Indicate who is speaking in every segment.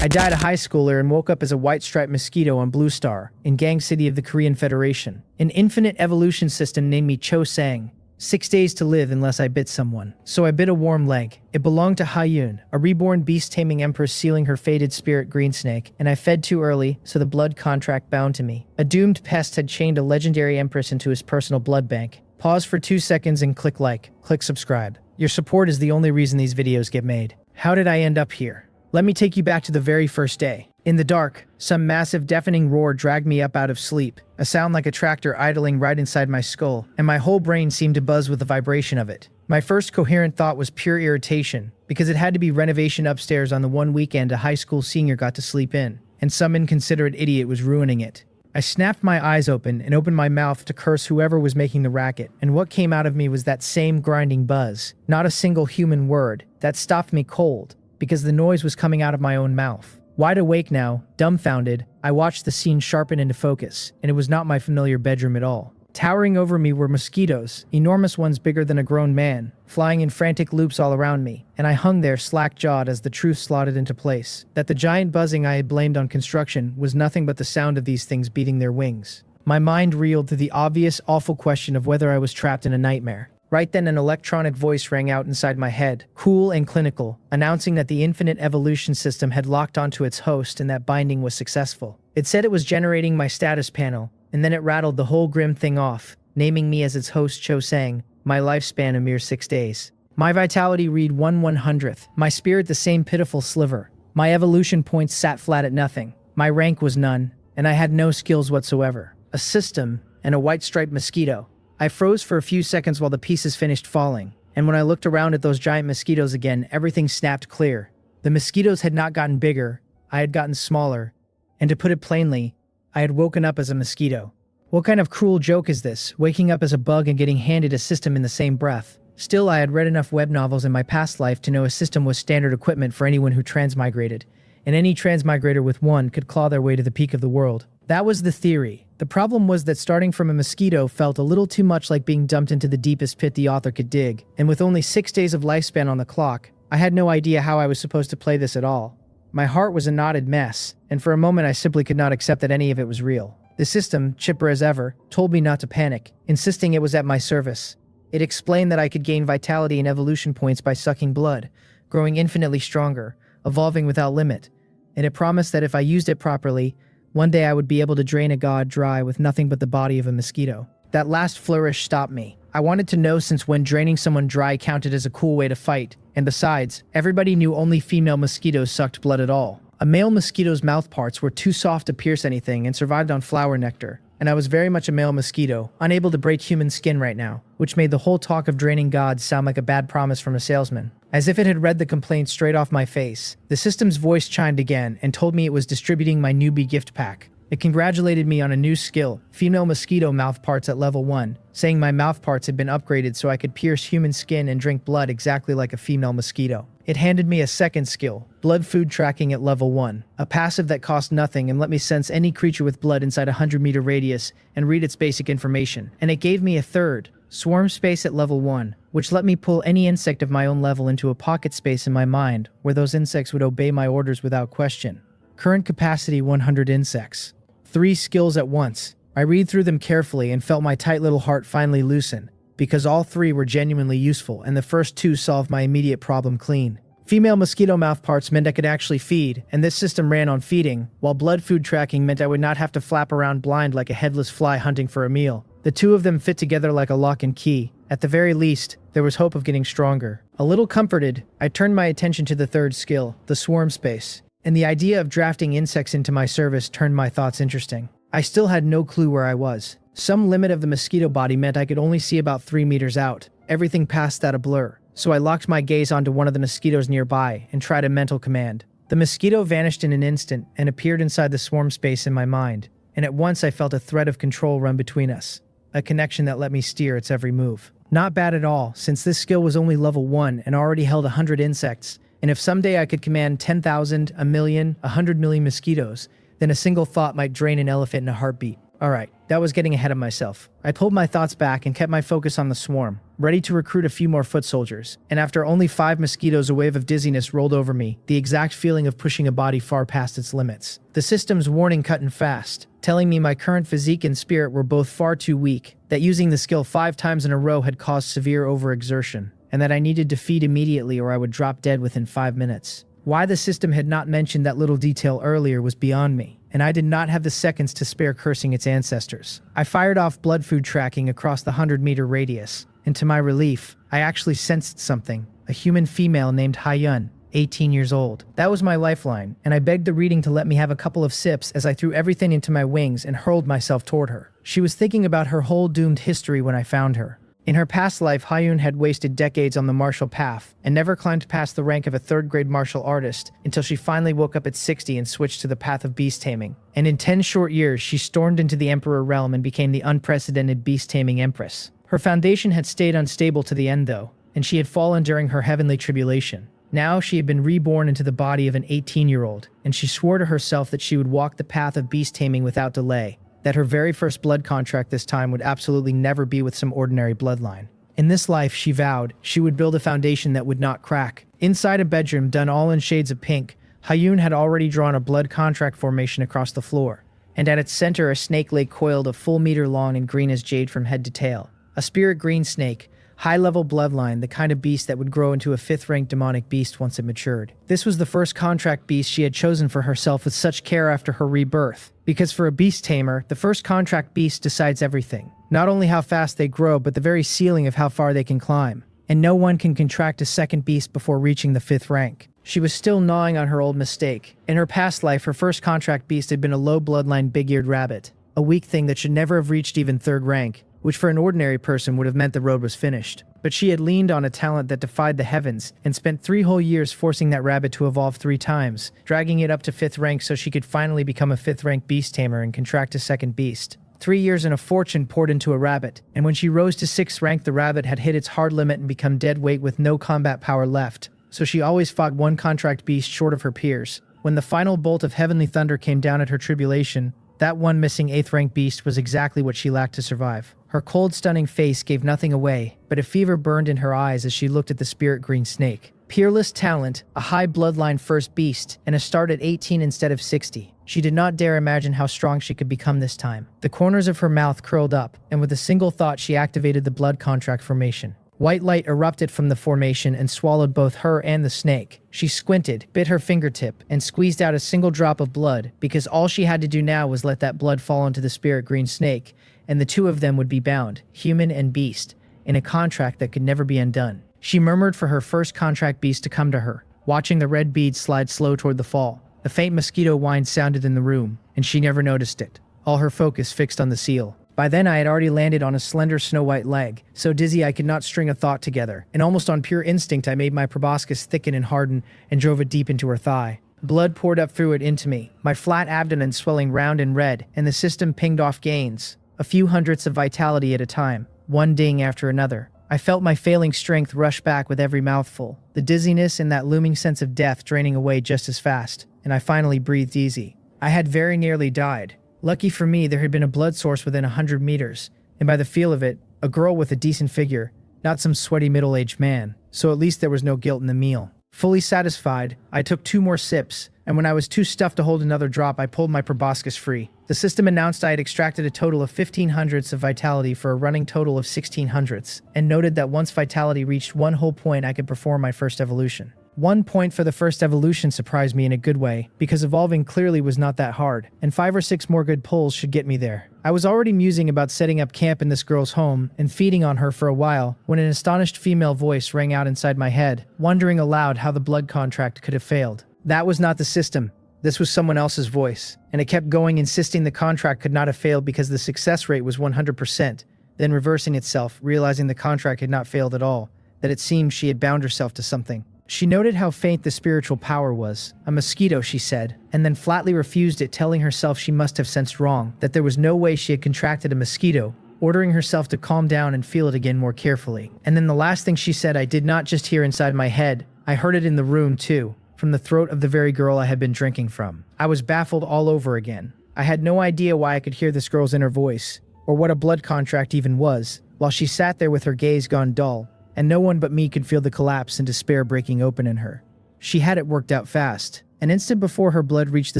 Speaker 1: I died a high schooler and woke up as a white-striped mosquito on Blue Star, in Gang City of the Korean Federation. An infinite evolution system named me Cho Sang. 6 days to live unless I bit someone. So I bit a warm leg. It belonged to Hyun, a reborn beast-taming empress sealing her fated spirit Greensnake, and I fed too early, so the blood contract bound to me. A doomed pest had chained a legendary empress into his personal blood bank. Pause for 2 seconds and click like, click subscribe. Your support is the only reason these videos get made. How did I end up here? Let me take you back to the very first day. In the dark, some massive deafening roar dragged me up out of sleep, a sound like a tractor idling right inside my skull, and my whole brain seemed to buzz with the vibration of it. My first coherent thought was pure irritation, because it had to be renovation upstairs on the one weekend a high school senior got to sleep in, and some inconsiderate idiot was ruining it. I snapped my eyes open and opened my mouth to curse whoever was making the racket, and what came out of me was that same grinding buzz. Not a single human word. That stopped me cold, because the noise was coming out of my own mouth. Wide awake now, dumbfounded, I watched the scene sharpen into focus, and it was not my familiar bedroom at all. Towering over me were mosquitoes, enormous ones bigger than a grown man, flying in frantic loops all around me, and I hung there slack-jawed as the truth slotted into place, that the giant buzzing I had blamed on construction was nothing but the sound of these things beating their wings. My mind reeled to the obvious, awful question of whether I was trapped in a nightmare. Right then, an electronic voice rang out inside my head, cool and clinical, announcing that the infinite evolution system had locked onto its host and that binding was successful. It said it was generating my status panel, and then it rattled the whole grim thing off, naming me as its host Cho Sang, my lifespan a mere 6 days. My vitality read 1/100th, my spirit the same pitiful sliver. My evolution points sat flat at nothing. My rank was none, and I had no skills whatsoever. A system, and a white-striped mosquito. I froze for a few seconds while the pieces finished falling, and when I looked around at those giant mosquitoes again, everything snapped clear. The mosquitoes had not gotten bigger, I had gotten smaller, and to put it plainly, I had woken up as a mosquito. What kind of cruel joke is this, waking up as a bug and getting handed a system in the same breath? Still, I had read enough web novels in my past life to know a system was standard equipment for anyone who transmigrated, and any transmigrator with one could claw their way to the peak of the world. That was the theory. The problem was that starting from a mosquito felt a little too much like being dumped into the deepest pit the author could dig, and with only 6 days of lifespan on the clock, I had no idea how I was supposed to play this at all. My heart was a knotted mess, and for a moment I simply could not accept that any of it was real. The system, chipper as ever, told me not to panic, insisting it was at my service. It explained that I could gain vitality and evolution points by sucking blood, growing infinitely stronger, evolving without limit, and it promised that if I used it properly, one day I would be able to drain a god dry with nothing but the body of a mosquito. That last flourish stopped me. I wanted to know since when draining someone dry counted as a cool way to fight, and besides, everybody knew only female mosquitoes sucked blood at all. A male mosquito's mouth parts were too soft to pierce anything and survived on flower nectar, and I was very much a male mosquito, unable to break human skin right now, which made the whole talk of draining gods sound like a bad promise from a salesman. As if it had read the complaint straight off my face, the system's voice chimed again and told me it was distributing my newbie gift pack. It congratulated me on a new skill, female mosquito mouth parts at level 1, saying my mouth parts had been upgraded so I could pierce human skin and drink blood exactly like a female mosquito. It handed me a second skill, blood food tracking at level 1, a passive that cost nothing and let me sense any creature with blood inside a 100-meter radius and read its basic information. And it gave me a third, swarm space at level 1, which let me pull any insect of my own level into a pocket space in my mind where those insects would obey my orders without question. Current capacity 100 insects. 3 skills at once. I read through them carefully and felt my tight little heart finally loosen, because all 3 were genuinely useful and the first 2 solved my immediate problem clean. Female mosquito mouth parts meant I could actually feed, and this system ran on feeding, while blood food tracking meant I would not have to flap around blind like a headless fly hunting for a meal. The 2 of them fit together like a lock and key. At the very least, there was hope of getting stronger. A little comforted, I turned my attention to the third skill, the swarm space, and the idea of drafting insects into my service turned my thoughts interesting. I still had no clue where I was. Some limit of the mosquito body meant I could only see about 3 meters out, everything past that a blur, so I locked my gaze onto one of the mosquitoes nearby and tried a mental command. The mosquito vanished in an instant and appeared inside the swarm space in my mind, and at once I felt a thread of control run between us, a connection that let me steer its every move. Not bad at all, since this skill was only level 1 and already held 100 insects, and if someday I could command 10,000, a million, 100 million mosquitoes, then a single thought might drain an elephant in a heartbeat. Alright, that was getting ahead of myself. I pulled my thoughts back and kept my focus on the swarm, ready to recruit a few more foot soldiers. And after only 5 mosquitoes, a wave of dizziness rolled over me, the exact feeling of pushing a body far past its limits. The system's warning cut in fast, telling me my current physique and spirit were both far too weak, that using the skill 5 times in a row had caused severe overexertion, and that I needed to feed immediately or I would drop dead within 5 minutes. Why the system had not mentioned that little detail earlier was beyond me, and I did not have the seconds to spare cursing its ancestors. I fired off blood food tracking across the 100-meter radius, and to my relief, I actually sensed something, a human female named Hyun, 18 years old. That was my lifeline, and I begged the reading to let me have a couple of sips as I threw everything into my wings and hurled myself toward her. She was thinking about her whole doomed history when I found her. In her past life, Hyun had wasted decades on the martial path and never climbed past the rank of a third-grade martial artist until she finally woke up at 60 and switched to the path of beast taming. And in 10 short years, she stormed into the Emperor realm and became the unprecedented beast-taming empress. Her foundation had stayed unstable to the end, though, and she had fallen during her heavenly tribulation. Now she had been reborn into the body of an 18-year-old, and she swore to herself that she would walk the path of beast taming without delay, that her very first blood contract this time would absolutely never be with some ordinary bloodline. In this life, she vowed, she would build a foundation that would not crack. Inside a bedroom done all in shades of pink, Hyun had already drawn a blood contract formation across the floor, and at its center a snake lay coiled a full meter long and green as jade from head to tail. A spirit green snake, high-level bloodline, the kind of beast that would grow into a 5th-ranked demonic beast once it matured. This was the first contract beast she had chosen for herself with such care after her rebirth, because for a beast tamer, the first contract beast decides everything. Not only how fast they grow, but the very ceiling of how far they can climb. And no one can contract a second beast before reaching the 5th rank. She was still gnawing on her old mistake. In her past life, her first contract beast had been a low bloodline big-eared rabbit, a weak thing that should never have reached even 3rd rank, which for an ordinary person would have meant the road was finished. But she had leaned on a talent that defied the heavens and spent 3 whole years forcing that rabbit to evolve 3 times, dragging it up to 5th rank so she could finally become a 5th rank beast tamer and contract a second beast. 3 years and a fortune poured into a rabbit, and when she rose to 6th rank, the rabbit had hit its hard limit and become dead weight with no combat power left, so she always fought 1 contract beast short of her peers. When the final bolt of heavenly thunder came down at her tribulation, that one missing 8th rank beast was exactly what she lacked to survive. Her cold, stunning face gave nothing away, but a fever burned in her eyes as she looked at the spirit green snake. Peerless talent, a high bloodline first beast, and a start at 18 instead of 60. She did not dare imagine how strong she could become this time. The corners of her mouth curled up, and with a single thought she activated the blood contract formation. White light erupted from the formation and swallowed both her and the snake. She squinted, bit her fingertip, and squeezed out a single drop of blood, because all she had to do now was let that blood fall into the spirit green snake, and the 2 of them would be bound, human and beast, in a contract that could never be undone. She murmured for her first contract beast to come to her, watching the red beads slide slow toward the fall. A faint mosquito whine sounded in the room, and she never noticed it, all her focus fixed on the seal. By then I had already landed on a slender snow-white leg, so dizzy I could not string a thought together, and almost on pure instinct I made my proboscis thicken and harden and drove it deep into her thigh. Blood poured up through it into me, my flat abdomen swelling round and red, and the system pinged off gains, a few hundredths of vitality at a time, one ding after another. I felt my failing strength rush back with every mouthful, the dizziness and that looming sense of death draining away just as fast, and I finally breathed easy. I had very nearly died. Lucky for me, there had been a blood source within 100 meters, and by the feel of it, a girl with a decent figure, not some sweaty middle-aged man, so at least there was no guilt in the meal. Fully satisfied, I took 2 more sips, and when I was too stuffed to hold another drop, I pulled my proboscis free. The system announced I had extracted a total of 15 hundredths of vitality for a running total of 16 hundredths, and noted that once vitality reached 1 whole point, I could perform my first evolution. 1 point for the first evolution surprised me in a good way, because evolving clearly was not that hard, and 5 or 6 more good pulls should get me there. I was already musing about setting up camp in this girl's home and feeding on her for a while when an astonished female voice rang out inside my head, wondering aloud how the blood contract could have failed. That was not the system. This was someone else's voice, and it kept going, insisting the contract could not have failed because the success rate was 100%, then reversing itself, realizing the contract had not failed at all, that it seemed she had bound herself to something. She noted how faint the spiritual power was. A mosquito, she said, and then flatly refused it, telling herself she must have sensed wrong, that there was no way she had contracted a mosquito, ordering herself to calm down and feel it again more carefully. And then the last thing she said I did not just hear inside my head, I heard it in the room too, from the throat of the very girl I had been drinking from. I was baffled all over again. I had no idea why I could hear this girl's inner voice, or what a blood contract even was, while she sat there with her gaze gone dull, and no one but me could feel the collapse and despair breaking open in her. She had it worked out fast. An instant before her blood reached the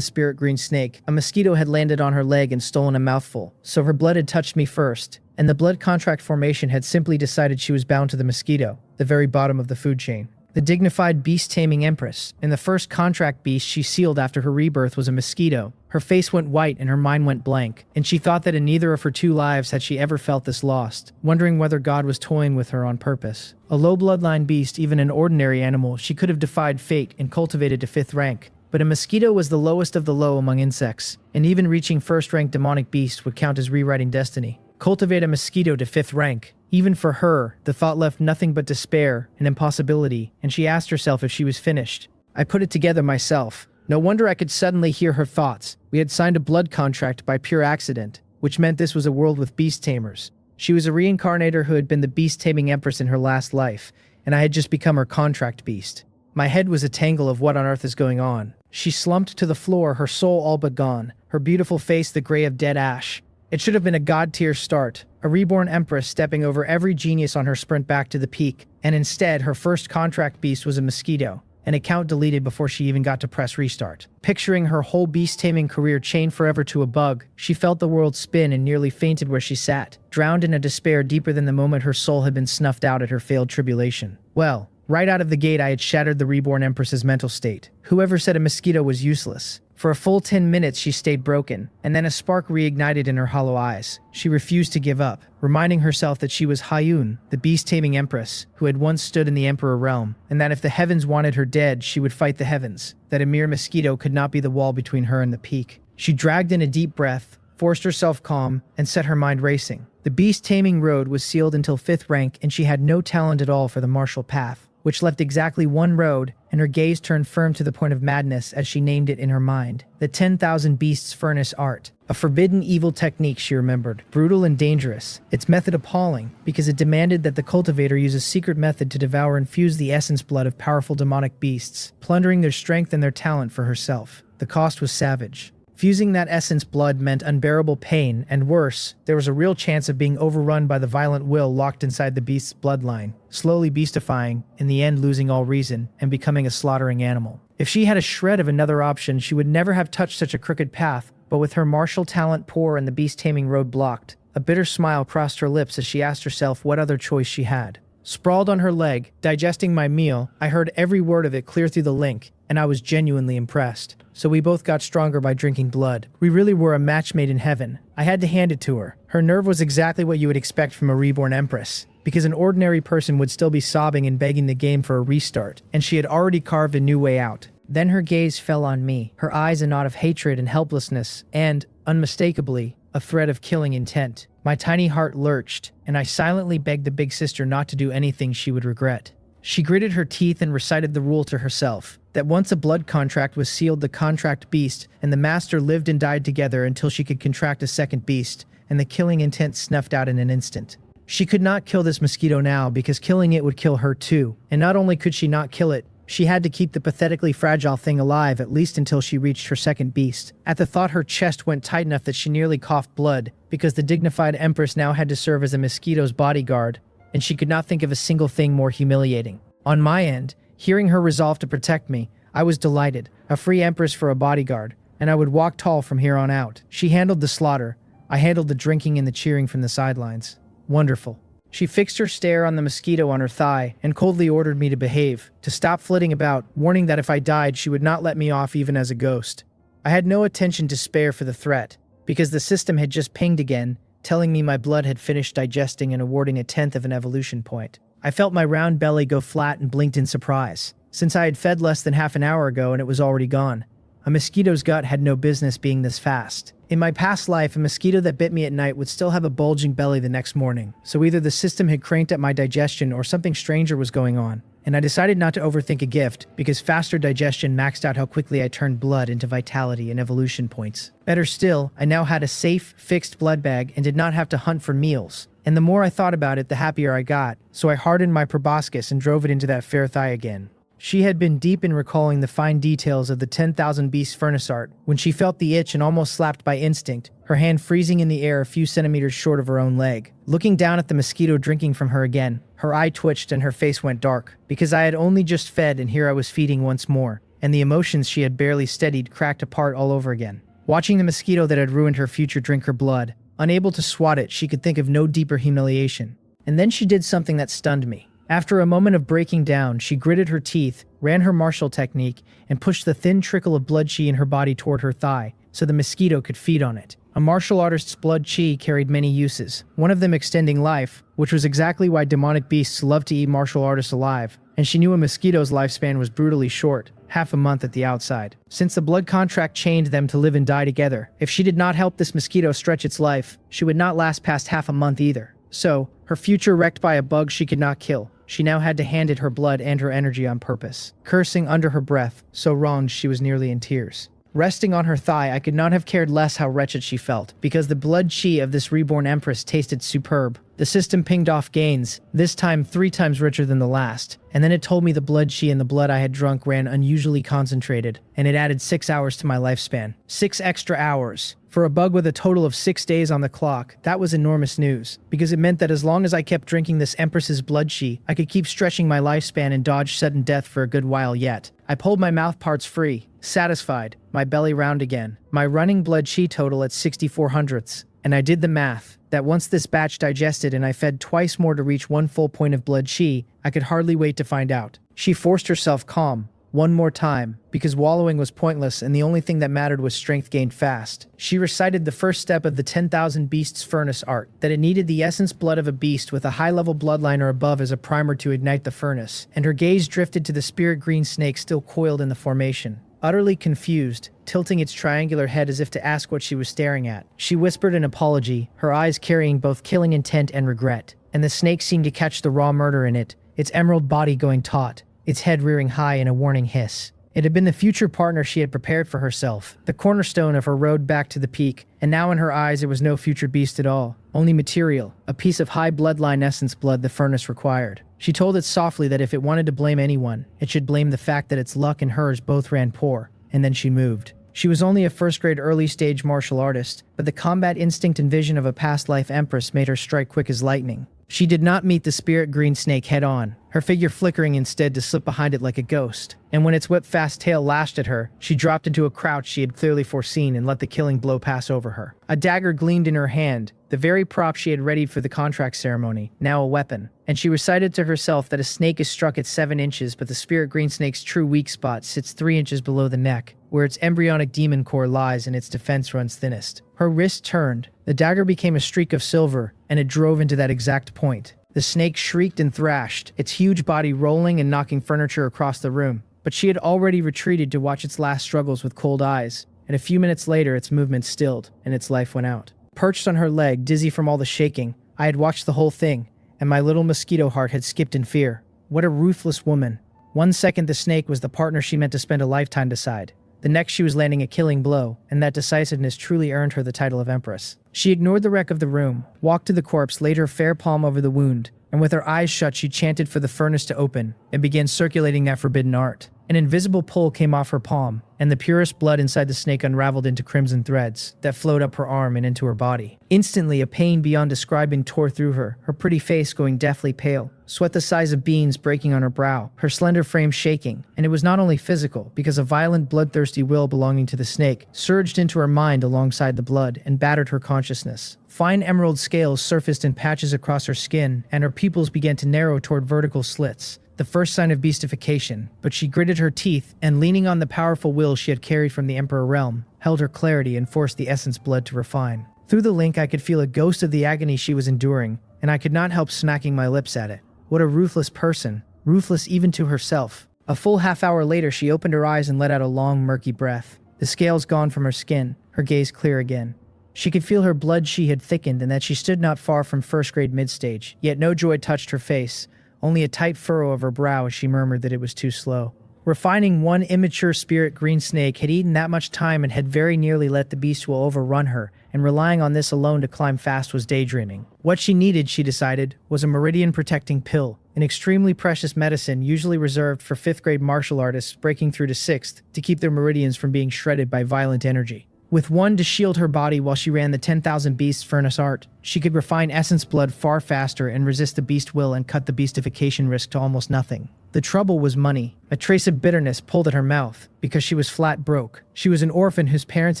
Speaker 1: spirit green snake, a mosquito had landed on her leg and stolen a mouthful, so her blood had touched me first, and the blood contract formation had simply decided she was bound to the mosquito, the very bottom of the food chain. The dignified beast-taming empress, and the first contract beast she sealed after her rebirth was a mosquito. Her face went white and her mind went blank, and she thought that in neither of her 2 lives had she ever felt this lost, wondering whether God was toying with her on purpose. A low bloodline beast, even an ordinary animal, she could have defied fate and cultivated to 5th rank. But a mosquito was the lowest of the low among insects, and even reaching 1st rank demonic beast would count as rewriting destiny. Cultivate a mosquito to 5th rank. Even for her, the thought left nothing but despair and impossibility, and she asked herself if she was finished. I put it together myself. No wonder I could suddenly hear her thoughts. We had signed a blood contract by pure accident, which meant this was a world with beast tamers. She was a reincarnator who had been the beast-taming empress in her last life, and I had just become her contract beast. My head was a tangle of what on earth is going on. She slumped to the floor, her soul all but gone, her beautiful face the gray of dead ash. It should have been a god-tier start, a reborn empress stepping over every genius on her sprint back to the peak, and instead her first contract beast was a mosquito, an account deleted before she even got to press restart. Picturing her whole beast-taming career chained forever to a bug, she felt the world spin and nearly fainted where she sat, drowned in a despair deeper than the moment her soul had been snuffed out at her failed tribulation. Well, right out of the gate I had shattered the reborn empress's mental state. Whoever said a mosquito was useless. For a full 10 minutes she stayed broken, and then a spark reignited in her hollow eyes. She refused to give up, reminding herself that she was Hayun, the beast-taming empress, who had once stood in the emperor realm, and that if the heavens wanted her dead, she would fight the heavens, that a mere mosquito could not be the wall between her and the peak. She dragged in a deep breath, forced herself calm, and set her mind racing. The beast-taming road was sealed until 5th rank, and she had no talent at all for the martial path, which left exactly one road, and her gaze turned firm to the point of madness as she named it in her mind. The 10,000 Beasts Furnace Art. A forbidden evil technique, she remembered, brutal and dangerous. Its method appalling, because it demanded that the cultivator use a secret method to devour and fuse the essence blood of powerful demonic beasts, plundering their strength and their talent for herself. The cost was savage. Fusing that essence blood meant unbearable pain, and worse, there was a real chance of being overrun by the violent will locked inside the beast's bloodline, slowly beastifying, in the end losing all reason, and becoming a slaughtering animal. If she had a shred of another option, she would never have touched such a crooked path, but with her martial talent poor and the beast-taming road blocked, a bitter smile crossed her lips as she asked herself what other choice she had. Sprawled on her leg, digesting my meal, I heard every word of it clear through the link, and I was genuinely impressed. So we both got stronger by drinking blood. We really were a match made in heaven. I had to hand it to her. Her nerve was exactly what you would expect from a reborn empress, because an ordinary person would still be sobbing and begging the game for a restart, and she had already carved a new way out. Then her gaze fell on me, her eyes a knot of hatred and helplessness, and, unmistakably, a thread of killing intent. My tiny heart lurched, and I silently begged the big sister not to do anything she would regret. She gritted her teeth and recited the rule to herself, that once a blood contract was sealed, the contract beast and the master lived and died together until she could contract a second beast, and the killing intent snuffed out in an instant. She could not kill this mosquito now, because killing it would kill her too, and not only could she not kill it, she had to keep the pathetically fragile thing alive at least until she reached her second beast. At the thought, her chest went tight enough that she nearly coughed blood, because the dignified empress now had to serve as a mosquito's bodyguard, and she could not think of a single thing more humiliating. On my end, hearing her resolve to protect me, I was delighted, a free empress for a bodyguard, and I would walk tall from here on out. She handled the slaughter, I handled the drinking and the cheering from the sidelines. Wonderful. She fixed her stare on the mosquito on her thigh and coldly ordered me to behave, to stop flitting about, warning that if I died she would not let me off even as a ghost. I had no attention to spare for the threat, because the system had just pinged again, telling me my blood had finished digesting and awarding a 10th of an evolution point. I felt my round belly go flat and blinked in surprise, since I had fed less than half an hour ago and it was already gone. A mosquito's gut had no business being this fast. In my past life, a mosquito that bit me at night would still have a bulging belly the next morning, so either the system had cranked up my digestion or something stranger was going on, and I decided not to overthink a gift, because faster digestion maxed out how quickly I turned blood into vitality and evolution points. Better still, I now had a safe, fixed blood bag and did not have to hunt for meals, and the more I thought about it, the happier I got, so I hardened my proboscis and drove it into that fair thigh again. She had been deep in recalling the fine details of the 10,000 Beasts furnace art when she felt the itch and almost slapped by instinct, her hand freezing in the air a few centimeters short of her own leg. Looking down at the mosquito drinking from her again, her eye twitched and her face went dark, because I had only just fed and here I was feeding once more, and the emotions she had barely steadied cracked apart all over again. Watching the mosquito that had ruined her future drink her blood, unable to swat it, she could think of no deeper humiliation. And then she did something that stunned me. After a moment of breaking down, she gritted her teeth, ran her martial technique, and pushed the thin trickle of blood chi in her body toward her thigh, so the mosquito could feed on it. A martial artist's blood chi carried many uses, one of them extending life, which was exactly why demonic beasts love to eat martial artists alive, and she knew a mosquito's lifespan was brutally short, half a month at the outside. Since the blood contract chained them to live and die together, if she did not help this mosquito stretch its life, she would not last past half a month either. So, her future wrecked by a bug she could not kill, she now had to hand it her blood and her energy on purpose, cursing under her breath, so wronged she was nearly in tears. Resting on her thigh, I could not have cared less how wretched she felt, because the blood chi of this reborn empress tasted superb. The system pinged off gains, this time 3 times richer than the last, and then it told me the blood chi and the blood I had drunk ran unusually concentrated, and it added 6 hours to my lifespan. 6 extra hours. For a bug with a total of 6 days on the clock, that was enormous news, because it meant that as long as I kept drinking this empress's blood chi, I could keep stretching my lifespan and dodge sudden death for a good while yet. I pulled my mouth parts free, satisfied, my belly round again, my running blood chi total at 64 hundredths, and I did the math, that once this batch digested and I fed twice more to reach 1 full point of blood chi, I could hardly wait to find out. She forced herself calm, one more time, because wallowing was pointless and the only thing that mattered was strength gained fast. She recited the first step of the 10,000 Beasts furnace art, that it needed the essence blood of a beast with a high-level bloodline or above as a primer to ignite the furnace, and her gaze drifted to the spirit green snake still coiled in the formation. Utterly confused, tilting its triangular head as if to ask what she was staring at, she whispered an apology, her eyes carrying both killing intent and regret, and the snake seemed to catch the raw murder in it, its emerald body going taut, its head rearing high in a warning hiss. It had been the future partner she had prepared for herself, the cornerstone of her road back to the peak, and now in her eyes it was no future beast at all, only material, a piece of high bloodline essence blood the furnace required. She told it softly that if it wanted to blame anyone, it should blame the fact that its luck and hers both ran poor, and then she moved. She was only a first-grade early-stage martial artist, but the combat instinct and vision of a past-life empress made her strike quick as lightning. She did not meet the spirit green snake head-on, her figure flickering instead to slip behind it like a ghost, and when its whip-fast tail lashed at her, she dropped into a crouch she had clearly foreseen and let the killing blow pass over her. A dagger gleamed in her hand, the very prop she had readied for the contract ceremony, now a weapon, and she recited to herself that a snake is struck at 7 inches, but the spirit green snake's true weak spot sits 3 inches below the neck, where its embryonic demon core lies and its defense runs thinnest. Her wrist turned, the dagger became a streak of silver, and it drove into that exact point. The snake shrieked and thrashed, its huge body rolling and knocking furniture across the room, but she had already retreated to watch its last struggles with cold eyes, and a few minutes later its movement stilled, and its life went out. Perched on her leg, dizzy from all the shaking, I had watched the whole thing, and my little mosquito heart had skipped in fear. What a ruthless woman. 1 second the snake was the partner she meant to spend a lifetime beside. The next she was landing a killing blow, and that decisiveness truly earned her the title of Empress. She ignored the wreck of the room, walked to the corpse, laid her fair palm over the wound, and with her eyes shut she chanted for the furnace to open, and began circulating that forbidden art. An invisible pull came off her palm, and the purest blood inside the snake unraveled into crimson threads that flowed up her arm and into her body. Instantly, a pain beyond describing tore through her, her pretty face going deathly pale, sweat the size of beans breaking on her brow, her slender frame shaking, and it was not only physical, because a violent, bloodthirsty will belonging to the snake surged into her mind alongside the blood and battered her consciousness. Fine emerald scales surfaced in patches across her skin, and her pupils began to narrow toward vertical slits, the first sign of beastification, but she gritted her teeth and, leaning on the powerful will she had carried from the Emperor realm, held her clarity and forced the essence blood to refine. Through the link I could feel a ghost of the agony she was enduring, and I could not help smacking my lips at it. What a ruthless person, ruthless even to herself. A full half-hour later she opened her eyes and let out a long, murky breath. The scales gone from her skin, her gaze clear again. She could feel her blood chi had thickened and that she stood not far from first-grade mid-stage, yet no joy touched her face, only a tight furrow of her brow as she murmured that it was too slow. Refining one immature spirit green snake had eaten that much time and had very nearly let the beast will overrun her, and relying on this alone to climb fast was daydreaming. What she needed, she decided, was a meridian-protecting pill, an extremely precious medicine usually reserved for 5th grade martial artists breaking through to 6th to keep their meridians from being shredded by violent energy. With one to shield her body while she ran the 10,000 Beasts Furnace art, she could refine essence blood far faster and resist the beast will and cut the beastification risk to almost nothing. The trouble was money. A trace of bitterness pulled at her mouth, because she was flat broke. She was an orphan whose parents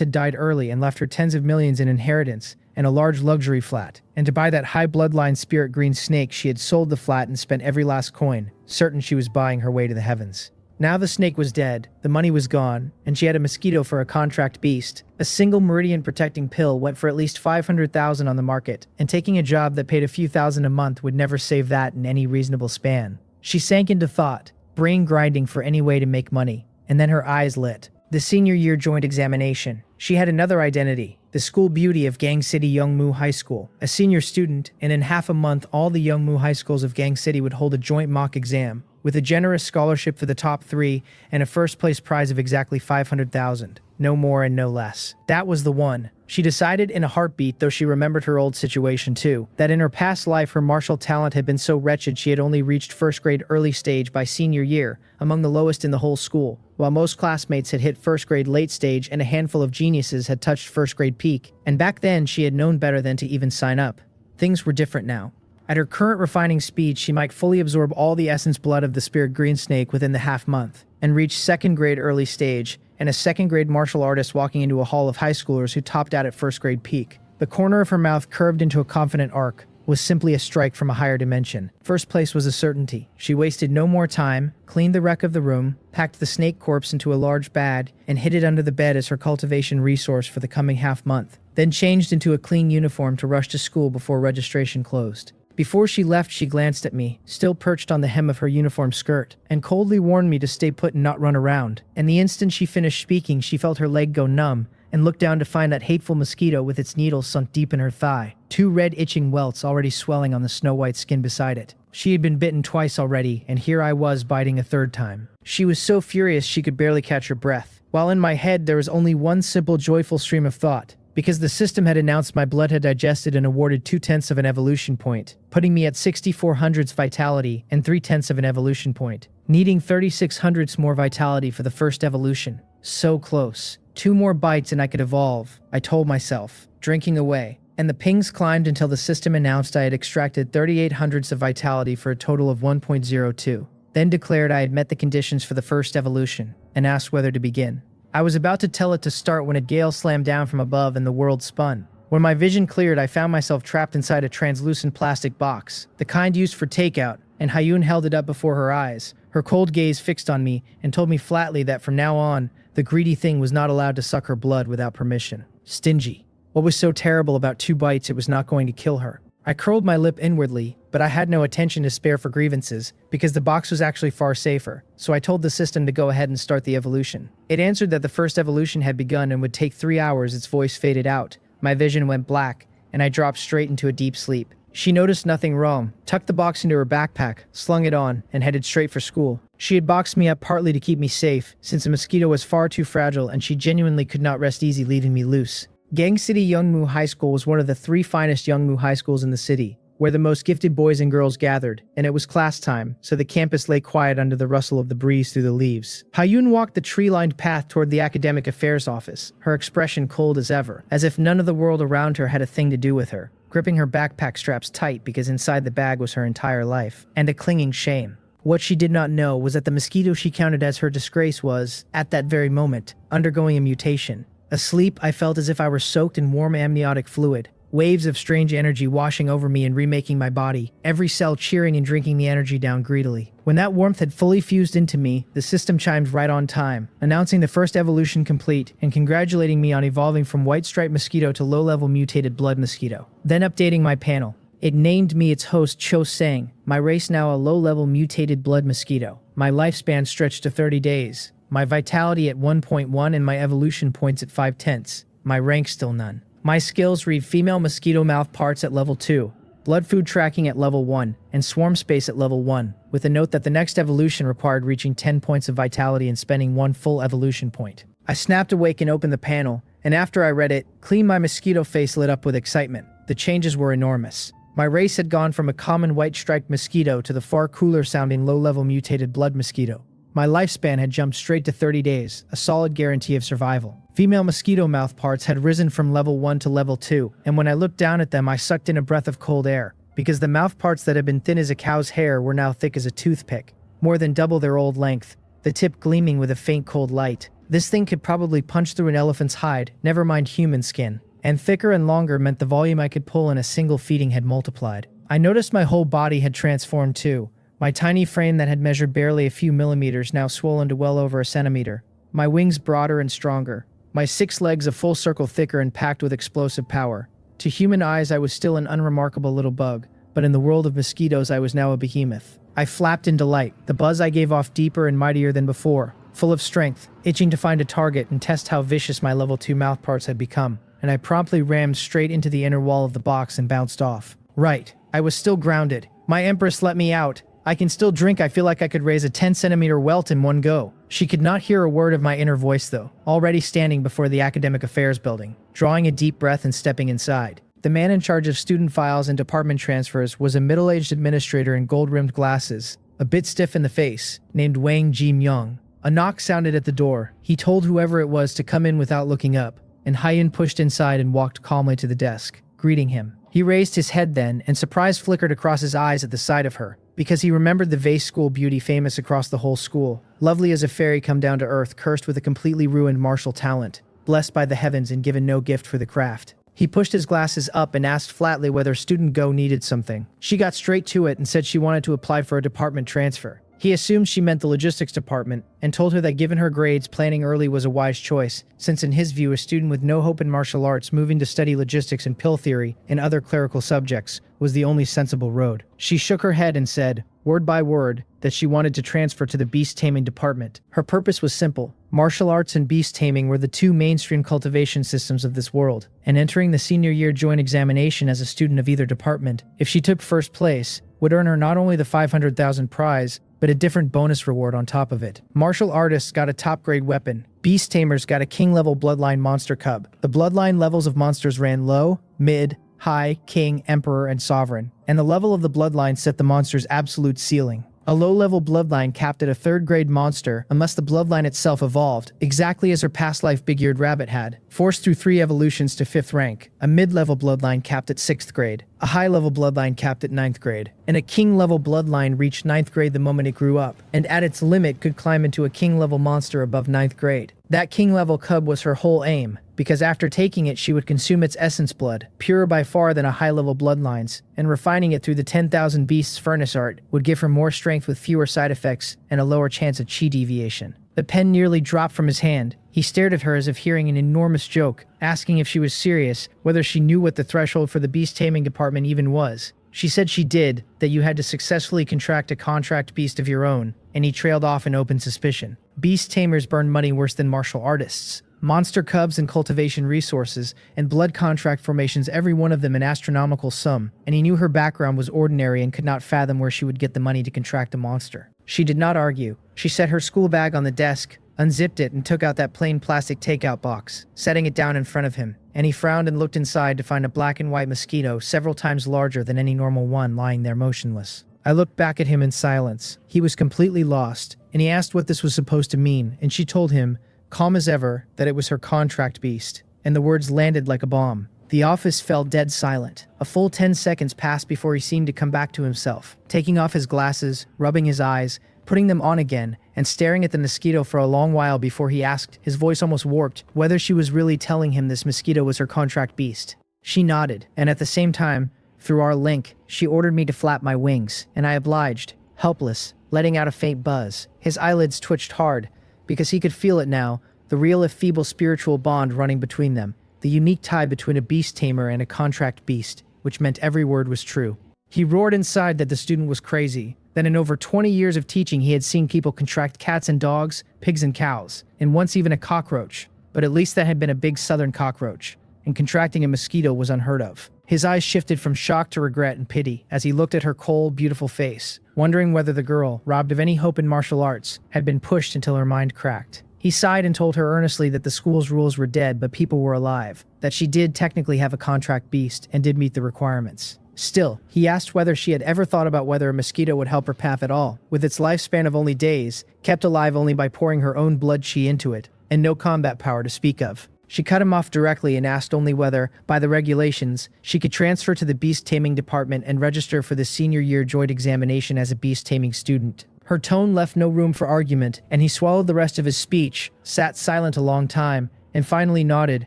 Speaker 1: had died early and left her tens of millions in inheritance and a large luxury flat. And to buy that high bloodline spirit green snake, she had sold the flat and spent every last coin, certain she was buying her way to the heavens. Now the snake was dead, the money was gone, and she had a mosquito for a contract beast. A single meridian-protecting pill went for at least $500,000 on the market, and taking a job that paid a few thousand a month would never save that in any reasonable span. She sank into thought, brain grinding for any way to make money, and then her eyes lit. The senior year joint examination. She had another identity, the school beauty of Gang City Youngmu High School, a senior student, and in half a month all the Youngmu high schools of Gang City would hold a joint mock exam, with a generous scholarship for the top 3 and a first-place prize of exactly $500,000. No more and no less. That was the one. She decided in a heartbeat, though she remembered her old situation too, that in her past life her martial talent had been so wretched she had only reached 1st grade early stage by senior year, among the lowest in the whole school, while most classmates had hit 1st grade late stage and a handful of geniuses had touched 1st grade peak, and back then she had known better than to even sign up. Things were different now. At her current refining speed, she might fully absorb all the essence blood of the spirit green snake within the half month, and reach 2nd grade early stage, and a 2nd grade martial artist walking into a hall of high schoolers who topped out at 1st grade peak. The corner of her mouth curved into a confident arc, was simply a strike from a higher dimension. First place was a certainty. She wasted no more time, cleaned the wreck of the room, packed the snake corpse into a large bag, and hid it under the bed as her cultivation resource for the coming half month, then changed into a clean uniform to rush to school before registration closed. Before she left, she glanced at me, still perched on the hem of her uniform skirt, and coldly warned me to stay put and not run around. And the instant she finished speaking, she felt her leg go numb, and looked down to find that hateful mosquito with its needle sunk deep in her thigh, 2 red itching welts already swelling on the snow-white skin beside it. She had been bitten twice already, and here I was biting a 3rd time. She was so furious she could barely catch her breath, while in my head there was only one simple joyful stream of thought. Because the system had announced my blood had digested and awarded 2/10 of an evolution point, putting me at 6400s vitality and 3/10 of an evolution point, needing 3600s more vitality for the first evolution. So close. 2 more bites and I could evolve, I told myself, drinking away. And the pings climbed until the system announced I had extracted 3800s of vitality for a total of 1.02, then declared I had met the conditions for the first evolution, and asked whether to begin. I was about to tell it to start when a gale slammed down from above and the world spun. When my vision cleared, I found myself trapped inside a translucent plastic box, the kind used for takeout, and Hyun held it up before her eyes, her cold gaze fixed on me, and told me flatly that from now on, the greedy thing was not allowed to suck her blood without permission. Stingy. What was so terrible about 2 bites it was not going to kill her? I curled my lip inwardly, but I had no attention to spare for grievances, because the box was actually far safer, so I told the system to go ahead and start the evolution. It answered that the first evolution had begun and would take 3 hours. Its voice faded out, my vision went black, and I dropped straight into a deep sleep. She noticed nothing wrong, tucked the box into her backpack, slung it on, and headed straight for school. She had boxed me up partly to keep me safe, since the mosquito was far too fragile and she genuinely could not rest easy leaving me loose. Gang City Youngmu High School was one of the 3 finest Youngmu high schools in the city, where the most gifted boys and girls gathered, and it was class time, so the campus lay quiet under the rustle of the breeze through the leaves. Hyun walked the tree-lined path toward the academic affairs office, her expression cold as ever, as if none of the world around her had a thing to do with her, gripping her backpack straps tight because inside the bag was her entire life, and a clinging shame. What she did not know was that the mosquito she counted as her disgrace was, at that very moment, undergoing a mutation. Asleep, I felt as if I were soaked in warm amniotic fluid, waves of strange energy washing over me and remaking my body, every cell cheering and drinking the energy down greedily. When that warmth had fully fused into me, the system chimed right on time, announcing the first evolution complete and congratulating me on evolving from white striped mosquito to low-level mutated blood mosquito. Then updating my panel. It named me its host Cho Sang, my race now a low-level mutated blood mosquito. My lifespan stretched to 30 days. My vitality at 1.1 and my evolution points at 5/10. My rank still none. My skills read female mosquito mouth parts at level 2. blood food tracking at level 1, and swarm space at level 1, with a note that the next evolution required reaching 10 points of vitality and spending 1 full evolution point. I snapped awake and opened the panel, and after I read it, clean my mosquito face lit up with excitement. The changes were enormous. My race had gone from a common white-striped mosquito to the far cooler-sounding low-level mutated blood mosquito. My lifespan had jumped straight to 30 days, a solid guarantee of survival. Female mosquito mouth parts had risen from level 1 to level 2, and when I looked down at them I sucked in a breath of cold air, because the mouth parts that had been thin as a cow's hair were now thick as a toothpick, more than double their old length, the tip gleaming with a faint cold light. This thing could probably punch through an elephant's hide, never mind human skin. And thicker and longer meant the volume I could pull in a single feeding had multiplied. I noticed my whole body had transformed too. My tiny frame that had measured barely a few millimeters now swollen to well over a centimeter. My wings broader and stronger. My 6 legs a full circle thicker and packed with explosive power. To human eyes I was still an unremarkable little bug, but in the world of mosquitoes I was now a behemoth. I flapped in delight, the buzz I gave off deeper and mightier than before, full of strength, itching to find a target and test how vicious my level 2 mouthparts had become. And I promptly rammed straight into the inner wall of the box and bounced off. Right, I was still grounded. My empress let me out. I can still drink. I feel like I could raise a 10-centimeter welt in one go. She could not hear a word of my inner voice though, already standing before the academic affairs building, drawing a deep breath and stepping inside. The man in charge of student files and department transfers was a middle-aged administrator in gold-rimmed glasses, a bit stiff in the face, named Wang Ji-myung. A knock sounded at the door. He told whoever it was to come in without looking up, and Hyun pushed inside and walked calmly to the desk, greeting him. He raised his head then, and surprise flickered across his eyes at the sight of her, because he remembered the vase school beauty famous across the whole school, lovely as a fairy come down to earth, cursed with a completely ruined martial talent, blessed by the heavens and given no gift for the craft. He pushed his glasses up and asked flatly whether Student Go needed something. She got straight to it and said she wanted to apply for a department transfer. He assumed she meant the logistics department and told her that given her grades, planning early was a wise choice, since in his view a student with no hope in martial arts moving to study logistics and pill theory and other clerical subjects was the only sensible road. She shook her head and said, word by word, that she wanted to transfer to the beast taming department. Her purpose was simple. Martial arts and beast taming were the 2 mainstream cultivation systems of this world, and entering the senior year joint examination as a student of either department, if she took first place, would earn her not only the 500,000 prize, but a different bonus reward on top of it. Martial artists got a top-grade weapon. Beast tamers got a king-level bloodline monster cub. The bloodline levels of monsters ran low, mid, high, king, emperor, and sovereign, and the level of the bloodline set the monster's absolute ceiling. A low-level bloodline capped at a 3rd-grade monster unless the bloodline itself evolved, exactly as her past life big-eared rabbit had, forced through 3 evolutions to 5th rank, a mid-level bloodline capped at 6th grade, a high-level bloodline capped at 9th grade, and a king-level bloodline reached 9th grade the moment it grew up, and at its limit could climb into a king-level monster above 9th grade. That king-level cub was her whole aim, because after taking it she would consume its essence blood, purer by far than a high-level bloodline's, and refining it through the 10,000 Beasts furnace art would give her more strength with fewer side effects and a lower chance of chi deviation. The pen nearly dropped from his hand. He stared at her as if hearing an enormous joke, asking if she was serious, whether she knew what the threshold for the beast taming department even was. She said she did, that you had to successfully contract a contract beast of your own, and he trailed off in open suspicion. Beast tamers burn money worse than martial artists. Monster cubs and cultivation resources, and blood contract formations, every one of them an astronomical sum, and he knew her background was ordinary and could not fathom where she would get the money to contract a monster. She did not argue. She set her school bag on the desk, unzipped it, and took out that plain plastic takeout box, setting it down in front of him, and he frowned and looked inside to find a black and white mosquito several times larger than any normal one lying there motionless. I looked back at him in silence. He was completely lost, and he asked what this was supposed to mean, and she told him, calm as ever, that it was her contract beast, and the words landed like a bomb. The office fell dead silent. A full 10 seconds passed before he seemed to come back to himself, taking off his glasses, rubbing his eyes, putting them on again, and staring at the mosquito for a long while before he asked, his voice almost warped, whether she was really telling him this mosquito was her contract beast. She nodded, and at the same time, through our link, she ordered me to flap my wings, and I obliged, helpless, letting out a faint buzz. His eyelids twitched hard, because he could feel it now, the real if feeble spiritual bond running between them, the unique tie between a beast tamer and a contract beast, which meant every word was true. He roared inside that the student was crazy, that in over 20 years of teaching he had seen people contract cats and dogs, pigs and cows, and once even a cockroach, but at least that had been a big southern cockroach, and contracting a mosquito was unheard of. His eyes shifted from shock to regret and pity as he looked at her cold, beautiful face, wondering whether the girl, robbed of any hope in martial arts, had been pushed until her mind cracked. He sighed and told her earnestly that the school's rules were dead but people were alive, that she did technically have a contract beast and did meet the requirements. Still, he asked whether she had ever thought about whether a mosquito would help her path at all, with its lifespan of only days, kept alive only by pouring her own blood chi into it, and no combat power to speak of. She cut him off directly and asked only whether, by the regulations, she could transfer to the beast taming department and register for the senior year joint examination as a beast taming student. Her tone left no room for argument, and he swallowed the rest of his speech, sat silent a long time, and finally nodded,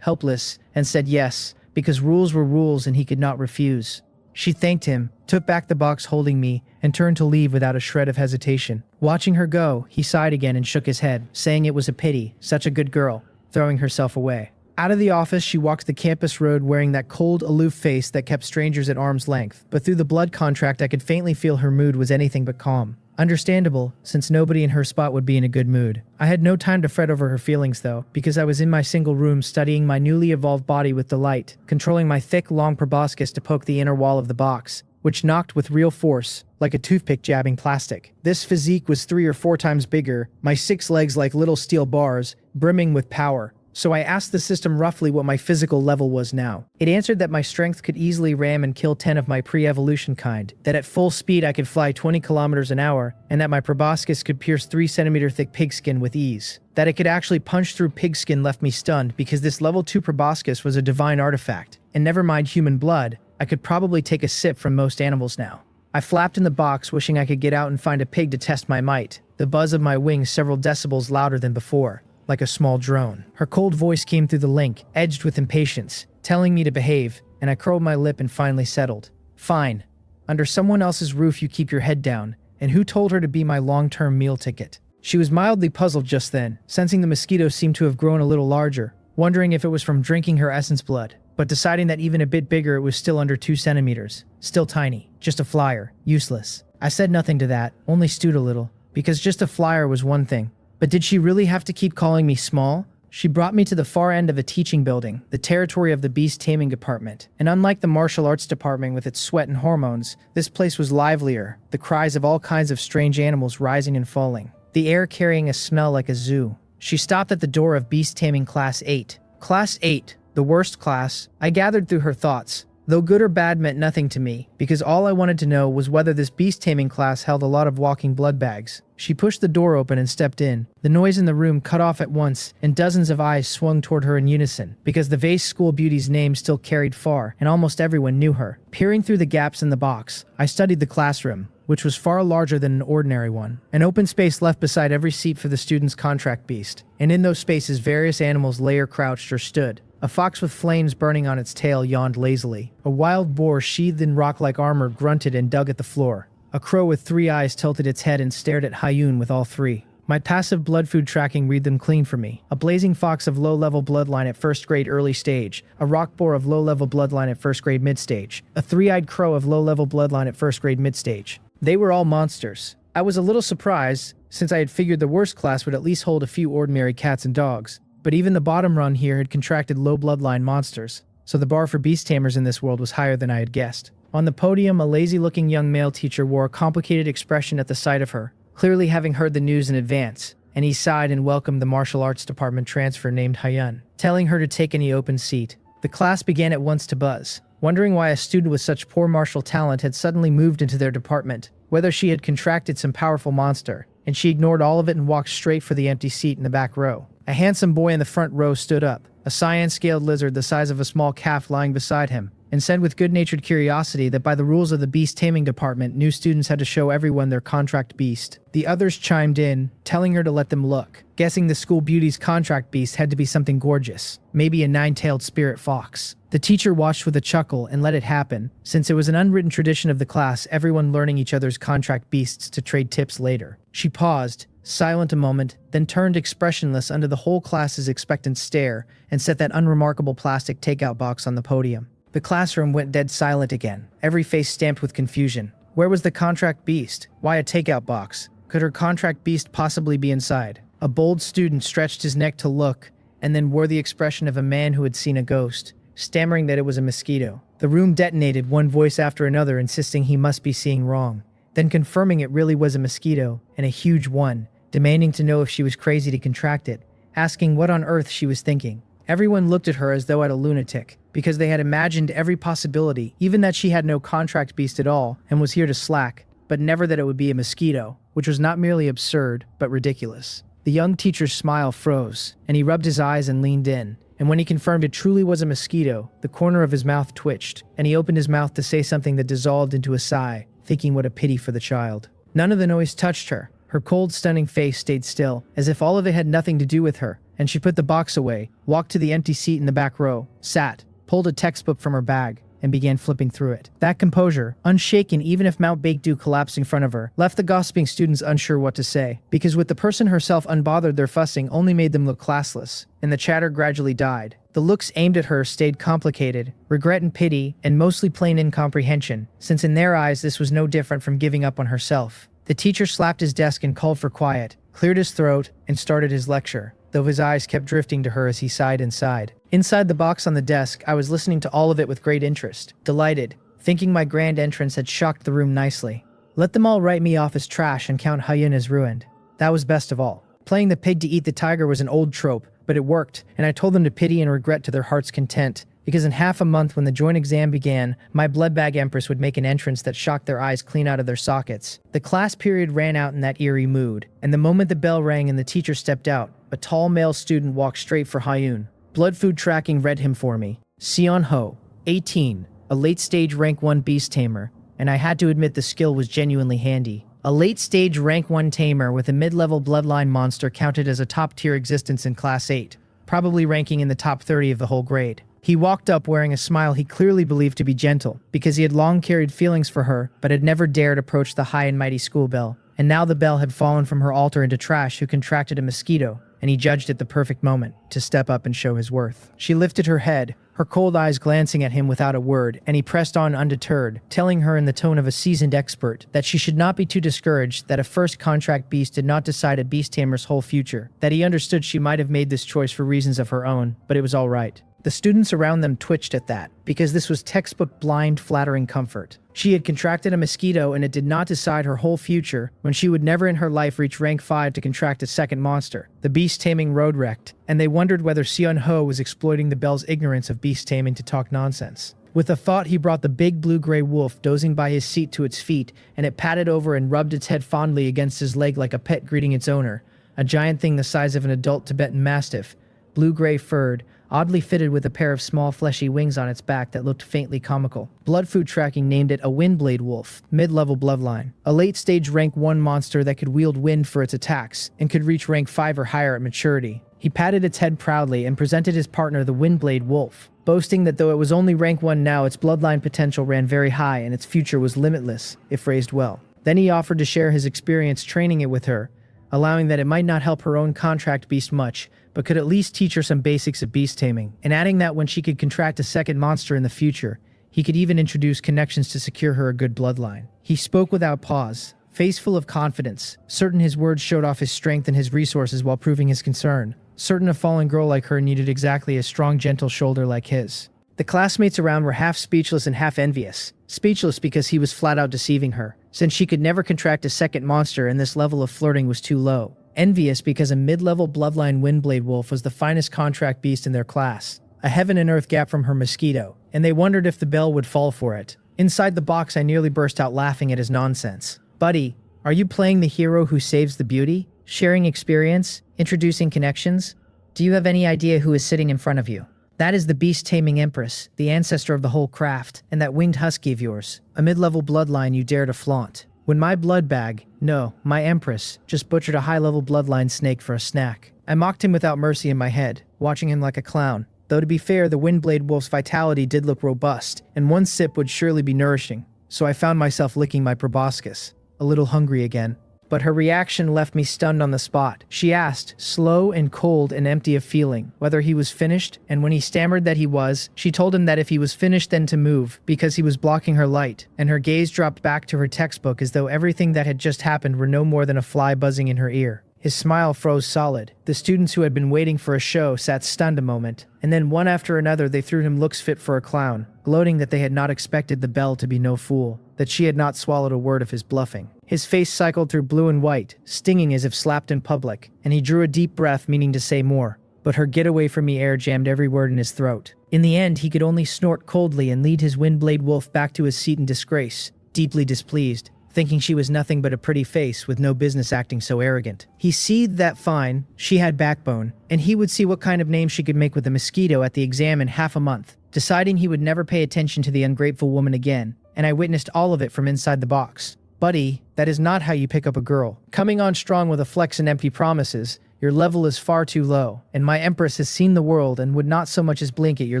Speaker 1: helpless, and said yes, because rules were rules and he could not refuse. She thanked him, took back the box holding me, and turned to leave without a shred of hesitation. Watching her go, he sighed again and shook his head, saying it was a pity, such a good girl, throwing herself away. Out of the office, she walked the campus road wearing that cold, aloof face that kept strangers at arm's length, but through the blood contract I could faintly feel her mood was anything but calm. Understandable, since nobody in her spot would be in a good mood. I had no time to fret over her feelings though, because I was in my single room studying my newly evolved body with delight, controlling my thick, long proboscis to poke the inner wall of the box, which knocked with real force, like a toothpick jabbing plastic. This physique was 3 or 4 times bigger, my 6 legs like little steel bars, brimming with power. So I asked the system roughly what my physical level was now. It answered that my strength could easily ram and kill 10 of my pre-evolution kind, that at full speed I could fly 20 kilometers an hour, and that my proboscis could pierce 3 centimeter thick pigskin with ease. That it could actually punch through pigskin left me stunned because this level 2 proboscis was a divine artifact, and never mind human blood, I could probably take a sip from most animals now. I flapped in the box wishing I could get out and find a pig to test my might, the buzz of my wings several decibels louder than before. Like a small drone. Her cold voice came through the link, edged with impatience, telling me to behave, and I curled my lip and finally settled. Fine. Under someone else's roof you keep your head down, and who told her to be my long-term meal ticket? She was mildly puzzled just then, sensing the mosquito seemed to have grown a little larger, wondering if it was from drinking her essence blood, but deciding that even a bit bigger it was still under 2 centimeters. Still tiny. Just a flyer. Useless. I said nothing to that, only stewed a little, because just a flyer was one thing. But did she really have to keep calling me small? She brought me to the far end of a teaching building, the territory of the beast taming department. And unlike the martial arts department with its sweat and hormones, this place was livelier, the cries of all kinds of strange animals rising and falling, the air carrying a smell like a zoo. She stopped at the door of beast taming class 8. Class 8, the worst class, I gathered through her thoughts. Though good or bad meant nothing to me, because all I wanted to know was whether this beast taming class held a lot of walking blood bags. She pushed the door open and stepped in. The noise in the room cut off at once, and dozens of eyes swung toward her in unison, because the vase school beauty's name still carried far, and almost everyone knew her. Peering through the gaps in the box, I studied the classroom, which was far larger than an ordinary one. An open space left beside every seat for the student's contract beast, and in those spaces various animals lay or crouched or stood. A fox with flames burning on its tail yawned lazily. A wild boar sheathed in rock-like armor grunted and dug at the floor. A crow with 3 eyes tilted its head and stared at Hyun with all 3. My passive blood food tracking read them clean for me. A blazing fox of low-level bloodline at 1st grade early stage. A rock boar of low-level bloodline at 1st grade mid-stage. A 3-eyed crow of low-level bloodline at 1st grade mid-stage. They were all monsters. I was a little surprised, since I had figured the worst class would at least hold a few ordinary cats and dogs. But even the bottom run here had contracted low bloodline monsters, so the bar for beast tamers in this world was higher than I had guessed. On the podium, a lazy-looking young male teacher wore a complicated expression at the sight of her, clearly having heard the news in advance, and he sighed and welcomed the martial arts department transfer named Hyun, telling her to take any open seat. The class began at once to buzz, wondering why a student with such poor martial talent had suddenly moved into their department, whether she had contracted some powerful monster, and she ignored all of it and walked straight for the empty seat in the back row. A handsome boy in the front row stood up, a cyan-scaled lizard the size of a small calf lying beside him, and said with good-natured curiosity that by the rules of the beast taming department, new students had to show everyone their contract beast. The others chimed in, telling her to let them look, guessing the school beauty's contract beast had to be something gorgeous, maybe a 9-tailed spirit fox. The teacher watched with a chuckle and let it happen, since it was an unwritten tradition of the class, everyone learning each other's contract beasts to trade tips later. She paused, silent a moment, then turned expressionless under the whole class's expectant stare and set that unremarkable plastic takeout box on the podium. The classroom went dead silent again, every face stamped with confusion. Where was the contract beast? Why a takeout box? Could her contract beast possibly be inside? A bold student stretched his neck to look, and then wore the expression of a man who had seen a ghost, stammering that it was a mosquito. The room detonated, one voice after another insisting he must be seeing wrong, then confirming it really was a mosquito, and a huge one, demanding to know if she was crazy to contract it, asking what on earth she was thinking. Everyone looked at her as though at a lunatic, because they had imagined every possibility, even that she had no contract beast at all and was here to slack, but never that it would be a mosquito, which was not merely absurd, but ridiculous. The young teacher's smile froze, and he rubbed his eyes and leaned in, and when he confirmed it truly was a mosquito, the corner of his mouth twitched, and he opened his mouth to say something that dissolved into a sigh, thinking what a pity for the child. None of the noise touched her. Her cold, stunning face stayed still, as if all of it had nothing to do with her, and she put the box away, walked to the empty seat in the back row, sat, pulled a textbook from her bag, and began flipping through it. That composure, unshaken even if Mount Baekdu collapsed in front of her, left the gossiping students unsure what to say, because with the person herself unbothered, their fussing only made them look classless, and the chatter gradually died. The looks aimed at her stayed complicated, regret and pity, and mostly plain incomprehension, since in their eyes this was no different from giving up on herself. The teacher slapped his desk and called for quiet, cleared his throat, and started his lecture, though his eyes kept drifting to her as he sighed and sighed. Inside the box on the desk, I was listening to all of it with great interest, delighted, thinking my grand entrance had shocked the room nicely. Let them all write me off as trash and count Hyun as ruined. That was best of all. Playing the pig to eat the tiger was an old trope, but it worked, and I told them to pity and regret to their heart's content, because in half a month when the joint exam began, my bloodbag empress would make an entrance that shocked their eyes clean out of their sockets. The class period ran out in that eerie mood, and the moment the bell rang and the teacher stepped out, a tall male student walked straight for Hyun. Blood food tracking read him for me. Seon Ho, 18, a late-stage rank 1 beast tamer, and I had to admit the skill was genuinely handy. A late-stage rank 1 tamer with a mid-level bloodline monster counted as a top-tier existence in Class 8, probably ranking in the top 30 of the whole grade. He walked up wearing a smile he clearly believed to be gentle, because he had long carried feelings for her, but had never dared approach the high and mighty school bell. And now the bell had fallen from her altar into trash who contracted a mosquito, and he judged it the perfect moment to step up and show his worth. She lifted her head, her cold eyes glancing at him without a word, and he pressed on undeterred, telling her in the tone of a seasoned expert that she should not be too discouraged, that a first contract beast did not decide a beast tamer's whole future, that he understood she might have made this choice for reasons of her own, but it was all right. The students around them twitched at that, because this was textbook blind, flattering comfort. She had contracted a mosquito and it did not decide her whole future, when she would never in her life reach rank 5 to contract a second monster, the beast-taming road wrecked, and they wondered whether Seon Ho was exploiting the bell's ignorance of beast-taming to talk nonsense. With a thought, he brought the big blue-gray wolf dozing by his seat to its feet, and it patted over and rubbed its head fondly against his leg like a pet greeting its owner, a giant thing the size of an adult Tibetan mastiff, blue-gray furred, oddly fitted with a pair of small fleshy wings on its back that looked faintly comical. Blood food tracking named it a windblade wolf, mid-level bloodline, a late-stage rank 1 monster that could wield wind for its attacks and could reach rank 5 or higher at maturity. He patted its head proudly and presented his partner the windblade wolf, boasting that though it was only rank 1 now, its bloodline potential ran very high and its future was limitless, if raised well. Then he offered to share his experience training it with her, allowing that it might not help her own contract beast much, but could at least teach her some basics of beast taming, and adding that when she could contract a second monster in the future, he could even introduce connections to secure her a good bloodline. He spoke without pause, face full of confidence, certain his words showed off his strength and his resources while proving his concern, certain a fallen girl like her needed exactly a strong, gentle shoulder like his. The classmates around were half speechless and half envious. Speechless because he was flat out deceiving her, since she could never contract a second monster and this level of flirting was too low. Envious because a mid-level bloodline windblade wolf was the finest contract beast in their class, a heaven and earth gap from her mosquito, and they wondered if the bell would fall for it. Inside the box, I nearly burst out laughing at his nonsense. Buddy, are you playing the hero who saves the beauty? Sharing experience? Introducing connections? Do you have any idea who is sitting in front of you? That is the beast-taming empress, the ancestor of the whole craft, and that winged husky of yours, a mid-level bloodline you dare to flaunt. When my blood bag, no, my empress, just butchered a high-level bloodline snake for a snack. I mocked him without mercy in my head, watching him like a clown. Though to be fair, the windblade wolf's vitality did look robust, and one sip would surely be nourishing, so I found myself licking my proboscis, a little hungry again. But her reaction left me stunned on the spot. She asked, slow and cold and empty of feeling, whether he was finished, and when he stammered that he was, she told him that if he was finished then to move, because he was blocking her light, and her gaze dropped back to her textbook as though everything that had just happened were no more than a fly buzzing in her ear. His smile froze solid. The students who had been waiting for a show sat stunned a moment, and then one after another they threw him looks fit for a clown, gloating that they had not expected the belle to be no fool, that she had not swallowed a word of his bluffing. His face cycled through blue and white, stinging as if slapped in public, and he drew a deep breath meaning to say more, but her get-away-from-me air jammed every word in his throat. In the end, he could only snort coldly and lead his windblade wolf back to his seat in disgrace, deeply displeased, thinking she was nothing but a pretty face with no business acting so arrogant. He seethed that fine, she had backbone, and he would see what kind of name she could make with the Mosquito at the exam in half a month, deciding he would never pay attention to the ungrateful woman again, and I witnessed all of it from inside the box. Buddy, that is not how you pick up a girl. Coming on strong with a flex and empty promises, your level is far too low, and my empress has seen the world and would not so much as blink at your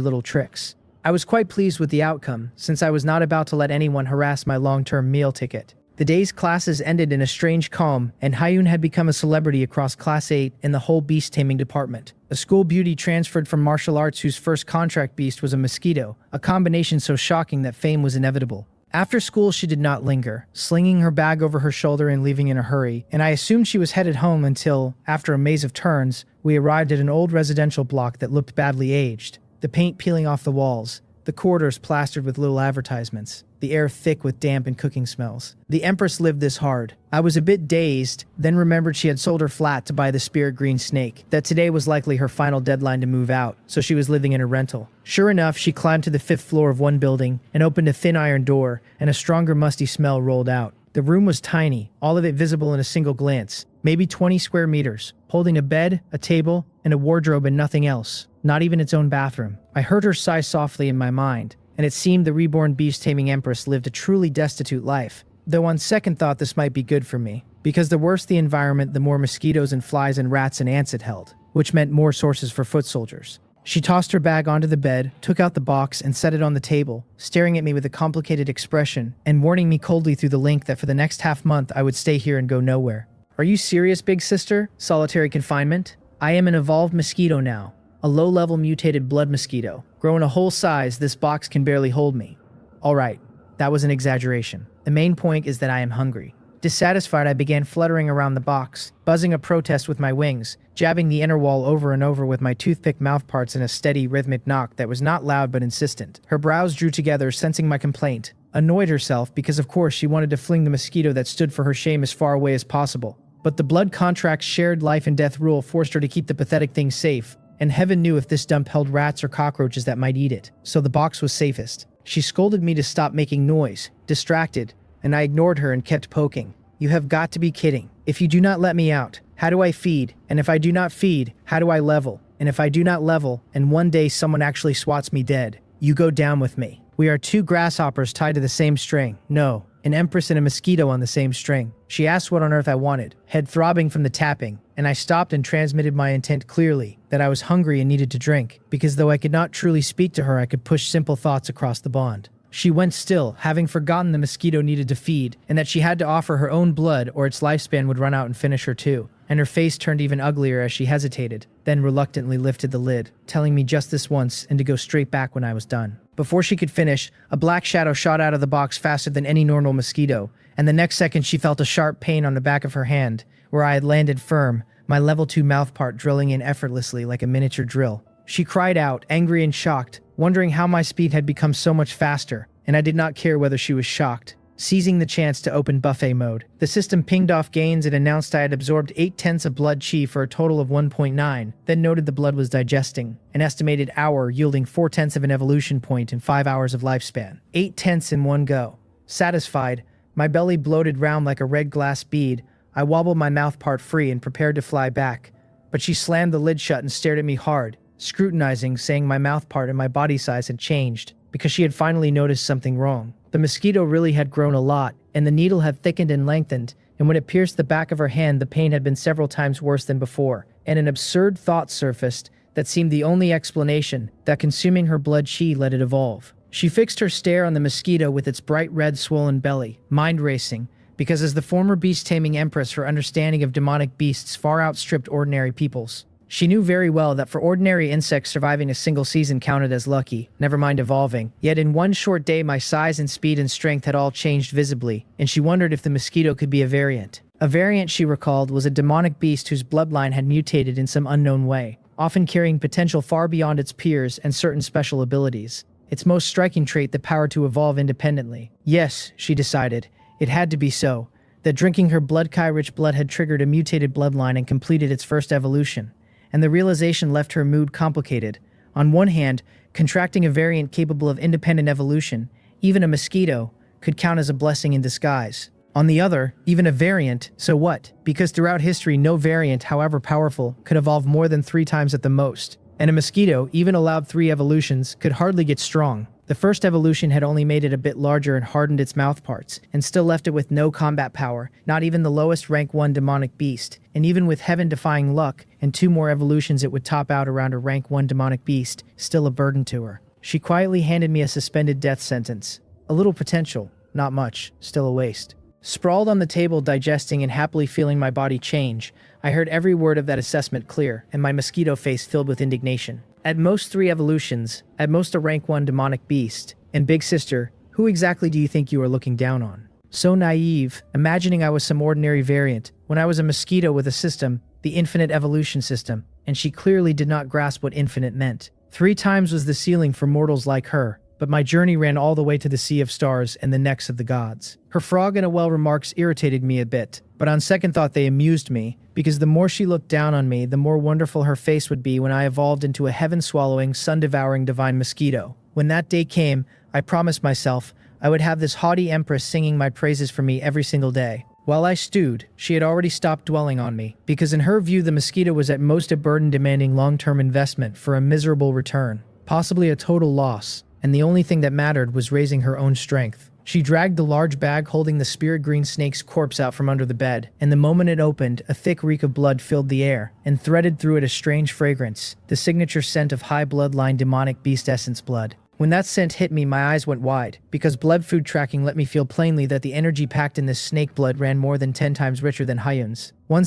Speaker 1: little tricks. I was quite pleased with the outcome, since I was not about to let anyone harass my long-term meal ticket. The day's classes ended in a strange calm, and Hyun had become a celebrity across Class 8 and the whole beast-taming department. A school beauty transferred from martial arts whose first contract beast was a mosquito, a combination so shocking that fame was inevitable. After school, she did not linger, slinging her bag over her shoulder and leaving in a hurry, and I assumed she was headed home until, after a maze of turns, we arrived at an old residential block that looked badly aged, the paint peeling off the walls, the corridors plastered with little advertisements, the air thick with damp and cooking smells. The Empress lived this hard. I was a bit dazed, then remembered she had sold her flat to buy the spirit green snake, that today was likely her final deadline to move out, so she was living in a rental. Sure enough, she climbed to the 5th floor of one building and opened a thin iron door, and a stronger musty smell rolled out. The room was tiny, all of it visible in a single glance, maybe 20 square meters, holding a bed, a table, and a wardrobe and nothing else, not even its own bathroom. I heard her sigh softly in my mind, and it seemed the reborn beast-taming empress lived a truly destitute life. Though on second thought this might be good for me, because the worse the environment, the more mosquitoes and flies and rats and ants it held, which meant more sources for foot soldiers. She tossed her bag onto the bed, took out the box, and set it on the table, staring at me with a complicated expression, and warning me coldly through the link that for the next half-month I would stay here and go nowhere. Are you serious, big sister? Solitary confinement? I am an evolved mosquito now. A low-level mutated blood mosquito. Grown a whole size, this box can barely hold me. Alright, that was an exaggeration. The main point is that I am hungry. Dissatisfied, I began fluttering around the box, buzzing a protest with my wings, jabbing the inner wall over and over with my toothpick mouthparts in a steady, rhythmic knock that was not loud but insistent. Her brows drew together, sensing my complaint. Annoyed herself because of course she wanted to fling the mosquito that stood for her shame as far away as possible. But the blood contract's shared life and death rule forced her to keep the pathetic thing safe, and heaven knew if this dump held rats or cockroaches that might eat it, so the box was safest. She scolded me to stop making noise, distracted, and I ignored her and kept poking. You have got to be kidding. If you do not let me out, how do I feed? And if I do not feed, how do I level? And if I do not level, and one day someone actually swats me dead, you go down with me. We are two grasshoppers tied to the same string. No, an empress and a mosquito on the same string. She asked what on earth I wanted, head throbbing from the tapping, and I stopped and transmitted my intent clearly, that I was hungry and needed to drink, because though I could not truly speak to her, I could push simple thoughts across the bond. She went still, having forgotten the mosquito needed to feed, and that she had to offer her own blood or its lifespan would run out and finish her too, and her face turned even uglier as she hesitated, then reluctantly lifted the lid, telling me just this once and to go straight back when I was done. Before she could finish, a black shadow shot out of the box faster than any normal mosquito, and the next second she felt a sharp pain on the back of her hand, where I had landed firm, my level 2 mouthpart drilling in effortlessly like a miniature drill. She cried out, angry and shocked, wondering how my speed had become so much faster, and I did not care whether she was shocked. Seizing the chance to open buffet mode, the system pinged off gains and announced I had absorbed 8/10 of blood chi for a total of 1.9, then noted the blood was digesting, an estimated hour yielding 4/10 of an evolution point and 5 hours of lifespan. 8/10 in one go. Satisfied, my belly bloated round like a red glass bead, I wobbled my mouthpart free and prepared to fly back, but she slammed the lid shut and stared at me hard, scrutinizing, saying my mouthpart and my body size had changed, because she had finally noticed something wrong. The mosquito really had grown a lot, and the needle had thickened and lengthened, and when it pierced the back of her hand the pain had been several times worse than before, and an absurd thought surfaced that seemed the only explanation, that consuming her blood chi let it evolve. She fixed her stare on the mosquito with its bright red swollen belly, mind racing, because as the former beast-taming empress her understanding of demonic beasts far outstripped ordinary people's. She knew very well that for ordinary insects surviving a single season counted as lucky, never mind evolving. Yet in one short day my size and speed and strength had all changed visibly, and she wondered if the mosquito could be a variant. A variant, she recalled, was a demonic beast whose bloodline had mutated in some unknown way, often carrying potential far beyond its peers and certain special abilities. Its most striking trait, the power to evolve independently. Yes, she decided, it had to be so, that drinking her blood-kai-rich blood had triggered a mutated bloodline and completed its first evolution. And the realization left her mood complicated. On one hand, contracting a variant capable of independent evolution, even a mosquito, could count as a blessing in disguise. On the other, even a variant, so what? Because throughout history, no variant, however powerful, could evolve more than 3 times at the most. And a mosquito, even allowed 3 evolutions, could hardly get strong. The first evolution had only made it a bit larger and hardened its mouthparts, and still left it with no combat power, not even the lowest rank 1 demonic beast. And even with heaven-defying luck, and 2 more evolutions it would top out around a rank 1 demonic beast, still a burden to her. She quietly handed me a suspended death sentence. A little potential, not much, still a waste. Sprawled on the table, digesting and happily feeling my body change, I heard every word of that assessment clear, and my mosquito face filled with indignation. At most 3 evolutions, at most a rank 1 demonic beast, and big sister, who exactly do you think you are looking down on? So naive, imagining I was some ordinary variant, when I was a mosquito with a system, the infinite evolution system, and she clearly did not grasp what infinite meant. 3 times was the ceiling for mortals like her, but my journey ran all the way to the sea of stars and the necks of the gods. Her frog in a well remarks irritated me a bit, but on second thought they amused me, because the more she looked down on me, the more wonderful her face would be when I evolved into a heaven-swallowing, sun-devouring divine mosquito. When that day came, I promised myself I would have this haughty empress singing my praises for me every single day. While I stewed, she had already stopped dwelling on me, because in her view the mosquito was at most a burden-demanding long-term investment for a miserable return, possibly a total loss, and the only thing that mattered was raising her own strength. She dragged the large bag holding the spirit green snake's corpse out from under the bed, and the moment it opened, a thick reek of blood filled the air, and threaded through it a strange fragrance, the signature scent of high bloodline demonic beast essence blood. When that scent hit me, my eyes went wide, because blood food tracking let me feel plainly that the energy packed in this snake blood ran more than 10 times richer than Hyun's. One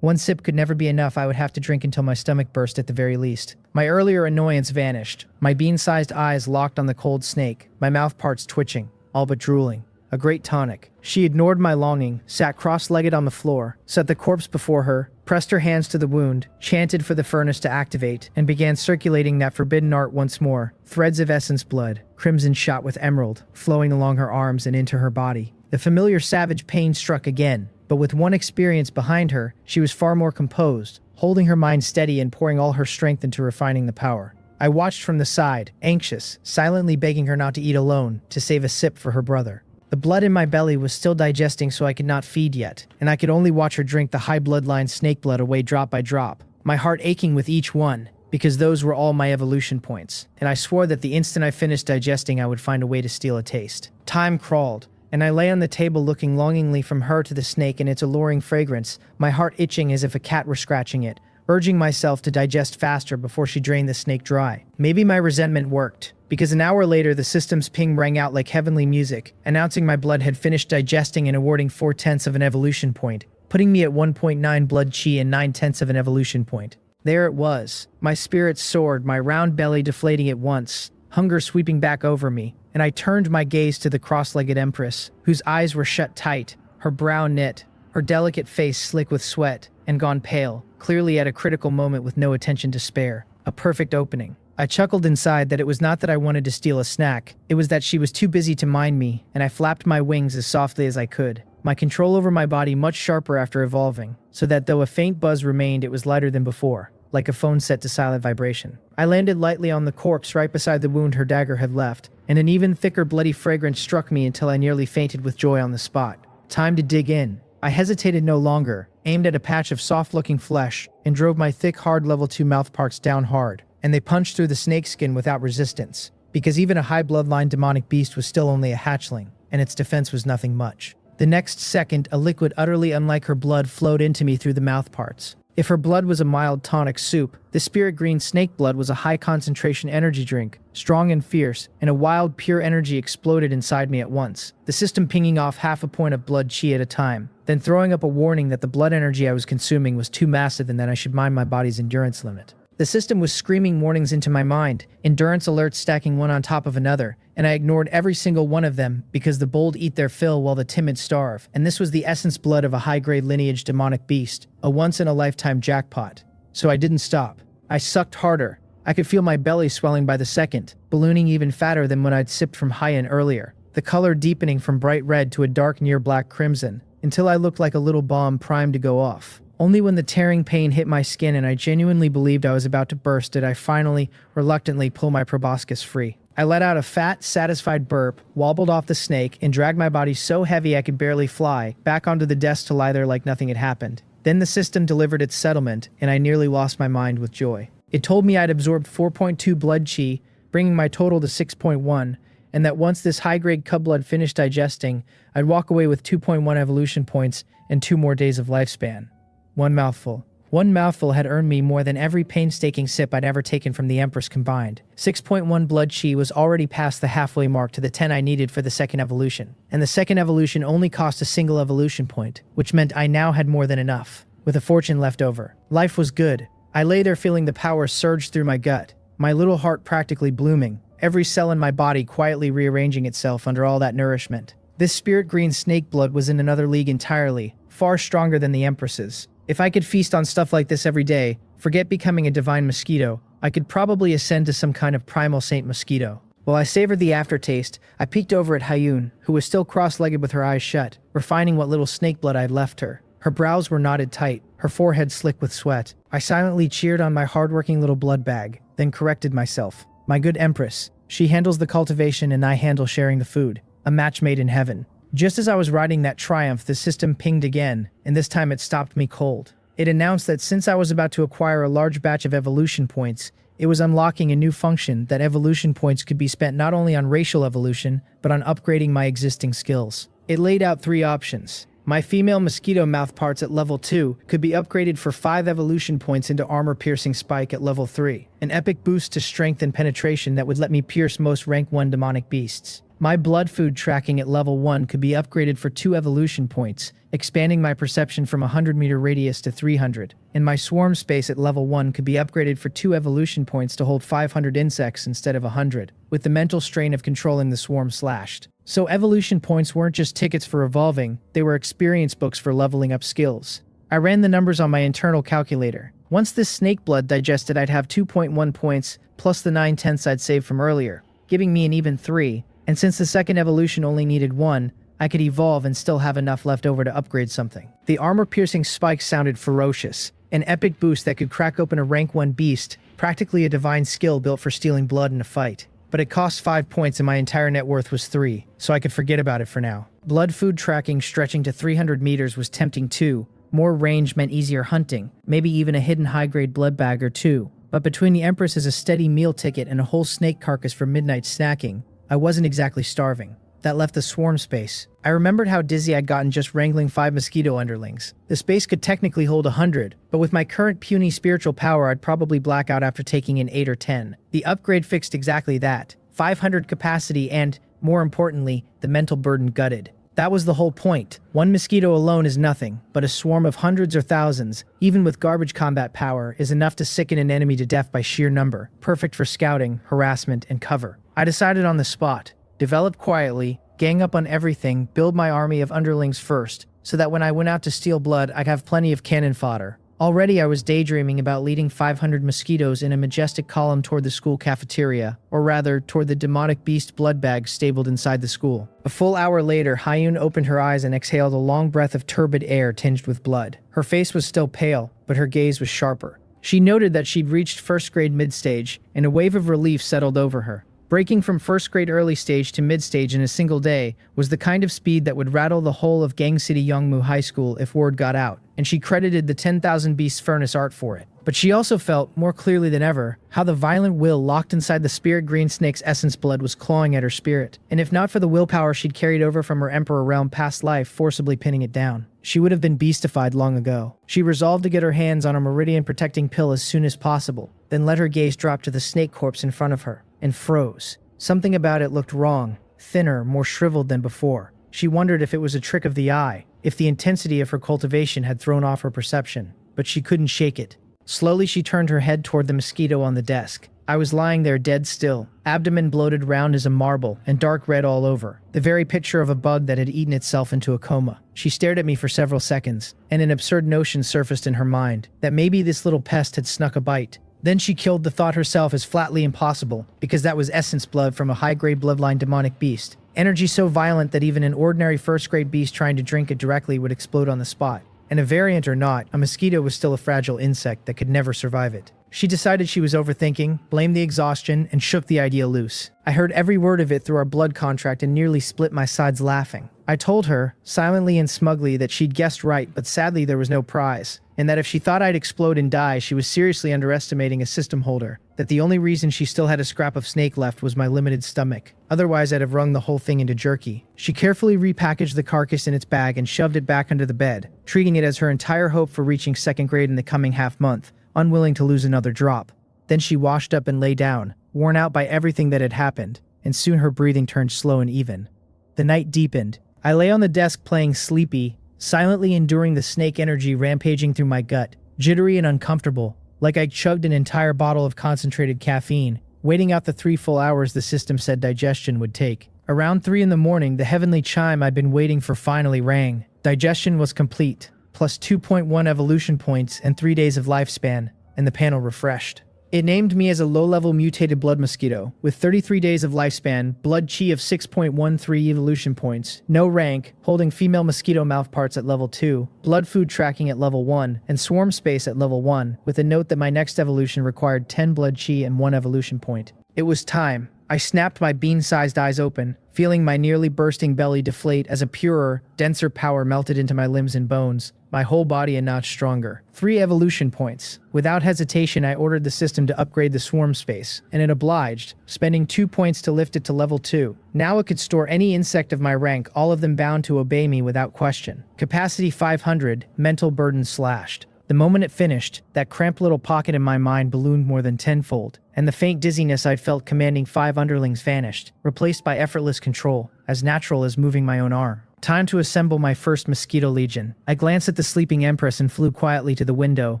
Speaker 1: sip could never be enough. I would have to drink until my stomach burst at the very least. My earlier annoyance vanished, my bean-sized eyes locked on the cold snake, my mouth parts twitching, all but drooling. A great tonic. She ignored my longing, sat cross-legged on the floor, set the corpse before her, pressed her hands to the wound, chanted for the furnace to activate, and began circulating that forbidden art once more. Threads of essence blood, crimson shot with emerald, flowing along her arms and into her body. The familiar savage pain struck again, but with one experience behind her, she was far more composed, holding her mind steady and pouring all her strength into refining the power. I watched from the side, anxious, silently begging her not to eat alone, to save a sip for her brother. The blood in my belly was still digesting, so I could not feed yet, and I could only watch her drink the high bloodline snake blood away drop by drop, my heart aching with each one, because those were all my evolution points, and I swore that the instant I finished digesting I would find a way to steal a taste. Time crawled, and I lay on the table looking longingly from her to the snake and its alluring fragrance, my heart itching as if a cat were scratching it, urging myself to digest faster before she drained the snake dry. Maybe my resentment worked, because an hour later the system's ping rang out like heavenly music, announcing my blood had finished digesting and awarding 4/10 of an evolution point, putting me at 1.9 blood chi and 9/10 of an evolution point. There it was. My spirits soared, my round belly deflating at once, hunger sweeping back over me, and I turned my gaze to the cross-legged empress, whose eyes were shut tight, her brow knit, her delicate face slick with sweat, and gone pale, clearly at a critical moment with no attention to spare. A perfect opening. I chuckled inside that it was not that I wanted to steal a snack, it was that she was too busy to mind me, and I flapped my wings as softly as I could, my control over my body much sharper after evolving, so that though a faint buzz remained, it was lighter than before, like a phone set to silent vibration. I landed lightly on the corpse right beside the wound her dagger had left, and an even thicker bloody fragrance struck me until I nearly fainted with joy on the spot. Time to dig in. I hesitated no longer, aimed at a patch of soft-looking flesh, and drove my thick, hard level 2 mouthparts down hard, and they punched through the snake skin without resistance, because even a high bloodline demonic beast was still only a hatchling, and its defense was nothing much. The next second, a liquid utterly unlike her blood flowed into me through the mouthparts. If her blood was a mild tonic soup, the spirit green snake blood was a high concentration energy drink, strong and fierce, and a wild pure energy exploded inside me at once, the system pinging off half a point of blood chi at a time, then throwing up a warning that the blood energy I was consuming was too massive and that I should mind my body's endurance limit. The system was screaming warnings into my mind, endurance alerts stacking one on top of another, and I ignored every single one of them because the bold eat their fill while the timid starve, and this was the essence blood of a high-grade lineage demonic beast, a once-in-a-lifetime jackpot. So I didn't stop. I sucked harder. I could feel my belly swelling by the second, ballooning even fatter than when I'd sipped from high-end earlier, the color deepening from bright red to a dark near-black crimson, until I looked like a little bomb primed to go off. Only when the tearing pain hit my skin and I genuinely believed I was about to burst did I finally, reluctantly pull my proboscis free. I let out a fat, satisfied burp, wobbled off the snake, and dragged my body so heavy I could barely fly, back onto the desk to lie there like nothing had happened. Then the system delivered its settlement, and I nearly lost my mind with joy. It told me I'd absorbed 4.2 blood chi, bringing my total to 6.1, and that once this high-grade cub blood finished digesting, I'd walk away with 2.1 evolution points and 2 more days of lifespan. One mouthful. One mouthful had earned me more than every painstaking sip I'd ever taken from the Empress combined. 6.1 blood chi was already past the halfway mark to the 10 I needed for the second evolution, and the second evolution only cost a single evolution point, which meant I now had more than enough, with a fortune left over. Life was good. I lay there feeling the power surge through my gut, my little heart practically blooming, every cell in my body quietly rearranging itself under all that nourishment. This spirit green snake blood was in another league entirely, far stronger than the Empress's. If I could feast on stuff like this every day, forget becoming a divine mosquito, I could probably ascend to some kind of primal saint mosquito. While I savored the aftertaste, I peeked over at Hyun, who was still cross-legged with her eyes shut, refining what little snake blood I'd left her. Her brows were knotted tight, her forehead slick with sweat. I silently cheered on my hardworking little blood bag, then corrected myself. My good Empress. She handles the cultivation and I handle sharing the food. A match made in heaven. Just as I was riding that triumph, the system pinged again, and this time it stopped me cold. It announced that since I was about to acquire a large batch of evolution points, it was unlocking a new function that evolution points could be spent not only on racial evolution, but on upgrading my existing skills. It laid out 3 options. My female mosquito mouth parts at level 2 could be upgraded for 5 evolution points into armor-piercing spike at level 3, an epic boost to strength and penetration that would let me pierce most rank 1 demonic beasts. My blood food tracking at level 1 could be upgraded for 2 evolution points, expanding my perception from 100-meter radius to 300, and my swarm space at level 1 could be upgraded for 2 evolution points to hold 500 insects instead of 100, with the mental strain of controlling the swarm slashed. So evolution points weren't just tickets for evolving, they were experience books for leveling up skills. I ran the numbers on my internal calculator. Once this snake blood digested, I'd have 2.1 points, plus the 9/10 I'd saved from earlier, giving me an even 3, and since the second evolution only needed 1, I could evolve and still have enough left over to upgrade something. The armor-piercing spike sounded ferocious, an epic boost that could crack open a rank 1 beast, practically a divine skill built for stealing blood in a fight. But it cost 5 points and my entire net worth was 3, so I could forget about it for now. Blood food tracking stretching to 300 meters was tempting too. More range meant easier hunting, maybe even a hidden high-grade blood bag or 2. But between the Empress as a steady meal ticket and a whole snake carcass for midnight snacking, I wasn't exactly starving. That left the swarm space. I remembered how dizzy I'd gotten just wrangling 5 mosquito underlings. The space could technically hold 100, but with my current puny spiritual power I'd probably black out after taking in 8 or 10. The upgrade fixed exactly that. 500 capacity and, more importantly, the mental burden gutted. That was the whole point. 1 mosquito alone is nothing, but a swarm of hundreds or thousands, even with garbage combat power, is enough to sicken an enemy to death by sheer number, perfect for scouting, harassment, and cover. I decided on the spot. Develop quietly, gang up on everything, build my army of underlings first, so that when I went out to steal blood, I'd have plenty of cannon fodder. Already I was daydreaming about leading 500 mosquitoes in a majestic column toward the school cafeteria, or rather, toward the demonic beast blood bag stabled inside the school. A full hour later, Hyun opened her eyes and exhaled a long breath of turbid air tinged with blood. Her face was still pale, but her gaze was sharper. She noted that she'd reached first grade mid-stage, and a wave of relief settled over her. Breaking from first grade early stage to mid-stage in a single day was the kind of speed that would rattle the whole of Gang City Youngmu High School if word got out, and she credited the 10,000 Beasts Furnace art for it. But she also felt, more clearly than ever, how the violent will locked inside the spirit green snake's essence blood was clawing at her spirit, and if not for the willpower she'd carried over from her Emperor realm past life forcibly pinning it down, she would have been beastified long ago. She resolved to get her hands on a meridian-protecting pill as soon as possible, then let her gaze drop to the snake corpse in front of her, and froze. Something about it looked wrong, thinner, more shriveled than before. She wondered if it was a trick of the eye, if the intensity of her cultivation had thrown off her perception, but she couldn't shake it. Slowly she turned her head toward the mosquito on the desk. I was lying there dead still, abdomen bloated round as a marble and dark red all over, the very picture of a bug that had eaten itself into a coma. She stared at me for several seconds, and an absurd notion surfaced in her mind, that maybe this little pest had snuck a bite. Then she killed the thought herself as flatly impossible, because that was essence blood from a high-grade bloodline demonic beast. Energy so violent that even an ordinary first-grade beast trying to drink it directly would explode on the spot. And a variant or not, a mosquito was still a fragile insect that could never survive it. She decided she was overthinking, blamed the exhaustion, and shook the idea loose. I heard every word of it through our blood contract and nearly split my sides laughing. I told her, silently and smugly, that she'd guessed right, but sadly there was no prize, and that if she thought I'd explode and die, she was seriously underestimating a system holder, that the only reason she still had a scrap of snake left was my limited stomach. Otherwise, I'd have wrung the whole thing into jerky. She carefully repackaged the carcass in its bag and shoved it back under the bed, treating it as her entire hope for reaching second grade in the coming half-month, unwilling to lose another drop. Then she washed up and lay down, worn out by everything that had happened, and soon her breathing turned slow and even. The night deepened. I lay on the desk playing sleepy, silently enduring the snake energy rampaging through my gut, jittery and uncomfortable, like I chugged an entire bottle of concentrated caffeine, waiting out the 3 full hours the system said digestion would take. Around 3 in the morning, the heavenly chime I'd been waiting for finally rang. Digestion was complete, plus 2.1 evolution points and 3 days of lifespan, and the panel refreshed. It named me as a low-level mutated blood mosquito, with 33 days of lifespan, blood chi of 6.13 evolution points, no rank, holding female mosquito mouthparts at level 2, blood food tracking at level 1, and swarm space at level 1, with a note that my next evolution required 10 blood chi and 1 evolution point. It was time. I snapped my bean-sized eyes open, feeling my nearly bursting belly deflate as a purer, denser power melted into my limbs and bones, my whole body a notch stronger. 3 evolution points. Without hesitation, I ordered the system to upgrade the swarm space, and it obliged, spending 2 points to lift it to level 2. Now it could store any insect of my rank, all of them bound to obey me without question. Capacity 500, mental burden slashed. The moment it finished, that cramped little pocket in my mind ballooned more than tenfold, and the faint dizziness I'd felt commanding 5 underlings vanished, replaced by effortless control, as natural as moving my own arm. Time to assemble my first mosquito legion. I glanced at the sleeping empress and flew quietly to the window,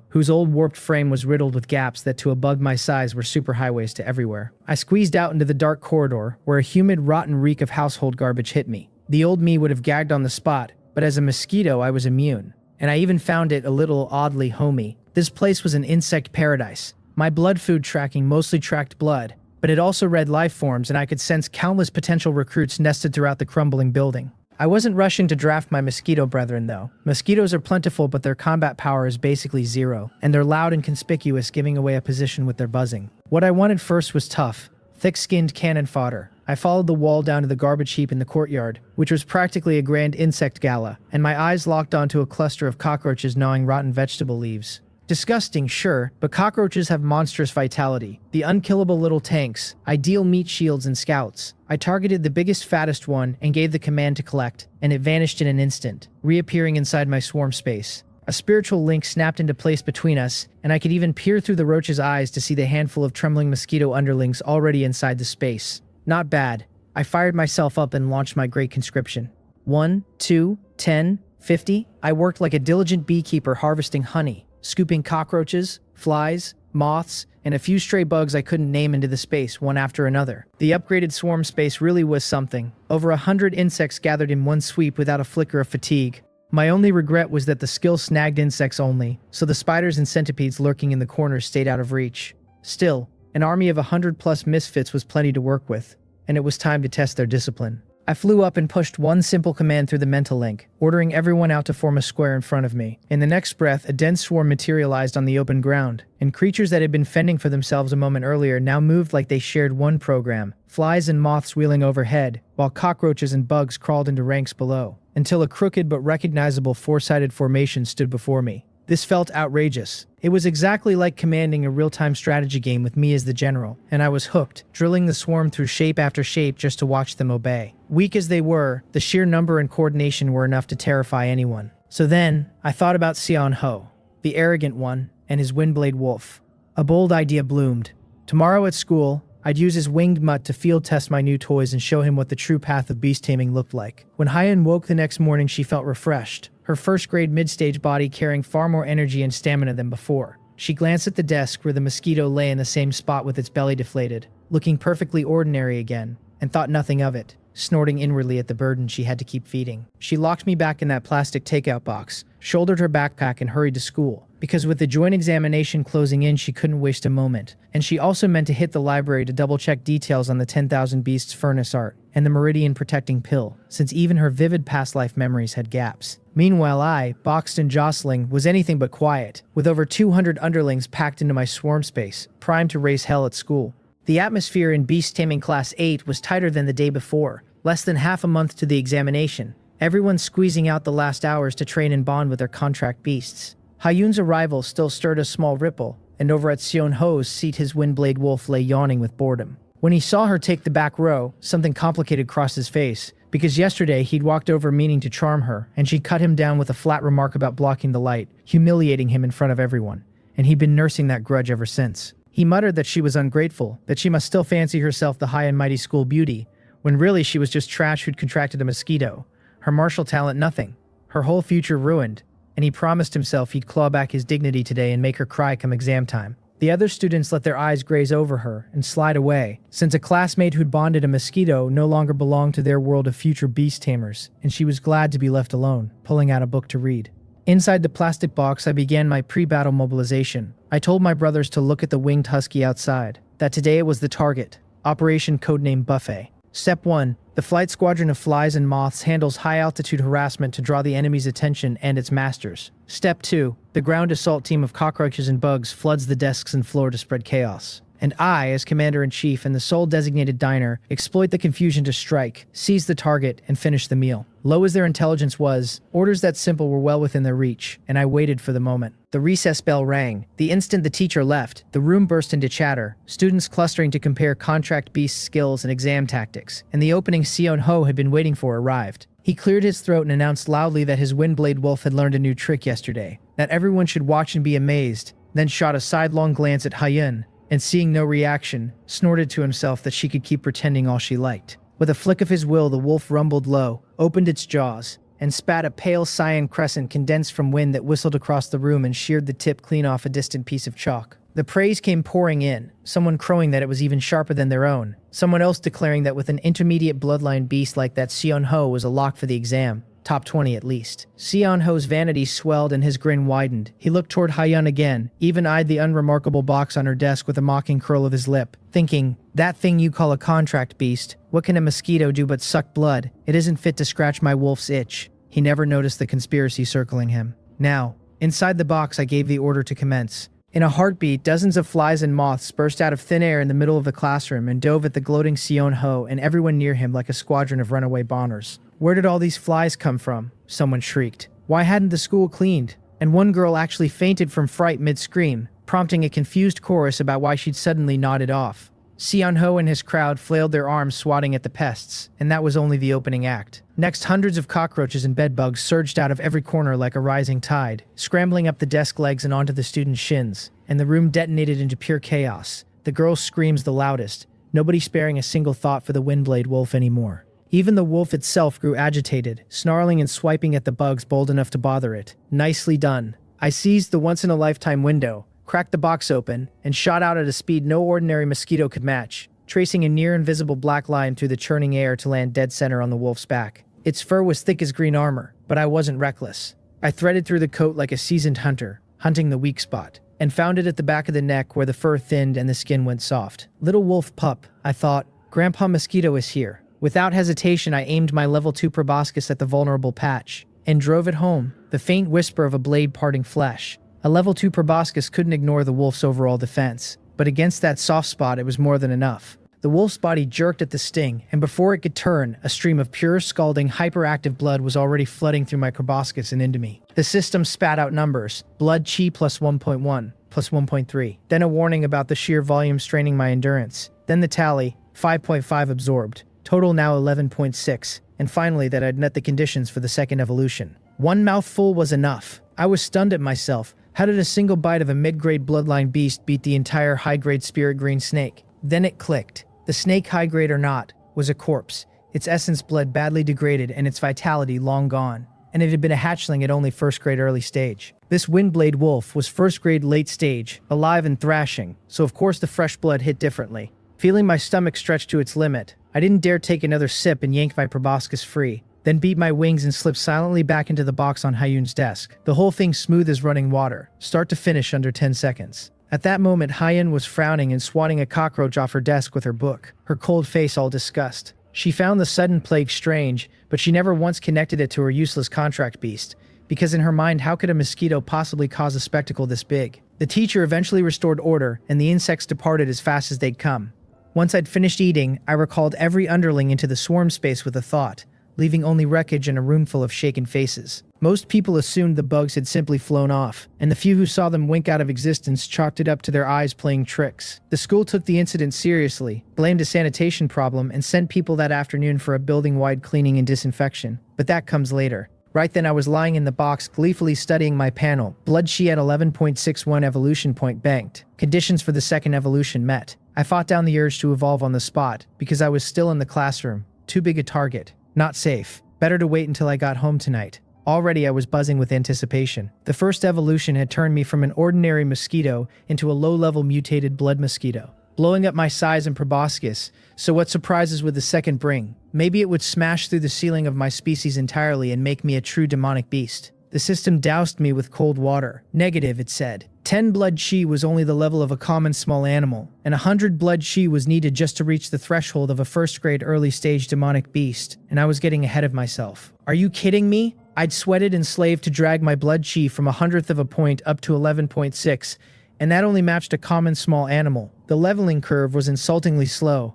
Speaker 1: whose old warped frame was riddled with gaps that to a bug my size were superhighways to everywhere. I squeezed out into the dark corridor, where a humid, rotten reek of household garbage hit me. The old me would have gagged on the spot, but as a mosquito I was immune. And I even found it a little oddly homey. This place was an insect paradise. My blood food tracking mostly tracked blood, but it also read life forms, and I could sense countless potential recruits nested throughout the crumbling building. I wasn't rushing to draft my mosquito brethren, though. Mosquitoes are plentiful, but their combat power is basically zero, and they're loud and conspicuous, giving away a position with their buzzing. What I wanted first was tough, thick-skinned cannon fodder. I followed the wall down to the garbage heap in the courtyard, which was practically a grand insect gala, and my eyes locked onto a cluster of cockroaches gnawing rotten vegetable leaves. Disgusting, sure, but cockroaches have monstrous vitality. The unkillable little tanks, ideal meat shields and scouts. I targeted the biggest, fattest one and gave the command to collect, and it vanished in an instant, reappearing inside my swarm space. A spiritual link snapped into place between us, and I could even peer through the roach's eyes to see the handful of trembling mosquito underlings already inside the space. Not bad. I fired myself up and launched my great conscription. 1, 2, 10, 50. I worked like a diligent beekeeper harvesting honey, scooping cockroaches, flies, moths, and a few stray bugs I couldn't name into the space one after another. The upgraded swarm space really was something. Over 100 insects gathered in one sweep without a flicker of fatigue. My only regret was that the skill snagged insects only, so the spiders and centipedes lurking in the corners stayed out of reach. Still, an army of 100+ misfits was plenty to work with, and it was time to test their discipline. I flew up and pushed one simple command through the mental link, ordering everyone out to form a square in front of me. In the next breath, a dense swarm materialized on the open ground, and creatures that had been fending for themselves a moment earlier now moved like they shared one program, flies and moths wheeling overhead, while cockroaches and bugs crawled into ranks below, until a crooked but recognizable four-sided formation stood before me. This felt outrageous. It was exactly like commanding a real-time strategy game with me as the general, and I was hooked, drilling the swarm through shape after shape just to watch them obey. Weak as they were, the sheer number and coordination were enough to terrify anyone. So then, I thought about Xian Ho, the arrogant one, and his windblade wolf. A bold idea bloomed. Tomorrow at school, I'd use his winged mutt to field test my new toys and show him what the true path of beast taming looked like. When Hyen woke the next morning, she felt refreshed, her first-grade mid-stage body carrying far more energy and stamina than before. She glanced at the desk where the mosquito lay in the same spot with its belly deflated, looking perfectly ordinary again, and thought nothing of it, snorting inwardly at the burden she had to keep feeding. She locked me back in that plastic takeout box, shouldered her backpack, and hurried to school, because with the joint examination closing in, she couldn't waste a moment. And she also meant to hit the library to double-check details on the 10,000 Beasts furnace art and the meridian-protecting pill, since even her vivid past life memories had gaps. Meanwhile, I, boxed and jostling, was anything but quiet, with over 200 underlings packed into my swarm space, primed to raise hell at school. The atmosphere in Beast Taming Class 8 was tighter than the day before, less than half a month to the examination. Everyone squeezing out the last hours to train and bond with their contract beasts. Hayun's arrival still stirred a small ripple, and over at Sion Ho's seat his Windblade wolf lay yawning with boredom. When he saw her take the back row, something complicated crossed his face, because yesterday he'd walked over meaning to charm her, and she'd cut him down with a flat remark about blocking the light, humiliating him in front of everyone, and he'd been nursing that grudge ever since. He muttered that she was ungrateful, that she must still fancy herself the high and mighty school beauty, when really she was just trash who'd contracted a mosquito. Her martial talent nothing, her whole future ruined, and he promised himself he'd claw back his dignity today and make her cry come exam time. The other students let their eyes graze over her and slide away, since a classmate who'd bonded a mosquito no longer belonged to their world of future beast tamers, and she was glad to be left alone, pulling out a book to read. Inside the plastic box, I began my pre-battle mobilization. I told my brothers to look at the winged husky outside, that today it was the target, Operation Codename Buffet. Step 1. The flight squadron of flies and moths handles high-altitude harassment to draw the enemy's attention and its masters. Step 2. The ground assault team of cockroaches and bugs floods the desks and floor to spread chaos. And I, as Commander-in-Chief and the sole designated diner, exploit the confusion to strike, seize the target, and finish the meal. Low as their intelligence was, orders that simple were well within their reach, and I waited for the moment. The recess bell rang. The instant the teacher left, the room burst into chatter, students clustering to compare contract beast skills and exam tactics, and the opening Sion Ho had been waiting for arrived. He cleared his throat and announced loudly that his Windblade wolf had learned a new trick yesterday, that everyone should watch and be amazed, then shot a sidelong glance at Hayun, and seeing no reaction, snorted to himself that she could keep pretending all she liked. With a flick of his will, the wolf rumbled low, opened its jaws, and spat a pale cyan crescent condensed from wind that whistled across the room and sheared the tip clean off a distant piece of chalk. The praise came pouring in, someone crowing that it was even sharper than their own, someone else declaring that with an intermediate bloodline beast like that, Sion Ho was a lock for the exam. Top 20 at least. Sion Ho's vanity swelled and his grin widened. He looked toward Hayun again, even-eyed the unremarkable box on her desk with a mocking curl of his lip, thinking, that thing you call a contract beast, what can a mosquito do but suck blood? It isn't fit to scratch my wolf's itch. He never noticed the conspiracy circling him. Now, inside the box I gave the order to commence. In a heartbeat, dozens of flies and moths burst out of thin air in the middle of the classroom and dove at the gloating Sion Ho and everyone near him like a squadron of runaway bombers. Where did all these flies come from? Someone shrieked. Why hadn't the school cleaned? And one girl actually fainted from fright mid-scream, prompting a confused chorus about why she'd suddenly nodded off. Sion Ho and his crowd flailed their arms swatting at the pests, and that was only the opening act. Next, hundreds of cockroaches and bedbugs surged out of every corner like a rising tide, scrambling up the desk legs and onto the students' shins, and the room detonated into pure chaos. The girls' screams the loudest, nobody sparing a single thought for the Windblade wolf anymore. Even the wolf itself grew agitated, snarling and swiping at the bugs bold enough to bother it. Nicely done. I seized the once-in-a-lifetime window, cracked the box open, and shot out at a speed no ordinary mosquito could match, tracing a near-invisible black line through the churning air to land dead center on the wolf's back. Its fur was thick as green armor, but I wasn't reckless. I threaded through the coat like a seasoned hunter, hunting the weak spot, and found it at the back of the neck where the fur thinned and the skin went soft. Little wolf pup, I thought, Grandpa Mosquito is here. Without hesitation, I aimed my level 2 proboscis at the vulnerable patch, and drove it home, the faint whisper of a blade parting flesh. A level 2 proboscis couldn't ignore the wolf's overall defense, but against that soft spot it was more than enough. The wolf's body jerked at the sting, and before it could turn, a stream of pure, scalding, hyperactive blood was already flooding through my proboscis and into me. The system spat out numbers, blood chi plus 1.1, plus 1.3, then a warning about the sheer volume straining my endurance, then the tally, 5.5 absorbed, total now 11.6, and finally that I'd met the conditions for the second evolution. One mouthful was enough. I was stunned at myself. How did a single bite of a mid-grade bloodline beast beat the entire high-grade spirit green snake? Then it clicked. The snake, high-grade or not, was a corpse, its essence blood badly degraded and its vitality long gone, and it had been a hatchling at only first-grade early stage. This windblade wolf was first grade late stage, alive and thrashing, so of course the fresh blood hit differently. Feeling my stomach stretch to its limit, I didn't dare take another sip and yank my proboscis free, then beat my wings and slipped silently back into the box on Hyun's desk. The whole thing smooth as running water, start to finish under 10 seconds. At that moment, Hyun was frowning and swatting a cockroach off her desk with her book, her cold face all disgust. She found the sudden plague strange, but she never once connected it to her useless contract beast, because in her mind, how could a mosquito possibly cause a spectacle this big? The teacher eventually restored order, and the insects departed as fast as they'd come. Once I'd finished eating, I recalled every underling into the swarm space with a thought, leaving only wreckage and a room full of shaken faces. Most people assumed the bugs had simply flown off, and the few who saw them wink out of existence chalked it up to their eyes playing tricks. The school took the incident seriously, blamed a sanitation problem, and sent people that afternoon for a building-wide cleaning and disinfection. But that comes later. Right then I was lying in the box gleefully studying my panel, blood chi at 11.61 evolution point banked. Conditions for the second evolution met. I fought down the urge to evolve on the spot, because I was still in the classroom. Too big a target. Not safe. Better to wait until I got home tonight. Already I was buzzing with anticipation. The first evolution had turned me from an ordinary mosquito into a low-level mutated blood mosquito, blowing up my size and proboscis. So what surprises would the second bring? Maybe it would smash through the ceiling of my species entirely and make me a true demonic beast. The system doused me with cold water. Negative, it said. 10 blood chi was only the level of a common small animal, and 100 blood chi was needed just to reach the threshold of a first-grade early-stage demonic beast, and I was getting ahead of myself. Are you kidding me? I'd sweated and slaved to drag my blood chi from 1/100th of a point up to 11.6, and that only matched a common small animal. The leveling curve was insultingly slow.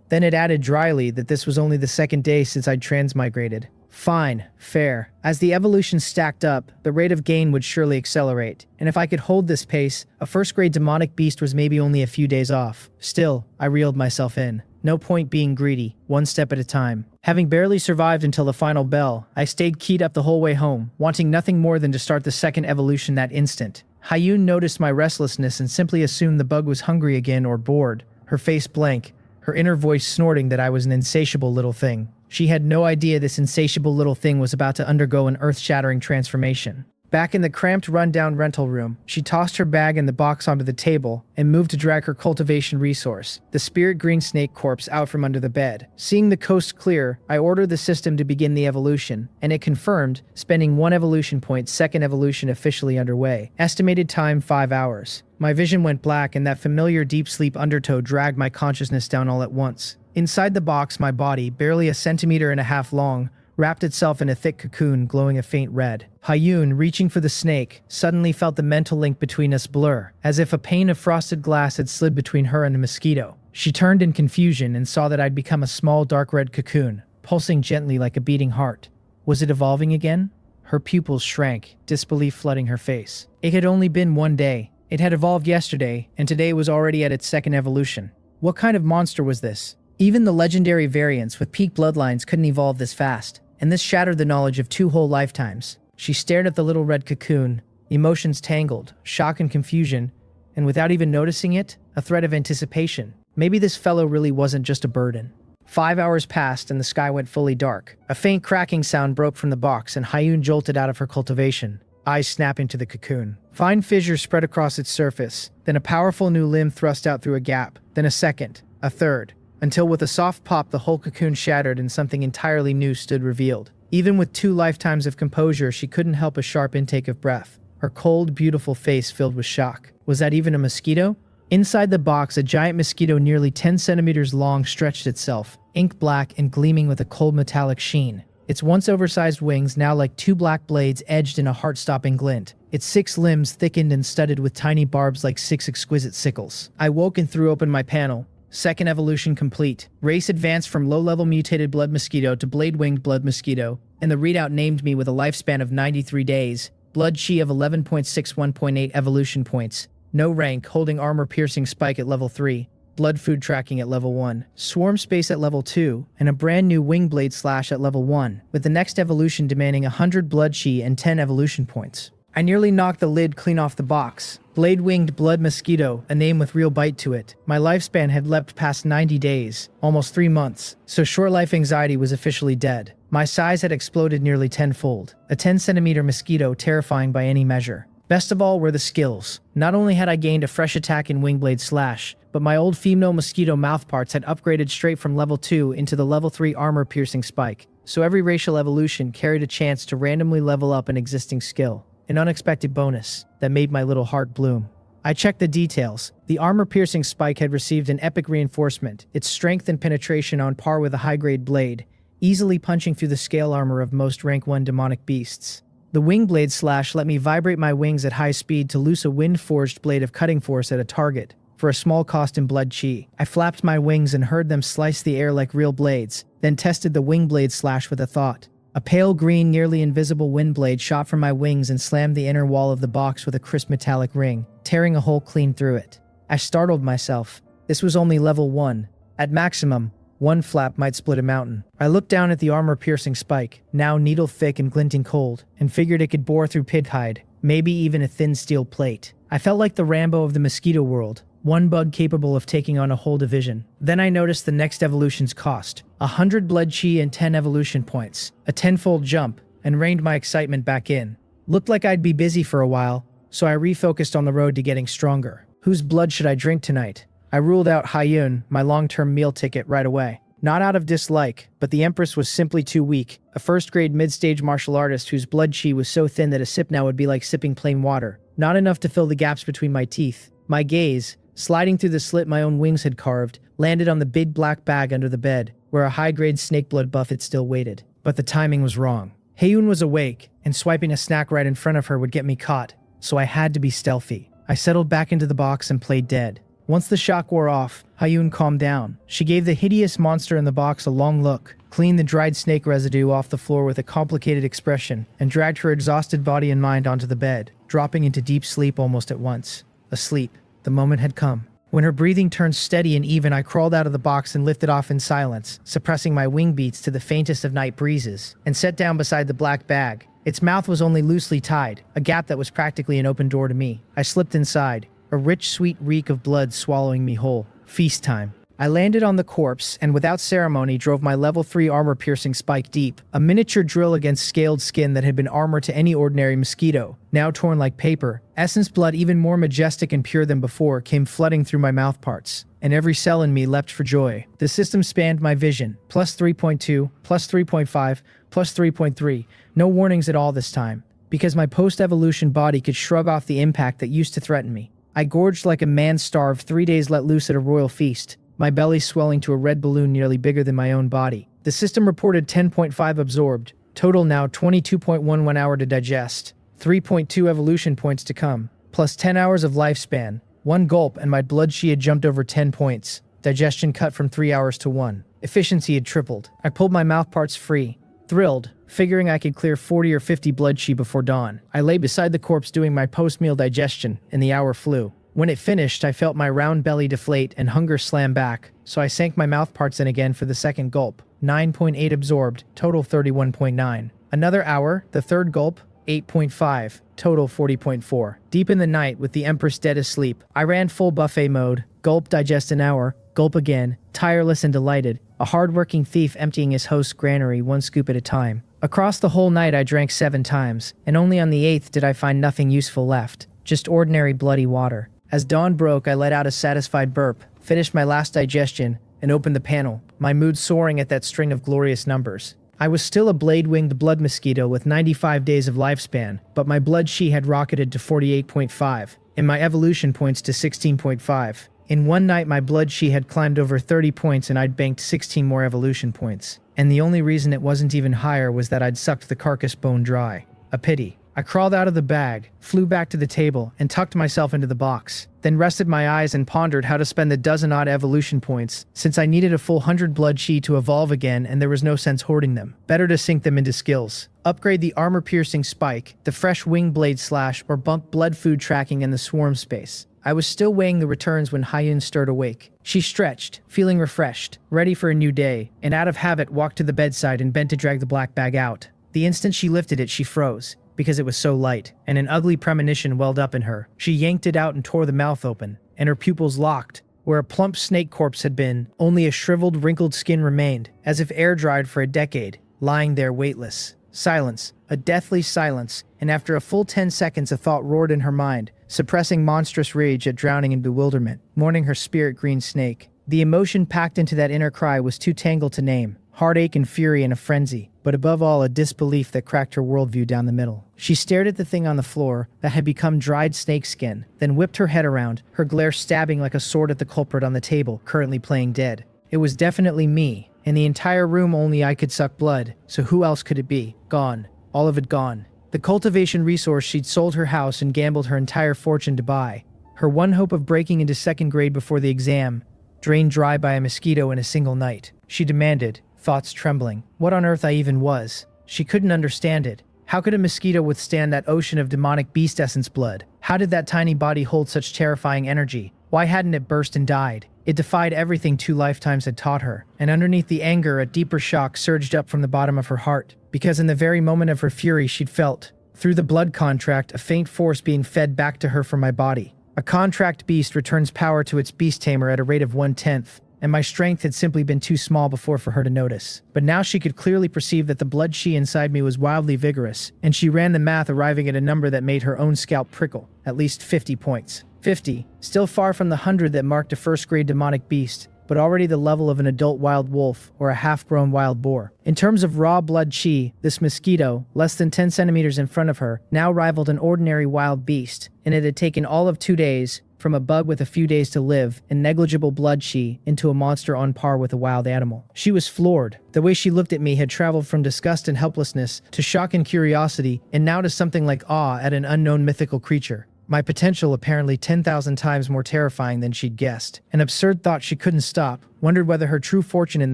Speaker 1: Then it added dryly that this was only the second day since I'd transmigrated. Fine, fair. As the evolution stacked up, the rate of gain would surely accelerate, and if I could hold this pace, a first-grade demonic beast was maybe only a few days off. Still, I reeled myself in. No point being greedy, one step at a time. Having barely survived until the final bell, I stayed keyed up the whole way home, wanting nothing more than to start the second evolution that instant. Hyun noticed my restlessness and simply assumed the bug was hungry again or bored, her face blank, her inner voice snorting that I was an insatiable little thing. She had no idea this insatiable little thing was about to undergo an earth-shattering transformation. Back in the cramped, run-down rental room, she tossed her bag and the box onto the table and moved to drag her cultivation resource, the spirit green snake corpse, out from under the bed. Seeing the coast clear, I ordered the system to begin the evolution, and it confirmed, spending 1 evolution point, second evolution officially underway. Estimated time 5 hours. My vision went black and that familiar deep sleep undertow dragged my consciousness down all at once. Inside the box, my body, barely 1.5 centimeters long, wrapped itself in a thick cocoon glowing a faint red. Hyun, reaching for the snake, suddenly felt the mental link between us blur, as if a pane of frosted glass had slid between her and a mosquito. She turned in confusion and saw that I'd become a small dark red cocoon, pulsing gently like a beating heart. Was it evolving again? Her pupils shrank, disbelief flooding her face. It had only been 1 day. It had evolved yesterday, and today was already at its second evolution. What kind of monster was this? Even the legendary variants with peak bloodlines couldn't evolve this fast, and this shattered the knowledge of 2 whole lifetimes. She stared at the little red cocoon, emotions tangled, shock and confusion, and without even noticing it, a thread of anticipation. Maybe this fellow really wasn't just a burden. 5 hours passed and the sky went fully dark. A faint cracking sound broke from the box and Hyun jolted out of her cultivation, eyes snapping to the cocoon. Fine fissures spread across its surface, then a powerful new limb thrust out through a gap, then a second, a third, until with a soft pop the whole cocoon shattered and something entirely new stood revealed. Even with 2 lifetimes of composure, she couldn't help a sharp intake of breath. Her cold, beautiful face filled with shock. Was that even a mosquito? Inside the box, a giant mosquito nearly 10 centimeters long stretched itself, ink black and gleaming with a cold metallic sheen. Its once oversized wings now like 2 black blades edged in a heart-stopping glint. Its 6 limbs thickened and studded with tiny barbs like 6 exquisite sickles. I woke and threw open my panel. Second evolution complete. Race advanced from low-level mutated blood mosquito to blade-winged blood mosquito, and the readout named me with a lifespan of 93 days, blood chi of 11.61.8 evolution points, no rank, holding armor-piercing spike at level 3, blood food tracking at level 1, swarm space at level 2, and a brand new wing blade slash at level 1, with the next evolution demanding 100 blood chi and 10 evolution points. I nearly knocked the lid clean off the box. Blade-winged blood mosquito, a name with real bite to it. My lifespan had leapt past 90 days, almost 3 months, so short life anxiety was officially dead. My size had exploded nearly tenfold. A 10-centimeter mosquito terrifying by any measure. Best of all were the skills. Not only had I gained a fresh attack in Wingblade Slash, but my old female Mosquito mouthparts had upgraded straight from level 2 into the level 3 armor-piercing spike, so every racial evolution carried a chance to randomly level up an existing skill, an unexpected bonus that made my little heart bloom. I checked the details. The armor-piercing spike had received an epic reinforcement, its strength and penetration on par with a high-grade blade, easily punching through the scale armor of most rank 1 demonic beasts. The Wingblade Slash let me vibrate my wings at high speed to loose a wind-forged blade of cutting force at a target, for a small cost in blood chi. I flapped my wings and heard them slice the air like real blades, then tested the Wingblade Slash with a thought. A pale green, nearly invisible wind blade shot from my wings and slammed the inner wall of the box with a crisp metallic ring, tearing a hole clean through it. I startled myself. This was only level 1. At maximum, one flap might split a mountain. I looked down at the armor-piercing spike, now needle-thick and glinting cold, and figured it could bore through pig hide, maybe even a thin steel plate. I felt like the Rambo of the Mosquito world, one bug capable of taking on a whole division. Then I noticed the next evolution's cost. 100 blood chi and 10 evolution points. A tenfold jump, and reined my excitement back in. Looked like I'd be busy for a while, so I refocused on the road to getting stronger. Whose blood should I drink tonight? I ruled out Hyun, my long-term meal ticket, right away. Not out of dislike, but the Empress was simply too weak. A first-grade mid-stage martial artist whose blood chi was so thin that a sip now would be like sipping plain water. Not enough to fill the gaps between my teeth. My gaze, sliding through the slit my own wings had carved, landed on the big black bag under the bed, where a high-grade snake blood buffet still waited. But the timing was wrong. Hyun was awake, and swiping a snack right in front of her would get me caught, so I had to be stealthy. I settled back into the box and played dead. Once the shock wore off, Hyun calmed down. She gave the hideous monster in the box a long look, cleaned the dried snake residue off the floor with a complicated expression, and dragged her exhausted body and mind onto the bed, dropping into deep sleep almost at once. Asleep. The moment had come. When her breathing turned steady and even, I crawled out of the box and lifted off in silence, suppressing my wing beats to the faintest of night breezes, and sat down beside the black bag. Its mouth was only loosely tied, a gap that was practically an open door to me. I slipped inside, a rich, sweet reek of blood swallowing me whole. Feast time. I landed on the corpse and without ceremony drove my level 3 armor-piercing spike deep, a miniature drill against scaled skin that had been armor to any ordinary mosquito, now torn like paper. Essence blood, even more majestic and pure than before, came flooding through my mouthparts, and every cell in me leapt for joy. The system spanned my vision, plus 3.2, plus 3.5, plus 3.3, no warnings at all this time, because my post-evolution body could shrug off the impact that used to threaten me. I gorged like a man starved 3 days let loose at a royal feast, my belly swelling to a red balloon nearly bigger than my own body. The system reported 10.5 absorbed, total now 22.11 hour to digest, 3.2 evolution points to come, plus 10 hours of lifespan. One gulp and my blood chi had jumped over 10 points, digestion cut from 3 hours to 1. Efficiency had tripled. I pulled my mouthparts free, thrilled, figuring I could clear 40 or 50 blood chi before dawn. I lay beside the corpse doing my post-meal digestion, and the hour flew. When it finished, I felt my round belly deflate and hunger slam back, so I sank my mouthparts in again for the second gulp. 9.8 absorbed, total 31.9. Another hour, the third gulp, 8.5, total 40.4. Deep in the night, with the Empress dead asleep, I ran full buffet mode. Gulp, digest an hour, gulp again, tireless and delighted, a hard-working thief emptying his host's granary one scoop at a time. Across the whole night I drank 7 times, and only on the 8th did I find nothing useful left, just ordinary bloody water. As dawn broke, I let out a satisfied burp, finished my last digestion, and opened the panel, my mood soaring at that string of glorious numbers. I was still a blade-winged blood mosquito with 95 days of lifespan, but my blood chi had rocketed to 48.5, and my evolution points to 16.5. In one night, my blood chi had climbed over 30 points and I'd banked 16 more evolution points. And the only reason it wasn't even higher was that I'd sucked the carcass bone dry. A pity. I crawled out of the bag, flew back to the table, and tucked myself into the box, then rested my eyes and pondered how to spend the dozen-odd evolution points, since I needed a full 100 blood chi to evolve again and there was no sense hoarding them. Better to sink them into skills. Upgrade the armor-piercing spike, the fresh wing blade slash, or bump blood food tracking in the swarm space. I was still weighing the returns when Hyun stirred awake. She stretched, feeling refreshed, ready for a new day, and out of habit walked to the bedside and bent to drag the black bag out. The instant she lifted it, she froze, because it was so light, and an ugly premonition welled up in her. She yanked it out and tore the mouth open, and her pupils locked. Where a plump snake corpse had been, only a shriveled, wrinkled skin remained, as if air-dried for a decade, lying there weightless. Silence. A deathly silence, and after a full 10 seconds a thought roared in her mind, suppressing monstrous rage yet drowning in bewilderment, mourning her spirit green snake. The emotion packed into that inner cry was too tangled to name. Heartache and fury and a frenzy, but above all a disbelief that cracked her worldview down the middle. She stared at the thing on the floor that had become dried snakeskin, then whipped her head around, her glare stabbing like a sword at the culprit on the table, currently playing dead. It was definitely me. In the entire room only I could suck blood, so who else could it be? Gone. All of it gone. The cultivation resource she'd sold her house and gambled her entire fortune to buy. Her one hope of breaking into second grade before the exam, drained dry by a mosquito in a single night. She demanded, thoughts trembling, what on earth I even was. She couldn't understand it. How could a mosquito withstand that ocean of demonic beast essence blood? How did that tiny body hold such terrifying energy? Why hadn't it burst and died? It defied everything 2 lifetimes had taught her, and underneath the anger a deeper shock surged up from the bottom of her heart, because in the very moment of her fury she'd felt, through the blood contract, a faint force being fed back to her from my body. A contract beast returns power to its beast tamer at a rate of 1/10, and my strength had simply been too small before for her to notice. But now she could clearly perceive that the blood chi inside me was wildly vigorous, and she ran the math, arriving at a number that made her own scalp prickle, at least 50 points. 50, still far from the 100 that marked a first-grade demonic beast, but already the level of an adult wild wolf or a half-grown wild boar. In terms of raw blood chi, this mosquito, less than 10 centimeters in front of her, now rivaled an ordinary wild beast, and it had taken all of 2 days, from a bug with a few days to live and negligible blood chi, into a monster on par with a wild animal. She was floored. The way she looked at me had traveled from disgust and helplessness to shock and curiosity, and now to something like awe at an unknown mythical creature. My potential apparently 10,000 times more terrifying than she'd guessed. An absurd thought she couldn't stop, wondered whether her true fortune in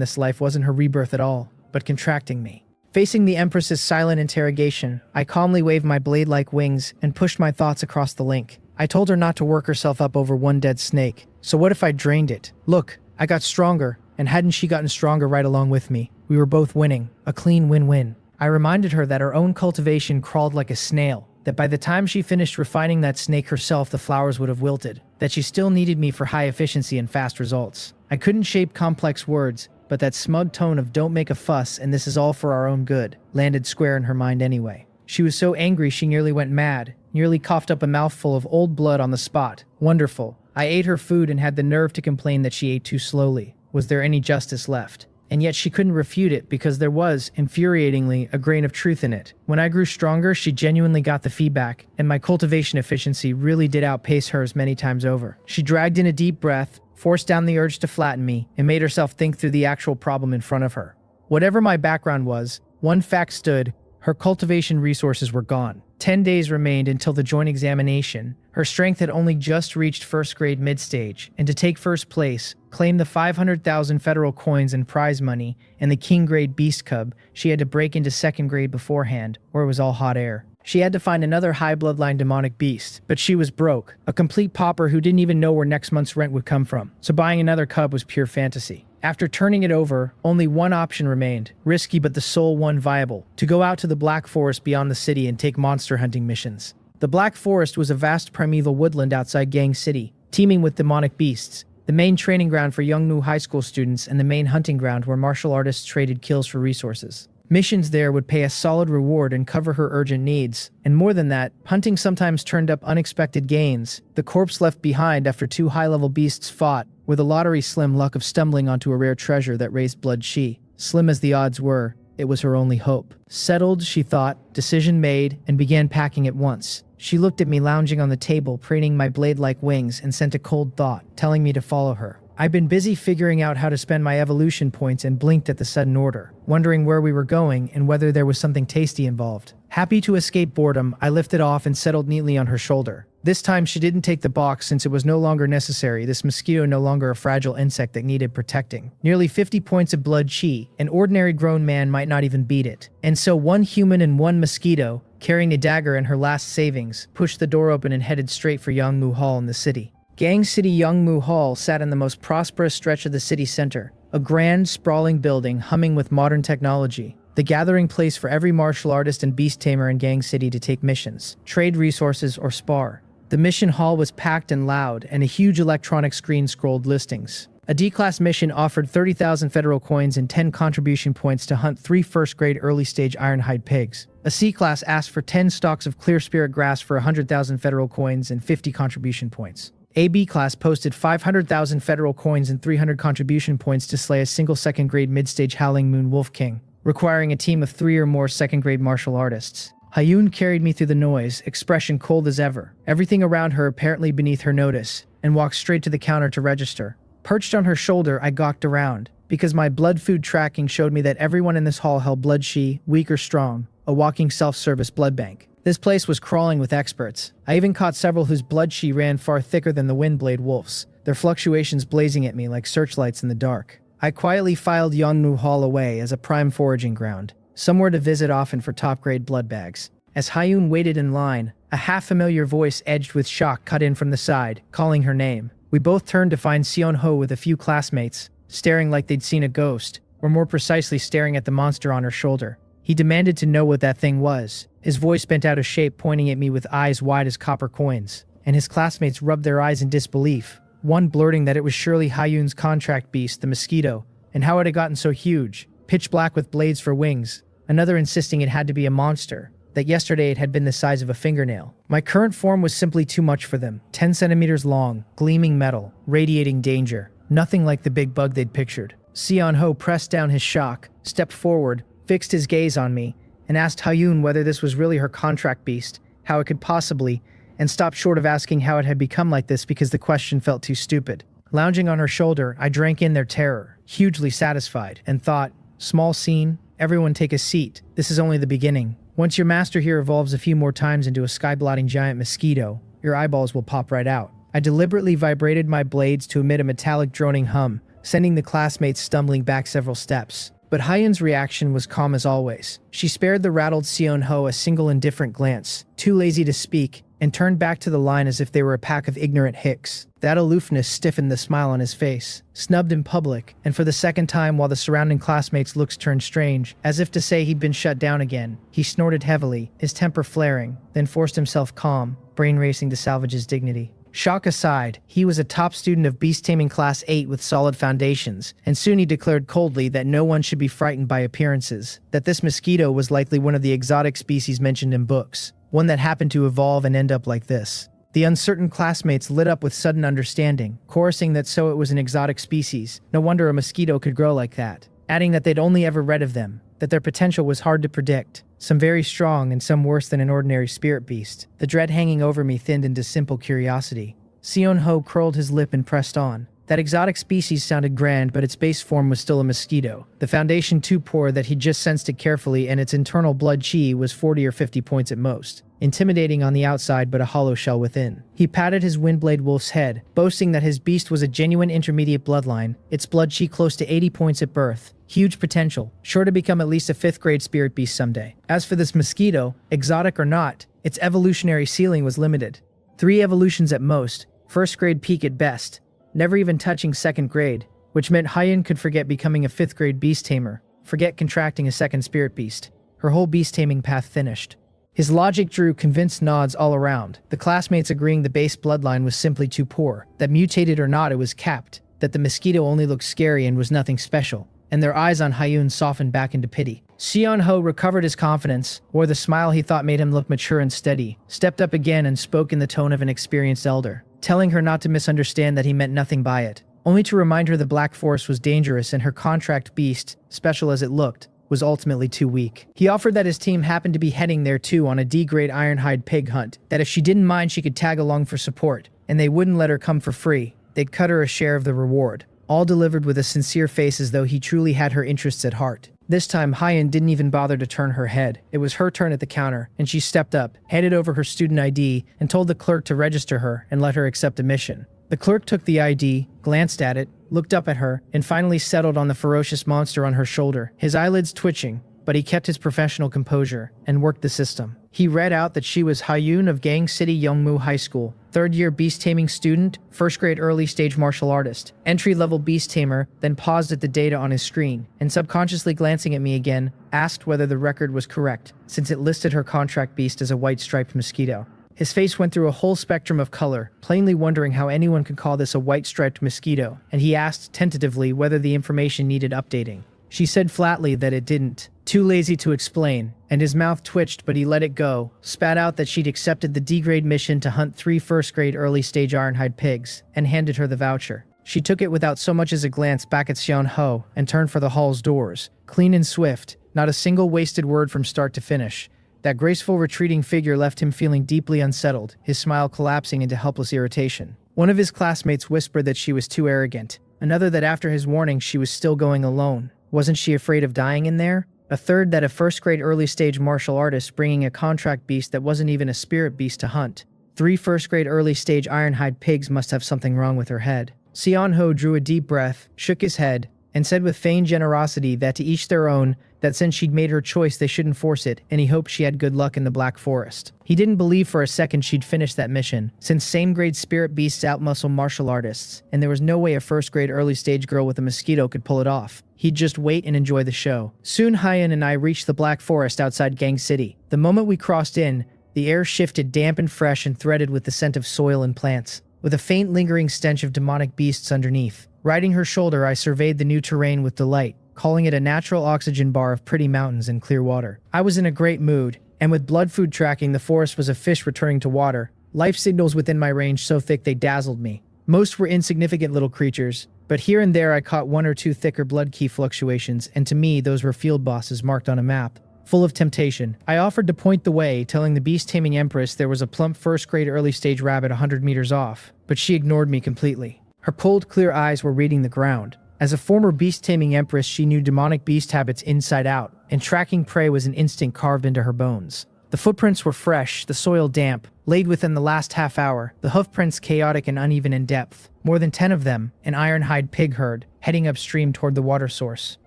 Speaker 1: this life wasn't her rebirth at all, but contracting me. Facing the Empress's silent interrogation, I calmly waved my blade-like wings and pushed my thoughts across the link. I told her not to work herself up over one dead snake. So what if I drained it? Look, I got stronger, and hadn't she gotten stronger right along with me? We were both winning. A clean win-win. I reminded her that her own cultivation crawled like a snail, that by the time she finished refining that snake herself the flowers would have wilted, that she still needed me for high efficiency and fast results. I couldn't shape complex words, but that smug tone of don't make a fuss and this is all for our own good landed square in her mind anyway. She was so angry she nearly went mad, nearly coughed up a mouthful of old blood on the spot. Wonderful. I ate her food and had the nerve to complain that she ate too slowly. Was there any justice left? And yet she couldn't refute it because there was, infuriatingly, a grain of truth in it. When I grew stronger, she genuinely got the feedback, and my cultivation efficiency really did outpace hers many times over. She dragged in a deep breath, forced down the urge to flatten me, and made herself think through the actual problem in front of her. Whatever my background was, one fact stood: her cultivation resources were gone. 10 days remained until the joint examination. Her strength had only just reached first grade mid-stage, and to take first place, claim the 500,000 federal coins in prize money, and the king grade beast cub, she had to break into second grade beforehand, or it was all hot air. She had to find another high bloodline demonic beast, but she was broke, a complete pauper who didn't even know where next month's rent would come from, so buying another cub was pure fantasy. After turning it over, only one option remained, risky but the sole one viable: to go out to the Black Forest beyond the city and take monster hunting missions. The Black Forest was a vast primeval woodland outside Gang City, teeming with demonic beasts, the main training ground for Youngmu high school students and the main hunting ground where martial artists traded kills for resources. Missions there would pay a solid reward and cover her urgent needs, and more than that, hunting sometimes turned up unexpected gains. The corpse left behind after 2 high-level beasts fought, with a lottery slim luck of stumbling onto a rare treasure that raised blood chi. Slim as the odds were, it was her only hope. Settled, she thought, decision made, and began packing at once. She looked at me lounging on the table, preening my blade-like wings, and sent a cold thought, telling me to follow her. I'd been busy figuring out how to spend my evolution points and blinked at the sudden order, wondering where we were going and whether there was something tasty involved. Happy to escape boredom, I lifted off and settled neatly on her shoulder. This time she didn't take the box since it was no longer necessary, this mosquito no longer a fragile insect that needed protecting. Nearly 50 points of blood chi, an ordinary grown man might not even beat it. And so one human and one mosquito, carrying a dagger and her last savings, pushed the door open and headed straight for Youngmu Hall in the city. Gang City Youngmu Hall sat in the most prosperous stretch of the city center, a grand, sprawling building humming with modern technology, the gathering place for every martial artist and beast tamer in Gang City to take missions, trade resources, or spar. The mission hall was packed and loud, and a huge electronic screen scrolled listings. A D-class mission offered 30,000 federal coins and 10 contribution points to hunt 3 first-grade early-stage ironhide pigs. A C-class asked for 10 stalks of clear spirit grass for 100,000 federal coins and 50 contribution points. A B-class posted 500,000 federal coins and 300 contribution points to slay a single second-grade mid-stage howling moon wolf king, requiring a team of 3 or more second-grade martial artists. Hyun carried me through the noise, expression cold as ever, everything around her apparently beneath her notice, and walked straight to the counter to register. Perched on her shoulder, I gawked around, because my blood food tracking showed me that everyone in this hall held blood chi, weak or strong, a walking self-service blood bank. This place was crawling with experts. I even caught several whose blood chi ran far thicker than the Windblade wolves, their fluctuations blazing at me like searchlights in the dark. I quietly filed Yonmu Hall away as a prime foraging ground, somewhere to visit often for top-grade blood bags. As Hyun waited in line, a half-familiar voice edged with shock cut in from the side, calling her name. We both turned to find Seon-ho with a few classmates, staring like they'd seen a ghost, or more precisely staring at the monster on her shoulder. He demanded to know what that thing was, his voice bent out of shape pointing at me with eyes wide as copper coins, and his classmates rubbed their eyes in disbelief, one blurting that it was surely Hyun's contract beast, the Mosquito, and how it had gotten so huge, pitch black with blades for wings, another insisting it had to be a monster, that yesterday it had been the size of a fingernail. My current form was simply too much for them. 10 centimeters long, gleaming metal, radiating danger. Nothing like the big bug they'd pictured. Seon-ho pressed down his shock, stepped forward, fixed his gaze on me, and asked Hyun whether this was really her contract beast, how it could possibly, and stopped short of asking how it had become like this because the question felt too stupid. Lounging on her shoulder, I drank in their terror, hugely satisfied, and thought, small scene, everyone take a seat, this is only the beginning. Once your master here evolves a few more times into a sky-blotting giant mosquito, your eyeballs will pop right out. I deliberately vibrated my blades to emit a metallic droning hum, sending the classmates stumbling back several steps. But Hyun's reaction was calm as always. She spared the rattled Seon-ho a single indifferent glance, too lazy to speak, and turned back to the line as if they were a pack of ignorant hicks. That aloofness stiffened the smile on his face. Snubbed in public, and for the second time while the surrounding classmates' looks turned strange, as if to say he'd been shut down again, he snorted heavily, his temper flaring, then forced himself calm, brain racing to salvage his dignity. Shock aside, he was a top student of beast taming class 8 with solid foundations, and soon he declared coldly that no one should be frightened by appearances, that this mosquito was likely one of the exotic species mentioned in books, one that happened to evolve and end up like this. The uncertain classmates lit up with sudden understanding, chorusing that so it was an exotic species, no wonder a mosquito could grow like that, adding that they'd only ever read of them, that their potential was hard to predict, some very strong and some worse than an ordinary spirit beast. The dread hanging over me thinned into simple curiosity. Seon-ho curled his lip and pressed on. That exotic species sounded grand, but its base form was still a mosquito. The foundation too poor that he'd just sensed it carefully, and its internal blood chi was 40 or 50 points at most. Intimidating on the outside, but a hollow shell within. He patted his Windblade wolf's head, boasting that his beast was a genuine intermediate bloodline, its blood chi close to 80 points at birth. Huge potential, sure to become at least a 5th grade spirit beast someday. As for this mosquito, exotic or not, its evolutionary ceiling was limited. 3 evolutions at most, 1st grade peak at best, never even touching 2nd grade, which meant Hyun could forget becoming a 5th grade beast tamer, forget contracting a 2nd spirit beast. Her whole beast taming path finished. His logic drew convinced nods all around, the classmates agreeing the base bloodline was simply too poor, that mutated or not it was capped, that the mosquito only looked scary and was nothing special, and their eyes on Hyun softened back into pity. Seon-ho recovered his confidence, wore the smile he thought made him look mature and steady, stepped up again and spoke in the tone of an experienced elder, telling her not to misunderstand that he meant nothing by it, only to remind her the Black Forest was dangerous and her contract beast, special as it looked, was ultimately too weak. He offered that his team happened to be heading there too on a D-grade ironhide pig hunt, that if she didn't mind she could tag along for support, and they wouldn't let her come for free. They'd cut her a share of the reward. All delivered with a sincere face as though he truly had her interests at heart. This time, Hyun didn't even bother to turn her head. It was her turn at the counter, and she stepped up, handed over her student ID, and told the clerk to register her and let her accept admission. The clerk took the ID, glanced at it, looked up at her, and finally settled on the ferocious monster on her shoulder, his eyelids twitching, but he kept his professional composure and worked the system. He read out that she was Hyun of Gang City Youngmu High School, 3rd year beast taming student, 1st grade early stage martial artist, entry-level beast tamer, then paused at the data on his screen, and subconsciously glancing at me again, asked whether the record was correct, since it listed her contract beast as a white striped mosquito. His face went through a whole spectrum of color, plainly wondering how anyone could call this a white-striped mosquito, and he asked tentatively whether the information needed updating. She said flatly that it didn't, too lazy to explain, and his mouth twitched but he let it go, spat out that she'd accepted the D-grade mission to hunt 3 first-grade early-stage ironhide pigs, and handed her the voucher. She took it without so much as a glance back at Xian Ho and turned for the hall's doors, clean and swift, not a single wasted word from start to finish. That graceful retreating figure left him feeling deeply unsettled, his smile collapsing into helpless irritation. One of his classmates whispered that she was too arrogant, another that after his warning she was still going alone. Wasn't she afraid of dying in there? A third that a first-grade early-stage martial artist bringing a contract beast that wasn't even a spirit beast to hunt. 3 first-grade early-stage ironhide pigs must have something wrong with her head. Xian Ho drew a deep breath, shook his head, and said with feigned generosity that to each their own, that since she'd made her choice they shouldn't force it, and he hoped she had good luck in the Black Forest. He didn't believe for a second she'd finish that mission, since same-grade spirit beasts outmuscle martial artists, and there was no way a first-grade early-stage girl with a mosquito could pull it off. He'd just wait and enjoy the show. Soon Hyan and I reached the Black Forest outside Gang City. The moment we crossed in, the air shifted damp and fresh and threaded with the scent of soil and plants, with a faint lingering stench of demonic beasts underneath. Riding her shoulder, I surveyed the new terrain with delight, calling it a natural oxygen bar of pretty mountains and clear water. I was in a great mood, and with blood food tracking, the forest was a fish returning to water, life signals within my range so thick they dazzled me. Most were insignificant little creatures, but here and there I caught 1 or 2 thicker blood key fluctuations, and to me those were field bosses marked on a map. Full of temptation, I offered to point the way, telling the beast-taming empress there was a plump first-grade early-stage rabbit 100 meters off, but she ignored me completely. Her cold, clear eyes were reading the ground. As a former beast-taming empress, she knew demonic beast habits inside out, and tracking prey was an instinct carved into her bones. The footprints were fresh, the soil damp, laid within the last half hour, the hoofprints chaotic and uneven in depth. More than 10 of them, an ironhide pig herd, heading upstream toward the water source.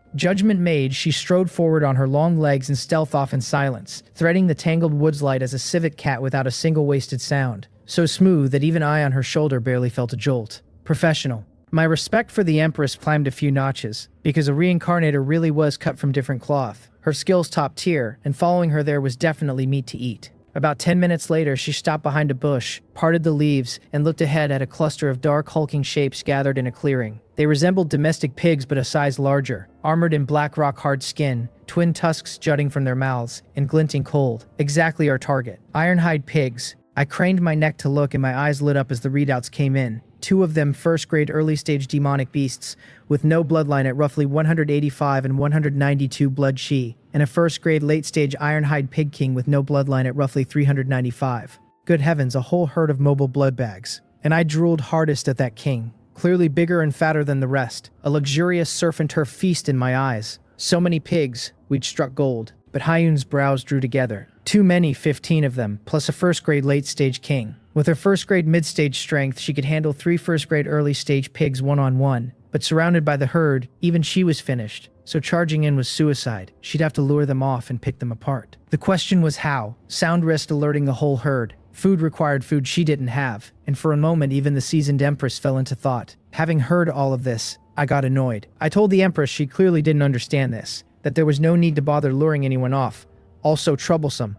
Speaker 1: Judgment made, she strode forward on her long legs and stealth off in silence, threading the tangled woods light as a civet cat without a single wasted sound, so smooth that even I on her shoulder barely felt a jolt. Professional. My respect for the Empress climbed a few notches, because a reincarnator really was cut from different cloth. Her skills top tier, and following her there was definitely meat to eat. About 10 minutes later, she stopped behind a bush, parted the leaves, and looked ahead at a cluster of dark hulking shapes gathered in a clearing. They resembled domestic pigs but a size larger, armored in black rock hard skin, twin tusks jutting from their mouths, and glinting cold. Exactly our target. Ironhide pigs. I craned my neck to look and my eyes lit up as the readouts came in. 2 of them first-grade early-stage demonic beasts, with no bloodline at roughly 185 and 192 blood chi, and a first-grade late-stage ironhide pig king with no bloodline at roughly 395. Good heavens, a whole herd of mobile blood bags. And I drooled hardest at that king, clearly bigger and fatter than the rest, a luxurious surf and turf feast in my eyes. So many pigs, we'd struck gold, but Hyun's brows drew together. Too many, 15 of them, plus a first-grade late-stage king. With her first-grade mid-stage strength, she could handle 3 first-grade early-stage pigs one-on-one, but surrounded by the herd, even she was finished, so charging in was suicide. She'd have to lure them off and pick them apart. The question was how. Sound risked alerting the whole herd. Food required food she didn't have, and for a moment even the seasoned Empress fell into thought. Having heard all of this, I got annoyed. I told the Empress she clearly didn't understand this, that there was no need to bother luring anyone off. Also troublesome,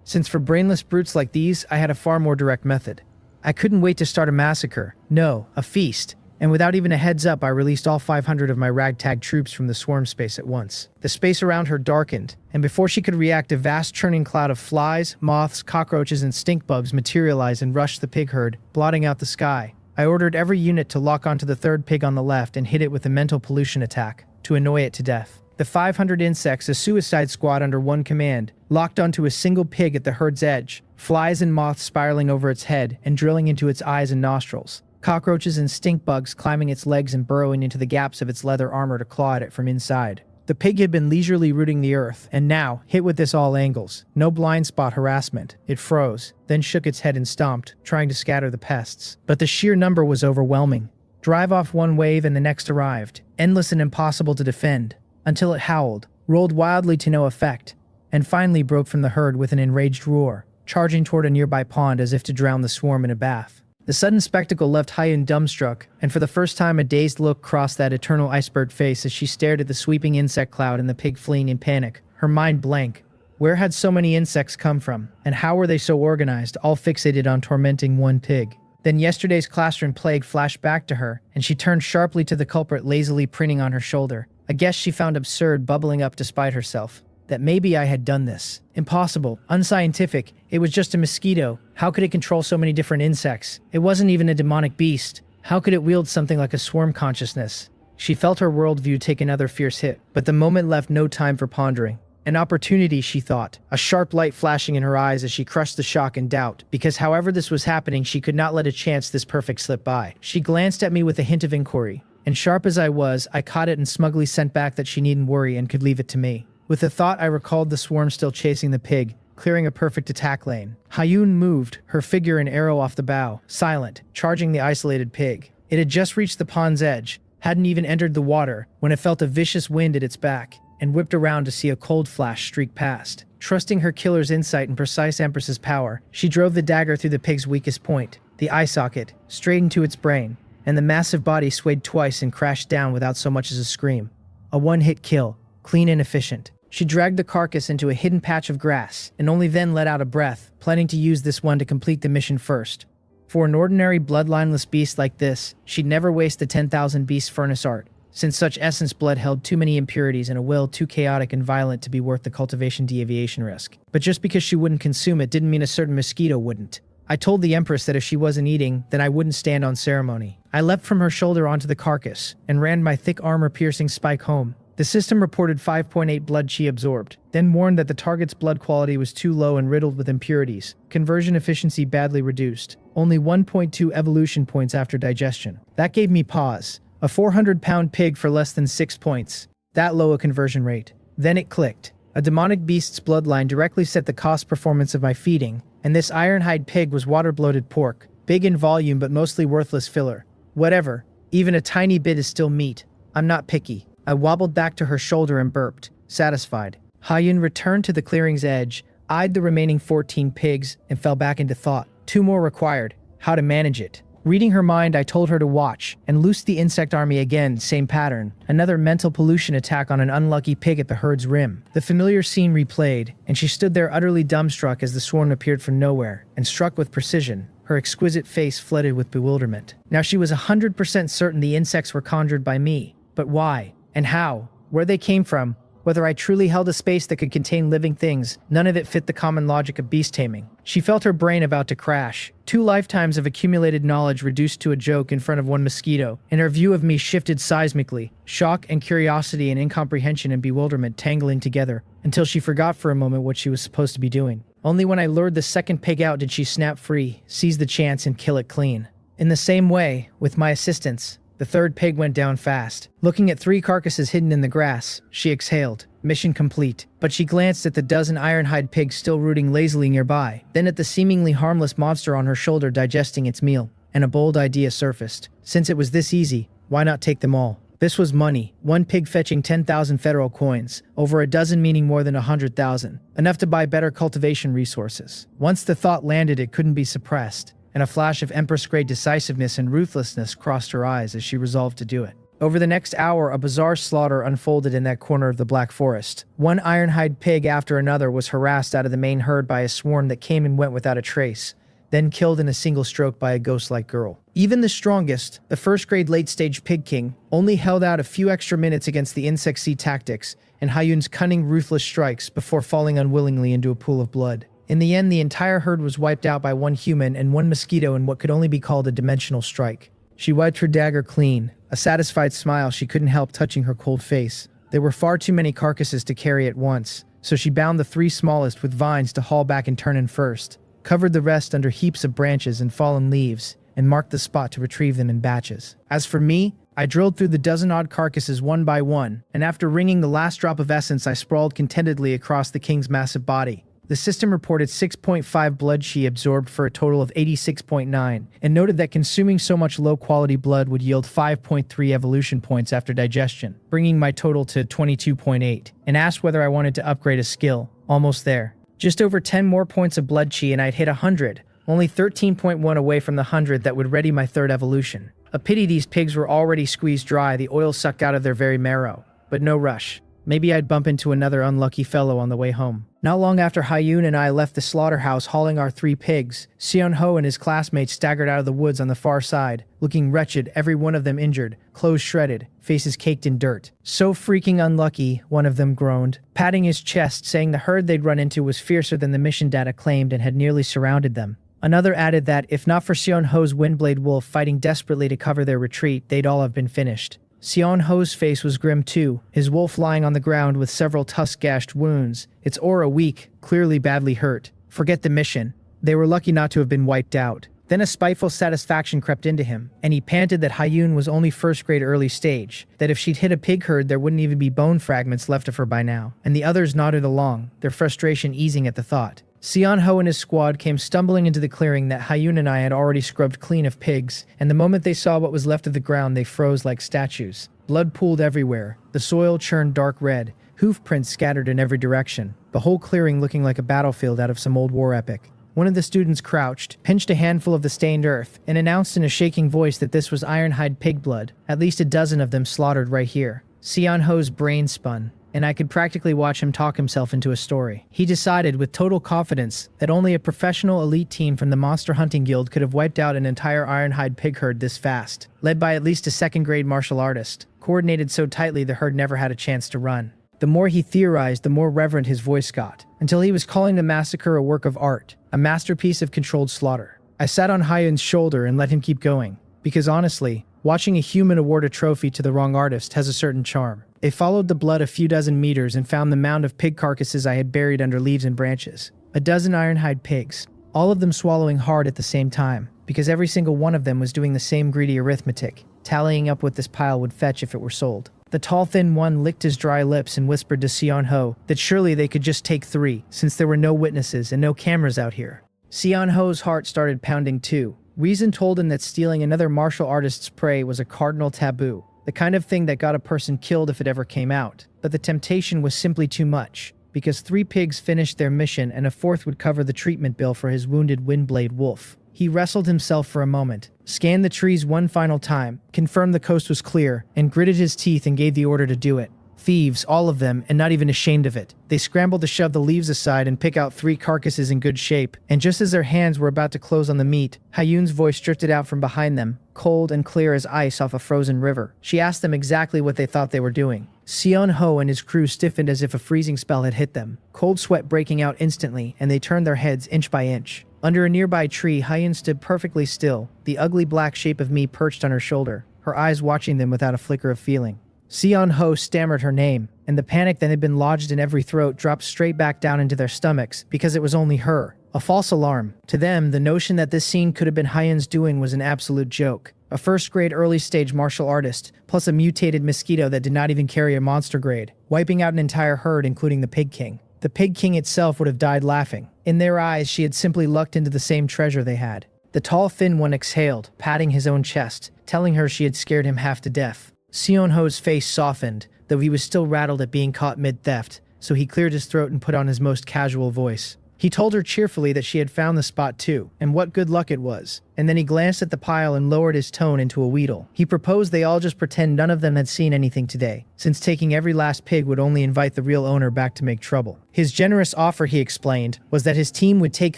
Speaker 1: since for brainless brutes like these, I had a far more direct method. I couldn't wait to start a massacre. No, a feast. And without even a heads up, I released all 500 of my ragtag troops from the swarm space at once. The space around her darkened, and before she could react, a vast churning cloud of flies, moths, cockroaches, and stink bugs materialized and rushed the pig herd, blotting out the sky. I ordered every unit to lock onto the 3rd pig on the left and hit it with a mental pollution attack, to annoy it to death. The 500 insects, a suicide squad under one command, locked onto a single pig at the herd's edge, flies and moths spiraling over its head and drilling into its eyes and nostrils, cockroaches and stink bugs climbing its legs and burrowing into the gaps of its leather armor to claw at it from inside. The pig had been leisurely rooting the earth, and now, hit with this all angles, no blind spot harassment, it froze, then shook its head and stomped, trying to scatter the pests. But the sheer number was overwhelming. Drive off one wave and the next arrived, endless and impossible to defend, until it howled, rolled wildly to no effect, and finally broke from the herd with an enraged roar, charging toward a nearby pond as if to drown the swarm in a bath. The sudden spectacle left Hyun dumbstruck, and for the first time a dazed look crossed that eternal iceberg face as she stared at the sweeping insect cloud and the pig fleeing in panic, her mind blank. Where had so many insects come from? And how were they so organized, all fixated on tormenting one pig? Then yesterday's classroom plague flashed back to her, and she turned sharply to the culprit lazily printing on her shoulder. A guess she found absurd bubbling up despite herself. That maybe I had done this. Impossible. Unscientific. It was just a mosquito. How could it control so many different insects? It wasn't even a demonic beast. How could it wield something like a swarm consciousness? She felt her worldview take another fierce hit, but the moment left no time for pondering. An opportunity, she thought, a sharp light flashing in her eyes as she crushed the shock and doubt, because however this was happening, she could not let a chance this perfect slip by. She glanced at me with a hint of inquiry, and sharp as I was, I caught it and smugly sent back that she needn't worry and could leave it to me. With the thought, I recalled the swarm still chasing the pig, clearing a perfect attack lane. Hayun moved, her figure an arrow off the bow, silent, charging the isolated pig. It had just reached the pond's edge, hadn't even entered the water, when it felt a vicious wind at its back, and whipped around to see a cold flash streak past. Trusting her killer's insight and precise Empress's power, she drove the dagger through the pig's weakest point, the eye socket, straight into its brain, and the massive body swayed twice and crashed down without so much as a scream. A one-hit kill, clean and efficient. She dragged the carcass into a hidden patch of grass, and only then let out a breath, planning to use this one to complete the mission first. For an ordinary bloodlineless beast like this, she'd never waste the 10,000 beast furnace art, since such essence blood held too many impurities and a will too chaotic and violent to be worth the cultivation deviation risk. But just because she wouldn't consume it didn't mean a certain mosquito wouldn't. I told the Empress that if she wasn't eating, then I wouldn't stand on ceremony. I leapt from her shoulder onto the carcass, and ran my thick armor-piercing spike home. The system reported 5.8 blood chi absorbed, then warned that the target's blood quality was too low and riddled with impurities. Conversion efficiency badly reduced. Only 1.2 evolution points after digestion. That gave me pause. A 400-pound pig for less than 6 points. That low a conversion rate. Then it clicked. A demonic beast's bloodline directly set the cost performance of my feeding, and this ironhide pig was water-bloated pork. Big in volume but mostly worthless filler. Whatever. Even a tiny bit is still meat. I'm not picky. I wobbled back to her shoulder and burped, satisfied. Hayun returned to the clearing's edge, eyed the remaining 14 pigs, and fell back into thought. 2 more required. How to manage it. Reading her mind, I told her to watch, and loosed the insect army again, same pattern. Another mental pollution attack on an unlucky pig at the herd's rim. The familiar scene replayed, and she stood there utterly dumbstruck as the swarm appeared from nowhere, and struck with precision, her exquisite face flooded with bewilderment. Now she was 100% certain the insects were conjured by me. But why? And how? Where they came from? Whether I truly held a space that could contain living things, none of it fit the common logic of beast taming. She felt her brain about to crash. 2 lifetimes of accumulated knowledge reduced to a joke in front of one mosquito, and her view of me shifted seismically, shock and curiosity and incomprehension and bewilderment tangling together, until she forgot for a moment what she was supposed to be doing. Only when I lured the second pig out did she snap free, seize the chance and kill it clean. In the same way, with my assistance, the third pig went down fast. Looking at 3 carcasses hidden in the grass, she exhaled. Mission complete. But she glanced at the dozen ironhide pigs still rooting lazily nearby, then at the seemingly harmless monster on her shoulder digesting its meal, and a bold idea surfaced. Since it was this easy, why not take them all? This was money, 1 pig fetching 10,000 federal coins, over a dozen meaning more than 100,000, enough to buy better cultivation resources. Once the thought landed, it couldn't be suppressed, and a flash of Empress-grade decisiveness and ruthlessness crossed her eyes as she resolved to do it. Over the next hour, a bizarre slaughter unfolded in that corner of the Black Forest. 1 ironhide pig after another was harassed out of the main herd by a swarm that came and went without a trace, then killed in a single stroke by a ghost-like girl. Even the strongest, the first-grade late-stage pig king, only held out a few extra minutes against the insect sea tactics and Hayun's cunning, ruthless strikes before falling unwillingly into a pool of blood. In the end, the entire herd was wiped out by 1 human and 1 mosquito in what could only be called a dimensional strike. She wiped her dagger clean, a satisfied smile she couldn't help touching her cold face. There were far too many carcasses to carry at once, so she bound the 3 smallest with vines to haul back and turn in first, covered the rest under heaps of branches and fallen leaves, and marked the spot to retrieve them in batches. As for me, I drilled through the dozen-odd carcasses one by one, and after wringing the last drop of essence, I sprawled contentedly across the king's massive body. The system reported 6.5 blood chi absorbed for a total of 86.9, and noted that consuming so much low-quality blood would yield 5.3 evolution points after digestion, bringing my total to 22.8, and asked whether I wanted to upgrade a skill. Almost there. Just over 10 more points of blood chi and I'd hit 100, only 13.1 away from the 100 that would ready my 3rd evolution. A pity these pigs were already squeezed dry, the oil sucked out of their very marrow. But no rush. Maybe I'd bump into another unlucky fellow on the way home. Not long after Hyun and I left the slaughterhouse hauling our 3 pigs, Seon-ho and his classmates staggered out of the woods on the far side, looking wretched, every one of them injured, clothes shredded, faces caked in dirt. "So freaking unlucky," one of them groaned, patting his chest, saying the herd they'd run into was fiercer than the mission data claimed and had nearly surrounded them. Another added that, if not for Seon-ho's Windblade Wolf fighting desperately to cover their retreat, they'd all have been finished. Seon-ho's face was grim too, his wolf lying on the ground with several tusk-gashed wounds, its aura weak, clearly badly hurt. Forget the mission. They were lucky not to have been wiped out. Then a spiteful satisfaction crept into him, and he panted that Hyun was only first grade early stage, that if she'd hit a pig herd there wouldn't even be bone fragments left of her by now. And the others nodded along, their frustration easing at the thought. Seon-ho and his squad came stumbling into the clearing that Hyun and I had already scrubbed clean of pigs, and the moment they saw what was left of the ground they froze like statues. Blood pooled everywhere, the soil churned dark red, hoof prints scattered in every direction, the whole clearing looking like a battlefield out of some old war epic. One of the students crouched, pinched a handful of the stained earth, and announced in a shaking voice that this was ironhide pig blood, at least a dozen of them slaughtered right here. Seon-ho's brain spun, and I could practically watch him talk himself into a story. He decided with total confidence that only a professional elite team from the Monster Hunting Guild could have wiped out an entire ironhide pig herd this fast, led by at least a second-grade martial artist, coordinated so tightly the herd never had a chance to run. The more he theorized, the more reverent his voice got, until he was calling the massacre a work of art, a masterpiece of controlled slaughter. I sat on Hyun's shoulder and let him keep going, because honestly, watching a human award a trophy to the wrong artist has a certain charm. They followed the blood a few dozen meters and found the mound of pig carcasses I had buried under leaves and branches. A dozen ironhide pigs, all of them swallowing hard at the same time, because every single one of them was doing the same greedy arithmetic, tallying up what this pile would fetch if it were sold. The tall thin one licked his dry lips and whispered to Seon-ho that surely they could just take 3, since there were no witnesses and no cameras out here. Seon-ho's heart started pounding too. Reason told him that stealing another martial artist's prey was a cardinal taboo, the kind of thing that got a person killed if it ever came out. But the temptation was simply too much, because 3 pigs finished their mission and a 4th would cover the treatment bill for his wounded Windblade Wolf. He wrestled himself for a moment, scanned the trees one final time, confirmed the coast was clear, and gritted his teeth and gave the order to do it. Thieves, all of them, and not even ashamed of it. They scrambled to shove the leaves aside and pick out 3 carcasses in good shape, and just as their hands were about to close on the meat, Hyun's voice drifted out from behind them, cold and clear as ice off a frozen river. She asked them exactly what they thought they were doing. Seon-ho and his crew stiffened as if a freezing spell had hit them, cold sweat breaking out instantly, and they turned their heads inch by inch. Under a nearby tree, Hyun stood perfectly still, the ugly black shape of me perched on her shoulder, her eyes watching them without a flicker of feeling. Seon-ho stammered her name, and the panic that had been lodged in every throat dropped straight back down into their stomachs because it was only her. A false alarm. To them, the notion that this scene could have been Hyun's doing was an absolute joke. A first-grade early-stage martial artist, plus a mutated mosquito that did not even carry a monster grade, wiping out an entire herd including the Pig King. The Pig King itself would have died laughing. In their eyes, she had simply lucked into the same treasure they had. The tall, thin one exhaled, patting his own chest, telling her she had scared him half to death. Seon-ho's face softened, though he was still rattled at being caught mid-theft, so he cleared his throat and put on his most casual voice. He told her cheerfully that she had found the spot too, and what good luck it was, and then he glanced at the pile and lowered his tone into a wheedle. He proposed they all just pretend none of them had seen anything today, since taking every last pig would only invite the real owner back to make trouble. His generous offer, he explained, was that his team would take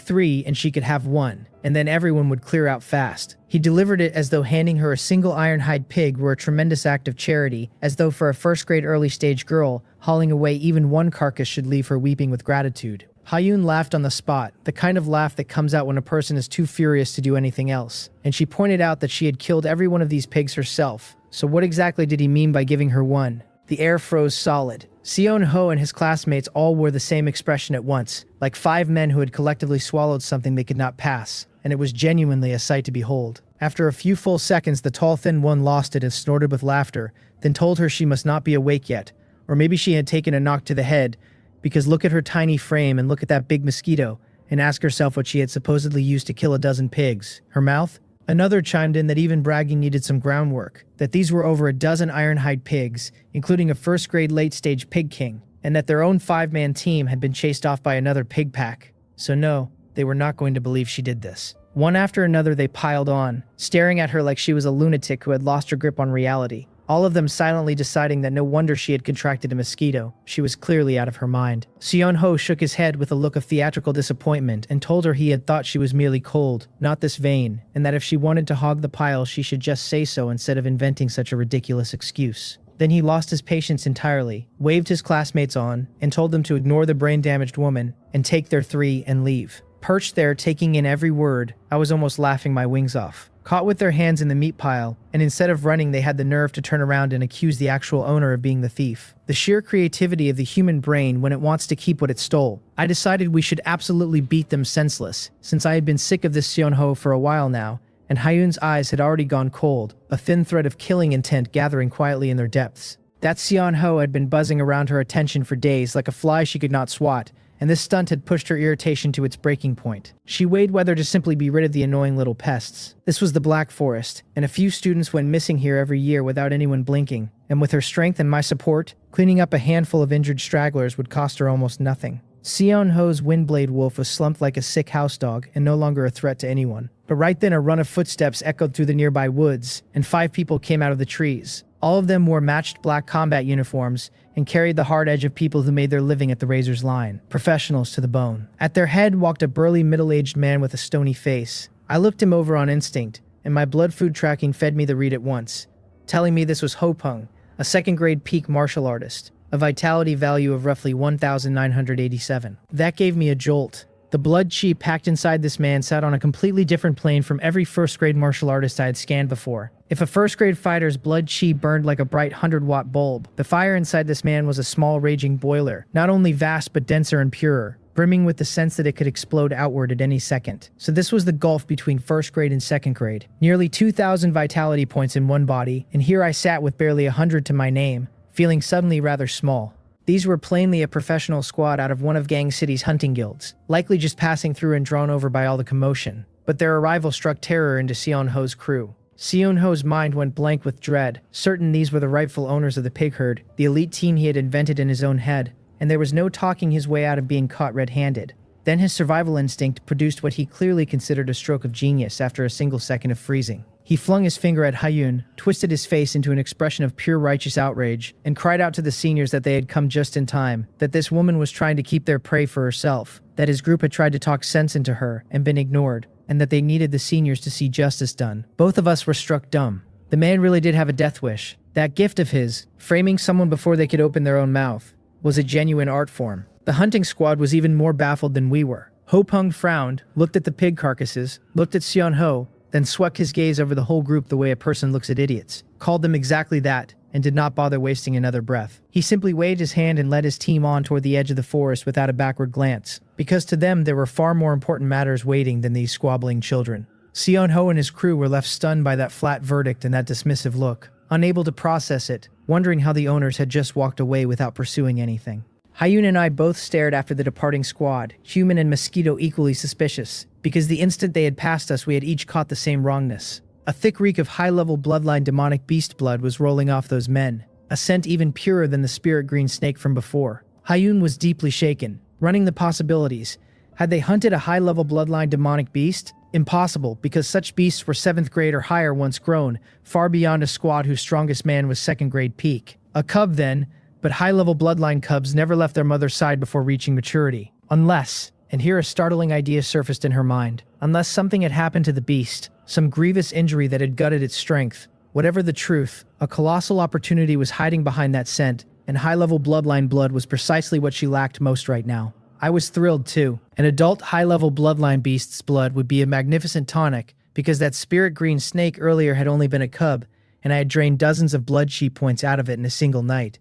Speaker 1: 3 and she could have 1, and then everyone would clear out fast. He delivered it as though handing her a single ironhide pig were a tremendous act of charity, as though for a first-grade early-stage girl, hauling away even 1 carcass should leave her weeping with gratitude. Hyun laughed on the spot, the kind of laugh that comes out when a person is too furious to do anything else, and she pointed out that she had killed every one of these pigs herself. So what exactly did he mean by giving her 1? The air froze solid. Seon-ho and his classmates all wore the same expression at once, like 5 men who had collectively swallowed something they could not pass, and it was genuinely a sight to behold. After a few full seconds, the tall thin one lost it and snorted with laughter, then told her she must not be awake yet, or maybe she had taken a knock to the head, because look at her tiny frame and look at that big mosquito, and ask herself what she had supposedly used to kill a dozen pigs. Her mouth? Another chimed in that even bragging needed some groundwork, that these were over a dozen ironhide pigs, including a first-grade late-stage pig king, and that their own 5-man team had been chased off by another pig pack. So no, they were not going to believe she did this. One after another they piled on, staring at her like she was a lunatic who had lost her grip on reality. all of them silently deciding that no wonder she had contracted a mosquito. She was clearly out of her mind. Seon-ho shook his head with a look of theatrical disappointment and told her he had thought she was merely cold, not this vain, and that if she wanted to hog the pile she should just say so instead of inventing such a ridiculous excuse. Then he lost his patience entirely, waved his classmates on, and told them to ignore the brain-damaged woman and take their three and leave. Perched there, taking in every word, I was almost laughing my wings off. Caught with their hands in the meat pile, and instead of running they had the nerve to turn around and accuse the actual owner of being the thief. The sheer creativity of the human brain when it wants to keep what it stole. I decided we should absolutely beat them senseless, since I had been sick of this Seon-ho for a while now, and Hyun's eyes had already gone cold, a thin thread of killing intent gathering quietly in their depths. That Seon-ho had been buzzing around her attention for days like a fly she could not swat, and this stunt had pushed her irritation to its breaking point. She weighed whether to simply be rid of the annoying little pests. This was the Black Forest, and a few students went missing here every year without anyone blinking, and with her strength and my support, cleaning up a handful of injured stragglers would cost her almost nothing. Seon-ho's Windblade Wolf was slumped like a sick house dog and no longer a threat to anyone. But right then a run of footsteps echoed through the nearby woods, and 5 people came out of the trees. All of them wore matched black combat uniforms and carried the hard edge of people who made their living at the razor's line, professionals to the bone. At their head walked a burly middle-aged man with a stony face. I looked him over on instinct, and my blood food tracking fed me the read at once, telling me this was Ho-pung, a second-grade peak martial artist, a vitality value of roughly 1,987. That gave me a jolt. The blood chi packed inside this man sat on a completely different plane from every first-grade martial artist I had scanned before. If a first-grade fighter's blood chi burned like a bright 100-watt bulb, the fire inside this man was a small raging boiler, not only vast but denser and purer, brimming with the sense that it could explode outward at any second. So this was the gulf between first grade and second grade. Nearly 2,000 vitality points in one body, and here I sat with barely 100 to my name, feeling suddenly rather small. These were plainly a professional squad out of one of Gang City's hunting guilds, likely just passing through and drawn over by all the commotion. But their arrival struck terror into Seon-ho's crew. Seon-ho's mind went blank with dread, certain these were the rightful owners of the pig herd, the elite team he had invented in his own head, and there was no talking his way out of being caught red-handed. Then his survival instinct produced what he clearly considered a stroke of genius after a single second of freezing. He flung his finger at Hyun, twisted his face into an expression of pure righteous outrage, and cried out to the seniors that they had come just in time, that this woman was trying to keep their prey for herself, that his group had tried to talk sense into her and been ignored, and that they needed the seniors to see justice done. Both of us were struck dumb. The man really did have a death wish. That gift of his, framing someone before they could open their own mouth, was a genuine art form. The hunting squad was even more baffled than we were. Ho-pung frowned, looked at the pig carcasses, looked at Seon-ho, then swept his gaze over the whole group the way a person looks at idiots, called them exactly that, and did not bother wasting another breath. He simply waved his hand and led his team on toward the edge of the forest without a backward glance, because to them there were far more important matters waiting than these squabbling children. Seon-ho and his crew were left stunned by that flat verdict and that dismissive look, unable to process it, wondering how the owners had just walked away without pursuing anything. Hyun and I both stared after the departing squad, Human and Mosquito equally suspicious, because the instant they had passed us we had each caught the same wrongness. A thick reek of high-level bloodline demonic beast blood was rolling off those men, a scent even purer than the spirit green snake from before. Hyun was deeply shaken, running the possibilities. Had they hunted a high-level bloodline demonic beast? Impossible, because such beasts were 7th grade or higher once grown, far beyond a squad whose strongest man was 2nd grade peak. A cub then, but high-level bloodline cubs never left their mother's side before reaching maturity. Unless, and here a startling idea surfaced in her mind, unless something had happened to the beast, some grievous injury that had gutted its strength. Whatever the truth, a colossal opportunity was hiding behind that scent, and high-level bloodline blood was precisely what she lacked most right now. I was thrilled too. An adult high-level bloodline beast's blood would be a magnificent tonic, because that spirit green snake earlier had only been a cub, and I had drained dozens of blood chi points out of it in a single night.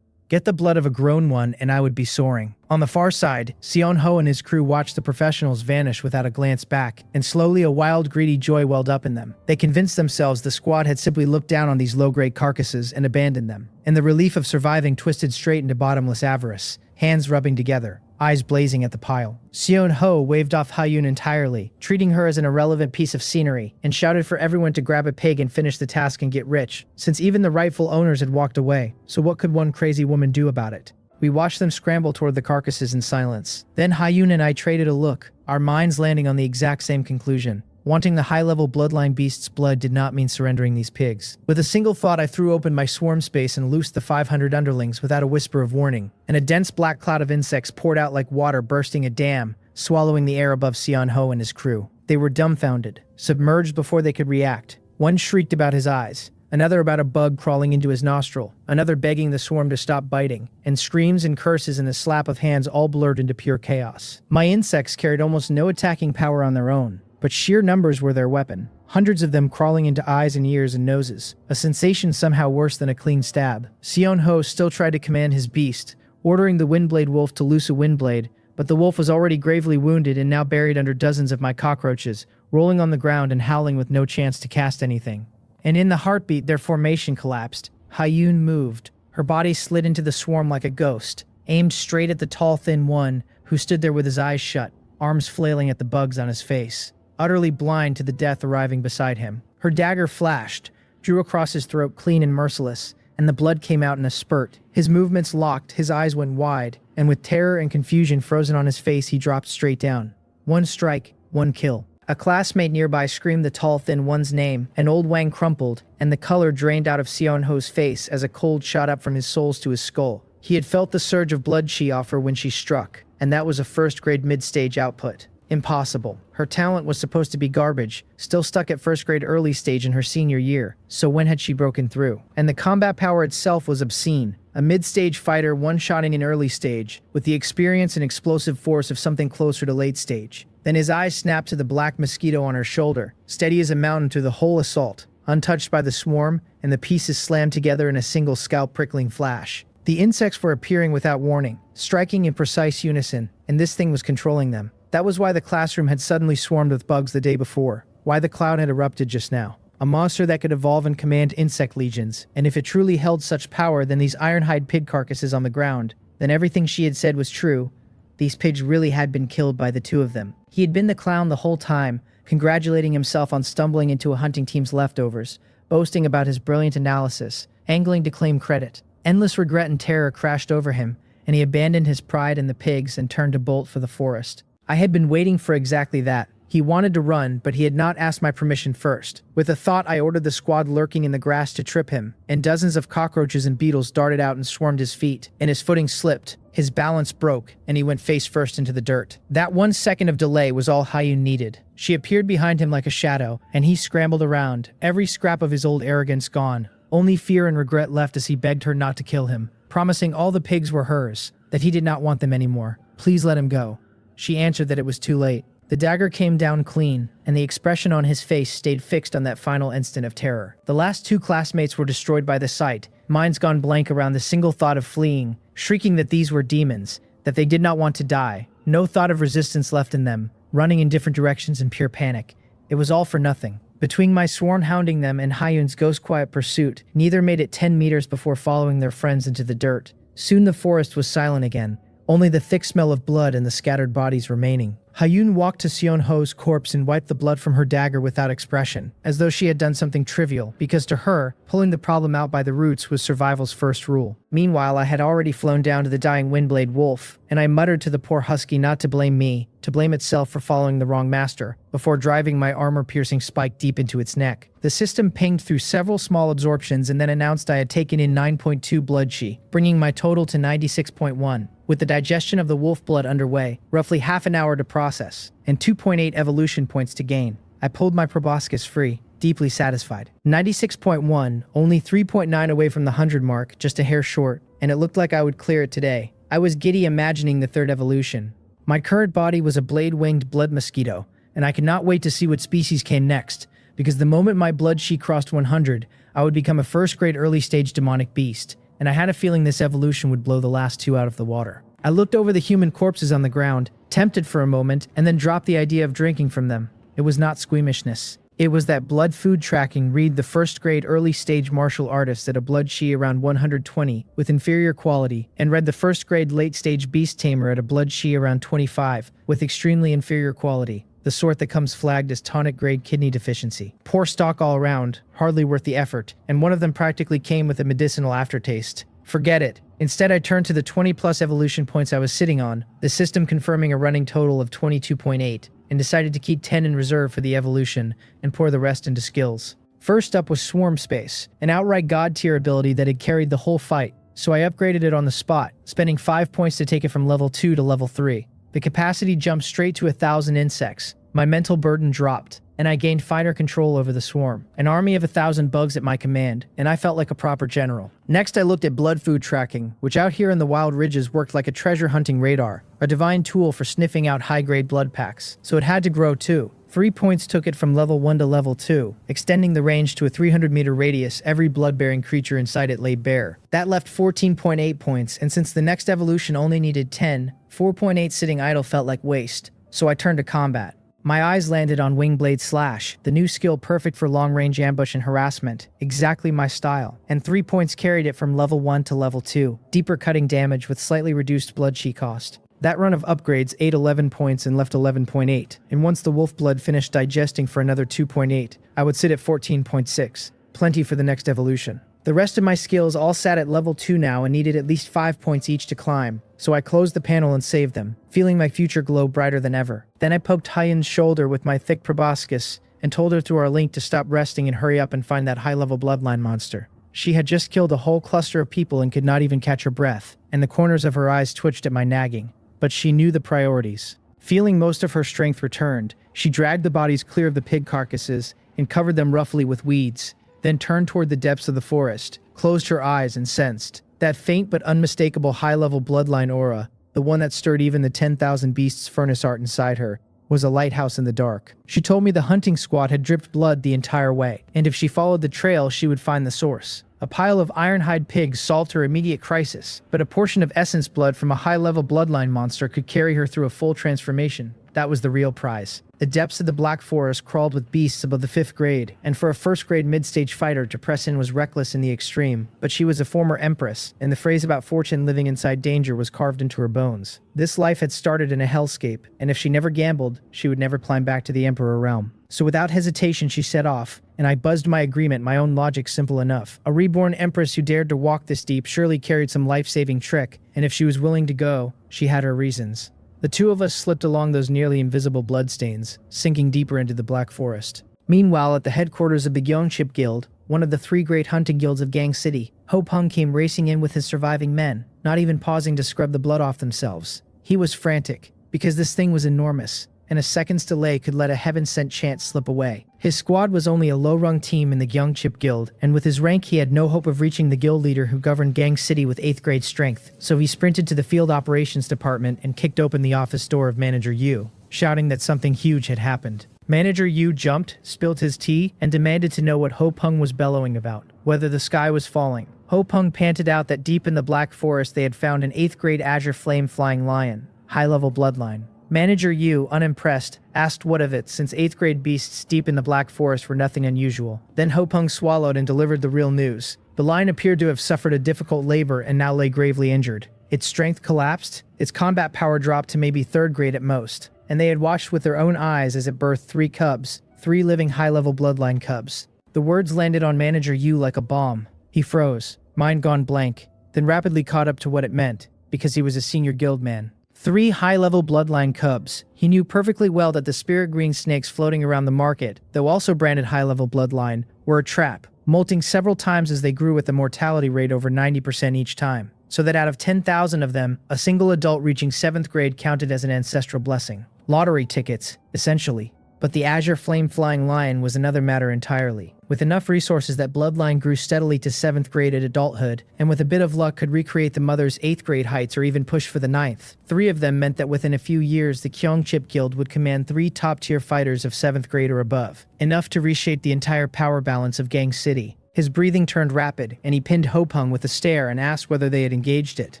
Speaker 1: Get the blood of a grown one and I would be soaring. On the far side, Seon-ho and his crew watched the professionals vanish without a glance back, and slowly a wild, greedy joy welled up in them. They convinced themselves the squad had simply looked down on these low-grade carcasses and abandoned them, and the relief of surviving twisted straight into bottomless avarice, hands rubbing together, eyes blazing at the pile. Seon-ho waved off Hyun entirely, treating her as an irrelevant piece of scenery, and shouted for everyone to grab a pig and finish the task and get rich, since even the rightful owners had walked away, so what could one crazy woman do about it? We watched them scramble toward the carcasses in silence. Then Hyun and I traded a look, our minds landing on the exact same conclusion. Wanting the high-level bloodline beast's blood did not mean surrendering these pigs. With a single thought, I threw open my swarm space and loosed the 500 underlings without a whisper of warning, and a dense black cloud of insects poured out like water bursting a dam, swallowing the air above Seon-ho and his crew. They were dumbfounded, submerged before they could react. One shrieked about his eyes, another about a bug crawling into his nostril, another begging the swarm to stop biting, and screams and curses and a slap of hands all blurred into pure chaos. My insects carried almost no attacking power on their own, but sheer numbers were their weapon. Hundreds of them crawling into eyes and ears and noses, a sensation somehow worse than a clean stab. Seon-ho still tried to command his beast, ordering the Windblade wolf to loose a windblade, but the wolf was already gravely wounded and now buried under dozens of my cockroaches, rolling on the ground and howling with no chance to cast anything. And in the heartbeat, their formation collapsed. Hyun moved. Her body slid into the swarm like a ghost, aimed straight at the tall, thin one, who stood there with his eyes shut, arms flailing at the bugs on his face, utterly blind to the death arriving beside him. Her dagger flashed, drew across his throat clean and merciless, and the blood came out in a spurt. His movements locked, his eyes went wide, and with terror and confusion frozen on his face, he dropped straight down. One strike, one kill. A classmate nearby screamed the tall, thin one's name, and old Wang crumpled, and the color drained out of Seon-ho's face as a cold shot up from his soles to his skull. He had felt the surge of blood she offered when she struck, and that was a first-grade mid-stage output. Impossible. Her talent was supposed to be garbage, still stuck at first-grade early stage in her senior year, so when had she broken through? And the combat power itself was obscene. A mid-stage fighter one-shotting in early stage, with the experience and explosive force of something closer to late stage. Then his eyes snapped to the black mosquito on her shoulder, steady as a mountain through the whole assault, untouched by the swarm, and the pieces slammed together in a single scalp-prickling flash. The insects were appearing without warning, striking in precise unison, and this thing was controlling them. That was why the classroom had suddenly swarmed with bugs the day before, why the cloud had erupted just now. A monster that could evolve and command insect legions, and if it truly held such power than these ironhide pig carcasses on the ground, then everything she had said was true. These pigs really had been killed by the two of them. He had been the clown the whole time, congratulating himself on stumbling into a hunting team's leftovers, boasting about his brilliant analysis, angling to claim credit. Endless regret and terror crashed over him, and he abandoned his pride in the pigs and turned to bolt for the forest. I had been waiting for exactly that. He wanted to run, but he had not asked my permission first. With a thought, I ordered the squad lurking in the grass to trip him, and dozens of cockroaches and beetles darted out and swarmed his feet, and his footing slipped, his balance broke, and he went face first into the dirt. That 1 second of delay was all Hyun needed. She appeared behind him like a shadow, and he scrambled around, every scrap of his old arrogance gone. Only fear and regret left as he begged her not to kill him, promising all the pigs were hers, that he did not want them anymore. Please let him go. She answered that it was too late. The dagger came down clean, and the expression on his face stayed fixed on that final instant of terror. The last 2 classmates were destroyed by the sight, minds gone blank around the single thought of fleeing, shrieking that these were demons, that they did not want to die. No thought of resistance left in them, running in different directions in pure panic. It was all for nothing. Between my sworn hounding them and Hyun's ghost-quiet pursuit, neither made it 10 meters before following their friends into the dirt. Soon the forest was silent again, only the thick smell of blood and the scattered bodies remaining. Hyun walked to Seon-ho's corpse and wiped the blood from her dagger without expression, as though she had done something trivial, because to her, pulling the problem out by the roots was survival's first rule. Meanwhile, I had already flown down to the dying Windblade wolf, and I muttered to the poor husky not to blame me, to blame itself for following the wrong master, before driving my armor-piercing spike deep into its neck. The system pinged through several small absorptions and then announced I had taken in 9.2 blood chi, bringing my total to 96.1. With the digestion of the wolf blood underway, roughly half an hour to process, and 2.8 evolution points to gain, I pulled my proboscis free, deeply satisfied. 96.1, only 3.9 away from the 100 mark, just a hair short, and it looked like I would clear it today. I was giddy imagining the third evolution. My current body was a blade-winged blood mosquito, and I could not wait to see what species came next, because the moment my blood chi crossed 100, I would become a first-grade early-stage demonic beast, and I had a feeling this evolution would blow the last 2 out of the water. I looked over the human corpses on the ground, tempted for a moment, and then dropped the idea of drinking from them. It was not squeamishness. It was that blood food tracking read the first-grade early-stage martial artist at a blood chi around 120 with inferior quality, and read the first-grade late-stage beast tamer at a blood chi around 25 with extremely inferior quality, the sort that comes flagged as tonic-grade kidney deficiency. Poor stock all around, hardly worth the effort, and one of them practically came with a medicinal aftertaste. Forget it. Instead, I turned to the 20-plus evolution points I was sitting on, the system confirming a running total of 22.8, and decided to keep 10 in reserve for the evolution and pour the rest into skills. First up was Swarm Space, an outright god tier ability that had carried the whole fight, so I upgraded it on the spot, spending 5 points to take it from level 2 to level 3. The capacity jumped straight to 1,000 insects. My mental burden dropped, and I gained finer control over the swarm. An army of 1,000 bugs at my command, and I felt like a proper general. Next, I looked at blood food tracking, which out here in the wild ridges worked like a treasure hunting radar, a divine tool for sniffing out high-grade blood packs. So it had to grow too. 3 points took it from level 1 to level 2, extending the range to a 300-meter radius every blood-bearing creature inside it laid bare. That left 14.8 points, and since the next evolution only needed 10, 4.8 sitting idle felt like waste, so I turned to combat. My eyes landed on Wingblade Slash, the new skill perfect for long-range ambush and harassment, exactly my style, and 3 points carried it from level 1 to level 2, deeper cutting damage with slightly reduced blood chi cost. That run of upgrades ate 11 points and left 11.8, and once the wolf blood finished digesting for another 2.8, I would sit at 14.6, plenty for the next evolution. The rest of my skills all sat at level 2 now and needed at least 5 points each to climb, so I closed the panel and saved them, feeling my future glow brighter than ever. Then I poked Hyen's shoulder with my thick proboscis and told her through our link to stop resting and hurry up and find that high-level bloodline monster. She had just killed a whole cluster of people and could not even catch her breath, and the corners of her eyes twitched at my nagging. But she knew the priorities. Feeling most of her strength returned, she dragged the bodies clear of the pig carcasses and covered them roughly with weeds, then turned toward the depths of the forest, closed her eyes and sensed that faint but unmistakable high-level bloodline aura, the one that stirred even the 10,000 beasts furnace art inside her, was a lighthouse in the dark. She told me the hunting squad had dripped blood the entire way, and if she followed the trail, she would find the source. A pile of ironhide pigs solved her immediate crisis, but a portion of essence blood from a high-level bloodline monster could carry her through a full transformation. That was the real prize. The depths of the Black Forest crawled with beasts above the 5th grade, and for a first-grade mid-stage fighter to press in was reckless in the extreme, but she was a former empress, and the phrase about fortune living inside danger was carved into her bones. This life had started in a hellscape, and if she never gambled, she would never climb back to the Emperor realm. So without hesitation she set off, and I buzzed my agreement, my own logic simple enough. A reborn empress who dared to walk this deep surely carried some life-saving trick, and if she was willing to go, she had her reasons. The two of us slipped along those nearly invisible bloodstains, sinking deeper into the Black Forest. Meanwhile, at the headquarters of the Gyeongship Guild, one of the 3 great hunting guilds of Gang City, Ho Pung came racing in with his surviving men, not even pausing to scrub the blood off themselves. He was frantic, because this thing was enormous, and a second's delay could let a heaven-sent chance slip away. His squad was only a low-rung team in the Gyeongship Guild, and with his rank he had no hope of reaching the guild leader who governed Gang City with 8th grade strength, so he sprinted to the field operations department and kicked open the office door of Manager Yu, shouting that something huge had happened. Manager Yu jumped, spilled his tea, and demanded to know what Ho Pung was bellowing about, whether the sky was falling. Ho Pung panted out that deep in the Black Forest they had found an 8th grade azure flame-flying lion, high-level bloodline. Manager Yu, unimpressed, asked what of it, since 8th grade beasts deep in the Black Forest were nothing unusual. Then Ho Pung swallowed and delivered the real news. The lion appeared to have suffered a difficult labor and now lay gravely injured. Its strength collapsed, its combat power dropped to maybe 3rd grade at most, and they had watched with their own eyes as it birthed 3 cubs, 3 living high-level bloodline cubs. The words landed on Manager Yu like a bomb. He froze, mind gone blank, then rapidly caught up to what it meant, because he was a senior guild man. 3 high-level bloodline cubs. He knew perfectly well that the spirit green snakes floating around the market, though also branded high-level bloodline, were a trap, molting several times as they grew with a mortality rate over 90% each time, so that out of 10,000 of them, a single adult reaching 7th grade counted as an ancestral blessing. Lottery tickets, essentially. But the azure flame-flying lion was another matter entirely. With enough resources that bloodline grew steadily to 7th grade at adulthood, and with a bit of luck could recreate the mother's 8th grade heights or even push for the 9th. 3 of them meant that within a few years the Gyeongship Guild would command 3 top-tier fighters of 7th grade or above, enough to reshape the entire power balance of Gang City. His breathing turned rapid, and he pinned Ho Pung with a stare and asked whether they had engaged it.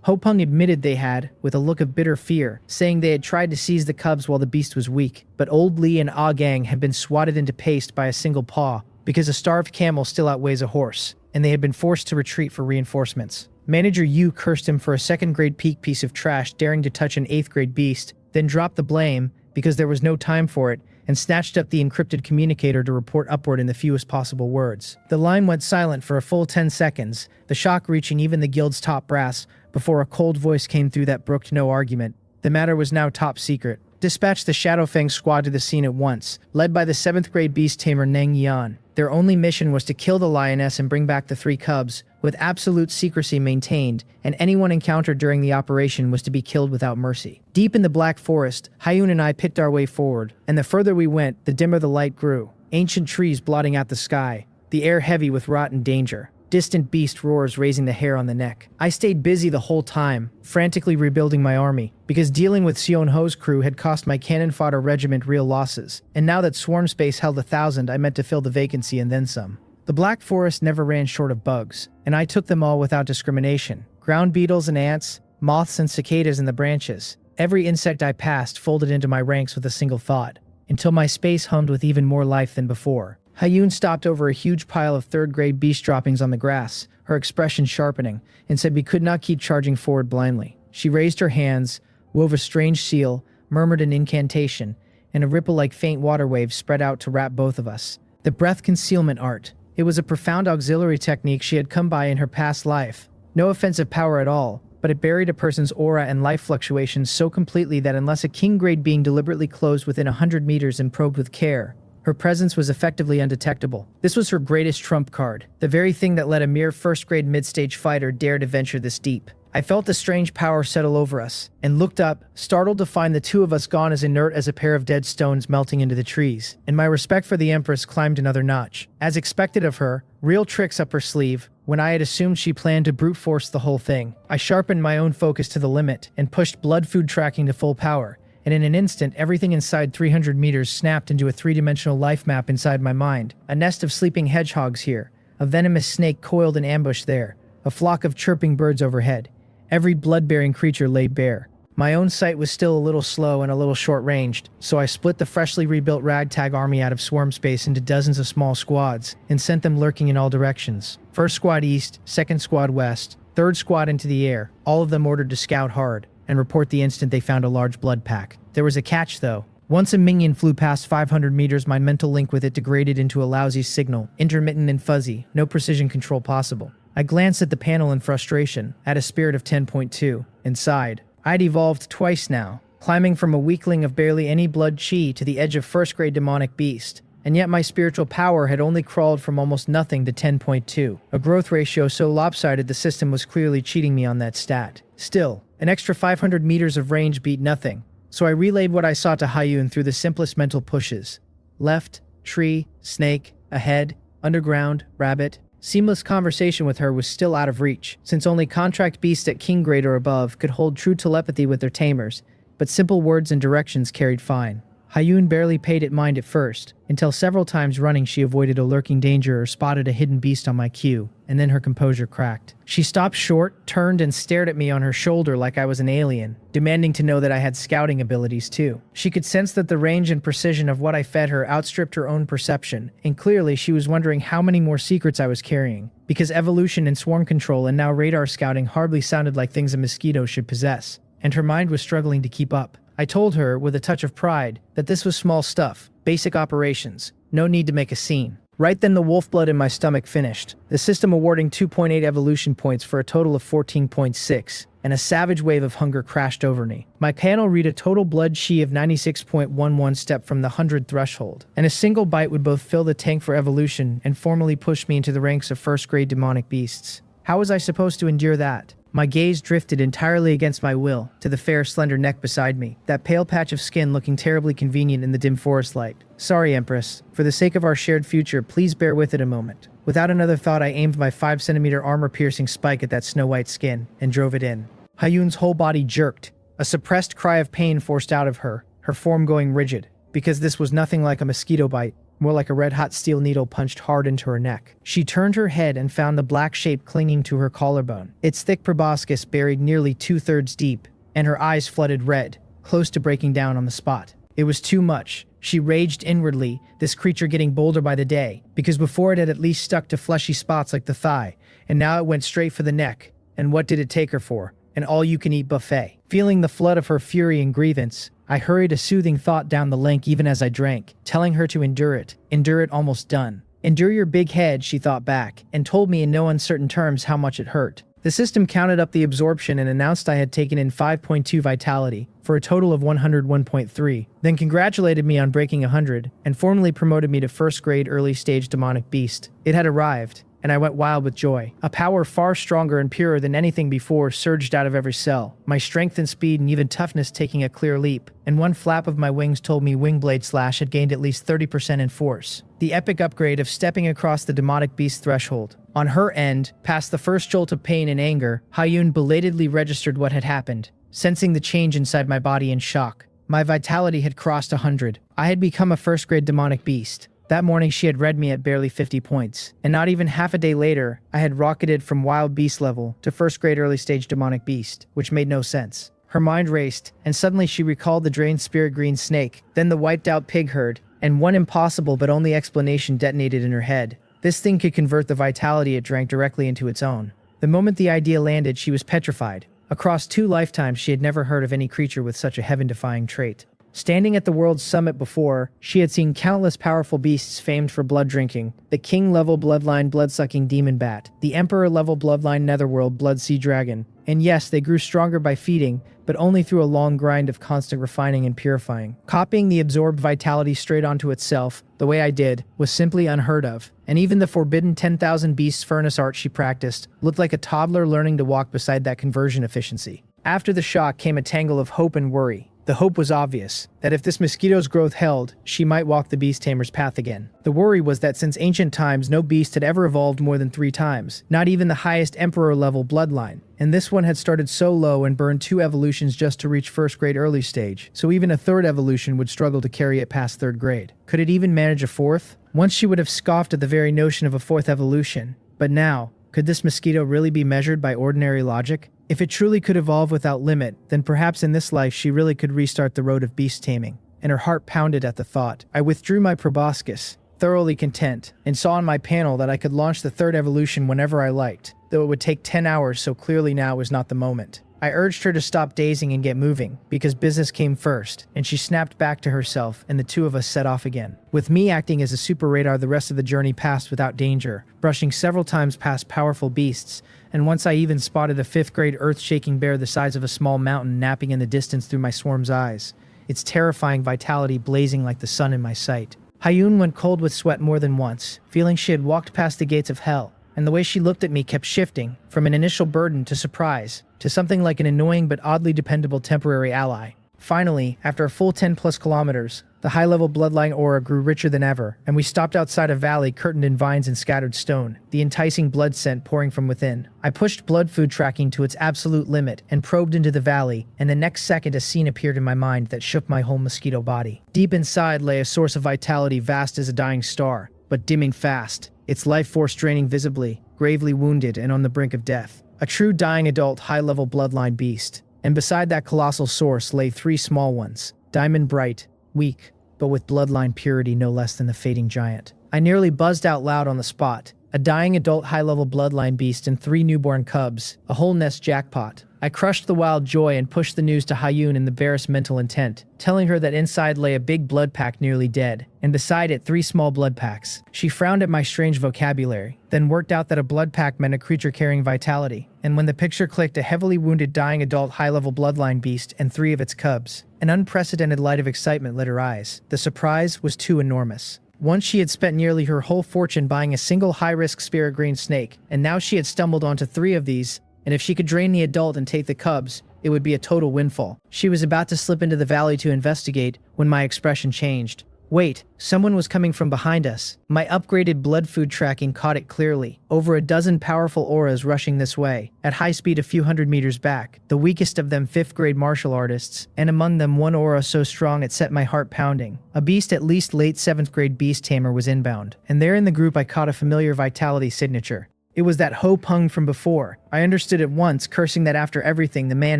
Speaker 1: Ho Pung admitted they had, with a look of bitter fear, saying they had tried to seize the cubs while the beast was weak, but Old Lee and Ah Gang had been swatted into paste by a single paw, because a starved camel still outweighs a horse, and they had been forced to retreat for reinforcements. Manager Yu cursed him for a 2nd grade peak piece of trash daring to touch an 8th grade beast, then dropped the blame, because there was no time for it, and snatched up the encrypted communicator to report upward in the fewest possible words. The line went silent for a full 10 seconds, the shock reaching even the guild's top brass, before a cold voice came through that brooked no argument. The matter was now top secret. dispatched the Shadowfang squad to the scene at once, led by the 7th grade beast tamer Neng Yan. Their only mission was to kill the lioness and bring back the 3 cubs, with absolute secrecy maintained, and anyone encountered during the operation was to be killed without mercy. Deep in the Black Forest, Hyun and I picked our way forward, and the further we went, the dimmer the light grew. Ancient trees blotting out the sky, the air heavy with rot and danger. Distant beast roars raising the hair on the neck. I stayed busy the whole time, frantically rebuilding my army, because dealing with Seon Ho's crew had cost my cannon fodder regiment real losses, and now that swarm space held 1,000, I meant to fill the vacancy and then some. The Black Forest never ran short of bugs, and I took them all without discrimination. Ground beetles and ants, moths and cicadas in the branches. Every insect I passed folded into my ranks with a single thought, until my space hummed with even more life than before. Hyun stopped over a huge pile of 3rd grade beast droppings on the grass, her expression sharpening, and said we could not keep charging forward blindly. She raised her hands, wove a strange seal, murmured an incantation, and a ripple like faint water waves spread out to wrap both of us. The breath concealment art. It was a profound auxiliary technique she had come by in her past life. No offensive power at all, but it buried a person's aura and life fluctuations so completely that unless a king-grade being deliberately closed within 100 meters and probed with care, her presence was effectively undetectable. This was her greatest trump card, the very thing that let a mere 1st grade mid-stage fighter dare to venture this deep. I felt a strange power settle over us, and looked up, startled to find the 2 of us gone as inert as a pair of dead stones melting into the trees, and my respect for the Empress climbed another notch. As expected of her, real tricks up her sleeve, when I had assumed she planned to brute force the whole thing. I sharpened my own focus to the limit, and pushed blood food tracking to full power, and in an instant everything inside 300 meters snapped into a 3-dimensional life map inside my mind. A nest of sleeping hedgehogs here, a venomous snake coiled in ambush there, a flock of chirping birds overhead. Every blood-bearing creature lay bare. My own sight was still a little slow and a little short-ranged, so I split the freshly rebuilt ragtag army out of swarm space into dozens of small squads, and sent them lurking in all directions. 1st squad east, 2nd squad west, 3rd squad into the air, all of them ordered to scout hard, and report the instant they found a large blood pack. There was a catch, though. Once a minion flew past 500 meters, my mental link with it degraded into a lousy signal, intermittent and fuzzy, no precision control possible. I glanced at the panel in frustration, at a spirit of 10.2, and sighed. I'd evolved twice now, climbing from a weakling of barely any blood chi to the edge of 1st grade demonic beast, and yet my spiritual power had only crawled from almost nothing to 10.2, a growth ratio so lopsided the system was clearly cheating me on that stat. Still, an extra 500 meters of range beat nothing, so I relayed what I saw to Hyun through the simplest mental pushes. Left, tree, snake, ahead, underground, rabbit. Seamless conversation with her was still out of reach, since only contract beasts at king grade or above could hold true telepathy with their tamers, but simple words and directions carried fine. Hyun barely paid it mind at first, until several times running she avoided a lurking danger or spotted a hidden beast on my cue, and then her composure cracked. She stopped short, turned, and stared at me on her shoulder like I was an alien, demanding to know that I had scouting abilities too. She could sense that the range and precision of what I fed her outstripped her own perception, and clearly she was wondering how many more secrets I was carrying, because evolution and swarm control and now radar scouting hardly sounded like things a mosquito should possess, and her mind was struggling to keep up. I told her, with a touch of pride, that this was small stuff, basic operations, no need to make a scene. Right then the wolf blood in my stomach finished, the system awarding 2.8 evolution points for a total of 14.6, and a savage wave of hunger crashed over me. My panel read a total blood chi of 96.11 step from the 100 threshold, and a single bite would both fill the tank for evolution and formally push me into the ranks of 1st grade demonic beasts. How was I supposed to endure that? My gaze drifted entirely against my will to the fair, slender neck beside me, that pale patch of skin looking terribly convenient in the dim forest light. Sorry, Empress. For the sake of our shared future, please bear with it a moment. Without another thought, I aimed my 5-centimeter armor-piercing spike at that snow-white skin and drove it in. Hyun's whole body jerked. A suppressed cry of pain forced out of her, her form going rigid, because this was nothing like a mosquito bite, more like a red-hot steel needle punched hard into her neck. She turned her head and found the black shape clinging to her collarbone, its thick proboscis buried nearly 2/3 deep, and her eyes flooded red, close to breaking down on the spot. It was too much. She raged inwardly, this creature getting bolder by the day, because before it had at least stuck to fleshy spots like the thigh, and now it went straight for the neck. And what did it take her for? An all-you-can-eat buffet. Feeling the flood of her fury and grievance, I hurried a soothing thought down the link even as I drank, telling her to endure it almost done. Endure your big head, she thought back, and told me in no uncertain terms how much it hurt. The system counted up the absorption and announced I had taken in 5.2 vitality, for a total of 101.3, then congratulated me on breaking 100, and formally promoted me to first grade early stage demonic beast. It had arrived, and I went wild with joy. A power far stronger and purer than anything before surged out of every cell, my strength and speed and even toughness taking a clear leap, and one flap of my wings told me Wingblade Slash had gained at least 30% in force. The epic upgrade of stepping across the demonic beast threshold. On her end, past the first jolt of pain and anger, Hyun belatedly registered what had happened, sensing the change inside my body in shock. My vitality had crossed 100. I had become a first-grade demonic beast. That morning she had read me at barely 50 points, and not even half a day later, I had rocketed from wild beast level to first-grade early-stage demonic beast, which made no sense. Her mind raced, and suddenly she recalled the drained spirit green snake, then the wiped-out pig herd, and one impossible but only explanation detonated in her head. This thing could convert the vitality it drank directly into its own. The moment the idea landed, she was petrified. Across 2 lifetimes, she had never heard of any creature with such a heaven-defying trait. Standing at the world's summit before, she had seen countless powerful beasts famed for blood drinking, the king-level bloodline blood-sucking demon bat, the emperor-level bloodline netherworld blood sea dragon, and yes, they grew stronger by feeding, but only through a long grind of constant refining and purifying. Copying the absorbed vitality straight onto itself, the way I did, was simply unheard of, and even the forbidden 10,000 beasts furnace art she practiced looked like a toddler learning to walk beside that conversion efficiency. After the shock came a tangle of hope and worry. The hope was obvious, that if this mosquito's growth held, she might walk the beast tamer's path again. The worry was that since ancient times, no beast had ever evolved more than 3 times, not even the highest emperor-level bloodline, and this one had started so low and burned 2 evolutions just to reach first grade early stage, so even a 3rd evolution would struggle to carry it past 3rd grade. Could it even manage a 4th? Once she would have scoffed at the very notion of a 4th evolution, but now, could this mosquito really be measured by ordinary logic? If it truly could evolve without limit, then perhaps in this life she really could restart the road of beast taming, and her heart pounded at the thought. I withdrew my proboscis, thoroughly content, and saw on my panel that I could launch the 3rd evolution whenever I liked, though it would take 10 hours, so clearly now was not the moment. I urged her to stop dazing and get moving, because business came first, and she snapped back to herself, and the 2 of us set off again. With me acting as a super radar, the rest of the journey passed without danger, brushing several times past powerful beasts, and once I even spotted a 5th grade earth-shaking bear the size of a small mountain napping in the distance through my swarm's eyes, its terrifying vitality blazing like the sun in my sight. Hyun went cold with sweat more than once, feeling she had walked past the gates of hell, and the way she looked at me kept shifting, from an initial burden to surprise, to something like an annoying but oddly dependable temporary ally. Finally, after a full 10+ kilometers, the high-level bloodline aura grew richer than ever, and we stopped outside a valley curtained in vines and scattered stone, the enticing blood scent pouring from within. I pushed blood food tracking to its absolute limit and probed into the valley, and the next second a scene appeared in my mind that shook my whole mosquito body. Deep inside lay a source of vitality vast as a dying star, but dimming fast, its life force draining visibly, gravely wounded and on the brink of death. A true dying adult high-level bloodline beast. And beside that colossal source lay 3 small ones, diamond bright, weak, but with bloodline purity no less than the fading giant. I nearly buzzed out loud on the spot. A dying adult high-level bloodline beast and 3 newborn cubs, a whole nest jackpot. I crushed the wild joy and pushed the news to Hyun in the barest mental intent, telling her that inside lay a big blood pack nearly dead, and beside it 3 small blood packs. She frowned at my strange vocabulary, then worked out that a blood pack meant a creature carrying vitality, and when the picture clicked, a heavily wounded dying adult high-level bloodline beast and 3 of its cubs. An unprecedented light of excitement lit her eyes. The surprise was too enormous. Once she had spent nearly her whole fortune buying a single high-risk spirit green snake, and now she had stumbled onto 3 of these, and if she could drain the adult and take the cubs, it would be a total windfall. She was about to slip into the valley to investigate when my expression changed. Wait, someone was coming from behind us. My upgraded blood food tracking caught it clearly. Over a dozen powerful auras rushing this way, at high speed a few hundred meters back, the weakest of them 5th grade martial artists, and among them one aura so strong it set my heart pounding. A beast at least late 7th grade beast tamer was inbound, and there in the group I caught a familiar vitality signature. It was that Ho Pung from before. I understood at once, cursing that after everything the man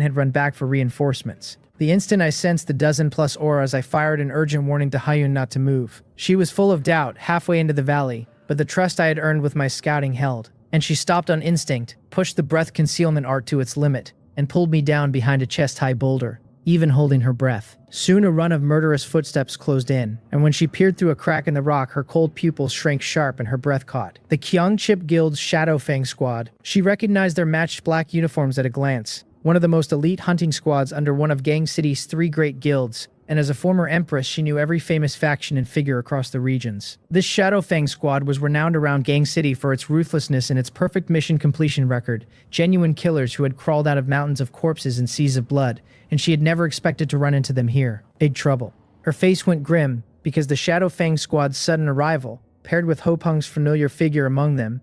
Speaker 1: had run back for reinforcements. The instant I sensed the dozen-plus auras, I fired an urgent warning to Hyun not to move. She was full of doubt, halfway into the valley, but the trust I had earned with my scouting held, and she stopped on instinct, pushed the breath concealment art to its limit, and pulled me down behind a chest-high boulder. even holding her breath. Soon a run of murderous footsteps closed in, and when she peered through a crack in the rock, her cold pupils shrank sharp and her breath caught. The Kyongchip Guild's Shadow Fang squad. She recognized their matched black uniforms at a glance. One of the most elite hunting squads under one of Gang City's 3 great guilds, and as a former empress, she knew every famous faction and figure across the regions. This Shadow Fang squad was renowned around Gang City for its ruthlessness and its perfect mission completion record, genuine killers who had crawled out of mountains of corpses and seas of blood, and she had never expected to run into them here. Big trouble. Her face went grim, because the Shadow Fang squad's sudden arrival, paired with Ho Peng's familiar figure among them,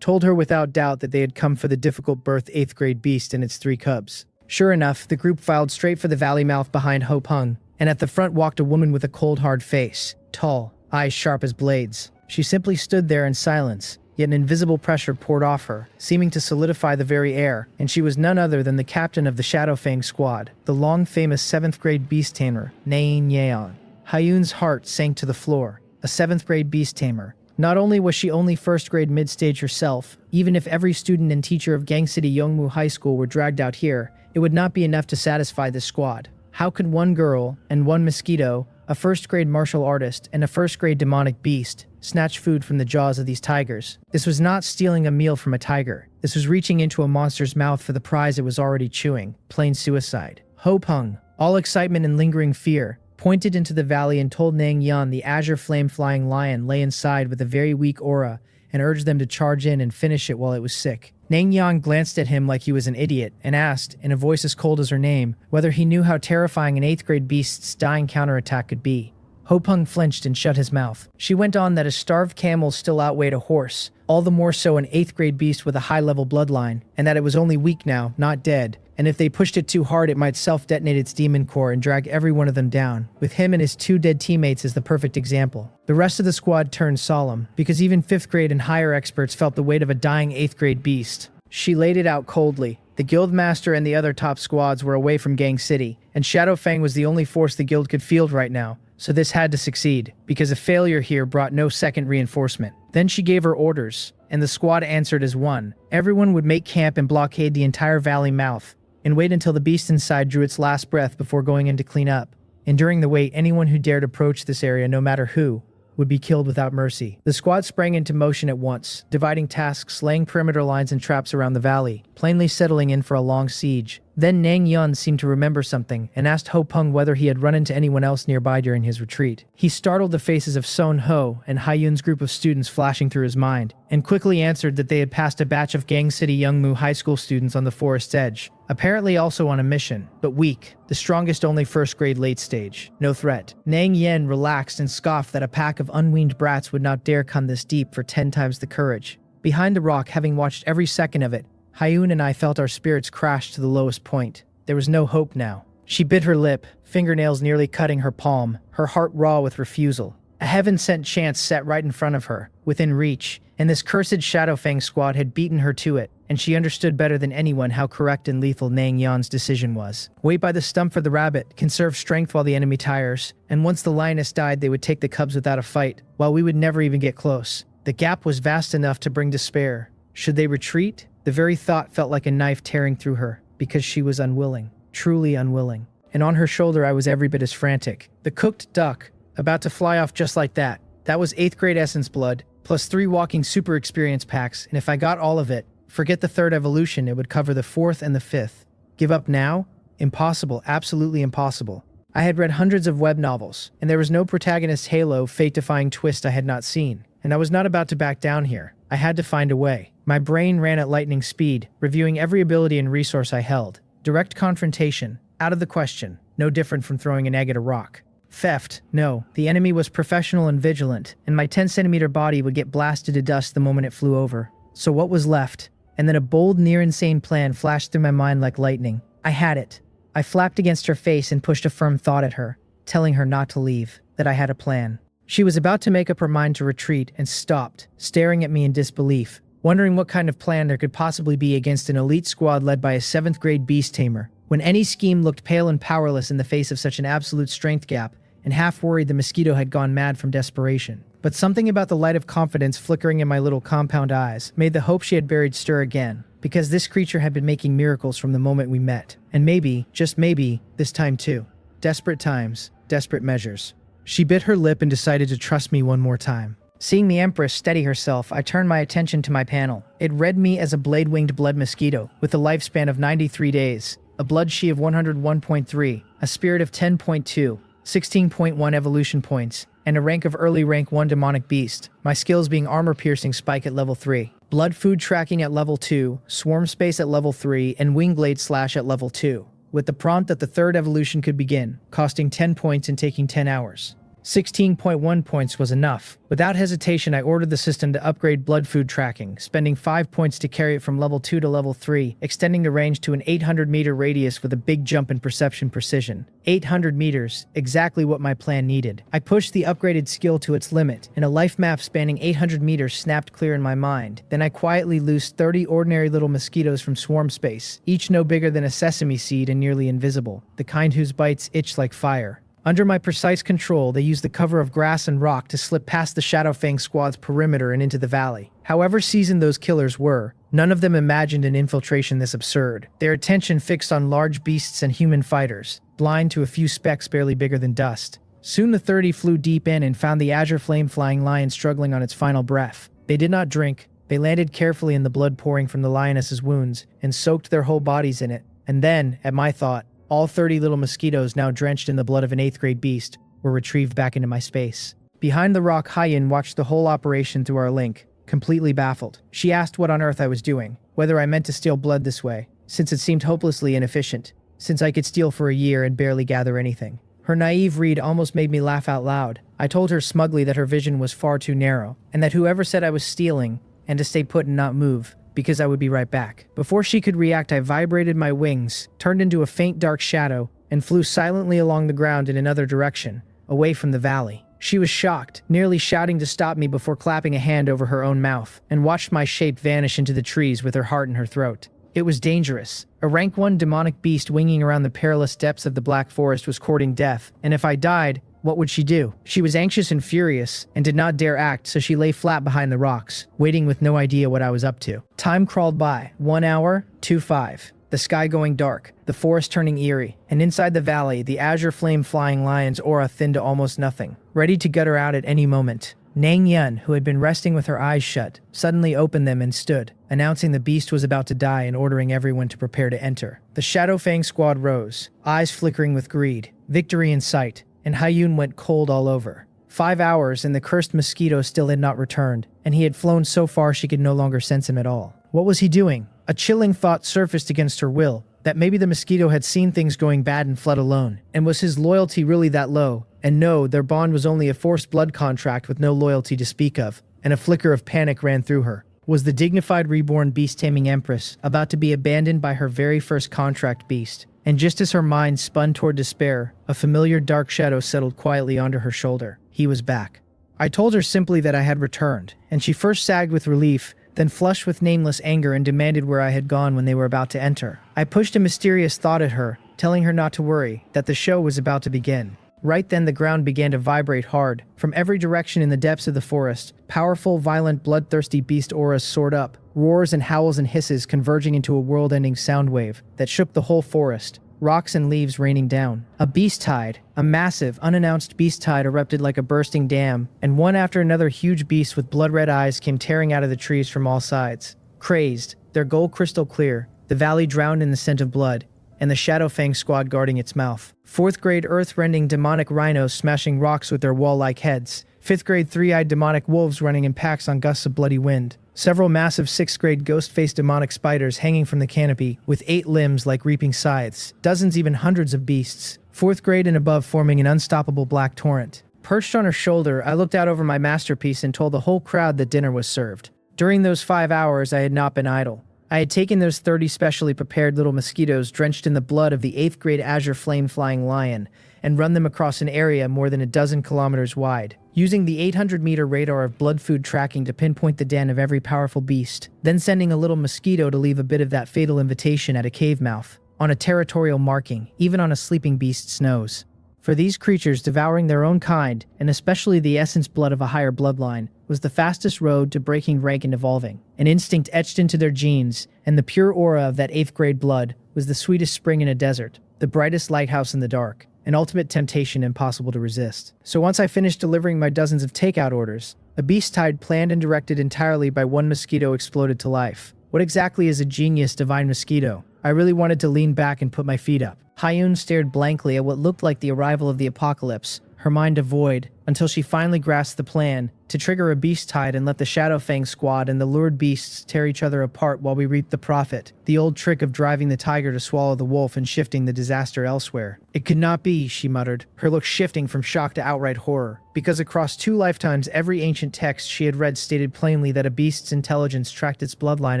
Speaker 1: told her without doubt that they had come for the difficult-birthed 8th grade beast and its 3 cubs. Sure enough, the group filed straight for the valley mouth behind Ho Peng, and at the front walked a woman with a cold, hard face, tall, eyes sharp as blades. She simply stood there in silence, yet an invisible pressure poured off her, seeming to solidify the very air, and she was none other than the captain of the Shadow Fang squad, the long-famous 7th grade beast tamer, Nain Yeon. Hyun's heart sank to the floor. A 7th grade beast tamer. Not only was she only 1st grade mid-stage herself, even if every student and teacher of Gang City Youngmu High School were dragged out here, it would not be enough to satisfy this squad. How could one girl and one Mosquito, a 1st grade martial artist and a 1st grade demonic beast, snatch food from the jaws of these tigers? This was not stealing a meal from a tiger. This was reaching into a monster's mouth for the prize it was already chewing. Plain suicide. Ho Peng, all excitement and lingering fear, pointed into the valley and told Nang Yan the azure flame-flying lion lay inside with a very weak aura and urged them to charge in and finish it while it was sick. Nang Yan glanced at him like he was an idiot and asked, in a voice as cold as her name, whether he knew how terrifying an 8th grade beast's dying counterattack could be. Ho Peng flinched and shut his mouth. She went on that a starved camel still outweighed a horse, all the more so an 8th grade beast with a high-level bloodline, and that it was only weak now, not dead, and if they pushed it too hard it might self-detonate its demon core and drag every one of them down, with him and his 2 dead teammates as the perfect example. The rest of the squad turned solemn, because even 5th grade and higher experts felt the weight of a dying 8th grade beast. She laid it out coldly. The guildmaster and the other top squads were away from Gang City, and Shadow Fang was the only force the guild could field right now, so this had to succeed, because a failure here brought no second reinforcement. Then she gave her orders, and the squad answered as one. Everyone would make camp and blockade the entire valley mouth, and wait until the beast inside drew its last breath before going in to clean up. And during the wait, anyone who dared approach this area, no matter who, would be killed without mercy. The squad sprang into motion at once, dividing tasks, laying perimeter lines and traps around the valley, plainly settling in for a long siege. Then Nang Yun seemed to remember something and asked Ho Peng whether he had run into anyone else nearby during his retreat. He startled the faces of Son Ho and Hyun's group of students flashing through his mind, and quickly answered that they had passed a batch of Gang City Youngmu High School students on the forest's edge, apparently also on a mission, but weak, the strongest only 1st grade late stage. No threat. Nang Yen relaxed and scoffed that a pack of unweaned brats would not dare come this deep for 10 times the courage. Behind the rock, having watched every second of it, Hyun and I felt our spirits crash to the lowest point. There was no hope now. She bit her lip, fingernails nearly cutting her palm, her heart raw with refusal. A heaven-sent chance sat right in front of her, within reach, and this cursed Shadow Fang squad had beaten her to it, and she understood better than anyone how correct and lethal Nang Yan's decision was. Wait by the stump for the rabbit, conserve strength while the enemy tires, and once the lioness died they would take the cubs without a fight, while we would never even get close. The gap was vast enough to bring despair. Should they retreat? The very thought felt like a knife tearing through her, because she was unwilling, truly unwilling. And on her shoulder I was every bit as frantic. The cooked duck, about to fly off just like that. That was 8th grade essence blood, plus 3 walking super experience packs, and if I got all of it, forget the 3rd evolution, it would cover the 4th and the 5th. Give up now? Impossible, absolutely impossible. I had read hundreds of web novels, and there was no protagonist halo, fate-defying twist I had not seen, and I was not about to back down here. I had to find a way. My brain ran at lightning speed, reviewing every ability and resource I held. Direct confrontation, out of the question, no different from throwing an egg at a rock. Theft, no. The enemy was professional and vigilant, and my 10-centimeter body would get blasted to dust the moment it flew over. So what was left? And then a bold, near-insane plan flashed through my mind like lightning. I had it. I flapped against her face and pushed a firm thought at her, telling her not to leave, that I had a plan. She was about to make up her mind to retreat and stopped, staring at me in disbelief, wondering what kind of plan there could possibly be against an elite squad led by a 7th grade beast tamer, when any scheme looked pale and powerless in the face of such an absolute strength gap, and half worried the Mosquito had gone mad from desperation. But something about the light of confidence flickering in my little compound eyes made the hope she had buried stir again. because this creature had been making miracles from the moment we met. And maybe, just maybe, this time too. Desperate times, desperate measures. She bit her lip and decided to trust me one more time. Seeing the Empress steady herself, I turned my attention to my panel. It read me as a blade-winged blood mosquito, with a lifespan of 93 days, a blood chi of 101.3, a spirit of 10.2, 16.1 evolution points, and a rank of early rank 1 demonic beast, my skills being armor-piercing spike at level 3, blood food tracking at level 2, swarm space at level 3, and wing blade slash at level 2, with the prompt that the third evolution could begin, costing 10 points and taking 10 hours. 16.1 points was enough. Without hesitation, I ordered the system to upgrade blood food tracking, spending 5 points to carry it from level 2 to level 3, extending the range to an 800-meter radius with a big jump in perception precision. 800 meters, exactly what my plan needed. I pushed the upgraded skill to its limit, and a life map spanning 800 meters snapped clear in my mind. Then I quietly loosed 30 ordinary little mosquitoes from swarm space, each no bigger than a sesame seed and nearly invisible, the kind whose bites itch like fire. Under my precise control, they used the cover of grass and rock to slip past the Shadowfang squad's perimeter and into the valley. However seasoned those killers were, none of them imagined an infiltration this absurd, their attention fixed on large beasts and human fighters, blind to a few specks barely bigger than dust. Soon the 30 flew deep in and found the azure flame-flying lion struggling on its final breath. They did not drink, they landed carefully in the blood pouring from the lioness's wounds and soaked their whole bodies in it, and then, at my thought, all 30 little mosquitoes, now drenched in the blood of an 8th grade beast, were retrieved back into my space. Behind the rock, Hyen watched the whole operation through our link, completely baffled. She asked what on earth I was doing, whether I meant to steal blood this way, since it seemed hopelessly inefficient, since I could steal for a year and barely gather anything. Her naive read almost made me laugh out loud. I told her smugly that her vision was far too narrow, and that whoever said I was stealing, and to stay put and not move, because I would be right back. Before she could react, I vibrated my wings, turned into a faint dark shadow, and flew silently along the ground in another direction, away from the valley. She was shocked, nearly shouting to stop me before clapping a hand over her own mouth, and watched my shape vanish into the trees with her heart in her throat. It was dangerous. A rank 1 demonic beast winging around the perilous depths of the Black Forest was courting death, and if I died, what would she do? She was anxious and furious, and did not dare act, so she lay flat behind the rocks, waiting with no idea what I was up to. Time crawled by. 1 hour, 2-5. The sky going dark, the forest turning eerie, and inside the valley, the azure flame-flying lion's aura thinned to almost nothing, ready to gut her out at any moment. Nang Yun, who had been resting with her eyes shut, suddenly opened them and stood, announcing the beast was about to die and ordering everyone to prepare to enter. The Shadowfang squad rose, eyes flickering with greed, victory in sight, and Hyun went cold all over. 5 hours and the cursed mosquito still had not returned, and he had flown so far she could no longer sense him at all. What was he doing? A chilling thought surfaced against her will, that maybe the mosquito had seen things going bad and fled alone. And was his loyalty really that low? And no, their bond was only a forced blood contract with no loyalty to speak of, and a flicker of panic ran through her. Was the dignified reborn beast-taming empress about to be abandoned by her very first contract beast? And just as her mind spun toward despair, a familiar dark shadow settled quietly onto her shoulder. He was back. I told her simply that I had returned, and she first sagged with relief, then flushed with nameless anger and demanded where I had gone when they were about to enter. I pushed a mysterious thought at her, telling her not to worry, that the show was about to begin. Right then the ground began to vibrate hard. From every direction in the depths of the forest, powerful, violent, bloodthirsty beast auras soared up, roars and howls and hisses converging into a world-ending sound wave that shook the whole forest, rocks and leaves raining down. A beast tide, a massive, unannounced beast tide erupted like a bursting dam, and one after another huge beasts with blood-red eyes came tearing out of the trees from all sides. Crazed, their gold crystal clear, the valley drowned in the scent of blood, and the Shadowfang squad guarding its mouth. 4th grade earth-rending demonic rhinos smashing rocks with their wall-like heads. 5th grade three-eyed demonic wolves running in packs on gusts of bloody wind. Several massive 6th grade ghost-faced demonic spiders hanging from the canopy with 8 limbs like reaping scythes. Dozens, even hundreds of beasts. 4th grade and above forming an unstoppable black torrent. Perched on her shoulder, I looked out over my masterpiece and told the whole crowd that dinner was served. During those 5 hours, I had not been idle. I had taken those 30 specially prepared little mosquitoes drenched in the blood of the 8th grade azure flame-flying lion and run them across an area more than a dozen kilometers wide, using the 800-meter radar of blood food tracking to pinpoint the den of every powerful beast, then sending a little mosquito to leave a bit of that fatal invitation at a cave mouth, on a territorial marking, even on a sleeping beast's nose. For these creatures, devouring their own kind, and especially the essence blood of a higher bloodline, was the fastest road to breaking rank and evolving. An instinct etched into their genes, and the pure aura of that 8th grade blood was the sweetest spring in a desert, the brightest lighthouse in the dark, an ultimate temptation impossible to resist. So once I finished delivering my dozens of takeout orders, a beast tide planned and directed entirely by one mosquito exploded to life. What exactly is a genius divine mosquito? I really wanted to lean back and put my feet up. Hyun stared blankly at what looked like the arrival of the apocalypse, her mind devoid, until she finally grasped the plan to trigger a beast tide and let the Shadowfang squad and the lured beasts tear each other apart while we reap the profit. The old trick of driving the tiger to swallow the wolf and shifting the disaster elsewhere. It could not be, she muttered, her look shifting from shock to outright horror, because across 2 lifetimes every ancient text she had read stated plainly that a beast's intelligence tracked its bloodline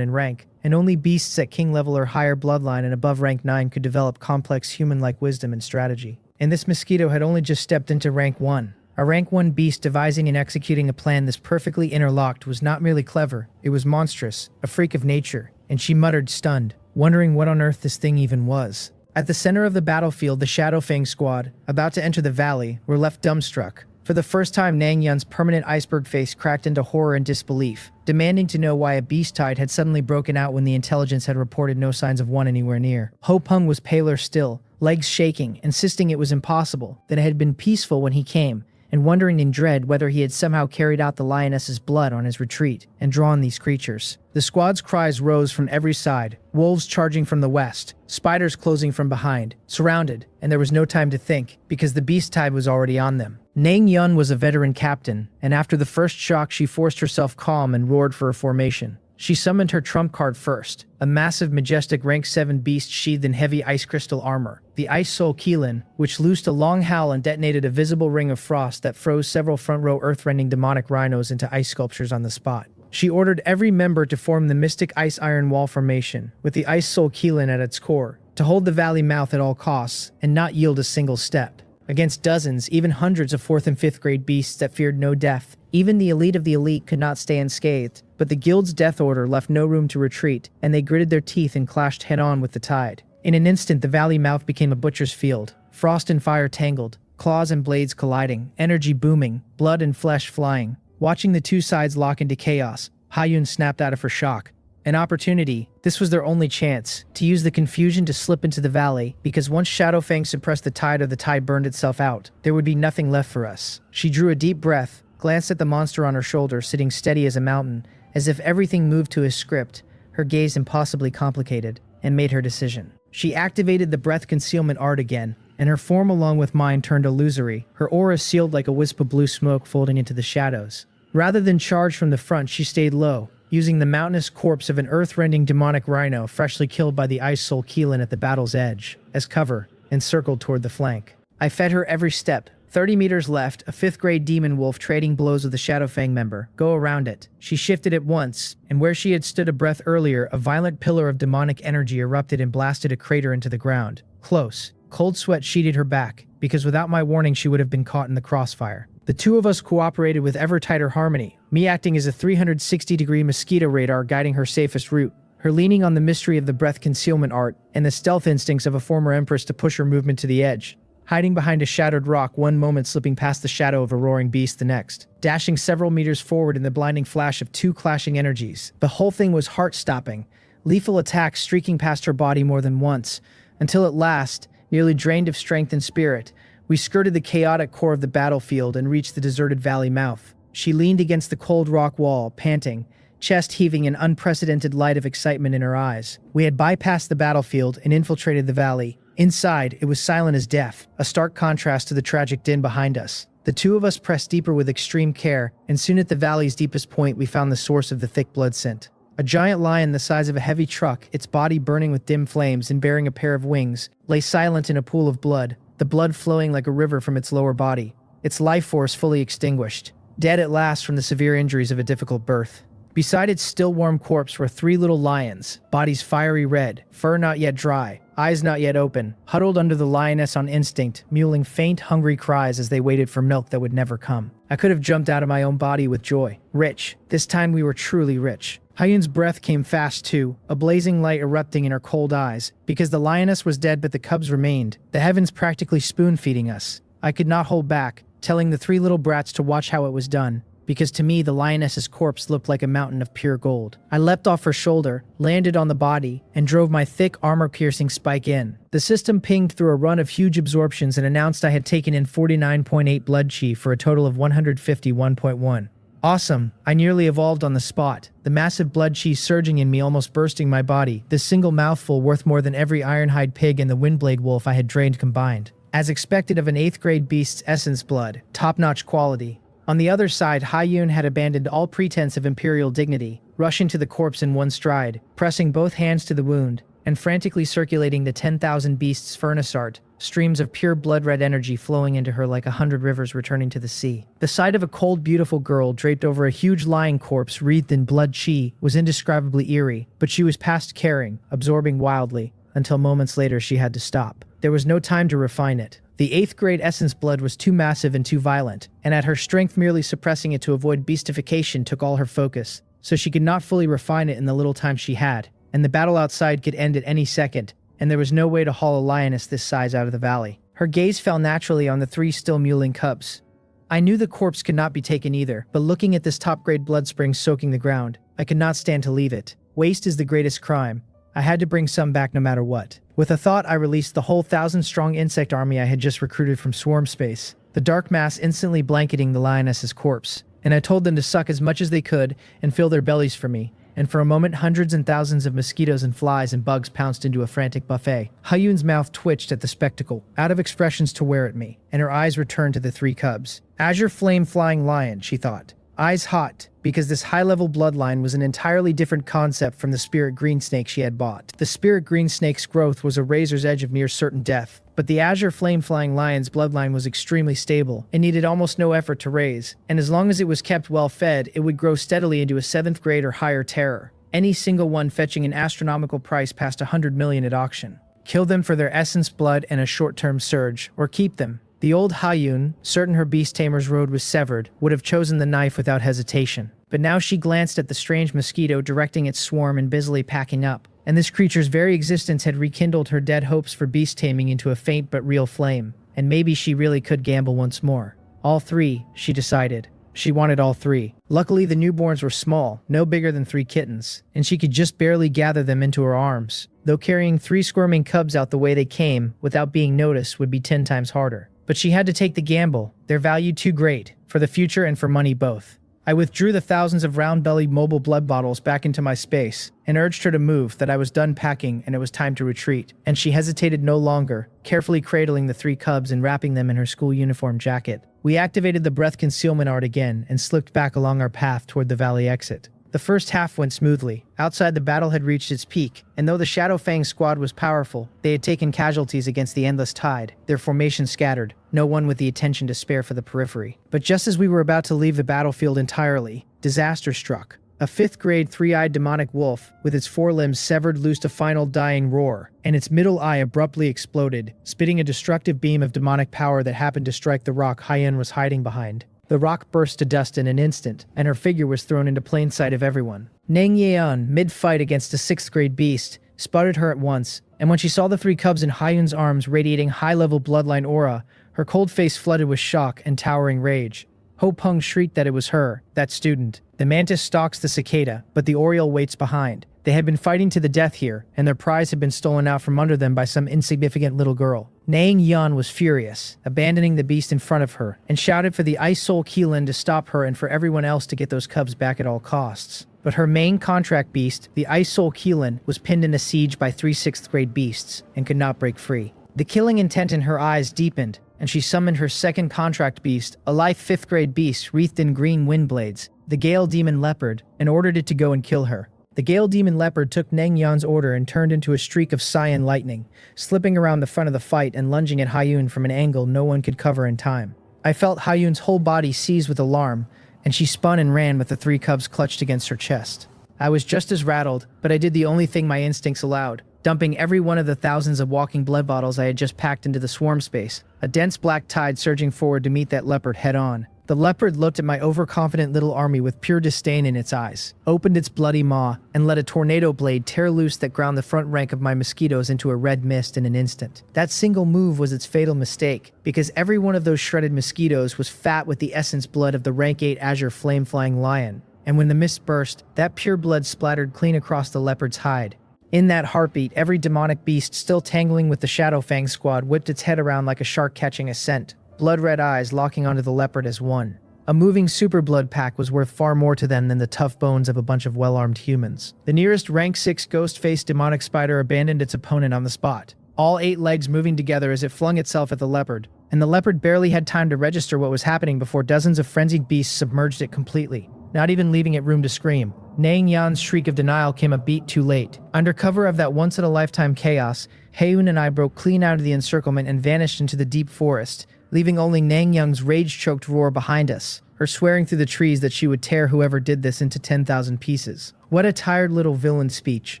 Speaker 1: and rank, and only beasts at king level or higher bloodline and above rank 9 could develop complex human-like wisdom and strategy. And this mosquito had only just stepped into rank 1. A rank 1 beast devising and executing a plan this perfectly interlocked was not merely clever, it was monstrous, a freak of nature, and she muttered, stunned, wondering what on earth this thing even was. At the center of the battlefield, the Shadowfang squad, about to enter the valley, were left dumbstruck. For the first time, Nang Yun's permanent iceberg face cracked into horror and disbelief, demanding to know why a beast tide had suddenly broken out when the intelligence had reported no signs of one anywhere near. Ho Peng was paler still, legs shaking, insisting it was impossible, that it had been peaceful when he came, and wondering in dread whether he had somehow carried out the lioness's blood on his retreat and drawn these creatures. The squad's cries rose from every side, wolves charging from the west, spiders closing from behind, surrounded, and there was no time to think, because the beast tide was already on them. Nang Yun was a veteran captain, and after the first shock she forced herself calm and roared for a formation. She summoned her trump card first, a massive, majestic rank 7 beast sheathed in heavy ice crystal armor, the Ice Soul Keelan, which loosed a long howl and detonated a visible ring of frost that froze several front-row earth-rending demonic rhinos into ice sculptures on the spot. She ordered every member to form the mystic Ice Iron Wall formation, with the Ice Soul Keelan at its core, to hold the valley mouth at all costs, and not yield a single step. Against dozens, even hundreds of 4th and 5th grade beasts that feared no death, even the elite of the elite could not stay unscathed, but the guild's death order left no room to retreat, and they gritted their teeth and clashed head-on with the tide. In an instant, the valley mouth became a butcher's field. Frost and fire tangled, claws and blades colliding, energy booming, blood and flesh flying. Watching the 2 sides lock into chaos, Hyun snapped out of her shock. An opportunity, this was their only chance, to use the confusion to slip into the valley, because once Shadowfang suppressed the tide or the tide burned itself out, there would be nothing left for us. She drew a deep breath, glanced at the monster on her shoulder, sitting steady as a mountain, as if everything moved to his script, her gaze impossibly complicated, and made her decision. She activated the breath concealment art again, and her form along with mine turned illusory, her aura sealed like a wisp of blue smoke folding into the shadows. Rather than charge from the front, she stayed low, using the mountainous corpse of an earth-rending demonic rhino freshly killed by the Ice Soul Keelan at the battle's edge, as cover, and circled toward the flank. I fed her every step. 30 meters left, a 5th grade demon wolf trading blows with a Shadowfang member. Go around it. She shifted at once, and where she had stood a breath earlier, a violent pillar of demonic energy erupted and blasted a crater into the ground. Close. Cold sweat sheeted her back, because without my warning she would have been caught in the crossfire. The 2 of us cooperated with ever tighter harmony, me acting as a 360-degree mosquito radar guiding her safest route, her leaning on the mystery of the breath concealment art and the stealth instincts of a former empress to push her movement to the edge. Hiding behind a shattered rock one moment, slipping past the shadow of a roaring beast the next, dashing several meters forward in the blinding flash of 2 clashing energies. The whole thing was heart-stopping, lethal attacks streaking past her body more than once, until at last, nearly drained of strength and spirit, we skirted the chaotic core of the battlefield and reached the deserted valley mouth. She leaned against the cold rock wall, panting, chest heaving, an unprecedented light of excitement in her eyes. We had bypassed the battlefield and infiltrated the valley. Inside, it was silent as death, a stark contrast to the tragic din behind us. The 2 of us pressed deeper with extreme care, and soon at the valley's deepest point we found the source of the thick blood scent. A giant lion the size of a heavy truck, its body burning with dim flames and bearing a pair of wings, lay silent in a pool of blood, the blood flowing like a river from its lower body, its life force fully extinguished, dead at last from the severe injuries of a difficult birth. Beside its still warm corpse were 3 little lions, bodies fiery red, fur not yet dry, eyes not yet open, huddled under the lioness on instinct, mewling faint, hungry cries as they waited for milk that would never come. I could have jumped out of my own body with joy. Rich. This time we were truly rich. Hyun's breath came fast too, a blazing light erupting in her cold eyes, because the lioness was dead but the cubs remained, the heavens practically spoon-feeding us. I could not hold back, telling the three little brats to watch how it was done, because to me the lioness's corpse looked like a mountain of pure gold. I leapt off her shoulder, landed on the body, and drove my thick armor-piercing spike in. The system pinged through a run of huge absorptions and announced I had taken in 49.8 blood chi for a total of 151.1. Awesome, I nearly evolved on the spot, the massive blood chi surging in me almost bursting my body, this single mouthful worth more than every ironhide pig and the windblade wolf I had drained combined. As expected of an 8th grade beast's essence blood, top-notch quality. On the other side, Haiyun had abandoned all pretense of imperial dignity, rushing to the corpse in one stride, pressing both hands to the wound, and frantically circulating the 10,000 beasts' furnace art, streams of pure blood-red energy flowing into her like 100 rivers returning to the sea. The sight of a cold, beautiful girl draped over a huge lion corpse wreathed in blood chi was indescribably eerie, but she was past caring, absorbing wildly, until moments later she had to stop. There was no time to refine it. The 8th grade essence blood was too massive and too violent, and at her strength merely suppressing it to avoid beastification took all her focus, so she could not fully refine it in the little time she had, and the battle outside could end at any second, and there was no way to haul a lioness this size out of the valley. Her gaze fell naturally on the three still mewling cubs. I knew the corpse could not be taken either, but looking at this top-grade blood spring soaking the ground, I could not stand to leave it. Waste is the greatest crime. I had to bring some back no matter what. With a thought, I released the whole 1,000-strong insect army I had just recruited from swarm space, the dark mass instantly blanketing the lioness's corpse, and I told them to suck as much as they could and fill their bellies for me, and for a moment hundreds and thousands of mosquitoes and flies and bugs pounced into a frantic buffet. Haiyun's mouth twitched at the spectacle, out of expressions to wear at me, and her eyes returned to the three cubs. Azure flame flying lion, she thought. Eyes hot, because this high-level bloodline was an entirely different concept from the spirit green snake she had bought. The spirit green snake's growth was a razor's edge of near certain death, but the azure flame-flying lion's bloodline was extremely stable and needed almost no effort to raise, and as long as it was kept well-fed, it would grow steadily into a 7th grade or higher terror, any single one fetching an astronomical price past 100 million at auction. Kill them for their essence blood and a short-term surge, or keep them. The old Haiyun, certain her beast tamer's road was severed, would have chosen the knife without hesitation. But now she glanced at the strange mosquito directing its swarm and busily packing up, and this creature's very existence had rekindled her dead hopes for beast taming into a faint but real flame, and maybe she really could gamble once more. All three, she decided. She wanted all three. Luckily, the newborns were small, no bigger than 3 kittens, and she could just barely gather them into her arms, though carrying 3 squirming cubs out the way they came, without being noticed, would be 10 times harder. But she had to take the gamble, their value too great, for the future and for money both. I withdrew the thousands of round-bellied mobile blood bottles back into my space, and urged her to move, that I was done packing and it was time to retreat, and she hesitated no longer, carefully cradling the 3 cubs and wrapping them in her school uniform jacket. We activated the breath concealment art again and slipped back along our path toward the valley exit. The first half went smoothly. Outside, the battle had reached its peak, and though the Shadow Fang squad was powerful, they had taken casualties against the Endless Tide, their formation scattered, no one with the attention to spare for the periphery. But just as we were about to leave the battlefield entirely, disaster struck. A 5th grade 3-eyed demonic wolf, with its forelimbs severed, loosed a final dying roar, and its middle eye abruptly exploded, spitting a destructive beam of demonic power that happened to strike the rock Haiyun was hiding behind. The rock burst to dust in an instant, and her figure was thrown into plain sight of everyone. Nang Yeon, mid-fight against a 6th grade beast, spotted her at once, and when she saw the 3 cubs in Haiyun's arms radiating high-level bloodline aura, her cold face flooded with shock and towering rage. Ho Peng shrieked that it was her, that student. The mantis stalks the cicada, but the oriole waits behind. They had been fighting to the death here, and their prize had been stolen out from under them by some insignificant little girl. Nang Yan was furious, abandoning the beast in front of her, and shouted for the Ice Soul Keelan to stop her and for everyone else to get those cubs back at all costs. But her main contract beast, the Ice Soul Keelan, was pinned in a siege by 3 6th grade beasts, and could not break free. The killing intent in her eyes deepened, and she summoned her second contract beast, a live 5th grade beast wreathed in green wind blades, the Gale Demon Leopard, and ordered it to go and kill her. The Gale Demon Leopard took Nang Yan's order and turned into a streak of cyan lightning, slipping around the front of the fight and lunging at Haiyun from an angle no one could cover in time. I felt Haiyun's whole body seize with alarm, and she spun and ran with the 3 cubs clutched against her chest. I was just as rattled, but I did the only thing my instincts allowed, dumping every one of the thousands of walking blood bottles I had just packed into the swarm space, a dense black tide surging forward to meet that leopard head-on. The leopard looked at my overconfident little army with pure disdain in its eyes, opened its bloody maw, and let a tornado blade tear loose that ground the front rank of my mosquitoes into a red mist in an instant. That single move was its fatal mistake, because every one of those shredded mosquitoes was fat with the essence blood of the rank 8 azure flame-flying lion, and when the mist burst, that pure blood splattered clean across the leopard's hide. In that heartbeat, every demonic beast still tangling with the Shadowfang squad whipped its head around like a shark catching a scent, blood-red eyes locking onto the leopard as one. A moving super blood pack was worth far more to them than the tough bones of a bunch of well-armed humans. The nearest rank 6 ghost-faced demonic spider abandoned its opponent on the spot, all 8 legs moving together as it flung itself at the leopard, and the leopard barely had time to register what was happening before dozens of frenzied beasts submerged it completely, not even leaving it room to scream. Nang Yan's shriek of denial came a beat too late. Under cover of that once-in-a-lifetime chaos, Heiyun and I broke clean out of the encirclement and vanished into the deep forest, leaving only Nang Yang's rage-choked roar behind us, her swearing through the trees that she would tear whoever did this into 10,000 pieces. What a tired little villain speech.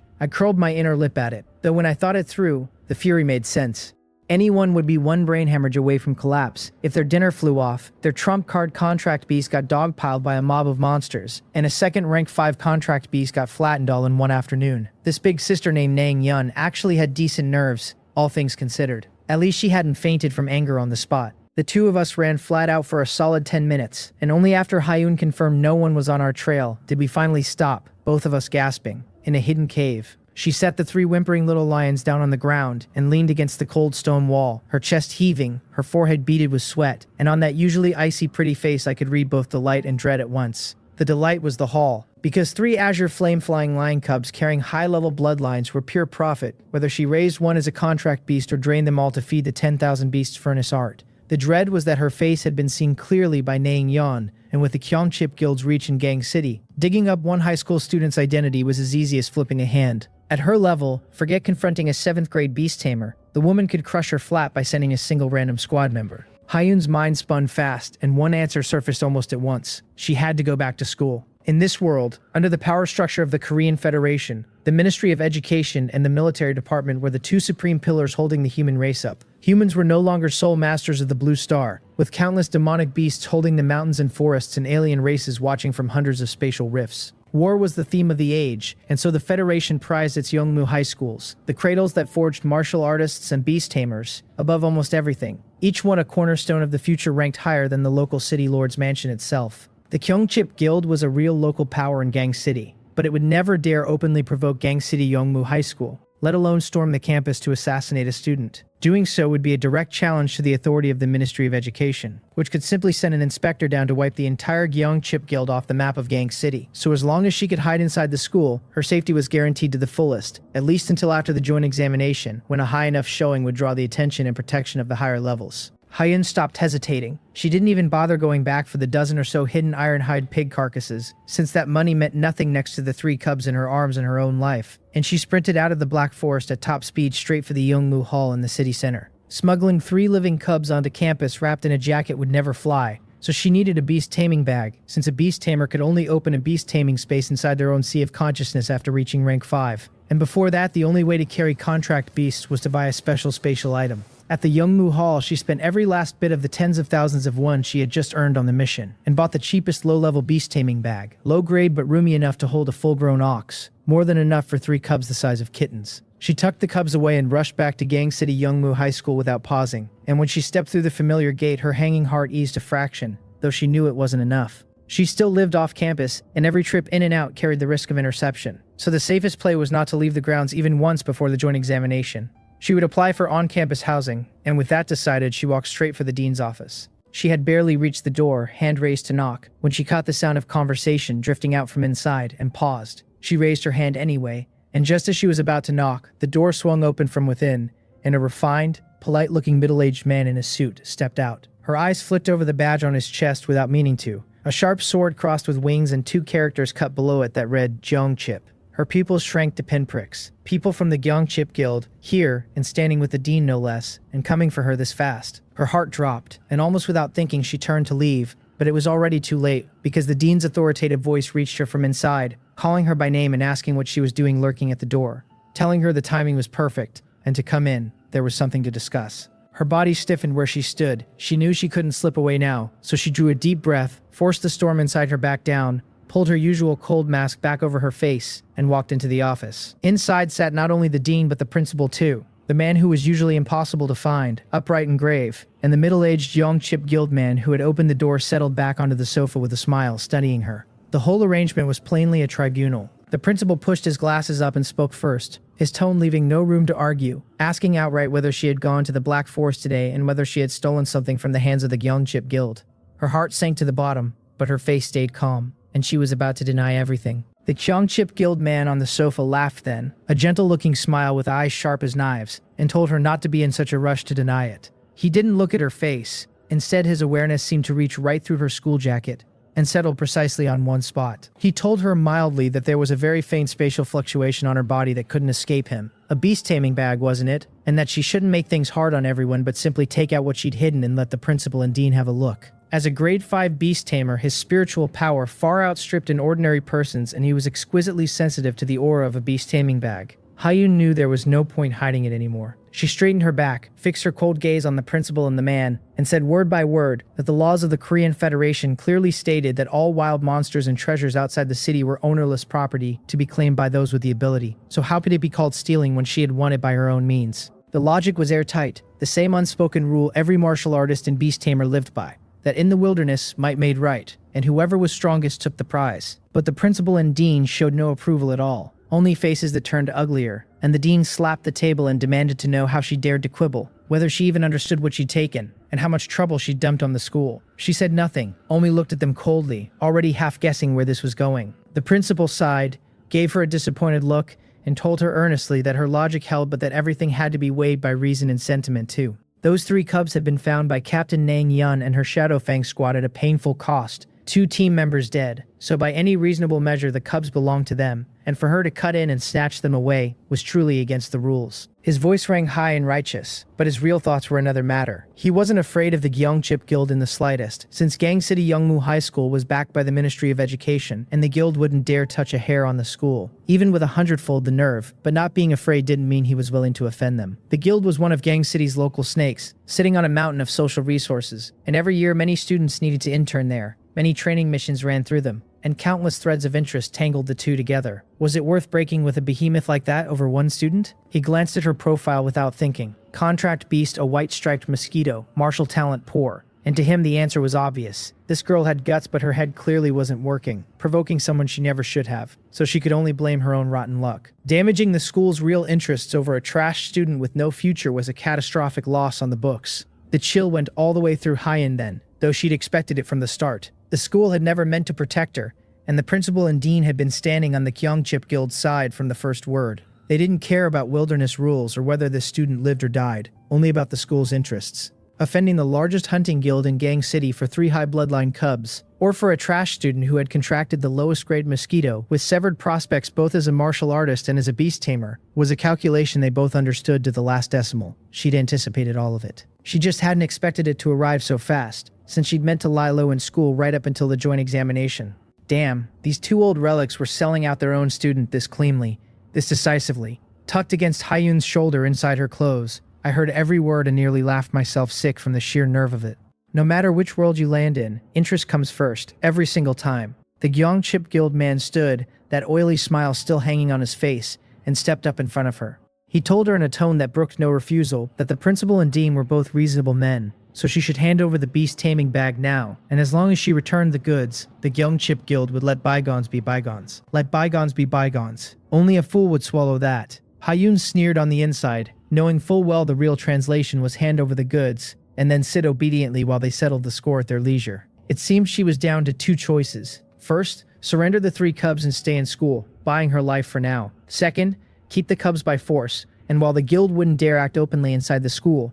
Speaker 1: I curled my inner lip at it, though when I thought it through, the fury made sense. Anyone would be one brain hemorrhage away from collapse if their dinner flew off, their trump card contract beast got dogpiled by a mob of monsters, and a second rank 5 contract beast got flattened all in one afternoon. This big sister named Nang Yun actually had decent nerves, all things considered. At least she hadn't fainted from anger on the spot. The two of us ran flat out for a solid 10 minutes, and only after Heiyun confirmed no one was on our trail did we finally stop, both of us gasping, in a hidden cave. She set the 3 whimpering little lions down on the ground and leaned against the cold stone wall, her chest heaving, her forehead beaded with sweat, and on that usually icy pretty face I could read both delight and dread at once. The delight was the haul, because 3 azure flame-flying lion cubs carrying high-level bloodlines were pure profit, whether she raised one as a contract beast or drained them all to feed the 10,000 beasts furnace art. The dread was that her face had been seen clearly by Nang Yan, and with the Gyeongchip Guild's reach in Gang City, digging up one high school student's identity was as easy as flipping a hand. At her level, forget confronting a 7th grade beast tamer, the woman could crush her flat by sending a single random squad member. Heiyun's mind spun fast, and one answer surfaced almost at once. She had to go back to school. In this world, under the power structure of the Korean Federation, the Ministry of Education and the military department were the 2 supreme pillars holding the human race up. Humans were no longer sole masters of the Blue Star, with countless demonic beasts holding the mountains and forests and alien races watching from hundreds of spatial rifts. War was the theme of the age, and so the Federation prized its Yongmu high schools, the cradles that forged martial artists and beast tamers, above almost everything. Each one a cornerstone of the future ranked higher than the local city lord's mansion itself. The Gyeongchip Guild was a real local power in Gang City, but it would never dare openly provoke Gang City Yongmu High School, let alone storm the campus to assassinate a student. Doing so would be a direct challenge to the authority of the Ministry of Education, which could simply send an inspector down to wipe the entire Gyeongchip Guild off the map of Gang City. So as long as she could hide inside the school, her safety was guaranteed to the fullest, at least until after the joint examination, when a high enough showing would draw the attention and protection of the higher levels. Heiyun stopped hesitating. She didn't even bother going back for the dozen or so hidden ironhide pig carcasses, since that money meant nothing next to the 3 cubs in her arms and her own life, and she sprinted out of the Black Forest at top speed straight for the Yongmu Hall in the city center. Smuggling 3 living cubs onto campus wrapped in a jacket would never fly, so she needed a beast taming bag, since a beast tamer could only open a beast taming space inside their own sea of consciousness after reaching rank 5. And before that, the only way to carry contract beasts was to buy a special spatial item. At the Yongmu Hall, she spent every last bit of the tens of thousands of won she had just earned on the mission, and bought the cheapest low-level beast taming bag, low-grade but roomy enough to hold a full-grown ox, more than enough for 3 cubs the size of kittens. She tucked the cubs away and rushed back to Gang City Yongmu High School without pausing, and when she stepped through the familiar gate, her hanging heart eased a fraction, though she knew it wasn't enough. She still lived off campus, and every trip in and out carried the risk of interception, so the safest play was not to leave the grounds even once before the joint examination. She would apply for on-campus housing, and with that decided, she walked straight for the dean's office. She had barely reached the door, hand raised to knock, when she caught the sound of conversation drifting out from inside and paused. She raised her hand anyway, and just as she was about to knock, the door swung open from within, and a refined, polite-looking middle-aged man in a suit stepped out. Her eyes flicked over the badge on his chest without meaning to. A sharp sword crossed with wings and 2 characters cut below it that read, Gyeongchip. Her pupils shrank to pinpricks. People from the Gyeongchip Guild, here, and standing with the dean no less, and coming for her this fast. Her heart dropped, and almost without thinking she turned to leave, but it was already too late, because the dean's authoritative voice reached her from inside, calling her by name and asking what she was doing lurking at the door, telling her the timing was perfect, and to come in, there was something to discuss. Her body stiffened where she stood. She knew she couldn't slip away now, so she drew a deep breath, forced the storm inside her back down, pulled her usual cold mask back over her face, and walked into the office. Inside sat not only the dean but the principal too. The man who was usually impossible to find, upright and grave, and the middle-aged young chip guild man who had opened the door settled back onto the sofa with a smile, studying her. The whole arrangement was plainly a tribunal. The principal pushed his glasses up and spoke first, his tone leaving no room to argue, asking outright whether she had gone to the Black Forest today and whether she had stolen something from the hands of the young chip guild. Her heart sank to the bottom, but her face stayed calm, and she was about to deny everything. The Gyeongchip Guild man on the sofa laughed then, a gentle-looking smile with eyes sharp as knives, and told her not to be in such a rush to deny it. He didn't look at her face. Instead, his awareness seemed to reach right through her school jacket and settled precisely on one spot. He told her mildly that there was a very faint spatial fluctuation on her body that couldn't escape him. A beast-taming bag, wasn't it? And that she shouldn't make things hard on everyone but simply take out what she'd hidden and let the principal and dean have a look. As a grade 5 beast tamer, his spiritual power far outstripped an ordinary person's, and he was exquisitely sensitive to the aura of a beast taming bag. Hyun knew there was no point hiding it anymore. She straightened her back, fixed her cold gaze on the principal and the man, and said word by word that the laws of the Korean Federation clearly stated that all wild monsters and treasures outside the city were ownerless property to be claimed by those with the ability. So how could it be called stealing when she had won it by her own means? The logic was airtight, the same unspoken rule every martial artist and beast tamer lived by. That in the wilderness might made right, and whoever was strongest took the prize. But the principal and dean showed no approval at all, only faces that turned uglier, and the dean slapped the table and demanded to know how she dared to quibble, whether she even understood what she'd taken, and how much trouble she'd dumped on the school. She said nothing, only looked at them coldly, already half guessing where this was going. The principal sighed, gave her a disappointed look, and told her earnestly that her logic held but that everything had to be weighed by reason and sentiment too. Those 3 cubs had been found by Captain Nang Yun and her Shadow Fang squad at a painful cost, 2 team members dead, so by any reasonable measure the cubs belonged to them, and for her to cut in and snatch them away was truly against the rules. His voice rang high and righteous, but his real thoughts were another matter. He wasn't afraid of the Gyeongchip Guild in the slightest, since Gang City Youngmu High School was backed by the Ministry of Education, and the guild wouldn't dare touch a hair on the school, even with 100-fold the nerve, but not being afraid didn't mean he was willing to offend them. The guild was one of Gang City's local snakes, sitting on a mountain of social resources, and every year many students needed to intern there. Many training missions ran through them, and countless threads of interest tangled the two together. Was it worth breaking with a behemoth like that over one student? He glanced at her profile without thinking. Contract beast, a white-striped mosquito, martial talent poor. And to him the answer was obvious. This girl had guts, but her head clearly wasn't working, provoking someone she never should have, so she could only blame her own rotten luck. Damaging the school's real interests over a trash student with no future was a catastrophic loss on the books. The chill went all the way through Hyun then, though she'd expected it from the start. The school had never meant to protect her, and the principal and dean had been standing on the Gyeongchip Guild's side from the first word. They didn't care about wilderness rules or whether the student lived or died, only about the school's interests. Offending the largest hunting guild in Gang City for 3 high bloodline cubs, or for a trash student who had contracted the lowest grade mosquito with severed prospects both as a martial artist and as a beast tamer, was a calculation they both understood to the last decimal. She'd anticipated all of it. She just hadn't expected it to arrive so fast, since she'd meant to lie low in school right up until the joint examination. Damn, these 2 old relics were selling out their own student this cleanly, this decisively. Tucked against Hyun's shoulder inside her clothes, I heard every word and nearly laughed myself sick from the sheer nerve of it. No matter which world you land in, interest comes first, every single time. The Gyeongchip Guild man stood, that oily smile still hanging on his face, and stepped up in front of her. He told her in a tone that brooked no refusal that the principal and dean were both reasonable men, so she should hand over the beast-taming bag now, and as long as she returned the goods, the Gyeongchip Guild would let bygones be bygones. Let bygones be bygones. Only a fool would swallow that. Hyun sneered on the inside, knowing full well the real translation was hand over the goods, and then sit obediently while they settled the score at their leisure. It seemed she was down to 2 choices. First, surrender the 3 cubs and stay in school, buying her life for now. Second, keep the cubs by force, and while the guild wouldn't dare act openly inside the school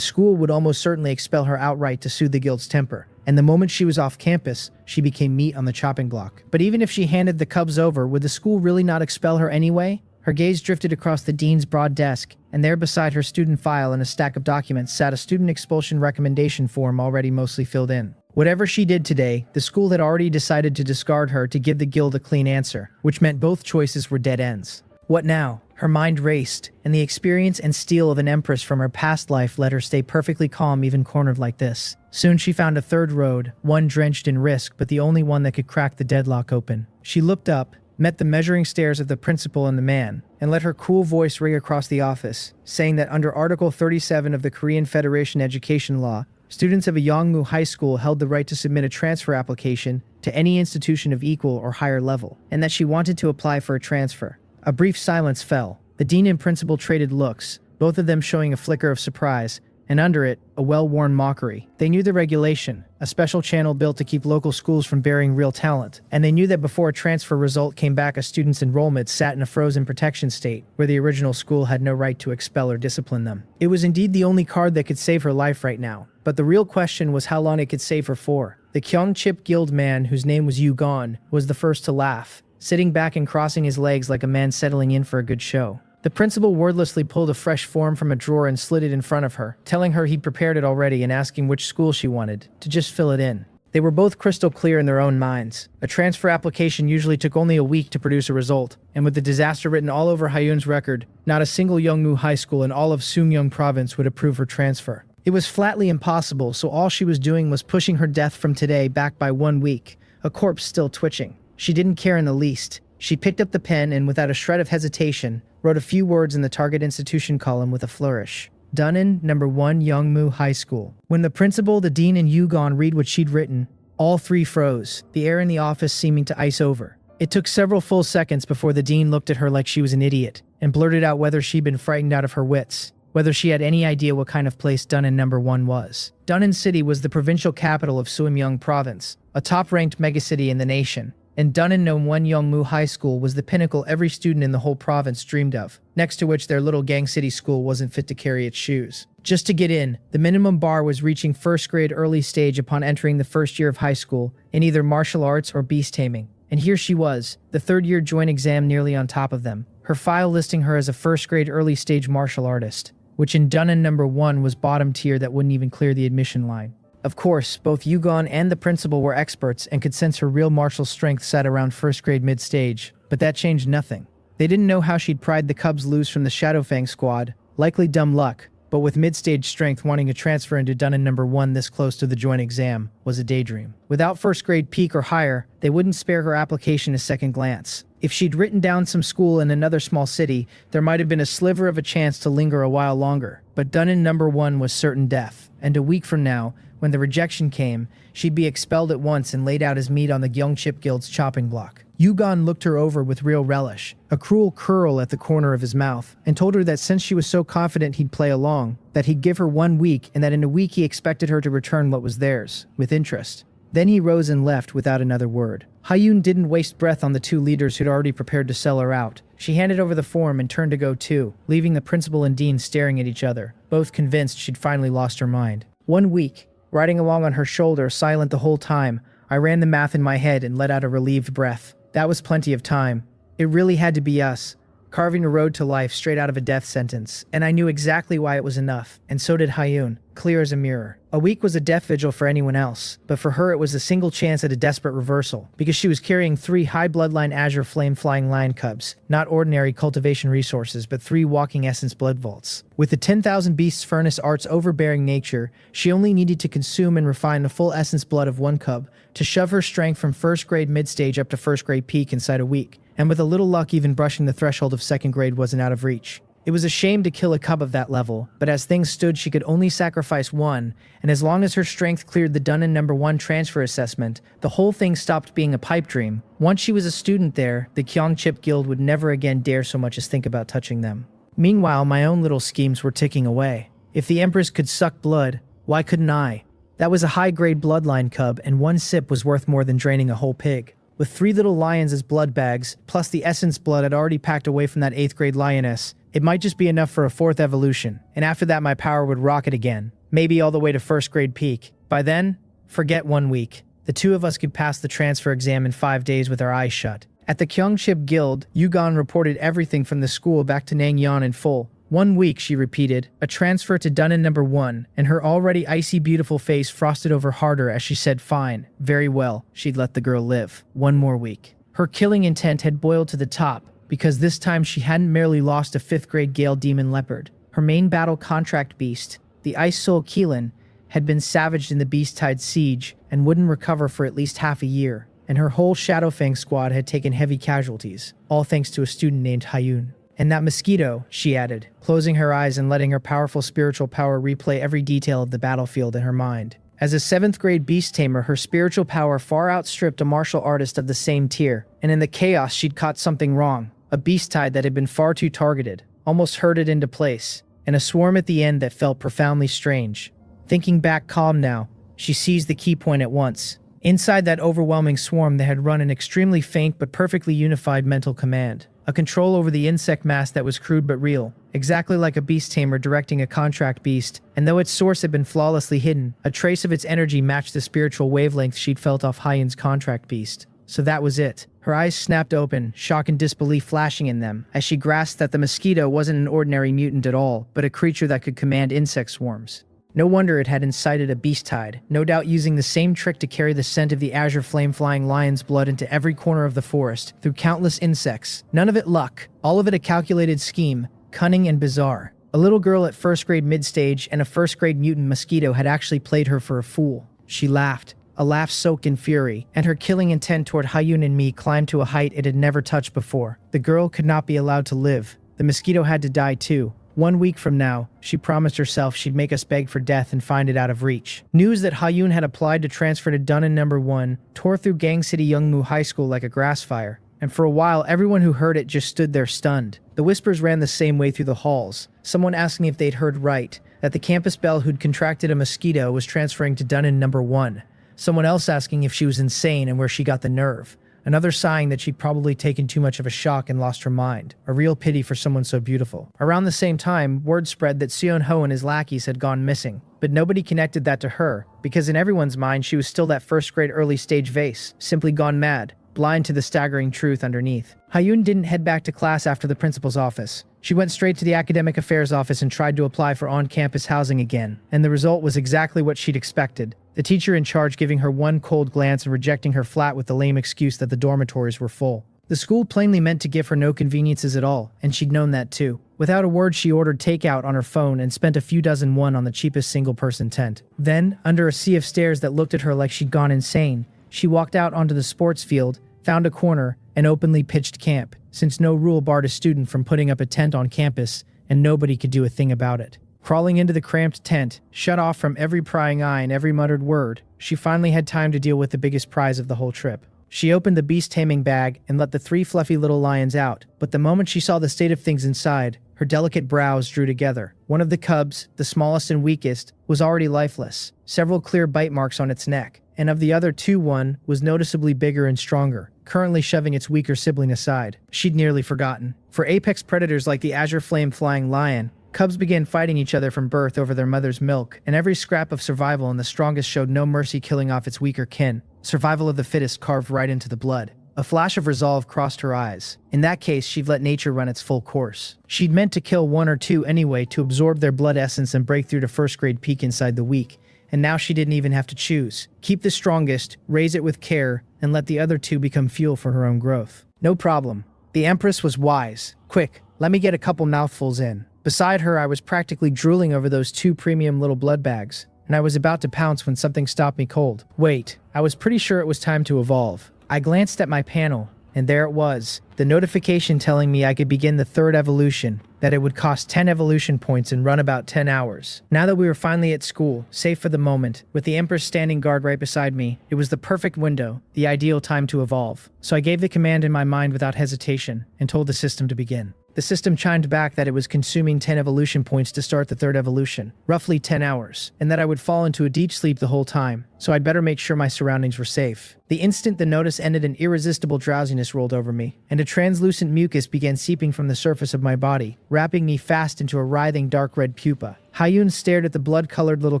Speaker 1: would almost certainly expel her outright to soothe the guild's temper. And the moment she was off campus, she became meat on the chopping block. But even if she handed the cubs over, would the school really not expel her anyway? Her gaze drifted across the dean's broad desk, and there beside her student file and a stack of documents sat a student expulsion recommendation form already mostly filled in. Whatever she did today, the school had already decided to discard her to give the guild a clean answer, which meant both choices were dead ends. What now? Her mind raced, and the experience and steel of an empress from her past life let her stay perfectly calm even cornered like this. Soon she found a third road, one drenched in risk, but the only one that could crack the deadlock open. She looked up, met the measuring stares of the principal and the man, and let her cool voice ring across the office, saying that under Article 37 of the Korean Federation Education Law, students of a Yongmu High School held the right to submit a transfer application to any institution of equal or higher level, and that she wanted to apply for a transfer. A brief silence fell. The dean and principal traded looks, both of them showing a flicker of surprise, and under it, a well-worn mockery. They knew the regulation, a special channel built to keep local schools from burying real talent, and they knew that before a transfer result came back, a student's enrollment sat in a frozen protection state, where the original school had no right to expel or discipline them. It was indeed the only card that could save her life right now, but the real question was how long it could save her for. The Gyeongchip Guild man, whose name was Yu-gon, was the first to laugh, sitting back and crossing his legs like a man settling in for a good show. The principal wordlessly pulled a fresh form from a drawer and slid it in front of her, telling her he'd prepared it already and asking which school she wanted, to just fill it in. They were both crystal clear in their own minds. A transfer application usually took only a week to produce a result, and with the disaster written all over Hyun's record, not a single Yongmu high school in all of Sungyeong province would approve her transfer. It was flatly impossible, so all she was doing was pushing her death from today back by 1 week, a corpse still twitching. She didn't care in the least. She picked up the pen and, without a shred of hesitation, wrote a few words in the target institution column with a flourish. Dunnan, No. 1 Yongmu High School. When the principal, the dean, and Yu-gon read what she'd written, all three froze, the air in the office seeming to ice over. It took several full seconds before the dean looked at her like she was an idiot, and blurted out whether she'd been frightened out of her wits, whether she had any idea what kind of place Dunnan No. 1 was. Dunnan City was the provincial capital of Sungyeong Province, a top-ranked megacity in the nation, and Dunnan No. 1 Yongmu High School was the pinnacle every student in the whole province dreamed of, next to which their little gang city school wasn't fit to carry its shoes. Just to get in, the minimum bar was reaching first grade early stage upon entering the first year of high school in either martial arts or beast taming. And here she was, the third-year joint exam nearly on top of them, her file listing her as a first grade early stage martial artist, which in Dunnan No. 1 was bottom tier that wouldn't even clear the admission line. Of course, both Yu-gon and the principal were experts and could sense her real martial strength sat around first grade mid-stage, but that changed nothing. They didn't know how she'd pried the Cubs loose from the Shadowfang squad, likely dumb luck, but with mid-stage strength wanting to transfer into Dunnan No. 1 this close to the joint exam was a daydream. Without first grade peak or higher, they wouldn't spare her application a second glance. If she'd written down some school in another small city, there might have been a sliver of a chance to linger a while longer, but Dunnan No. 1 was certain death, and a week from now, when the rejection came, she'd be expelled at once and laid out as meat on the Gyeongchip Guild's chopping block. Yu-gon looked her over with real relish, a cruel curl at the corner of his mouth, and told her that since she was so confident he'd play along, that he'd give her 1 week and that in a week he expected her to return what was theirs, with interest. Then he rose and left without another word. Hyun didn't waste breath on the two leaders who'd already prepared to sell her out. She handed over the form and turned to go too, leaving the principal and dean staring at each other, both convinced she'd finally lost her mind. 1 week. Riding along on her shoulder, silent the whole time, I ran the math in my head and let out a relieved breath. That was plenty of time. It really had to be us, carving a road to life straight out of a death sentence, and I knew exactly why it was enough, and so did Hyun, clear as a mirror. A week was a death vigil for anyone else, but for her it was a single chance at a desperate reversal, because she was carrying 3 high bloodline azure flame-flying lion cubs, not ordinary cultivation resources, but 3 walking essence blood vaults. With the 10,000 Beasts Furnace Art's overbearing nature, she only needed to consume and refine the full essence blood of 1 cub to shove her strength from first grade mid-stage up to first grade peak inside a week, and with a little luck even brushing the threshold of second grade wasn't out of reach. It was a shame to kill a cub of that level, but as things stood she could only sacrifice 1, and as long as her strength cleared the Dunnan No. 1 transfer assessment, the whole thing stopped being a pipe dream. Once she was a student there, the Gyeongchip Guild would never again dare so much as think about touching them. Meanwhile, my own little schemes were ticking away. If the Empress could suck blood, why couldn't I? That was a high-grade bloodline cub, and 1 sip was worth more than draining a whole pig. With 3 little lions as blood bags, plus the essence blood I'd already packed away from that 8th grade lioness, it might just be enough for a 4th evolution, and after that my power would rocket again, maybe all the way to first grade peak. By then, forget 1 week. The 2 of us could pass the transfer exam in 5 days with our eyes shut. At the Gyeongchip Guild, Yu-gon reported everything from the school back to Nangyeon in full. 1 week, she repeated, a transfer to Dunnan No. 1, and her already icy beautiful face frosted over harder as she said fine, very well, she'd let the girl live. 1 more week. Her killing intent had boiled to the top, because this time she hadn't merely lost a 5th grade Gale demon leopard. Her main battle contract beast, the Ice Soul Keelan, had been savaged in the Beast-Tide siege and wouldn't recover for at least half a year, and her whole Shadowfang squad had taken heavy casualties, all thanks to a student named Hyun. And that Mosquito, she added, closing her eyes and letting her powerful spiritual power replay every detail of the battlefield in her mind. As a 7th grade beast tamer, her spiritual power far outstripped a martial artist of the same tier, and in the chaos she'd caught something wrong, a Beast-Tide that had been far too targeted, almost herded into place, and a swarm at the end that felt profoundly strange. Thinking back calm now, she seized the key point at once. Inside that overwhelming swarm, they had run an extremely faint but perfectly unified mental command. A control over the insect mass that was crude but real, exactly like a beast tamer directing a contract beast, and though its source had been flawlessly hidden, a trace of its energy matched the spiritual wavelength she'd felt off Hyun's contract beast. So that was it. Her eyes snapped open, shock and disbelief flashing in them, as she grasped that the Mosquito wasn't an ordinary mutant at all, but a creature that could command insect swarms. No wonder it had incited a Beast-Tide, no doubt using the same trick to carry the scent of the azure flame-flying lion's blood into every corner of the forest, through countless insects. None of it luck, all of it a calculated scheme, cunning and bizarre. A little girl at 1st grade mid-stage and a 1st grade mutant Mosquito had actually played her for a fool. She laughed, a laugh soaked in fury, and her killing intent toward Hyun and me climbed to a height it had never touched before. The girl could not be allowed to live. The Mosquito had to die too. 1 week from now, she promised herself she'd make us beg for death and find it out of reach. News that Hyun had applied to transfer to Dunnan No. 1 tore through Gang City Youngmu High School like a grass fire, and for a while everyone who heard it just stood there stunned. The whispers ran the same way through the halls, someone asking if they'd heard right, that the campus belle who'd contracted a Mosquito was transferring to Dunnan No. 1, someone else asking if she was insane and where she got the nerve. Another sighing that she'd probably taken too much of a shock and lost her mind. A real pity for someone so beautiful. Around the same time, word spread that Seon-ho and his lackeys had gone missing. But nobody connected that to her, because in everyone's mind she was still that 1st grade early stage vase, simply gone mad, blind to the staggering truth underneath. Hyun didn't head back to class after the principal's office. She went straight to the academic affairs office and tried to apply for on-campus housing again, and the result was exactly what she'd expected. The teacher in charge giving her one cold glance and rejecting her flat with the lame excuse that the dormitories were full. The school plainly meant to give her no conveniences at all, and she'd known that too. Without a word, she ordered takeout on her phone and spent a few dozen won on the cheapest single-person tent. Then, under a sea of stares that looked at her like she'd gone insane, she walked out onto the sports field, found a corner, and openly pitched camp, since no rule barred a student from putting up a tent on campus, and nobody could do a thing about it. Crawling into the cramped tent, shut off from every prying eye and every muttered word, she finally had time to deal with the biggest prize of the whole trip. She opened the beast-taming bag and let the 3 fluffy little lions out, but the moment she saw the state of things inside, her delicate brows drew together. One of the cubs, the smallest and weakest, was already lifeless, several clear bite marks on its neck, and of the other 2, one was noticeably bigger and stronger, currently shoving its weaker sibling aside. She'd nearly forgotten. For apex predators like the azure flame-flying lion, cubs began fighting each other from birth over their mother's milk, and every scrap of survival and the strongest showed no mercy killing off its weaker kin. Survival of the fittest carved right into the blood. A flash of resolve crossed her eyes. In that case, she'd let nature run its full course. She'd meant to kill 1 or 2 anyway to absorb their blood essence and break through to 1st grade peak inside the weak, and now she didn't even have to choose. Keep the strongest, raise it with care, and let the other 2 become fuel for her own growth. No problem. The Empress was wise. Quick, let me get a couple mouthfuls in. Beside her, I was practically drooling over those 2 premium little blood bags, and I was about to pounce when something stopped me cold. Wait, I was pretty sure it was time to evolve. I glanced at my panel, and there it was, the notification telling me I could begin the 3rd evolution, that it would cost 10 evolution points and run about 10 hours. Now that we were finally at school, safe for the moment, with the Empress standing guard right beside me, it was the perfect window, the ideal time to evolve. So I gave the command in my mind without hesitation, and told the system to begin. The system chimed back that it was consuming 10 evolution points to start the 3rd evolution, roughly 10 hours, and that I would fall into a deep sleep the whole time, so I'd better make sure my surroundings were safe. The instant the notice ended, an irresistible drowsiness rolled over me, and a translucent mucus began seeping from the surface of my body, wrapping me fast into a writhing dark red pupa. Hyun stared at the blood-colored little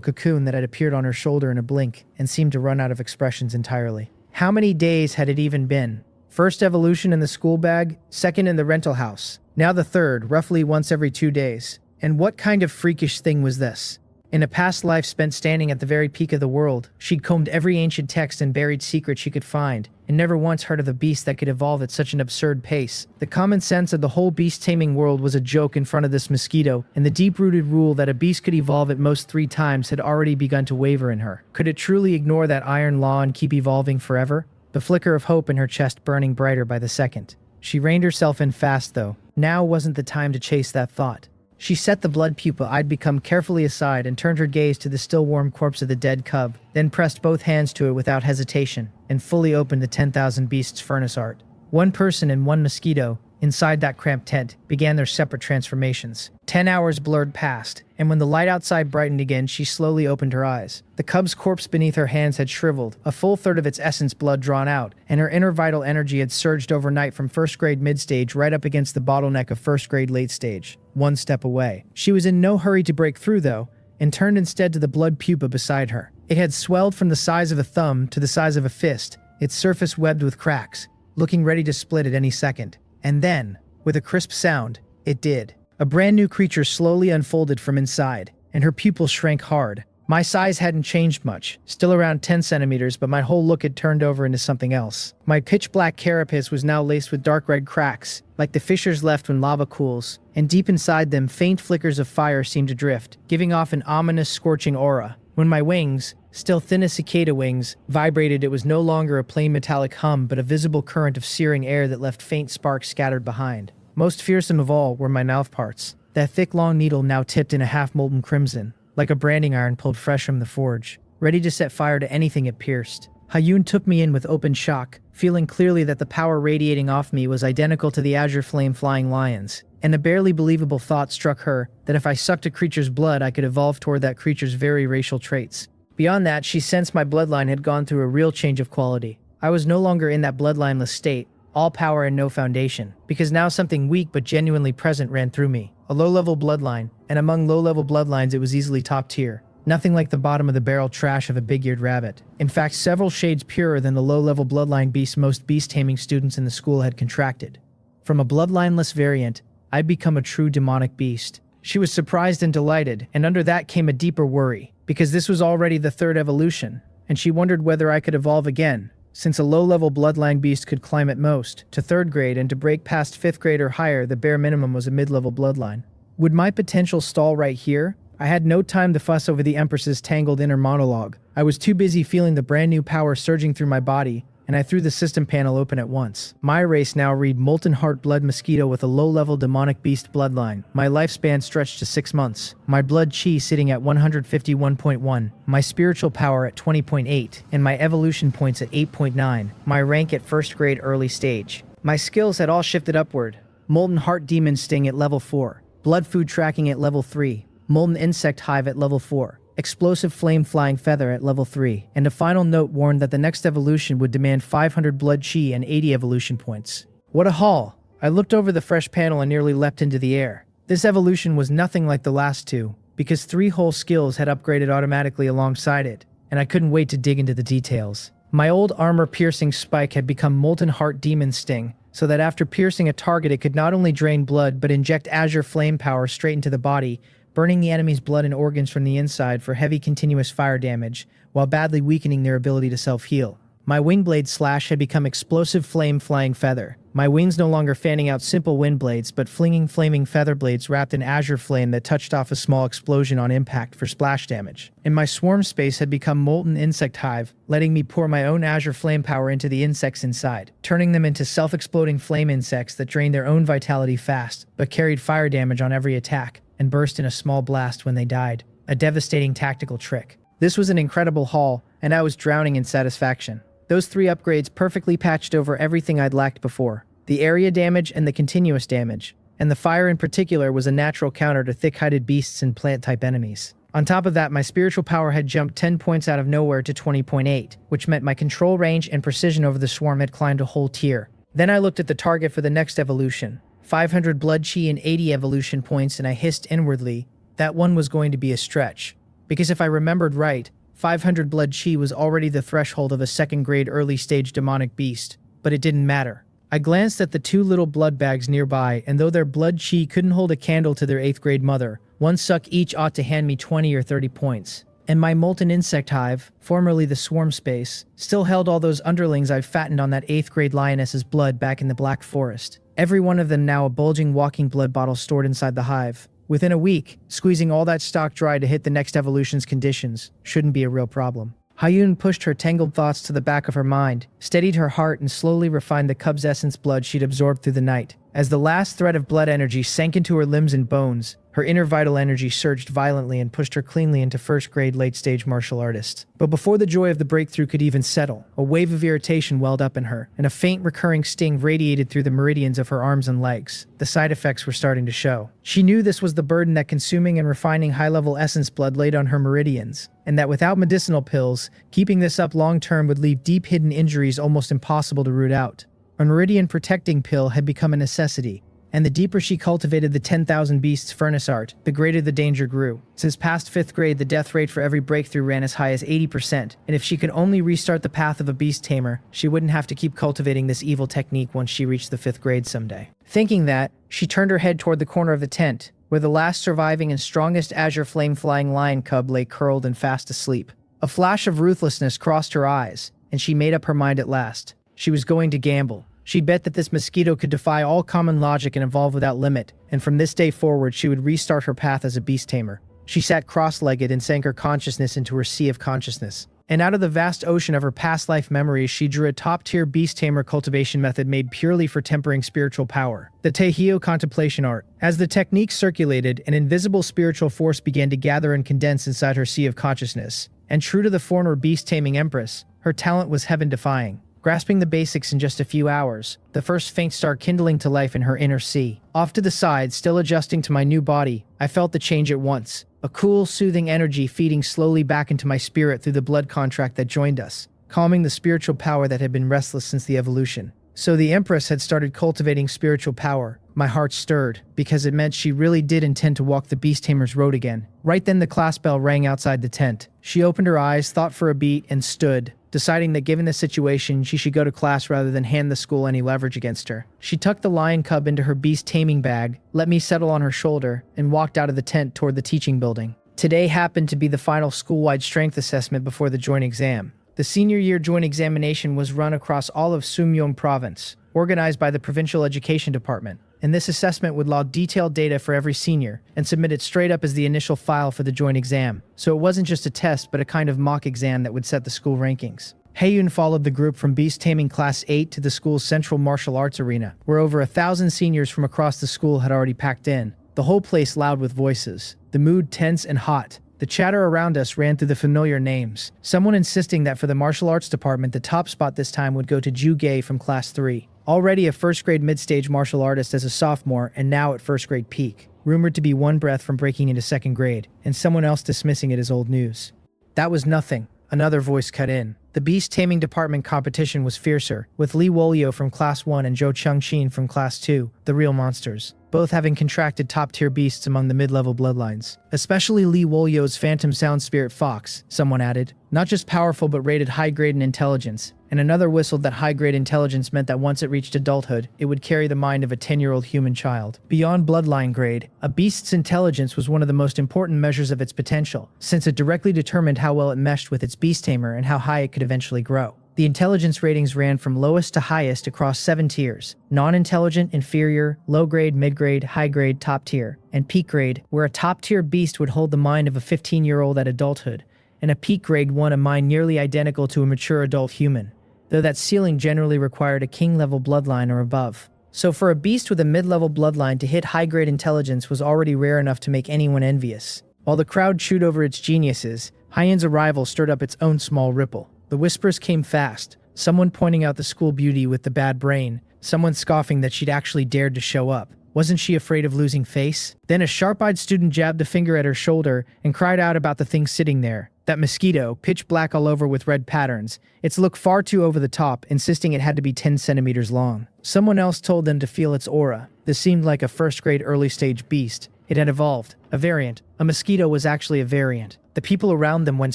Speaker 1: cocoon that had appeared on her shoulder in a blink, and seemed to run out of expressions entirely. How many days had it even been? 1st evolution in the school bag, 2nd in the rental house. Now the 3rd, roughly once every 2 days. And what kind of freakish thing was this? In a past life spent standing at the very peak of the world, she'd combed every ancient text and buried secret she could find, and never once heard of a beast that could evolve at such an absurd pace. The common sense of the whole beast-taming world was a joke in front of this mosquito, and the deep-rooted rule that a beast could evolve at most 3 times had already begun to waver in her. Could it truly ignore that iron law and keep evolving forever? The flicker of hope in her chest burning brighter by the second. She reined herself in fast, though. Now wasn't the time to chase that thought. She set the blood pupa I'd become carefully aside and turned her gaze to the still warm corpse of the dead cub, then pressed both hands to it without hesitation, and fully opened the 10,000 Beasts furnace art. One person and one mosquito, inside that cramped tent, began their separate transformations. 10 hours blurred past, and when the light outside brightened again, she slowly opened her eyes. The cub's corpse beneath her hands had shriveled, a full third of its essence blood drawn out, and her inner vital energy had surged overnight from first grade mid-stage right up against the bottleneck of first grade late stage, one step away. She was in no hurry to break through, though, and turned instead to the blood pupa beside her. It had swelled from the size of a thumb to the size of a fist, its surface webbed with cracks, looking ready to split at any second. And then, with a crisp sound, it did. A brand new creature slowly unfolded from inside, and her pupils shrank hard. My size hadn't changed much, still around 10 centimeters, but my whole look had turned over into something else. My pitch-black carapace was now laced with dark red cracks, like the fissures left when lava cools, and deep inside them faint flickers of fire seemed to drift, giving off an ominous, scorching aura. When my wings, still thin as cicada wings, vibrated, it was no longer a plain metallic hum, but a visible current of searing air that left faint sparks scattered behind. Most fearsome of all were my mouth parts. That thick, long needle now tipped in a half-molten crimson, like a branding iron pulled fresh from the forge, ready to set fire to anything it pierced. Hayun took me in with open shock, feeling clearly that the power radiating off me was identical to the azure flame flying lions, and a barely believable thought struck her that if I sucked a creature's blood, I could evolve toward that creature's very racial traits. Beyond that, she sensed my bloodline had gone through a real change of quality. I was no longer in that bloodlineless state, all power and no foundation, because now something weak but genuinely present ran through me. A low-level bloodline, and among low-level bloodlines it was easily top tier. Nothing like the bottom of the barrel trash of a big-eared rabbit. In fact, several shades purer than the low-level bloodline beasts most beast-taming students in the school had contracted. From a bloodlineless variant, I'd become a true demonic beast. She was surprised and delighted, and under that came a deeper worry, because this was already the 3rd evolution, and she wondered whether I could evolve again, since a low-level bloodline beast could climb at most to 3rd grade, and to break past 5th grade or higher, the bare minimum was a mid-level bloodline. Would my potential stall right here? I had no time to fuss over the Empress's tangled inner monologue. I was too busy feeling the brand new power surging through my body, and I threw the system panel open at once. My race now read Molten Heart Blood Mosquito with a low-level demonic beast bloodline. My lifespan stretched to 6 months. My blood chi sitting at 151.1. My spiritual power at 20.8. And my evolution points at 8.9. My rank at 1st grade early stage. My skills had all shifted upward. Molten Heart Demon Sting at level 4. Blood Food Tracking at level 3. Molten Insect Hive at level 4. Explosive Flame Flying Feather at level 3, and a final note warned that the next evolution would demand 500 blood chi and 80 evolution points. What a haul! I looked over the fresh panel and nearly leapt into the air. This evolution was nothing like the last 2, because 3 whole skills had upgraded automatically alongside it, and I couldn't wait to dig into the details. My old armor-piercing spike had become Molten Heart Demon Sting, so that after piercing a target it could not only drain blood but inject azure flame power straight into the body, burning the enemy's blood and organs from the inside for heavy continuous fire damage, while badly weakening their ability to self-heal. My wing blade slash had become Explosive Flame Flying Feather, my wings no longer fanning out simple wind blades but flinging flaming feather blades wrapped in azure flame that touched off a small explosion on impact for splash damage. And my swarm space had become Molten Insect Hive, letting me pour my own azure flame power into the insects inside, turning them into self-exploding flame insects that drained their own vitality fast, but carried fire damage on every attack, and burst in a small blast when they died. A devastating tactical trick. This was an incredible haul, and I was drowning in satisfaction. Those 3 upgrades perfectly patched over everything I'd lacked before. The area damage and the continuous damage. And the fire in particular was a natural counter to thick-hided beasts and plant-type enemies. On top of that, my spiritual power had jumped 10 points out of nowhere to 20.8, which meant my control range and precision over the swarm had climbed a whole tier. Then I looked at the target for the next evolution. 500 blood chi and 80 evolution points, and I hissed inwardly, that one was going to be a stretch. Because if I remembered right, 500 blood chi was already the threshold of a 2nd grade early stage demonic beast, but it didn't matter. I glanced at the 2 little blood bags nearby, and though their blood chi couldn't hold a candle to their 8th grade mother, One suck each ought to hand me 20 or 30 points. And my molten insect hive, formerly the swarm space, still held all those underlings I've fattened on that 8th grade lioness's blood back in the Black Forest. Every one of them now a bulging walking blood bottle stored inside the hive. Within a week, squeezing all that stock dry to hit the next evolution's conditions shouldn't be a real problem. Hyun pushed her tangled thoughts to the back of her mind, steadied her heart, and slowly refined the cub's essence blood she'd absorbed through the night. As the last thread of blood energy sank into her limbs and bones, her inner vital energy surged violently and pushed her cleanly into first-grade late-stage martial artist. But before the joy of the breakthrough could even settle, a wave of irritation welled up in her, and a faint recurring sting radiated through the meridians of her arms and legs. The side effects were starting to show. She knew this was the burden that consuming and refining high-level essence blood laid on her meridians, and that without medicinal pills, keeping this up long-term would leave deep-hidden injuries almost impossible to root out. A meridian-protecting pill had become a necessity, and the deeper she cultivated the 10,000 Beasts furnace art, the greater the danger grew. Since past 5th grade, the death rate for every breakthrough ran as high as 80%, and if she could only restart the path of a beast tamer, she wouldn't have to keep cultivating this evil technique once she reached the 5th grade someday. Thinking that, she turned her head toward the corner of the tent, where the last surviving and strongest azure flame-flying lion cub lay curled and fast asleep. A flash of ruthlessness crossed her eyes, and she made up her mind at last. She was going to gamble. She'd bet that this mosquito could defy all common logic and evolve without limit, and from this day forward she would restart her path as a beast tamer. She sat cross-legged and sank her consciousness into her sea of consciousness. And out of the vast ocean of her past life memories, she drew a top-tier beast tamer cultivation method made purely for tempering spiritual power, the Taihio contemplation art. As the technique circulated, an invisible spiritual force began to gather and condense inside her sea of consciousness. And true to the former beast-taming empress, her talent was heaven-defying. Grasping the basics in just a few hours, the first faint star kindling to life in her inner sea. Off to the side, still adjusting to my new body, I felt the change at once. A cool, soothing energy feeding slowly back into my spirit through the blood contract that joined us, calming the spiritual power that had been restless since the evolution. So the Empress had started cultivating spiritual power. My heart stirred, because it meant she really did intend to walk the Beast Tamer's road again. Right then the class bell rang outside the tent. She opened her eyes, thought for a beat, and stood, deciding that given the situation, she should go to class rather than hand the school any leverage against her. She tucked the lion cub into her beast taming bag, let me settle on her shoulder, and walked out of the tent toward the teaching building. Today happened to be the final school-wide strength assessment before the joint exam. The senior year joint examination was run across all of Sumyong province, organized by the Provincial Education Department. And this assessment would log detailed data for every senior and submit it straight up as the initial file for the joint exam. So it wasn't just a test, but a kind of mock exam that would set the school rankings. Haeyun followed the group from Beast Taming Class 8 to the school's central martial arts arena, where over 1,000 seniors from across the school had already packed in. The whole place loud with voices, the mood tense and hot. The chatter around us ran through the familiar names, someone insisting that for the martial arts department the top spot this time would go to Ju Gae from Class 3. Already a first-grade mid-stage martial artist as a sophomore and now at first-grade peak, rumored to be one breath from breaking into second grade, and someone else dismissing it as old news. That was nothing. Another voice cut in. The beast taming department competition was fiercer, with Li Wolio from Class 1 and Zhou Chengxin from Class 2, the real monsters, both having contracted top-tier beasts among the mid-level bloodlines. Especially Li Wolio's phantom sound spirit fox, someone added. Not just powerful but rated high-grade in intelligence, and another whistled that high-grade intelligence meant that once it reached adulthood, it would carry the mind of a 10-year-old human child. Beyond bloodline grade, a beast's intelligence was one of the most important measures of its potential, since it directly determined how well it meshed with its beast tamer and how high it could eventually grow. The intelligence ratings ran from lowest to highest across 7 tiers: non-intelligent, inferior, low-grade, mid-grade, high-grade, top-tier, and peak grade, where a top-tier beast would hold the mind of a 15-year-old at adulthood, and a peak grade one a mind nearly identical to a mature adult human, though that ceiling generally required a king-level bloodline or above. So for a beast with a mid-level bloodline to hit high-grade intelligence was already rare enough to make anyone envious. While the crowd chewed over its geniuses, Hyen's arrival stirred up its own small ripple. The whispers came fast, someone pointing out the school beauty with the bad brain, someone scoffing that she'd actually dared to show up. Wasn't she afraid of losing face? Then a sharp-eyed student jabbed a finger at her shoulder and cried out about the thing sitting there. That mosquito, pitch black all over with red patterns. Its look far too over the top, insisting it had to be 10 centimeters long. Someone else told them to feel its aura. This seemed like a first-grade early-stage beast. It had evolved. A variant. A mosquito was actually a variant. The people around them went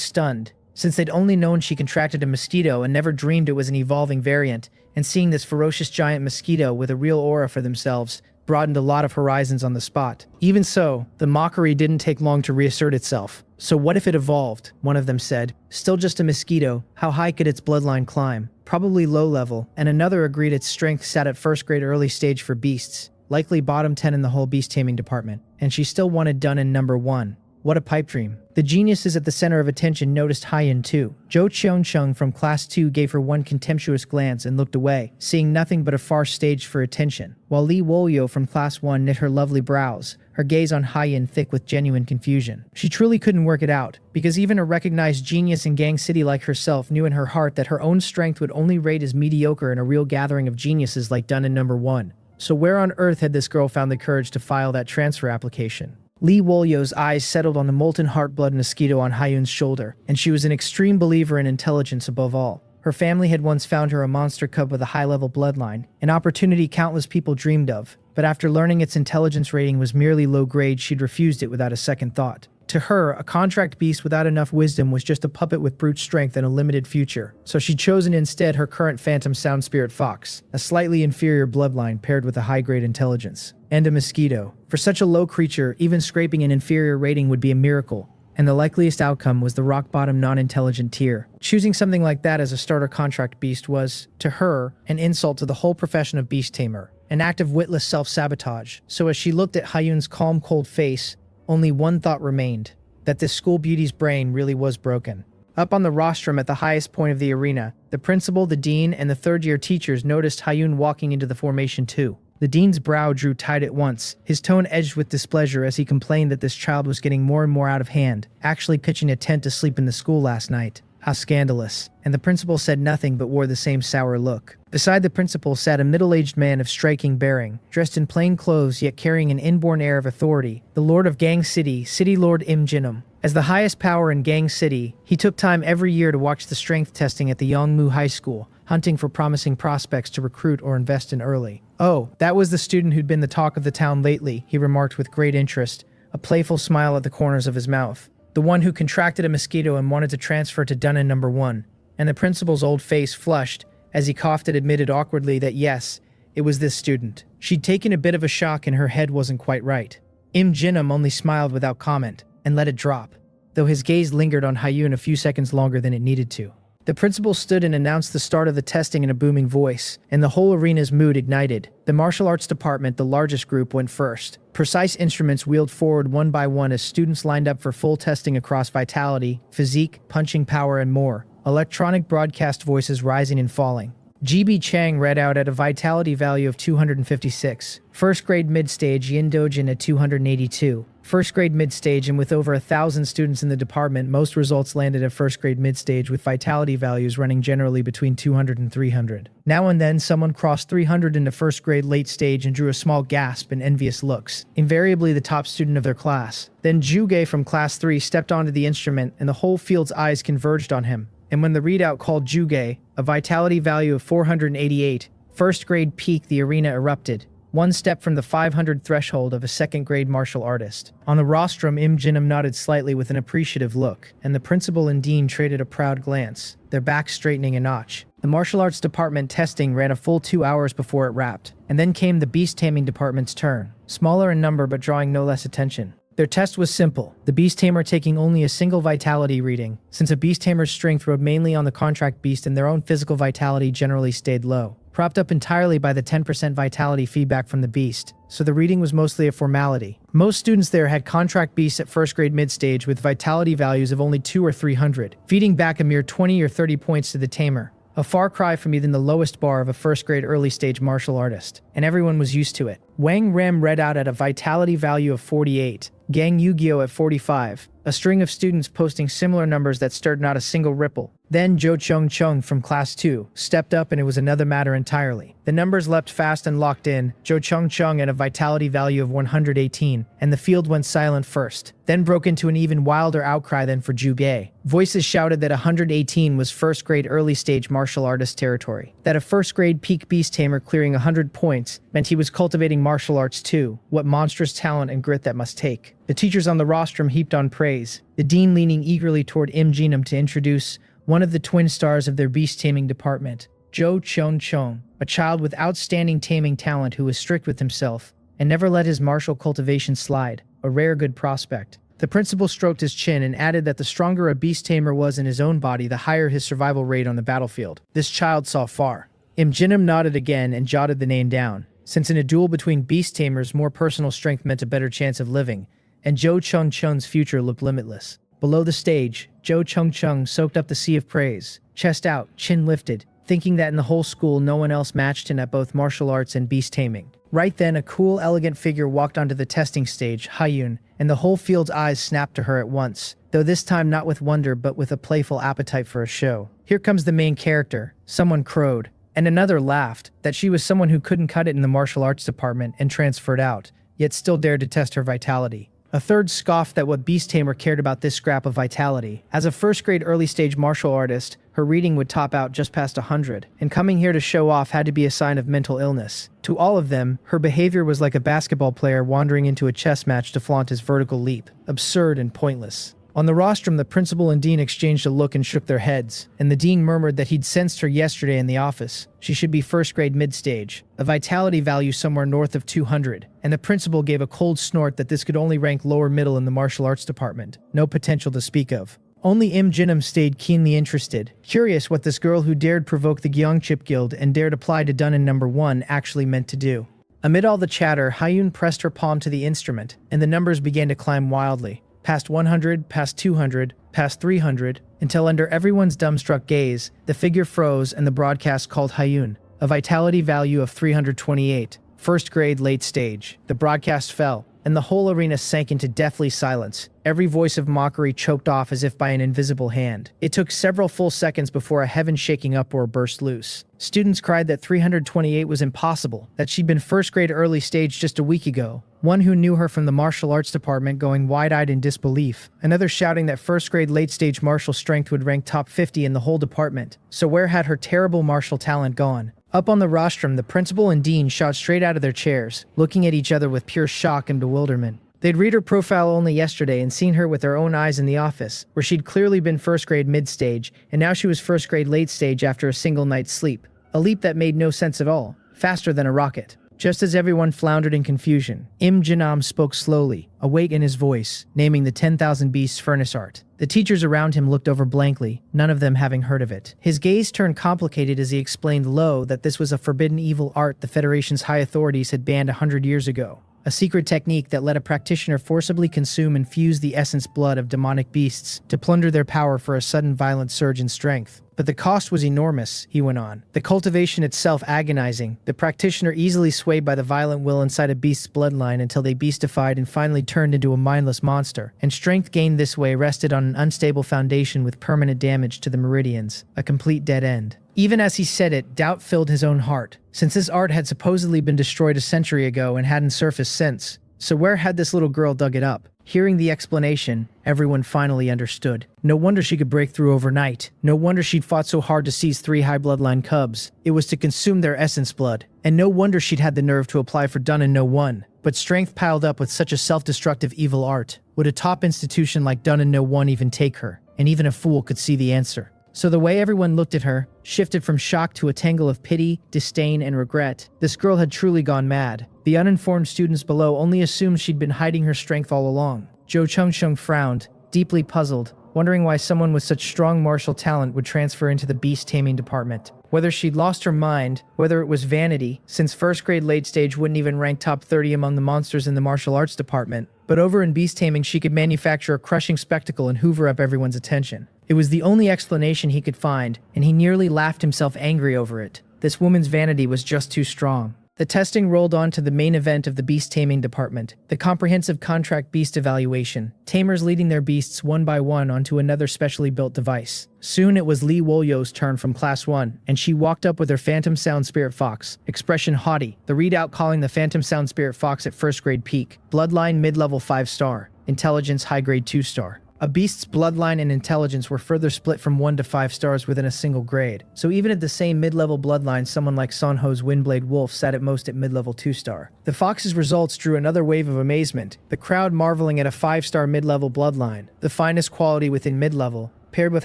Speaker 1: stunned, since they'd only known she contracted a mosquito and never dreamed it was an evolving variant, and seeing this ferocious giant mosquito with a real aura for themselves, broadened a lot of horizons on the spot. Even so, the mockery didn't take long to reassert itself. So what if it evolved? One of them said. Still just a mosquito. How high could its bloodline climb? Probably low level. And another agreed its strength sat at first grade early stage for beasts. Likely bottom 10 in the whole beast taming department. And she still wanted done in number 1. What a pipe dream. The geniuses at the center of attention noticed Hyun too. Jo Cheong-chung from class 2 gave her one contemptuous glance and looked away, seeing nothing but a farce staged for attention, while Lee Wolyo from class 1 knit her lovely brows, her gaze on Hyun thick with genuine confusion. She truly couldn't work it out, because even a recognized genius in Gang City like herself knew in her heart that her own strength would only rate as mediocre in a real gathering of geniuses like done in number 1. So where on earth had this girl found the courage to file that transfer application? Lee Wolyo's eyes settled on the molten heart-blood mosquito on Hyun's shoulder, and she was an extreme believer in intelligence above all. Her family had once found her a monster cub with a high-level bloodline, an opportunity countless people dreamed of, but after learning its intelligence rating was merely low grade, she'd refused it without a second thought. To her, a contract beast without enough wisdom was just a puppet with brute strength and a limited future, so she'd chosen instead her current phantom sound spirit fox, a slightly inferior bloodline paired with a high-grade intelligence. And a mosquito. For such a low creature, even scraping an inferior rating would be a miracle, and the likeliest outcome was the rock-bottom non-intelligent tier. Choosing something like that as a starter contract beast was, to her, an insult to the whole profession of beast tamer, an act of witless self-sabotage. So as she looked at Hyun's calm, cold face, only one thought remained, that this school beauty's brain really was broken. Up on the rostrum at the highest point of the arena, the principal, the dean, and the third-year teachers noticed Hyun walking into the formation too. The dean's brow drew tight at once, his tone edged with displeasure as he complained that this child was getting more and more out of hand, actually pitching a tent to sleep in the school last night. How scandalous. And the principal said nothing but wore the same sour look. Beside the principal sat a middle-aged man of striking bearing, dressed in plain clothes yet carrying an inborn air of authority, the lord of Gang City, City Lord Im Jinum. As the highest power in Gang City, he took time every year to watch the strength testing at the Yongmu High School, hunting for promising prospects to recruit or invest in early. Oh, that was the student who'd been the talk of the town lately, he remarked with great interest, a playful smile at the corners of his mouth. The one who contracted a mosquito and wanted to transfer to Dunnan number 1. And the principal's old face flushed as he coughed and admitted awkwardly that yes, it was this student. She'd taken a bit of a shock and her head wasn't quite right. Im Jinum only smiled without comment and let it drop, though his gaze lingered on Hyun a few seconds longer than it needed to. The principal stood and announced the start of the testing in a booming voice, and the whole arena's mood ignited. The martial arts department, the largest group, went first. Precise instruments wheeled forward one by one as students lined up for full testing across vitality, physique, punching power, and more. Electronic broadcast voices rising and falling. GB Chang read out at a vitality value of 256. First grade mid-stage Yin Dojin at 282. First grade mid-stage, and with over 1,000 students in the department, most results landed at first grade mid-stage with vitality values running generally between 200 and 300. Now and then, someone crossed 300 into first grade late stage and drew a small gasp and envious looks, invariably the top student of their class. Then Juge from class 3 stepped onto the instrument and the whole field's eyes converged on him. And when the readout called Juge, a vitality value of 488, first grade peak, the arena erupted. One step from the 500 threshold of a second-grade martial artist. On the rostrum, Im Jinum nodded slightly with an appreciative look, and the principal and dean traded a proud glance, their backs straightening a notch. The martial arts department testing ran a full 2 hours before it wrapped, and then came the beast taming department's turn, smaller in number but drawing no less attention. Their test was simple, the beast tamer taking only a single vitality reading, since a beast tamer's strength rode mainly on the contract beast and their own physical vitality generally stayed low, propped up entirely by the 10% vitality feedback from the beast, so the reading was mostly a formality. Most students there had contract beasts at first grade mid-stage with vitality values of only 200 or 300, feeding back a mere 20 or 30 points to the tamer. A far cry from even the lowest bar of a first grade early stage martial artist, and everyone was used to it. Wang Rem read out at a vitality value of 48, Gang Yu-Gi-Oh at 45, a string of students posting similar numbers that stirred not a single ripple. Then Jo Cheong-chung from class 2 stepped up and it was another matter entirely. The numbers leapt fast and locked in, Jo Cheong-chung at a vitality value of 118, and the field went silent first, then broke into an even wilder outcry than for Juge. Voices shouted that 118 was first grade early stage martial artist territory, that a first grade peak beast tamer clearing 100 points meant he was cultivating martial arts too, what monstrous talent and grit that must take. The teachers on the rostrum heaped on praise, the dean leaning eagerly toward Im Jinum to introduce one of the twin stars of their beast taming department, Jo Cheong-chung, a child with outstanding taming talent who was strict with himself and never let his martial cultivation slide, a rare good prospect. The principal stroked his chin and added that the stronger a beast tamer was in his own body, the higher his survival rate on the battlefield. This child saw far. Jinam nodded again and jotted the name down, since in a duel between beast tamers, more personal strength meant a better chance of living, and Zhou Chengcheng's future looked limitless. Below the stage, Zhou Chengcheng soaked up the sea of praise, chest out, chin lifted, thinking that in the whole school no one else matched him at both martial arts and beast taming. Right then, a cool, elegant figure walked onto the testing stage, Haiyun, and the whole field's eyes snapped to her at once, though this time not with wonder but with a playful appetite for a show. Here comes the main character, someone crowed, and another laughed, that she was someone who couldn't cut it in the martial arts department and transferred out, yet still dared to test her vitality. A third scoffed that what beast tamer cared about this scrap of vitality. As a first-grade early-stage martial artist, her reading would top out just past 100, and coming here to show off had to be a sign of mental illness. To all of them, her behavior was like a basketball player wandering into a chess match to flaunt his vertical leap. Absurd and pointless. On the rostrum, the principal and dean exchanged a look and shook their heads, and the dean murmured that he'd sensed her yesterday in the office. She should be first-grade mid-stage, a vitality value somewhere north of 200, and the principal gave a cold snort that this could only rank lower middle in the martial arts department. No potential to speak of. Only Jinam stayed keenly interested, curious what this girl who dared provoke the Gyeongchip Guild and dared apply to Dunnan No. 1 actually meant to do. Amid all the chatter, Haiyun pressed her palm to the instrument, and the numbers began to climb wildly. Past 100, past 200, past 300, until under everyone's dumbstruck gaze, the figure froze and the broadcast called Haiyun, a vitality value of 328, first grade late stage. The broadcast fell, and the whole arena sank into deathly silence, every voice of mockery choked off as if by an invisible hand. It took several full seconds before a heaven-shaking uproar burst loose. Students cried that 328 was impossible, that she'd been first-grade early stage just a week ago. One who knew her from the martial arts department going wide-eyed in disbelief. Another shouting that first-grade late-stage martial strength would rank top 50 in the whole department. So where had her terrible martial talent gone? Up on the rostrum, the principal and dean shot straight out of their chairs, looking at each other with pure shock and bewilderment. They'd read her profile only yesterday and seen her with their own eyes in the office, where she'd clearly been first-grade mid-stage, and now she was first-grade late-stage after a single night's sleep. A leap that made no sense at all, faster than a rocket. Just as everyone floundered in confusion, Jinam spoke slowly, a weight in his voice, naming the 10,000 Beasts furnace art. The teachers around him looked over blankly, none of them having heard of it. His gaze turned complicated as he explained low that this was a forbidden evil art the Federation's high authorities had banned 100 years ago. A secret technique that let a practitioner forcibly consume and fuse the essence blood of demonic beasts to plunder their power for a sudden violent surge in strength. But the cost was enormous, he went on. The cultivation itself agonizing, the practitioner easily swayed by the violent will inside a beast's bloodline until they beastified and finally turned into a mindless monster. And strength gained this way rested on an unstable foundation with permanent damage to the meridians, a complete dead end. Even as he said it, doubt filled his own heart, since this art had supposedly been destroyed a century ago and hadn't surfaced since. So where had this little girl dug it up? Hearing the explanation, everyone finally understood. No wonder she could break through overnight. No wonder she'd fought so hard to seize 3 high bloodline cubs. It was to consume their essence blood. And no wonder she'd had the nerve to apply for Dunnan No. 1. But strength piled up with such a self-destructive evil art. Would a top institution like Dunnan No. 1 even take her? And even a fool could see the answer. So the way everyone looked at her shifted from shock to a tangle of pity, disdain, and regret. This girl had truly gone mad. The uninformed students below only assumed she'd been hiding her strength all along. Zhou Chengcheng frowned, deeply puzzled, wondering why someone with such strong martial talent would transfer into the beast-taming department. Whether she'd lost her mind, whether it was vanity, since first-grade late-stage wouldn't even rank top 30 among the monsters in the martial arts department. But over in beast-taming, she could manufacture a crushing spectacle and hoover up everyone's attention. It was the only explanation he could find, and he nearly laughed himself angry over it. This woman's vanity was just too strong. The testing rolled on to the main event of the beast-taming department, the comprehensive contract beast evaluation, tamers leading their beasts one by one onto another specially built device. Soon it was Li Wolyo's turn from Class 1, and she walked up with her Phantom Sound Spirit Fox, expression haughty, the readout calling the Phantom Sound Spirit Fox at first-grade peak, bloodline mid-level 5-star, intelligence high-grade 2-star. A beast's bloodline and intelligence were further split from 1 to 5 stars within a single grade, so even at the same mid-level bloodline, someone like Sonho's Windblade Wolf sat at most at mid-level 2-star. The Fox's results drew another wave of amazement, the crowd marveling at a 5-star mid-level bloodline, the finest quality within mid-level, paired with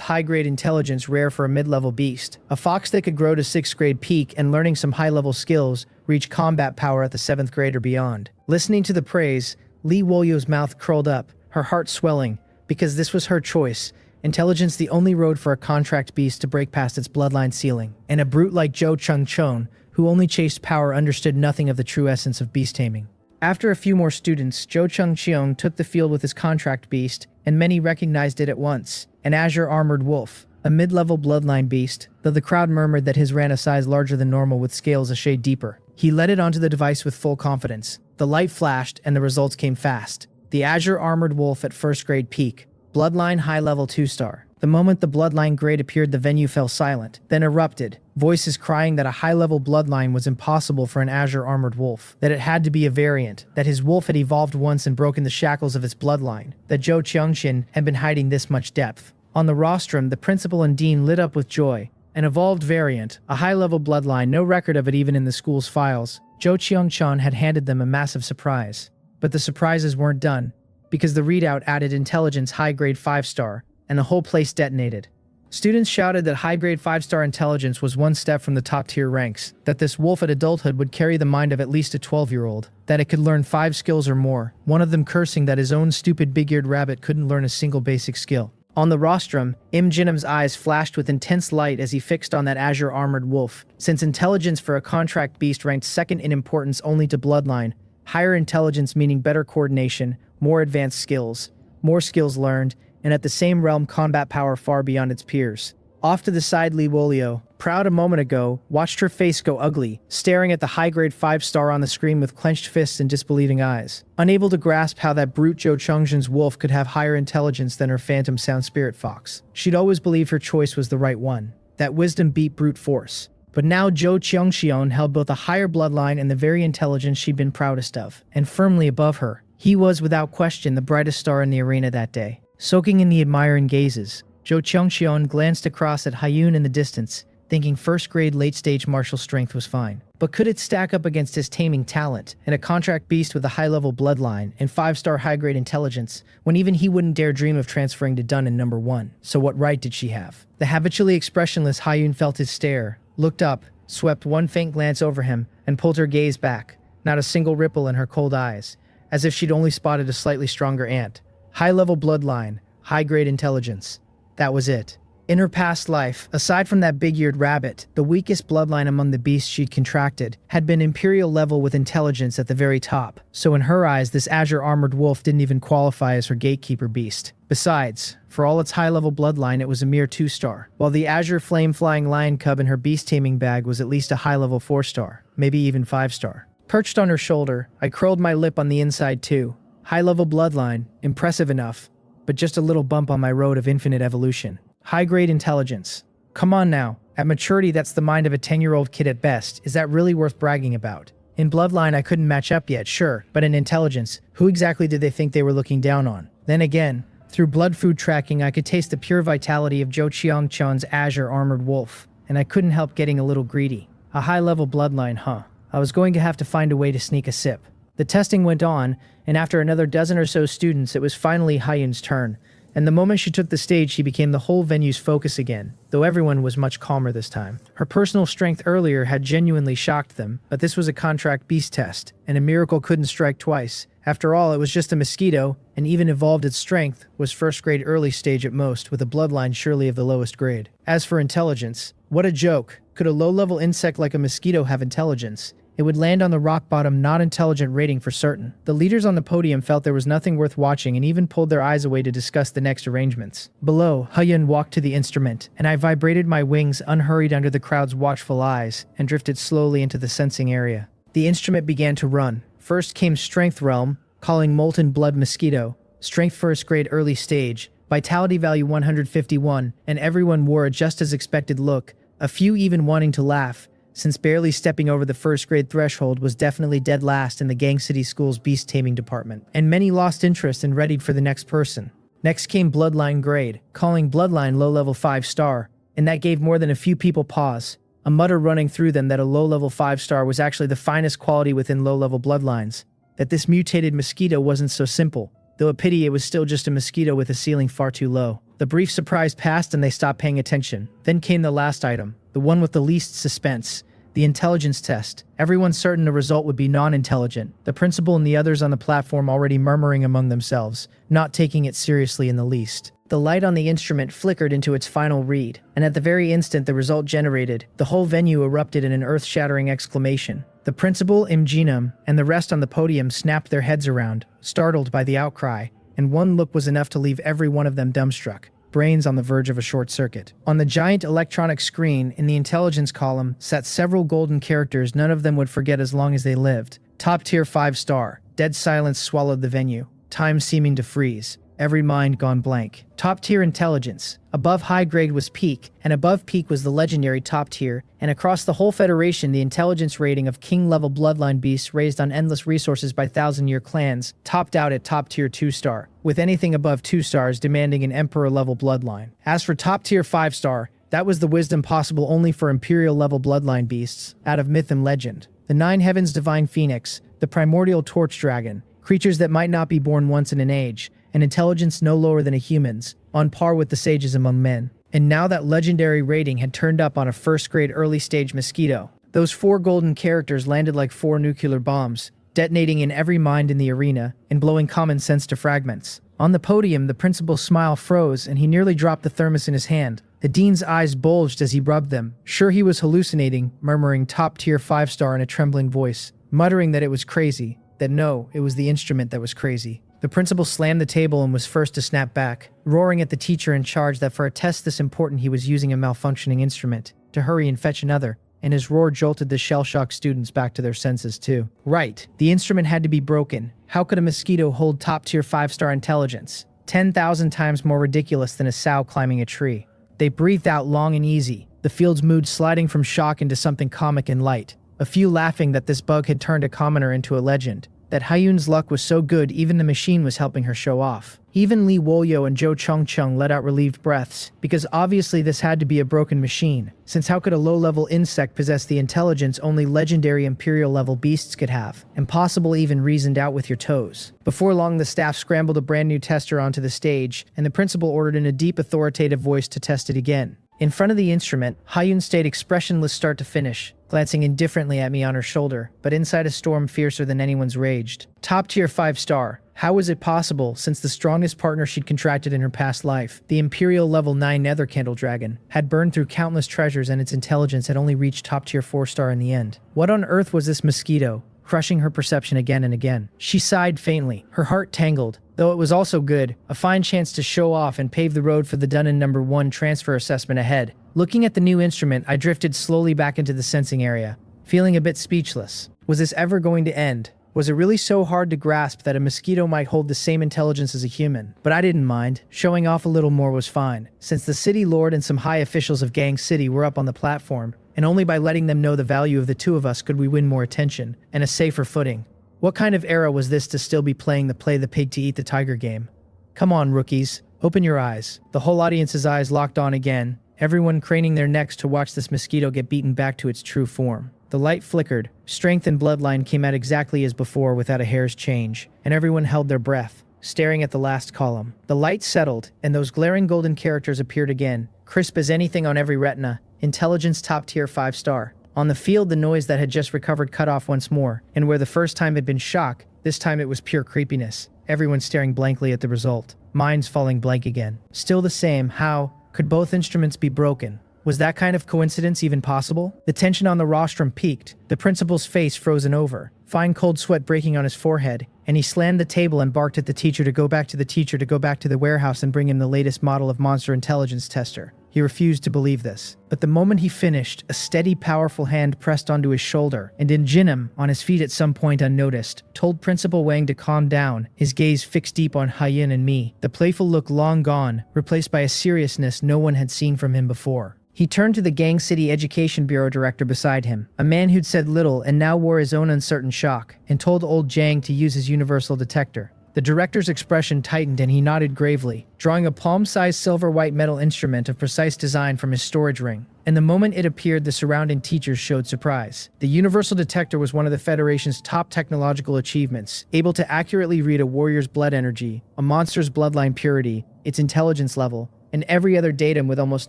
Speaker 1: high-grade intelligence rare for a mid-level beast. A fox that could grow to 6th grade peak and learning some high-level skills reach combat power at the 7th grade or beyond. Listening to the praise, Lee Wolyo's mouth curled up, her heart swelling, because this was her choice. Intelligence the only road for a contract beast to break past its bloodline ceiling. And a brute like Zhou Chengchun, who only chased power, understood nothing of the true essence of beast taming. After a few more students, Zhou Chengqiong took the field with his contract beast, and many recognized it at once. An azure armored wolf, a mid-level bloodline beast, though the crowd murmured that his ran a size larger than normal with scales a shade deeper. He led it onto the device with full confidence. The light flashed, and the results came fast. The azure armored wolf at 1st grade peak. Bloodline high level 2-star. The moment the bloodline grade appeared, the venue fell silent, then erupted, voices crying that a high-level bloodline was impossible for an azure armored wolf, that it had to be a variant, that his wolf had evolved once and broken the shackles of its bloodline, that Zhou Qiangxin had been hiding this much depth. On the rostrum, the principal and dean lit up with joy. An evolved variant, a high-level bloodline, no record of it even in the school's files. Zhou Qiangchan had handed them a massive surprise. But the surprises weren't done, because the readout added intelligence high-grade 5-star, and the whole place detonated. Students shouted that high-grade 5-star intelligence was one step from the top-tier ranks, that this wolf at adulthood would carry the mind of at least a 12-year-old, that it could learn 5 skills or more, one of them cursing that his own stupid big-eared rabbit couldn't learn a single basic skill. On the rostrum, Im Jinam's eyes flashed with intense light as he fixed on that azure armored wolf. Since intelligence for a contract beast ranked second in importance only to bloodline, higher intelligence meaning better coordination, more advanced skills, more skills learned, and at the same realm combat power far beyond its peers. Off to the side, Lee Wolio, proud a moment ago, watched her face go ugly, staring at the high-grade 5-star on the screen with clenched fists and disbelieving eyes. Unable to grasp how that brute Zhou Chengzhen's wolf could have higher intelligence than her phantom sound spirit fox. She'd always believed her choice was the right one. That wisdom beat brute force. But now Zhou Qiangxion held both a higher bloodline and the very intelligence she'd been proudest of, and firmly above her. He was, without question, the brightest star in the arena that day. Soaking in the admiring gazes, Zhou Qiangxion glanced across at Haiyun in the distance, thinking 1st grade late-stage martial strength was fine. But could it stack up against his taming talent, and a contract beast with a high-level bloodline, and 5-star high-grade intelligence, when even he wouldn't dare dream of transferring to Dun in number 1? So what right did she have? The habitually expressionless Haiyun felt his stare, looked up, swept one faint glance over him, and pulled her gaze back, not a single ripple in her cold eyes, as if she'd only spotted a slightly stronger ant. High-level bloodline, high-grade intelligence. That was it. In her past life, aside from that big-eared rabbit, the weakest bloodline among the beasts she'd contracted had been imperial level with intelligence at the very top. So in her eyes, this azure armored wolf didn't even qualify as her gatekeeper beast. Besides, for all its high-level bloodline, it was a mere 2-star, while the azure flame-flying lion cub in her beast-taming bag was at least a high-level 4-star, maybe even 5-star. Perched on her shoulder, I curled my lip on the inside too. High-level bloodline, impressive enough, but just a little bump on my road of infinite evolution. High-grade intelligence. Come on now. At maturity, that's the mind of a 10-year-old kid at best. Is that really worth bragging about? In bloodline, I couldn't match up yet, sure, but in intelligence, who exactly did they think they were looking down on? Then again, through blood food tracking, I could taste the pure vitality of Zhou Qiangchan's azure armored wolf, and I couldn't help getting a little greedy. A high-level bloodline, huh? I was going to have to find a way to sneak a sip. The testing went on, and after another dozen or so students, it was finally Haiyun's turn. And the moment she took the stage, she became the whole venue's focus again, though everyone was much calmer this time. Her personal strength earlier had genuinely shocked them, but this was a contract beast test, and a miracle couldn't strike twice. After all, it was just a mosquito, and even evolved its strength was 1st grade early stage at most, with a bloodline surely of the lowest grade. As for intelligence, what a joke. Could a low-level insect like a mosquito have intelligence? It would land on the rock-bottom not-intelligent rating for certain. The leaders on the podium felt there was nothing worth watching and even pulled their eyes away to discuss the next arrangements. Below, Haiyun walked to the instrument, and I vibrated my wings unhurried under the crowd's watchful eyes and drifted slowly into the sensing area. The instrument began to run. First came Strength Realm, calling Molten Blood Mosquito, Strength 1st grade early stage, Vitality value 151, and everyone wore a just as expected look, a few even wanting to laugh, since barely stepping over the 1st grade threshold was definitely dead last in the Gang City School's beast taming department, and many lost interest and readied for the next person. Next came Bloodline grade, calling Bloodline low-level 5-star, and that gave more than a few people pause, a mutter running through them that a low-level 5-star was actually the finest quality within low-level bloodlines, that this mutated mosquito wasn't so simple, though a pity it was still just a mosquito with a ceiling far too low. The brief surprise passed and they stopped paying attention. Then came the last item, the one with the least suspense, the intelligence test. Everyone certain the result would be non-intelligent. The principal and the others on the platform already murmuring among themselves, not taking it seriously in the least. The light on the instrument flickered into its final read, and at the very instant the result generated, the whole venue erupted in an earth-shattering exclamation. The principal, Imjinam, and the rest on the podium snapped their heads around, startled by the outcry, and one look was enough to leave every one of them dumbstruck, brains on the verge of a short circuit. On the giant electronic screen in the intelligence column sat several golden characters none of them would forget as long as they lived. Top tier 5-star. Dead silence swallowed the venue, time seeming to freeze. Every mind gone blank. Top tier intelligence. Above high grade was peak, and above peak was the legendary top tier, and across the whole Federation the intelligence rating of king-level bloodline beasts raised on endless resources by thousand-year clans topped out at top tier 2-star, with anything above 2 stars demanding an emperor-level bloodline. As for top tier 5-star, that was the wisdom possible only for imperial-level bloodline beasts, out of myth and legend. The 9 heavens divine phoenix, the primordial torch dragon, creatures that might not be born once in an age, an intelligence no lower than a human's, on par with the sages among men. And now that legendary rating had turned up on a first-grade early-stage Mosquito. Those 4 golden characters landed like 4 nuclear bombs, detonating in every mind in the arena and blowing common sense to fragments. On the podium, the principal's smile froze and he nearly dropped the thermos in his hand. The dean's eyes bulged as he rubbed them. Sure he was hallucinating, murmuring top-tier 5-star in a trembling voice, muttering that it was crazy, that no, it was the instrument that was crazy. The principal slammed the table and was first to snap back, roaring at the teacher in charge that for a test this important he was using a malfunctioning instrument, to hurry and fetch another, and his roar jolted the shell-shocked students back to their senses too. Right, the instrument had to be broken. How could a Mosquito hold top-tier 5-star intelligence? 10,000 times more ridiculous than a sow climbing a tree. They breathed out long and easy, the field's mood sliding from shock into something comic and light, a few laughing that this bug had turned a commoner into a legend. That Hyun's luck was so good even the machine was helping her show off. Even Lee Wolyo and Zhou Chongcheng let out relieved breaths, because obviously this had to be a broken machine, since how could a low-level insect possess the intelligence only legendary imperial-level beasts could have, impossible even reasoned out with your toes. Before long the staff scrambled a brand new tester onto the stage, and the principal ordered in a deep authoritative voice to test it again. In front of the instrument, Hyun stayed expressionless start to finish, glancing indifferently at me on her shoulder, but inside a storm fiercer than anyone's raged. Top tier 5-star. How was it possible, since the strongest partner she'd contracted in her past life, the Imperial level 9 Nether Candle Dragon, had burned through countless treasures and its intelligence had only reached top tier 4-star in the end? What on earth was this Mosquito, crushing her perception again and again? She sighed faintly, her heart tangled, though it was also good, a fine chance to show off and pave the road for the Dunnan No. 1 transfer assessment ahead. Looking at the new instrument, I drifted slowly back into the sensing area, feeling a bit speechless. Was this ever going to end? Was it really so hard to grasp that a Mosquito might hold the same intelligence as a human? But I didn't mind. Showing off a little more was fine, since the city lord and some high officials of Gang City were up on the platform, and only by letting them know the value of the two of us could we win more attention and a safer footing. What kind of era was this to still be playing the play the pig to eat the tiger game? Come on, rookies. Open your eyes. The whole audience's eyes locked on again, everyone craning their necks to watch this Mosquito get beaten back to its true form. The light flickered, strength and bloodline came out exactly as before without a hair's change, and everyone held their breath, staring at the last column. The light settled, and those glaring golden characters appeared again, crisp as anything on every retina, intelligence top tier 5-star. On the field, the noise that had just recovered cut off once more, and where the first time had been shock, this time it was pure creepiness. Everyone staring blankly at the result, minds falling blank again. Still the same, how could both instruments be broken? Was that kind of coincidence even possible? The tension on the rostrum peaked, the principal's face frozen over, fine cold sweat breaking on his forehead, and he slammed the table and barked at the teacher to go back to the warehouse and bring him the latest model of monster intelligence tester. He refused to believe this. But the moment he finished, a steady, powerful hand pressed onto his shoulder, and Jinam, on his feet at some point unnoticed, told Principal Wang to calm down, his gaze fixed deep on Haiyan and me, the playful look long gone, replaced by a seriousness no one had seen from him before. He turned to the Gang City Education Bureau director beside him, a man who'd said little and now wore his own uncertain shock, and told old Jang to use his universal detector. The director's expression tightened and he nodded gravely, drawing a palm-sized silver-white metal instrument of precise design from his storage ring. And the moment it appeared, the surrounding teachers showed surprise. The universal detector was one of the Federation's top technological achievements, able to accurately read a warrior's blood energy, a monster's bloodline purity, its intelligence level, and every other datum with almost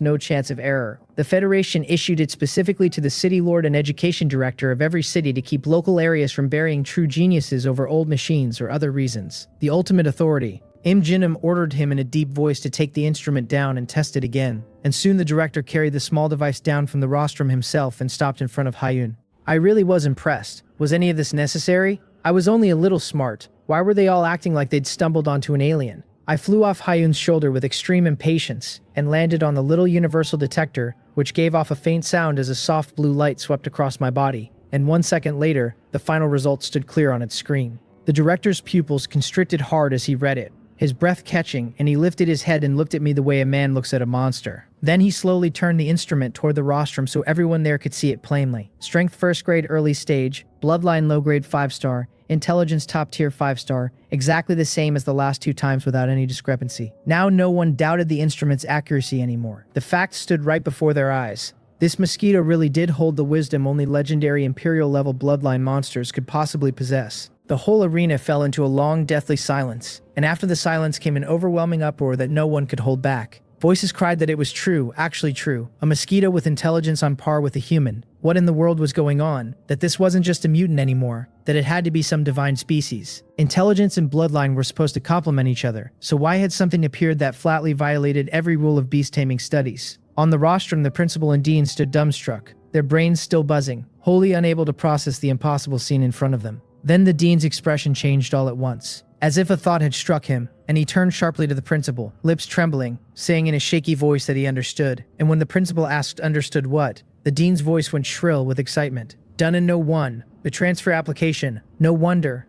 Speaker 1: no chance of error. The Federation issued it specifically to the city lord and education director of every city to keep local areas from burying true geniuses over old machines or other reasons. The ultimate authority. Jinam ordered him in a deep voice to take the instrument down and test it again, and soon the director carried the small device down from the rostrum himself and stopped in front of Hyun. I really was impressed. Was any of this necessary? I was only a little smart. Why were they all acting like they'd stumbled onto an alien? I flew off Hyun's shoulder with extreme impatience and landed on the little universal detector, which gave off a faint sound as a soft blue light swept across my body, and 1 second later, the final result stood clear on its screen. The director's pupils constricted hard as he read it, his breath catching, and he lifted his head and looked at me the way a man looks at a monster. Then he slowly turned the instrument toward the rostrum so everyone there could see it plainly. Strength first grade early stage, bloodline low grade 5-star, intelligence top tier 5-star, exactly the same as the last 2 times without any discrepancy. Now no one doubted the instrument's accuracy anymore. The facts stood right before their eyes. This mosquito really did hold the wisdom only legendary imperial level bloodline monsters could possibly possess. The whole arena fell into a long, deathly silence, and after the silence came an overwhelming uproar that no one could hold back. Voices cried that it was true, actually true, a mosquito with intelligence on par with a human. What in the world was going on? That this wasn't just a mutant anymore, that it had to be some divine species. Intelligence and bloodline were supposed to complement each other, so why had something appeared that flatly violated every rule of beast-taming studies? On the rostrum, the principal and dean stood dumbstruck, their brains still buzzing, wholly unable to process the impossible scene in front of them. Then the dean's expression changed all at once, as if a thought had struck him, and he turned sharply to the principal, lips trembling, saying in a shaky voice that he understood. And when the principal asked understood what, the dean's voice went shrill with excitement. Done in no one. The transfer application. No wonder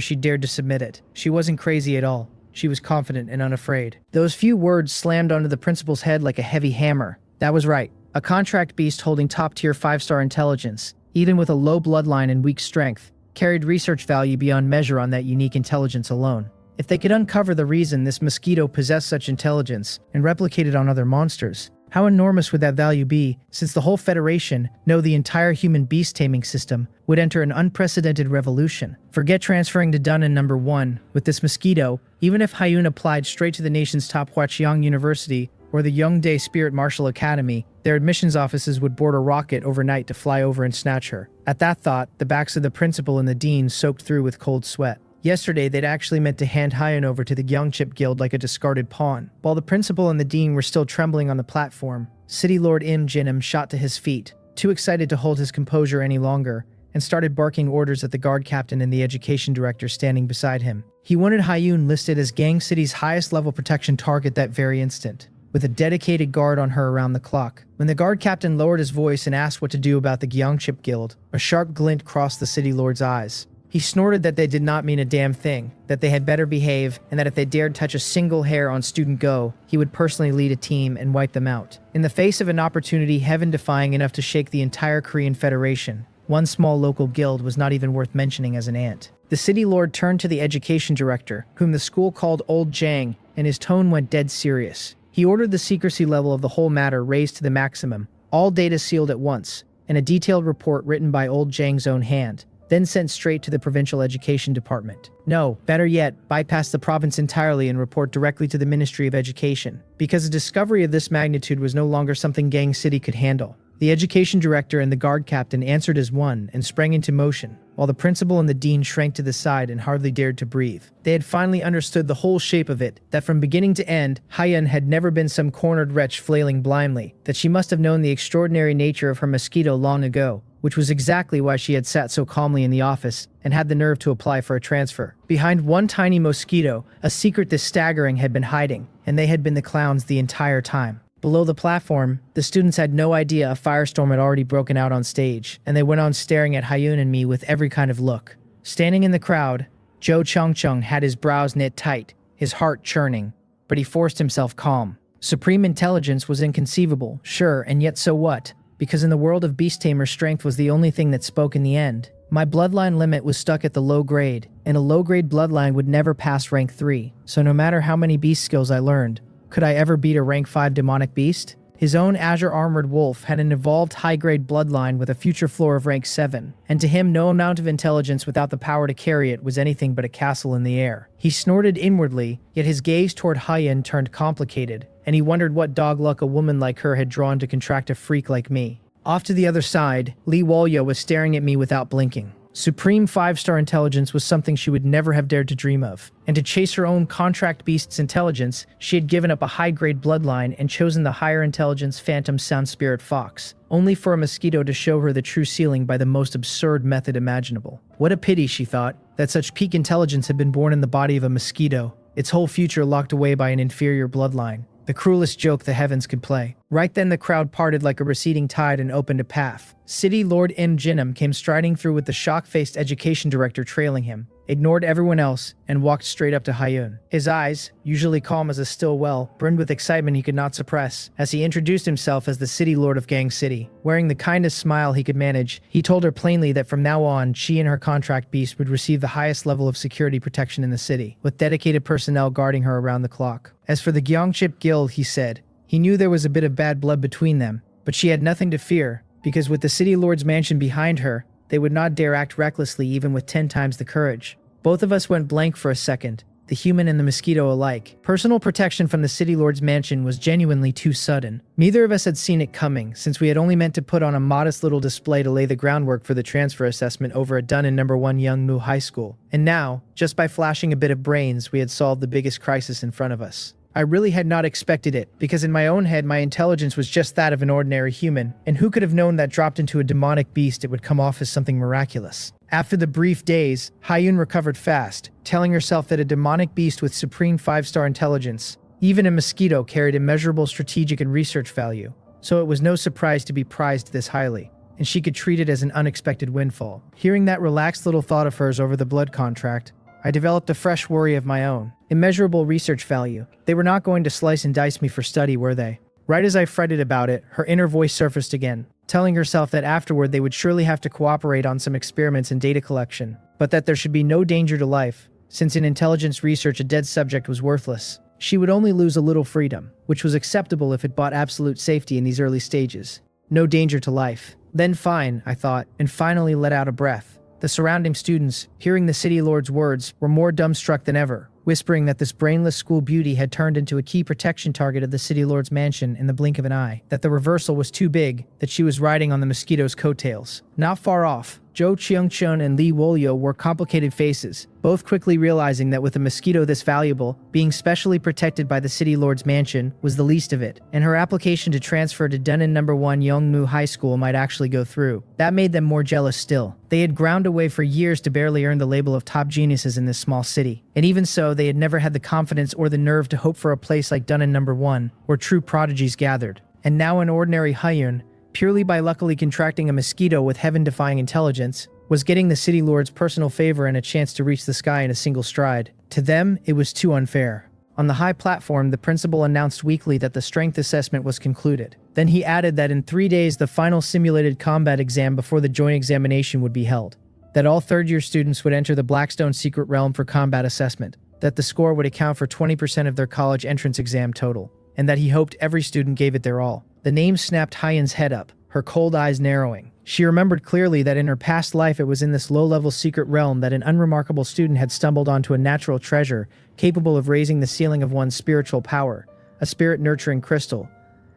Speaker 1: she dared to submit it. She wasn't crazy at all. She was confident and unafraid. Those few words slammed onto the principal's head like a heavy hammer. That was right. A contract beast holding top-tier 5-star intelligence, even with a low bloodline and weak strength, carried research value beyond measure on that unique intelligence alone. If they could uncover the reason this mosquito possessed such intelligence and replicate it on other monsters, how enormous would that value be, since the whole Federation, no, the entire human beast-taming system, would enter an unprecedented revolution. Forget transferring to Dunnan number 1. With this mosquito, even if Hyun applied straight to the nation's top Hwacheong University or the Yongdae Spirit Martial Academy, their admissions offices would board a rocket overnight to fly over and snatch her. At that thought, the backs of the principal and the dean soaked through with cold sweat. Yesterday, they'd actually meant to hand Hyun over to the Gyeongchip Guild like a discarded pawn. While the principal and the dean were still trembling on the platform, City Lord Jinam shot to his feet, too excited to hold his composure any longer, and started barking orders at the guard captain and the education director standing beside him. He wanted Hyun listed as Gang City's highest level protection target that very instant, with a dedicated guard on her around the clock. When the guard captain lowered his voice and asked what to do about the Gyeongchip Guild, a sharp glint crossed the city lord's eyes. He snorted that they did not mean a damn thing, that they had better behave, and that if they dared touch a single hair on Student Go, he would personally lead a team and wipe them out. In the face of an opportunity heaven-defying enough to shake the entire Korean Federation, one small local guild was not even worth mentioning as an ant. The city lord turned to the education director, whom the school called Old Jang, and his tone went dead serious. He ordered the secrecy level of the whole matter raised to the maximum, all data sealed at once, and a detailed report written by Old Jang's own hand, then sent straight to the provincial education department. No, better yet, bypass the province entirely and report directly to the Ministry of Education, because a discovery of this magnitude was no longer something Gang City could handle. The education director and the guard captain answered as one and sprang into motion, while the principal and the dean shrank to the side and hardly dared to breathe. They had finally understood the whole shape of it, that from beginning to end, Hyun had never been some cornered wretch flailing blindly, that she must have known the extraordinary nature of her mosquito long ago, which was exactly why she had sat so calmly in the office and had the nerve to apply for a transfer. Behind one tiny mosquito, a secret this staggering had been hiding, and they had been the clowns the entire time. Below the platform, the students had no idea a firestorm had already broken out on stage, and they went on staring at Hyun and me with every kind of look. Standing in the crowd, Joe Chongchung had his brows knit tight, his heart churning, but he forced himself calm. Supreme intelligence was inconceivable, sure, and yet so what? Because in the world of Beast Tamer, strength was the only thing that spoke in the end. My bloodline limit was stuck at the low grade, and a low-grade bloodline would never pass rank 3, so no matter how many beast skills I learned, could I ever beat a rank 5 demonic beast? His own Azure Armored Wolf had an evolved high-grade bloodline with a future floor of rank 7, and to him no amount of intelligence without the power to carry it was anything but a castle in the air. He snorted inwardly, yet his gaze toward Hyun turned complicated, and he wondered what dog luck a woman like her had drawn to contract a freak like me. Off to the other side, Lee Wolyo was staring at me without blinking. Supreme 5-star intelligence was something she would never have dared to dream of. And to chase her own contract beast's intelligence, she had given up a high-grade bloodline and chosen the higher intelligence phantom sound spirit fox, only for a mosquito to show her the true ceiling by the most absurd method imaginable. What a pity, she thought, that such peak intelligence had been born in the body of a mosquito, its whole future locked away by an inferior bloodline. The cruelest joke the heavens could play. Right then the crowd parted like a receding tide and opened a path. City Lord Im Jinam came striding through with the shock-faced education director trailing him, ignored everyone else, and walked straight up to Hyun. His eyes, usually calm as a still well, brimmed with excitement he could not suppress, as he introduced himself as the City Lord of Gang City. Wearing the kindest smile he could manage, he told her plainly that from now on, she and her contract beast would receive the highest level of security protection in the city, with dedicated personnel guarding her around the clock. As for the Gyeongchip Guild, he said, he knew there was a bit of bad blood between them, but she had nothing to fear, because with the City Lord's mansion behind her, they would not dare act recklessly even with 10 times the courage. Both of us went blank for a second, the human and the mosquito alike. Personal protection from the City Lord's mansion was genuinely too sudden. Neither of us had seen it coming, since we had only meant to put on a modest little display to lay the groundwork for the transfer assessment over at Dunn in No. 1 Youngmu High School. And now, just by flashing a bit of brains, we had solved the biggest crisis in front of us. I really had not expected it, because in my own head my intelligence was just that of an ordinary human, and who could have known that dropped into a demonic beast it would come off as something miraculous. After the brief days, Hyun recovered fast, telling herself that a demonic beast with supreme 5-star intelligence, even a mosquito, carried immeasurable strategic and research value, so it was no surprise to be prized this highly, and she could treat it as an unexpected windfall. Hearing that relaxed little thought of hers over the blood contract, I developed a fresh worry of my own. Immeasurable research value. They were not going to slice and dice me for study, were they? Right as I fretted about it, her inner voice surfaced again, telling herself that afterward they would surely have to cooperate on some experiments and data collection, but that there should be no danger to life, since in intelligence research a dead subject was worthless. She would only lose a little freedom, which was acceptable if it bought absolute safety in these early stages. No danger to life. Then fine, I thought, and finally let out a breath. The surrounding students, hearing the City Lord's words, were more dumbstruck than ever, whispering that this brainless school beauty had turned into a key protection target of the City Lord's mansion in the blink of an eye, that the reversal was too big, that she was riding on the mosquito's coattails. Not far off, Jo Cheung-chun and Lee Wolyo wore complicated faces, both quickly realizing that with a mosquito this valuable, being specially protected by the City Lord's mansion was the least of it, and her application to transfer to Dunn in No. 1 Youngmu High School might actually go through. That made them more jealous still. They had ground away for years to barely earn the label of top geniuses in this small city, and even so, they had never had the confidence or the nerve to hope for a place like Dunn in No. 1, where true prodigies gathered. And now an ordinary Hyun, purely by luckily contracting a mosquito with heaven-defying intelligence, was getting the City Lord's personal favor and a chance to reach the sky in a single stride. To them, it was too unfair. On the high platform, the principal announced weekly that the strength assessment was concluded. Then he added that in 3 days the final simulated combat exam before the joint examination would be held. That all third-year students would enter the Blackstone Secret Realm for combat assessment. That the score would account for 20% of their college entrance exam total. And that he hoped every student gave it their all. The name snapped Hyun's head up, her cold eyes narrowing. She remembered clearly that in her past life it was in this low-level secret realm that an unremarkable student had stumbled onto a natural treasure capable of raising the ceiling of one's spiritual power, a spirit-nurturing crystal.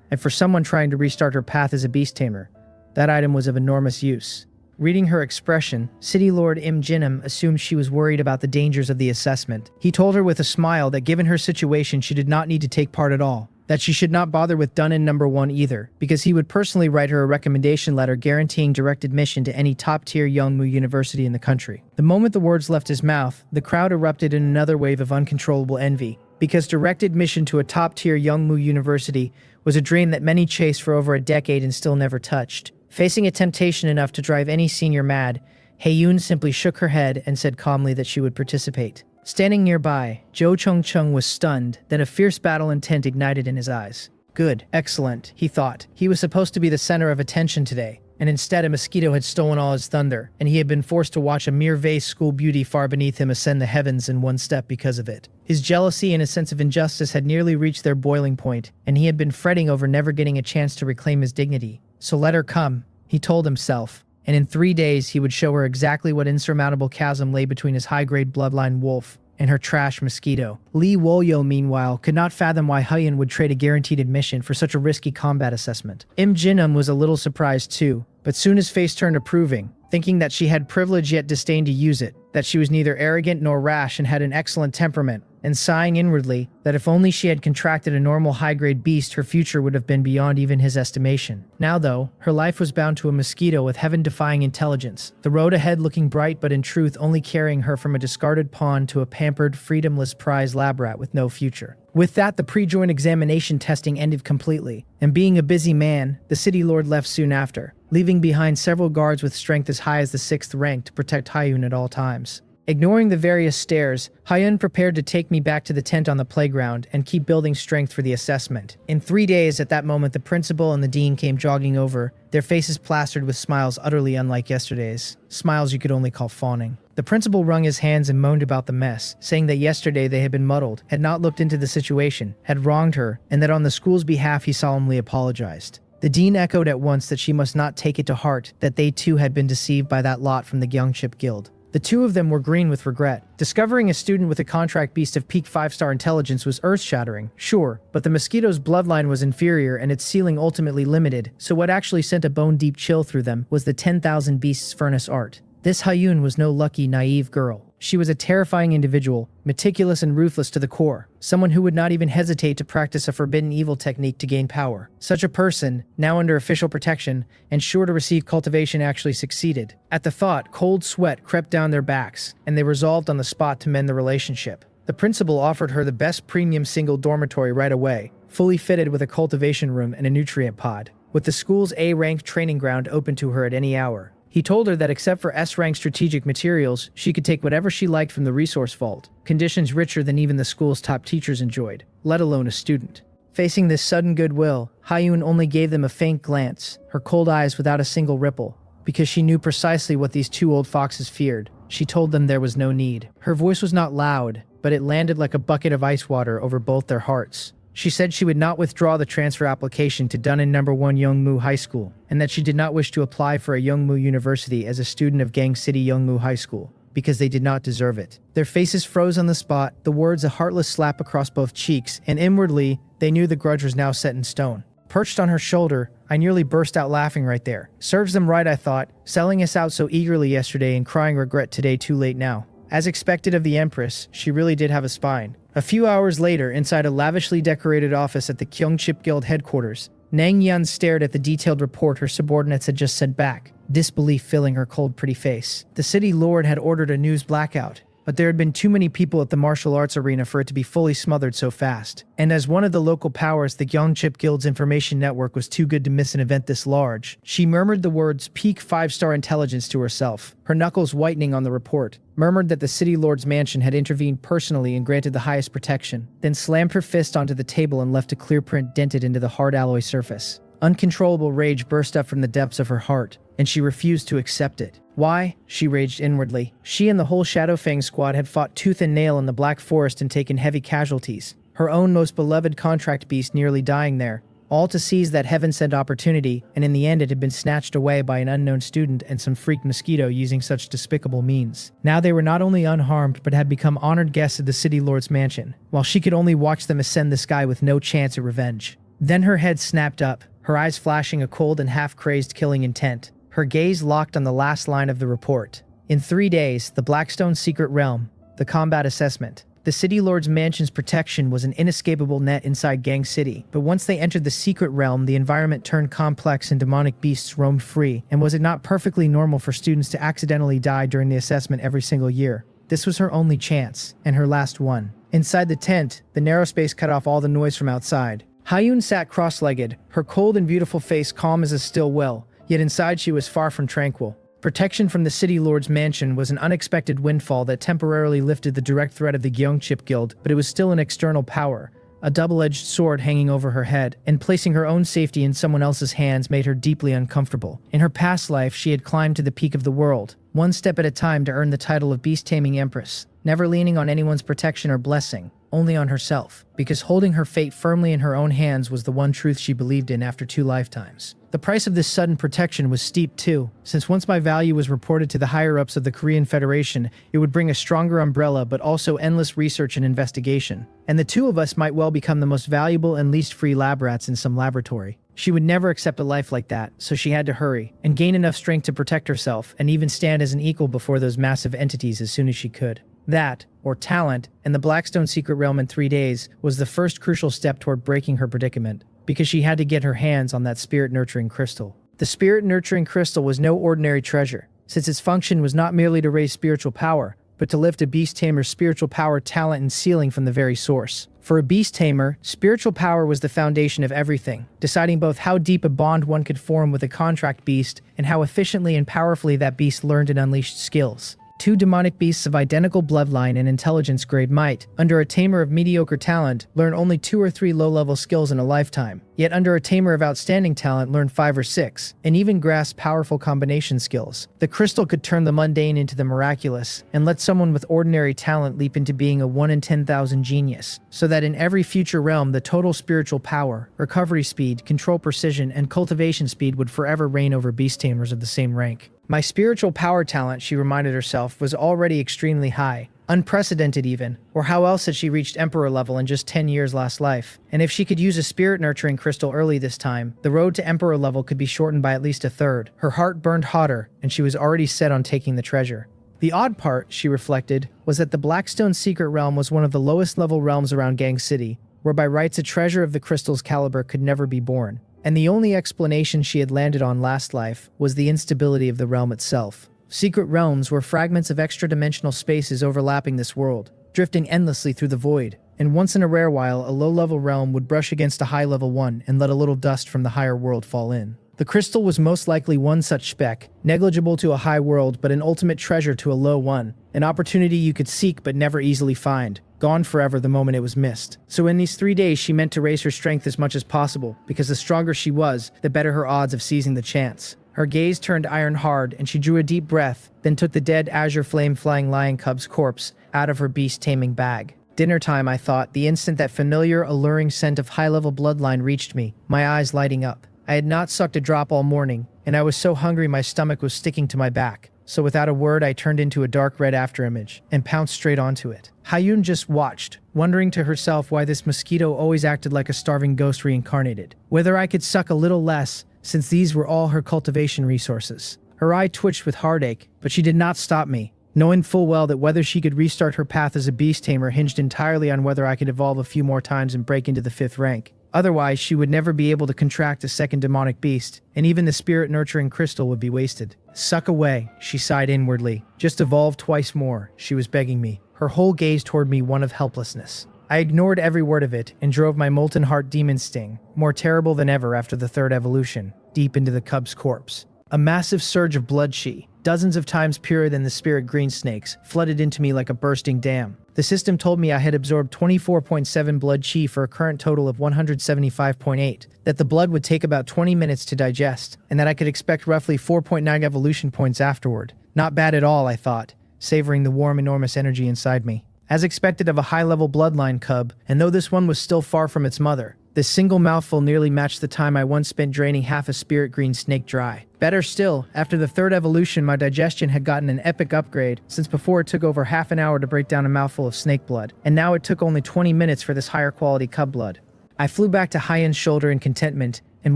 Speaker 1: And for someone trying to restart her path as a beast tamer, that item was of enormous use. Reading her expression, City Lord Im Jinam assumed she was worried about the dangers of the assessment. He told her with a smile that given her situation she did not need to take part at all. That she should not bother with Dunn in No. 1 either, because he would personally write her a recommendation letter guaranteeing direct admission to any top-tier Youngmu university in the country. The moment the words left his mouth, the crowd erupted in another wave of uncontrollable envy, because direct admission to a top-tier Youngmu university was a dream that many chased for over a decade and still never touched. Facing a temptation enough to drive any senior mad, Hae-yoon simply shook her head and said calmly that she would participate. Standing nearby, Jo Cheung-chun was stunned, then a fierce battle intent ignited in his eyes. Good, excellent, he thought. He was supposed to be the center of attention today, and instead a mosquito had stolen all his thunder, and he had been forced to watch a mere vase school beauty far beneath him ascend the heavens in one step because of it. His jealousy and his sense of injustice had nearly reached their boiling point, and he had been fretting over never getting a chance to reclaim his dignity. So let her come, he told himself, and in 3 days he would show her exactly what insurmountable chasm lay between his high-grade bloodline wolf and her trash Mosquito. Lee Wolyo, meanwhile, could not fathom why Hyun would trade a guaranteed admission for such a risky combat assessment. Im Jinum was a little surprised too, but soon his face turned approving, thinking that she had privilege yet disdained to use it, that she was neither arrogant nor rash and had an excellent temperament, and sighing inwardly that if only she had contracted a normal high-grade beast, her future would have been beyond even his estimation. Now though, her life was bound to a Mosquito with heaven-defying intelligence, the road ahead looking bright but in truth only carrying her from a discarded pawn to a pampered, freedomless prize lab rat with no future. With that, the pre-joint examination testing ended completely, and being a busy man, the city lord left soon after, leaving behind several guards with strength as high as the 6th rank to protect Hyun at all times. Ignoring the various stares, Hyun prepared to take me back to the tent on the playground and keep building strength for the assessment. In 3 days at that moment, the principal and the dean came jogging over, their faces plastered with smiles utterly unlike yesterday's, smiles you could only call fawning. The principal wrung his hands and moaned about the mess, saying that yesterday they had been muddled, had not looked into the situation, had wronged her, and that on the school's behalf he solemnly apologized. The dean echoed at once that she must not take it to heart that they too had been deceived by that lot from the Gyeongchip Guild. The two of them were green with regret. Discovering a student with a contract beast of peak 5-star intelligence was earth-shattering, sure, but the Mosquito's bloodline was inferior and its ceiling ultimately limited, so what actually sent a bone-deep chill through them was the 10,000 Beasts furnace art. This Hyun was no lucky, naive girl. She was a terrifying individual, meticulous and ruthless to the core, someone who would not even hesitate to practice a forbidden evil technique to gain power. Such a person, now under official protection and sure to receive cultivation, actually succeeded. At the thought, cold sweat crept down their backs, and they resolved on the spot to mend the relationship. The principal offered her the best premium single dormitory right away, fully fitted with a cultivation room and a nutrient pod, with the school's A-ranked training ground open to her at any hour. He told her that except for S-rank strategic materials, she could take whatever she liked from the resource vault, conditions richer than even the school's top teachers enjoyed, let alone a student. Facing this sudden goodwill, Hyun only gave them a faint glance, her cold eyes without a single ripple, because she knew precisely what these two old foxes feared. She told them there was no need. Her voice was not loud, but it landed like a bucket of ice water over both their hearts. She said she would not withdraw the transfer application to Dunnan No. 1 Youngmu High School, and that she did not wish to apply for a Youngmu University as a student of Gang City Youngmu High School, because they did not deserve it. Their faces froze on the spot, the words a heartless slap across both cheeks, and inwardly, they knew the grudge was now set in stone. Perched on her shoulder, I nearly burst out laughing right there. Serves them right, I thought, selling us out so eagerly yesterday and crying regret today too late now. As expected of the Empress, she really did have a spine. A few hours later, inside a lavishly decorated office at the Gyeongchip Guild headquarters, Nang Yan stared at the detailed report her subordinates had just sent back, disbelief filling her cold, pretty face. The city lord had ordered a news blackout, but there had been too many people at the martial arts arena for it to be fully smothered so fast. And as one of the local powers, the Gyeongchip Guild's information network was too good to miss an event this large. She murmured the words peak 5-star intelligence to herself, her knuckles whitening on the report, murmured that the city lord's mansion had intervened personally and granted the highest protection, then slammed her fist onto the table and left a clear print dented into the hard alloy surface. Uncontrollable rage burst up from the depths of her heart, and she refused to accept it. Why? She raged inwardly. She and the whole Shadowfang squad had fought tooth and nail in the Black Forest and taken heavy casualties, her own most beloved contract beast nearly dying there, all to seize that heaven-sent opportunity, and in the end it had been snatched away by an unknown student and some freak Mosquito using such despicable means. Now they were not only unharmed, but had become honored guests of the city lord's mansion, while she could only watch them ascend the sky with no chance at revenge. Then her head snapped up, her eyes flashing a cold and half-crazed killing intent, her gaze locked on the last line of the report. In 3 days, the Blackstone Secret Realm, the combat assessment. The City Lord's mansion's protection was an inescapable net inside Gang City, but once they entered the Secret Realm, the environment turned complex and demonic beasts roamed free, and was it not perfectly normal for students to accidentally die during the assessment every single year? This was her only chance, and her last one. Inside the tent, the narrow space cut off all the noise from outside. Hyun sat cross-legged, her cold and beautiful face calm as a still well, yet inside she was far from tranquil. Protection from the City Lord's mansion was an unexpected windfall that temporarily lifted the direct threat of the Gyeongchip Guild, but it was still an external power, a double-edged sword hanging over her head, and placing her own safety in someone else's hands made her deeply uncomfortable. In her past life, she had climbed to the peak of the world, one step at a time to earn the title of beast-taming empress, never leaning on anyone's protection or blessing. only on herself, because holding her fate firmly in her own hands was the one truth she believed in after 2 lifetimes. The price of this sudden protection was steep too, since once my value was reported to the higher-ups of the Korean Federation, it would bring a stronger umbrella but also endless research and investigation. And the two of us might well become the most valuable and least free lab rats in some laboratory. She would never accept a life like that, so she had to hurry, and gain enough strength to protect herself, and even stand as an equal before those massive entities as soon as she could. That, or talent, and the Blackstone secret realm in 3 days, was the first crucial step toward breaking her predicament, because she had to get her hands on that spirit-nurturing crystal. The spirit-nurturing crystal was no ordinary treasure, since its function was not merely to raise spiritual power, but to lift a beast tamer's spiritual power, talent, and ceiling from the very source. For a beast tamer, spiritual power was the foundation of everything, deciding both how deep a bond one could form with a contract beast and how efficiently and powerfully that beast learned and unleashed skills. 2 demonic beasts of identical bloodline and intelligence grade might, under a tamer of mediocre talent, learn only 2 or 3 low-level skills in a lifetime, yet under a tamer of outstanding talent learn 5 or 6, and even grasp powerful combination skills. The crystal could turn the mundane into the miraculous, and let someone with ordinary talent leap into being a 1 in 10,000 genius, so that in every future realm the total spiritual power, recovery speed, control precision, and cultivation speed would forever reign over beast tamers of the same rank. My spiritual power talent, she reminded herself, was already extremely high, unprecedented even, or how else had she reached Emperor level in just 10 years last life? And if she could use a spirit-nurturing crystal early this time, the road to Emperor level could be shortened by at least a third. Her heart burned hotter, and she was already set on taking the treasure. The odd part, she reflected, was that the Blackstone secret realm was one of the lowest level realms around Gang City, where by rights a treasure of the crystal's caliber could never be born. And the only explanation she had landed on last life was the instability of the realm itself. Secret realms were fragments of extra-dimensional spaces overlapping this world, drifting endlessly through the void, and once in a rare while a low-level realm would brush against a high-level one and let a little dust from the higher world fall in. The crystal was most likely one such speck, negligible to a high world but an ultimate treasure to a low one, an opportunity you could seek but never easily find, gone forever the moment it was missed. So in these 3 days she meant to raise her strength as much as possible, because the stronger she was, the better her odds of seizing the chance. Her gaze turned iron hard, and she drew a deep breath, then took the dead azure flame-flying lion cub's corpse out of her beast-taming bag. Dinner time, I thought, the instant that familiar, alluring scent of high-level bloodline reached me, my eyes lighting up. I had not sucked a drop all morning, and I was so hungry my stomach was sticking to my back. So without a word I turned into a dark red afterimage, and pounced straight onto it. Hayun just watched, wondering to herself why this mosquito always acted like a starving ghost reincarnated. Whether I could suck a little less, since these were all her cultivation resources. Her eye twitched with heartache, but she did not stop me, knowing full well that whether she could restart her path as a beast tamer hinged entirely on whether I could evolve a few more times and break into the 5th rank. Otherwise, she would never be able to contract a second demonic beast, and even the spirit-nurturing crystal would be wasted. Suck away, she sighed inwardly. Just evolve twice more, she was begging me, her whole gaze toward me one of helplessness. I ignored every word of it and drove my molten heart demon sting, more terrible than ever after the 3rd evolution, deep into the cub's corpse. A massive surge of blood chi, dozens of times purer than the spirit green snakes, flooded into me like a bursting dam. The system told me I had absorbed 24.7 blood chi for a current total of 175.8, that the blood would take about 20 minutes to digest, and that I could expect roughly 4.9 evolution points afterward. Not bad at all, I thought, savoring the warm, enormous energy inside me. As expected of a high-level bloodline cub, and though this one was still far from its mother, this single mouthful nearly matched the time I once spent draining half a spirit green snake dry. Better still, after the 3rd evolution my digestion had gotten an epic upgrade, since before it took over half an hour to break down a mouthful of snake blood, and now it took only 20 minutes for this higher quality cub blood. I flew back to Hyen's shoulder in contentment, and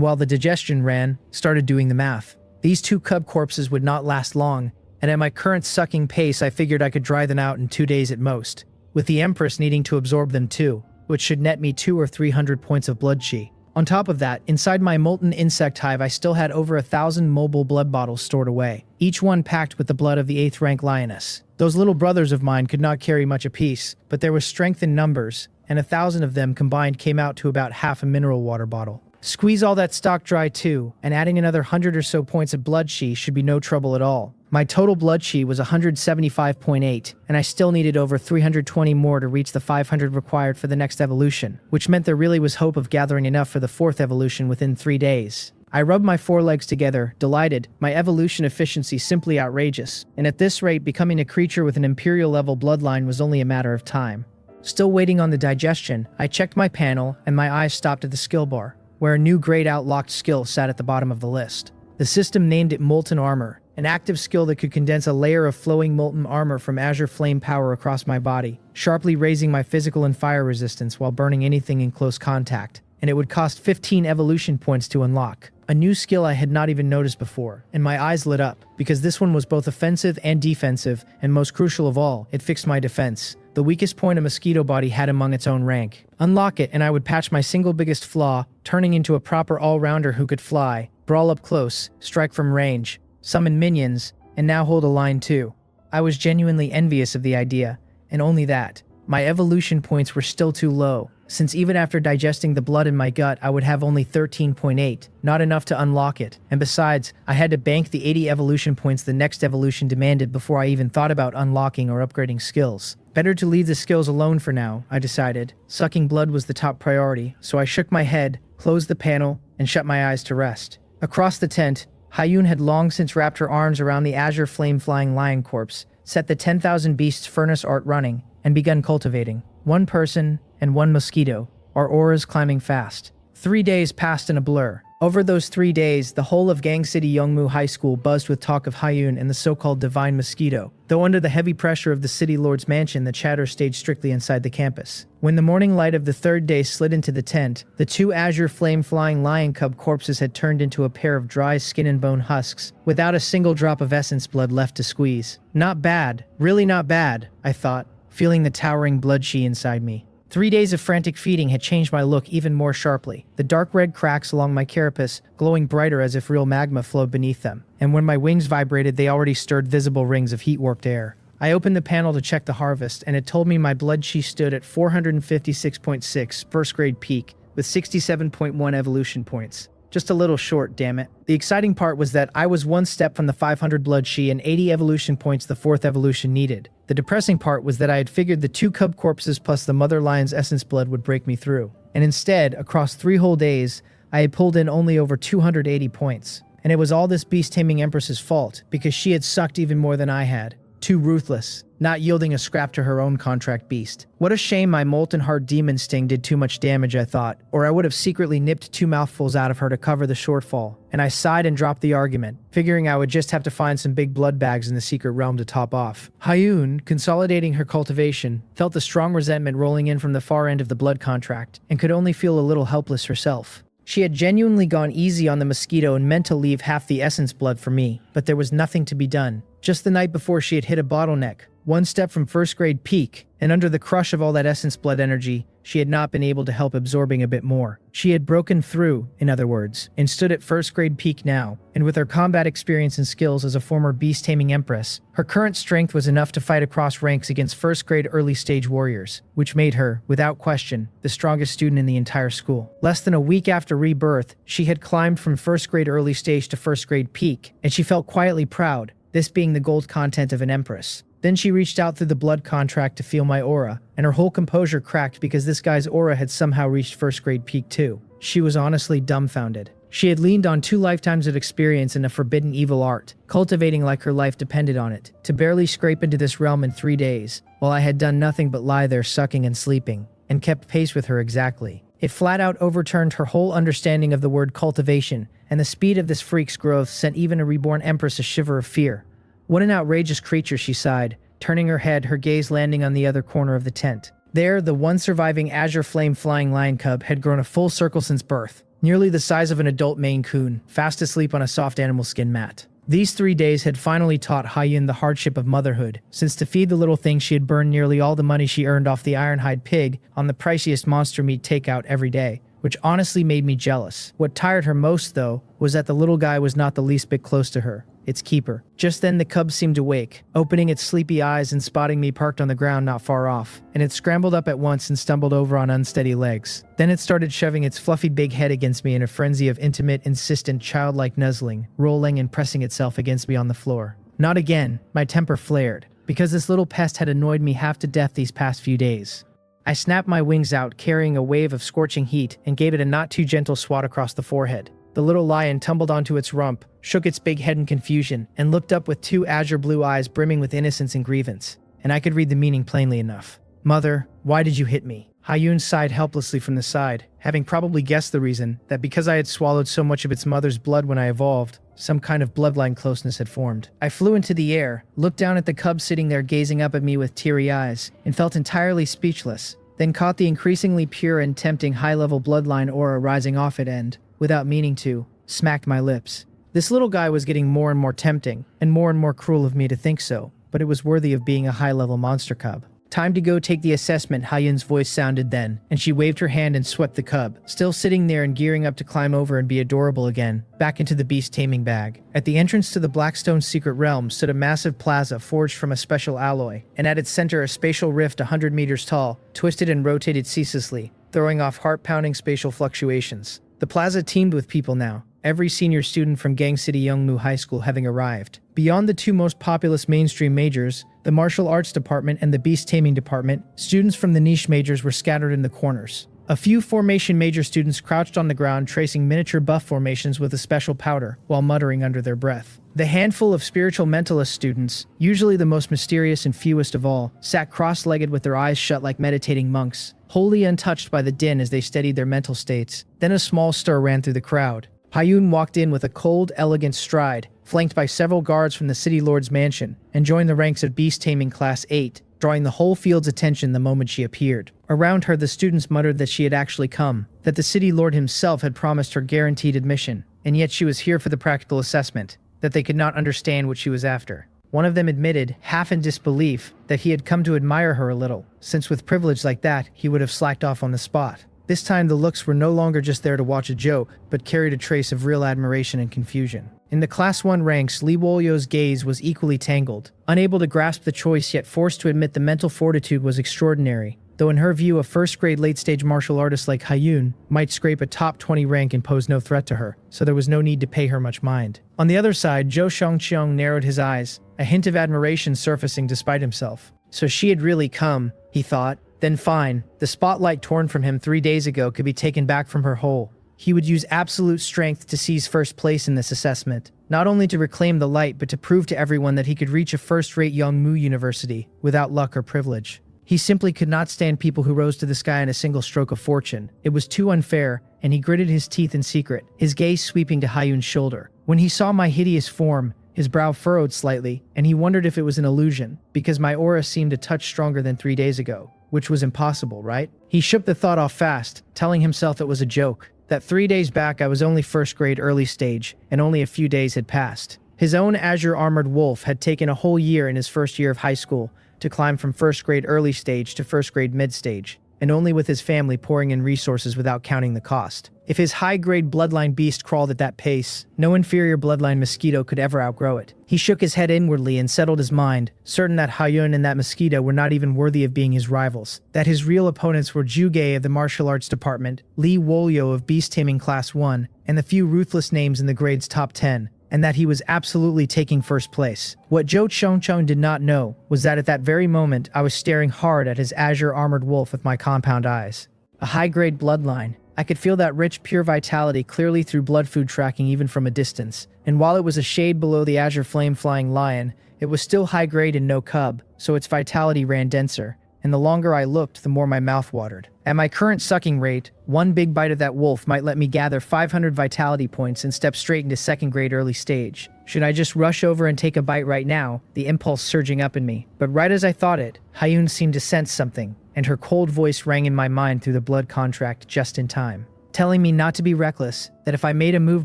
Speaker 1: while the digestion ran, started doing the math. These 2 cub corpses would not last long, and at my current sucking pace I figured I could dry them out in 2 days at most, with the Empress needing to absorb them too, which should net me 200 or 300 points of blood chi. On top of that, inside my molten insect hive I still had over 1,000 mobile blood bottles stored away, each one packed with the blood of the 8th rank lioness. Those little brothers of mine could not carry much apiece, but there was strength in numbers, and 1,000 of them combined came out to about half a mineral water bottle. Squeeze all that stock dry too, and adding another 100 or so points of blood chi should be no trouble at all. My total blood chi was 175.8, and I still needed over 320 more to reach the 500 required for the next evolution, which meant there really was hope of gathering enough for the 4th evolution within 3 days. I rubbed my forelegs together, delighted, my evolution efficiency simply outrageous, and at this rate becoming a creature with an imperial level bloodline was only a matter of time. Still waiting on the digestion, I checked my panel and my eyes stopped at the skill bar, where a new grayed out locked skill sat at the bottom of the list. The system named it Molten Armor, an active skill that could condense a layer of flowing molten armor from azure flame power across my body, sharply raising my physical and fire resistance while burning anything in close contact, and it would cost 15 evolution points to unlock. A new skill I had not even noticed before, and my eyes lit up, because this one was both offensive and defensive, and most crucial of all, it fixed my defense, the weakest point a mosquito body had among its own rank. Unlock it and I would patch my single biggest flaw, turning into a proper all-rounder who could fly, brawl up close, strike from range, summon minions, and now hold a line too. I was genuinely envious of the idea, and only that. My evolution points were still too low, since even after digesting the blood in my gut I would have only 13.8, not enough to unlock it, and besides, I had to bank the 80 evolution points the next evolution demanded before I even thought about unlocking or upgrading skills. Better to leave the skills alone for now, I decided. Sucking blood was the top priority, so I shook my head, closed the panel, and shut my eyes to rest. Across the tent, Hyun had long since wrapped her arms around the azure flame-flying lion corpse, set the 10,000 beasts furnace art running, and begun cultivating. One person and one mosquito, our auras climbing fast. 3 days passed in a blur. Over those 3 days, the whole of Gang City Youngmu High School buzzed with talk of Hyun and the so-called Divine Mosquito, though under the heavy pressure of the city lord's mansion the chatter stayed strictly inside the campus. When the morning light of the third day slid into the tent, the two azure flame-flying lion cub corpses had turned into a pair of dry skin and bone husks, without a single drop of essence blood left to squeeze. Not bad, really not bad, I thought, feeling the towering blood she inside me. 3 days of frantic feeding had changed my look even more sharply, the dark red cracks along my carapace glowing brighter as if real magma flowed beneath them, and when my wings vibrated they already stirred visible rings of heat-warped air. I opened the panel to check the harvest, and it told me my blood chi stood at 456.6 first grade peak, with 67.1 evolution points. Just a little short, damn it. The exciting part was that I was one step from the 500 blood chi and 80 evolution points the fourth evolution needed. The depressing part was that I had figured the two cub corpses plus the mother lion's essence blood would break me through. And instead, across 3 whole days, I had pulled in only over 280 points. And it was all this beast-taming empress's fault, because she had sucked even more than I had. Too ruthless, not yielding a scrap to her own contract beast. What a shame my molten heart demon sting did too much damage, I thought, or I would have secretly nipped 2 mouthfuls out of her to cover the shortfall. And I sighed and dropped the argument, figuring I would just have to find some big blood bags in the secret realm to top off. Hyun, consolidating her cultivation, felt the strong resentment rolling in from the far end of the blood contract, and could only feel a little helpless herself. She had genuinely gone easy on the mosquito and meant to leave half the essence blood for me, but there was nothing to be done. Just the night before she had hit a bottleneck, one step from first grade peak, and under the crush of all that essence blood energy, she had not been able to help absorbing a bit more. She had broken through, in other words, and stood at first grade peak now, and with her combat experience and skills as a former beast-taming empress, her current strength was enough to fight across ranks against first grade early stage warriors, which made her, without question, the strongest student in the entire school. Less than a week after rebirth, she had climbed from first grade early stage to first grade peak, and she felt quietly proud, this being the gold content of an empress. Then she reached out through the blood contract to feel my aura, and her whole composure cracked because this guy's aura had somehow reached first grade peak too. She was honestly dumbfounded. She had leaned on 2 lifetimes of experience in a forbidden evil art, cultivating like her life depended on it, to barely scrape into this realm in 3 days, while I had done nothing but lie there sucking and sleeping, and kept pace with her exactly. It flat out overturned her whole understanding of the word cultivation, and the speed of this freak's growth sent even a reborn empress a shiver of fear. What an outrageous creature, she sighed, turning her head, her gaze landing on the other corner of the tent. There, the one surviving azure flame-flying lion cub had grown a full circle since birth, nearly the size of an adult Maine Coon, fast asleep on a soft animal skin mat. These 3 days had finally taught Hyun the hardship of motherhood, since to feed the little thing she had burned nearly all the money she earned off the Ironhide pig on the priciest monster meat takeout every day, which honestly made me jealous. What tired her most, though, was that the little guy was not the least bit close to her, its keeper. Just then the cub seemed to wake, opening its sleepy eyes and spotting me parked on the ground not far off, and it scrambled up at once and stumbled over on unsteady legs. Then it started shoving its fluffy big head against me in a frenzy of intimate, insistent, childlike nuzzling, rolling and pressing itself against me on the floor. Not again, my temper flared, because this little pest had annoyed me half to death these past few days. I snapped my wings out, carrying a wave of scorching heat, and gave it a not too gentle swat across the forehead. The little lion tumbled onto its rump, shook its big head in confusion, and looked up with 2 azure blue eyes brimming with innocence and grievance, and I could read the meaning plainly enough. Mother, why did you hit me? Hayun sighed helplessly from the side, having probably guessed the reason, that because I had swallowed so much of its mother's blood when I evolved, some kind of bloodline closeness had formed. I flew into the air, looked down at the cub sitting there gazing up at me with teary eyes, and felt entirely speechless, then caught the increasingly pure and tempting high-level bloodline aura rising off it and, without meaning to, smacked my lips. This little guy was getting more and more tempting, and more cruel of me to think so, but it was worthy of being a high-level monster cub. Time to go take the assessment, Hayun's voice sounded then, and she waved her hand and swept the cub, still sitting there and gearing up to climb over and be adorable again, back into the beast taming bag. At the entrance to the Blackstone's secret realm stood a massive plaza forged from a special alloy, and at its center a spatial rift 100 meters tall, twisted and rotated ceaselessly, throwing off heart-pounding spatial fluctuations. The plaza teemed with people now, every senior student from Gang City Youngmu High School having arrived. Beyond the two most populous mainstream majors, the martial arts department and the beast taming department, students from the niche majors were scattered in the corners. A few formation major students crouched on the ground tracing miniature buff formations with a special powder, while muttering under their breath. The handful of spiritual mentalist students, usually the most mysterious and fewest of all, sat cross-legged with their eyes shut like meditating monks, wholly untouched by the din as they steadied their mental states. Then a small stir ran through the crowd. Hayun walked in with a cold, elegant stride, flanked by several guards from the City Lord's mansion, and joined the ranks of Beast Taming Class 8, drawing the whole field's attention the moment she appeared. Around her, the students muttered that she had actually come, that the City Lord himself had promised her guaranteed admission, and yet she was here for the practical assessment, that they could not understand what she was after. One of them admitted, half in disbelief, that he had come to admire her a little, since with privilege like that, he would have slacked off on the spot. This time the looks were no longer just there to watch a joke, but carried a trace of real admiration and confusion. In the Class 1 ranks, Lee Wolyo's gaze was equally tangled, unable to grasp the choice yet forced to admit the mental fortitude was extraordinary, though in her view a first-grade late-stage martial artist like Hayun might scrape a top 20 rank and pose no threat to her, so there was no need to pay her much mind. On the other side, Zhou Shangqiang narrowed his eyes, a hint of admiration surfacing despite himself. So she had really come, he thought. Then fine, the spotlight torn from him 3 days ago could be taken back from her whole. He would use absolute strength to seize first place in this assessment, not only to reclaim the light but to prove to everyone that he could reach a first-rate Youngmu University without luck or privilege. He simply could not stand people who rose to the sky in a single stroke of fortune. It was too unfair, and he gritted his teeth in secret, his gaze sweeping to Hayun's shoulder. When he saw my hideous form, his brow furrowed slightly, and he wondered if it was an illusion, because my aura seemed a touch stronger than 3 days ago. Which was impossible, right? He shook the thought off fast, telling himself it was a joke, that 3 days back I was only first grade early stage, and only a few days had passed. His own azure armored wolf had taken a whole year in his first year of high school to climb from first grade early stage to first grade mid stage, and only with his family pouring in resources without counting the cost. If his high-grade bloodline beast crawled at that pace, no inferior bloodline mosquito could ever outgrow it. He shook his head inwardly and settled his mind, certain that Hayun and that mosquito were not even worthy of being his rivals, that his real opponents were Juge of the martial arts department, Lee Wolyo of beast taming class 1, and the few ruthless names in the grade's top 10, and that he was absolutely taking first place. What Zhou Chongchong did not know was that at that very moment I was staring hard at his azure armored wolf with my compound eyes. A high-grade bloodline. I could feel that rich, pure vitality clearly through blood food tracking even from a distance, and while it was a shade below the azure flame-flying lion, it was still high-grade and no cub, so its vitality ran denser, and the longer I looked, the more my mouth watered. At my current sucking rate, one big bite of that wolf might let me gather 500 vitality points and step straight into second grade early stage. Should I just rush over and take a bite right now, the impulse surging up in me? But right as I thought it, Hayun seemed to sense something, and her cold voice rang in my mind through the blood contract just in time, telling me not to be reckless, that if I made a move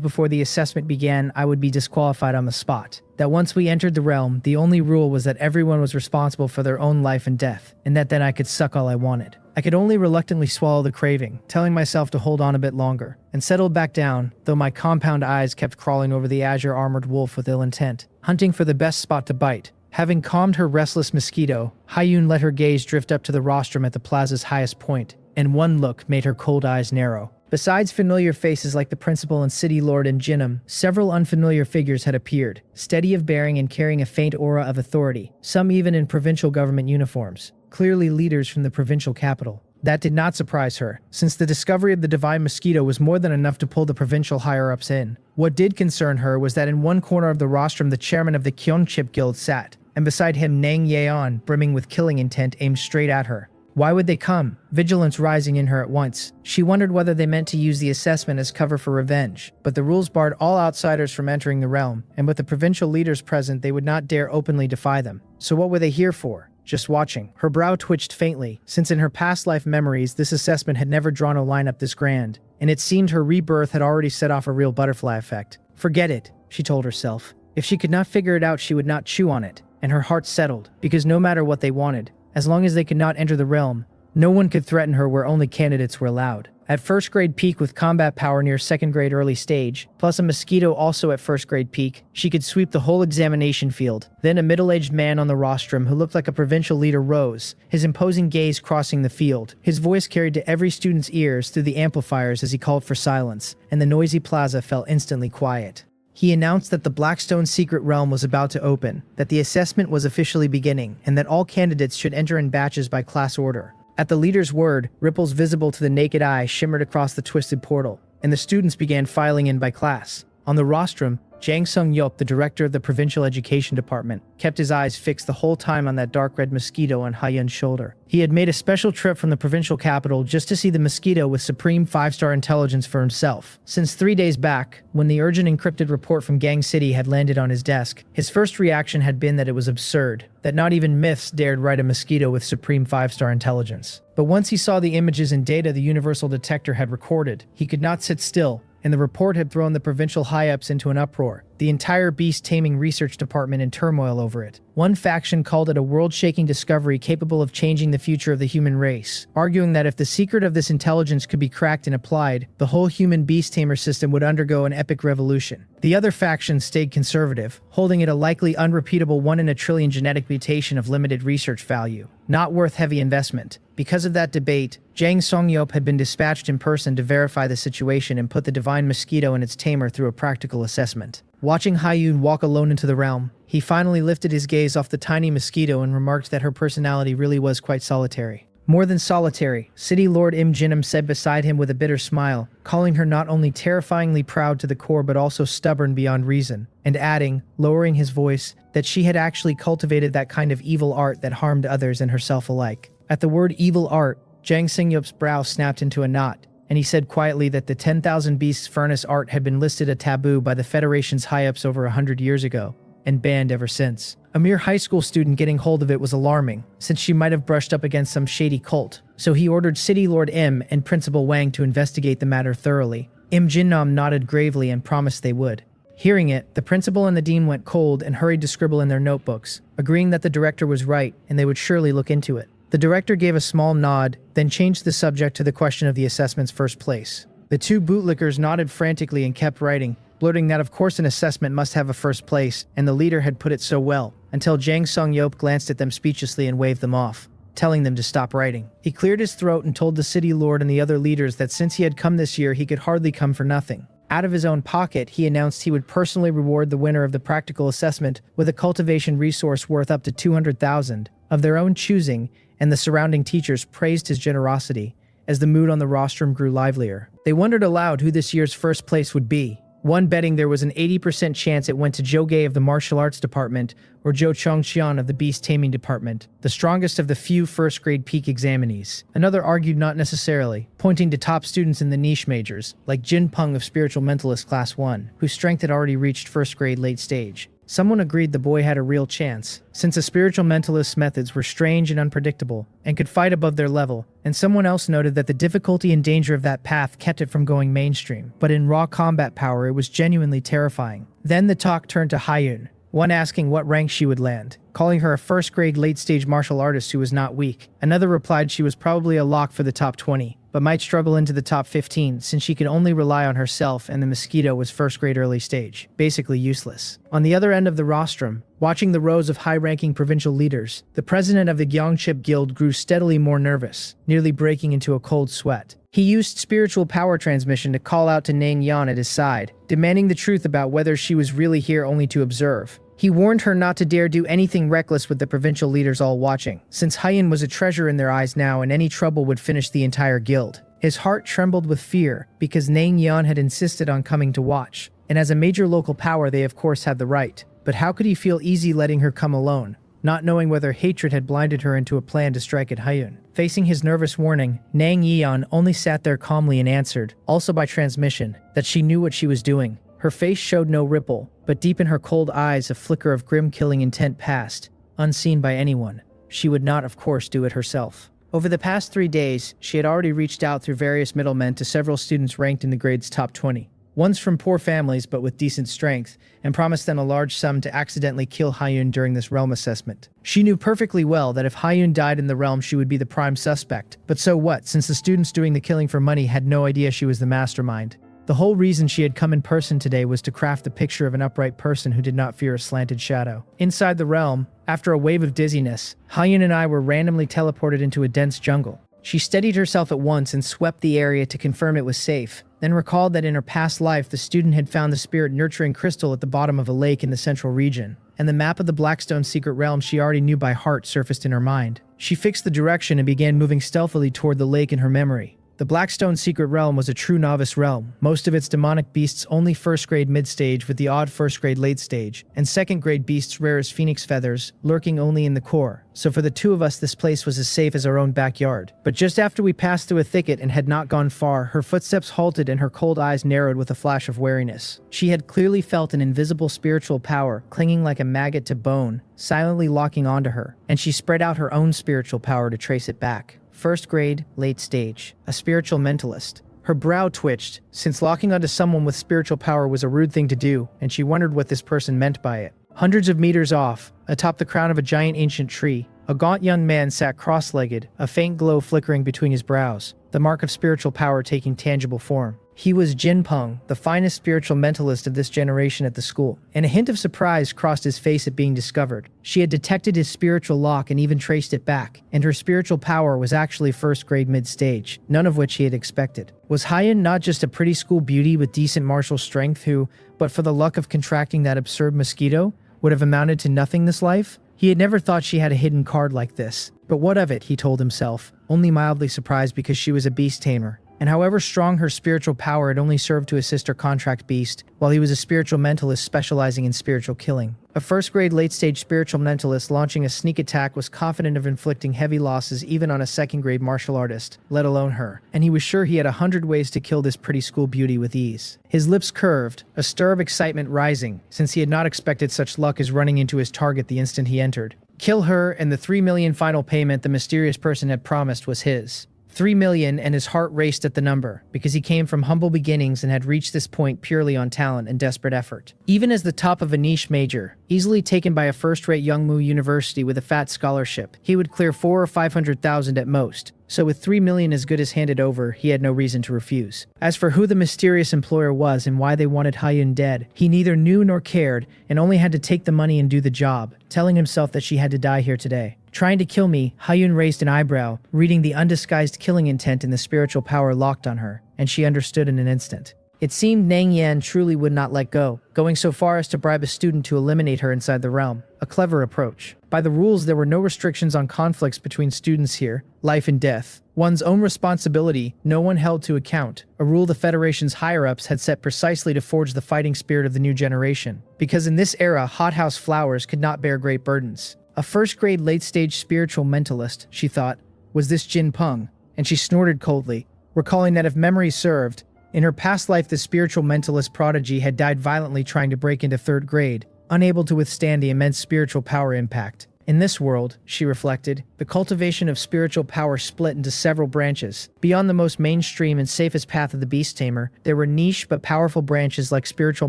Speaker 1: before the assessment began, I would be disqualified on the spot. That once we entered the realm, the only rule was that everyone was responsible for their own life and death, and that then I could suck all I wanted. I could only reluctantly swallow the craving, telling myself to hold on a bit longer, and settled back down, though my compound eyes kept crawling over the azure armored wolf with ill intent, hunting for the best spot to bite. Having calmed her restless mosquito, Hayun let her gaze drift up to the rostrum at the plaza's highest point, and one look made her cold eyes narrow. Besides familiar faces like the principal and city lord and Jinnum, several unfamiliar figures had appeared, steady of bearing and carrying a faint aura of authority, some even in provincial government uniforms, clearly leaders from the provincial capital. That did not surprise her, since the discovery of the divine mosquito was more than enough to pull the provincial higher-ups in. What did concern her was that in one corner of the rostrum the chairman of the Kyonchip Guild sat, and beside him Nang Yeon, brimming with killing intent, aimed straight at her. Why would they come? Vigilance rising in her at once. She wondered whether they meant to use the assessment as cover for revenge, but the rules barred all outsiders from entering the realm, and with the provincial leaders present, they would not dare openly defy them. So what were they here for? Just watching. Her brow twitched faintly, since in her past life memories, this assessment had never drawn a lineup this grand, and it seemed her rebirth had already set off a real butterfly effect. Forget it, she told herself. If she could not figure it out, she would not chew on it, and her heart settled, because no matter what they wanted, as long as they could not enter the realm, no one could threaten her where only candidates were allowed. At first grade peak with combat power near second grade early stage, plus a Mosquito also at first grade peak, she could sweep the whole examination field. Then a middle-aged man on the rostrum who looked like a provincial leader rose, his imposing gaze crossing the field. His voice carried to every student's ears through the amplifiers as he called for silence, and the noisy plaza fell instantly quiet. He announced that the Blackstone secret realm was about to open, that the assessment was officially beginning, and that all candidates should enter in batches by class order. At the leader's word, ripples visible to the naked eye shimmered across the twisted portal, and the students began filing in by class. On the rostrum, Jang Sung-yeop, the director of the provincial education department, kept his eyes fixed the whole time on that dark red mosquito on Ha-yun's shoulder. He had made a special trip from the provincial capital just to see the mosquito with supreme 5-star intelligence for himself. Since 3 days back, when the urgent encrypted report from Gang City had landed on his desk, his first reaction had been that it was absurd, that not even myths dared write a mosquito with supreme 5-star intelligence. But once he saw the images and data the universal detector had recorded, he could not sit still, and the report had thrown the provincial high-ups into an uproar, the entire beast-taming research department in turmoil over it. One faction called it a world-shaking discovery capable of changing the future of the human race, arguing that if the secret of this intelligence could be cracked and applied, the whole human beast-tamer system would undergo an epic revolution. The other faction stayed conservative, holding it a likely unrepeatable 1 in a trillion genetic mutation of limited research value, not worth heavy investment. Because of that debate, Jang Sung-yeop had been dispatched in person to verify the situation and put the divine mosquito and its tamer through a practical assessment. Watching Ha-yun walk alone into the realm, he finally lifted his gaze off the tiny mosquito and remarked that her personality really was quite solitary. More than solitary, City Lord Im Jinam said beside him with a bitter smile, calling her not only terrifyingly proud to the core but also stubborn beyond reason, and adding, lowering his voice, that she had actually cultivated that kind of evil art that harmed others and herself alike. At the word evil art, Jang Sung-yeop's brow snapped into a knot, and he said quietly that the 10,000 Beasts furnace art had been listed a taboo by the Federation's high-ups over 100 years ago, and banned ever since. A mere high school student getting hold of it was alarming, since she might have brushed up against some shady cult, so he ordered City Lord Im and Principal Wang to investigate the matter thoroughly. Im Jinnam nodded gravely and promised they would. Hearing it, the principal and the dean went cold and hurried to scribble in their notebooks, agreeing that the director was right and they would surely look into it. The director gave a small nod, then changed the subject to the question of the assessment's first place. The two bootlickers nodded frantically and kept writing, blurting that of course an assessment must have a first place, and the leader had put it so well, until Jang Sung-yeop glanced at them speechlessly and waved them off, telling them to stop writing. He cleared his throat and told the city lord and the other leaders that since he had come this year, he could hardly come for nothing. Out of his own pocket, he announced he would personally reward the winner of the practical assessment with a cultivation resource worth up to 200,000 of their own choosing, and the surrounding teachers praised his generosity as the mood on the rostrum grew livelier. They wondered aloud who this year's first place would be, one betting there was an 80% chance it went to Zhou Gei of the martial arts department or Zhou Chongqian of the beast taming department, the strongest of the few first-grade peak examinees. Another argued not necessarily, pointing to top students in the niche majors, like Jin Peng of Spiritual Mentalist Class 1, whose strength had already reached first-grade late stage. Someone agreed the boy had a real chance, since a spiritual mentalist's methods were strange and unpredictable, and could fight above their level, and someone else noted that the difficulty and danger of that path kept it from going mainstream, but in raw combat power it was genuinely terrifying. Then the talk turned to Ha-yun, one asking what rank she would land, calling her a first-grade late-stage martial artist who was not weak. Another replied she was probably a lock for the top 20, but might struggle into the top 15 since she could only rely on herself and the Mosquito was first-grade early stage, basically useless. On the other end of the rostrum, watching the rows of high-ranking provincial leaders, the president of the Gyeongchip Guild grew steadily more nervous, nearly breaking into a cold sweat. He used spiritual power transmission to call out to Nang Yan at his side, demanding the truth about whether she was really here only to observe. He warned her not to dare do anything reckless with the provincial leaders all watching, since Ha-yun was a treasure in their eyes now and any trouble would finish the entire guild. His heart trembled with fear because Nang Yan had insisted on coming to watch, and as a major local power they of course had the right. But how could he feel easy letting her come alone? not knowing whether hatred had blinded her into a plan to strike at Hyun. Facing his nervous warning, Nang Yeon only sat there calmly and answered, also by transmission, that she knew what she was doing. Her face showed no ripple, but deep in her cold eyes a flicker of grim killing intent passed, unseen by anyone. She would not, of course, do it herself. Over the past 3 days, she had already reached out through various middlemen to several students ranked in the grade's top 20. Ones from poor families but with decent strength, and promised them a large sum to accidentally kill Hyun during this realm assessment. She knew perfectly well that if Hyun died in the realm she would be the prime suspect, but so what, since the students doing the killing for money had no idea she was the mastermind. The whole reason she had come in person today was to craft the picture of an upright person who did not fear a slanted shadow. Inside the realm, after a wave of dizziness, Hyun and I were randomly teleported into a dense jungle. She steadied herself at once and swept the area to confirm it was safe, then recalled that in her past life the student had found the spirit-nurturing crystal at the bottom of a lake in the central region, and the map of the Blackstone secret realm she already knew by heart surfaced in her mind. She fixed the direction and began moving stealthily toward the lake in her memory. The Blackstone secret realm was a true novice realm, most of its demonic beasts only first grade mid-stage with the odd first grade late stage, and second grade beasts rare as phoenix feathers, lurking only in the core. So for the two of us this place was as safe as our own backyard. But just after we passed through a thicket and had not gone far, her footsteps halted and her cold eyes narrowed with a flash of wariness. She had clearly felt an invisible spiritual power, clinging like a maggot to bone, silently locking onto her, and she spread out her own spiritual power to trace it back. First grade, late stage, a spiritual mentalist. Her brow twitched, since locking onto someone with spiritual power was a rude thing to do, and she wondered what this person meant by it. Hundreds of meters off, atop the crown of a giant ancient tree, a gaunt young man sat cross-legged, a faint glow flickering between his brows, the mark of spiritual power taking tangible form. He was Jin Peng, the finest spiritual mentalist of this generation at the school, and a hint of surprise crossed his face at being discovered. She had detected his spiritual lock and even traced it back, and her spiritual power was actually first grade mid-stage, none of which he had expected. Was Hyun not just a pretty school beauty with decent martial strength who, but for the luck of contracting that absurd mosquito, would have amounted to nothing this life? He had never thought she had a hidden card like this. But what of it, he told himself, only mildly surprised because she was a beast tamer. And however strong her spiritual power had only served to assist her contract beast, while he was a spiritual mentalist specializing in spiritual killing. A first-grade late-stage spiritual mentalist launching a sneak attack was confident of inflicting heavy losses even on a second-grade martial artist, let alone her, and he was sure he had 100 ways to kill this pretty school beauty with ease. His lips curved, a stir of excitement rising, since he had not expected such luck as running into his target the instant he entered. Kill her, and the 3 million final payment the mysterious person had promised was his. 3 million, and his heart raced at the number, because he came from humble beginnings and had reached this point purely on talent and desperate effort. Even as the top of a niche major, easily taken by a first-rate Youngmu University with a fat scholarship, he would clear 400,000 or 500,000 at most. So with 3 million as good as handed over, he had no reason to refuse. As for who the mysterious employer was and why they wanted Hyun dead, he neither knew nor cared, and only had to take the money and do the job, telling himself that she had to die here today. Trying to kill me, Hyun raised an eyebrow, reading the undisguised killing intent in the spiritual power locked on her, and she understood in an instant. It seemed Nang Yan truly would not let go, going so far as to bribe a student to eliminate her inside the realm. A clever approach. By the rules, there were no restrictions on conflicts between students here, life and death. One's own responsibility, no one held to account, a rule the Federation's higher-ups had set precisely to forge the fighting spirit of the new generation. Because in this era, hothouse flowers could not bear great burdens. A first-grade late-stage spiritual mentalist, she thought, was this Jin Peng, and she snorted coldly, recalling that if memory served, in her past life the spiritual mentalist prodigy had died violently trying to break into 3rd grade, unable to withstand the immense spiritual power impact. In this world, she reflected, the cultivation of spiritual power split into several branches. Beyond the most mainstream and safest path of the Beast Tamer, there were niche but powerful branches like Spiritual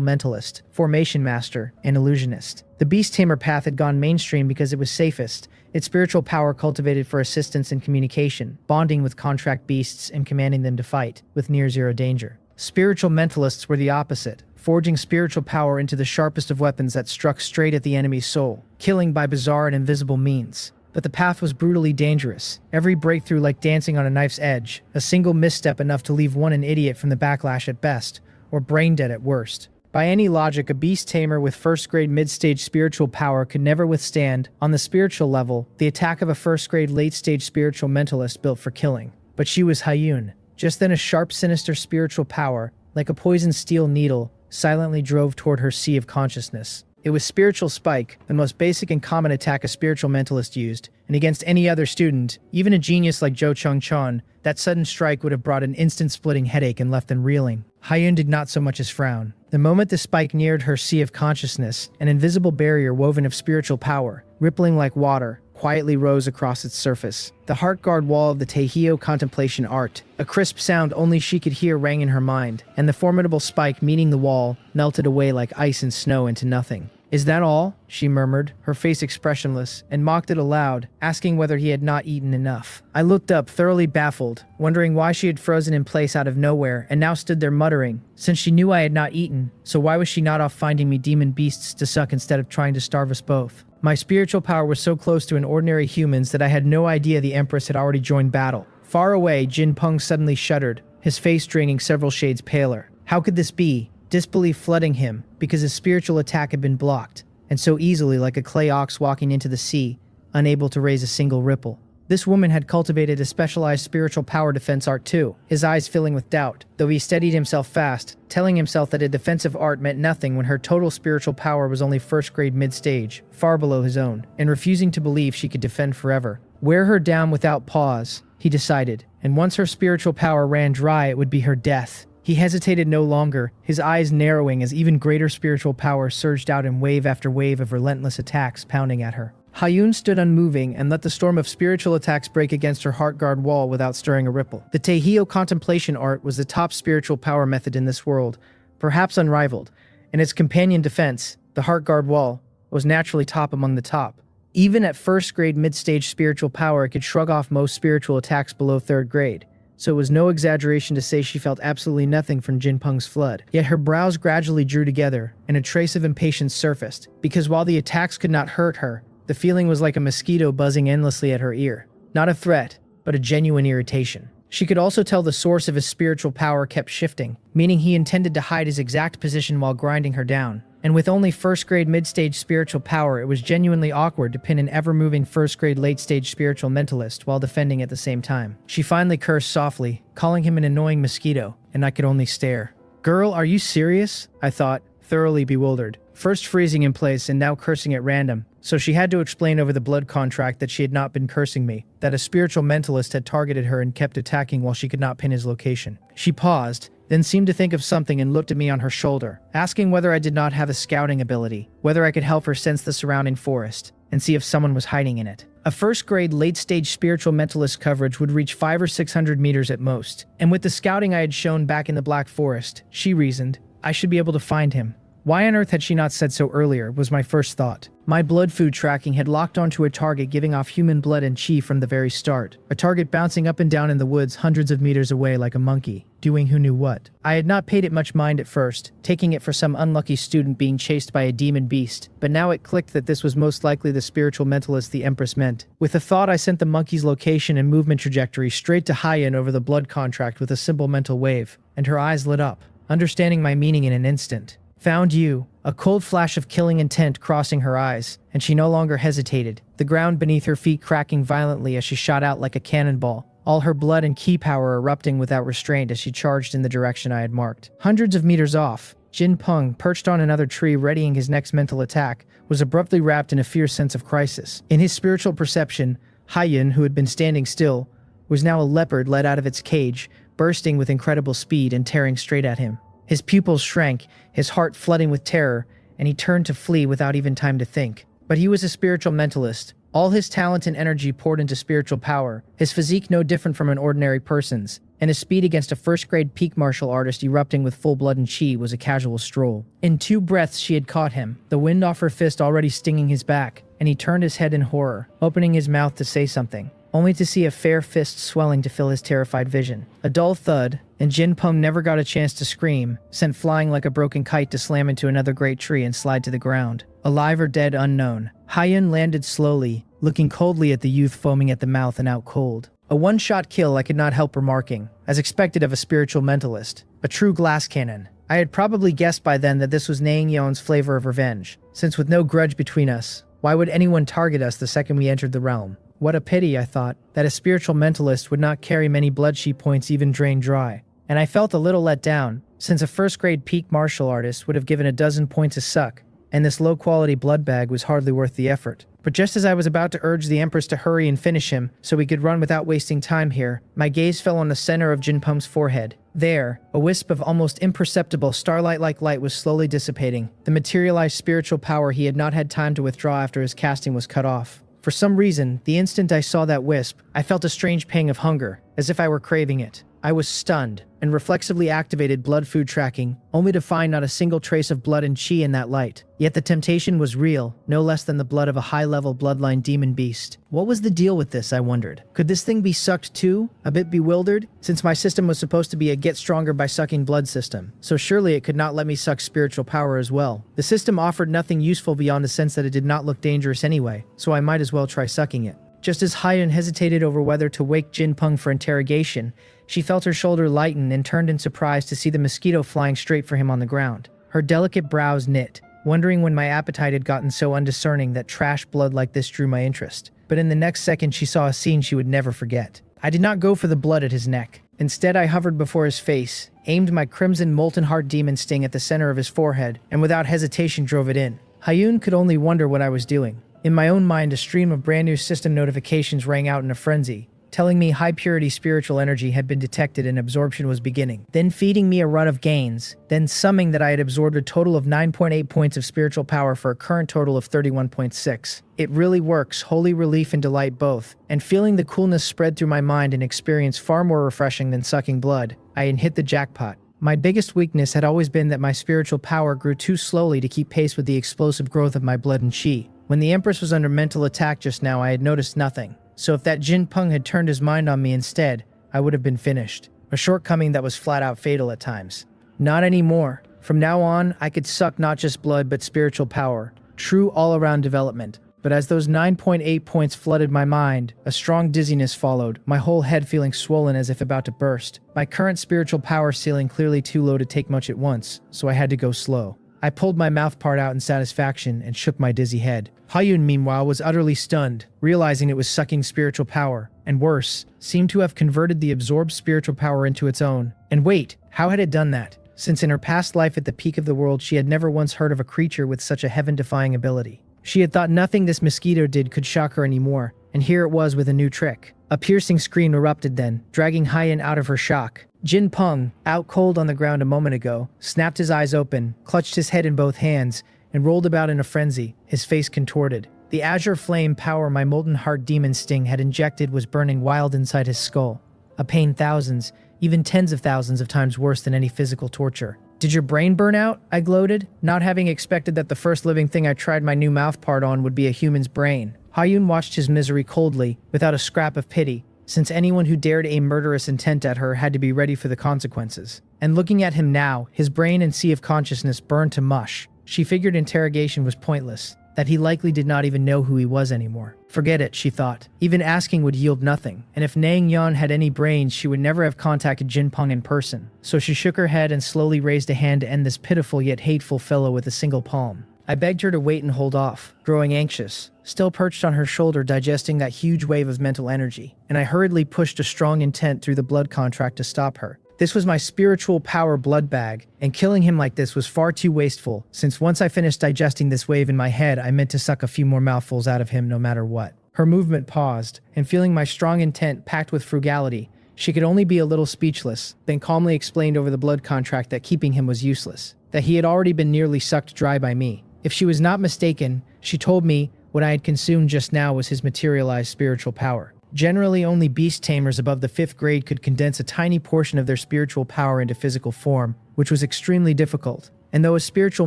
Speaker 1: Mentalist, Formation Master, and Illusionist. The Beast Tamer path had gone mainstream because it was safest, its spiritual power cultivated for assistance and communication, bonding with contract beasts and commanding them to fight, with near-zero danger. Spiritual Mentalists were the opposite, forging spiritual power into the sharpest of weapons that struck straight at the enemy's soul, killing by bizarre and invisible means. But the path was brutally dangerous, every breakthrough like dancing on a knife's edge, a single misstep enough to leave one an idiot from the backlash at best, or brain dead at worst. By any logic, a beast tamer with first-grade mid-stage spiritual power could never withstand, on the spiritual level, the attack of a first-grade late-stage spiritual mentalist built for killing. But she was Hyun. Just then a sharp, sinister spiritual power, like a poisoned steel needle, silently drove toward her sea of consciousness. It was Spiritual Spike, the most basic and common attack a spiritual mentalist used, and against any other student, even a genius like Zhou Chengchun, that sudden strike would have brought an instant splitting headache and left them reeling. Haiyun did not so much as frown. The moment the spike neared her sea of consciousness, an invisible barrier woven of spiritual power, rippling like water, quietly rose across its surface. The heart-guard wall of the Taihio contemplation art. A crisp sound only she could hear rang in her mind, and the formidable spike meeting the wall melted away like ice and snow into nothing. "Is that all?" she murmured, her face expressionless, and mocked it aloud, asking whether he had not eaten enough. I looked up, thoroughly baffled, wondering why she had frozen in place out of nowhere, and now stood there muttering. Since she knew I had not eaten, so why was she not off finding me demon beasts to suck instead of trying to starve us both? My spiritual power was so close to an ordinary human's that I had no idea the Empress had already joined battle. Far away, Jin Peng suddenly shuddered, his face draining several shades paler. How could this be? Disbelief flooding him, because his spiritual attack had been blocked, and so easily like a clay ox walking into the sea, unable to raise a single ripple. This woman had cultivated a specialized spiritual power defense art too, his eyes filling with doubt, though he steadied himself fast, telling himself that a defensive art meant nothing when her total spiritual power was only first grade mid-stage, far below his own, and refusing to believe she could defend forever. Wear her down without pause, he decided, and once her spiritual power ran dry it would be her death. He hesitated no longer, his eyes narrowing as even greater spiritual power surged out in wave after wave of relentless attacks pounding at her. Haiyun stood unmoving and let the storm of spiritual attacks break against her heart guard wall without stirring a ripple. The Taihio contemplation art was the top spiritual power method in this world, perhaps unrivaled, and its companion defense, the heart guard wall, was naturally top among the top. Even at first grade mid-stage spiritual power, it could shrug off most spiritual attacks below third grade. So it was no exaggeration to say she felt absolutely nothing from Jin Peng's flood. Yet her brows gradually drew together, and a trace of impatience surfaced, because while the attacks could not hurt her, the feeling was like a mosquito buzzing endlessly at her ear. Not a threat, but a genuine irritation. She could also tell the source of his spiritual power kept shifting, meaning he intended to hide his exact position while grinding her down. And with only first-grade mid-stage spiritual power, it was genuinely awkward to pin an ever-moving first-grade late-stage spiritual mentalist while defending at the same time. She finally cursed softly, calling him an annoying mosquito, and I could only stare. "Girl, are you serious?" I thought, thoroughly bewildered. First freezing in place and now cursing at random. So she had to explain over the blood contract that she had not been cursing me, that a spiritual mentalist had targeted her and kept attacking while she could not pin his location. She paused, then seemed to think of something and looked at me on her shoulder, asking whether I did not have a scouting ability, whether I could help her sense the surrounding forest, and see if someone was hiding in it. A first-grade late-stage spiritual mentalist coverage would reach 500 or 600 meters at most, and with the scouting I had shown back in the Black Forest, she reasoned, I should be able to find him. Why on earth had she not said so earlier, was my first thought. My blood food tracking had locked onto a target giving off human blood and chi from the very start. A target bouncing up and down in the woods hundreds of meters away like a monkey, doing who knew what. I had not paid it much mind at first, taking it for some unlucky student being chased by a demon beast, but now it clicked that this was most likely the spiritual mentalist the Empress meant. With a thought, I sent the monkey's location and movement trajectory straight to Haiyun over the blood contract with a simple mental wave, and her eyes lit up, understanding my meaning in an instant. Found you. A cold flash of killing intent crossing her eyes, and she no longer hesitated, the ground beneath her feet cracking violently as she shot out like a cannonball, all her blood and ki power erupting without restraint as she charged in the direction I had marked. Hundreds of meters off, Jin Peng, perched on another tree readying his next mental attack, was abruptly wrapped in a fierce sense of crisis. In his spiritual perception, Haiyun, who had been standing still, was now a leopard let out of its cage, bursting with incredible speed and tearing straight at him. His pupils shrank, his heart flooding with terror, and he turned to flee without even time to think. But he was a spiritual mentalist. All his talent and energy poured into spiritual power, his physique no different from an ordinary person's, and his speed against a first-grade peak martial artist erupting with full blood and chi was a casual stroll. In 2 breaths she had caught him, the wind off her fist already stinging his back, and he turned his head in horror, opening his mouth to say something, only to see a fair fist swelling to fill his terrified vision. A dull thud, and Jin Peng never got a chance to scream, sent flying like a broken kite to slam into another great tree and slide to the ground. Alive or dead, unknown. Haiyun landed slowly, looking coldly at the youth foaming at the mouth and out cold. A one-shot kill I could not help remarking, as expected of a spiritual mentalist. A true glass cannon. I had probably guessed by then that this was Nang Yeon's flavor of revenge, since with no grudge between us, why would anyone target us the second we entered the realm? What a pity, I thought, that a spiritual mentalist would not carry many blood chi points even drained dry. And I felt a little let down, since a first-grade peak martial artist would have given a dozen points a suck, and this low-quality blood bag was hardly worth the effort. But just as I was about to urge the Empress to hurry and finish him so we could run without wasting time here, my gaze fell on the center of Jinpeng's forehead. There, a wisp of almost imperceptible starlight-like light was slowly dissipating, the materialized spiritual power he had not had time to withdraw after his casting was cut off. For some reason, the instant I saw that wisp, I felt a strange pang of hunger, as if I were craving it. I was stunned, and reflexively activated blood food tracking, only to find not a single trace of blood and chi in that light. Yet the temptation was real, no less than the blood of a high-level bloodline demon beast. What was the deal with this, I wondered? Could this thing be sucked too? A bit bewildered, since my system was supposed to be a get stronger by sucking blood system, so surely it could not let me suck spiritual power as well. The system offered nothing useful beyond the sense that it did not look dangerous anyway, so I might as well try sucking it. Just as Hyun hesitated over whether to wake Jinpeng for interrogation, she felt her shoulder lighten and turned in surprise to see the mosquito flying straight for him on the ground. Her delicate brows knit, wondering when my appetite had gotten so undiscerning that trash blood like this drew my interest. But in the next second she saw a scene she would never forget. I did not go for the blood at his neck. Instead, I hovered before his face, aimed my crimson molten heart demon sting at the center of his forehead, and without hesitation drove it in. Hyun could only wonder what I was doing. In my own mind, a stream of brand new system notifications rang out in a frenzy, telling me high-purity spiritual energy had been detected and absorption was beginning, then feeding me a run of gains, then summing that I had absorbed a total of 9.8 points of spiritual power for a current total of 31.6. It really works, holy relief and delight both, and feeling the coolness spread through my mind and experience far more refreshing than sucking blood, I had hit the jackpot. My biggest weakness had always been that my spiritual power grew too slowly to keep pace with the explosive growth of my blood and chi. When the Empress was under mental attack just now, I had noticed nothing. So if that Jinpeng had turned his mind on me instead, I would have been finished. A shortcoming that was flat out fatal at times. Not anymore. From now on, I could suck not just blood but spiritual power. True all-around development. But as those 9.8 points flooded my mind, a strong dizziness followed, my whole head feeling swollen as if about to burst. My current spiritual power ceiling clearly too low to take much at once, so I had to go slow. I pulled my mouth part out in satisfaction and shook my dizzy head. Hyun, meanwhile, was utterly stunned, realizing it was sucking spiritual power, and worse, seemed to have converted the absorbed spiritual power into its own. And wait, how had it done that? Since in her past life at the peak of the world, she had never once heard of a creature with such a heaven-defying ability. She had thought nothing this mosquito did could shock her anymore, and here it was with a new trick. A piercing scream erupted then, dragging Hyun out of her shock. Jinpeng, out cold on the ground a moment ago, snapped his eyes open, clutched his head in both hands, and rolled about in a frenzy, his face contorted. The azure flame power my molten heart demon sting had injected was burning wild inside his skull. A pain thousands, even tens of thousands of times worse than any physical torture. Did your brain burn out? I gloated, not having expected that the first living thing I tried my new mouth part on would be a human's brain. Hyun watched his misery coldly, without a scrap of pity, since anyone who dared aim murderous intent at her had to be ready for the consequences. And looking at him now, his brain and sea of consciousness burned to mush. She figured interrogation was pointless, that he likely did not even know who he was anymore. Forget it, she thought. Even asking would yield nothing, and if Naeng Yan had any brains, she would never have contacted Jinpeng in person. So she shook her head and slowly raised a hand to end this pitiful yet hateful fellow with a single palm. I begged her to wait and hold off, growing anxious, still perched on her shoulder digesting that huge wave of mental energy, and I hurriedly pushed a strong intent through the blood contract to stop her. This was my spiritual power blood bag, and killing him like this was far too wasteful, since once I finished digesting this wave in my head, I meant to suck a few more mouthfuls out of him no matter what. Her movement paused, and feeling my strong intent packed with frugality, she could only be a little speechless, then calmly explained over the blood contract that keeping him was useless, that he had already been nearly sucked dry by me. If she was not mistaken, she told me what I had consumed just now was his materialized spiritual power. Generally, only beast tamers above the 5th grade could condense a tiny portion of their spiritual power into physical form, which was extremely difficult. And though a spiritual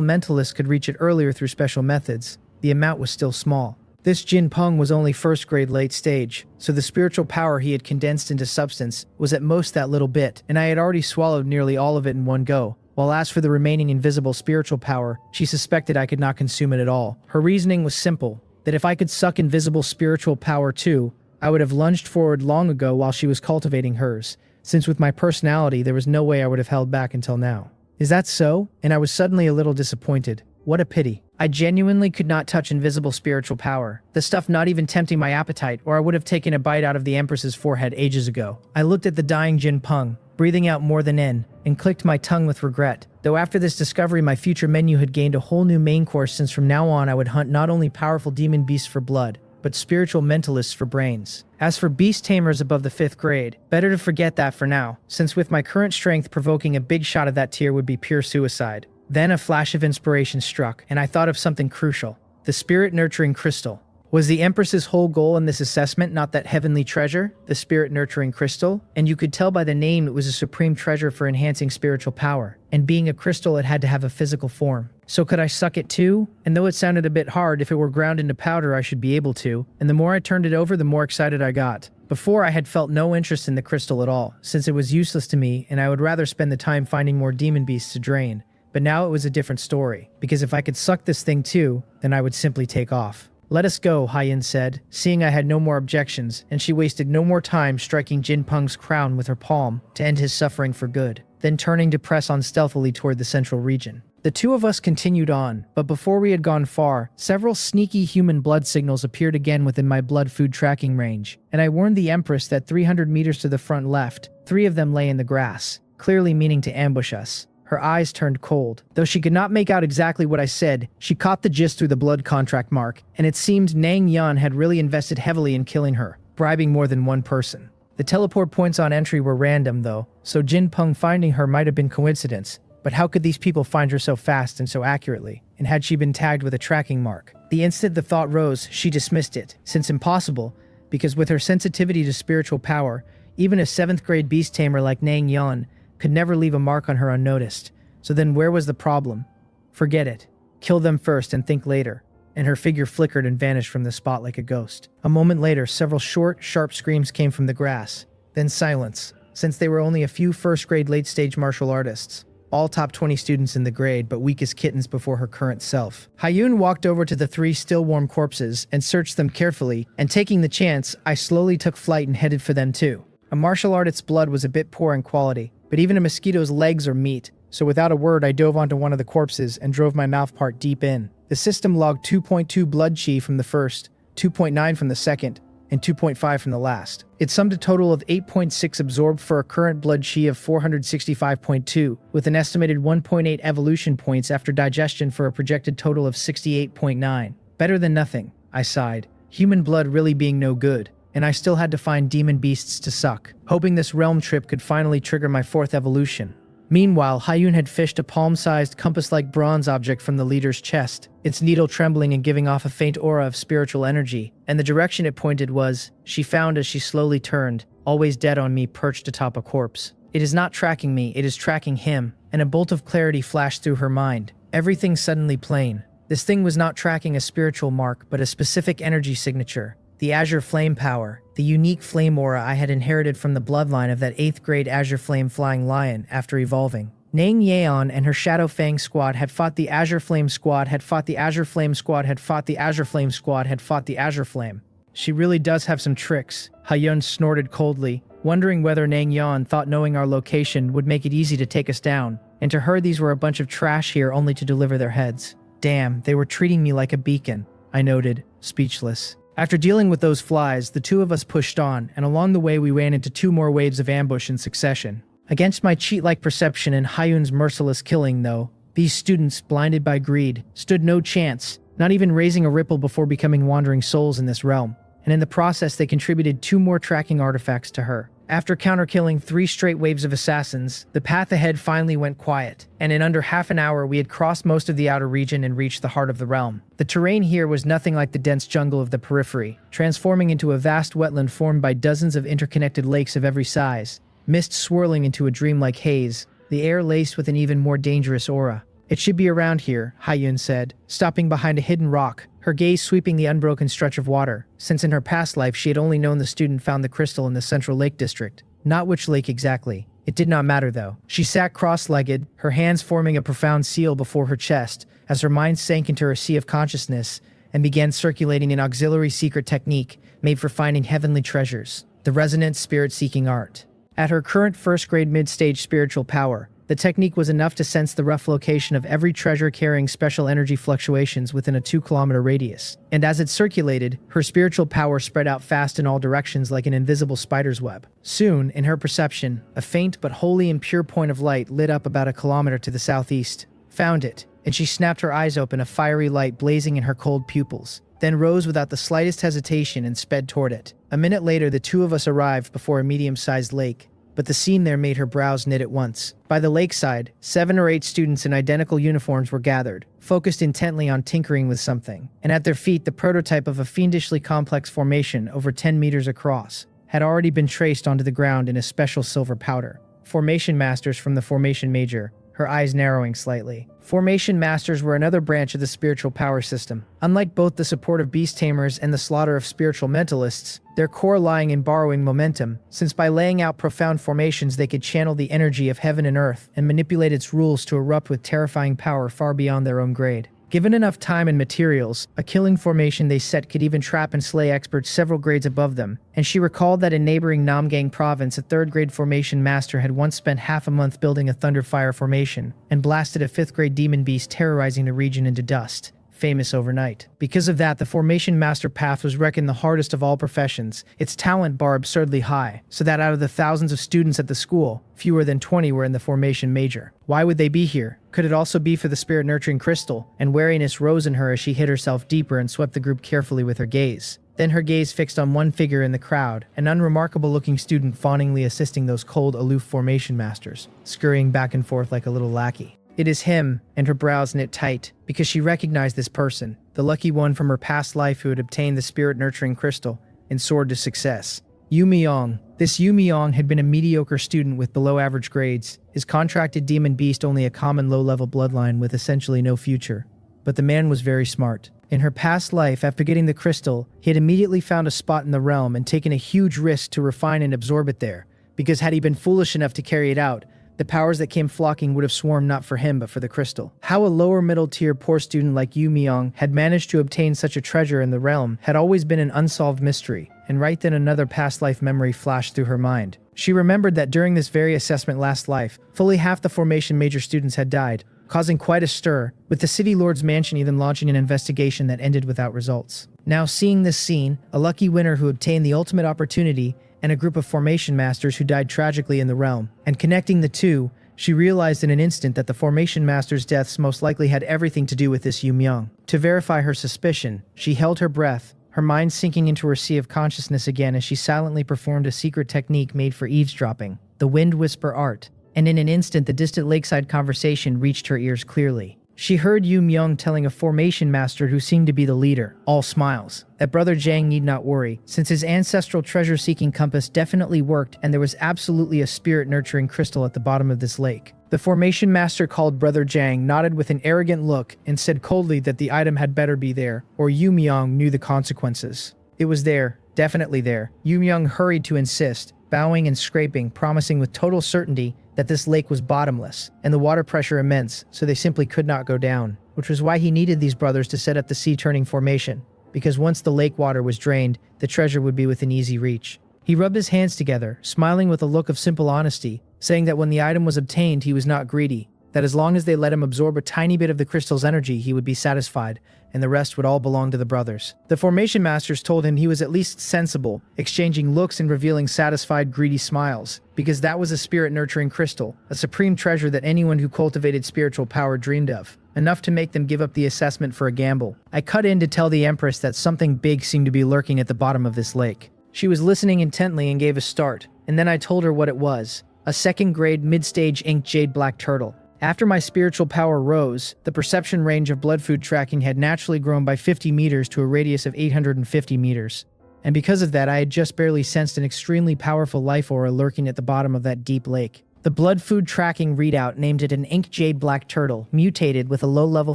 Speaker 1: mentalist could reach it earlier through special methods, the amount was still small. This Jinpeng was only 1st grade late stage, so the spiritual power he had condensed into substance was at most that little bit, and I had already swallowed nearly all of it in one go. While as for the remaining invisible spiritual power, she suspected I could not consume it at all. Her reasoning was simple, that if I could suck invisible spiritual power too, I would have lunged forward long ago while she was cultivating hers, since with my personality there was no way I would have held back until now. Is that so? And I was suddenly a little disappointed. What a pity. I genuinely could not touch invisible spiritual power, the stuff not even tempting my appetite, or I would have taken a bite out of the Empress's forehead ages ago. I looked at the dying Jinpeng, breathing out more than in, and clicked my tongue with regret. Though after this discovery, my future menu had gained a whole new main course, since from now on I would hunt not only powerful demon beasts for blood, but spiritual mentalists for brains. As for beast tamers above the 5th grade, better to forget that for now, since with my current strength, provoking a big shot of that tier would be pure suicide. Then a flash of inspiration struck, and I thought of something crucial: the spirit nurturing crystal. Was the Empress's whole goal in this assessment not that heavenly treasure, the spirit nurturing crystal? And you could tell by the name it was a supreme treasure for enhancing spiritual power. And being a crystal, it had to have a physical form. So could I suck it too? And though it sounded a bit hard, if it were ground into powder I should be able to. And the more I turned it over, the more excited I got. Before, I had felt no interest in the crystal at all, since it was useless to me and I would rather spend the time finding more demon beasts to drain. But now it was a different story, because if I could suck this thing too, then I would simply take off. "Let us go," Hyun said, seeing I had no more objections, and she wasted no more time striking Jin Peng's crown with her palm to end his suffering for good, then turning to press on stealthily toward the central region. The two of us continued on, but before we had gone far, several sneaky human blood signals appeared again within my blood food tracking range, and I warned the Empress that 300 meters to the front left, 3 of them lay in the grass, clearly meaning to ambush us. Her eyes turned cold. Though she could not make out exactly what I said, she caught the gist through the blood contract mark, and it seemed Nang Yan had really invested heavily in killing her, bribing more than one person. The teleport points on entry were random though, so Jin Peng finding her might have been coincidence, but how could these people find her so fast and so accurately? And had she been tagged with a tracking mark? The instant the thought rose, she dismissed it, since impossible, because with her sensitivity to spiritual power, even a 7th grade beast tamer like Nang Yan could never leave a mark on her unnoticed. So then where was the problem? Forget it. Kill them first and think later. And her figure flickered and vanished from the spot like a ghost. A moment later, several short, sharp screams came from the grass. Then silence, since they were only a few first-grade late-stage martial artists. All top 20 students in the grade, but weak as kittens before her current self. Hyun walked over to the 3 still warm corpses and searched them carefully, and taking the chance, I slowly took flight and headed for them too. A martial artist's blood was a bit poor in quality, but even a mosquito's legs are meat, so without a word I dove onto one of the corpses and drove my mouthpart deep in. The system logged 2.2 blood chi from the first, 2.9 from the second, and 2.5 from the last. It summed a total of 8.6 absorbed for a current blood chi of 465.2, with an estimated 1.8 evolution points after digestion for a projected total of 68.9. Better than nothing, I sighed. Human blood really being no good. And I still had to find demon beasts to suck, hoping this realm trip could finally trigger my 4th evolution. Meanwhile, Hyun had fished a palm-sized compass-like bronze object from the leader's chest, its needle trembling and giving off a faint aura of spiritual energy, and the direction it pointed was, she found as she slowly turned, always dead on me perched atop a corpse. It is not tracking me, it is tracking him, and a bolt of clarity flashed through her mind. Everything suddenly plain. This thing was not tracking a spiritual mark, but a specific energy signature. The Azure Flame power, the unique flame aura I had inherited from the bloodline of that 8th grade Azure Flame flying lion after evolving. Nang Yeon and her Shadow Fang squad had fought the Azure Flame squad, had fought the Azure Flame squad, had fought the Azure Flame squad, had fought the Azure Flame. She really does have some tricks, Hyun snorted coldly, wondering whether Nang Yeon thought knowing our location would make it easy to take us down, and to her these were a bunch of trash here only to deliver their heads. Damn, they were treating me like a beacon, I noted, speechless. After dealing with those flies, the two of us pushed on, and along the way we ran into 2 more waves of ambush in succession. Against my cheat-like perception and Hyun's merciless killing, though, these students, blinded by greed, stood no chance, not even raising a ripple before becoming wandering souls in this realm, and in the process they contributed 2 more tracking artifacts to her. After counter-killing 3 straight waves of assassins, the path ahead finally went quiet, and in under half an hour we had crossed most of the outer region and reached the heart of the realm. The terrain here was nothing like the dense jungle of the periphery, transforming into a vast wetland formed by dozens of interconnected lakes of every size, mist swirling into a dreamlike haze, the air laced with an even more dangerous aura. "It should be around here," Hyun said, stopping behind a hidden rock, her gaze sweeping the unbroken stretch of water, since in her past life she had only known the student found the crystal in the Central Lake District. Not which lake exactly. It did not matter though. She sat cross-legged, her hands forming a profound seal before her chest, as her mind sank into her sea of consciousness and began circulating an auxiliary secret technique made for finding heavenly treasures, the resonant spirit-seeking art. At her current first-grade mid-stage spiritual power, The technique was enough to sense the rough location of every treasure carrying special energy fluctuations within a 2-kilometer radius. And as it circulated, her spiritual power spread out fast in all directions like an invisible spider's web. Soon, in her perception, a faint but wholly and pure point of light lit up about a kilometer to the southeast. Found it, and she snapped her eyes open, a fiery light blazing in her cold pupils, then rose without the slightest hesitation and sped toward it. A minute later, the two of us arrived before a medium-sized lake, but the scene there made her brows knit at once. By the lakeside, 7 or 8 students in identical uniforms were gathered, focused intently on tinkering with something, and at their feet the prototype of a fiendishly complex formation over 10 meters across had already been traced onto the ground in a special silver powder. Formation masters from the Formation Major, her eyes narrowing slightly. Formation masters were another branch of the spiritual power system. Unlike both the support of beast tamers and the slaughter of spiritual mentalists, their core lying in borrowing momentum, since by laying out profound formations they could channel the energy of heaven and earth and manipulate its rules to erupt with terrifying power far beyond their own grade. Given enough time and materials, a killing formation they set could even trap and slay experts several grades above them, and she recalled that in neighboring Namgang province a 3rd-grade formation master had once spent half a month building a Thunderfire formation, and blasted a 5th-grade demon beast terrorizing the region into dust, famous overnight. Because of that, the formation master path was reckoned the hardest of all professions, its talent bar absurdly high, so that out of the thousands of students at the school, fewer than 20 were in the Formation Major. Why would they be here? Could it also be for the spirit-nurturing crystal? And wariness rose in her as she hid herself deeper and swept the group carefully with her gaze. Then her gaze fixed on one figure in the crowd, an unremarkable-looking student fawningly assisting those cold, aloof formation masters, scurrying back and forth like a little lackey. It is him, and her brows knit tight, because she recognized this person, the lucky one from her past life who had obtained the spirit-nurturing crystal and soared to success. Yu Miyong. This Yu Miyong had been a mediocre student with below-average grades, his contracted demon beast only a common low-level bloodline with essentially no future. But the man was very smart. In her past life, after getting the crystal, he had immediately found a spot in the realm and taken a huge risk to refine and absorb it there, because had he been foolish enough to carry it out, the powers that came flocking would have swarmed not for him but for the crystal. How a lower middle tier poor student like Yu Miyong had managed to obtain such a treasure in the realm had always been an unsolved mystery, and right then another past life memory flashed through her mind. She remembered that during this very assessment last life, fully half the Formation Major students had died, causing quite a stir, with the City Lord's mansion even launching an investigation that ended without results. Now seeing this scene, a lucky winner who obtained the ultimate opportunity, and a group of formation masters who died tragically in the realm, and connecting the two, she realized in an instant that the formation masters' deaths most likely had everything to do with this Yu Miyong. To verify her suspicion, she held her breath, her mind sinking into her sea of consciousness again as she silently performed a secret technique made for eavesdropping, the wind whisper art, and in an instant the distant lakeside conversation reached her ears clearly. She heard Yu Miyong telling a formation master who seemed to be the leader, all smiles, that Brother Zhang need not worry, since his ancestral treasure-seeking compass definitely worked and there was absolutely a spirit-nurturing crystal at the bottom of this lake. The formation master called Brother Zhang nodded with an arrogant look and said coldly that the item had better be there, or Yu Miyong knew the consequences. It was there, definitely there. Yu Miyong hurried to insist, bowing and scraping, promising with total certainty that this lake was bottomless, and the water pressure immense, so they simply could not go down, which was why he needed these brothers to set up the sea-turning formation, because once the lake water was drained, the treasure would be within easy reach. He rubbed his hands together, smiling with a look of simple honesty, saying that when the item was obtained he was not greedy, that as long as they let him absorb a tiny bit of the crystal's energy he would be satisfied, and the rest would all belong to the brothers. The formation masters told him he was at least sensible, exchanging looks and revealing satisfied, greedy smiles, because that was a spirit-nurturing crystal, a supreme treasure that anyone who cultivated spiritual power dreamed of, enough to make them give up the assessment for a gamble. I cut in to tell the Empress that something big seemed to be lurking at the bottom of this lake. She was listening intently and gave a start, and then I told her what it was, a 2nd-grade mid-stage inked jade black turtle. After my spiritual power rose, the perception range of blood food tracking had naturally grown by 50 meters to a radius of 850 meters. And because of that, I had just barely sensed an extremely powerful life aura lurking at the bottom of that deep lake. The blood food tracking readout named it an ink jade black turtle, mutated with a low-level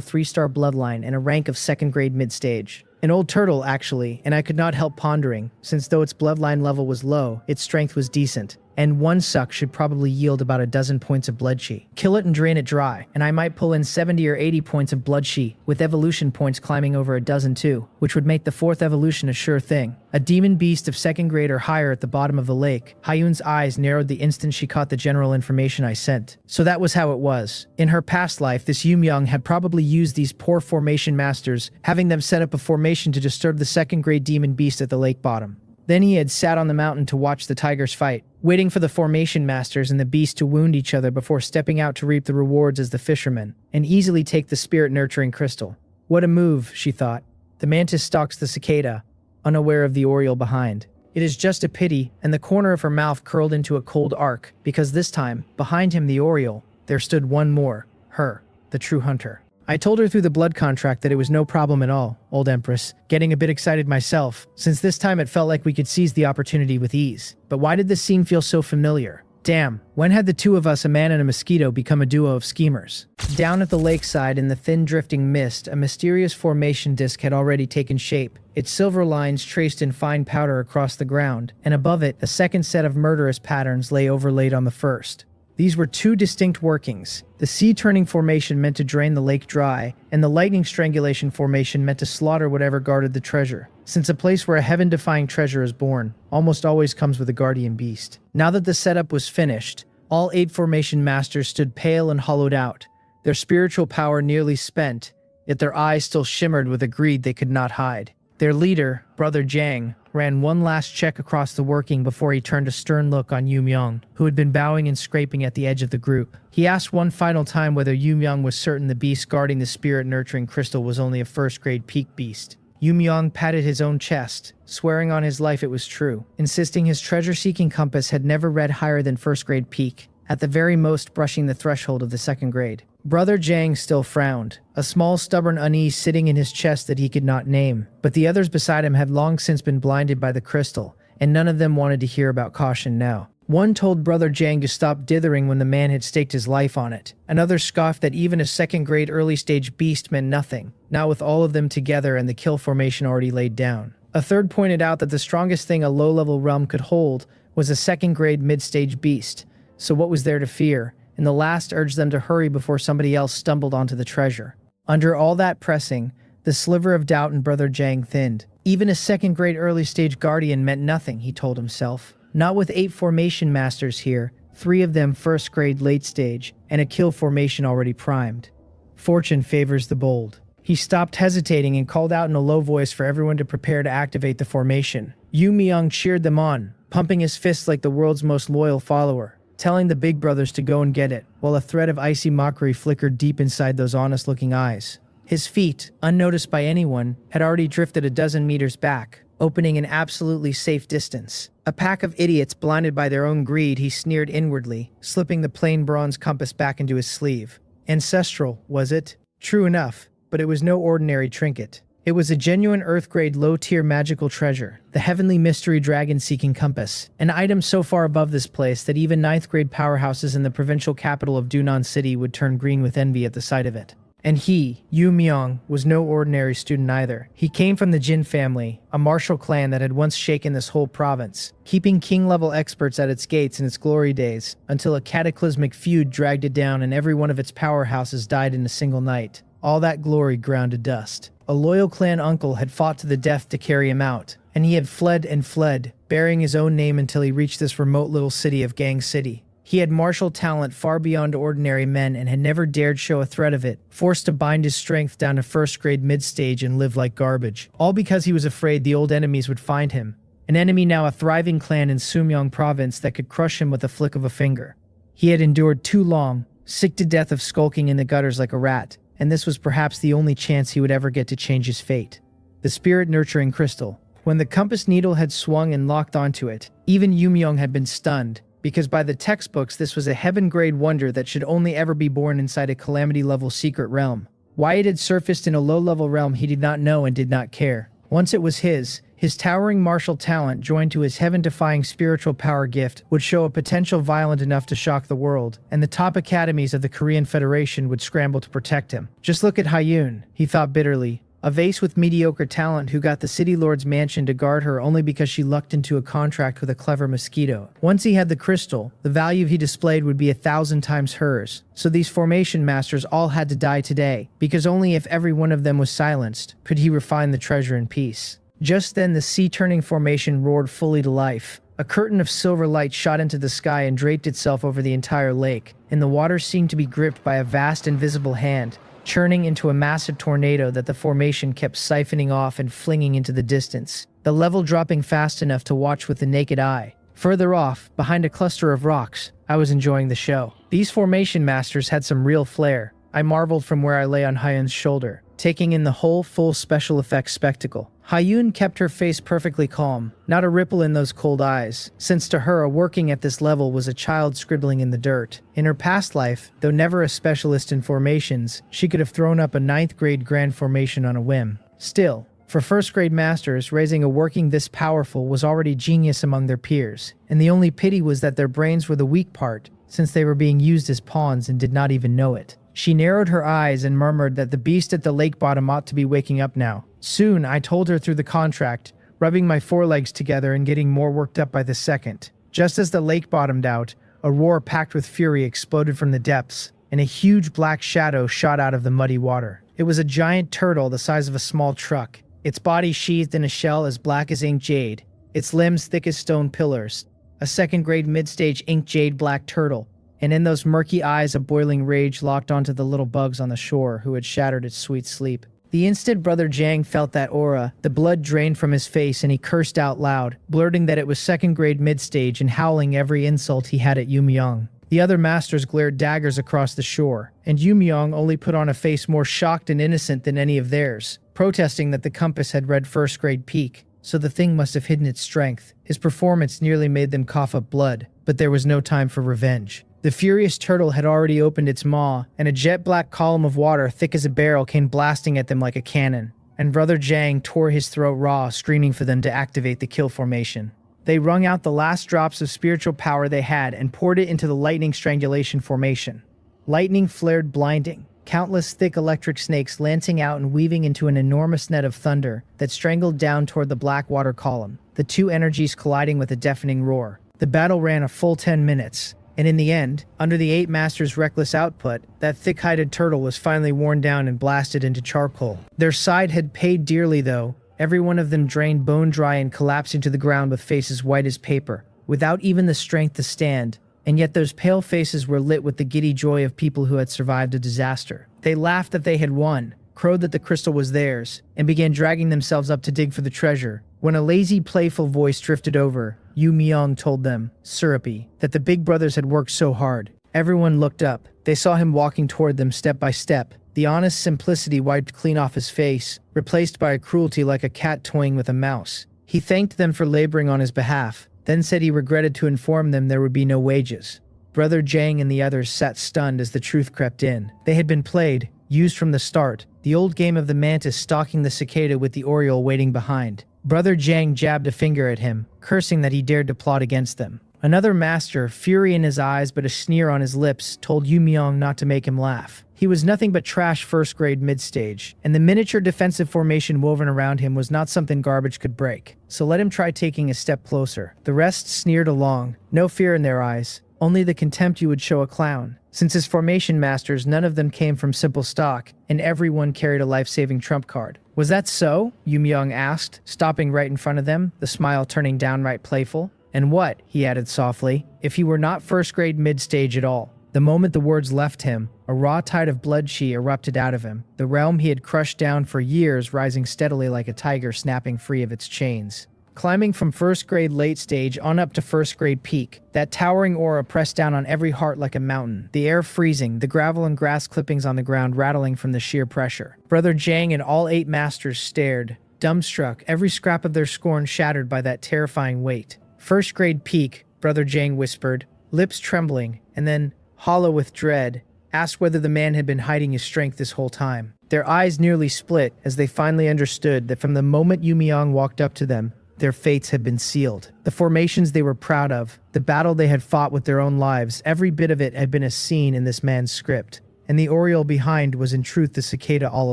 Speaker 1: 3-star bloodline and a rank of 2nd-grade mid-stage. An old turtle, actually, and I could not help pondering, since though its bloodline level was low, its strength was decent. and one suck should probably yield about a dozen points of blood chi. Kill it and drain it dry, and I might pull in 70 or 80 points of blood chi, with evolution points climbing over a dozen too, which would make the fourth evolution a sure thing. A demon beast of second grade or higher at the bottom of the lake. Hyun's eyes narrowed the instant she caught the general information I sent. So that was how it was. In her past life, this Yoon had probably used these poor formation masters, having them set up a formation to disturb the second grade demon beast at the lake bottom. Then he had sat on the mountain to watch the tigers fight, waiting for the formation masters and the beast to wound each other before stepping out to reap the rewards as the fisherman, and easily take the spirit-nurturing crystal. What a move, she thought. The mantis stalks the cicada, unaware of the oriole behind. It is just a pity, and the corner of her mouth curled into a cold arc, because this time, behind him the oriole, there stood one more, her, the true hunter. I told her through the blood contract that it was no problem at all, old Empress, getting a bit excited myself, since this time it felt like we could seize the opportunity with ease. But why did this scene feel so familiar? Damn, when had the two of us, a man and a mosquito, become a duo of schemers? Down at the lakeside in the thin drifting mist, a mysterious formation disk had already taken shape, its silver lines traced in fine powder across the ground, and above it, a second set of murderous patterns lay overlaid on the first. These were two distinct workings. The sea-turning formation meant to drain the lake dry, and the lightning strangulation formation meant to slaughter whatever guarded the treasure. Since a place where a heaven-defying treasure is born almost always comes with a guardian beast. Now that the setup was finished, all 8 formation masters stood pale and hollowed out, their spiritual power nearly spent, yet their eyes still shimmered with a greed they could not hide. Their leader, Brother Jang, ran one last check across the working before he turned a stern look on Yoon, who had been bowing and scraping at the edge of the group. He asked one final time whether Yoon was certain the beast guarding the spirit-nurturing crystal was only a first-grade peak beast. Yoon patted his own chest, swearing on his life it was true, insisting his treasure-seeking compass had never read higher than first-grade peak, at the very most brushing the threshold of the second grade. Brother Jang still frowned, a small stubborn unease sitting in his chest that he could not name, but the others beside him had long since been blinded by the crystal, and none of them wanted to hear about caution now. One told Brother Jang to stop dithering when the man had staked his life on it. Another scoffed that even a second-grade early-stage beast meant nothing, not with all of them together and the kill formation already laid down. A third pointed out that the strongest thing a low-level realm could hold was a second-grade mid-stage beast, so what was there to fear? And the last urged them to hurry before somebody else stumbled onto the treasure. Under all that pressing, the sliver of doubt in Brother Jang thinned. Even a second-grade early-stage guardian meant nothing, he told himself. Not with 8 formation masters here, 3 of them first-grade late-stage, and a kill formation already primed. Fortune favors the bold. He stopped hesitating and called out in a low voice for everyone to prepare to activate the formation. Yoon cheered them on, pumping his fists like the world's most loyal follower, telling the big brothers to go and get it, while a thread of icy mockery flickered deep inside those honest-looking eyes. His feet, unnoticed by anyone, had already drifted a dozen meters back, opening an absolutely safe distance. A pack of idiots blinded by their own greed, he sneered inwardly, slipping the plain bronze compass back into his sleeve. Ancestral, was it? True enough, but it was no ordinary trinket. It was a genuine Earth-grade low-tier magical treasure, the heavenly mystery dragon-seeking compass, an item so far above this place that even 9th-grade powerhouses in the provincial capital of Dunan City would turn green with envy at the sight of it. And he, Yoon, was no ordinary student either. He came from the Jin family, a martial clan that had once shaken this whole province, keeping king-level experts at its gates in its glory days, until a cataclysmic feud dragged it down and every one of its powerhouses died in a single night. All that glory ground to dust. A loyal clan uncle had fought to the death to carry him out, and he had fled and fled, bearing his own name until he reached this remote little city of Gang City. He had martial talent far beyond ordinary men and had never dared show a threat of it, forced to bind his strength down to first-grade mid-stage and live like garbage, all because he was afraid the old enemies would find him. An enemy now a thriving clan in Sumyong province that could crush him with a flick of a finger. He had endured too long, sick to death of skulking in the gutters like a rat, and this was perhaps the only chance he would ever get to change his fate. The spirit-nurturing crystal. When the compass needle had swung and locked onto it, even Yoon had been stunned, because by the textbooks this was a heaven-grade wonder that should only ever be born inside a calamity-level secret realm. Why it had surfaced in a low-level realm he did not know and did not care. Once it was his towering martial talent joined to his heaven-defying spiritual power gift would show a potential violent enough to shock the world, and the top academies of the Korean Federation would scramble to protect him. Just look at Hyun, he thought bitterly. A vase with mediocre talent who got the city lord's mansion to guard her only because she lucked into a contract with a clever mosquito. Once he had the crystal, the value he displayed would be 1,000 times hers. So these formation masters all had to die today, because only if every one of them was silenced could he refine the treasure in peace. Just then the sea-turning formation roared fully to life. A curtain of silver light shot into the sky and draped itself over the entire lake, and the water seemed to be gripped by a vast invisible hand, churning into a massive tornado that the formation kept siphoning off and flinging into the distance, the level dropping fast enough to watch with the naked eye. Further off, behind a cluster of rocks, I was enjoying the show. These formation masters had some real flair. I marveled from where I lay on Hyun's shoulder, taking in the whole full special effects spectacle. Hyun kept her face perfectly calm, not a ripple in those cold eyes, since to her working at this level was a child scribbling in the dirt. In her past life, though never a specialist in formations, she could have thrown up a 9th grade grand formation on a whim. Still, for first grade masters, raising a working this powerful was already genius among their peers, and the only pity was that their brains were the weak part, since they were being used as pawns and did not even know it. She narrowed her eyes and murmured that the beast at the lake bottom ought to be waking up now. Soon, I told her through the contract, rubbing my forelegs together and getting more worked up by the second. Just as the lake bottomed out, a roar packed with fury exploded from the depths, and a huge black shadow shot out of the muddy water. It was a giant turtle the size of a small truck, its body sheathed in a shell as black as ink jade, its limbs thick as stone pillars. A second-grade mid-stage ink jade black turtle, and in those murky eyes a boiling rage locked onto the little bugs on the shore who had shattered its sweet sleep. The instant Brother Jang felt that aura, the blood drained from his face and he cursed out loud, blurting that it was second-grade mid-stage and howling every insult he had at Yu Myung. The other masters glared daggers across the shore, and Yu Myung only put on a face more shocked and innocent than any of theirs, protesting that the compass had read first-grade peak, so the thing must have hidden its strength. His performance nearly made them cough up blood, but there was no time for revenge. The furious turtle had already opened its maw, and a jet-black column of water thick as a barrel came blasting at them like a cannon, and Brother Jang tore his throat raw, screaming for them to activate the kill formation. They wrung out the last drops of spiritual power they had and poured it into the lightning strangulation formation. Lightning flared blinding, countless thick electric snakes lancing out and weaving into an enormous net of thunder that strangled down toward the black water column, the two energies colliding with a deafening roar. The battle ran a full 10 minutes. And in the end, under the 8 masters' reckless output, that thick-hided turtle was finally worn down and blasted into charcoal. Their side had paid dearly, though. Every one of them drained bone dry and collapsing to the ground with faces white as paper, without even the strength to stand. And yet those pale faces were lit with the giddy joy of people who had survived a disaster. They laughed that they had won, crowed that the crystal was theirs, and began dragging themselves up to dig for the treasure. When a lazy, playful voice drifted over, Yu Myung told them, syrupy, that the big brothers had worked so hard. Everyone looked up. They saw him walking toward them step by step, the honest simplicity wiped clean off his face, replaced by a cruelty like a cat toying with a mouse. He thanked them for laboring on his behalf, then said he regretted to inform them there would be no wages. Brother Jang and the others sat stunned as the truth crept in. They had been played, used from the start, the old game of the mantis stalking the cicada with the oriole waiting behind. Brother Jang jabbed a finger at him, cursing that he dared to plot against them. Another master, fury in his eyes but a sneer on his lips, told Yu Myung not to make him laugh. He was nothing but trash first-grade mid-stage, and the miniature defensive formation woven around him was not something garbage could break. So let him try taking a step closer. The rest sneered along, no fear in their eyes, only the contempt you would show a clown. Since his formation masters, none of them came from simple stock, and everyone carried a life-saving trump card. Was that so? Yu Myung asked, stopping right in front of them, the smile turning downright playful. And what, he added softly, if he were not first-grade mid-stage at all? The moment the words left him, a raw tide of blood chi erupted out of him, the realm he had crushed down for years rising steadily like a tiger snapping free of its chains. Climbing from first-grade late stage on up to first-grade peak, that towering aura pressed down on every heart like a mountain, the air freezing, the gravel and grass clippings on the ground rattling from the sheer pressure. Brother Jang and all 8 masters stared, dumbstruck, every scrap of their scorn shattered by that terrifying weight. First-grade peak, Brother Jang whispered, lips trembling, and then, hollow with dread, asked whether the man had been hiding his strength this whole time. Their eyes nearly split as they finally understood that from the moment Yu Myung walked up to them, their fates had been sealed. The formations they were proud of, the battle they had fought with their own lives, every bit of it had been a scene in this man's script. And the oriole behind was in truth the cicada all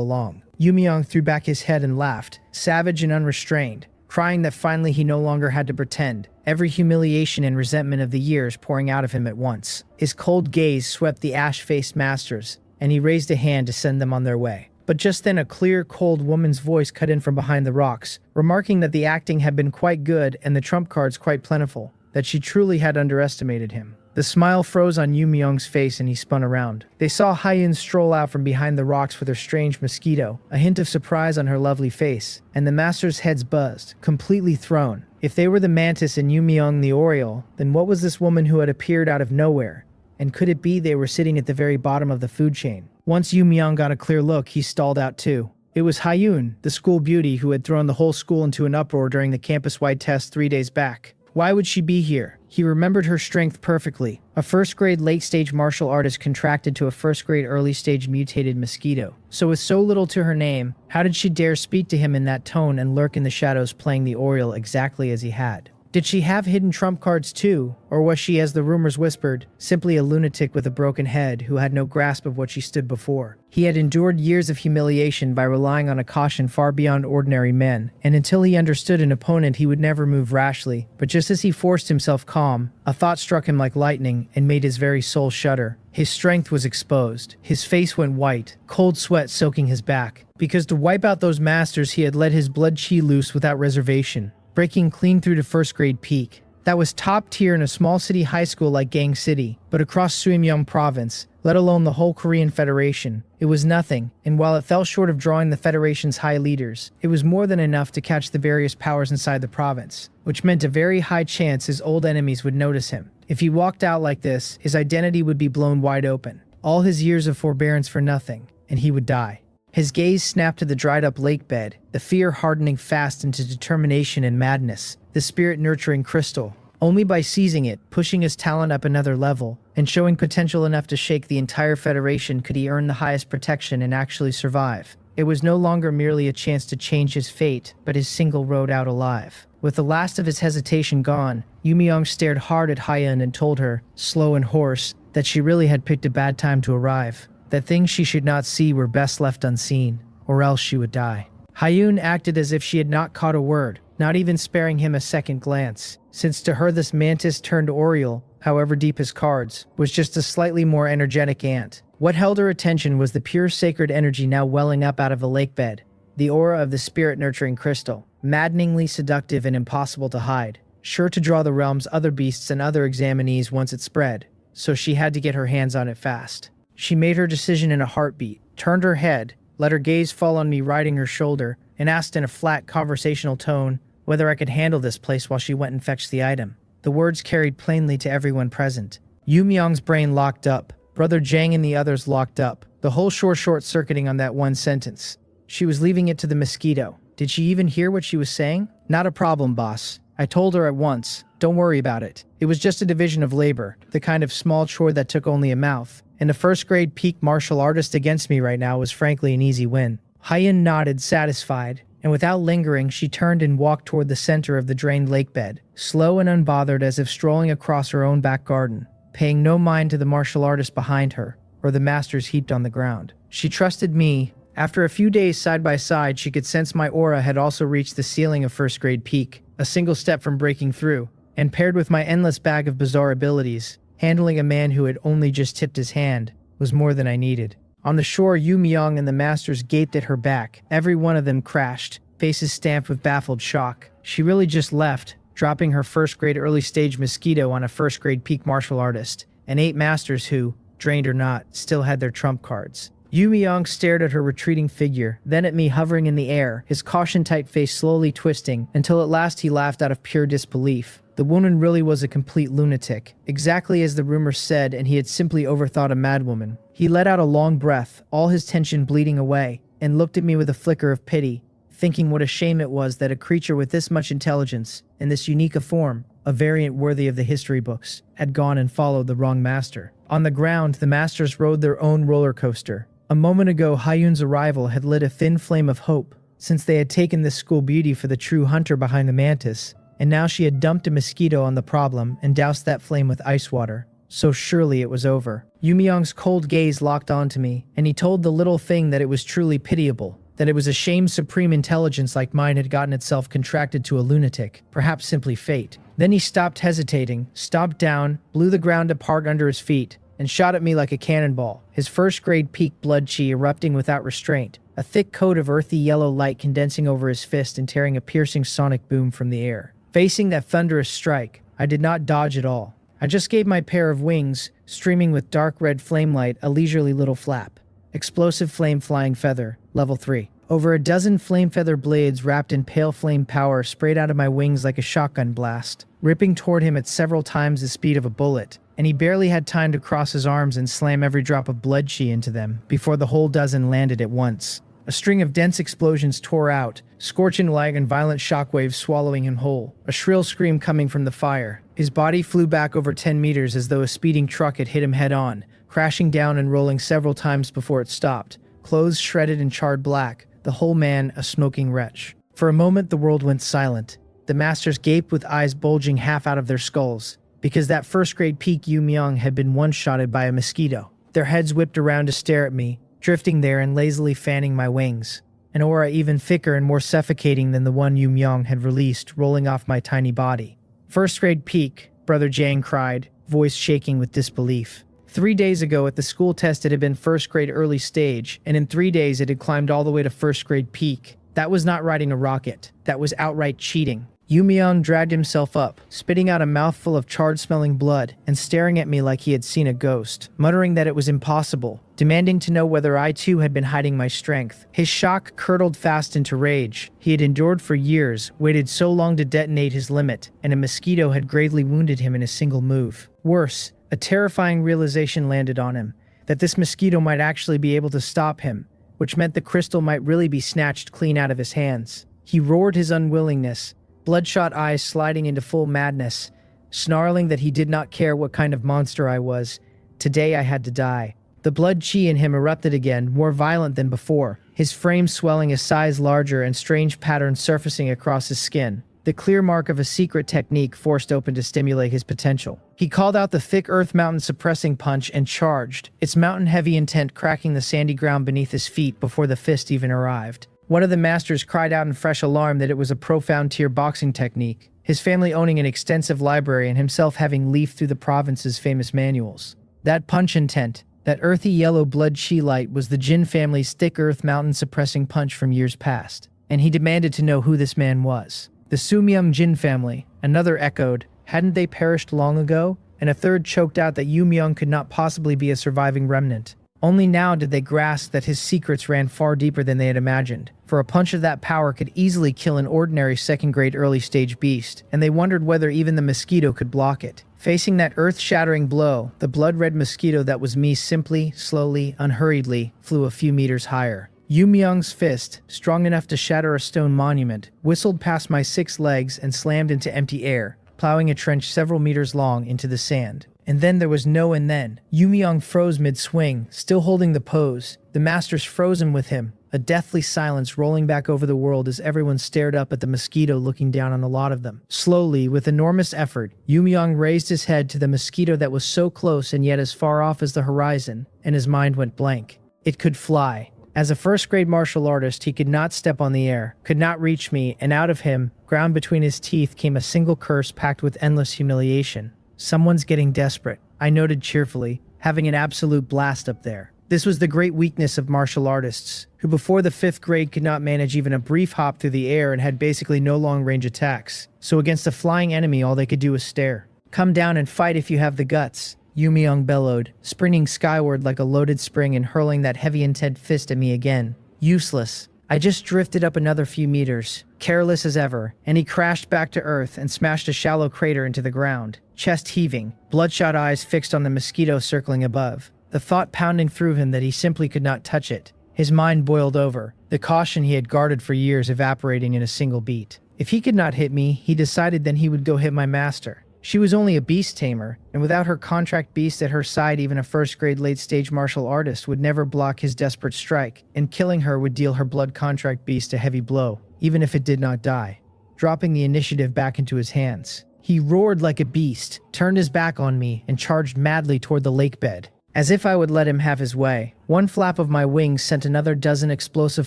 Speaker 1: along. Yumyong threw back his head and laughed, savage and unrestrained, crying that finally he no longer had to pretend, every humiliation and resentment of the years pouring out of him at once. His cold gaze swept the ash-faced masters, and he raised a hand to send them on their way. But just then a clear, cold woman's voice cut in from behind the rocks, remarking that the acting had been quite good and the trump cards quite plentiful, that she truly had underestimated him. The smile froze on Yumyong's face and he spun around. They saw Hyun stroll out from behind the rocks with her strange mosquito, a hint of surprise on her lovely face, and the master's heads buzzed, completely thrown. If they were the mantis and Yumyong the oriole, then what was this woman who had appeared out of nowhere? And could it be they were sitting at the very bottom of the food chain? Once Yumyong got a clear look, he stalled out too. It was Hyun, the school beauty who had thrown the whole school into an uproar during the campus-wide test 3 days back. Why would she be here? He remembered her strength perfectly. A first-grade late-stage martial artist contracted to a first-grade early-stage mutated mosquito. So with so little to her name, how did she dare speak to him in that tone and lurk in the shadows playing the oriole exactly as he had? Did she have hidden trump cards too? Or was she, as the rumors whispered, simply a lunatic with a broken head who had no grasp of what she stood before? He had endured years of humiliation by relying on a caution far beyond ordinary men, and until he understood an opponent he would never move rashly. But just as he forced himself calm, a thought struck him like lightning and made his very soul shudder. His strength was exposed. His face went white, cold sweat soaking his back. Because to wipe out those masters he had let his blood chi loose without reservation, breaking clean through to first-grade peak. That was top tier in a small city high school like Gang City, but across Suimyeong province, let alone the whole Korean Federation, it was nothing, and while it fell short of drawing the Federation's high leaders, it was more than enough to catch the various powers inside the province, which meant a very high chance his old enemies would notice him. If he walked out like this, his identity would be blown wide open, all his years of forbearance for nothing, and he would die. His gaze snapped to the dried-up lake bed, the fear hardening fast into determination and madness, the spirit-nurturing crystal. Only by seizing it, pushing his talent up another level, and showing potential enough to shake the entire Federation could he earn the highest protection and actually survive. It was no longer merely a chance to change his fate, but his single road out alive. With the last of his hesitation gone, Yumyong stared hard at Hyun and told her, slow and hoarse, that she really had picked a bad time to arrive. That things she should not see were best left unseen, or else she would die. Hyun acted as if she had not caught a word, not even sparing him a second glance, since to her this mantis-turned-oriole, however deep his cards, was just a slightly more energetic ant. What held her attention was the pure sacred energy now welling up out of the lake bed, the aura of the spirit-nurturing crystal, maddeningly seductive and impossible to hide, sure to draw the realm's other beasts and other examinees once it spread, so she had to get her hands on it fast. She made her decision in a heartbeat, turned her head, let her gaze fall on me riding her shoulder, and asked in a flat, conversational tone whether I could handle this place while she went and fetched the item. The words carried plainly to everyone present. Yumyong's brain locked up, Brother Jang and the others locked up, the whole short-circuiting on that one sentence. She was leaving it to the mosquito. Did she even hear what she was saying? Not a problem, boss. I told her at once. Don't worry about it. It was just a division of labor, the kind of small chore that took only a mouth. And a first-grade peak martial artist against me right now was frankly an easy win. Hyun nodded, satisfied, and without lingering, she turned and walked toward the center of the drained lake bed, slow and unbothered as if strolling across her own back garden, paying no mind to the martial artist behind her, or the masters heaped on the ground. She trusted me. After a few days side by side, she could sense my aura had also reached the ceiling of first-grade peak, a single step from breaking through, and paired with my endless bag of bizarre abilities, handling a man who had only just tipped his hand was more than I needed. On the shore, Yumyong and the masters gaped at her back. Every one of them crashed, faces stamped with baffled shock. She really just left, dropping her first-grade early-stage mosquito on a first-grade peak martial artist, and 8 masters who, drained or not, still had their trump cards. Yumyong stared at her retreating figure, then at me hovering in the air, his caution-tight face slowly twisting, until at last he laughed out of pure disbelief. The woman really was a complete lunatic, exactly as the rumors said, and he had simply overthought a madwoman. He let out a long breath, all his tension bleeding away, and looked at me with a flicker of pity, thinking what a shame it was that a creature with this much intelligence, in this unique a form, a variant worthy of the history books, had gone and followed the wrong master. On the ground, the masters rode their own roller coaster. A moment ago, Hyun's arrival had lit a thin flame of hope, since they had taken this school beauty for the true hunter behind the mantis, and now she had dumped a mosquito on the problem and doused that flame with ice water. So surely it was over. Yumyong's cold gaze locked onto me, and he told the little thing that it was truly pitiable, that it was a shame supreme intelligence like mine had gotten itself contracted to a lunatic, perhaps simply fate. Then he stopped hesitating, stomped down, blew the ground apart under his feet, and shot at me like a cannonball, his first-grade peak blood chi erupting without restraint, a thick coat of earthy yellow light condensing over his fist and tearing a piercing sonic boom from the air. Facing that thunderous strike, I did not dodge at all. I just gave my pair of wings, streaming with dark red flame light, a leisurely little flap. Explosive flame flying feather, level 3. Over a dozen flame feather blades wrapped in pale flame power sprayed out of my wings like a shotgun blast, ripping toward him at several times the speed of a bullet, and he barely had time to cross his arms and slam every drop of blood chi into them before the whole dozen landed at once. A string of dense explosions tore out, scorching light and violent shockwaves swallowing him whole, a shrill scream coming from the fire. His body flew back over 10 meters as though a speeding truck had hit him head-on, crashing down and rolling several times before it stopped, clothes shredded and charred black, the whole man a smoking wretch. For a moment the world went silent. The masters gaped with eyes bulging half out of their skulls, because that first-grade peak Yu Myung had been one-shotted by a mosquito. Their heads whipped around to stare at me, drifting there and lazily fanning my wings, an aura even thicker and more suffocating than the one Yu Myung had released, rolling off my tiny body. First-grade peak, Brother Jang cried, voice shaking with disbelief. 3 days ago at the school test it had been first-grade early stage, and in 3 days it had climbed all the way to first-grade peak. That was not riding a rocket. That was outright cheating. Yu Myung dragged himself up, spitting out a mouthful of charred-smelling blood and staring at me like he had seen a ghost, muttering that it was impossible, demanding to know whether I too had been hiding my strength. His shock curdled fast into rage. He had endured for years, waited so long to detonate his limit, and a mosquito had gravely wounded him in a single move. Worse, a terrifying realization landed on him, that this mosquito might actually be able to stop him, which meant the crystal might really be snatched clean out of his hands. He roared his unwillingness, bloodshot eyes sliding into full madness, snarling that he did not care what kind of monster I was. Today I had to die. The blood chi in him erupted again, more violent than before, his frame swelling a size larger and strange patterns surfacing across his skin, the clear mark of a secret technique forced open to stimulate his potential. He called out the thick earth mountain suppressing punch and charged, its mountain-heavy intent cracking the sandy ground beneath his feet before the fist even arrived. One of the masters cried out in fresh alarm that it was a profound tier boxing technique, his family owning an extensive library and himself having leafed through the province's famous manuals. That punch intent, that earthy yellow blood chi light was the Jin family's thick earth mountain suppressing punch from years past, and he demanded to know who this man was. The Sumyung Jin family, another echoed, hadn't they perished long ago? And a third choked out that Yu Myung could not possibly be a surviving remnant. Only now did they grasp that his secrets ran far deeper than they had imagined, for a punch of that power could easily kill an ordinary second-grade early-stage beast, and they wondered whether even the mosquito could block it. Facing that earth-shattering blow, the blood-red mosquito that was me simply, slowly, unhurriedly, flew a few meters higher. Yu Myung's fist, strong enough to shatter a stone monument, whistled past my 6 legs and slammed into empty air, plowing a trench several meters long into the sand. And then there was no and then. Yu Myung froze mid-swing, still holding the pose. The masters frozen with him, a deathly silence rolling back over the world as everyone stared up at the mosquito looking down on a lot of them. Slowly, with enormous effort, Yu Myung raised his head to the mosquito that was so close and yet as far off as the horizon, and his mind went blank. It could fly. As a first-grade martial artist, he could not step on the air, could not reach me, and out of him, ground between his teeth, came a single curse packed with endless humiliation. Someone's getting desperate, I noted cheerfully, having an absolute blast up there. This was the great weakness of martial artists, who before the 5th grade could not manage even a brief hop through the air and had basically no long-range attacks. So against a flying enemy, all they could do was stare. Come down and fight if you have the guts, Yu Myung bellowed, sprinting skyward like a loaded spring and hurling that heavy intent fist at me again. Useless. I just drifted up another few meters, careless as ever, and he crashed back to earth and smashed a shallow crater into the ground, chest heaving, bloodshot eyes fixed on the mosquito circling above, the thought pounding through him that he simply could not touch it. His mind boiled over, the caution he had guarded for years evaporating in a single beat. If he could not hit me, he decided then he would go hit my master. She was only a beast tamer, and without her contract beast at her side even a first-grade late-stage martial artist would never block his desperate strike, and killing her would deal her blood contract beast a heavy blow, even if it did not die. Dropping the initiative back into his hands, he roared like a beast, turned his back on me, and charged madly toward the lake bed. as if I would let him have his way. One flap of my wings sent another dozen explosive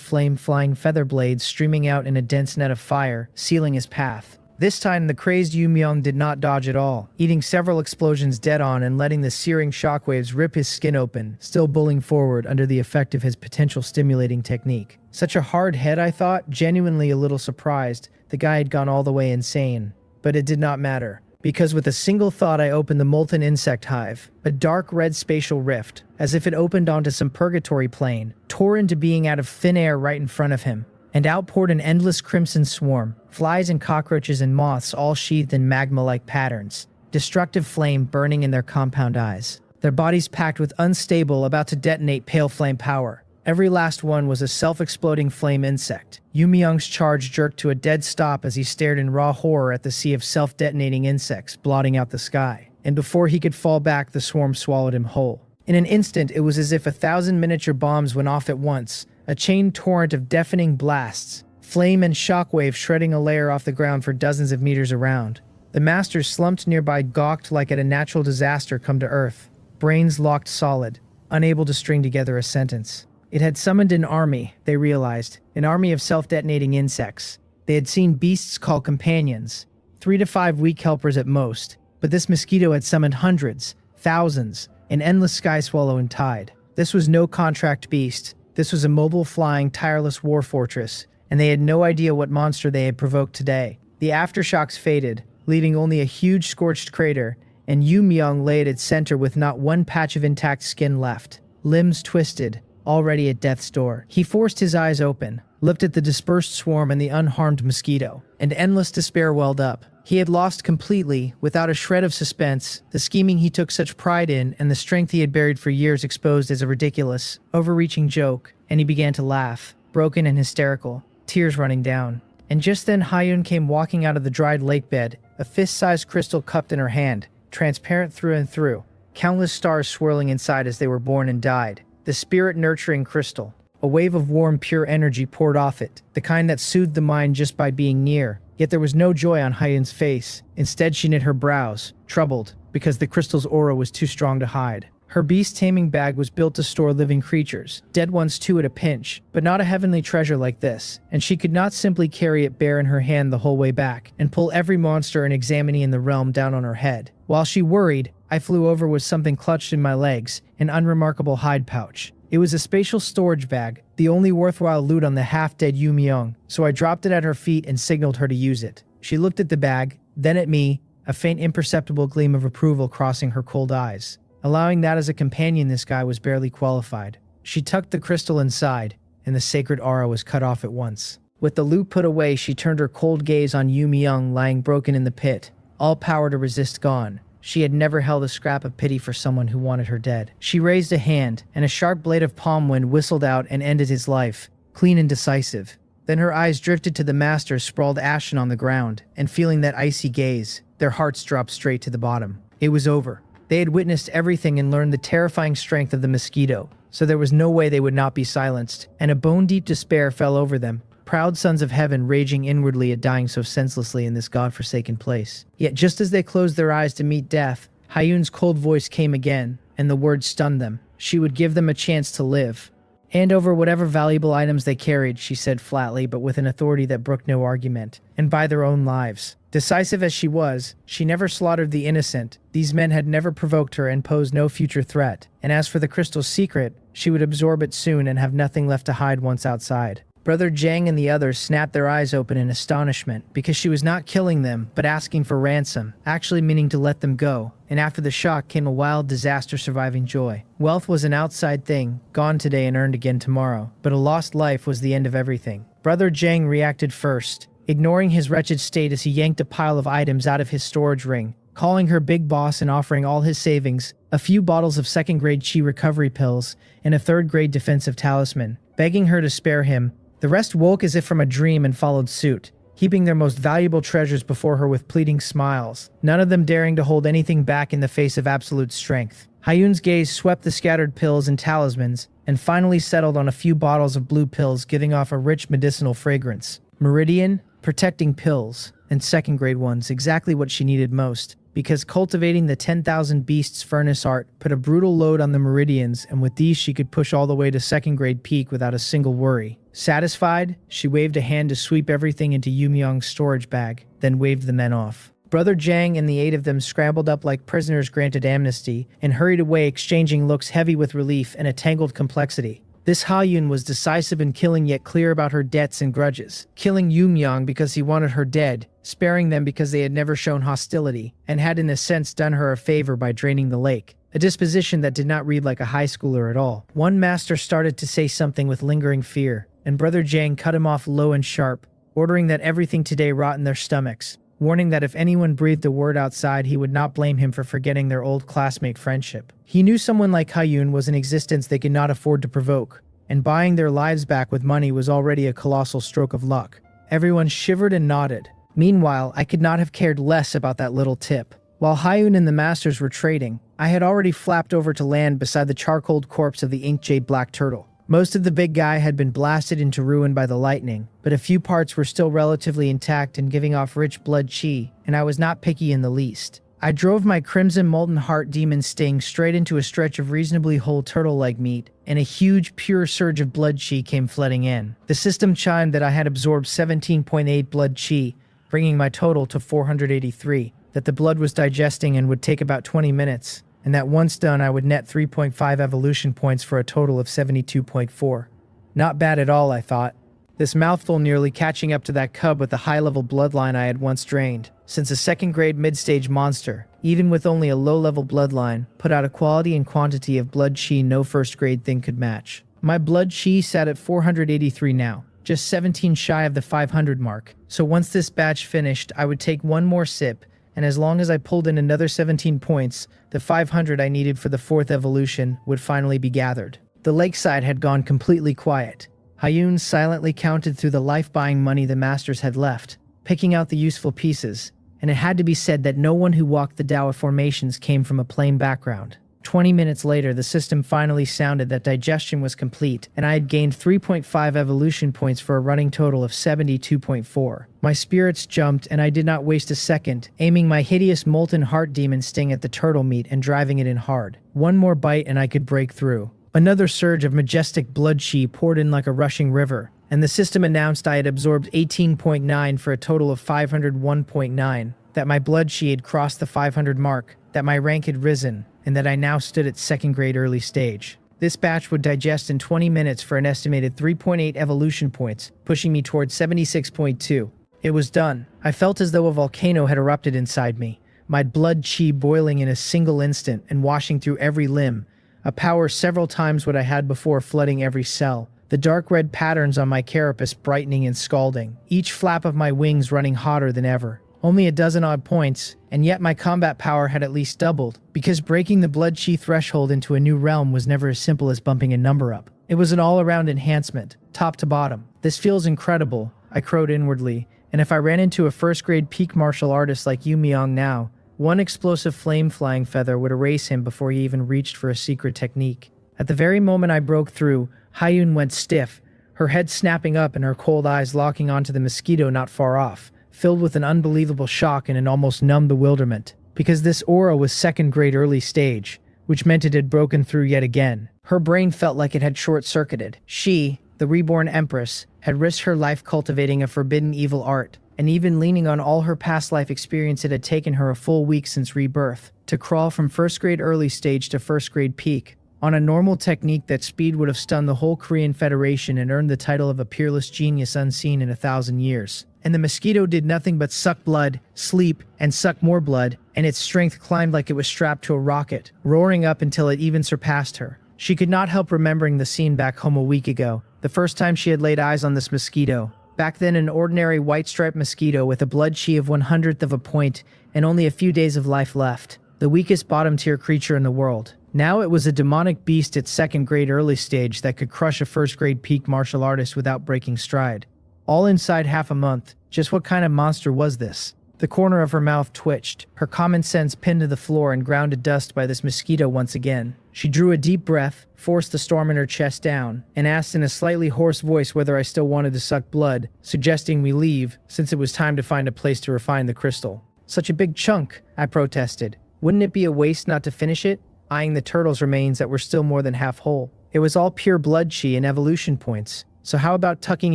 Speaker 1: flame-flying feather blades streaming out in a dense net of fire, sealing his path. This time, the crazed Yu Myung did not dodge at all, eating several explosions dead-on and letting the searing shockwaves rip his skin open, still bulling forward under the effect of his potential stimulating technique. Such a hard head, I thought, genuinely a little surprised. The guy had gone all the way insane. But it did not matter, because with a single thought I opened the molten insect hive. A dark red spatial rift, as if it opened onto some purgatory plane, tore into being out of thin air right in front of him, and outpoured an endless crimson swarm, flies and cockroaches and moths all sheathed in magma-like patterns, destructive flame burning in their compound eyes, their bodies packed with unstable, about to detonate pale flame power. Every last one was a self-exploding flame insect. Yu Myung's charge jerked to a dead stop as he stared in raw horror at the sea of self-detonating insects blotting out the sky. And before he could fall back, the swarm swallowed him whole. In an instant, it was as if 1,000 miniature bombs went off at once, a chain torrent of deafening blasts, flame and shockwave shredding a layer off the ground for dozens of meters around. The masters slumped nearby, gawked like at a natural disaster come to earth, brains locked solid, unable to string together a sentence. It had summoned an army, they realized, an army of self-detonating insects. They had seen beasts called companions, 3 to 5 weak helpers at most, but this mosquito had summoned hundreds, thousands, an endless sky swallow and tide. This was no contract beast. This was a mobile, flying, tireless war fortress, and they had no idea what monster they had provoked today. The aftershocks faded, leaving only a huge scorched crater, and Yu Myung lay at its center with not one patch of intact skin left, limbs twisted, already at death's door. He forced his eyes open, looked at the dispersed swarm and the unharmed mosquito, and endless despair welled up. He had lost completely, without a shred of suspense, the scheming he took such pride in and the strength he had buried for years exposed as a ridiculous, overreaching joke, and he began to laugh, broken and hysterical, tears running down. And just then Hyun came walking out of the dried lake bed, a fist-sized crystal cupped in her hand, transparent through and through, countless stars swirling inside as they were born and died. The spirit-nurturing crystal. A wave of warm, pure energy poured off it, the kind that soothed the mind just by being near. Yet there was no joy on Hyun's face. Instead, she knit her brows, troubled, because the crystal's aura was too strong to hide. Her beast-taming bag was built to store living creatures, dead ones too at a pinch, but not a heavenly treasure like this, and she could not simply carry it bare in her hand the whole way back, and pull every monster and examining in the realm down on her head. While she worried, I flew over with something clutched in my legs, an unremarkable hide pouch. It was a spatial storage bag, the only worthwhile loot on the half-dead Yu Myung, so I dropped it at her feet and signaled her to use it. She looked at the bag, then at me, a faint imperceptible gleam of approval crossing her cold eyes. Allowing that as a companion, this guy was barely qualified. She tucked the crystal inside, and the sacred aura was cut off at once. With the loot put away, she turned her cold gaze on Yu Myung lying broken in the pit, all power to resist gone. She had never held a scrap of pity for someone who wanted her dead. She raised a hand, and a sharp blade of palm wind whistled out and ended his life, clean and decisive. Then her eyes drifted to the master sprawled ashen on the ground, and feeling that icy gaze, their hearts dropped straight to the bottom. It was over. They had witnessed everything and learned the terrifying strength of the mosquito, so there was no way they would not be silenced, and a bone-deep despair fell over them, proud sons of heaven raging inwardly at dying so senselessly in this god-forsaken place. Yet just as they closed their eyes to meet death, Hyun's cold voice came again, and the words stunned them. She would give them a chance to live. "Hand over whatever valuable items they carried," she said flatly, but with an authority that brooked no argument, "and by their own lives." Decisive as she was, she never slaughtered the innocent. These men had never provoked her and posed no future threat. And as for the crystal's secret, she would absorb it soon and have nothing left to hide once outside. Brother Jang and the others snapped their eyes open in astonishment, because she was not killing them, but asking for ransom, actually meaning to let them go. And after the shock came a wild, disaster-surviving joy. Wealth was an outside thing, gone today and earned again tomorrow. But a lost life was the end of everything. Brother Jang reacted first, ignoring his wretched state as he yanked a pile of items out of his storage ring, calling her big boss and offering all his savings, a few bottles of second-grade chi recovery pills, and a third-grade defensive talisman, begging her to spare him. The rest woke as if from a dream and followed suit, heaping their most valuable treasures before her with pleading smiles, none of them daring to hold anything back in the face of absolute strength. Hyun's gaze swept the scattered pills and talismans, and finally settled on a few bottles of blue pills giving off a rich medicinal fragrance. Meridian, protecting pills, and second-grade ones, exactly what she needed most. because cultivating the 10,000 Beasts furnace art put a brutal load on the meridians, and with these she could push all the way to second grade peak without a single worry. Satisfied, she waved a hand to sweep everything into Yumyong's storage bag, then waved the men off. Brother Jang and the 8 of them scrambled up like prisoners granted amnesty and hurried away, exchanging looks heavy with relief and a tangled complexity. This Ha-Yun was decisive in killing, yet clear about her debts and grudges. Killing Yumyong because he wanted her dead, sparing them because they had never shown hostility, and had in a sense done her a favor by draining the lake. A disposition that did not read like a high schooler at all. One master started to say something with lingering fear, and Brother Jang cut him off low and sharp, ordering that everything today rot in their stomachs, warning that if anyone breathed a word outside, he would not blame him for forgetting their old classmate friendship. He knew someone like Ha-Yun was an existence they could not afford to provoke, and buying their lives back with money was already a colossal stroke of luck. Everyone shivered and nodded. Meanwhile, I could not have cared less about that little tip. While Ha-Yun and the masters were trading, I had already flapped over to land beside the charcoaled corpse of the ink-jade black turtle. Most of the big guy had been blasted into ruin by the lightning, but a few parts were still relatively intact and giving off rich blood chi, and I was not picky in the least. I drove my crimson molten heart demon sting straight into a stretch of reasonably whole turtle-like meat, and a huge, pure surge of blood chi came flooding in. The system chimed that I had absorbed 17.8 blood chi, bringing my total to 483, that the blood was digesting and would take about 20 minutes, and that once done I would net 3.5 evolution points for a total of 72.4. Not bad at all, I thought. This mouthful nearly catching up to that cub with the high-level bloodline I had once drained, since a second-grade mid-stage monster, even with only a low-level bloodline, put out a quality and quantity of blood chi no first-grade thing could match. My blood chi sat at 483 now, just 17 shy of the 500 mark, so once this batch finished I would take one more sip, and as long as I pulled in another 17 points, the 500 I needed for the 4th evolution would finally be gathered. The lakeside had gone completely quiet. Ha-Yun silently counted through the life-buying money the masters had left, picking out the useful pieces, and it had to be said that no one who walked the Tao of formations came from a plain background. 20 minutes later, the system finally sounded that digestion was complete, and I had gained 3.5 evolution points for a running total of 72.4. My spirits jumped, and I did not waste a second, aiming my hideous molten heart demon sting at the turtle meat and driving it in hard. One more bite and I could break through. Another surge of majestic blood chi poured in like a rushing river, and the system announced I had absorbed 18.9 for a total of 501.9, that my blood chi had crossed the 500 mark, that my rank had risen, and that I now stood at second grade early stage. This batch would digest in 20 minutes for an estimated 3.8 evolution points, pushing me towards 76.2. It was done. I felt as though a volcano had erupted inside me, my blood chi boiling in a single instant and washing through every limb, a power several times what I had before flooding every cell, the dark red patterns on my carapace brightening and scalding, each flap of my wings running hotter than ever. Only a dozen odd points, and yet my combat power had at least doubled, because breaking the blood chi threshold into a new realm was never as simple as bumping a number up. It was an all-around enhancement, top to bottom. This feels incredible, I crowed inwardly, and if I ran into a first-grade peak martial artist like Yu Myong now, one explosive flame-flying feather would erase him before he even reached for a secret technique. At the very moment I broke through, Ha-Yun went stiff, her head snapping up and her cold eyes locking onto the mosquito not far off, filled with an unbelievable shock and an almost numb bewilderment, because this aura was second-grade early stage, which meant it had broken through yet again. Her brain felt like it had short-circuited. She, the reborn empress, had risked her life cultivating a forbidden evil art, and even leaning on all her past life experience, it had taken her a full week since rebirth to crawl from first-grade early stage to first-grade peak, on a normal technique that speed would have stunned the whole Korean Federation and earned the title of a peerless genius unseen in 1,000 years. And the mosquito did nothing but suck blood, sleep, and suck more blood, and its strength climbed like it was strapped to a rocket, roaring up until it even surpassed her. She could not help remembering the scene back home a week ago, the first time she had laid eyes on this mosquito. Back then, an ordinary white-striped mosquito with a blood chi of 1/100th of a point and only a few days of life left. The weakest bottom-tier creature in the world. Now it was a demonic beast at second-grade early stage that could crush a first-grade peak martial artist without breaking stride. All inside half a month. Just what kind of monster was this? The corner of her mouth twitched, her common sense pinned to the floor and ground to dust by this mosquito once again. She drew a deep breath, forced the storm in her chest down, and asked in a slightly hoarse voice whether I still wanted to suck blood, suggesting we leave, since it was time to find a place to refine the crystal. Such a big chunk, I protested. Wouldn't it be a waste not to finish it? Eyeing the turtle's remains that were still more than half whole. It was all pure blood chi and evolution points, so how about tucking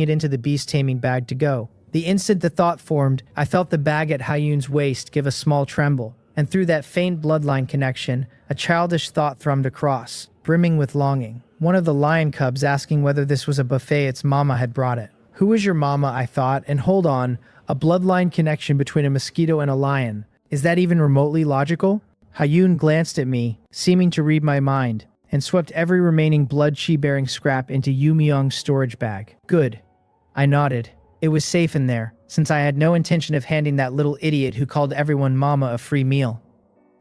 Speaker 1: it into the beast-taming bag to go? The instant the thought formed, I felt the bag at Hyun's waist give a small tremble, and through that faint bloodline connection, a childish thought thrummed across, brimming with longing. One of the lion cubs asking whether this was a buffet its mama had brought it. Who is your mama, I thought, and hold on, a bloodline connection between a mosquito and a lion. Is that even remotely logical? Hyun glanced at me, seeming to read my mind, and swept every remaining blood chi-bearing scrap into Yu Myung's storage bag. Good. I nodded. It was safe in there, since I had no intention of handing that little idiot who called everyone mama a free meal.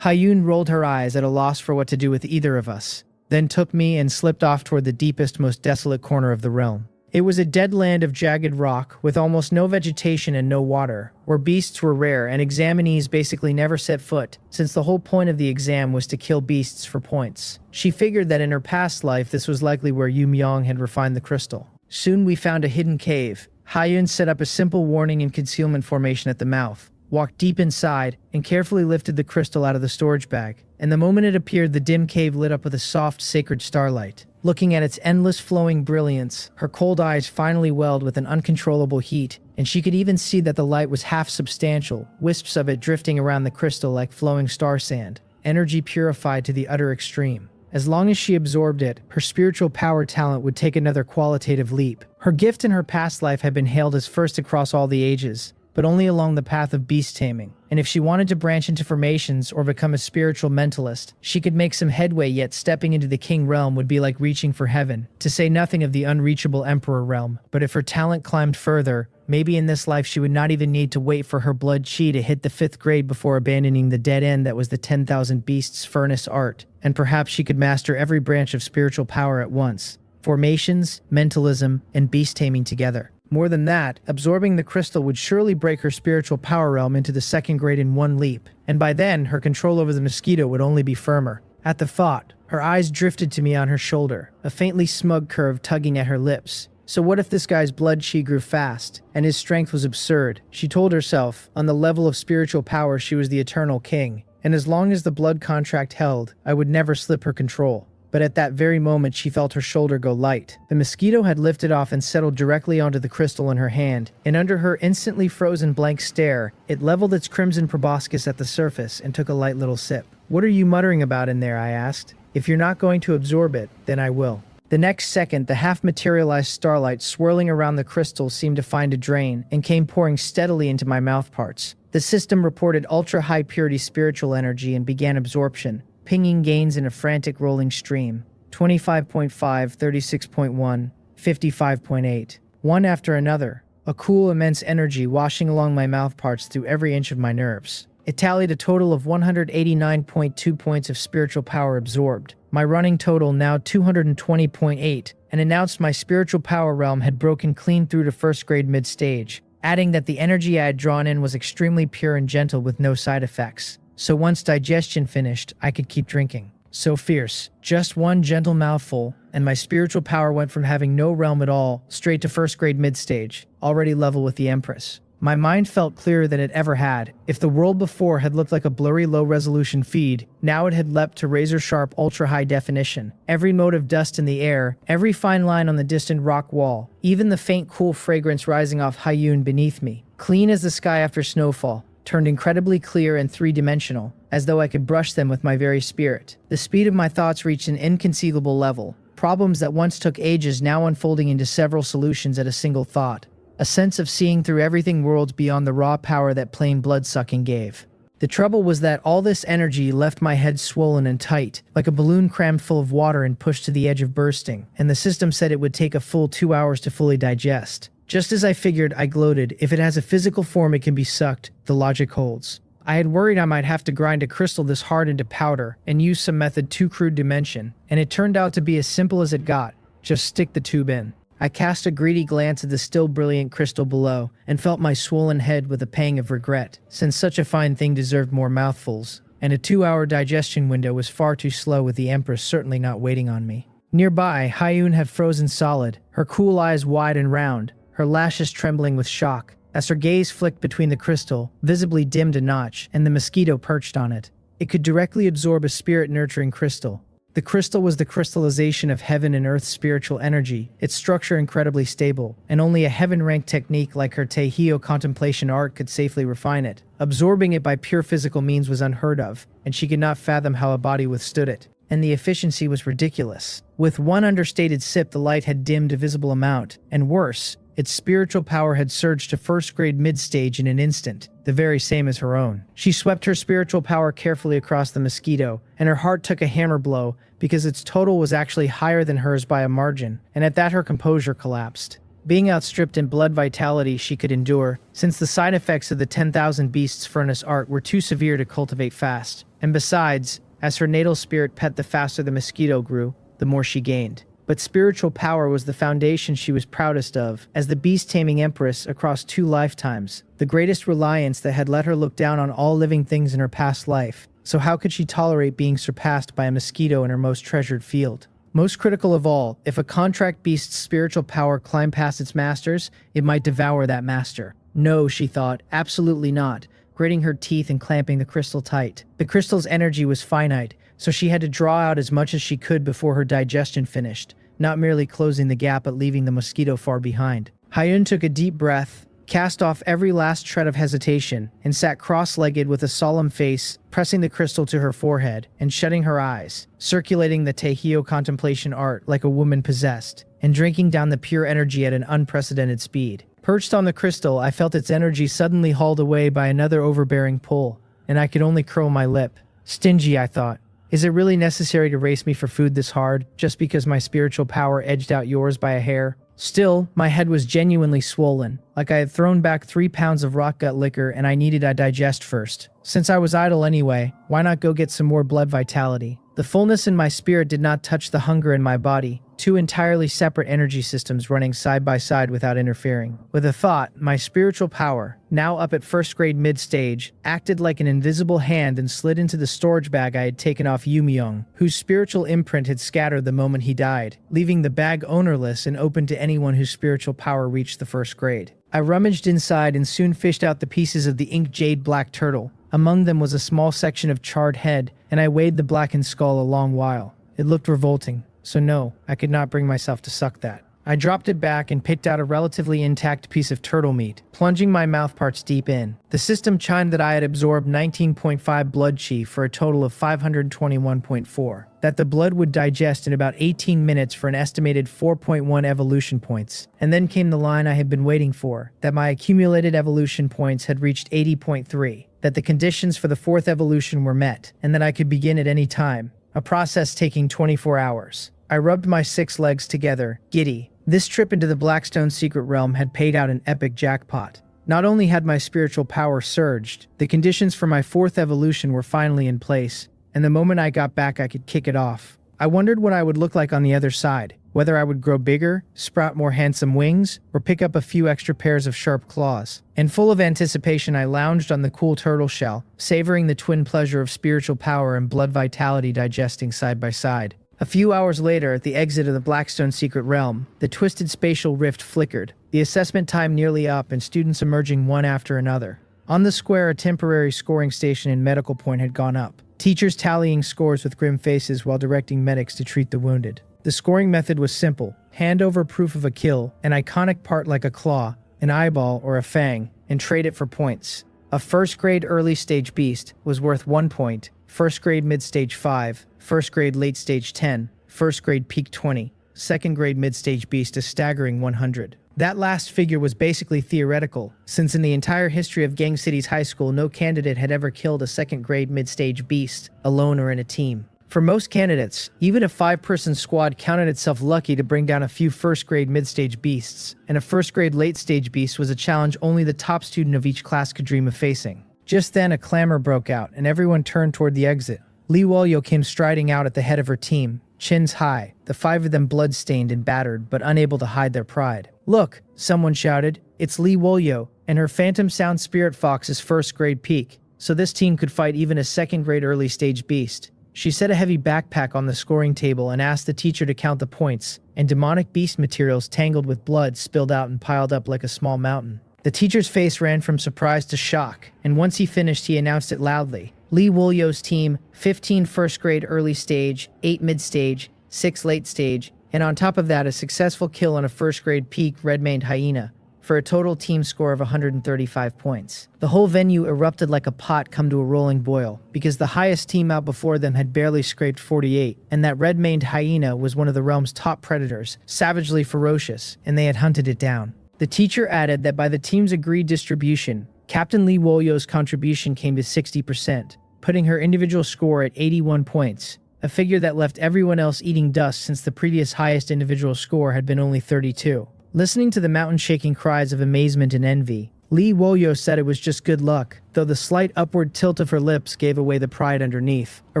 Speaker 1: Hyun rolled her eyes at a loss for what to do with either of us, then took me and slipped off toward the deepest, most desolate corner of the realm. It was a dead land of jagged rock, with almost no vegetation and no water, where beasts were rare and examinees basically never set foot, since the whole point of the exam was to kill beasts for points. She figured that in her past life this was likely where Yu Myung had refined the crystal. Soon we found a hidden cave. Hyun set up a simple warning and concealment formation at the mouth, walked deep inside, and carefully lifted the crystal out of the storage bag. And the moment it appeared, the dim cave lit up with a soft, sacred starlight. Looking at its endless flowing brilliance, her cold eyes finally welled with an uncontrollable heat, and she could even see that the light was half substantial, wisps of it drifting around the crystal like flowing star sand, energy purified to the utter extreme. As long as she absorbed it, her spiritual power talent would take another qualitative leap. Her gift in her past life had been hailed as first across all the ages, but only along the path of beast taming. And if she wanted to branch into formations or become a spiritual mentalist, she could make some headway, yet stepping into the king realm would be like reaching for heaven, to say nothing of the unreachable emperor realm. But if her talent climbed further, maybe in this life she would not even need to wait for her blood chi to hit the 5th grade before abandoning the dead end that was the 10,000 Beasts furnace art, and perhaps she could master every branch of spiritual power at once. Formations, mentalism, and beast taming together. More than that, absorbing the crystal would surely break her spiritual power realm into the 2nd grade in one leap, and by then, her control over the mosquito would only be firmer. At the thought, her eyes drifted to me on her shoulder, a faintly smug curve tugging at her lips. So what if this guy's blood chi grew fast, and his strength was absurd? She told herself, on the level of spiritual power she was the eternal king, and as long as the blood contract held, I would never slip her control. But at that very moment she felt her shoulder go light. The mosquito had lifted off and settled directly onto the crystal in her hand, and under her instantly frozen blank stare, it leveled its crimson proboscis at the surface and took a light little sip. "What are you muttering about in there?" I asked. "If you're not going to absorb it, then I will." The next second, the half-materialized starlight swirling around the crystal seemed to find a drain and came pouring steadily into my mouthparts. The system reported ultra-high purity spiritual energy and began absorption, pinging gains in a frantic rolling stream. 25.5, 36.1, 55.8. One after another, a cool, immense energy washing along my mouthparts through every inch of my nerves. It tallied a total of 189.2 points of spiritual power absorbed, my running total now 220.8, and announced my spiritual power realm had broken clean through to 1st grade mid-stage, adding that the energy I had drawn in was extremely pure and gentle with no side effects. So once digestion finished, I could keep drinking. So fierce. Just one gentle mouthful, and my spiritual power went from having no realm at all, straight to 1st grade mid-stage, already level with the Empress. My mind felt clearer than it ever had. If the world before had looked like a blurry low-resolution feed, now it had leapt to razor-sharp ultra-high definition. Every mote of dust in the air, every fine line on the distant rock wall, even the faint cool fragrance rising off Hyun beneath me, clean as the sky after snowfall, turned incredibly clear and three-dimensional, as though I could brush them with my very spirit. The speed of my thoughts reached an inconceivable level. Problems that once took ages now unfolding into several solutions at a single thought. A sense of seeing through everything worlds beyond the raw power that plain blood-sucking gave. The trouble was that all this energy left my head swollen and tight, like a balloon crammed full of water and pushed to the edge of bursting, and the system said it would take a full 2 hours to fully digest. Just as I figured, I gloated. If it has a physical form it can be sucked, the logic holds. I had worried I might have to grind a crystal this hard into powder and use some method too crude to mention, and it turned out to be as simple as it got. Just stick the tube in. I cast a greedy glance at the still brilliant crystal below and felt my swollen head with a pang of regret, since such a fine thing deserved more mouthfuls, and a 2-hour digestion window was far too slow with the Empress certainly not waiting on me. Nearby, Hyun had frozen solid, her cool eyes wide and round, her lashes trembling with shock. as her gaze flicked between the crystal, visibly dimmed a notch, and the mosquito perched on it. It could directly absorb a spirit-nurturing crystal. The crystal was the crystallization of heaven and earth's spiritual energy, its structure incredibly stable, and only a heaven-ranked technique like her Taihio contemplation art could safely refine it. Absorbing it by pure physical means was unheard of, and she could not fathom how a body withstood it. And the efficiency was ridiculous. With one understated sip, the light had dimmed a visible amount, and worse, its spiritual power had surged to first-grade mid-stage in an instant, the very same as her own. She swept her spiritual power carefully across the mosquito, and her heart took a hammer blow because its total was actually higher than hers by a margin, and at that her composure collapsed. Being outstripped in blood vitality she could endure, since the side effects of the 10,000 Beasts Furnace art were too severe to cultivate fast. And besides, as her natal spirit pet, the faster the mosquito grew, the more she gained. But spiritual power was the foundation she was proudest of, as the beast-taming empress across 2 lifetimes, the greatest reliance that had let her look down on all living things in her past life. So how could she tolerate being surpassed by a mosquito in her most treasured field? Most critical of all, if a contract beast's spiritual power climbed past its masters, it might devour that master. No, she thought, absolutely not, gritting her teeth and clamping the crystal tight. The crystal's energy was finite, so she had to draw out as much as she could before her digestion finished, not merely closing the gap but leaving the mosquito far behind. Hyun took a deep breath, cast off every last shred of hesitation, and sat cross-legged with a solemn face, pressing the crystal to her forehead and shutting her eyes, circulating the Taihio contemplation art like a woman possessed, and drinking down the pure energy at an unprecedented speed. Perched on the crystal, I felt its energy suddenly hauled away by another overbearing pull, and I could only curl my lip. Stingy, I thought. Is it really necessary to race me for food this hard, just because my spiritual power edged out yours by a hair? Still, my head was genuinely swollen, like I had thrown back 3 pounds of rock gut liquor and I needed to digest first. Since I was idle anyway, why not go get some more blood vitality? The fullness in my spirit did not touch the hunger in my body, 2 entirely separate energy systems running side by side without interfering. With a thought, my spiritual power, now up at first-grade mid-stage, acted like an invisible hand and slid into the storage bag I had taken off Yumyong, whose spiritual imprint had scattered the moment he died, leaving the bag ownerless and open to anyone whose spiritual power reached the first grade. I rummaged inside and soon fished out the pieces of the ink jade black turtle. Among them was a small section of charred head, and I weighed the blackened skull a long while. It looked revolting, so no, I could not bring myself to suck that. I dropped it back and picked out a relatively intact piece of turtle meat, plunging my mouthparts deep in. The system chimed that I had absorbed 19.5 blood chi for a total of 521.4, that the blood would digest in about 18 minutes for an estimated 4.1 evolution points. And then came the line I had been waiting for, that my accumulated evolution points had reached 80.3, that the conditions for the 4th evolution were met, and that I could begin at any time, a process taking 24 hours. I rubbed my 6 legs together, giddy. This trip into the Blackstone secret realm had paid out an epic jackpot. Not only had my spiritual power surged, the conditions for my 4th evolution were finally in place, and the moment I got back I could kick it off. I wondered what I would look like on the other side, whether I would grow bigger, sprout more handsome wings, or pick up a few extra pairs of sharp claws. And full of anticipation I lounged on the cool turtle shell, savoring the twin pleasure of spiritual power and blood vitality digesting side by side. A few hours later, at the exit of the Blackstone secret realm, the twisted spatial rift flickered, the assessment time nearly up and students emerging one after another. On the square, a temporary scoring station and medical point had gone up, teachers tallying scores with grim faces while directing medics to treat the wounded. The scoring method was simple: hand over proof of a kill, an iconic part like a claw, an eyeball, or a fang, and trade it for points. A first-grade early-stage beast was worth 1 point, first-grade mid-stage 5, first-grade late-stage 10, first-grade peak 20, second-grade mid-stage beast a staggering 100. That last figure was basically theoretical, since in the entire history of Gang City's high school no candidate had ever killed a second-grade mid-stage beast, alone or in a team. For most candidates, even a 5-person squad counted itself lucky to bring down a few first-grade mid-stage beasts, and a first-grade late-stage beast was a challenge only the top student of each class could dream of facing. Just then, a clamor broke out, and everyone turned toward the exit. Lee Wolyo came striding out at the head of her team, chins high, the 5 of them blood-stained and battered, but unable to hide their pride. "Look," someone shouted, "it's Lee Wolyo, and her Phantom Sound Spirit Fox is first-grade peak, so this team could fight even a second-grade early-stage beast." She set a heavy backpack on the scoring table and asked the teacher to count the points, and demonic beast materials tangled with blood spilled out and piled up like a small mountain. The teacher's face ran from surprise to shock, and once he finished, he announced it loudly. Lee Wolyo's team, 15 first grade early stage, 8 mid stage, 6 late stage, and on top of that, a successful kill on a first grade peak red-maned hyena, for a total team score of 135 points. The whole venue erupted like a pot come to a rolling boil, because the highest team out before them had barely scraped 48, and that red-maned hyena was one of the realm's top predators, savagely ferocious, and they had hunted it down. The teacher added that by the team's agreed distribution, Captain Lee Wolyo's contribution came to 60%, putting her individual score at 81 points, a figure that left everyone else eating dust since the previous highest individual score had been only 32. Listening to the mountain-shaking cries of amazement and envy, Lee Wolyo said it was just good luck, though the slight upward tilt of her lips gave away the pride underneath. A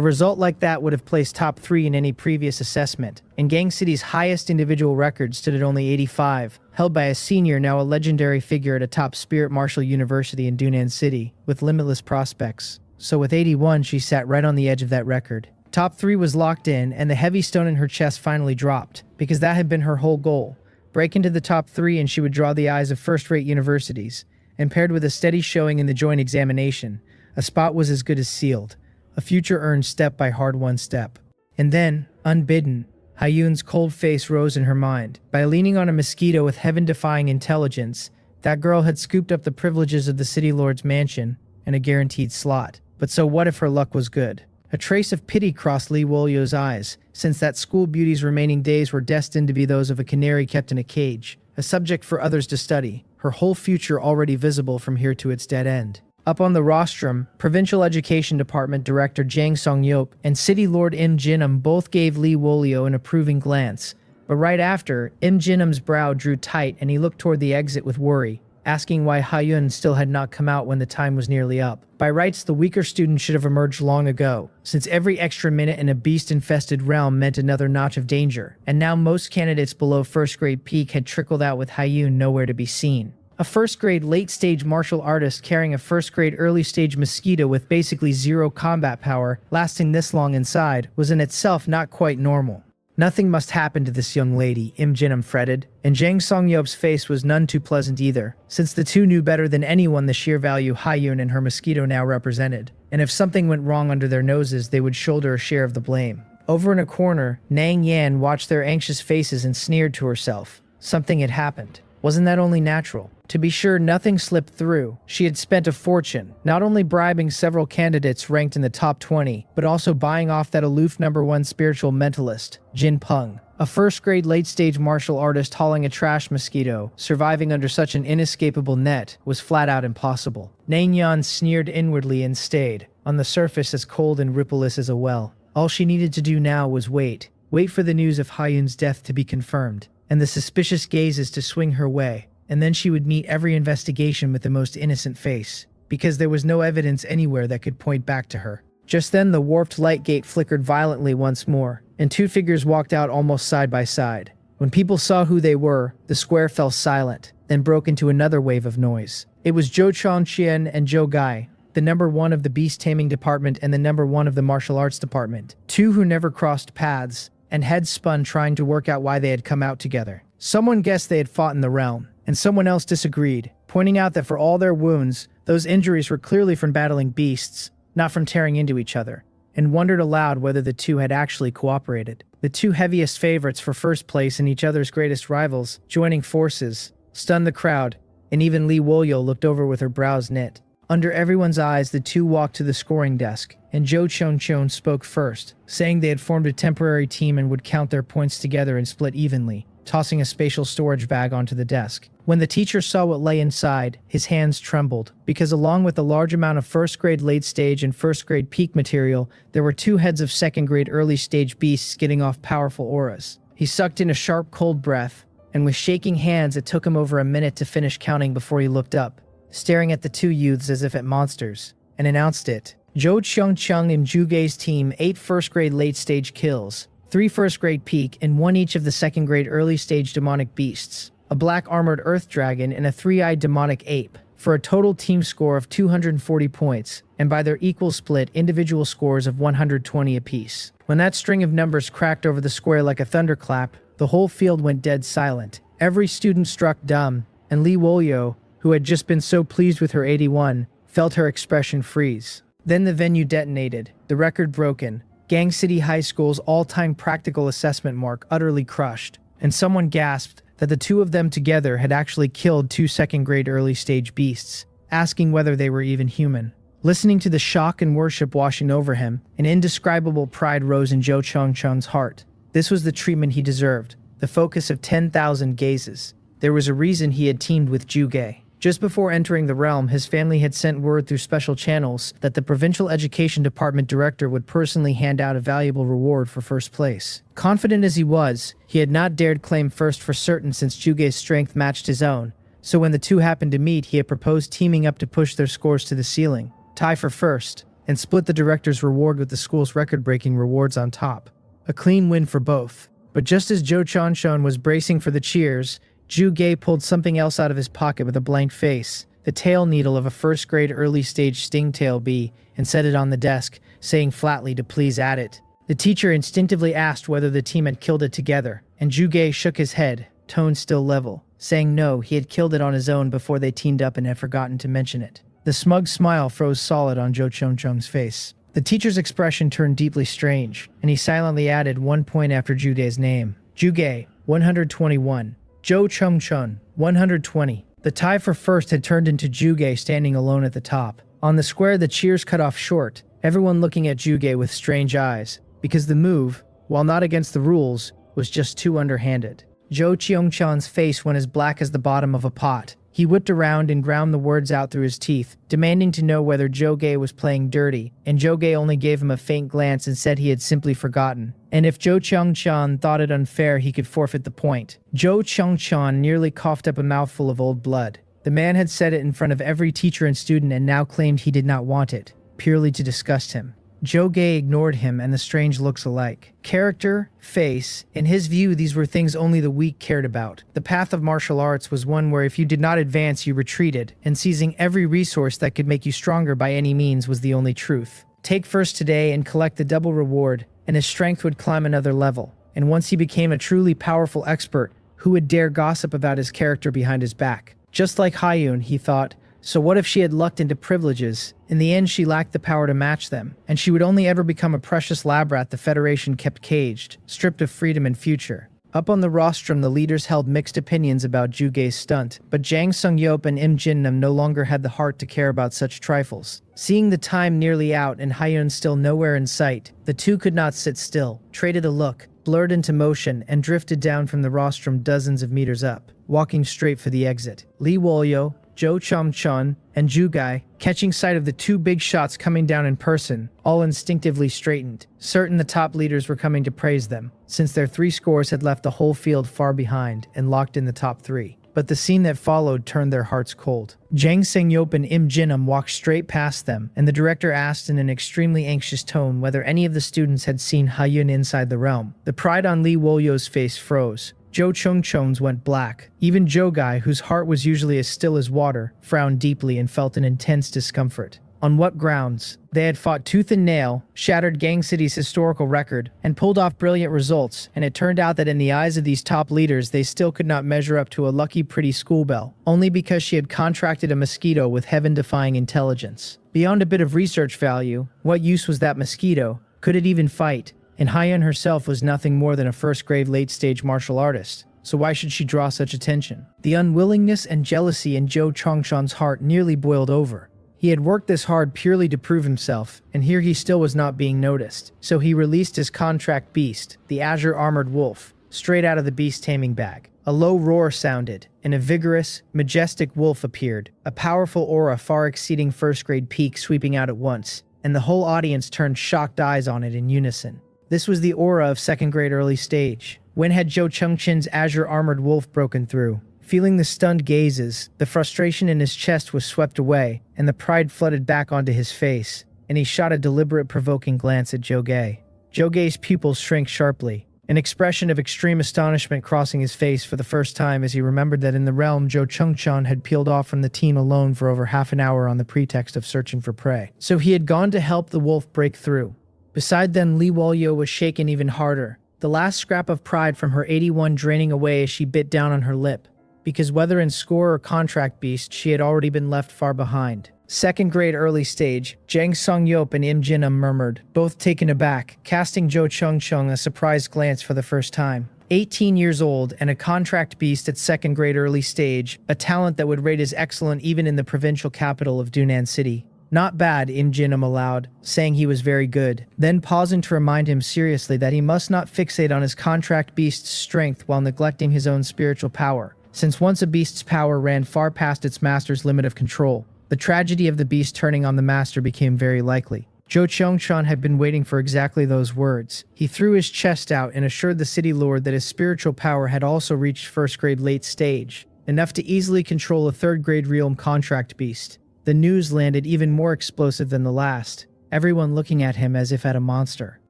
Speaker 1: result like that would have placed top 3 in any previous assessment, and Gang City's highest individual record stood at only 85, held by a senior, now a legendary figure at a top spirit martial university in Dunan City, with limitless prospects. So with 81, she sat right on the edge of that record. Top 3 was locked in, and the heavy stone in her chest finally dropped, because that had been her whole goal. Break into the top 3 and she would draw the eyes of first-rate universities, and paired with a steady showing in the joint examination, a spot was as good as sealed, a future earned step by hard-won step. And then, unbidden, Hyun's cold face rose in her mind. By leaning on a mosquito with heaven-defying intelligence, that girl had scooped up the privileges of the city lord's mansion and a guaranteed slot. But so what if her luck was good? A trace of pity crossed Lee Wolyo's eyes, since that school beauty's remaining days were destined to be those of a canary kept in a cage, a subject for others to study, her whole future already visible from here to its dead end. Up on the rostrum, Provincial Education Department Director Jang Song-yeop and City Lord Im Jinam both gave Lee Wolyo an approving glance, but right after, Im Jinam's brow drew tight and he looked toward the exit with worry, asking why Hyun still had not come out when the time was nearly up. By rights, the weaker student should have emerged long ago, since every extra minute in a beast-infested realm meant another notch of danger, and now most candidates below first-grade peak had trickled out with Hyun nowhere to be seen. A first-grade late-stage martial artist carrying a first-grade early-stage mosquito with basically zero combat power, lasting this long inside, was in itself not quite normal. Nothing must happen to this young lady, Im Jinam fretted, and Jang Song-yeop's face was none too pleasant either, since the two knew better than anyone the sheer value Hyun and her mosquito now represented, and if something went wrong under their noses, they would shoulder a share of the blame. Over in a corner, Nang Yan watched their anxious faces and sneered to herself. Something had happened. Wasn't that only natural? To be sure, nothing slipped through. She had spent a fortune, not only bribing several candidates ranked in the top 20, but also buying off that aloof #1 spiritual mentalist, Jin Peng. A first-grade late-stage martial artist hauling a trash mosquito, surviving under such an inescapable net, was flat-out impossible. Nang Yan sneered inwardly and stayed, on the surface as cold and rippleless as a well. All she needed to do now was wait. Wait for the news of Hyun's death to be confirmed, and the suspicious gazes to swing her way. And then she would meet every investigation with the most innocent face, because there was no evidence anywhere that could point back to her. Just then the warped light gate flickered violently once more, and two figures walked out almost side by side. When people saw who they were, the square fell silent, then broke into another wave of noise. It was Zhou Chongqian and Zhou Gai, the #1 of the beast taming department and the #1 of the martial arts department, two who never crossed paths, and heads spun trying to work out why they had come out together. Someone guessed they had fought in the realm, and someone else disagreed, pointing out that for all their wounds, those injuries were clearly from battling beasts, not from tearing into each other, and wondered aloud whether the two had actually cooperated. The two heaviest favorites for first place and each other's greatest rivals, joining forces, stunned the crowd, and even Lee Wolyo looked over with her brows knit. Under everyone's eyes, the two walked to the scoring desk, and Zhou Chongqian spoke first, saying they had formed a temporary team and would count their points together and split evenly, tossing a spatial storage bag onto the desk. When the teacher saw what lay inside, his hands trembled, because along with a large amount of first-grade late-stage and first-grade peak material, there were two heads of second-grade early-stage beasts getting off powerful auras. He sucked in a sharp, cold breath, and with shaking hands it took him over a minute to finish counting before he looked up, staring at the two youths as if at monsters, and announced it. Zhou Chongqiang and Zhu Gai's team 8 first-grade late-stage kills, 3 first-grade peak, and 1 each of the second-grade early-stage demonic beasts, a black-armored earth dragon and a 3-eyed demonic ape, for a total team score of 240 points, and by their equal split, individual scores of 120 apiece. When that string of numbers cracked over the square like a thunderclap, the whole field went dead silent. Every student struck dumb, and Lee Wolyo, who had just been so pleased with her 81, felt her expression freeze. Then the venue detonated, the record broken, Gang City High School's all-time practical assessment mark utterly crushed, and someone gasped that the two of them together had actually killed two second-grade early-stage beasts, asking whether they were even human. Listening to the shock and worship washing over him, an indescribable pride rose in Zhou Changchun's heart. This was the treatment he deserved, the focus of 10,000 gazes. There was a reason he had teamed with Zhuge. Just before entering the realm, his family had sent word through special channels that the provincial education department director would personally hand out a valuable reward for first place. Confident as he was, he had not dared claim first for certain since Zhuge's strength matched his own, so when the two happened to meet, he had proposed teaming up to push their scores to the ceiling, tie for first, and split the director's reward with the school's record-breaking rewards on top. A clean win for both. But just as Zhou Changchun was bracing for the cheers, Zhuge pulled something else out of his pocket with a blank face, the tail needle of a first-grade early-stage stingtail bee, and set it on the desk, saying flatly to please add it. The teacher instinctively asked whether the team had killed it together, and Zhuge shook his head, tone still level, saying no, he had killed it on his own before they teamed up and had forgotten to mention it. The smug smile froze solid on Zhou Changchun's face. The teacher's expression turned deeply strange, and he silently added 1 point after Zhuge's name. Zhuge, 121. Zhou Changchun, 120. The tie for first had turned into Zhuge standing alone at the top. On the square, the cheers cut off short, everyone looking at Zhuge with strange eyes, because the move, while not against the rules, was just too underhanded. Zhou Changchun's face went as black as the bottom of a pot. He whipped around and ground the words out through his teeth, demanding to know whether Zhuge was playing dirty, and Zhuge only gave him a faint glance and said he had simply forgotten. And if Zhou Changchun thought it unfair, he could forfeit the point. Zhou Changchun nearly coughed up a mouthful of old blood. The man had said it in front of every teacher and student and now claimed he did not want it, purely to disgust him. Zhuge ignored him and the strange looks alike. Character, face, in his view these were things only the weak cared about. The path of martial arts was one where if you did not advance you retreated, and seizing every resource that could make you stronger by any means was the only truth. Take first today and collect the double reward, and his strength would climb another level. And once he became a truly powerful expert, who would dare gossip about his character behind his back? Just like Haiyun, he thought, so what if she had lucked into privileges? In the end, she lacked the power to match them, and she would only ever become a precious lab rat the Federation kept caged, stripped of freedom and future. Up on the rostrum, the leaders held mixed opinions about Zhuge's stunt, but Jang Sung-yeop and Im Jinnam no longer had the heart to care about such trifles. Seeing the time nearly out and Haiyun still nowhere in sight, the two could not sit still, traded a look, blurred into motion, and drifted down from the rostrum dozens of meters up, walking straight for the exit. Li Wolyo, Zhou Changchun, and Zhuge, catching sight of the two big shots coming down in person, all instinctively straightened, certain the top leaders were coming to praise them, since their 3 scores had left the whole field far behind and locked in the top 3. But the scene that followed turned their hearts cold. Jang Sung-yeop and Im Jinnam walked straight past them, and the director asked in an extremely anxious tone whether any of the students had seen Haiyun inside the realm. The pride on Li Wolyo's face froze. Zhou Changchun's went black. Even Zhuge, whose heart was usually as still as water, frowned deeply and felt an intense discomfort. On what grounds? They had fought tooth and nail, shattered Gang City's historical record, and pulled off brilliant results, and it turned out that in the eyes of these top leaders they still could not measure up to a lucky pretty schoolbelle, only because she had contracted a mosquito with heaven-defying intelligence. Beyond a bit of research value, what use was that mosquito? Could it even fight? And Haiyun herself was nothing more than a first-grade late-stage martial artist, so why should she draw such attention? The unwillingness and jealousy in Zhou Changchun's heart nearly boiled over. He had worked this hard purely to prove himself, and here he still was not being noticed, so he released his contract beast, the azure-armored wolf, straight out of the beast taming bag. A low roar sounded, and a vigorous, majestic wolf appeared, a powerful aura far exceeding first-grade peak sweeping out at once, and the whole audience turned shocked eyes on it in unison. This was the aura of second-grade early stage. When had Zhou Changchun's azure-armored wolf broken through? Feeling the stunned gazes, the frustration in his chest was swept away, and the pride flooded back onto his face, and he shot a deliberate, provoking glance at Zhuge. Zhuge's pupils shrank sharply, an expression of extreme astonishment crossing his face for the first time as he remembered that in the realm Zhou Changchun had peeled off from the team alone for over half an hour on the pretext of searching for prey. So he had gone to help the wolf break through. Beside them, Li Wolyo was shaken even harder, the last scrap of pride from her 81 draining away as she bit down on her lip. because whether in score or contract beast, she had already been left far behind. Second grade early stage, Jang Sung-yeop and Im Jin-um murmured, both taken aback, casting Jo Chung-chung a surprised glance for the first time. 18 years old and a contract beast at second grade early stage, a talent that would rate as excellent even in the provincial capital of Dunan City. Not bad, Im Jin-um allowed, saying he was very good, then pausing to remind him seriously that he must not fixate on his contract beast's strength while neglecting his own spiritual power, since once a beast's power ran far past its master's limit of control, the tragedy of the beast turning on the master became very likely. Jo Chung-chun had been waiting for exactly those words. He threw his chest out and assured the city lord that his spiritual power had also reached first grade late stage, enough to easily control a third grade realm contract beast. The news landed even more explosive than the last, everyone looking at him as if at a monster.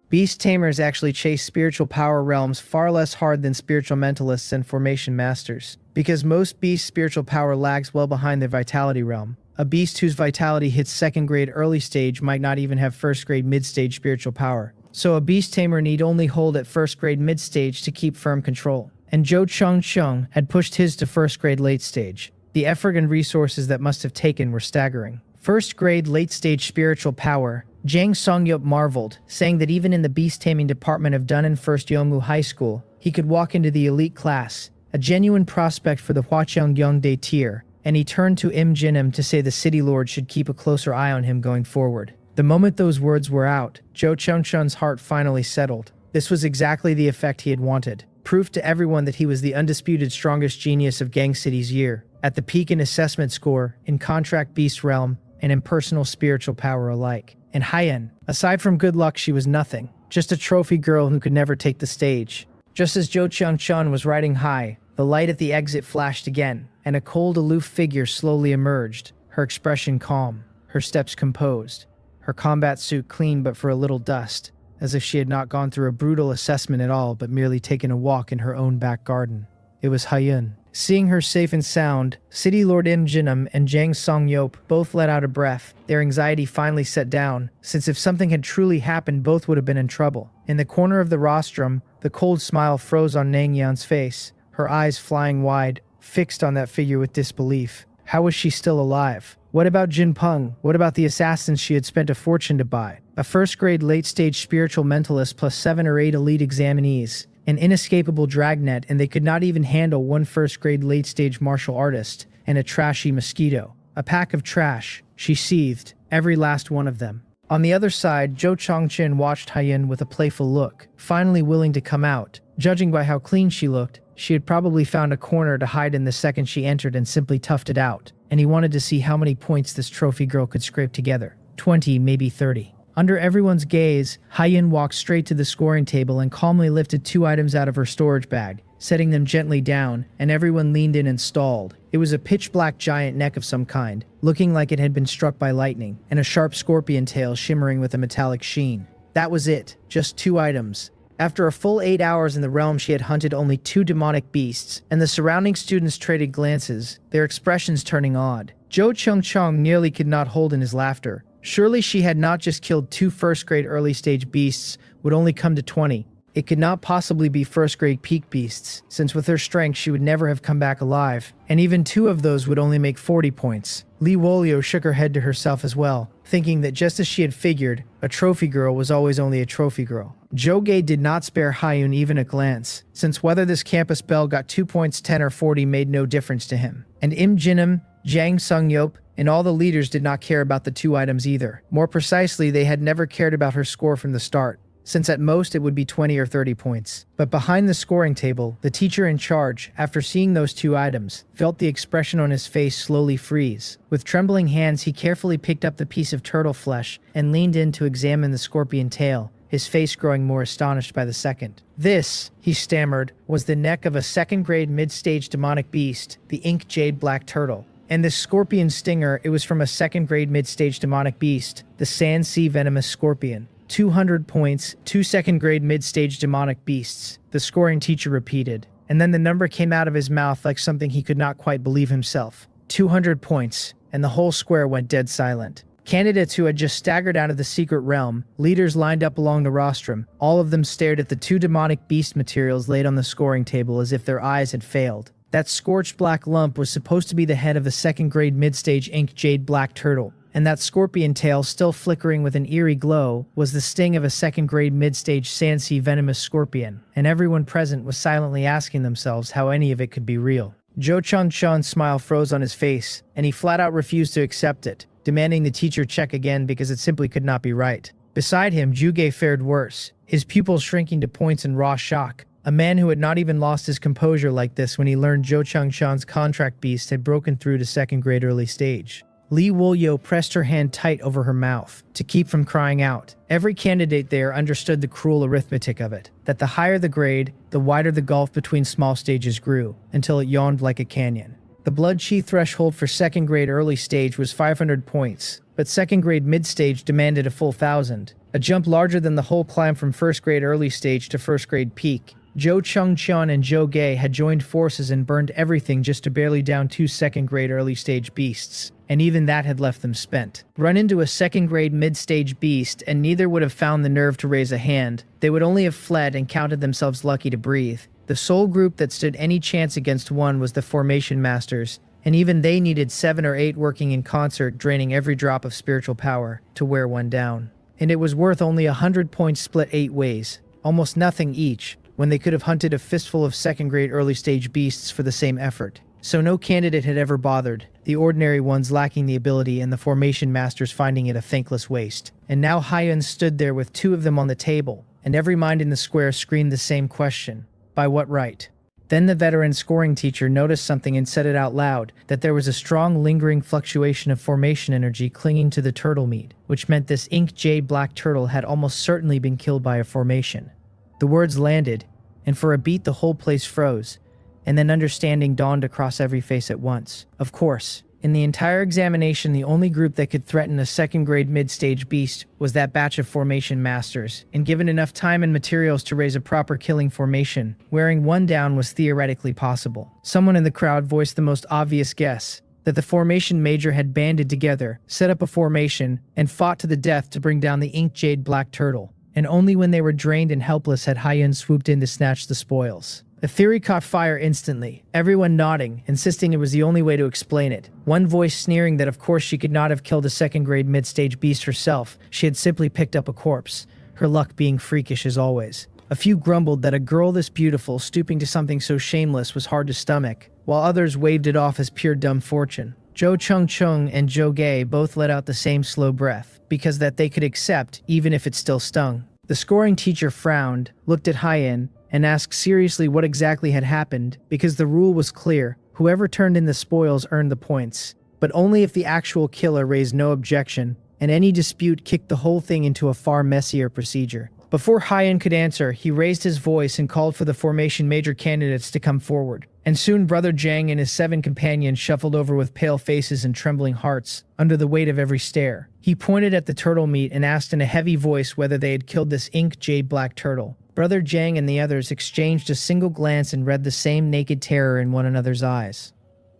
Speaker 1: Beast tamers actually chase spiritual power realms far less hard than spiritual mentalists and formation masters, because most beast spiritual power lags well behind their vitality realm. A beast whose vitality hits second grade early stage might not even have first grade mid-stage spiritual power. So a beast tamer need only hold at first grade mid-stage to keep firm control. And Jo Chung-chung had pushed his to first grade late stage. The effort and resources that must have taken were staggering. First grade late stage spiritual power, Jang Sung-yeop marveled, saying that even in the beast taming department of Dunnan First Yongmu High School, he could walk into the elite class, a genuine prospect for the Hwacheong Yongdae tier. And he turned to Im Jin-um to say the city lord should keep a closer eye on him going forward. The moment those words were out, Jo Chung-chun's heart finally settled. This was exactly the effect he had wanted. Proof to everyone that he was the undisputed strongest genius of Gang City's year, at the peak in assessment score, in contract beast realm, and in personal spiritual power alike. And Hyen, aside from good luck, she was nothing. Just a trophy girl who could never take the stage. Just as Jo Chung-chun was riding high, the light at the exit flashed again, and a cold, aloof figure slowly emerged, her expression calm, her steps composed, her combat suit clean but for a little dust, as if she had not gone through a brutal assessment at all but merely taken a walk in her own back garden. It was Hyun. Seeing her safe and sound, City Lord Im Jin-um and Jang Sung-yeop both let out a breath. Their anxiety finally set down, since if something had truly happened, both would have been in trouble. In the corner of the rostrum, the cold smile froze on Nang Yeon's face, her eyes flying wide, fixed on that figure with disbelief. How was she still alive? What about Jin Peng? What about the assassins she had spent a fortune to buy? A first-grade late-stage spiritual mentalist plus 7 or 8 elite examinees. An inescapable dragnet, and they could not even handle one first-grade late-stage martial artist. And a trashy mosquito. A pack of trash. She seethed. Every last one of them. On the other side, Jo Chong-chin watched Hyun with a playful look, finally willing to come out. Judging by how clean she looked, she had probably found a corner to hide in the second she entered and simply toughed it out. And he wanted to see how many points this trophy girl could scrape together. 20, maybe 30. Under everyone's gaze, Hyun walked straight to the scoring table and calmly lifted 2 items out of her storage bag, setting them gently down, and everyone leaned in and stalled. It was a pitch-black giant neck of some kind, looking like it had been struck by lightning, and a sharp scorpion tail shimmering with a metallic sheen. That was it. Just 2 items. After a full 8 hours in the realm, she had hunted only 2 demonic beasts, and the surrounding students traded glances, their expressions turning odd. Jo Chung-chung nearly could not hold in his laughter. Surely she had not just killed 2 first-grade early-stage beasts, would only come to 20. It could not possibly be first-grade peak beasts, since with her strength she would never have come back alive, and even 2 of those would only make 40 points. Lee Wolio shook her head to herself as well, thinking that just as she had figured, a trophy girl was always only a trophy girl. Joe-gae did not spare Hyun even a glance, since whether this campus belle got 2 points, 10 or 40 made no difference to him. And Im Jin-um, Jang Sung-yeop, and all the leaders did not care about the 2 items either. More precisely, they had never cared about her score from the start, since at most it would be 20 or 30 points. But behind the scoring table, the teacher in charge, after seeing those 2 items, felt the expression on his face slowly freeze. With trembling hands, he carefully picked up the piece of turtle flesh and leaned in to examine the scorpion tail, his face growing more astonished by the second. This, he stammered, was the neck of a second-grade mid-stage demonic beast, the ink jade black turtle. And this scorpion stinger, it was from a second-grade mid-stage demonic beast, the sand sea venomous scorpion. 200 points, 2 second-grade mid-stage demonic beasts, the scoring teacher repeated. And then the number came out of his mouth like something he could not quite believe himself. 200 points, and the whole square went dead silent. Candidates who had just staggered out of the secret realm, leaders lined up along the rostrum, all of them stared at the 2 demonic beast materials laid on the scoring table as if their eyes had failed. That scorched black lump was supposed to be the head of the second-grade mid-stage ink jade black turtle, and that scorpion tail still flickering with an eerie glow was the sting of a second-grade mid-stage Sansi venomous scorpion, and everyone present was silently asking themselves how any of it could be real. Zhou Changchun's smile froze on his face, and he flat-out refused to accept it, demanding the teacher check again because it simply could not be right. Beside him, Juge fared worse, his pupils shrinking to points in raw shock. A man who had not even lost his composure like this when he learned Zhou Changchun's contract beast had broken through to second-grade early stage. Li Wolyo pressed her hand tight over her mouth to keep from crying out. Every candidate there understood the cruel arithmetic of it, that the higher the grade, the wider the gulf between small stages grew, until it yawned like a canyon. The blood chi threshold for second-grade early stage was 500 points, but second-grade mid-stage demanded a full 1,000, a jump larger than the whole climb from first-grade early stage to first-grade peak. Zhou Changchun and Zhou Ge had joined forces and burned everything just to barely down 2 second-grade early-stage beasts, and even that had left them spent. Run into a second-grade mid-stage beast, and neither would have found the nerve to raise a hand. They would only have fled and counted themselves lucky to breathe. The sole group that stood any chance against one was the Formation Masters, and even they needed 7 or 8 working in concert, draining every drop of spiritual power to wear one down. And it was worth only 100 points split 8 ways, almost nothing each, when they could have hunted a fistful of second-grade early-stage beasts for the same effort. So no candidate had ever bothered, the ordinary ones lacking the ability and the Formation Masters finding it a thankless waste. And now Hyun stood there with 2 of them on the table, and every mind in the square screamed the same question. By what right? Then the veteran scoring teacher noticed something and said it out loud, that there was a strong lingering fluctuation of formation energy clinging to the turtle meat, which meant this ink jade black turtle had almost certainly been killed by a formation. The words landed, and for a beat the whole place froze, and then understanding dawned across every face at once. Of course, in the entire examination, the only group that could threaten a second-grade mid-stage beast was that batch of Formation Masters, and given enough time and materials to raise a proper killing formation, wearing one down was theoretically possible. Someone in the crowd voiced the most obvious guess, that the Formation Major had banded together, set up a formation, and fought to the death to bring down the ink jade black turtle. And only when they were drained and helpless had Hyun swooped in to snatch the spoils. The theory caught fire instantly, everyone nodding, insisting it was the only way to explain it. One voice sneering that of course she could not have killed a second-grade mid-stage beast herself, she had simply picked up a corpse, her luck being freakish as always. A few grumbled that a girl this beautiful stooping to something so shameless was hard to stomach, while others waved it off as pure dumb fortune. Zhou Changchun and Zhou Ge both let out the same slow breath, because that they could accept, even if it still stung. The scoring teacher frowned, looked at Hyun, and asked seriously what exactly had happened, because the rule was clear: whoever turned in the spoils earned the points, but only if the actual killer raised no objection, and any dispute kicked the whole thing into a far messier procedure. Before Hyun could answer, he raised his voice and called for the Formation Major candidates to come forward. And soon Brother Jang and his 7 companions shuffled over with pale faces and trembling hearts, under the weight of every stare. He pointed at the turtle meat and asked in a heavy voice whether they had killed this ink jade black turtle. Brother Jang and the others exchanged a single glance and read the same naked terror in one another's eyes.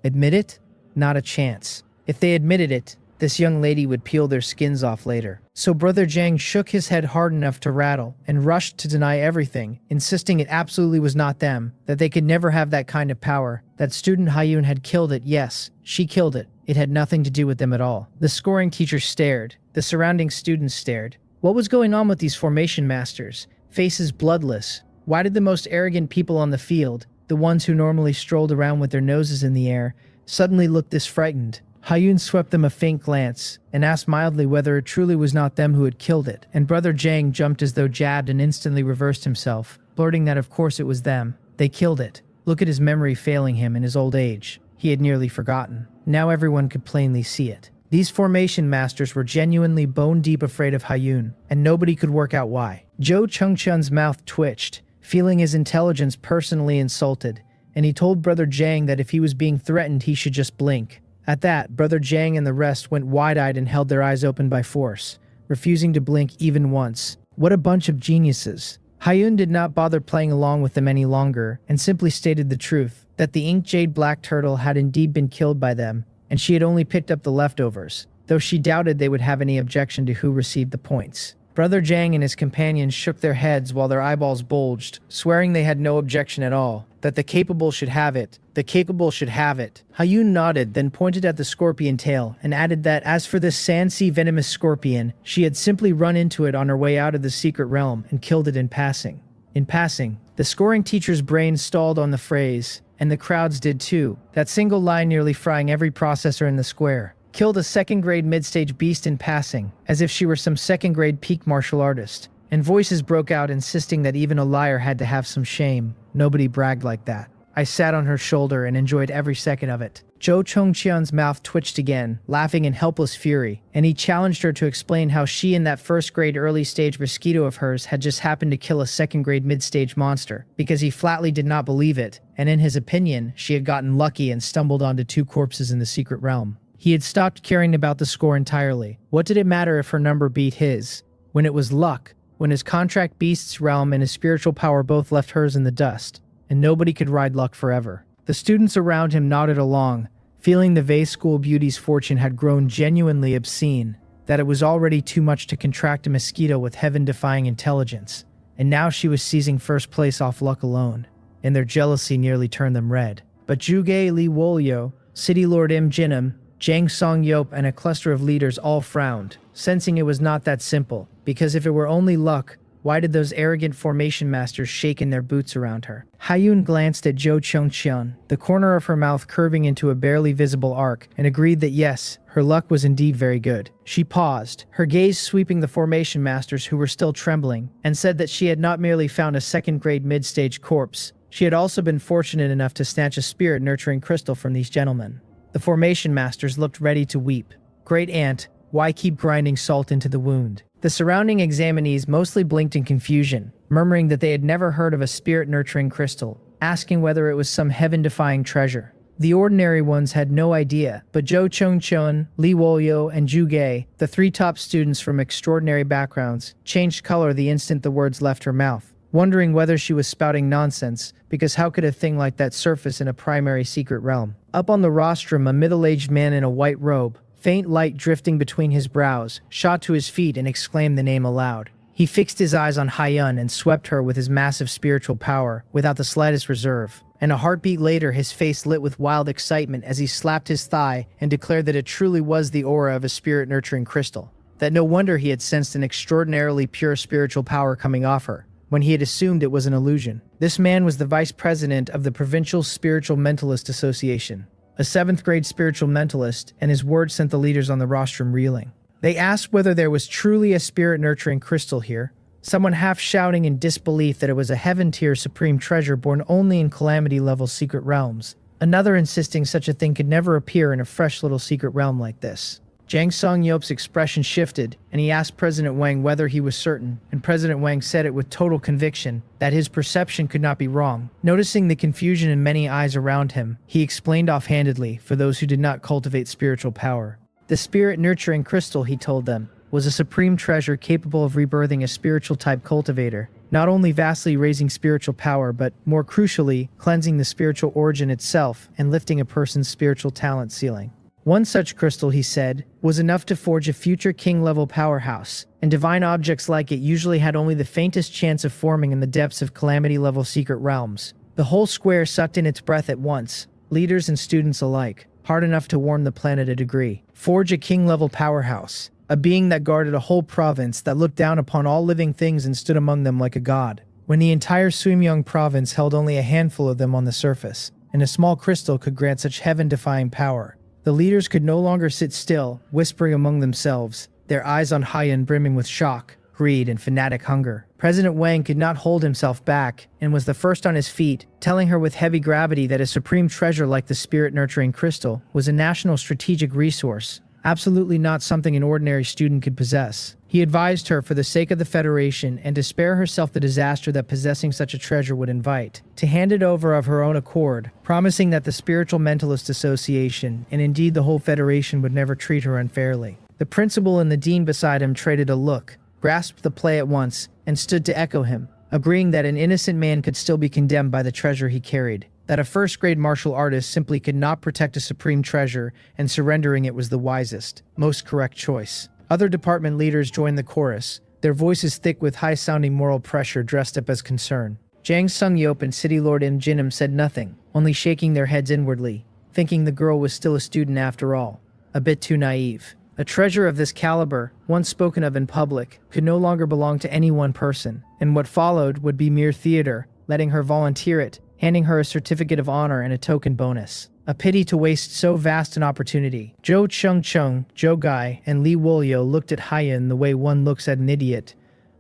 Speaker 1: Admit it? Not a chance. If they admitted it, this young lady would peel their skins off later. So Brother Jang shook his head hard enough to rattle and rushed to deny everything, insisting it absolutely was not them, that they could never have that kind of power, that student Hyun had killed it. Yes, she killed it. It had nothing to do with them at all. The scoring teacher stared. The surrounding students stared. What was going on with these Formation Masters? Faces bloodless. Why did the most arrogant people on the field, the ones who normally strolled around with their noses in the air, suddenly look this frightened? Hyun swept them a faint glance, and asked mildly whether it truly was not them who had killed it, and Brother Jang jumped as though jabbed and instantly reversed himself, blurting that of course it was them. They killed it. Look at his memory failing him in his old age. He had nearly forgotten. Now everyone could plainly see it. These Formation Masters were genuinely bone-deep afraid of Hyun, and nobody could work out why. Zhou Changchun's mouth twitched, feeling his intelligence personally insulted, and he told Brother Jang that if he was being threatened he should just blink. At that, Brother Jang and the rest went wide-eyed and held their eyes open by force, refusing to blink even once. What a bunch of geniuses. Hyun did not bother playing along with them any longer, and simply stated the truth, that the ink jade black turtle had indeed been killed by them, and she had only picked up the leftovers, though she doubted they would have any objection to who received the points. Brother Jang and his companions shook their heads while their eyeballs bulged, swearing they had no objection at all. that the capable should have it. The capable should have it. Hayun nodded, then pointed at the scorpion tail and added that as for this Sansi venomous scorpion, she had simply run into it on her way out of the secret realm and killed it in passing. In passing, the scoring teacher's brain stalled on the phrase, and the crowds did too. That single line nearly frying every processor in the square. Killed a second-grade mid-stage beast in passing, as if she were some second-grade peak martial artist. And voices broke out insisting that even a liar had to have some shame. Nobody bragged like that. I sat on her shoulder and enjoyed every second of it. Zhou Chongqian's mouth twitched again, laughing in helpless fury, and he challenged her to explain how she and that first-grade early-stage Mosquito of hers had just happened to kill a second-grade mid-stage monster, because he flatly did not believe it, and in his opinion, she had gotten lucky and stumbled onto 2 corpses in the secret realm. He had stopped caring about the score entirely. What did it matter if her number beat his? When it was luck, when his contract beast's realm and his spiritual power both left hers in the dust, and nobody could ride luck forever. The students around him nodded along, feeling the Vase School beauty's fortune had grown genuinely obscene, that it was already too much to contract a Mosquito with heaven-defying intelligence, and now she was seizing first place off luck alone, and their jealousy nearly turned them red. But Zhuge Li Wolyo, City Lord Im Jinim, Zhang Songyop, and a cluster of leaders all frowned, sensing it was not that simple, because if it were only luck, why did those arrogant formation masters shake in their boots around her? Hayun glanced at Zhou Chongqian, the corner of her mouth curving into a barely visible arc, and agreed that yes, her luck was indeed very good. She paused, her gaze sweeping the formation masters who were still trembling, and said that she had not merely found a second-grade mid-stage corpse, she had also been fortunate enough to snatch a spirit-nurturing crystal from these gentlemen. The formation masters looked ready to weep. Great aunt, why keep grinding salt into the wound? The surrounding examinees mostly blinked in confusion, murmuring that they had never heard of a spirit-nurturing crystal, asking whether it was some heaven-defying treasure. The ordinary ones had no idea, but Zhou Chongqian, Li Wolyo, and Zhu Ge, the 3 top students from extraordinary backgrounds, changed color the instant the words left her mouth, wondering whether she was spouting nonsense, because how could a thing like that surface in a primary secret realm? Up on the rostrum, a middle-aged man in a white robe, faint light drifting between his brows, shot to his feet and exclaimed the name aloud. He fixed his eyes on Hayun and swept her with his massive spiritual power, without the slightest reserve. And a heartbeat later, his face lit with wild excitement as he slapped his thigh and declared that it truly was the aura of a spirit-nurturing crystal. That no wonder he had sensed an extraordinarily pure spiritual power coming off her, when he had assumed it was an illusion. This man was the vice president of the Provincial Spiritual Mentalist Association, a 7th-grade spiritual mentalist, and his words sent the leaders on the rostrum reeling. They asked whether there was truly a spirit-nurturing crystal here, someone half shouting in disbelief that it was a heaven-tier supreme treasure born only in calamity-level secret realms, another insisting such a thing could never appear in a fresh little secret realm like this. Zhang Songyop's expression shifted, and he asked President Wang whether he was certain, and President Wang said it with total conviction, that his perception could not be wrong. Noticing the confusion in many eyes around him, he explained offhandedly, for those who did not cultivate spiritual power. The spirit-nurturing crystal, he told them, was a supreme treasure capable of rebirthing a spiritual-type cultivator, not only vastly raising spiritual power, but, more crucially, cleansing the spiritual origin itself and lifting a person's spiritual talent ceiling. One such crystal, he said, was enough to forge a future king-level powerhouse, and divine objects like it usually had only the faintest chance of forming in the depths of calamity-level secret realms. The whole square sucked in its breath at once, leaders and students alike, hard enough to warm the planet a degree. Forge a king-level powerhouse, a being that guarded a whole province, that looked down upon all living things and stood among them like a god, when the entire Suimyong province held only a handful of them on the surface, and a small crystal could grant such heaven-defying power. The leaders could no longer sit still, whispering among themselves, their eyes on Hayun brimming with shock, greed, and fanatic hunger. President Wang could not hold himself back, and was the first on his feet, telling her with heavy gravity that a supreme treasure like the spirit-nurturing crystal was a national strategic resource, absolutely not something an ordinary student could possess. He advised her, for the sake of the Federation, and to spare herself the disaster that possessing such a treasure would invite, to hand it over of her own accord, promising that the Spiritual Mentalist Association, and indeed the whole Federation, would never treat her unfairly. The principal and the dean beside him traded a look, grasped the play at once, and stood to echo him, agreeing that an innocent man could still be condemned by the treasure he carried, that a first-grade martial artist simply could not protect a supreme treasure, and surrendering it was the wisest, most correct choice. Other department leaders joined the chorus, their voices thick with high-sounding moral pressure dressed up as concern. Jang Sung-yop and City Lord Im Jinim said nothing, only shaking their heads inwardly, thinking the girl was still a student after all. A bit too naive. A treasure of this caliber, once spoken of in public, could no longer belong to any one person, and what followed would be mere theater, letting her volunteer it, handing her a certificate of honor and a token bonus. A pity to waste so vast an opportunity. Zhou Chengcheng, Zhou Gai, and Li Wolyo looked at Haiyan the way one looks at an idiot,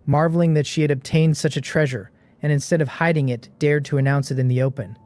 Speaker 1: marveling that she had obtained such a treasure, and instead of hiding it, dared to announce it in the open,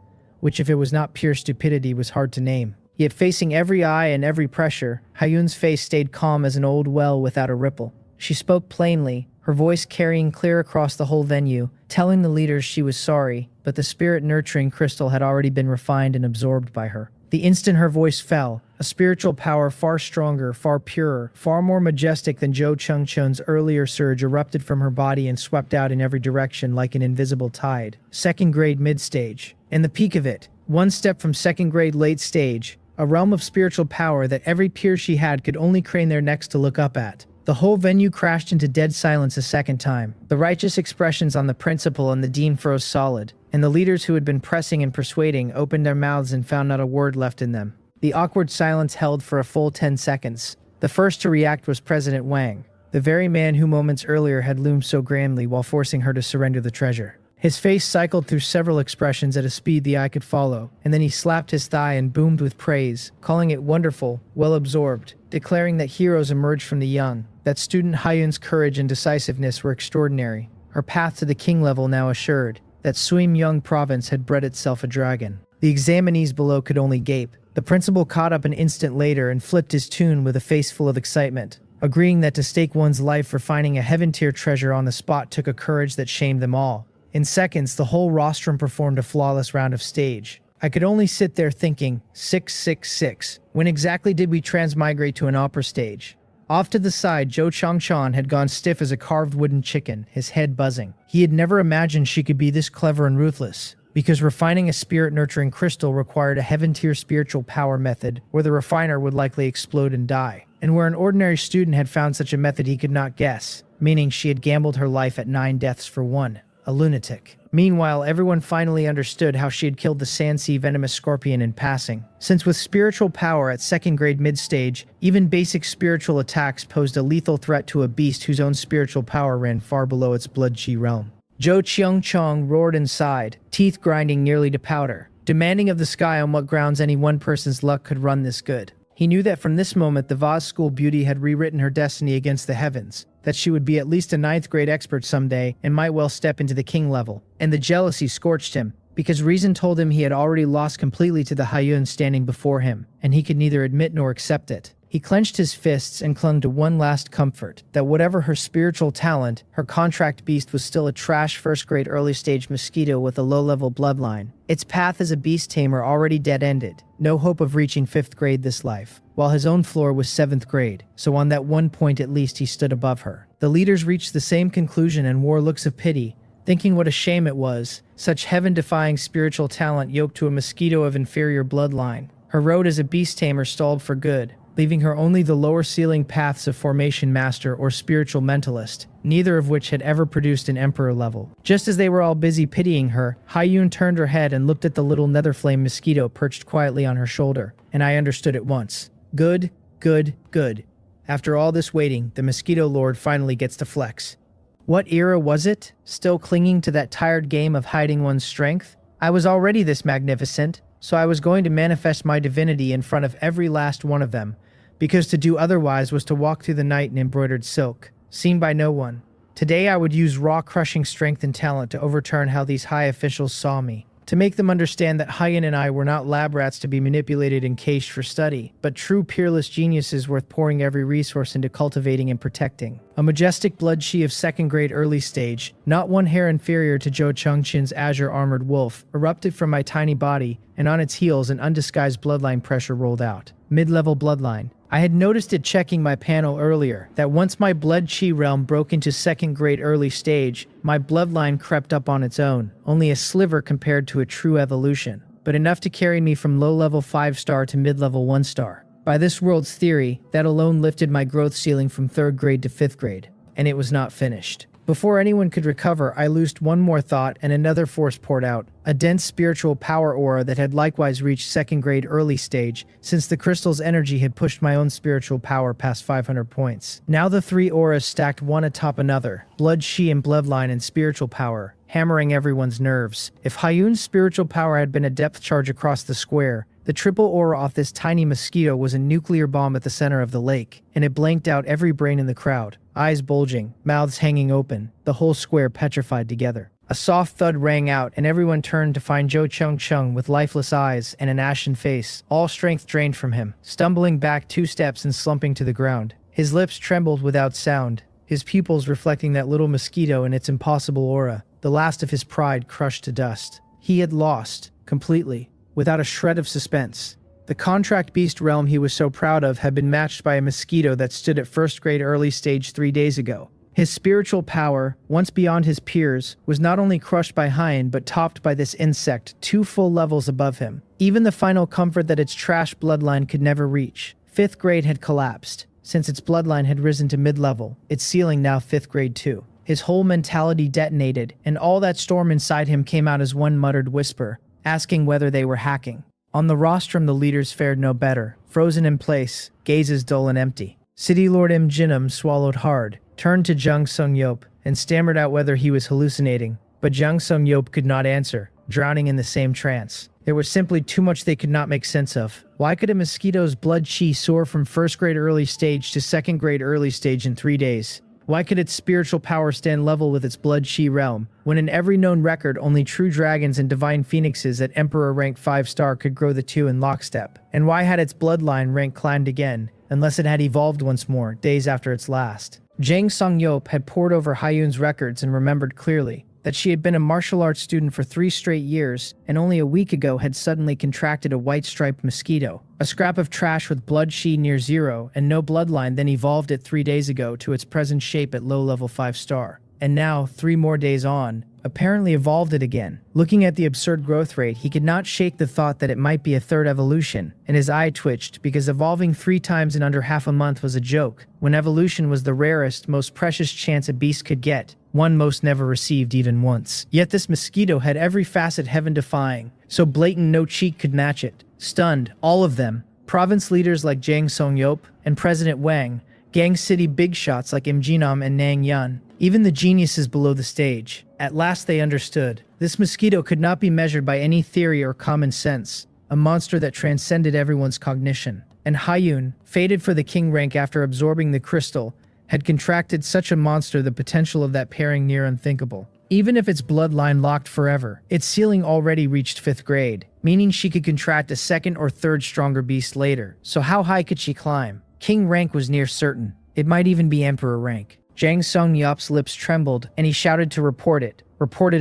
Speaker 1: which if it was not pure stupidity was hard to name. Yet facing every eye and every pressure, Haiyun's face stayed calm as an old well without a ripple. She spoke plainly, her voice carrying clear across the whole venue, telling the leaders she was sorry, but the spirit-nurturing crystal had already been refined and absorbed by her. The instant her voice fell, a spiritual power far stronger, far purer, far more majestic than Zhou Chengchun's earlier surge erupted from her body and swept out in every direction like an invisible tide. Second grade mid-stage. And the peak of it, one step from second grade late stage, a realm of spiritual power that every peer she had could only crane their necks to look up at. The whole venue crashed into dead silence a second time. The righteous expressions on the principal and the dean froze solid, and the leaders who had been pressing and persuading opened their mouths and found not a word left in them. The awkward silence held for a full 10 seconds. The first to react was President Wang, the very man who moments earlier had loomed so grandly while forcing her to surrender the treasure. His face cycled through several expressions at a speed the eye could follow, and then he slapped his thigh and boomed with praise, calling it wonderful, well absorbed, declaring that heroes emerged from the young, that student Haiyun's courage and decisiveness were extraordinary, her path to the king level now assured, that Suimyung province had bred itself a dragon. The examinees below could only gape. The principal caught up an instant later and flipped his tune with a face full of excitement, agreeing that to stake one's life for finding a heaven-tier treasure on the spot took a courage that shamed them all. In seconds, the whole rostrum performed a flawless round of stage. I could only sit there thinking, 666. When exactly did we transmigrate to an opera stage? Off to the side, Zhou Changchan had gone stiff as a carved wooden chicken, his head buzzing. He had never imagined she could be this clever and ruthless, because refining a spirit-nurturing crystal required a heaven-tier spiritual power method where the refiner would likely explode and die, and where an ordinary student had found such a method he could not guess, meaning she had gambled her life at 9 deaths for 1. A lunatic. Meanwhile, everyone finally understood how she had killed the Sansi venomous scorpion in passing, since with spiritual power at second grade mid-stage, even basic spiritual attacks posed a lethal threat to a beast whose own spiritual power ran far below its blood-chi realm. Zhou Qiangchong roared and sighed, teeth grinding nearly to powder, demanding of the sky on what grounds any one person's luck could run this good. He knew that from this moment the Vaz school beauty had rewritten her destiny against the heavens, that she would be at least a 9th grade expert someday and might well step into the king level. And the jealousy scorched him, because reason told him he had already lost completely to the Haiyun standing before him, and he could neither admit nor accept it. He clenched his fists and clung to one last comfort, that whatever her spiritual talent, her contract beast was still a trash first-grade early-stage mosquito with a low-level bloodline. Its path as a beast tamer already dead-ended, no hope of reaching 5th grade this life, while his own floor was 7th grade, so on that one point at least he stood above her. The leaders reached the same conclusion and wore looks of pity, thinking what a shame it was, such heaven-defying spiritual talent yoked to a mosquito of inferior bloodline. Her road as a beast tamer stalled for good, leaving her only the lower ceiling paths of formation master or spiritual mentalist, neither of which had ever produced an emperor level. Just as they were all busy pitying her, Haiyun turned her head and looked at the little netherflame mosquito perched quietly on her shoulder, and I understood at once. Good, good, good. After all this waiting, the mosquito lord finally gets to flex. What era was it? Still clinging to that tired game of hiding one's strength? I was already this magnificent, so I was going to manifest my divinity in front of every last one of them, because to do otherwise was to walk through the night in embroidered silk, seen by no one. Today I would use raw crushing strength and talent to overturn how these high officials saw me, to make them understand that Haiyan and I were not lab rats to be manipulated and caged for study, but true peerless geniuses worth pouring every resource into cultivating and protecting. A majestic blood-chi of second-grade early stage, not one hair inferior to Zhou Chengqin's azure-armored wolf, erupted from my tiny body, and on its heels an undisguised bloodline pressure rolled out. Mid-level bloodline. I had noticed it checking my panel earlier, that once my blood chi realm broke into second grade early stage, my bloodline crept up on its own, only a sliver compared to a true evolution, but enough to carry me from low-level 5-star to mid-level 1-star. By this world's theory, that alone lifted my growth ceiling from 3rd grade to 5th grade, and it was not finished. Before anyone could recover, I loosed one more thought and another force poured out, a dense spiritual power aura that had likewise reached second grade early stage, since the crystal's energy had pushed my own spiritual power past 500 points. Now the three auras stacked one atop another, blood chi and bloodline and spiritual power, hammering everyone's nerves. If Hayun's spiritual power had been a depth charge across the square, the triple aura off this tiny mosquito was a nuclear bomb at the center of the lake, and it blanked out every brain in the crowd, eyes bulging, mouths hanging open, the whole square petrified together. A soft thud rang out, and everyone turned to find Zhou Cheng with lifeless eyes and an ashen face, all strength drained from him, stumbling back 2 steps and slumping to the ground. His lips trembled without sound, his pupils reflecting that little mosquito and its impossible aura, the last of his pride crushed to dust. He had lost, completely, without a shred of suspense. The contract beast realm he was so proud of had been matched by a mosquito that stood at first grade early stage 3 days ago. His spiritual power, once beyond his peers, was not only crushed by Hyen but topped by this insect 2 full levels above him. Even the final comfort that its trash bloodline could never reach. 5th grade had collapsed, since its bloodline had risen to mid-level, its ceiling now 5th grade too. His whole mentality detonated, and all that storm inside him came out as one muttered whisper, asking whether they were hacking. On the rostrum the leaders fared no better, frozen in place, gazes dull and empty. City Lord Im Jinam swallowed hard, turned to Jung Sung Yop, and stammered out whether he was hallucinating, but Jung Sung Yop could not answer, drowning in the same trance. There was simply too much they could not make sense of. Why could a mosquito's blood chi soar from first grade early stage to second grade early stage in 3 days? Why could its spiritual power stand level with its blood chi realm, when in every known record only true dragons and divine phoenixes at Emperor rank 5-star could grow the two in lockstep? And why had its bloodline rank climbed again, unless it had evolved once more, days after its last? Jang Sung-yop had pored over Hayun's records and remembered clearly that she had been a martial arts student for 3 straight years, and only a week ago had suddenly contracted a white-striped mosquito, a scrap of trash with blood chi near 0 and no bloodline, then evolved it 3 days ago to its present shape at low-level 5-star. And now, 3 more days on, apparently evolved it again. Looking at the absurd growth rate, he could not shake the thought that it might be a 3rd evolution, and his eye twitched because evolving 3 times in under half a month was a joke, when evolution was the rarest, most precious chance a beast could get, one most never received even once. Yet this mosquito had every facet heaven-defying, so blatant no cheek could match it. Stunned, all of them, province leaders like Jang Song-yop and President Wang, gang city big shots like Im Jinam and Nang Yan, even the geniuses below the stage. At last they understood. This mosquito could not be measured by any theory or common sense, a monster that transcended everyone's cognition. And Hayun, fated for the king rank after absorbing the crystal, had contracted such a monster, the potential of that pairing near unthinkable. Even if its bloodline locked forever, its ceiling already reached 5th grade, meaning she could contract a 2nd or 3rd stronger beast later. So how high could she climb? King rank was near certain. It might even be emperor rank. Jang Sung-yop's lips trembled, and he shouted to report it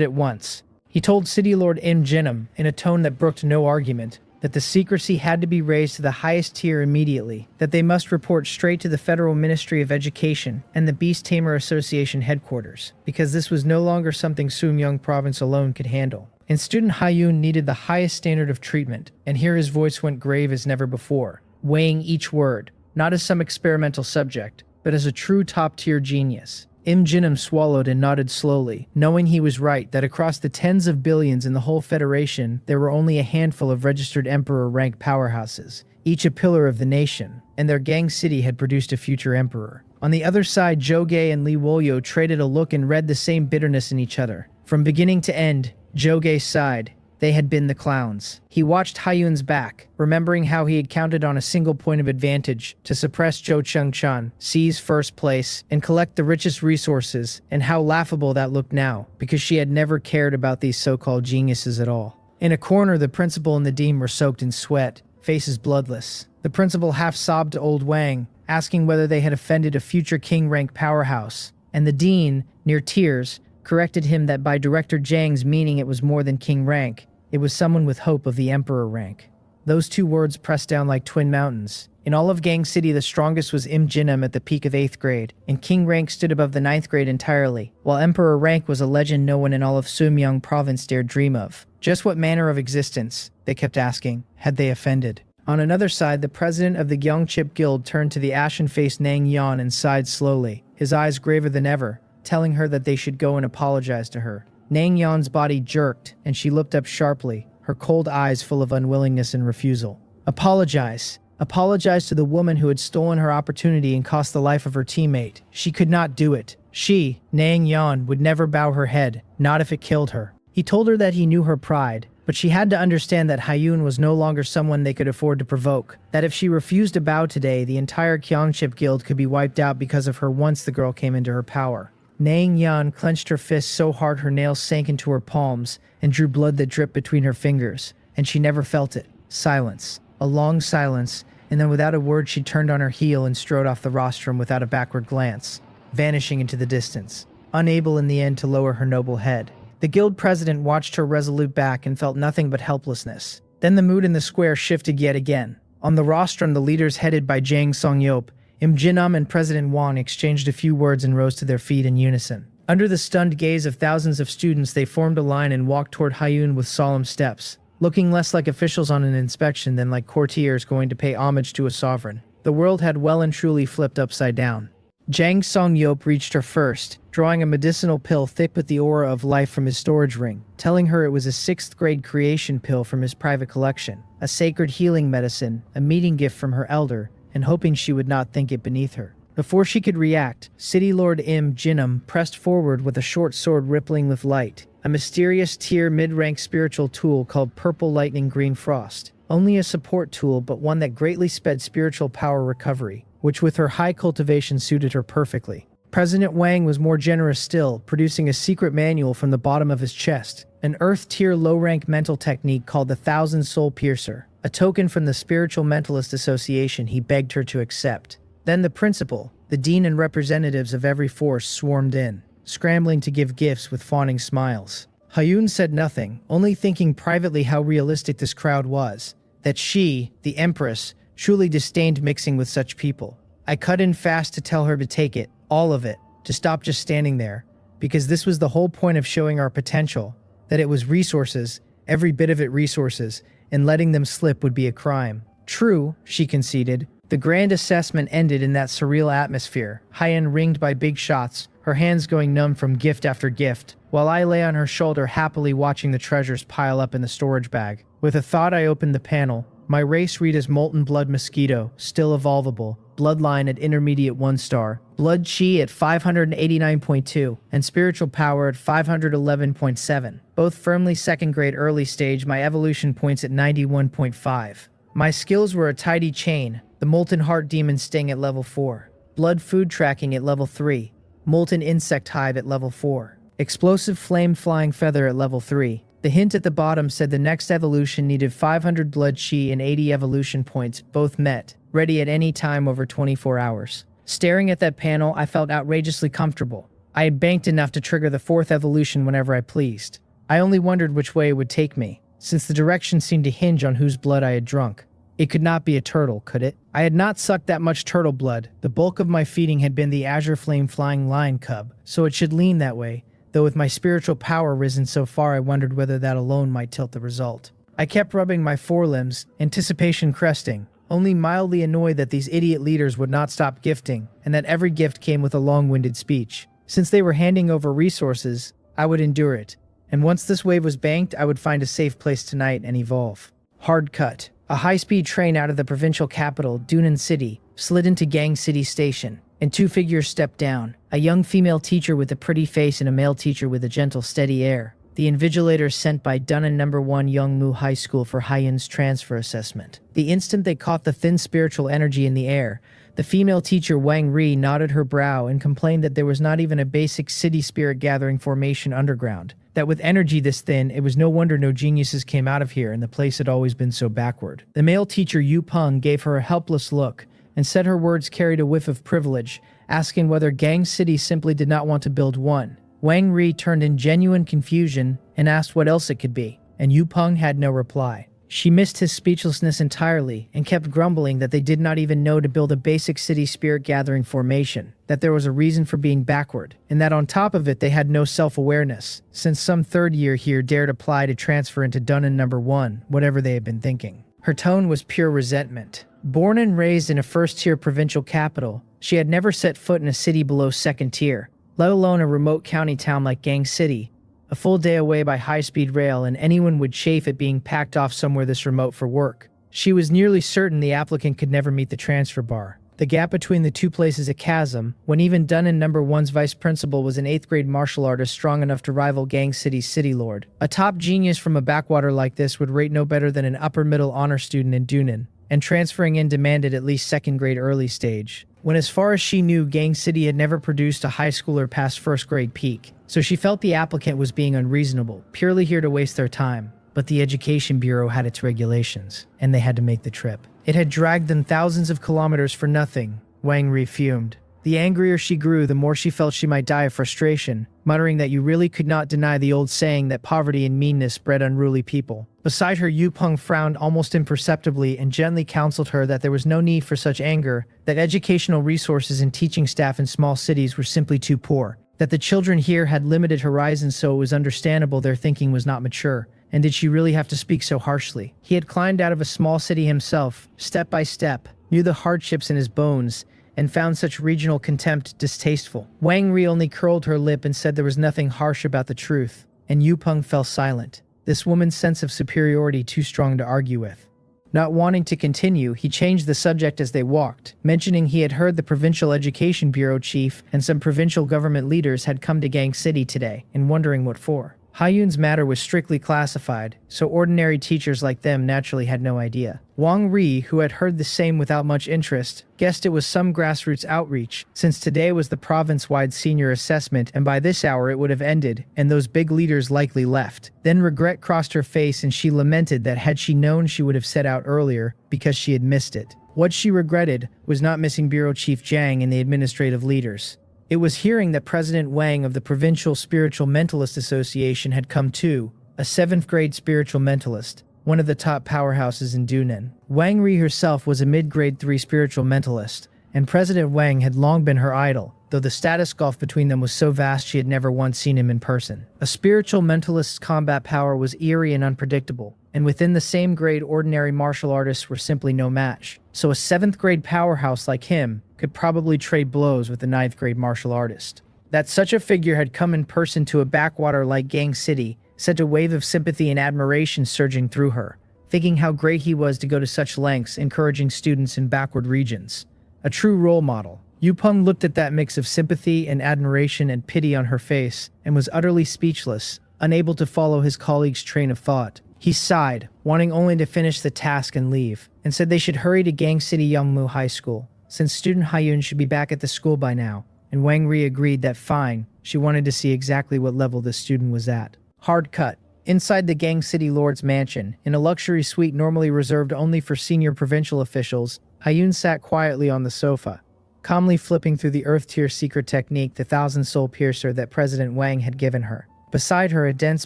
Speaker 1: at once. He told City Lord Im Jinam, in a tone that brooked no argument, that the secrecy had to be raised to the highest tier immediately, that they must report straight to the Federal Ministry of Education and the Beast Tamer Association headquarters, because this was no longer something Sumyong Province alone could handle. And student Hayun needed the highest standard of treatment, and here his voice went grave as never before, weighing each word, not as some experimental subject, but as a true top-tier genius. Im Jinam swallowed and nodded slowly, knowing he was right that across the tens of billions in the whole Federation, there were only a handful of registered emperor-rank powerhouses, each a pillar of the nation, and their gang city had produced a future emperor. On the other side, Joge and Li Wolyo traded a look and read the same bitterness in each other. From beginning to end, Joge sighed. They had been the clowns. He watched Hayun's back, remembering how he had counted on a single point of advantage to suppress Zhou Chengchan, seize first place, and collect the richest resources, and how laughable that looked now, because she had never cared about these so-called geniuses at all. In a corner, the principal and the dean were soaked in sweat, faces bloodless. The principal half sobbed to old Wang, asking whether they had offended a future king-rank powerhouse, and the dean, near tears, corrected him that by Director Zhang's meaning it was more than king rank. It was someone with hope of the emperor rank. Those 2 words pressed down like twin mountains. In all of Gang City, the strongest was Im Jinam at the peak of 8th grade, and king rank stood above the 9th grade entirely, while emperor rank was a legend no one in all of Sumyong Province dared dream of. Just what manner of existence, they kept asking, had they offended? On another side, the president of the Gyeongchip Guild turned to the ashen-faced Nang Yan and sighed slowly, his eyes graver than ever, telling her that they should go and apologize to her. Nang Yan's body jerked, and she looked up sharply, her cold eyes full of unwillingness and refusal. Apologize. Apologize to the woman who had stolen her opportunity and cost the life of her teammate. She could not do it. She, Nang Yan, would never bow her head, not if it killed her. He told her that he knew her pride, but she had to understand that Hyun was no longer someone they could afford to provoke, that if she refused to bow today, the entire Kyeonship guild could be wiped out because of her once the girl came into her power. Nang Yan clenched her fists so hard her nails sank into her palms and drew blood that dripped between her fingers, and she never felt it. Silence. A long silence, and then without a word she turned on her heel and strode off the rostrum without a backward glance, vanishing into the distance, unable in the end to lower her noble head. The guild president watched her resolute back and felt nothing but helplessness. Then the mood in the square shifted yet again. On the rostrum, the leaders headed by Jang Song-yeop, Im Jin-um and President Wang exchanged a few words and rose to their feet in unison. Under the stunned gaze of thousands of students, they formed a line and walked toward Hyun with solemn steps, looking less like officials on an inspection than like courtiers going to pay homage to a sovereign. The world had well and truly flipped upside down. Jang Song-yeop reached her first, drawing a medicinal pill thick with the aura of life from his storage ring, telling her it was a 6th-grade creation pill from his private collection, a sacred healing medicine, a meeting gift from her elder, and hoping she would not think it beneath her. Before she could react, City Lord Im Jin-um pressed forward with a short sword rippling with light, a mysterious tier mid-rank spiritual tool called Purple Lightning Green Frost. Only a support tool, but one that greatly sped spiritual power recovery, which with her high cultivation suited her perfectly. President Wang was more generous still, producing a secret manual from the bottom of his chest, an Earth-tier low-rank mental technique called the Thousand Soul Piercer, a token from the Spiritual Mentalist Association he begged her to accept. Then the principal, the dean and representatives of every force swarmed in, scrambling to give gifts with fawning smiles. Hyun said nothing, only thinking privately how realistic this crowd was, that she, the Empress, truly disdained mixing with such people. I cut in fast to tell her to take it, all of it, to stop just standing there, because this was the whole point of showing our potential, that it was resources, every bit of it resources, and letting them slip would be a crime. True, she conceded. The grand assessment ended in that surreal atmosphere, Hyun ringed by big shots, her hands going numb from gift after gift, while I lay on her shoulder happily watching the treasures pile up in the storage bag. With a thought I opened the panel. My race read as Molten Blood Mosquito, still evolvable, Bloodline at Intermediate 1 star, Blood Chi at 589.2, and Spiritual Power at 511.7. Both firmly 2nd grade early stage, my evolution points at 91.5. My skills were a tidy chain, the Molten Heart Demon Sting at level 4, Blood Food Tracking at level 3, Molten Insect Hive at level 4, Explosive Flame Flying Feather at level 3. The hint at the bottom said the next evolution needed 500 Blood Chi and 80 evolution points, both met, ready at any time over 24 hours. Staring at that panel, I felt outrageously comfortable. I had banked enough to trigger the 4th evolution whenever I pleased. I only wondered which way it would take me, since the direction seemed to hinge on whose blood I had drunk. It could not be a turtle, could it? I had not sucked that much turtle blood. The bulk of my feeding had been the Azure Flame Flying Lion Cub, so it should lean that way, though with my spiritual power risen so far I wondered whether that alone might tilt the result. I kept rubbing my forelimbs, anticipation cresting, only mildly annoyed that these idiot leaders would not stop gifting, and that every gift came with a long-winded speech. Since they were handing over resources, I would endure it, and once this wave was banked, I would find a safe place tonight and evolve. Hard cut. A high-speed train out of the provincial capital, Dunan City, slid into Gang City Station, and 2 figures stepped down, a young female teacher with a pretty face and a male teacher with a gentle, steady air. The invigilators sent by Dunnan No. 1 Youngmu High School for Hyun's transfer assessment. The instant they caught the thin spiritual energy in the air, the female teacher Wang Ri nodded her brow and complained that there was not even a basic city spirit gathering formation underground. That with energy this thin, it was no wonder no geniuses came out of here and the place had always been so backward. The male teacher Yu Peng gave her a helpless look, and said her words carried a whiff of privilege, asking whether Gang City simply did not want to build one. Wang Ri turned in genuine confusion and asked what else it could be, and Yu Peng had no reply. She missed his speechlessness entirely and kept grumbling that they did not even know to build a basic city spirit gathering formation, that there was a reason for being backward, and that on top of it they had no self-awareness, since some 3rd year here dared apply to transfer into Dunnan No. 1, whatever they had been thinking. Her tone was pure resentment. Born and raised in a 1st-tier provincial capital, she had never set foot in a city below 2nd tier, let alone a remote county town like Gang City. A full day away by high-speed rail, and anyone would chafe at being packed off somewhere this remote for work. She was nearly certain the applicant could never meet the transfer bar. The gap between the two places a chasm, when even Dunnan number 1's vice principal was an 8th grade martial artist strong enough to rival Gang City's city lord. A top genius from a backwater like this would rate no better than an upper middle honor student in Dunnan, and transferring in demanded at least 2nd grade early stage. When as far as she knew, Gang City had never produced a high schooler past 1st grade peak, so she felt the applicant was being unreasonable, purely here to waste their time. But the Education Bureau had its regulations, and they had to make the trip. It had dragged them thousands of kilometers for nothing. Wang Ri fumed. The angrier she grew, the more she felt she might die of frustration, muttering that you really could not deny the old saying that poverty and meanness bred unruly people. Beside her, Yu Peng frowned almost imperceptibly and gently counseled her that there was no need for such anger, that educational resources and teaching staff in small cities were simply too poor, that the children here had limited horizons, so it was understandable their thinking was not mature. And did she really have to speak so harshly? He had climbed out of a small city himself, step by step, knew the hardships in his bones, and found such regional contempt distasteful. Wang Ri only curled her lip and said there was nothing harsh about the truth, and Yu Peng fell silent, this woman's sense of superiority too strong to argue with. Not wanting to continue, he changed the subject as they walked, mentioning he had heard the Provincial Education Bureau chief and some provincial government leaders had come to Gang City today, and wondering what for. Haiyun's matter was strictly classified, so ordinary teachers like them naturally had no idea. Wang Ri, who had heard the same without much interest, guessed it was some grassroots outreach, since today was the province-wide senior assessment and by this hour it would have ended, and those big leaders likely left. Then regret crossed her face and she lamented that had she known she would have set out earlier, because she had missed it. What she regretted was not missing Bureau Chief Jiang and the administrative leaders. It was hearing that President Wang of the Provincial Spiritual Mentalist Association had come too, a 7th grade spiritual mentalist, one of the top powerhouses in Dunnan. Wang Ri herself was a mid-grade 3 spiritual mentalist, and President Wang had long been her idol, though the status gulf between them was so vast she had never once seen him in person. A spiritual mentalist's combat power was eerie and unpredictable, and within the same grade ordinary martial artists were simply no match. So a 7th grade powerhouse like him could probably trade blows with a 9th grade martial artist. That such a figure had come in person to a backwater like Gang City sent a wave of sympathy and admiration surging through her, thinking how great he was to go to such lengths, encouraging students in backward regions. A true role model. Yu Peng looked at that mix of sympathy and admiration and pity on her face and was utterly speechless, unable to follow his colleague's train of thought. He sighed, wanting only to finish the task and leave, and said they should hurry to Gang City Yangmu High School, since student Haiyun should be back at the school by now, and Wang Ri agreed that fine, she wanted to see exactly what level the student was at. Hard cut. Inside the Gang City Lord's mansion, in a luxury suite normally reserved only for senior provincial officials, Haiyun sat quietly on the sofa, calmly flipping through the Earth-tier secret technique, the 1,000-soul piercer that President Wang had given her. Beside her, a dense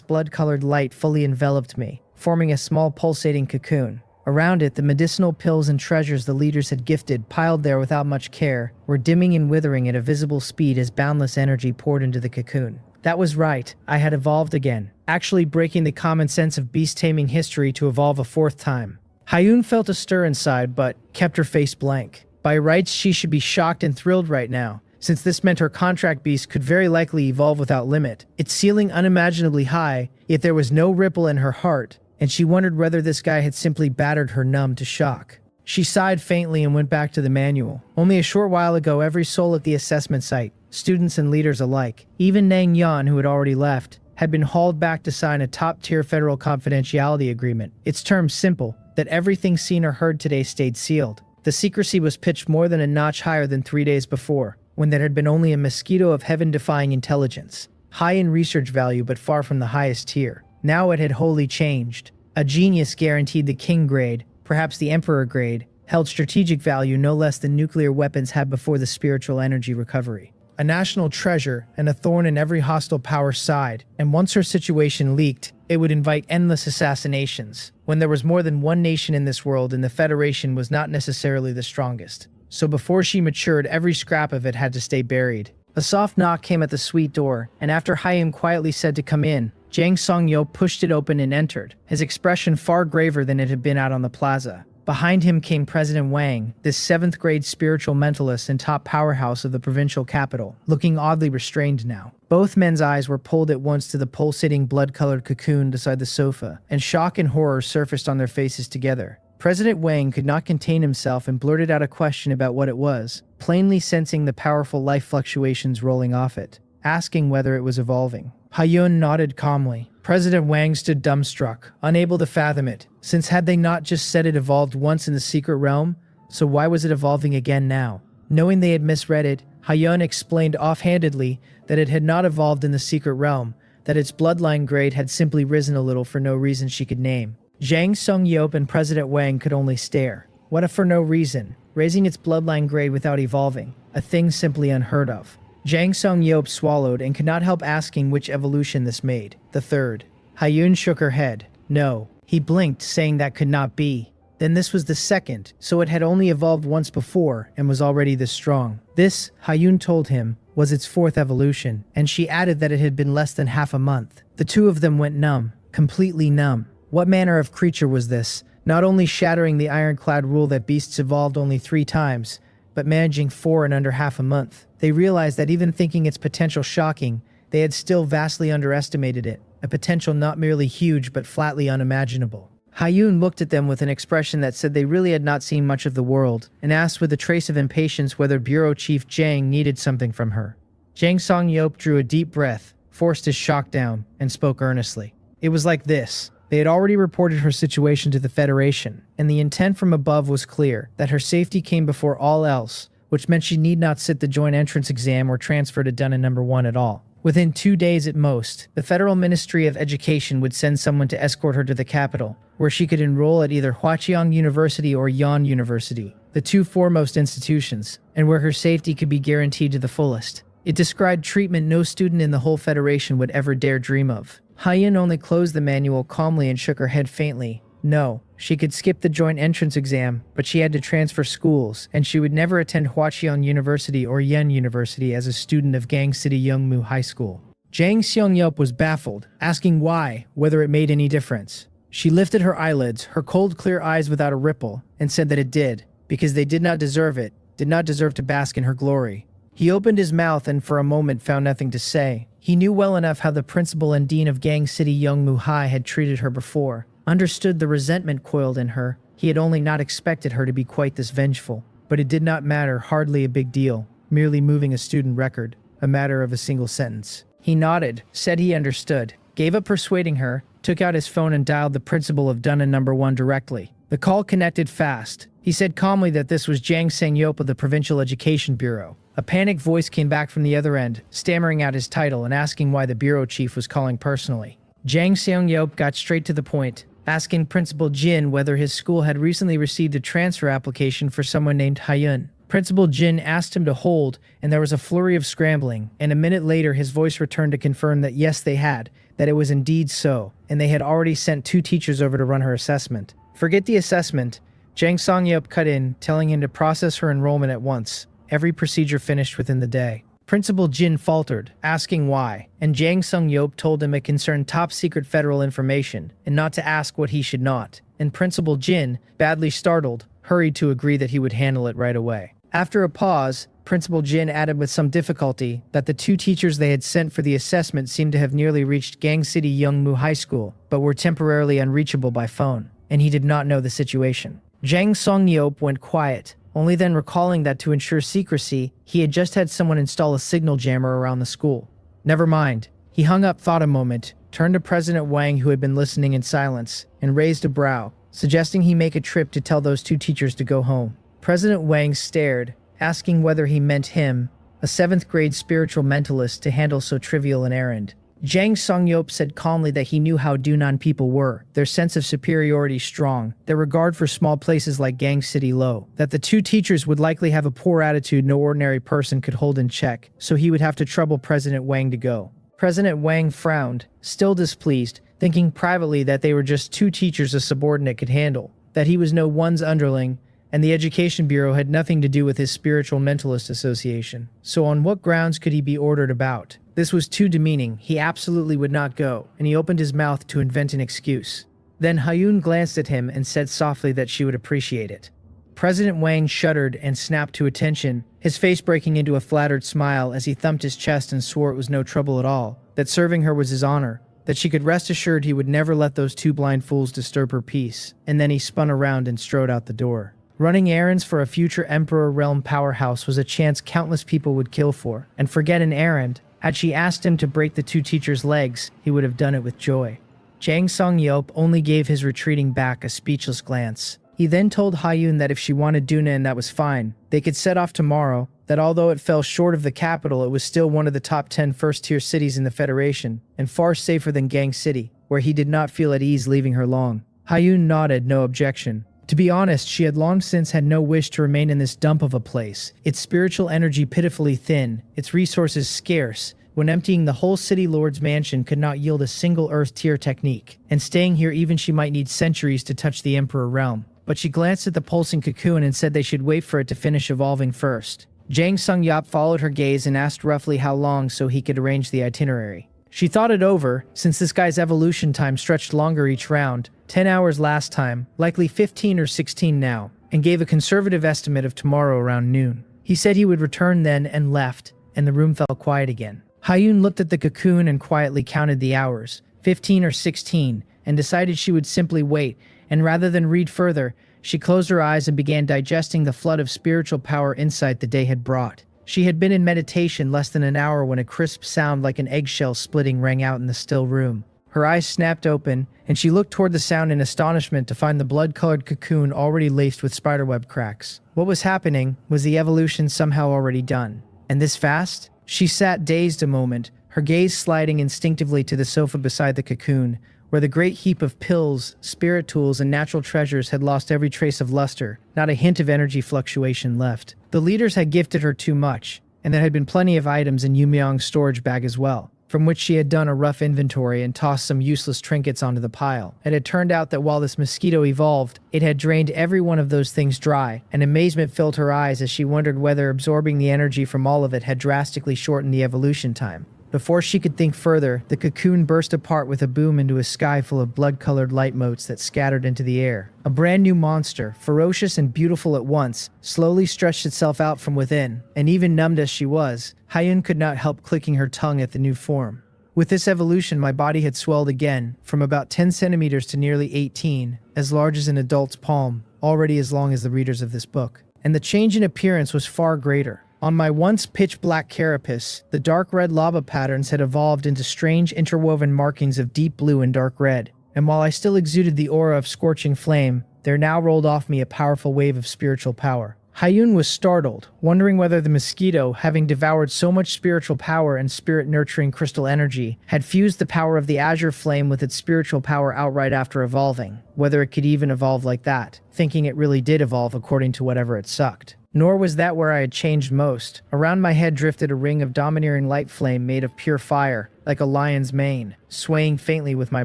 Speaker 1: blood-colored light fully enveloped me, forming a small pulsating cocoon. Around it, the medicinal pills and treasures the leaders had gifted, piled there without much care, were dimming and withering at a visible speed as boundless energy poured into the cocoon. That was right, I had evolved again, actually breaking the common sense of beast-taming history to evolve a 4th time. Haiyun felt a stir inside, but kept her face blank. By rights, she should be shocked and thrilled right now, since this meant her contract beast could very likely evolve without limit, its ceiling unimaginably high, yet there was no ripple in her heart, and she wondered whether this guy had simply battered her numb to shock. She sighed faintly and went back to the manual. Only a short while ago, every soul at the assessment site, students and leaders alike, even Nang Yan, who had already left, had been hauled back to sign a top-tier federal confidentiality agreement. Its terms simple, that everything seen or heard today stayed sealed. The secrecy was pitched more than a notch higher than 3 days before, when there had been only a mosquito of heaven-defying intelligence, high in research value but far from the highest tier. Now it had wholly changed. A genius guaranteed the king grade, perhaps the emperor grade, held strategic value no less than nuclear weapons had before the spiritual energy recovery. A national treasure and a thorn in every hostile power's side, and once her situation leaked, it would invite endless assassinations, when there was more than one nation in this world and the Federation was not necessarily the strongest. So before she matured, every scrap of it had to stay buried. A soft knock came at the suite door, and after Haiyun quietly said to come in, Jiang Songyo pushed it open and entered, his expression far graver than it had been out on the plaza. Behind him came President Wang, this 7th grade spiritual mentalist and top powerhouse of the provincial capital, looking oddly restrained now. Both men's eyes were pulled at once to the pulsating blood-colored cocoon beside the sofa, and shock and horror surfaced on their faces together. President Wang could not contain himself and blurted out a question about what it was, plainly sensing the powerful life fluctuations rolling off it, asking whether it was evolving. Haiyun nodded calmly. President Wang stood dumbstruck, unable to fathom it, since had they not just said it evolved once in the secret realm, so why was it evolving again now? Knowing they had misread it, Haiyun explained offhandedly that it had not evolved in the secret realm, that its bloodline grade had simply risen a little for no reason she could name. Zhang Sung-Yop and President Wang could only stare. What if for no reason? Raising its bloodline grade without evolving, a thing simply unheard of. Zhang Sung-Yop swallowed and could not help asking which evolution this made. The third. Haiyun shook her head. No. He blinked, saying that could not be. Then this was the second, so it had only evolved once before and was already this strong. This, Haiyun told him, was its 4th evolution, and she added that it had been less than half a month. The two of them went numb, completely numb. What manner of creature was this, not only shattering the ironclad rule that beasts evolved only 3 times, but managing 4 in under half a month? They realized that even thinking its potential shocking, they had still vastly underestimated it, a potential not merely huge but flatly unimaginable. Haiyun looked at them with an expression that said they really had not seen much of the world, and asked with a trace of impatience whether Bureau Chief Zhang needed something from her. Zhang Song-Yop drew a deep breath, forced his shock down, and spoke earnestly. It was like this. They had already reported her situation to the Federation, and the intent from above was clear, that her safety came before all else, which meant she need not sit the joint entrance exam or transfer to Dunham No. 1 at all. Within 2 days at most, the Federal Ministry of Education would send someone to escort her to the capital, where she could enroll at either Huaqiang University or Yan University, the 2 foremost institutions, and where her safety could be guaranteed to the fullest. It described treatment no student in the whole Federation would ever dare dream of. Haiyun only closed the manual calmly and shook her head faintly. No, she could skip the joint entrance exam, but she had to transfer schools, and she would never attend Huaqiang University or Yan University as a student of Gang City Youngmu High School. Zhang Xiangyup was baffled, asking why, whether it made any difference. She lifted her eyelids, her cold clear eyes without a ripple, and said that it did, because they did not deserve it, did not deserve to bask in her glory. He opened his mouth and for a moment found nothing to say. He knew well enough how the principal and dean of Gang City Youngmu High had treated her before, understood the resentment coiled in her. He had only not expected her to be quite this vengeful. But it did not matter, hardly a big deal, merely moving a student record, a matter of a single sentence. He nodded, said he understood, gave up persuading her, took out his phone and dialed the principal of Dunham No. 1 directly. The call connected fast. He said calmly that this was Zhang Sangyop of the Provincial Education Bureau. A panicked voice came back from the other end, stammering out his title and asking why the bureau chief was calling personally. Zhang Sangyop got straight to the point, asking Principal Jin whether his school had recently received a transfer application for someone named Haiyun. Principal Jin asked him to hold, and there was a flurry of scrambling, and a minute later his voice returned to confirm that yes, they had, that it was indeed so, and they had already sent 2 teachers over to run her assessment. Forget the assessment. Zhang Songyup cut in, telling him to process her enrollment at once. Every procedure finished within the day. Principal Jin faltered, asking why, and Zhang Songyup told him it concerned top-secret federal information, and not to ask what he should not. And Principal Jin, badly startled, hurried to agree that he would handle it right away. After a pause, Principal Jin added with some difficulty that the 2 teachers they had sent for the assessment seemed to have nearly reached Gang City Youngmu High School, but were temporarily unreachable by phone, and he did not know the situation. Zhang Songyup went quiet, only then recalling that to ensure secrecy, he had just had someone install a signal jammer around the school. Never mind. He hung up, thought a moment, turned to President Wang, who had been listening in silence, and raised a brow, suggesting he make a trip to tell those 2 teachers to go home. President Wang stared, asking whether he meant him, a 7th grade spiritual mentalist, to handle so trivial an errand. Zhang Songyup said calmly that he knew how Dunan people were, their sense of superiority strong, their regard for small places like Gang City low, that the 2 teachers would likely have a poor attitude no ordinary person could hold in check, so he would have to trouble President Wang to go. President Wang frowned, still displeased, thinking privately that they were just 2 teachers a subordinate could handle, that he was no one's underling, and the Education Bureau had nothing to do with his Spiritual Mentalist Association. So on what grounds could he be ordered about? This was too demeaning. He absolutely would not go, and he opened his mouth to invent an excuse. Then Hyun glanced at him and said softly that she would appreciate it. President Wang shuddered and snapped to attention, his face breaking into a flattered smile as he thumped his chest and swore it was no trouble at all, that serving her was his honor, that she could rest assured he would never let those two blind fools disturb her peace, and then he spun around and strode out the door. Running errands for a future Emperor Realm powerhouse was a chance countless people would kill for, and forget an errand. Had she asked him to break the two teachers' legs, he would have done it with joy. Jang Sung-yeop only gave his retreating back a speechless glance. He then told Hyun that if she wanted Duna and that was fine, they could set off tomorrow, that although it fell short of the capital, it was still one of the top 10 first-tier cities in the Federation, and far safer than Gang City, where he did not feel at ease leaving her long. Hyun nodded, no objection. To be honest, she had long since had no wish to remain in this dump of a place, its spiritual energy pitifully thin, its resources scarce, when emptying the whole city lord's mansion could not yield a single Earth-tier technique, and staying here even she might need centuries to touch the Emperor realm. But she glanced at the pulsing cocoon and said they should wait for it to finish evolving first. Jang Sung-yeop followed her gaze and asked roughly how long so he could arrange the itinerary. She thought it over, since this guy's evolution time stretched longer each round, 10 hours last time, likely 15 or 16 now, and gave a conservative estimate of tomorrow around noon. He said he would return then and left, and the room fell quiet again. Hyun looked at the cocoon and quietly counted the hours, 15 or 16, and decided she would simply wait, and rather than read further, she closed her eyes and began digesting the flood of spiritual power insight the day had brought. She had been in meditation less than an hour when a crisp sound like an eggshell splitting rang out in the still room. Her eyes snapped open, and she looked toward the sound in astonishment to find the blood-colored cocoon already laced with spiderweb cracks. What was happening? Was the evolution somehow already done? And this fast? She sat dazed a moment, her gaze sliding instinctively to the sofa beside the cocoon, where the great heap of pills, spirit tools, and natural treasures had lost every trace of luster, not a hint of energy fluctuation left. The leaders had gifted her too much, and there had been plenty of items in Yumyong's storage bag as well, from which she had done a rough inventory and tossed some useless trinkets onto the pile. It had turned out that while this mosquito evolved, it had drained every one of those things dry, and amazement filled her eyes as she wondered whether absorbing the energy from all of it had drastically shortened the evolution time. Before she could think further, the cocoon burst apart with a boom into a sky full of blood-colored light motes that scattered into the air. A brand new monster, ferocious and beautiful at once, slowly stretched itself out from within, and even numbed as she was, Hyun could not help clicking her tongue at the new form. With this evolution, my body had swelled again, from about 10 centimeters to nearly 18, as large as an adult's palm, already as long as the readers of this book. And the change in appearance was far greater. On my once pitch-black carapace, the dark red lava patterns had evolved into strange interwoven markings of deep blue and dark red, and while I still exuded the aura of scorching flame, there now rolled off me a powerful wave of spiritual power. Hyun was startled, wondering whether the mosquito, having devoured so much spiritual power and spirit-nurturing crystal energy, had fused the power of the azure flame with its spiritual power outright after evolving, whether it could even evolve like that, thinking it really did evolve according to whatever it sucked. Nor was that where I had changed most. Around my head drifted a ring of domineering light flame made of pure fire, like a lion's mane, swaying faintly with my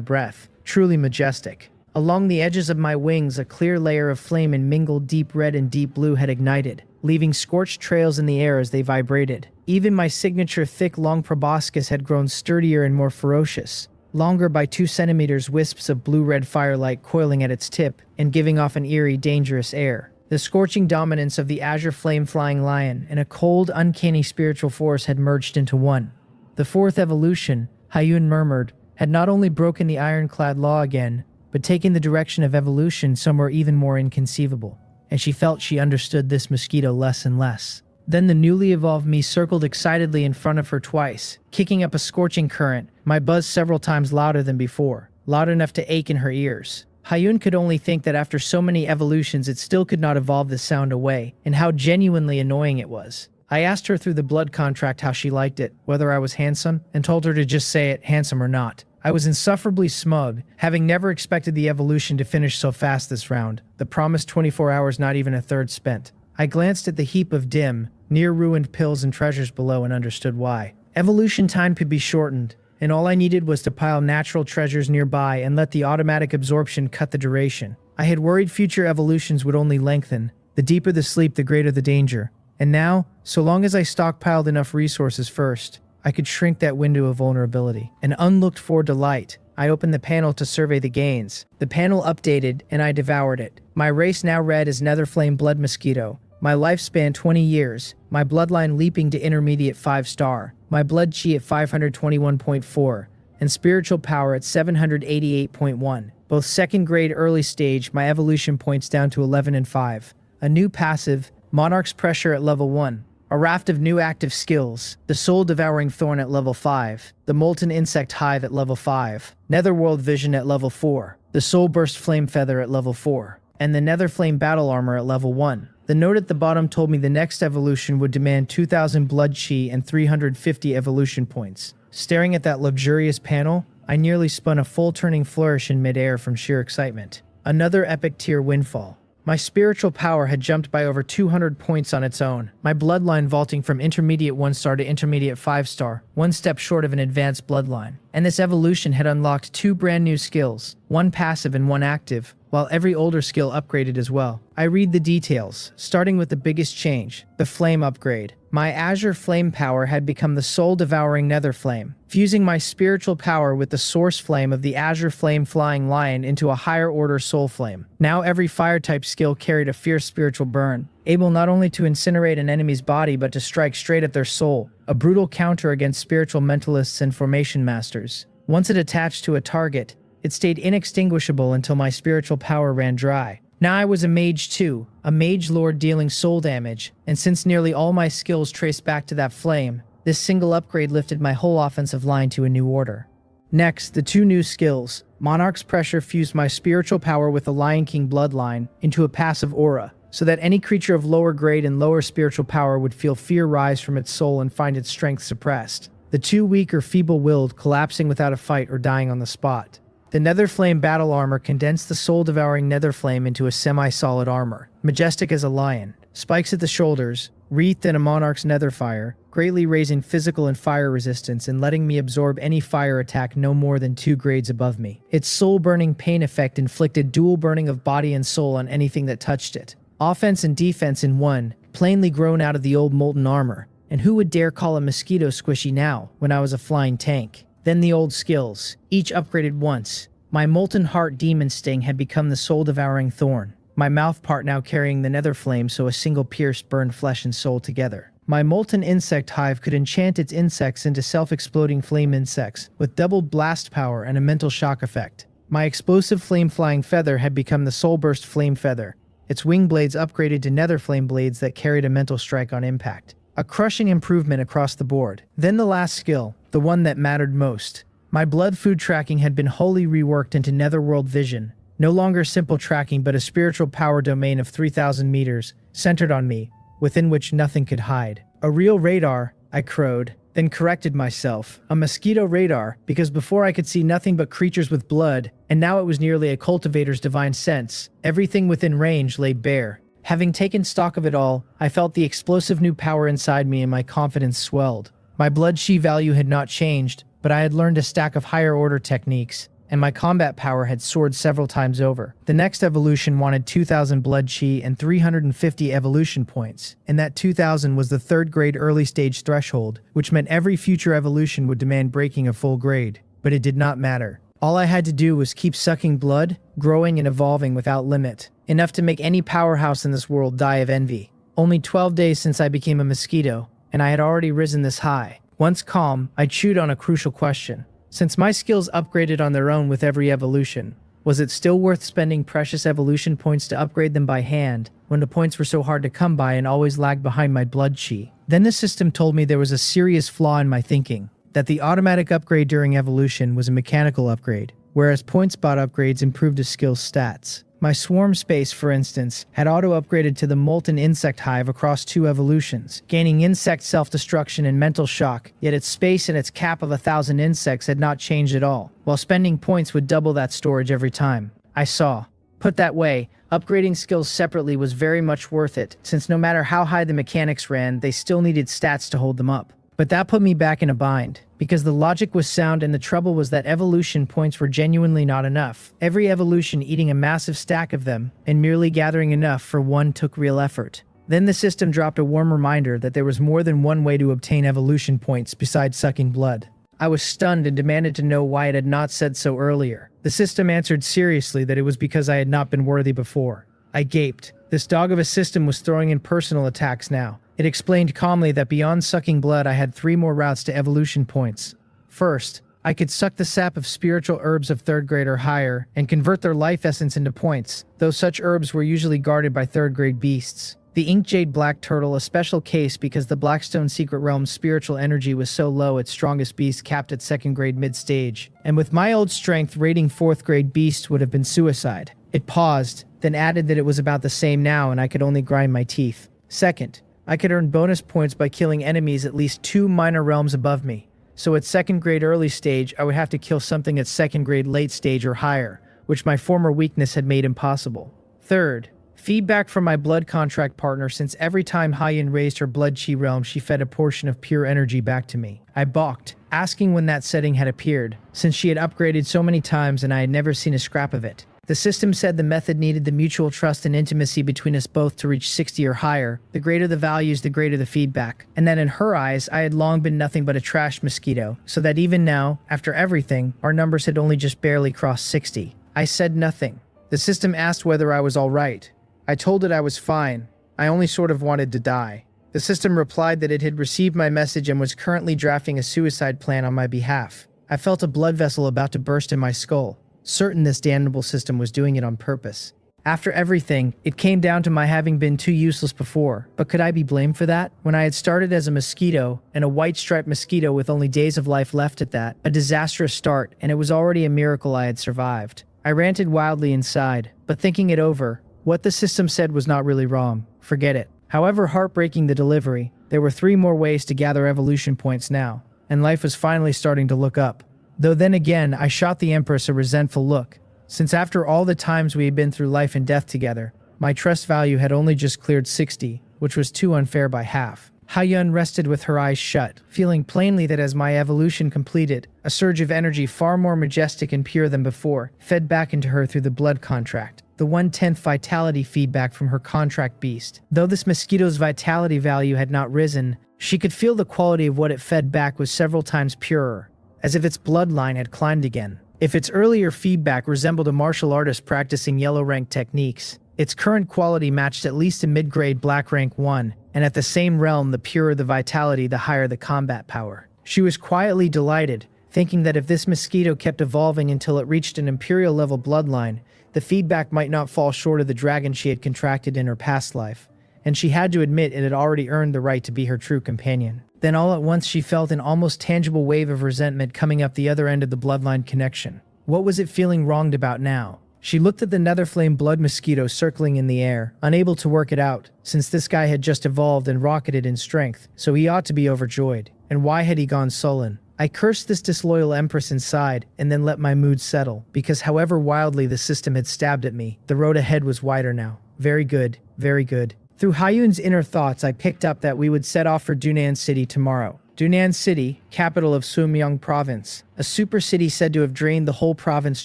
Speaker 1: breath. Truly majestic. Along the edges of my wings, a clear layer of flame in mingled deep red and deep blue had ignited, leaving scorched trails in the air as they vibrated. Even my signature thick long proboscis had grown sturdier and more ferocious. Longer by 2 centimeters, wisps of blue-red firelight coiling at its tip and giving off an eerie, dangerous air. The scorching dominance of the azure flame-flying lion and a cold, uncanny spiritual force had merged into one. The fourth evolution, Hyun murmured, had not only broken the ironclad law again, but taken the direction of evolution somewhere even more inconceivable, and she felt she understood this mosquito less and less. Then the newly evolved me circled excitedly in front of her twice, kicking up a scorching current, my buzz several times louder than before, loud enough to ache in her ears. Hyun could only think that after so many evolutions it still could not evolve the sound away, and how genuinely annoying it was. I asked her through the blood contract how she liked it, whether I was handsome, and told her to just say it, handsome or not. I was insufferably smug, having never expected the evolution to finish so fast this round, the promised 24 hours not even a third spent. I glanced at the heap of dim, near-ruined pills and treasures below and understood why. Evolution time could be shortened, and all I needed was to pile natural treasures nearby and let the automatic absorption cut the duration. I had worried future evolutions would only lengthen. The deeper the sleep, the greater the danger. And now, so long as I stockpiled enough resources first, I could shrink that window of vulnerability. An unlooked-for delight, I opened the panel to survey the gains. The panel updated, and I devoured it. My race now read as Netherflame Blood Mosquito. My lifespan 20 years. My bloodline leaping to intermediate 5-star. My blood chi at 521.4. And spiritual power at 788.1. Both second grade early stage, my evolution points down to 11 and 5. A new passive, Monarch's Pressure at level 1. A raft of new active skills. The Soul Devouring Thorn at level 5. The Molten Insect Hive at level 5. Netherworld Vision at level 4. The Soul Burst Flame Feather at level 4. And the Netherflame Battle Armor at level 1. The note at the bottom told me the next evolution would demand 2,000 blood chi and 350 evolution points. Staring at that luxurious panel, I nearly spun a full-turning flourish in midair from sheer excitement. Another epic tier windfall. My spiritual power had jumped by over 200 points on its own, my bloodline vaulting from intermediate 1-star to intermediate 5-star, one step short of an advanced bloodline. And this evolution had unlocked 2 brand new skills, one passive and one active, while every older skill upgraded as well. I read the details, starting with the biggest change, the flame upgrade. My Azure Flame power had become the soul-devouring Nether Flame, fusing my spiritual power with the source flame of the Azure Flame Flying Lion into a higher-order soul flame. Now every fire-type skill carried a fierce spiritual burn, able not only to incinerate an enemy's body but to strike straight at their soul, a brutal counter against spiritual mentalists and formation masters. Once it attached to a target, it stayed inextinguishable until my spiritual power ran dry. Now I was a mage too, a mage lord dealing soul damage, and since nearly all my skills traced back to that flame, this single upgrade lifted my whole offensive line to a new order. Next, the 2 new skills. Monarch's Pressure fused my spiritual power with the Lion King bloodline into a passive aura, so that any creature of lower grade and lower spiritual power would feel fear rise from its soul and find its strength suppressed. The 2 weak or feeble-willed collapsing without a fight or dying on the spot. The Netherflame Battle Armor condensed the soul-devouring Netherflame into a semi-solid armor, majestic as a lion, spikes at the shoulders, wreathed in a Monarch's Netherfire, greatly raising physical and fire resistance and letting me absorb any fire attack no more than 2 grades above me. Its soul-burning pain effect inflicted dual burning of body and soul on anything that touched it. Offense and defense in one, plainly grown out of the old molten armor, and who would dare call a mosquito squishy now, when I was a flying tank? Then the old skills, each upgraded once. My Molten Heart Demon Sting had become the Soul-Devouring Thorn, my mouth part now carrying the Nether Flame so a single pierce burned flesh and soul together. My Molten Insect Hive could enchant its insects into self-exploding flame insects, with doubled blast power and a mental shock effect. My Explosive Flame-Flying Feather had become the Soul Burst Flame Feather, its wing blades upgraded to Nether Flame blades that carried a mental strike on impact. A crushing improvement across the board. Then the last skill, the one that mattered most. My blood food tracking had been wholly reworked into Netherworld Vision, no longer simple tracking but a spiritual power domain of 3,000 meters, centered on me, within which nothing could hide. A real radar, I crowed, then corrected myself. A mosquito radar, because before I could see nothing but creatures with blood, and now it was nearly a cultivator's divine sense. Everything within range lay bare. Having taken stock of it all, I felt the explosive new power inside me and my confidence swelled. My blood chi value had not changed, but I had learned a stack of higher order techniques, and my combat power had soared several times over. The next evolution wanted 2,000 blood chi and 350 evolution points, and that 2,000 was the 3rd grade early stage threshold, which meant every future evolution would demand breaking a full grade. But it did not matter. All I had to do was keep sucking blood, growing and evolving without limit, enough to make any powerhouse in this world die of envy. Only 12 days since I became a mosquito, and I had already risen this high. Once calm, I chewed on a crucial question. Since my skills upgraded on their own with every evolution, was it still worth spending precious evolution points to upgrade them by hand, when the points were so hard to come by and always lagged behind my blood chi? Then the system told me there was a serious flaw in my thinking, that the automatic upgrade during evolution was a mechanical upgrade, whereas point spot upgrades improved a skill's stats. My swarm space, for instance, had auto-upgraded to the Molten Insect Hive across 2 evolutions, gaining insect self-destruction and mental shock, yet its space and its cap of 1,000 insects had not changed at all, while spending points would double that storage every time. I saw. Put that way, upgrading skills separately was very much worth it, since no matter how high the mechanics ran, they still needed stats to hold them up. But that put me back in a bind, because the logic was sound and the trouble was that evolution points were genuinely not enough. Every evolution eating a massive stack of them, and merely gathering enough for one took real effort. Then the system dropped a warm reminder that there was more than one way to obtain evolution points besides sucking blood. I was stunned and demanded to know why it had not said so earlier. The system answered seriously that it was because I had not been worthy before. I gaped. This dog of a system was throwing in personal attacks now. It explained calmly that beyond sucking blood, I had 3 more routes to evolution points. First, I could suck the sap of spiritual herbs of 3rd grade or higher and convert their life essence into points, though such herbs were usually guarded by 3rd grade beasts. The Inkjade Black Turtle, a special case because the Blackstone Secret Realm's spiritual energy was so low its strongest beast capped at 2nd grade mid-stage, and with my old strength, rating 4th grade beast would have been suicide. It paused, then added that it was about the same now and I could only grind my teeth. Second, I could earn bonus points by killing enemies at least 2 minor realms above me. So at 2nd grade early stage, I would have to kill something at 2nd grade late stage or higher, which my former weakness had made impossible. Third, feedback from my blood contract partner, since every time Hyun raised her blood chi realm, she fed a portion of pure energy back to me. I balked, asking when that setting had appeared, since she had upgraded so many times and I had never seen a scrap of it. The system said the method needed the mutual trust and intimacy between us both to reach 60 or higher. The greater the values, the greater the feedback. And that in her eyes, I had long been nothing but a trash mosquito, so that even now, after everything, our numbers had only just barely crossed 60. I said nothing. The system asked whether I was all right. I told it I was fine. I only sort of wanted to die. The system replied that it had received my message and was currently drafting a suicide plan on my behalf. I felt a blood vessel about to burst in my skull. Certain this damnable system was doing it on purpose. After everything, it came down to my having been too useless before, but could I be blamed for that? When I had started as a mosquito, and a white-striped mosquito with only days of life left at that, a disastrous start, and it was already a miracle I had survived. I ranted wildly inside, but thinking it over, what the system said was not really wrong. Forget it. However heartbreaking the delivery, there were 3 more ways to gather evolution points now, and life was finally starting to look up. Though then again, I shot the Empress a resentful look, since after all the times we had been through life and death together, my trust value had only just cleared 60, which was too unfair by half. Hyun rested with her eyes shut, feeling plainly that as my evolution completed, a surge of energy far more majestic and pure than before fed back into her through the blood contract, the 1/10 vitality feedback from her contract beast. Though this mosquito's vitality value had not risen, she could feel the quality of what it fed back was several times purer, as if its bloodline had climbed again. If its earlier feedback resembled a martial artist practicing yellow rank techniques, its current quality matched at least a mid-grade black rank 1, and at the same realm, the purer the vitality, the higher the combat power. She was quietly delighted, thinking that if this mosquito kept evolving until it reached an imperial level bloodline, the feedback might not fall short of the dragon she had contracted in her past life, and she had to admit it had already earned the right to be her true companion. Then all at once she felt an almost tangible wave of resentment coming up the other end of the bloodline connection. What was it feeling wronged about now? She looked at the netherflame blood mosquito circling in the air, unable to work it out, since this guy had just evolved and rocketed in strength, so he ought to be overjoyed. And why had he gone sullen? I cursed this disloyal empress inside, and then let my mood settle, because however wildly the system had stabbed at me, the road ahead was wider now. Very good, very good. Through Hyun's inner thoughts, I picked up that we would set off for Dun'an City tomorrow. Dun'an City, capital of Sumyong Province, a super city said to have drained the whole province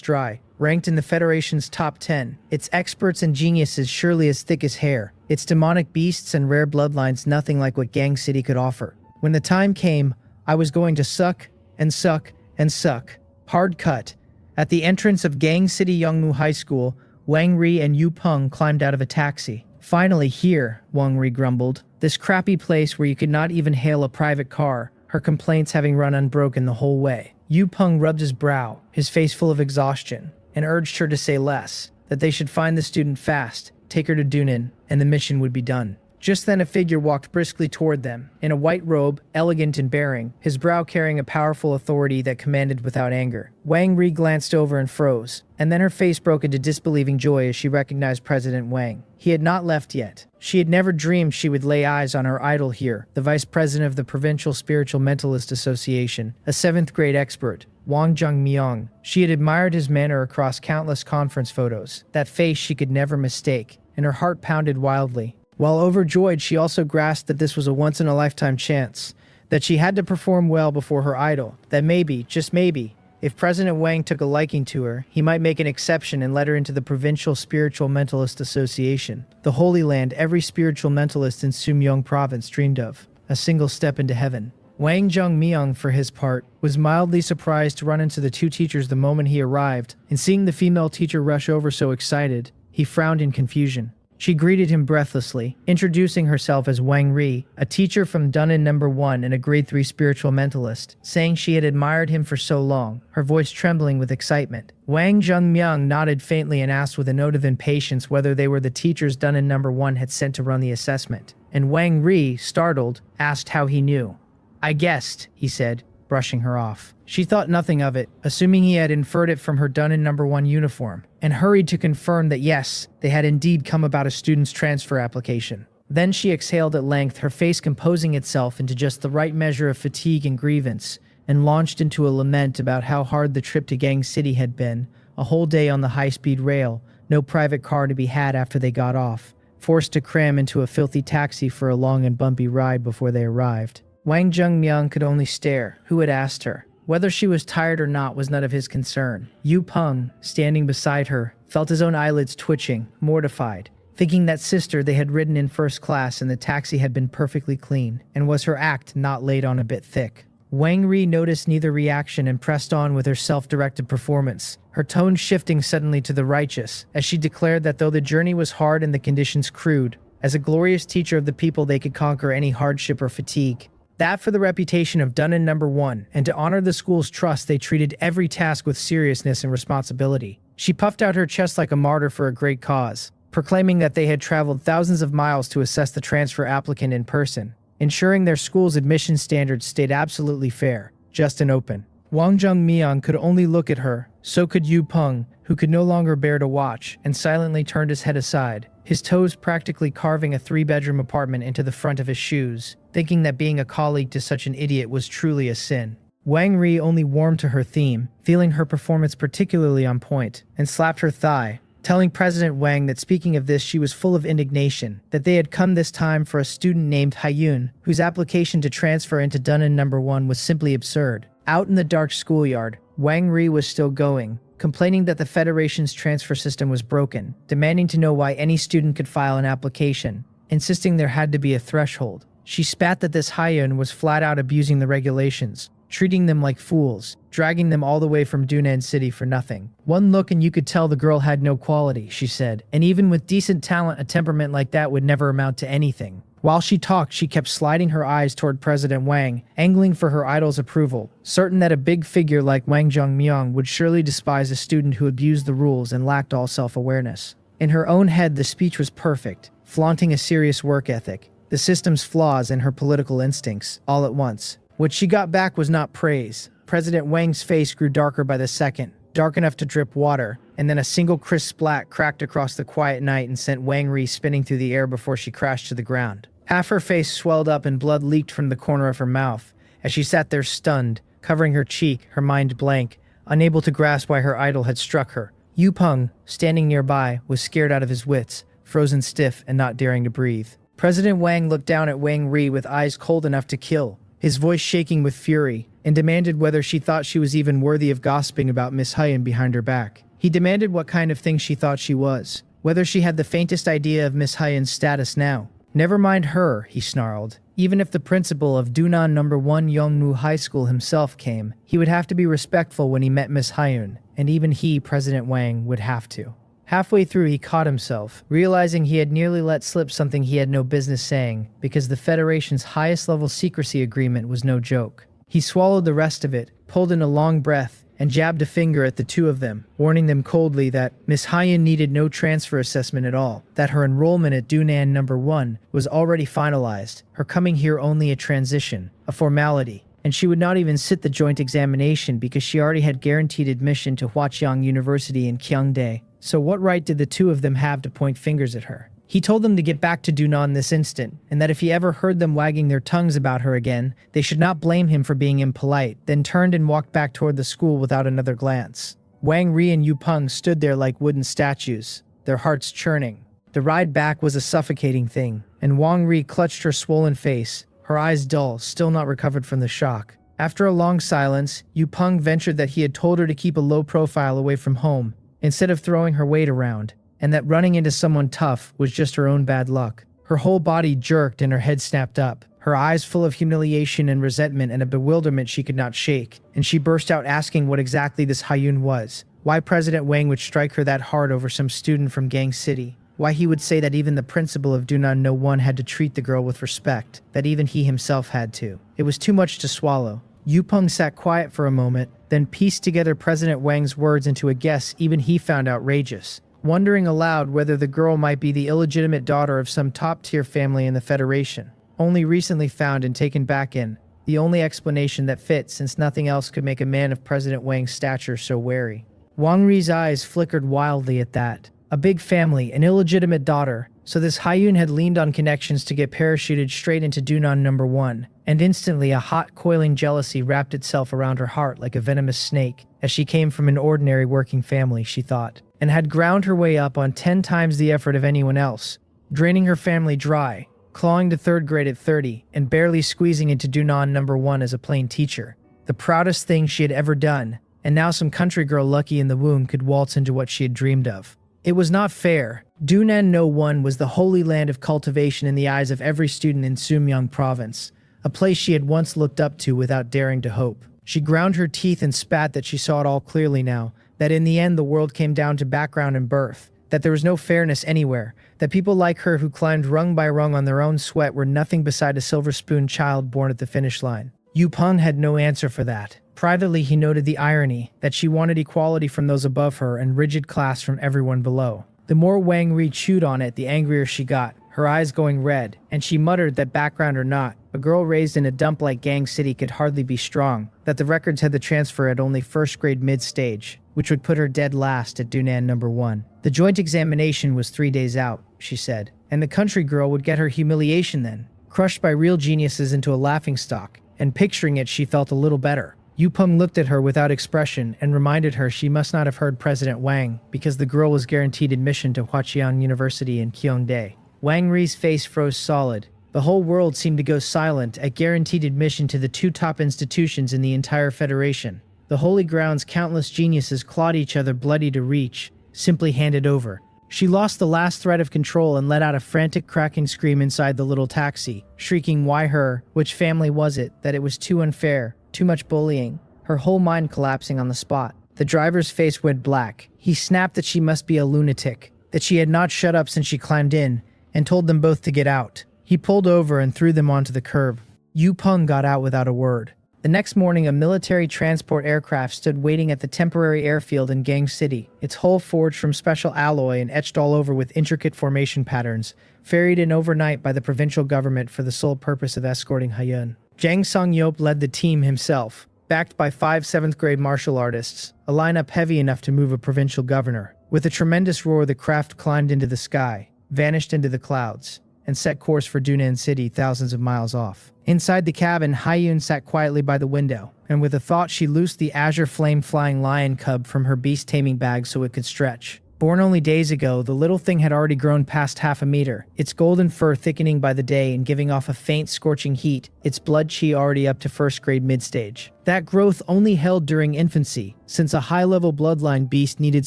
Speaker 1: dry, ranked in the Federation's top 10, its experts and geniuses surely as thick as hair, its demonic beasts and rare bloodlines nothing like what Gang City could offer. When the time came, I was going to suck and suck and suck. Hard cut. At the entrance of Gang City Youngmu High School, Wang Ri and Yu Peng climbed out of a taxi. Finally here, Wang Ri grumbled. This crappy place where you could not even hail a private car, her complaints having run unbroken the whole way. Yu Peng rubbed his brow, his face full of exhaustion, and urged her to say less, that they should find the student fast, take her to Dun'an, and the mission would be done. Just then a figure walked briskly toward them, in a white robe, elegant in bearing, his brow carrying a powerful authority that commanded without anger. Wang Ri glanced over and froze, and then her face broke into disbelieving joy as she recognized President Wang. He had not left yet. She had never dreamed she would lay eyes on her idol here, the vice president of the Provincial Spiritual Mentalist Association, a 7th grade expert, Wang Zhengmyong. She had admired his manner across countless conference photos. That face she could never mistake, and her heart pounded wildly. While overjoyed, she also grasped that this was a once-in-a-lifetime chance, that she had to perform well before her idol, that maybe, just maybe, if President Wang took a liking to her, he might make an exception and let her into the Provincial Spiritual Mentalist Association, the Holy Land every spiritual mentalist in Sumyong Province dreamed of, a single step into heaven. Wang Zhengmyung, for his part, was mildly surprised to run into the two teachers the moment he arrived, and seeing the female teacher rush over so excited, he frowned in confusion. She greeted him breathlessly, introducing herself as Wang Ri, a teacher from Dunnan No. 1 and a grade 3 spiritual mentalist, saying she had admired him for so long, her voice trembling with excitement. Wang Zhengmyung nodded faintly and asked with a note of impatience whether they were the teachers Dunnan No. 1 had sent to run the assessment, and Wang Ri, startled, asked how he knew. "I guessed," he said, brushing her off. She thought nothing of it, assuming he had inferred it from her Dunnan No. 1 uniform, and hurried to confirm that yes, they had indeed come about a student's transfer application. Then she exhaled at length, her face composing itself into just the right measure of fatigue and grievance, and launched into a lament about how hard the trip to Gang City had been, a whole day on the high-speed rail, no private car to be had after they got off, forced to cram into a filthy taxi for a long and bumpy ride before they arrived. Wang Zhengmyung could only stare. Who had asked her? Whether she was tired or not was none of his concern. Yu Peng, standing beside her, felt his own eyelids twitching, mortified, thinking that sister they had ridden in first class and the taxi had been perfectly clean, and was her act not laid on a bit thick. Wang Ri noticed neither reaction and pressed on with her self-directed performance, her tone shifting suddenly to the righteous, as she declared that though the journey was hard and the conditions crude, as a glorious teacher of the people they could conquer any hardship or fatigue. That for the reputation of Dunnan No. 1, and to honor the school's trust, they treated every task with seriousness and responsibility. She puffed out her chest like a martyr for a great cause, proclaiming that they had traveled thousands of miles to assess the transfer applicant in person, ensuring their school's admission standards stayed absolutely fair, just and open. Wang Zhengmyung could only look at her, so could Yu Peng, who could no longer bear to watch, and silently turned his head aside, his toes practically carving a 3-bedroom apartment into the front of his shoes, thinking that being a colleague to such an idiot was truly a sin. Wang Ri only warmed to her theme, feeling her performance particularly on point, and slapped her thigh, telling President Wang that speaking of this she was full of indignation, that they had come this time for a student named Haiyun, whose application to transfer into Dunnan No. 1 was simply absurd. Out in the dark schoolyard, Wang Ri was still going, complaining that the Federation's transfer system was broken, demanding to know why any student could file an application, insisting there had to be a threshold. She spat that this Haiyun was flat out abusing the regulations, treating them like fools, dragging them all the way from Dunnan City for nothing. "One look and you could tell the girl had no quality," she said, "and even with decent talent, a temperament like that would never amount to anything." While she talked, she kept sliding her eyes toward President Wang, angling for her idol's approval, certain that a big figure like Wang Zhengmyung would surely despise a student who abused the rules and lacked all self-awareness. In her own head, the speech was perfect, flaunting a serious work ethic, the system's flaws and her political instincts, all at once. What she got back was not praise. President Wang's face grew darker by the second, dark enough to drip water, and then a single crisp splat cracked across the quiet night and sent Wang Ri spinning through the air before she crashed to the ground. Half her face swelled up and blood leaked from the corner of her mouth, as she sat there stunned, covering her cheek, her mind blank, unable to grasp why her idol had struck her. Yu Peng, standing nearby, was scared out of his wits, frozen stiff and not daring to breathe. President Wang looked down at Wang Ri with eyes cold enough to kill, his voice shaking with fury, and demanded whether she thought she was even worthy of gossiping about Miss Haiyun behind her back. He demanded what kind of thing she thought she was, whether she had the faintest idea of Miss Haiyun's status now. "Never mind her," he snarled. Even if the principal of Dunnan No. 1 Yongnu High School himself came, he would have to be respectful when he met Miss Haiyun, and even he, President Wang, would have to. Halfway through, he caught himself, realizing he had nearly let slip something he had no business saying, because the Federation's highest-level secrecy agreement was no joke. He swallowed the rest of it, pulled in a long breath, and jabbed a finger at the two of them, warning them coldly that Miss Haiyun needed no transfer assessment at all, that her enrollment at Dunnan No. 1 was already finalized, her coming here only a transition, a formality, and she would not even sit the joint examination because she already had guaranteed admission to Huaqiang University in Kyungdae. So what right did the two of them have to point fingers at her? He told them to get back to Dunnan this instant, and that if he ever heard them wagging their tongues about her again, they should not blame him for being impolite, then turned and walked back toward the school without another glance. Wang Ri and Yu Peng stood there like wooden statues, their hearts churning. The ride back was a suffocating thing, and Wang Ri clutched her swollen face, her eyes dull, still not recovered from the shock. After a long silence, Yu Peng ventured that he had told her to keep a low profile away from home, instead of throwing her weight around, and that running into someone tough was just her own bad luck. Her whole body jerked and her head snapped up, her her eyes full of humiliation and resentment and a bewilderment she could not shake, and she burst out asking what exactly this Hyun was, why President Wang would strike her that hard over some student from Gang City, why he would say that even the principal of Dunan No 1 had to treat the girl with respect, that even he himself had to. It was too much to swallow. Yupeng sat quiet for a moment, then pieced together President Wang's words into a guess even he found outrageous, wondering aloud whether the girl might be the illegitimate daughter of some top-tier family in the Federation, only recently found and taken back in, the only explanation that fit since nothing else could make a man of President Wang's stature so wary. Wang Ri's eyes flickered wildly at that. A big family, an illegitimate daughter, so this Hyun had leaned on connections to get parachuted straight into Dunan No. 1, and instantly a hot, coiling jealousy wrapped itself around her heart like a venomous snake, as she came from an ordinary working family, she thought, and had ground her way up on 10 times the effort of anyone else, draining her family dry, clawing to 3rd grade at 30, and barely squeezing into Dunan No. 1 as a plain teacher. The proudest thing she had ever done, and now some country girl lucky in the womb could waltz into what she had dreamed of. It was not fair. Dunan No 1 was the holy land of cultivation in the eyes of every student in Sumyong province, a place she had once looked up to without daring to hope. She ground her teeth and spat that she saw it all clearly now, that in the end the world came down to background and birth, that there was no fairness anywhere, that people like her who climbed rung by rung on their own sweat were nothing beside a silver spoon child born at the finish line. Yupeng had no answer for that. Privately, he noted the irony that she wanted equality from those above her and rigid class from everyone below. The more Wang Ri chewed on it, the angrier she got, her eyes going red, and she muttered that background or not, a girl raised in a dump like Gang City could hardly be strong, that the records had the transfer at only 1st grade mid-stage, which would put her dead last at Dunan No. 1. The joint examination was 3 days out, she said, and the country girl would get her humiliation then, crushed by real geniuses into a laughingstock, and picturing it she felt a little better. Yupeng looked at her without expression and reminded her she must not have heard President Wang because the girl was guaranteed admission to Huaqiang University in Kyongdae. Wang Ri's face froze solid. The whole world seemed to go silent at guaranteed admission to the 2 top institutions in the entire Federation. The holy ground's countless geniuses clawed each other bloody to reach, simply handed over. She lost the last thread of control and let out a frantic cracking scream inside the little taxi, shrieking why her, which family was it, that it was too unfair. Too much bullying, her whole mind collapsing on the spot. The driver's face went black. He snapped that she must be a lunatic, that she had not shut up since she climbed in, and told them both to get out. He pulled over and threw them onto the curb. Yupeng got out without a word. The next morning, a military transport aircraft stood waiting at the temporary airfield in Gang City, its hull forged from special alloy and etched all over with intricate formation patterns, ferried in overnight by the provincial government for the sole purpose of escorting Hyun. Jang Song-yeop led the team himself, backed by 5 7th grade martial artists, a lineup heavy enough to move a provincial governor. With a tremendous roar, the craft climbed into the sky, vanished into the clouds, and set course for Dunan City thousands of miles off. Inside the cabin, Hyun sat quietly by the window, and with a thought she loosed the azure flame-flying lion cub from her beast-taming bag so it could stretch. Born only days ago, the little thing had already grown past 1/2 meter, its golden fur thickening by the day and giving off a faint, scorching heat, its blood chi already up to 1st grade mid-stage. That growth only held during infancy, since a high-level bloodline beast needed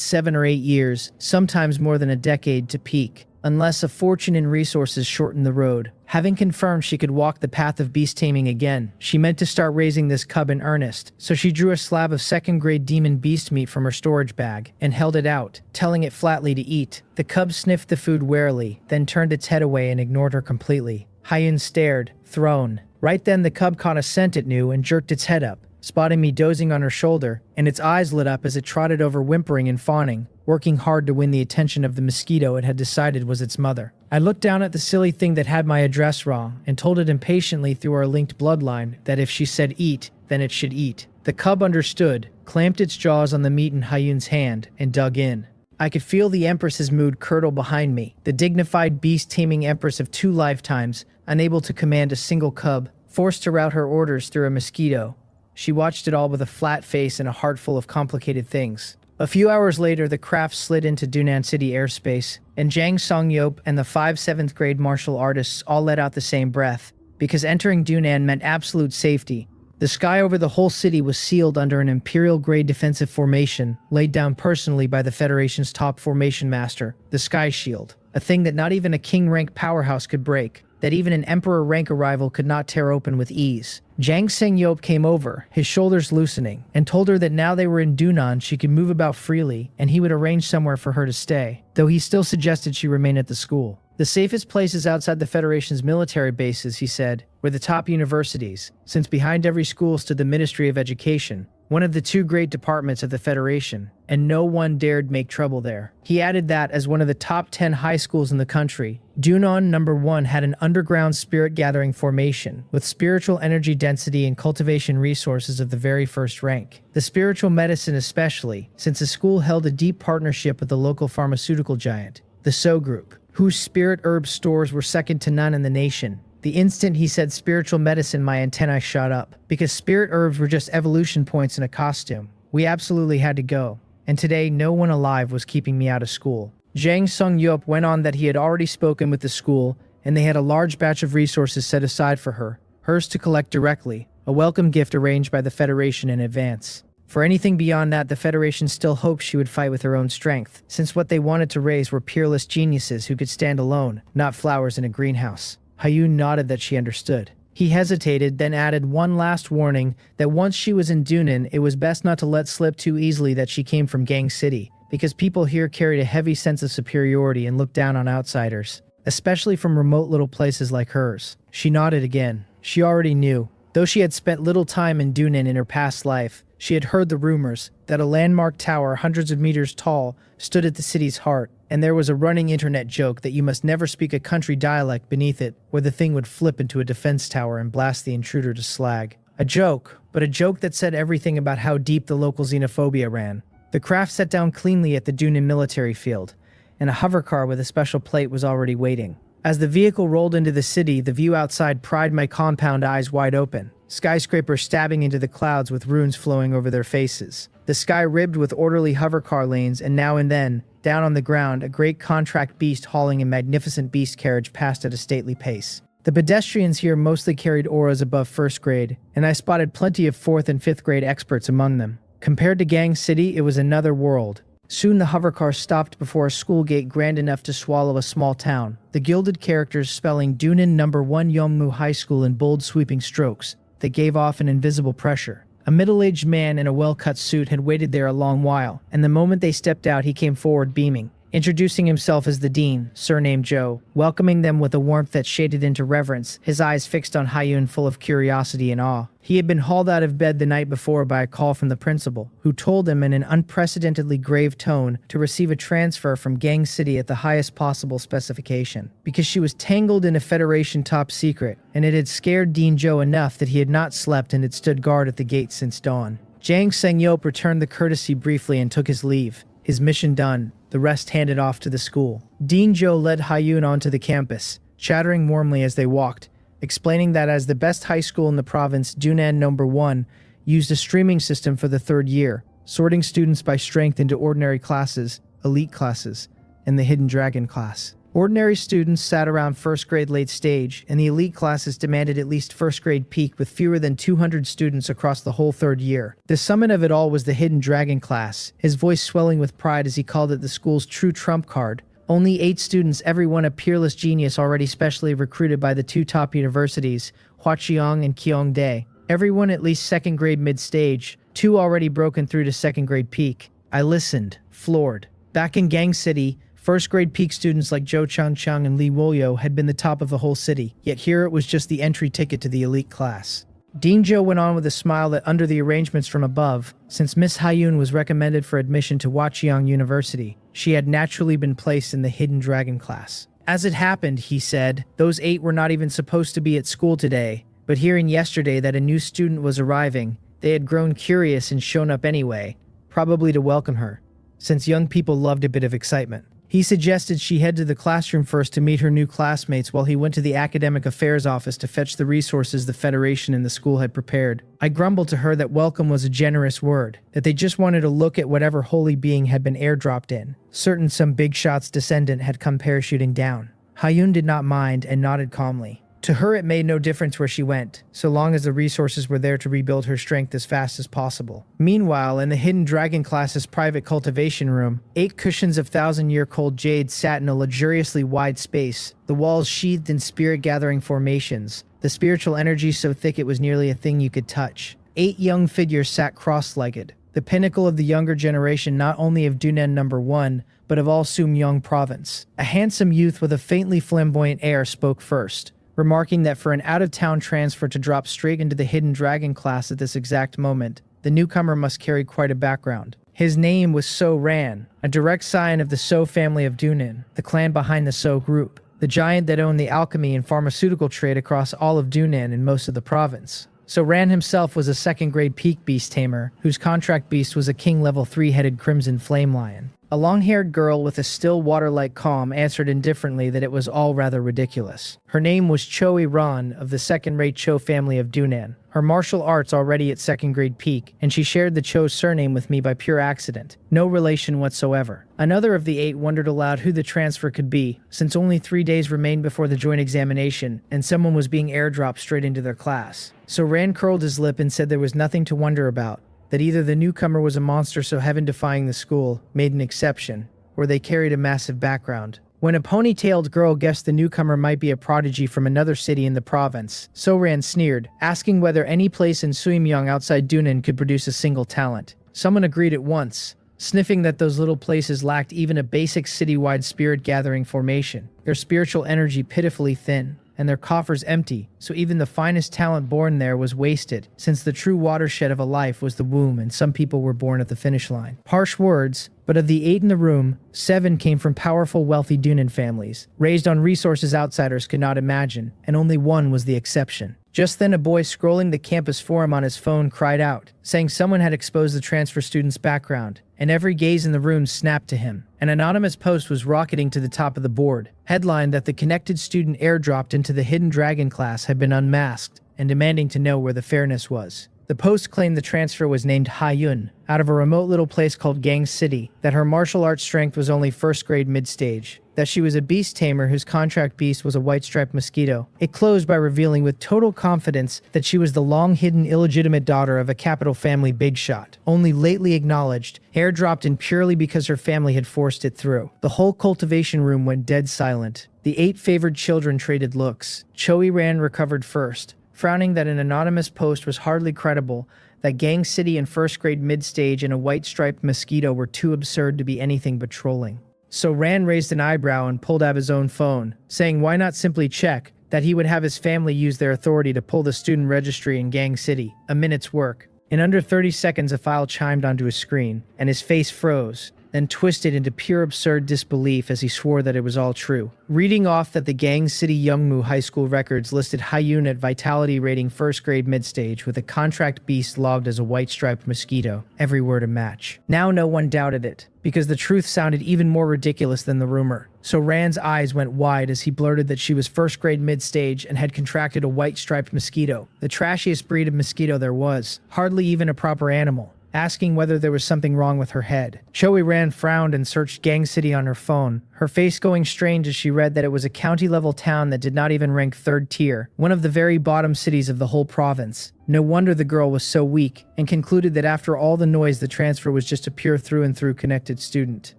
Speaker 1: 7 or 8 years, sometimes more than a decade, to peak, unless a fortune and resources shortened the road. Having confirmed she could walk the path of beast taming again, she meant to start raising this cub in earnest, so she drew a slab of 2nd grade demon beast meat from her storage bag and held it out, telling it flatly to eat. The cub sniffed the food warily, then turned its head away and ignored her completely. Hyun stared, thrown. Right then the cub caught a scent it knew and jerked its head up, spotting me dozing on her shoulder, and its eyes lit up as it trotted over whimpering and fawning, working hard to win the attention of the mosquito it had decided was its mother. I looked down at the silly thing that had my address wrong and told it impatiently through our linked bloodline that if she said eat, then it should eat. The cub understood, clamped its jaws on the meat in Hyun's hand, and dug in. I could feel the Empress's mood curdle behind me, the dignified beast-taming Empress of 2 lifetimes, unable to command a single cub, forced to route her orders through a mosquito. She watched it all with a flat face and a heart full of complicated things. A few hours later, the craft slid into Dunan City airspace, and Jang Song-yeop and the 5 7th grade martial artists all let out the same breath, because entering Dunan meant absolute safety. The sky over the whole city was sealed under an Imperial-grade defensive formation, laid down personally by the Federation's top formation master, the Sky Shield, a thing that not even a king-rank powerhouse could break. that even an emperor rank arrival could not tear open with ease. Jang Sang-yeop came over, his shoulders loosening, and told her that now they were in Dunan she could move about freely and he would arrange somewhere for her to stay, though he still suggested she remain at the school. The safest places outside the Federation's military bases, he said, were the top universities, since behind every school stood the Ministry of Education, one of the two great departments of the Federation, and no one dared make trouble there. He added that as one of the top 10 high schools in the country, Dunan No. 1 had an underground spirit-gathering formation with spiritual energy density and cultivation resources of the very first rank. The spiritual medicine especially, since the school held a deep partnership with the local pharmaceutical giant, the So Group, whose spirit herb stores were second to none in the nation. The instant he said spiritual medicine, my antennae shot up, because spirit herbs were just evolution points in a costume. We absolutely had to go, and today no one alive was keeping me out of school. Jang Sung-yeop went on that he had already spoken with the school, and they had a large batch of resources set aside for her, hers to collect directly, a welcome gift arranged by the Federation in advance. For anything beyond that, the Federation still hoped she would fight with her own strength, since what they wanted to raise were peerless geniuses who could stand alone, not flowers in a greenhouse. Hyun nodded that she understood. He hesitated, then added one last warning that once she was in Dunan, it was best not to let slip too easily that she came from Gang City, because people here carried a heavy sense of superiority and looked down on outsiders, especially from remote little places like hers. She nodded again. She already knew. Though she had spent little time in Dunan in her past life, she had heard the rumors that a landmark tower hundreds of meters tall stood at the city's heart, and there was a running internet joke that you must never speak a country dialect beneath it, or the thing would flip into a defense tower and blast the intruder to slag. A joke, but a joke that said everything about how deep the local xenophobia ran. The craft set down cleanly at the Dunan military field, and a hovercar with a special plate was already waiting. As the vehicle rolled into the city, the view outside pried my compound eyes wide open. Skyscrapers stabbing into the clouds with runes flowing over their faces. The sky ribbed with orderly hovercar lanes, and now and then, down on the ground, a great contract beast hauling a magnificent beast carriage passed at a stately pace. The pedestrians here mostly carried auras above first grade, and I spotted plenty of 4th and 5th grade experts among them. Compared to Gang City, it was another world. Soon the hovercar stopped before a school gate grand enough to swallow a small town, the gilded characters spelling Dunan No. 1 Yongmu High School in bold sweeping strokes that gave off an invisible pressure. A middle-aged man in a well-cut suit had waited there a long while, and the moment they stepped out he came forward beaming, introducing himself as the dean, surnamed Joe, welcoming them with a warmth that shaded into reverence, his eyes fixed on Hyun full of curiosity and awe. He had been hauled out of bed the night before by a call from the principal, who told him in an unprecedentedly grave tone to receive a transfer from Gang City at the highest possible specification, because she was tangled in a Federation top secret, and it had scared Dean Joe enough that he had not slept and had stood guard at the gate since dawn. Jang Sang-yeop returned the courtesy briefly and took his leave. His mission done, the rest handed off to the school. Dean Joe led Hyun onto the campus, chattering warmly as they walked, explaining that as the best high school in the province, Dunan No. 1 used a streaming system for the 3rd year, sorting students by strength into ordinary classes, elite classes, and the hidden dragon class. Ordinary students sat around first grade late stage, and the elite classes demanded at least first grade peak with fewer than 200 students across the whole 3rd year. The summit of it all was the hidden dragon class, his voice swelling with pride as he called it the school's true trump card. Only 8 students, every one a peerless genius already specially recruited by the 2 top universities, Hwacheong and Kyongdae. Everyone at least 2nd grade mid-stage, 2 already broken through to 2nd grade peak. I listened, floored. Back in Gang City, first grade peak students like Zhou Changchang and Li Wolyo had been the top of the whole city, yet here it was just the entry ticket to the elite class. Dean Joe went on with a smile that under the arrangements from above, since Miss Hyun was recommended for admission to Hwacheong University, she had naturally been placed in the hidden dragon class. As it happened, he said, those 8 were not even supposed to be at school today, but hearing yesterday that a new student was arriving, they had grown curious and shown up anyway, probably to welcome her, since young people loved a bit of excitement. He suggested she head to the classroom first to meet her new classmates while he went to the academic affairs office to fetch the resources the Federation and the school had prepared. I grumbled to her that welcome was a generous word, that they just wanted to look at whatever holy being had been airdropped in. Certain some big shot's descendant had come parachuting down. Hyun did not mind and nodded calmly. To her, it made no difference where she went, so long as the resources were there to rebuild her strength as fast as possible. Meanwhile, in the Hidden Dragon class's private cultivation room, 8 cushions of thousand-year-cold jade sat in a luxuriously wide space, the walls sheathed in spirit-gathering formations, the spiritual energy so thick it was nearly a thing you could touch. 8 young figures sat cross-legged, the pinnacle of the younger generation not only of Dunen number 1, but of all Sumyong province. A handsome youth with a faintly flamboyant air spoke first, remarking that for an out-of-town transfer to drop straight into the Hidden Dragon class at this exact moment, the newcomer must carry quite a background. His name was So Ran, a direct scion of the So family of Dunin, the clan behind the So group, the giant that owned the alchemy and pharmaceutical trade across all of Dunan and most of the province. So Ran himself was a second-grade peak beast tamer, whose contract beast was a king-level 3-headed crimson flame lion. A long-haired girl with a still water-like calm answered indifferently that it was all rather ridiculous. Her name was Choi Ran of the second-rate Cho family of Dunan, her martial arts already at second-grade peak, and she shared the Cho surname with me by pure accident, no relation whatsoever. Another of the 8 wondered aloud who the transfer could be, since only 3 days remained before the joint examination, and someone was being airdropped straight into their class. So Ran curled his lip and said there was nothing to wonder about, that either the newcomer was a monster so heaven-defying the school made an exception, or they carried a massive background. When a ponytailed girl guessed the newcomer might be a prodigy from another city in the province, So Ran sneered, asking whether any place in Suimyong outside Dunan could produce a single talent. Someone agreed at once, sniffing that those little places lacked even a basic citywide spirit-gathering formation, their spiritual energy pitifully thin, and their coffers empty, so even the finest talent born there was wasted, since the true watershed of a life was the womb and some people were born at the finish line. Harsh words, but of the 8 in the room, 7 came from powerful, wealthy Dunan families, raised on resources outsiders could not imagine, and only 1 was the exception. Just then a boy scrolling the campus forum on his phone cried out, saying someone had exposed the transfer student's background, and every gaze in the room snapped to him. An anonymous post was rocketing to the top of the board, headlined that the connected student airdropped into the Hidden Dragon class had been unmasked, and demanding to know where the fairness was. The post claimed the transfer was named Ha-Yun, out of a remote little place called Gang City, that her martial arts strength was only first-grade mid-stage, that she was a beast tamer whose contract beast was a white-striped mosquito. It closed by revealing with total confidence that she was the long-hidden illegitimate daughter of a capital family big shot, only lately acknowledged, airdropped in purely because her family had forced it through. The whole cultivation room went dead silent. The 8 favored children traded looks. Choi Ran recovered first, frowning that an anonymous post was hardly credible, that Gang City and first-grade mid-stage and a white-striped mosquito were too absurd to be anything but trolling. So Ran raised an eyebrow and pulled out his own phone, saying why not simply check that he would have his family use their authority to pull the student registry in Gang City, a minute's work. In under 30 seconds a file chimed onto his screen, and his face froze, then twisted into pure absurd disbelief as he swore that it was all true. Reading off that the Gang City Youngmu High School records listed Ha-Yun at vitality rating first-grade mid-stage with a contract beast logged as a white-striped mosquito, every word a match. Now no one doubted it, because the truth sounded even more ridiculous than the rumor. So Ran's eyes went wide as he blurted that she was first-grade mid-stage and had contracted a white-striped mosquito, the trashiest breed of mosquito there was, hardly even a proper animal, asking whether there was something wrong with her head. Choi Ran frowned and searched Gang City on her phone, her face going strange as she read that it was a county-level town that did not even rank 3rd tier, one of the very bottom cities of the whole province. No wonder the girl was so weak, and concluded that after all the noise the transfer was just a pure through-and-through connected student.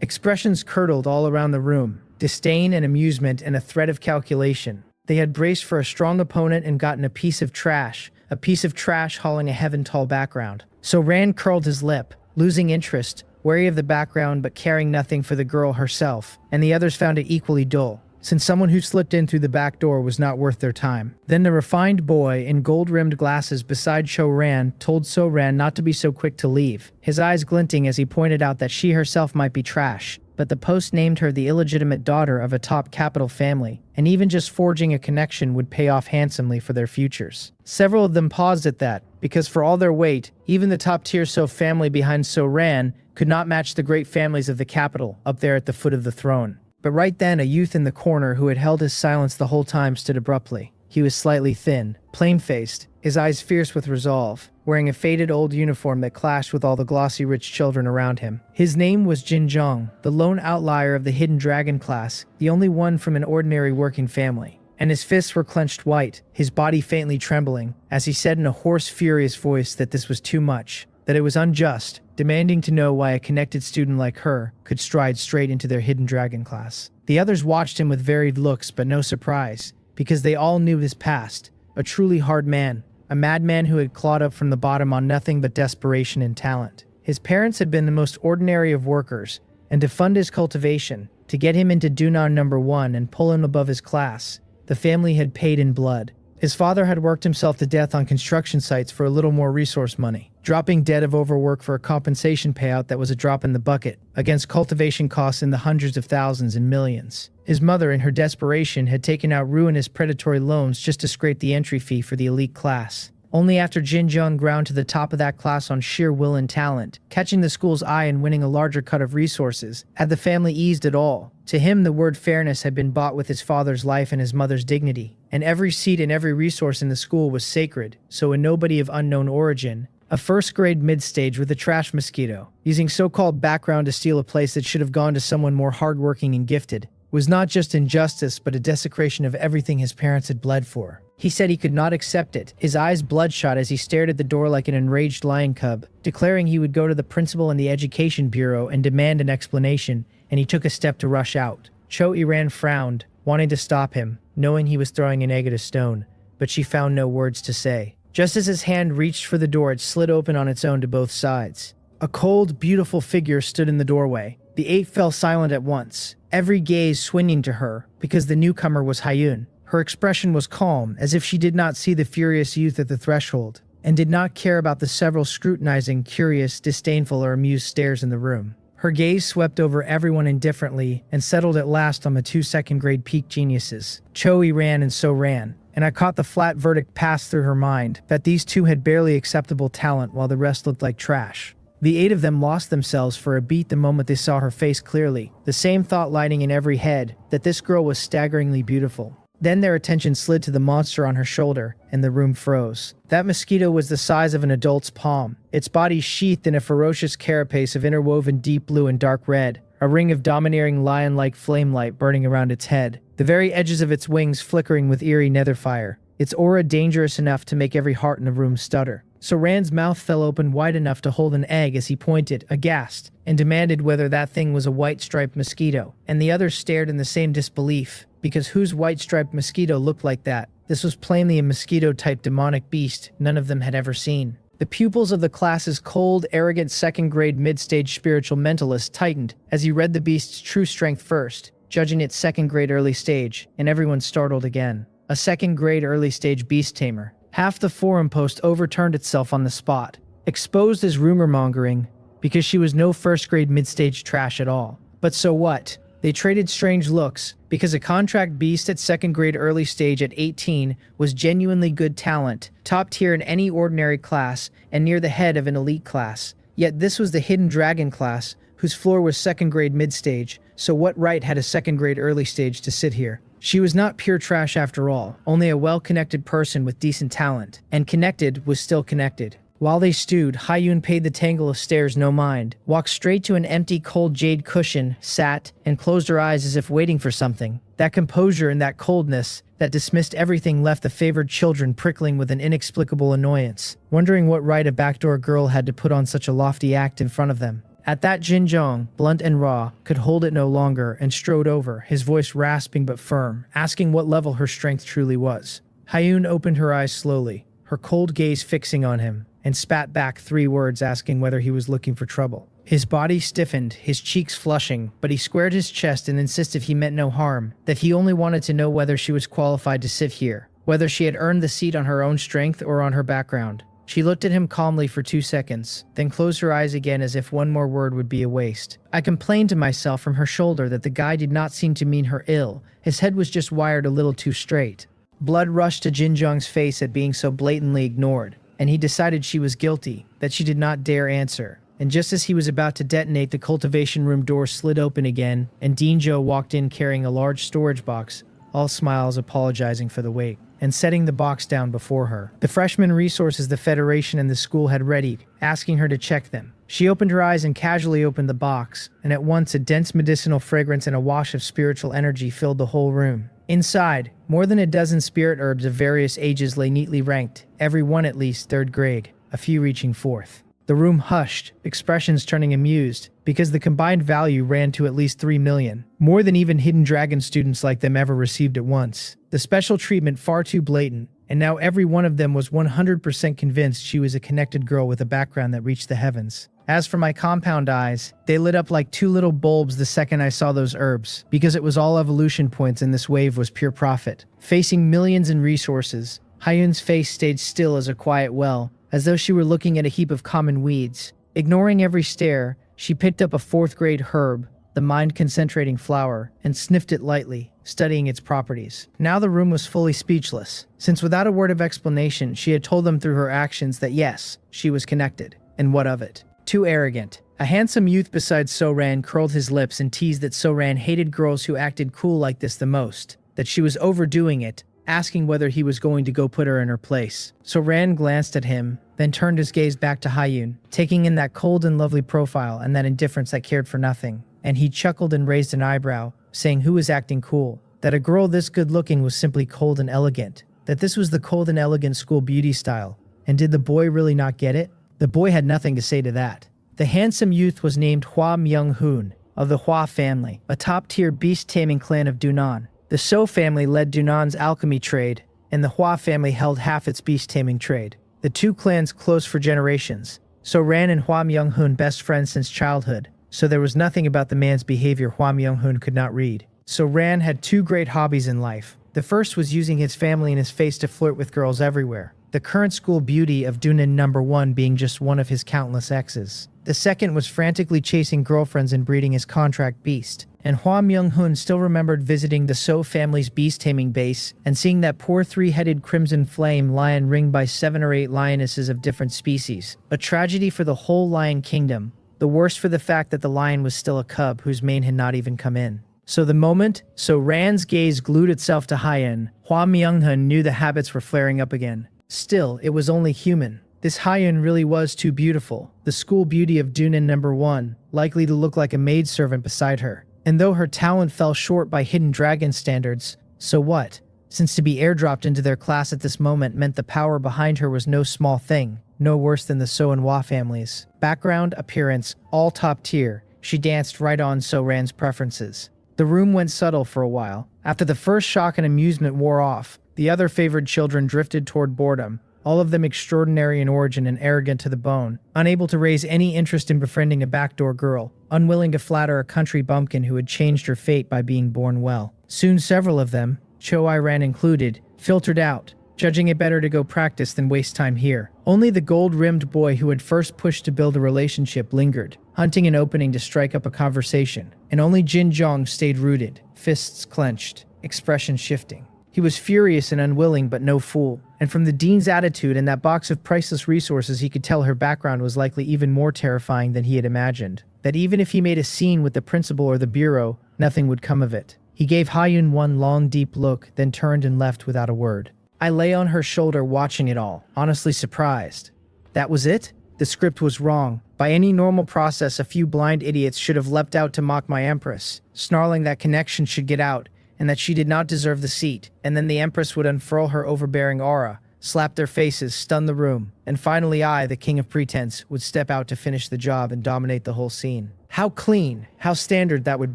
Speaker 1: Expressions curdled all around the room, disdain and amusement and a threat of calculation. They had braced for a strong opponent and gotten a piece of trash hauling a heaven-tall background. So Ran curled his lip, losing interest, wary of the background but caring nothing for the girl herself, and the others found it equally dull, since someone who slipped in through the back door was not worth their time. Then the refined boy in gold-rimmed glasses beside Cho Ran told So Ran not to be so quick to leave, his eyes glinting as he pointed out that she herself might be trash, but the post named her the illegitimate daughter of a top capital family, and even just forging a connection would pay off handsomely for their futures. Several of them paused at that, because for all their weight, even the top-tier So family behind So Ran could not match the great families of the capital up there at the foot of the throne. But right then, a youth in the corner who had held his silence the whole time stood abruptly. He was slightly thin, plain-faced, his eyes fierce with resolve, wearing a faded old uniform that clashed with all the glossy rich children around him. His name was Jin Zhang, the lone outlier of the Hidden Dragon class, the only one from an ordinary working family. and his fists were clenched white, his body faintly trembling, as he said in a hoarse, furious voice that this was too much, that it was unjust, demanding to know why a connected student like her could stride straight into their hidden dragon class. The others watched him with varied looks, but no surprise, because they all knew his past, a truly hard man, a madman who had clawed up from the bottom on nothing but desperation and talent. His parents had been the most ordinary of workers, and to fund his cultivation, to get him into Dunan number 1 and pull him above his class, the family had paid in blood. His father had worked himself to death on construction sites for a little more resource money, dropping dead of overwork for a compensation payout that was a drop in the bucket, against cultivation costs in the hundreds of thousands and millions. His mother, in her desperation, had taken out ruinous predatory loans just to scrape the entry fee for the elite class. Only after Jin Jung ground to the top of that class on sheer will and talent, catching the school's eye and winning a larger cut of resources, had the family eased at all. To him, the word fairness had been bought with his father's life and his mother's dignity, and every seat and every resource in the school was sacred, so a nobody of unknown origin, a first-grade mid-stage with a trash mosquito, using so-called background to steal a place that should have gone to someone more hardworking and gifted, was not just injustice but a desecration of everything his parents had bled for. He said he could not accept it, his eyes bloodshot as he stared at the door like an enraged lion cub, declaring he would go to the principal and the education bureau and demand an explanation, and he took a step to rush out. Cho Iran frowned, wanting to stop him, knowing he was throwing an egg at a stone, but she found no words to say. Just as his hand reached for the door, it slid open on its own to both sides. A cold, beautiful figure stood in the doorway. The 8 fell silent at once, every gaze swinging to her, because the newcomer was Hyun. Her expression was calm, as if she did not see the furious youth at the threshold, and did not care about the several scrutinizing, curious, disdainful, or amused stares in the room. Her gaze swept over everyone indifferently and settled at last on the 2 second-grade peak geniuses. Choi ran and so ran, and I caught the flat verdict pass through her mind that these 2 had barely acceptable talent while the rest looked like trash. The 8 of them lost themselves for a beat the moment they saw her face clearly, the same thought lighting in every head, that this girl was staggeringly beautiful. Then their attention slid to the monster on her shoulder, and the room froze. That mosquito was the size of an adult's palm, its body sheathed in a ferocious carapace of interwoven deep blue and dark red, a ring of domineering lion-like flame light burning around its head, the very edges of its wings flickering with eerie nether fire, its aura dangerous enough to make every heart in the room stutter. So Rand's mouth fell open wide enough to hold an egg as he pointed, aghast, and demanded whether that thing was a white-striped mosquito, and the others stared in the same disbelief, because whose white-striped mosquito looked like that? This was plainly a mosquito-type demonic beast none of them had ever seen. The pupils of the class's cold, arrogant second-grade mid-stage spiritual mentalist tightened as he read the beast's true strength first, judging its second-grade early stage, and everyone startled again. A second-grade early-stage beast tamer. Half the forum post overturned itself on the spot, exposed as rumor-mongering, because she was no first-grade mid-stage trash at all. But so what? They traded strange looks, because a contract beast at second-grade early stage at 18 was genuinely good talent, top tier in any ordinary class, and near the head of an elite class. Yet this was the hidden dragon class, whose floor was second-grade mid-stage, so what right had a second-grade early stage to sit here? She was not pure trash after all, only a well-connected person with decent talent, and connected was still connected. While they stewed, Hyun paid the tangle of stairs no mind, walked straight to an empty cold jade cushion, sat, and closed her eyes as if waiting for something. That composure and that coldness that dismissed everything left the favored children prickling with an inexplicable annoyance, wondering what right a backdoor girl had to put on such a lofty act in front of them. At that, Jin Jong, blunt and raw, could hold it no longer and strode over, his voice rasping but firm, asking what level her strength truly was. Hyun opened her eyes slowly, her cold gaze fixing on him, and spat back 3 words asking whether he was looking for trouble. His body stiffened, his cheeks flushing, but he squared his chest and insisted he meant no harm, that he only wanted to know whether she was qualified to sit here, whether she had earned the seat on her own strength or on her background. She looked at him calmly for 2 seconds, then closed her eyes again as if one more word would be a waste. I complained to myself from her shoulder that the guy did not seem to mean her ill. His head was just wired a little too straight. Blood rushed to Jin Jong's face at being so blatantly ignored, and he decided she was guilty, that she did not dare answer. And just as he was about to detonate, the cultivation room door slid open again, and Dean Joe walked in carrying a large storage box, all smiles apologizing for the wait, and setting the box down before her. The freshman resources the Federation and the school had readied, asking her to check them. She opened her eyes and casually opened the box, and at once a dense medicinal fragrance and a wash of spiritual energy filled the whole room. Inside, more than a dozen spirit herbs of various ages lay neatly ranked, every one at least 3rd grade, a few reaching 4th. The room hushed, expressions turning amused, because the combined value ran to at least 3 million, more than even Hidden Dragon students like them ever received at once. The special treatment far too blatant, and now every one of them was 100% convinced she was a connected girl with a background that reached the heavens. As for my compound eyes, they lit up like 2 little bulbs the second I saw those herbs, because it was all evolution points and this wave was pure profit. Facing millions in resources, Hyun's face stayed still as a quiet well, as though she were looking at a heap of common weeds. Ignoring every stare, she picked up a 4th grade herb, the mind-concentrating flower, and sniffed it lightly, studying its properties. Now the room was fully speechless, since without a word of explanation, she had told them through her actions that yes, she was connected. And what of it? Too arrogant. A handsome youth beside So-ran curled his lips and teased that So-ran hated girls who acted cool like this the most, that she was overdoing it, asking whether he was going to go put her in her place. So-ran glanced at him, then turned his gaze back to Hyun, taking in that cold and lovely profile and that indifference that cared for nothing. And he chuckled and raised an eyebrow, saying who was acting cool, that a girl this good-looking was simply cold and elegant, that this was the cold and elegant school beauty style. And did the boy really not get it? The boy had nothing to say to that. The handsome youth was named Hwa Myung-hoon, of the Hwa family, a top-tier beast-taming clan of Dunan. The So family led Dunan's alchemy trade, and the Hwa family held half its beast-taming trade. The 2 clans close for generations. So-ran and Hwa Myung-hoon best friends since childhood, so there was nothing about the man's behavior Hwa Myung-hoon could not read. So-ran had 2 great hobbies in life. The first was using his family and his face to flirt with girls everywhere, the current school beauty of Dunan number 1 being just one of his countless exes. The second was frantically chasing girlfriends and breeding his contract beast. And Hwa Myung-hoon still remembered visiting the So family's beast-taming base and seeing that poor 3-headed crimson flame lion ringed by 7 or 8 lionesses of different species. A tragedy for the whole lion kingdom. The worst for the fact that the lion was still a cub whose mane had not even come in. So the moment So-ran's gaze glued itself to Hyun, Hwa Myung-hoon knew the habits were flaring up again. Still, it was only human. This Hyun really was too beautiful, the school beauty of Dunan number 1, likely to look like a maidservant beside her. And though her talent fell short by Hidden Dragon standards, so what? Since to be airdropped into their class at this moment meant the power behind her was no small thing, no worse than the So and Hwa families. Background, appearance, all top tier, she danced right on So-ran's preferences. The room went subtle for a while. After the first shock and amusement wore off, the other favored children drifted toward boredom, all of them extraordinary in origin and arrogant to the bone, unable to raise any interest in befriending a backdoor girl, unwilling to flatter a country bumpkin who had changed her fate by being born well. Soon several of them, Cho-i-ran included, filtered out, judging it better to go practice than waste time here. Only the gold-rimmed boy who had first pushed to build a relationship lingered, hunting an opening to strike up a conversation, and only Jin Jong stayed rooted, fists clenched, expression shifting. He was furious and unwilling, but no fool. And from the dean's attitude and that box of priceless resources, he could tell her background was likely even more terrifying than he had imagined. That even if he made a scene with the principal or the bureau, nothing would come of it. He gave Hyun one long, deep look, then turned and left without a word. I lay on her shoulder watching it all, honestly surprised. That was it? The script was wrong. By any normal process, a few blind idiots should have leapt out to mock my empress, snarling that connection should get out, and that she did not deserve the seat, and then the empress would unfurl her overbearing aura, slap their faces, stun the room, and finally I, the king of pretense, would step out to finish the job and dominate the whole scene. How clean, how standard that would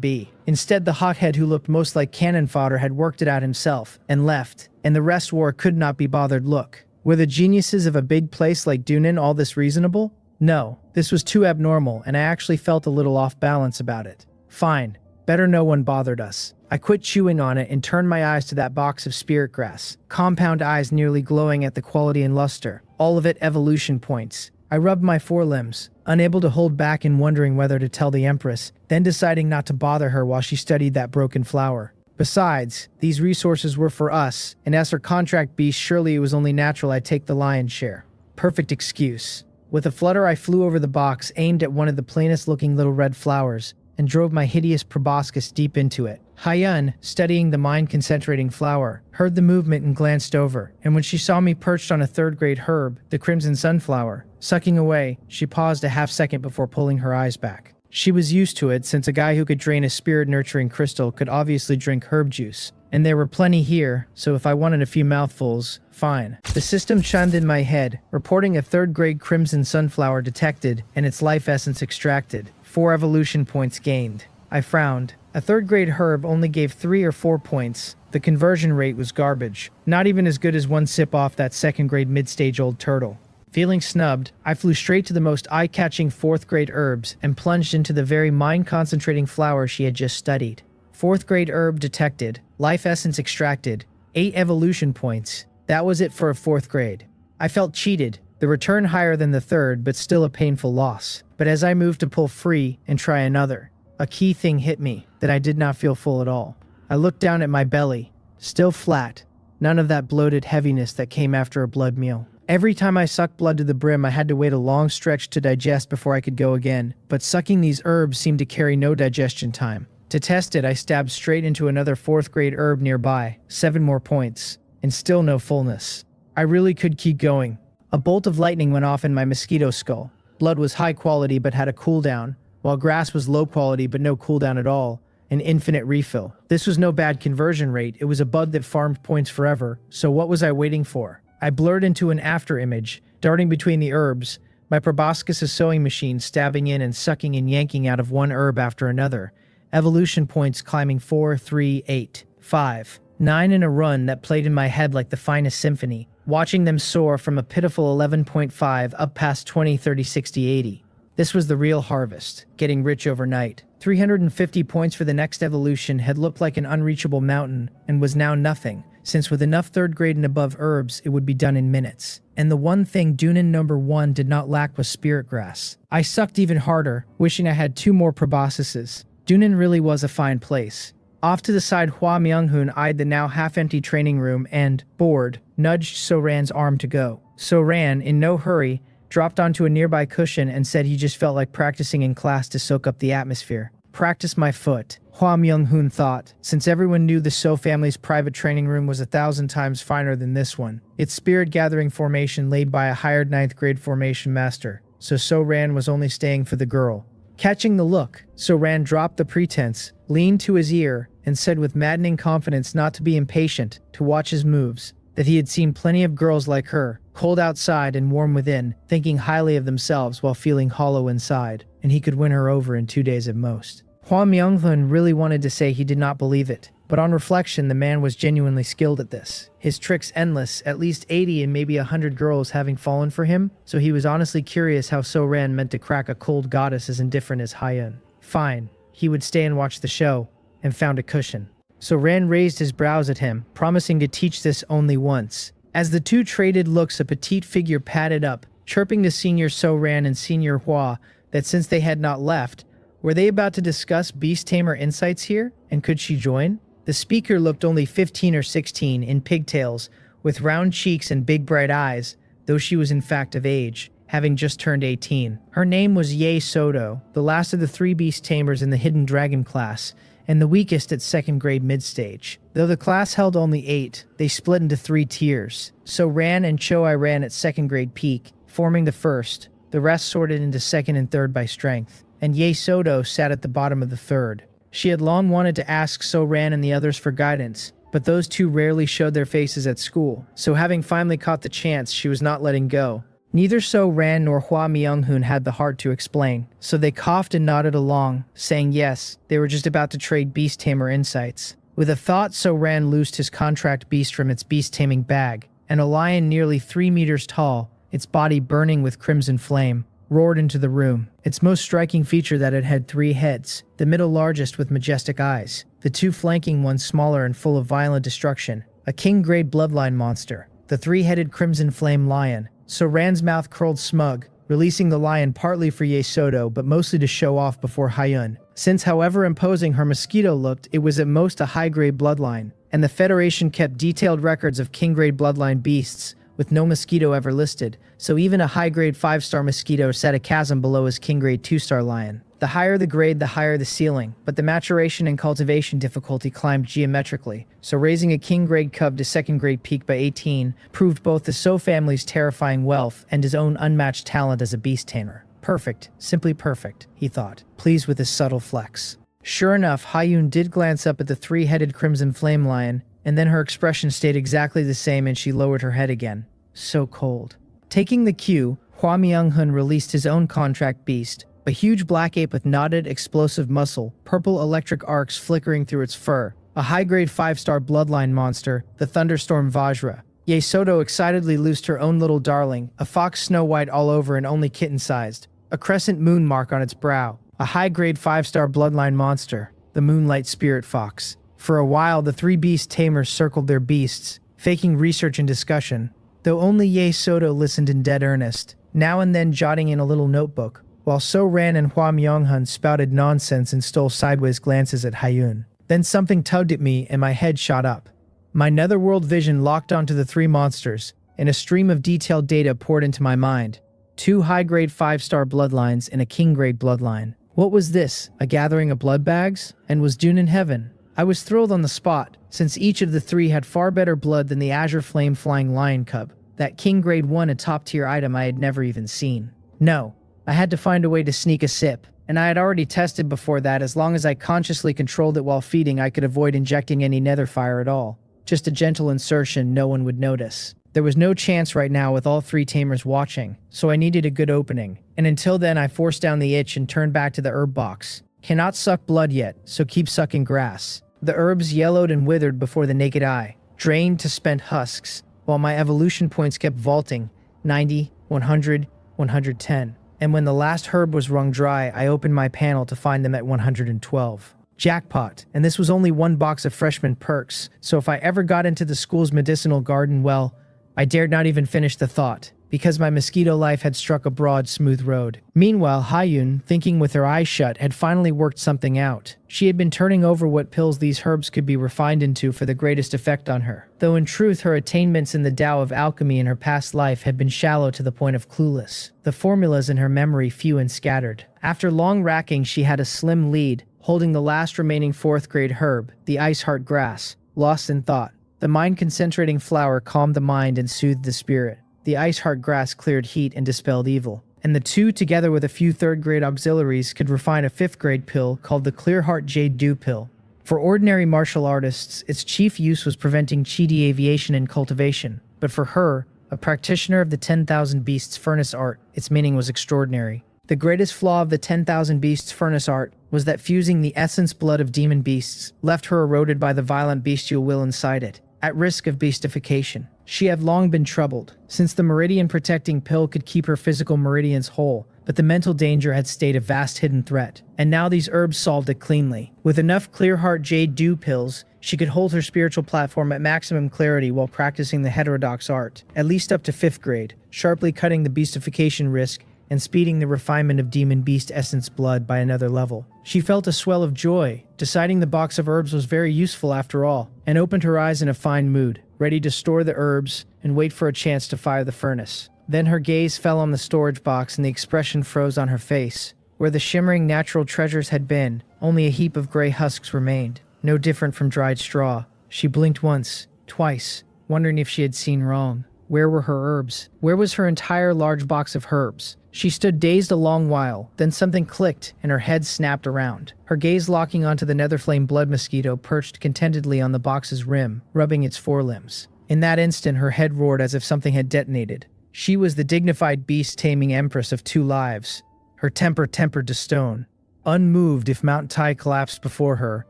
Speaker 1: be. Instead, the hothead who looked most like cannon fodder had worked it out himself, and left, and the rest wore a could not be bothered look. Were the geniuses of a big place like Dunan all this reasonable? No, this was too abnormal, and I actually felt a little off balance about it. Fine, better no one bothered us. I quit chewing on it and turned my eyes to that box of spirit grass, compound eyes nearly glowing at the quality and luster, all of it evolution points. I rubbed my forelimbs, unable to hold back and wondering whether to tell the empress, then deciding not to bother her while she studied that broken flower. Besides, these resources were for us, and as her contract beast, surely it was only natural I'd take the lion's share. Perfect excuse. With a flutter, I flew over the box, aimed at one of the plainest looking little red flowers, and drove my hideous proboscis deep into it. Hyun, studying the mind-concentrating flower, heard the movement and glanced over, and when she saw me perched on a third-grade herb, the crimson sunflower, sucking away, she paused a half-second before pulling her eyes back. She was used to it, since a guy who could drain a spirit-nurturing crystal could obviously drink herb juice, And there were plenty here, so if I wanted a few mouthfuls, fine. The system chimed in my head, reporting a 3rd grade crimson sunflower detected and its life essence extracted. 4 evolution points gained. I frowned. A 3rd grade herb only gave 3 or 4 points. The conversion rate was garbage. Not even as good as one sip off that 2nd grade mid-stage old turtle. Feeling snubbed, I flew straight to the most eye-catching 4th grade herbs and plunged into the very mind-concentrating flower she had just studied. 4th grade herb detected, life essence extracted, 8 evolution points. That was it for a 4th grade. I felt cheated, the return higher than the 3rd, but still a painful loss. But as I moved to pull free and try another, a key thing hit me, that I did not feel full at all. I looked down at my belly, still flat, none of that bloated heaviness that came after a blood meal. Every time I sucked blood to the brim, I had to wait a long stretch to digest before I could go again, but sucking these herbs seemed to carry no digestion time. To test it, I stabbed straight into another 4th grade herb nearby, 7 more points, and still no fullness. I really could keep going. A bolt of lightning went off in my mosquito skull. Blood was high quality but had a cooldown, while grass was low quality but no cooldown at all, an infinite refill. This was no bad conversion rate, it was a bud that farmed points forever, so what was I waiting for? I blurred into an after image, darting between the herbs, my proboscis' sewing machine stabbing in and sucking and yanking out of one herb after another. Evolution points climbing 4, 3, 8, 5, 9 in a run that played in my head like the finest symphony, watching them soar from a pitiful 11.5 up past 20, 30, 60, 80. This was the real harvest, getting rich overnight. 350 points for the next evolution had looked like an unreachable mountain and was now nothing, since with enough 3rd grade and above herbs, it would be done in minutes. And the one thing Dunin number 1 did not lack was spirit grass. I sucked even harder, wishing I had 2 more proboscises. Dunin really was a fine place. Off to the side, Hua Myung-hoon eyed the now half-empty training room and, bored, nudged So-ran's arm to go. So-ran, in no hurry, dropped onto a nearby cushion and said he just felt like practicing in class to soak up the atmosphere. Practice my foot, Hua Myung-hoon thought, since everyone knew the So family's private training room was 1,000 times finer than this one. Its spirit-gathering formation laid by a hired 9th grade formation master, so So-ran was only staying for the girl. Catching the look, So-ran dropped the pretense, leaned to his ear, and said with maddening confidence not to be impatient, to watch his moves, that he had seen plenty of girls like her, cold outside and warm within, thinking highly of themselves while feeling hollow inside, and he could win her over in 2 days at most. Hua Myung-hoon really wanted to say he did not believe it, but on reflection the man was genuinely skilled at this. His tricks endless, at least 80 and maybe 100 girls having fallen for him, so he was honestly curious how So-ran meant to crack a cold goddess as indifferent as Hyun. Fine, he would stay and watch the show, and found a cushion. So-ran raised his brows at him, promising to teach this only once. As the two traded looks, a petite figure padded up, chirping to Senior So-ran and Senior Hua that since they had not left, were they about to discuss Beast Tamer insights here, and could she join? The speaker looked only 15 or 16, in pigtails, with round cheeks and big bright eyes, though she was in fact of age, having just turned 18. Her name was Ye Soto, the last of the 3 Beast Tamers in the Hidden Dragon class, and the weakest at 2nd grade mid-stage. Though the class held only 8, they split into 3 tiers. So-ran and Choi ran at 2nd grade peak, forming the first. The rest sorted into 2nd and 3rd by strength, and Ye Soto sat at the bottom of the 3rd. She had long wanted to ask So-ran and the others for guidance, but those two rarely showed their faces at school, so having finally caught the chance, she was not letting go. Neither So-ran nor Hua Myung-hoon had the heart to explain, so they coughed and nodded along, saying yes, they were just about to trade Beast Tamer insights. With a thought, So-ran loosed his contract beast from its beast-taming bag, and a lion nearly 3 meters tall, its body burning with crimson flame, roared into the room. Its most striking feature that it had 3 heads, the middle largest with majestic eyes, the 2 flanking ones smaller and full of violent destruction. A king-grade bloodline monster, the 3-headed crimson flame lion. So-ran's mouth curled smug, releasing the lion partly for Ye Soto but mostly to show off before Hyun. Since however imposing her mosquito looked, it was at most a high-grade bloodline, and the Federation kept detailed records of king-grade bloodline beasts, with no mosquito ever listed, so even a high-grade 5-star mosquito set a chasm below his king-grade 2-star lion. The higher the grade, the higher the ceiling, but the maturation and cultivation difficulty climbed geometrically, so raising a king-grade cub to 2nd grade peak by 18 proved both the So family's terrifying wealth and his own unmatched talent as a beast tamer. Perfect, simply perfect, he thought, pleased with his subtle flex. Sure enough, Hayun did glance up at the three-headed crimson flame lion, and then her expression stayed exactly the same and she lowered her head again. So cold. Taking the cue, Hua Myung-hun released his own contract beast, a huge black ape with knotted, explosive muscle, purple electric arcs flickering through its fur, a high-grade 5-star bloodline monster, the Thunderstorm Vajra. Ye Soto excitedly loosed her own little darling, a fox Snow White all over and only kitten-sized, a crescent moon mark on its brow, a high-grade 5-star bloodline monster, the Moonlight Spirit Fox. For a while, the three beast tamers circled their beasts, faking research and discussion, though only Ye Soto listened in dead earnest, now and then jotting in a little notebook, while So Ran and Hua Myung-hun spouted nonsense and stole sideways glances at Hayun. Then something tugged at me and my head shot up. My netherworld vision locked onto the three monsters, and a stream of detailed data poured into my mind. 2 high-grade 5-star bloodlines and a king-grade bloodline. What was this, a gathering of blood bags? And was Dune in heaven? I was thrilled on the spot, since each of the three had far better blood than the Azure Flame Flying Lion Cub, that king-grade one, a top-tier item I had never even seen. No, I had to find a way to sneak a sip, and I had already tested before that as long as I consciously controlled it while feeding I could avoid injecting any nether fire at all. Just a gentle insertion no one would notice. There was no chance right now with all 3 tamers watching, so I needed a good opening, and until then I forced down the itch and turned back to the herb box. Cannot suck blood yet, so keep sucking grass. The herbs yellowed and withered before the naked eye, drained to spent husks, while my evolution points kept vaulting, 90, 100, 110. And when the last herb was wrung dry, I opened my panel to find them at 112. Jackpot, and this was only 1 box of freshman perks, so if I ever got into the school's medicinal garden, well, I dared not even finish the thought, because my mosquito life had struck a broad, smooth road. Meanwhile, Hayun, thinking with her eyes shut, had finally worked something out. She had been turning over what pills these herbs could be refined into for the greatest effect on her, though in truth her attainments in the Tao of alchemy in her past life had been shallow to the point of clueless, the formulas in her memory few and scattered. After long racking, she had a slim lead, holding the last remaining 4th-grade herb, the Ice Heart Grass, lost in thought. The mind-concentrating flower calmed the mind and soothed the spirit. The Ice Heart Grass cleared heat and dispelled evil. And the two, together with a few 3rd-grade auxiliaries, could refine a 5th-grade pill called the Clear Heart Jade Dew Pill. For ordinary martial artists, its chief use was preventing chi deviation and cultivation. But for her, a practitioner of the 10,000 Beasts furnace art, its meaning was extraordinary. The greatest flaw of the 10,000 Beasts furnace art was that fusing the essence blood of demon beasts left her eroded by the violent bestial will inside it, at risk of beastification. She had long been troubled, since the meridian-protecting pill could keep her physical meridians whole, but the mental danger had stayed a vast hidden threat, and now these herbs solved it cleanly. With enough Clear Heart Jade Dew pills, she could hold her spiritual platform at maximum clarity while practicing the heterodox art, at least up to 5th grade, sharply cutting the beastification risk and speeding the refinement of demon beast essence blood by another level. She felt a swell of joy, deciding the box of herbs was very useful after all, and opened her eyes in a fine mood, ready to store the herbs and wait for a chance to fire the furnace. Then her gaze fell on the storage box and the expression froze on her face. Where the shimmering natural treasures had been, only a heap of gray husks remained, no different from dried straw. She blinked once, twice, wondering if she had seen wrong. Where were her herbs? Where was her entire large box of herbs? She stood dazed a long while, then something clicked and her head snapped around, her gaze locking onto the netherflame blood mosquito perched contentedly on the box's rim, rubbing its forelimbs. In that instant, her head roared as if something had detonated. She was the dignified beast-taming empress of 2 lives, her temper tempered to stone, unmoved if Mount Tai collapsed before her,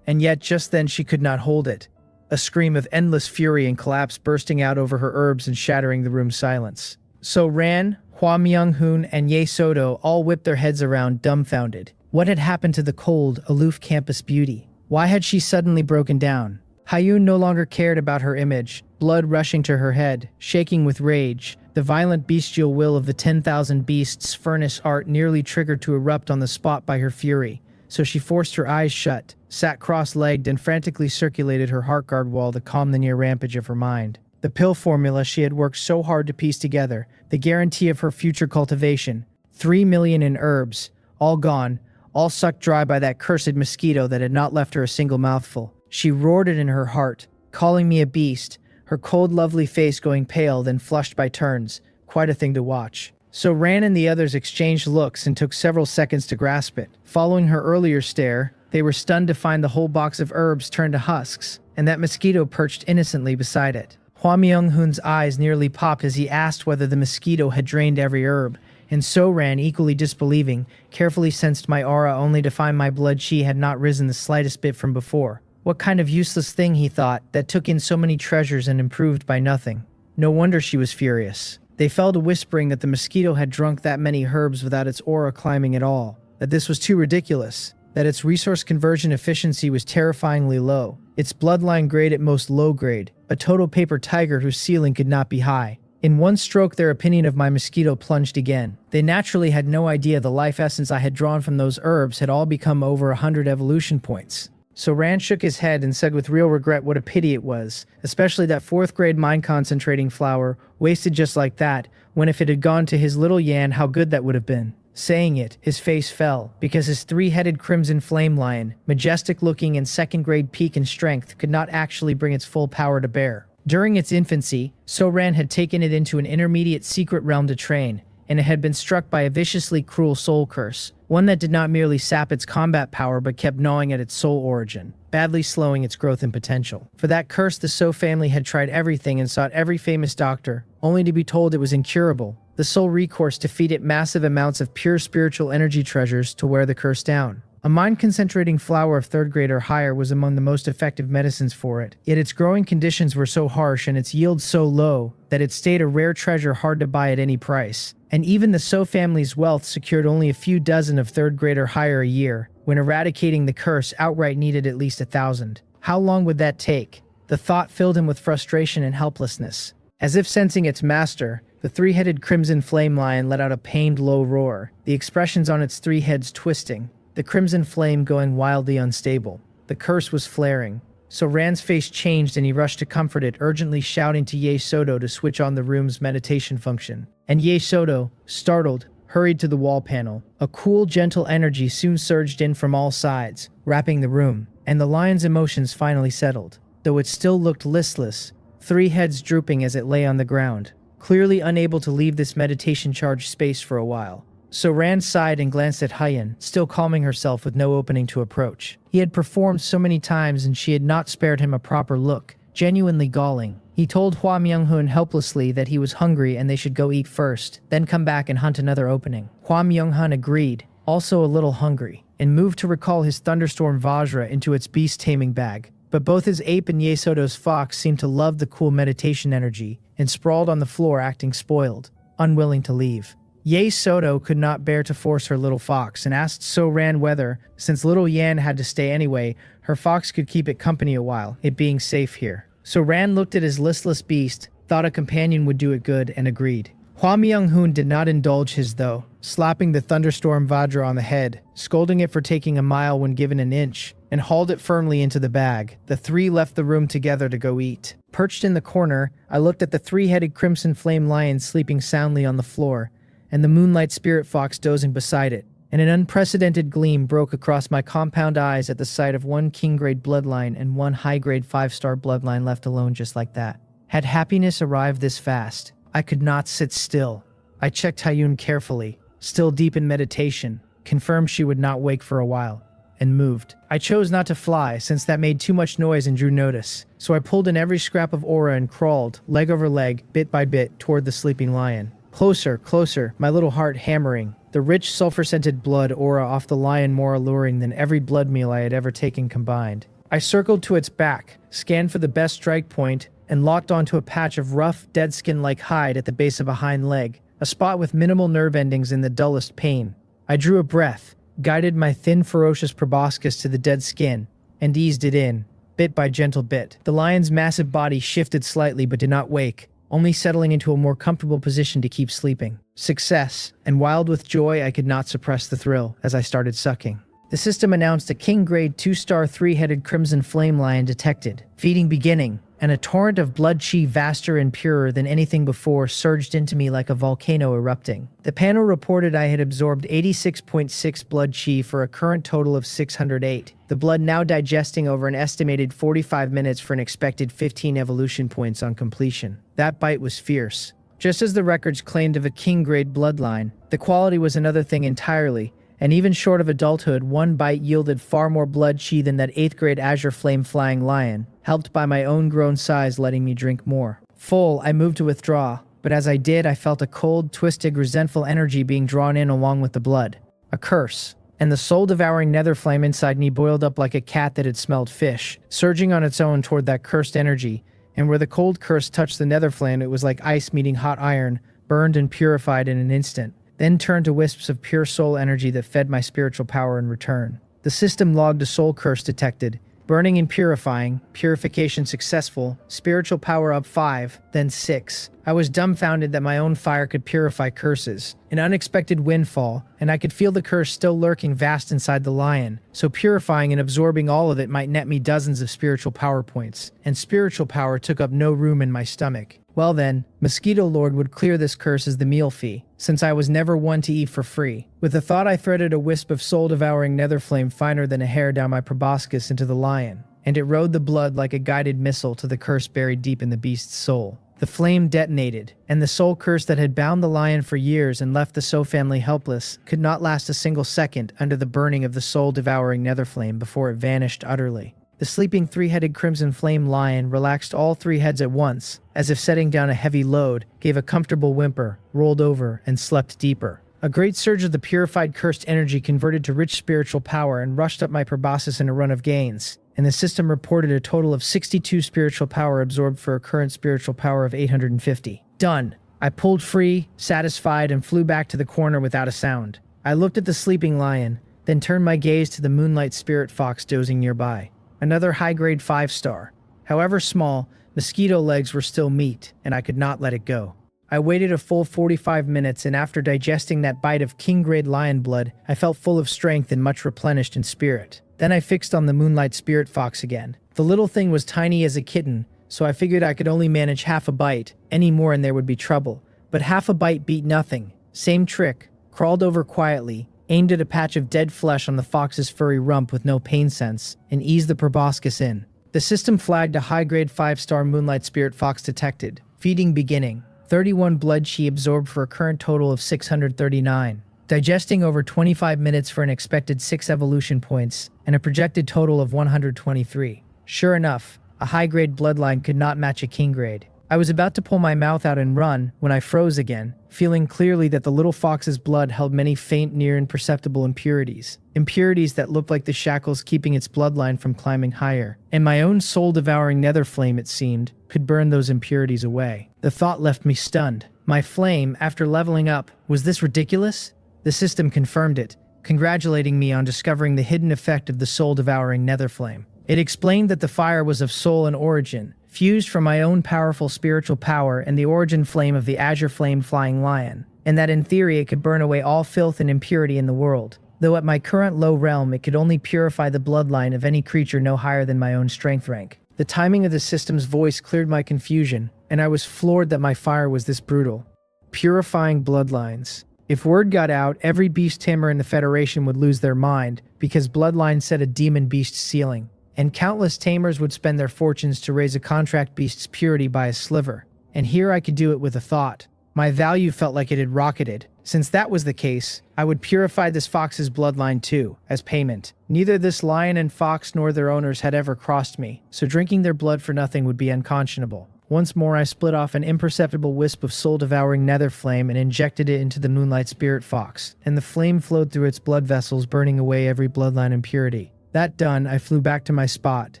Speaker 1: and yet just then she could not hold it. A scream of endless fury and collapse bursting out over her herbs and shattering the room's silence. So Ran, Hua Myung-hun, and Ye Soto all whipped their heads around, dumbfounded. What had happened to the cold, aloof campus beauty? Why had she suddenly broken down? Hayun no longer cared about her image, blood rushing to her head, shaking with rage. The violent bestial will of the 10,000 Beasts furnace art nearly triggered to erupt on the spot by her fury, so she forced her eyes shut, sat cross-legged, and frantically circulated her heart guard wall to calm the near rampage of her mind. The pill formula she had worked so hard to piece together, the guarantee of her future cultivation, 3 million in herbs, all gone, all sucked dry by that cursed mosquito that had not left her a single mouthful. She roared it in her heart, calling me a beast, her cold, lovely face going pale, then flushed by turns, quite a thing to watch. So Ran and the others exchanged looks and took several seconds to grasp it. Following her earlier stare, They were stunned to find the whole box of herbs turned to husks, and that mosquito perched innocently beside it. Hua Myung-hoon's eyes nearly popped as he asked whether the mosquito had drained every herb, and So-ran, equally disbelieving, carefully sensed my aura only to find my blood chi had not risen the slightest bit from before. What kind of useless thing, he thought, that took in so many treasures and improved by nothing. No wonder she was furious. They fell to whispering that the mosquito had drunk that many herbs without its aura climbing at all, that this was too ridiculous, that its resource conversion efficiency was terrifyingly low, its bloodline grade at most low grade, a total paper tiger whose ceiling could not be high. In one stroke, their opinion of my mosquito plunged again. They naturally had no idea the life essence I had drawn from those herbs had all become over 100 evolution points. So Rand shook his head and said with real regret what a pity it was, especially that 4th grade mind concentrating flower, wasted just like that, when if it had gone to his little Yan, how good that would have been. Saying it, his face fell, because his 3-headed crimson flame lion, majestic looking and 2nd grade peak in strength, could not actually bring its full power to bear. During its infancy, So-ran had taken it into an intermediate secret realm to train, and it had been struck by a viciously cruel soul curse, one that did not merely sap its combat power but kept gnawing at its soul origin, badly slowing its growth and potential. For that curse, the So family had tried everything and sought every famous doctor, only to be told it was incurable. The sole recourse to feed it massive amounts of pure spiritual energy treasures to wear the curse down. A mind-concentrating flower of 3rd grade or higher was among the most effective medicines for it, yet its growing conditions were so harsh and its yield so low that it stayed a rare treasure hard to buy at any price. And even the So family's wealth secured only a few dozen of 3rd grade or higher a year, when eradicating the curse outright needed at least 1,000. How long would that take? The thought filled him with frustration and helplessness. As if sensing its master, the 3-headed crimson flame lion let out a pained low roar, the expressions on its 3 heads twisting, the crimson flame going wildly unstable. The curse was flaring. So Rand's face changed and he rushed to comfort it, urgently shouting to Ye Soto to switch on the room's meditation function. And Ye Soto, startled, hurried to the wall panel. A cool, gentle energy soon surged in from all sides, wrapping the room, and the lion's emotions finally settled. Though it still looked listless, 3 heads drooping as it lay on the ground, clearly unable to leave this meditation-charged space for a while. So Rand sighed and glanced at Hyun, still calming herself with no opening to approach. He had performed so many times and she had not spared him a proper look, genuinely galling. He told Hua Myung-hoon helplessly that he was hungry and they should go eat first, then come back and hunt another opening. Hua Myung-hoon agreed, also a little hungry, and moved to recall his thunderstorm Vajra into its beast-taming bag. But both his ape and Ye Soto's fox seemed to love the cool meditation energy and sprawled on the floor acting spoiled, unwilling to leave. Ye Soto could not bear to force her little fox and asked So-ran whether, since little Yan had to stay anyway, her fox could keep it company a while, it being safe here. So Rand looked at his listless beast, thought a companion would do it good, and agreed. Hua Myung-hoon did not indulge his though, slapping the thunderstorm Vajra on the head, scolding it for taking a mile when given an inch, and hauled it firmly into the bag. The 3 left the room together to go eat. Perched in the corner, I looked at the 3-headed crimson flame lion sleeping soundly on the floor, and the moonlight spirit fox dozing beside it, and an unprecedented gleam broke across my compound eyes at the sight of 1 king-grade bloodline and 1 high-grade 5-star bloodline left alone just like that. Had happiness arrived this fast? I could not sit still. I checked Hyun carefully, still deep in meditation, confirmed she would not wake for a while, and moved. I chose not to fly, since that made too much noise and drew notice, so I pulled in every scrap of aura and crawled, leg over leg, bit by bit, toward the sleeping lion. Closer, closer, my little heart hammering, the rich sulfur-scented blood aura off the lion more alluring than every blood meal I had ever taken combined. I circled to its back, scanned for the best strike point, and locked onto a patch of rough, dead skin-like hide at the base of a hind leg, a spot with minimal nerve endings in the dullest pain. I drew a breath, guided my thin, ferocious proboscis to the dead skin, and eased it in, bit by gentle bit. The lion's massive body shifted slightly but did not wake, only settling into a more comfortable position to keep sleeping. Success, and wild with joy I could not suppress the thrill as I started sucking. The system announced a king-grade 2-star 3-headed crimson flame lion detected. Feeding beginning, and a torrent of blood chi vaster and purer than anything before surged into me like a volcano erupting. The panel reported I had absorbed 86.6 blood chi for a current total of 608. The blood now digesting over an estimated 45 minutes for an expected 15 evolution points on completion. That bite was fierce. Just as the records claimed of a king-grade bloodline, the quality was another thing entirely, and even short of adulthood, one bite yielded far more blood chi than that 8th grade azure flame flying lion, helped by my own grown size letting me drink more. Full, I moved to withdraw, but as I did, I felt a cold, twisted, resentful energy being drawn in along with the blood. A curse. And the soul-devouring nether flame inside me boiled up like a cat that had smelled fish, surging on its own toward that cursed energy, and where the cold curse touched the nether flame, it was like ice meeting hot iron, burned and purified in an instant, then turned to wisps of pure soul energy that fed my spiritual power in return. The system logged a soul curse detected, burning and purifying, purification successful, spiritual power up 5, then 6. I was dumbfounded that my own fire could purify curses. An unexpected windfall, and I could feel the curse still lurking vast inside the lion, so purifying and absorbing all of it might net me dozens of spiritual power points, and spiritual power took up no room in my stomach. Well then, Mosquito Lord would clear this curse as the meal fee, since I was never one to eat for free. With the thought, I threaded a wisp of soul-devouring nether flame finer than a hair down my proboscis into the lion, and it rode the blood like a guided missile to the curse buried deep in the beast's soul. The flame detonated, and the soul curse that had bound the lion for years and left the So family helpless could not last a single second under the burning of the soul-devouring nether flame before it vanished utterly. The sleeping 3-headed crimson flame lion relaxed all 3 heads at once, as if setting down a heavy load, gave a comfortable whimper, rolled over, and slept deeper. A great surge of the purified cursed energy converted to rich spiritual power and rushed up my proboscis in a run of gains, and the system reported a total of 62 spiritual power absorbed for a current spiritual power of 850. Done. I pulled free, satisfied, and flew back to the corner without a sound. I looked at the sleeping lion, then turned my gaze to the moonlight spirit fox dozing nearby. Another high-grade 5-star. However small, mosquito legs were still meat, and I could not let it go. I waited a full 45 minutes, and after digesting that bite of king-grade lion blood, I felt full of strength and much replenished in spirit. Then I fixed on the moonlight spirit fox again. The little thing was tiny as a kitten, so I figured I could only manage half a bite. Any more and there would be trouble. But half a bite beat nothing. Same trick. Crawled over quietly, aimed at a patch of dead flesh on the fox's furry rump with no pain sense, and eased the proboscis in. The system flagged a high-grade 5-star moonlight spirit fox detected. Feeding beginning. 31 blood chi absorbed for a current total of 639. Digesting over 25 minutes for an expected 6 evolution points, and a projected total of 123. Sure enough, a high-grade bloodline could not match a king-grade. I was about to pull my mouth out and run when I froze again, feeling clearly that the little fox's blood held many faint, near imperceptible impurities. Impurities that looked like the shackles keeping its bloodline from climbing higher. And my own soul-devouring nether flame, it seemed, could burn those impurities away. The thought left me stunned. My flame, after leveling up, was this ridiculous? The system confirmed it, congratulating me on discovering the hidden effect of the soul-devouring nether flame. It explained that the fire was of soul and origin, fused from my own powerful spiritual power and the origin flame of the azure flame flying lion, and that in theory it could burn away all filth and impurity in the world, though at my current low realm it could only purify the bloodline of any creature no higher than my own strength rank. The timing of the system's voice cleared my confusion, and I was floored that my fire was this brutal. Purifying bloodlines. If word got out, every beast tamer in the Federation would lose their mind, because bloodline set a demon beast ceiling. And countless tamers would spend their fortunes to raise a contract beast's purity by a sliver. And here I could do it with a thought. My value felt like it had rocketed. Since that was the case, I would purify this fox's bloodline too, as payment. Neither this lion and fox nor their owners had ever crossed me, so drinking their blood for nothing would be unconscionable. Once more I split off an imperceptible wisp of soul-devouring nether flame and injected it into the moonlight spirit fox, and the flame flowed through its blood vessels, burning away every bloodline impurity. That done, I flew back to my spot,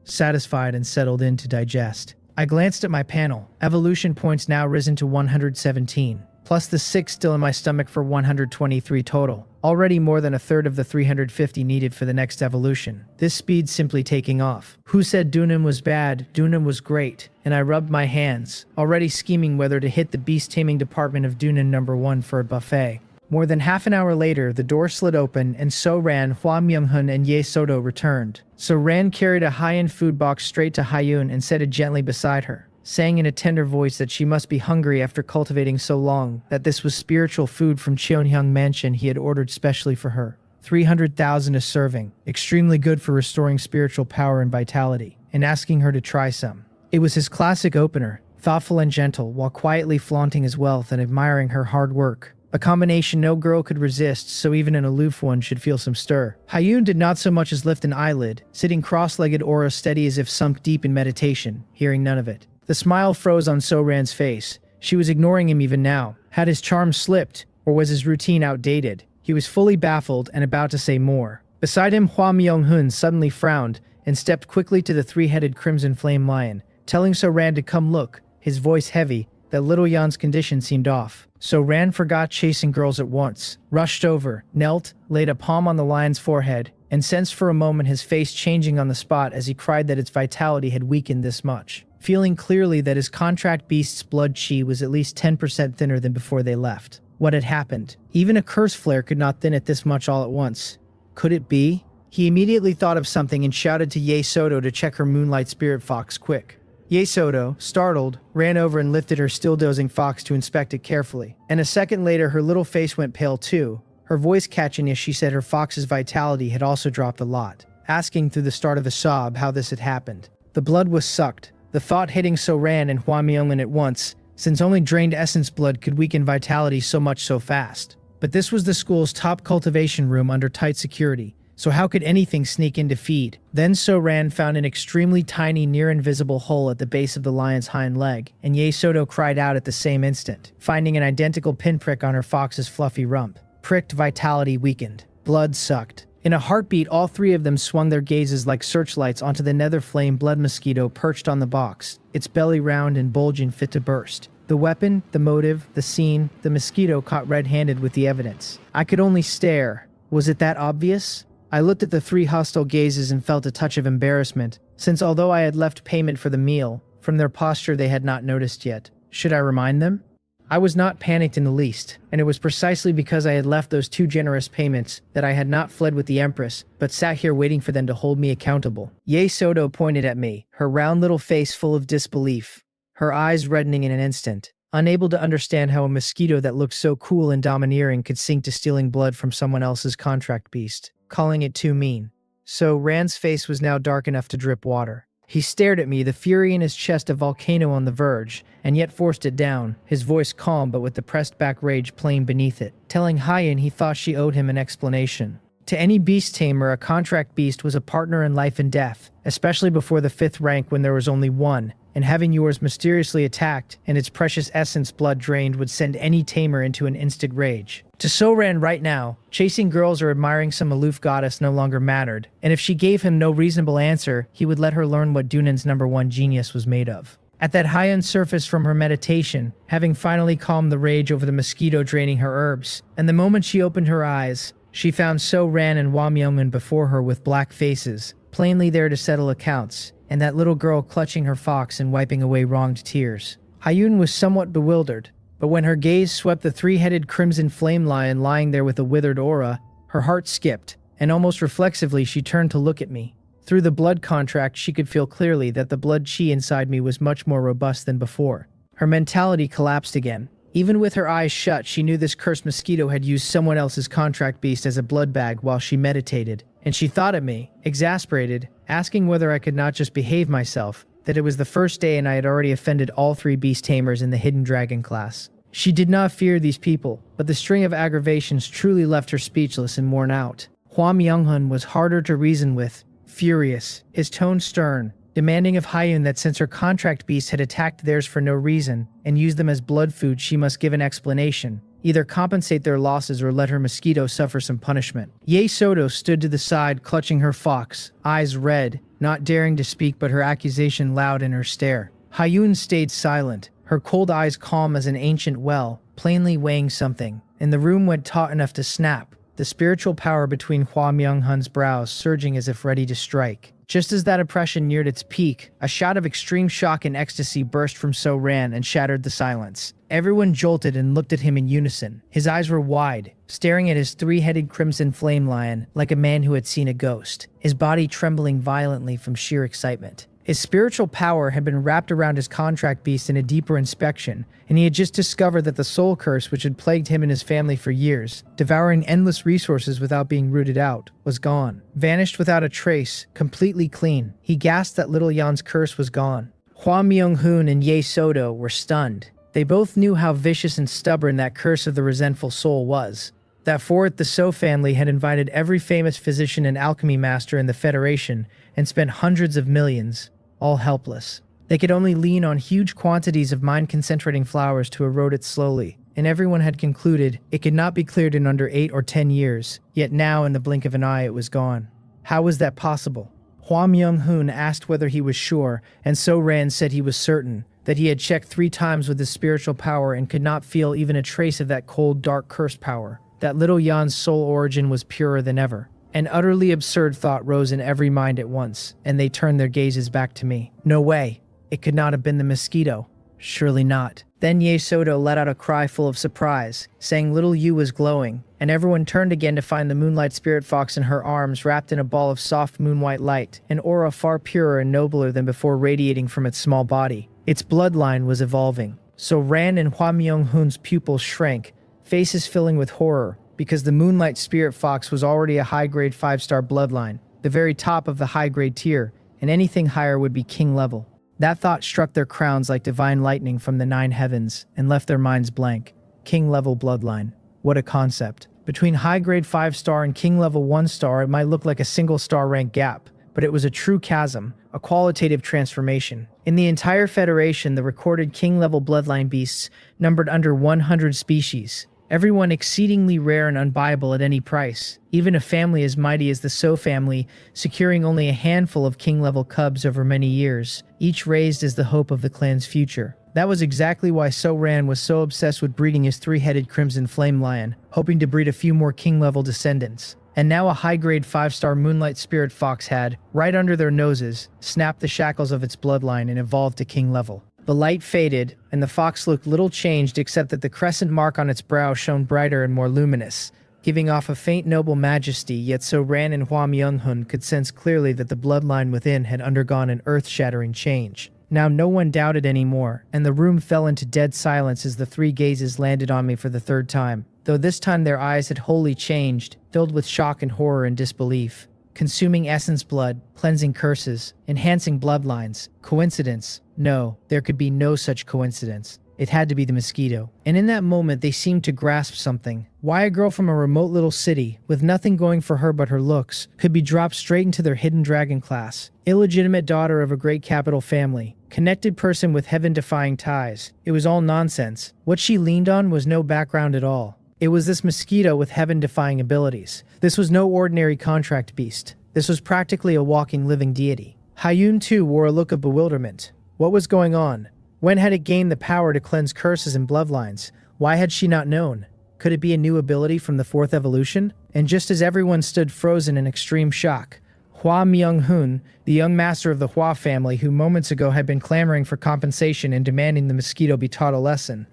Speaker 1: satisfied and settled in to digest. I glanced at my panel. Evolution points now risen to 117, plus the 6 still in my stomach for 123 total. Already more than a third of the 350 needed for the next evolution. This speed simply taking off. Who said Dunham was bad? Dunham was great. And I rubbed my hands, already scheming whether to hit the beast taming department of Dunham number 1 for a buffet. More than half an hour later, the door slid open, and So Ran, Hua Myung-hun, and Ye Soto returned. So Ran carried a high-end food box straight to Hyun and set it gently beside her, saying in a tender voice that she must be hungry after cultivating so long, that this was spiritual food from Cheonhyang Mansion he had ordered specially for her. 300,000 a serving, extremely good for restoring spiritual power and vitality, and asking her to try some. It was his classic opener, thoughtful and gentle, while quietly flaunting his wealth and admiring her hard work. a combination no girl could resist, so even an aloof one should feel some stir. Hyun did not so much as lift an eyelid, sitting cross-legged, aura steady as if sunk deep in meditation, hearing none of it. The smile froze on So-ran's face. She was ignoring him even now. Had his charm slipped, or was his routine outdated? He was fully baffled and about to say more. Beside him, Hwa Myung-hun suddenly frowned and stepped quickly to the three-headed crimson flame lion, telling So-ran to come look, his voice heavy, that little Yan's condition seemed off. So-ran forgot chasing girls at once, rushed over, knelt, laid a palm on the lion's forehead, and sensed for a moment his face changing on the spot as he cried that its vitality had weakened this much, feeling clearly that his contract beast's blood chi was at least 10% thinner than before they left. What had happened? Even a curse flare could not thin it this much all at once. Could it be? He immediately thought of something and shouted to Ye Soto to check her moonlight spirit fox quick. Ye Soto, startled, ran over and lifted her still dozing fox to inspect it carefully. And a second later her little face went pale too, her voice catching as she said her fox's vitality had also dropped a lot, asking through the start of a sob how this had happened. The blood was sucked, the thought hitting So-ran and Hwa Myung-hun at once, since only drained essence blood could weaken vitality so much so fast. But this was the school's top cultivation room under tight security, so how could anything sneak in to feed? Then So-ran found an extremely tiny, near-invisible hole at the base of the lion's hind leg, and Ye Soto cried out at the same instant, finding an identical pinprick on her fox's fluffy rump. Pricked, vitality weakened. Blood sucked. In a heartbeat, all three of them swung their gazes like searchlights onto the nether flame blood mosquito perched on the box, its belly round and bulging fit to burst. The weapon, the motive, the scene, the mosquito caught red-handed with the evidence. I could only stare. Was it that obvious? I looked at the three hostile gazes and felt a touch of embarrassment, since although I had left payment for the meal, from their posture they had not noticed yet. Should I remind them? I was not panicked in the least, and it was precisely because I had left those two generous payments that I had not fled with the Empress, but sat here waiting for them to hold me accountable. Ye Soto pointed at me, her round little face full of disbelief, her eyes reddening in an instant, unable to understand how a mosquito that looked so cool and domineering could sink to stealing blood from someone else's contract beast, calling it too mean. So-ran's face was now dark enough to drip water. He stared at me, the fury in his chest a volcano on the verge, and yet forced it down, his voice calm but with the pressed-back rage plain beneath it, telling Hyun he thought she owed him an explanation. To any beast tamer, a contract beast was a partner in life and death, especially before the 5th rank when there was only one, and having yours mysteriously attacked and its precious essence blood drained would send any tamer into an instant rage. To So-ran right now, chasing girls or admiring some aloof goddess no longer mattered, and if she gave him no reasonable answer, he would let her learn what Dunan's #1 genius was made of. At that high-end surface from her meditation, having finally calmed the rage over the mosquito draining her herbs, and the moment she opened her eyes, she found So-ran and Hwa Myung-hun before her with black faces, plainly there to settle accounts, and that little girl clutching her fox and wiping away wronged tears. Hyun was somewhat bewildered, but when her gaze swept the three-headed crimson flame lion lying there with a withered aura, her heart skipped, and almost reflexively she turned to look at me. Through the blood contract she could feel clearly that the blood chi inside me was much more robust than before. Her mentality collapsed again. Even with her eyes shut, she knew this cursed mosquito had used someone else's contract beast as a blood bag while she meditated, and she thought at me, exasperated, asking whether I could not just behave myself, that it was the first day and I had already offended all 3 beast tamers in the hidden dragon class. She did not fear these people, but the string of aggravations truly left her speechless and worn out. Hwa Myung-hun was harder to reason with, furious, his tone stern, demanding of Hyun that since her contract beast had attacked theirs for no reason and used them as blood food, she must give an explanation, either compensate their losses or let her mosquito suffer some punishment. Ye Soto stood to the side, clutching her fox, eyes red, not daring to speak but her accusation loud in her stare. Hyun stayed silent, her cold eyes calm as an ancient well, plainly weighing something, and the room went taut enough to snap, the spiritual power between Hwa Myung-hun's brows surging as if ready to strike. Just as that oppression neared its peak, a shout of extreme shock and ecstasy burst from So-ran and shattered the silence. Everyone jolted and looked at him in unison. His eyes were wide, staring at his 3-headed crimson flame lion like a man who had seen a ghost, his body trembling violently from sheer excitement. His spiritual power had been wrapped around his contract beast in a deeper inspection, and he had just discovered that the soul curse which had plagued him and his family for years, devouring endless resources without being rooted out, was gone. Vanished without a trace, completely clean. He gasped that little Yan's curse was gone. Hwa Myung-hun and Ye Soto were stunned. They both knew how vicious and stubborn that curse of the resentful soul was. That for it the So family had invited every famous physician and alchemy master in the Federation and spent hundreds of millions, all helpless. They could only lean on huge quantities of mind-concentrating flowers to erode it slowly, and everyone had concluded it could not be cleared in under 8 or 10 years, yet now in the blink of an eye it was gone. How was that possible? Hua Myung-hoon asked whether he was sure, and So Ran said he was certain, that he had checked 3 times with his spiritual power and could not feel even a trace of that cold, dark curse power. That little Yan's soul origin was purer than ever. An utterly absurd thought rose in every mind at once, and they turned their gazes back to me. No way. It could not have been the Mosquito. Surely not. Then Ye Soto let out a cry full of surprise, saying little Yu was glowing, and everyone turned again to find the moonlight spirit fox in her arms wrapped in a ball of soft moonwhite light, an aura far purer and nobler than before radiating from its small body. Its bloodline was evolving. So Ran and Hua Myung-hoon's pupils shrank, faces filling with horror, because the moonlight spirit fox was already a high-grade 5-star bloodline, the very top of the high-grade tier, and anything higher would be king level. That thought struck their crowns like divine lightning from the 9 heavens and left their minds blank. King-level bloodline. What a concept. Between high-grade 5-star and king-level 1-star, it might look like a single-star rank gap, but it was a true chasm, a qualitative transformation. In the entire Federation, the recorded king-level bloodline beasts numbered under 100 species, everyone exceedingly rare and unbuyable at any price, even a family as mighty as the So family, securing only a handful of king-level cubs over many years, each raised as the hope of the clan's future. That was exactly why So Ran was so obsessed with breeding his 3-headed crimson flame lion, hoping to breed a few more king-level descendants. And now a high-grade 5-star moonlight spirit fox had, right under their noses, snapped the shackles of its bloodline and evolved to king level. The light faded, and the fox looked little changed except that the crescent mark on its brow shone brighter and more luminous, giving off a faint noble majesty, yet So Ran and Hua Myung-hoon could sense clearly that the bloodline within had undergone an earth-shattering change. Now no one doubted anymore, and the room fell into dead silence as the 3 gazes landed on me for the 3rd time, though this time their eyes had wholly changed, filled with shock and horror and disbelief. Consuming essence blood, cleansing curses, enhancing bloodlines. Coincidence? No, there could be no such coincidence. It had to be the Mosquito. And in that moment they seemed to grasp something. Why a girl from a remote little city, with nothing going for her but her looks, could be dropped straight into their hidden dragon class. Illegitimate daughter of a great capital family. Connected person with heaven-defying ties. It was all nonsense. What she leaned on was no background at all. It was this Mosquito with heaven-defying abilities. This was no ordinary contract beast. This was practically a walking, living deity. Hyun too wore a look of bewilderment. What was going on? When had it gained the power to cleanse curses and bloodlines? Why had she not known? Could it be a new ability from the 4th evolution? And just as everyone stood frozen in extreme shock, Hua Myung-hoon, the young master of the Hua family who moments ago had been clamoring for compensation and demanding the Mosquito be taught a lesson,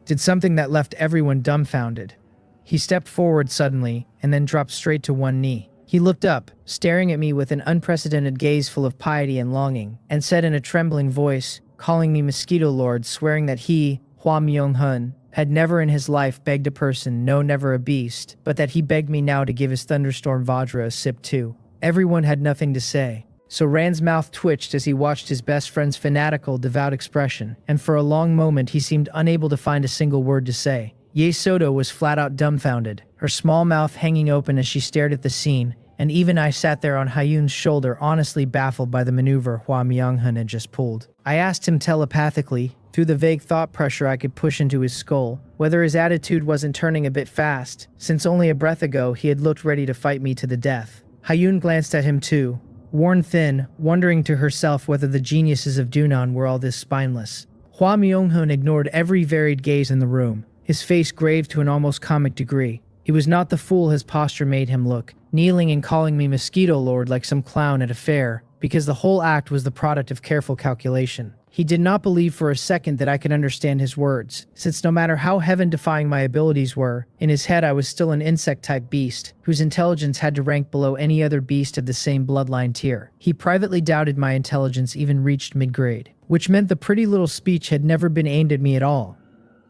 Speaker 1: did something that left everyone dumbfounded. He stepped forward suddenly and then dropped straight to one knee. He looked up, staring at me with an unprecedented gaze full of piety and longing, and said in a trembling voice, calling me Mosquito Lord, swearing that he, Hua Myung-hoon, had never in his life begged a person, no, never a beast, but that he begged me now to give his thunderstorm Vajra a sip too. Everyone had nothing to say. So Ran's mouth twitched as he watched his best friend's fanatical, devout expression, and for a long moment he seemed unable to find a single word to say. Ye Soto was flat out dumbfounded, her small mouth hanging open as she stared at the scene, and even I sat there on Hyun's shoulder honestly baffled by the maneuver Hua Myung-hoon had just pulled. I asked him telepathically, through the vague thought pressure I could push into his skull, whether his attitude wasn't turning a bit fast, since only a breath ago he had looked ready to fight me to the death. Hyun glanced at him too, worn thin, wondering to herself whether the geniuses of Dunan were all this spineless. Hua Myung-hoon ignored every varied gaze in the room, his face grave to an almost comic degree. He was not the fool his posture made him look, kneeling and calling me Mosquito Lord like some clown at a fair, because the whole act was the product of careful calculation. He did not believe for a second that I could understand his words, since no matter how heaven-defying my abilities were, in his head I was still an insect-type beast, whose intelligence had to rank below any other beast of the same bloodline tier. He privately doubted my intelligence even reached mid-grade, which meant the pretty little speech had never been aimed at me at all.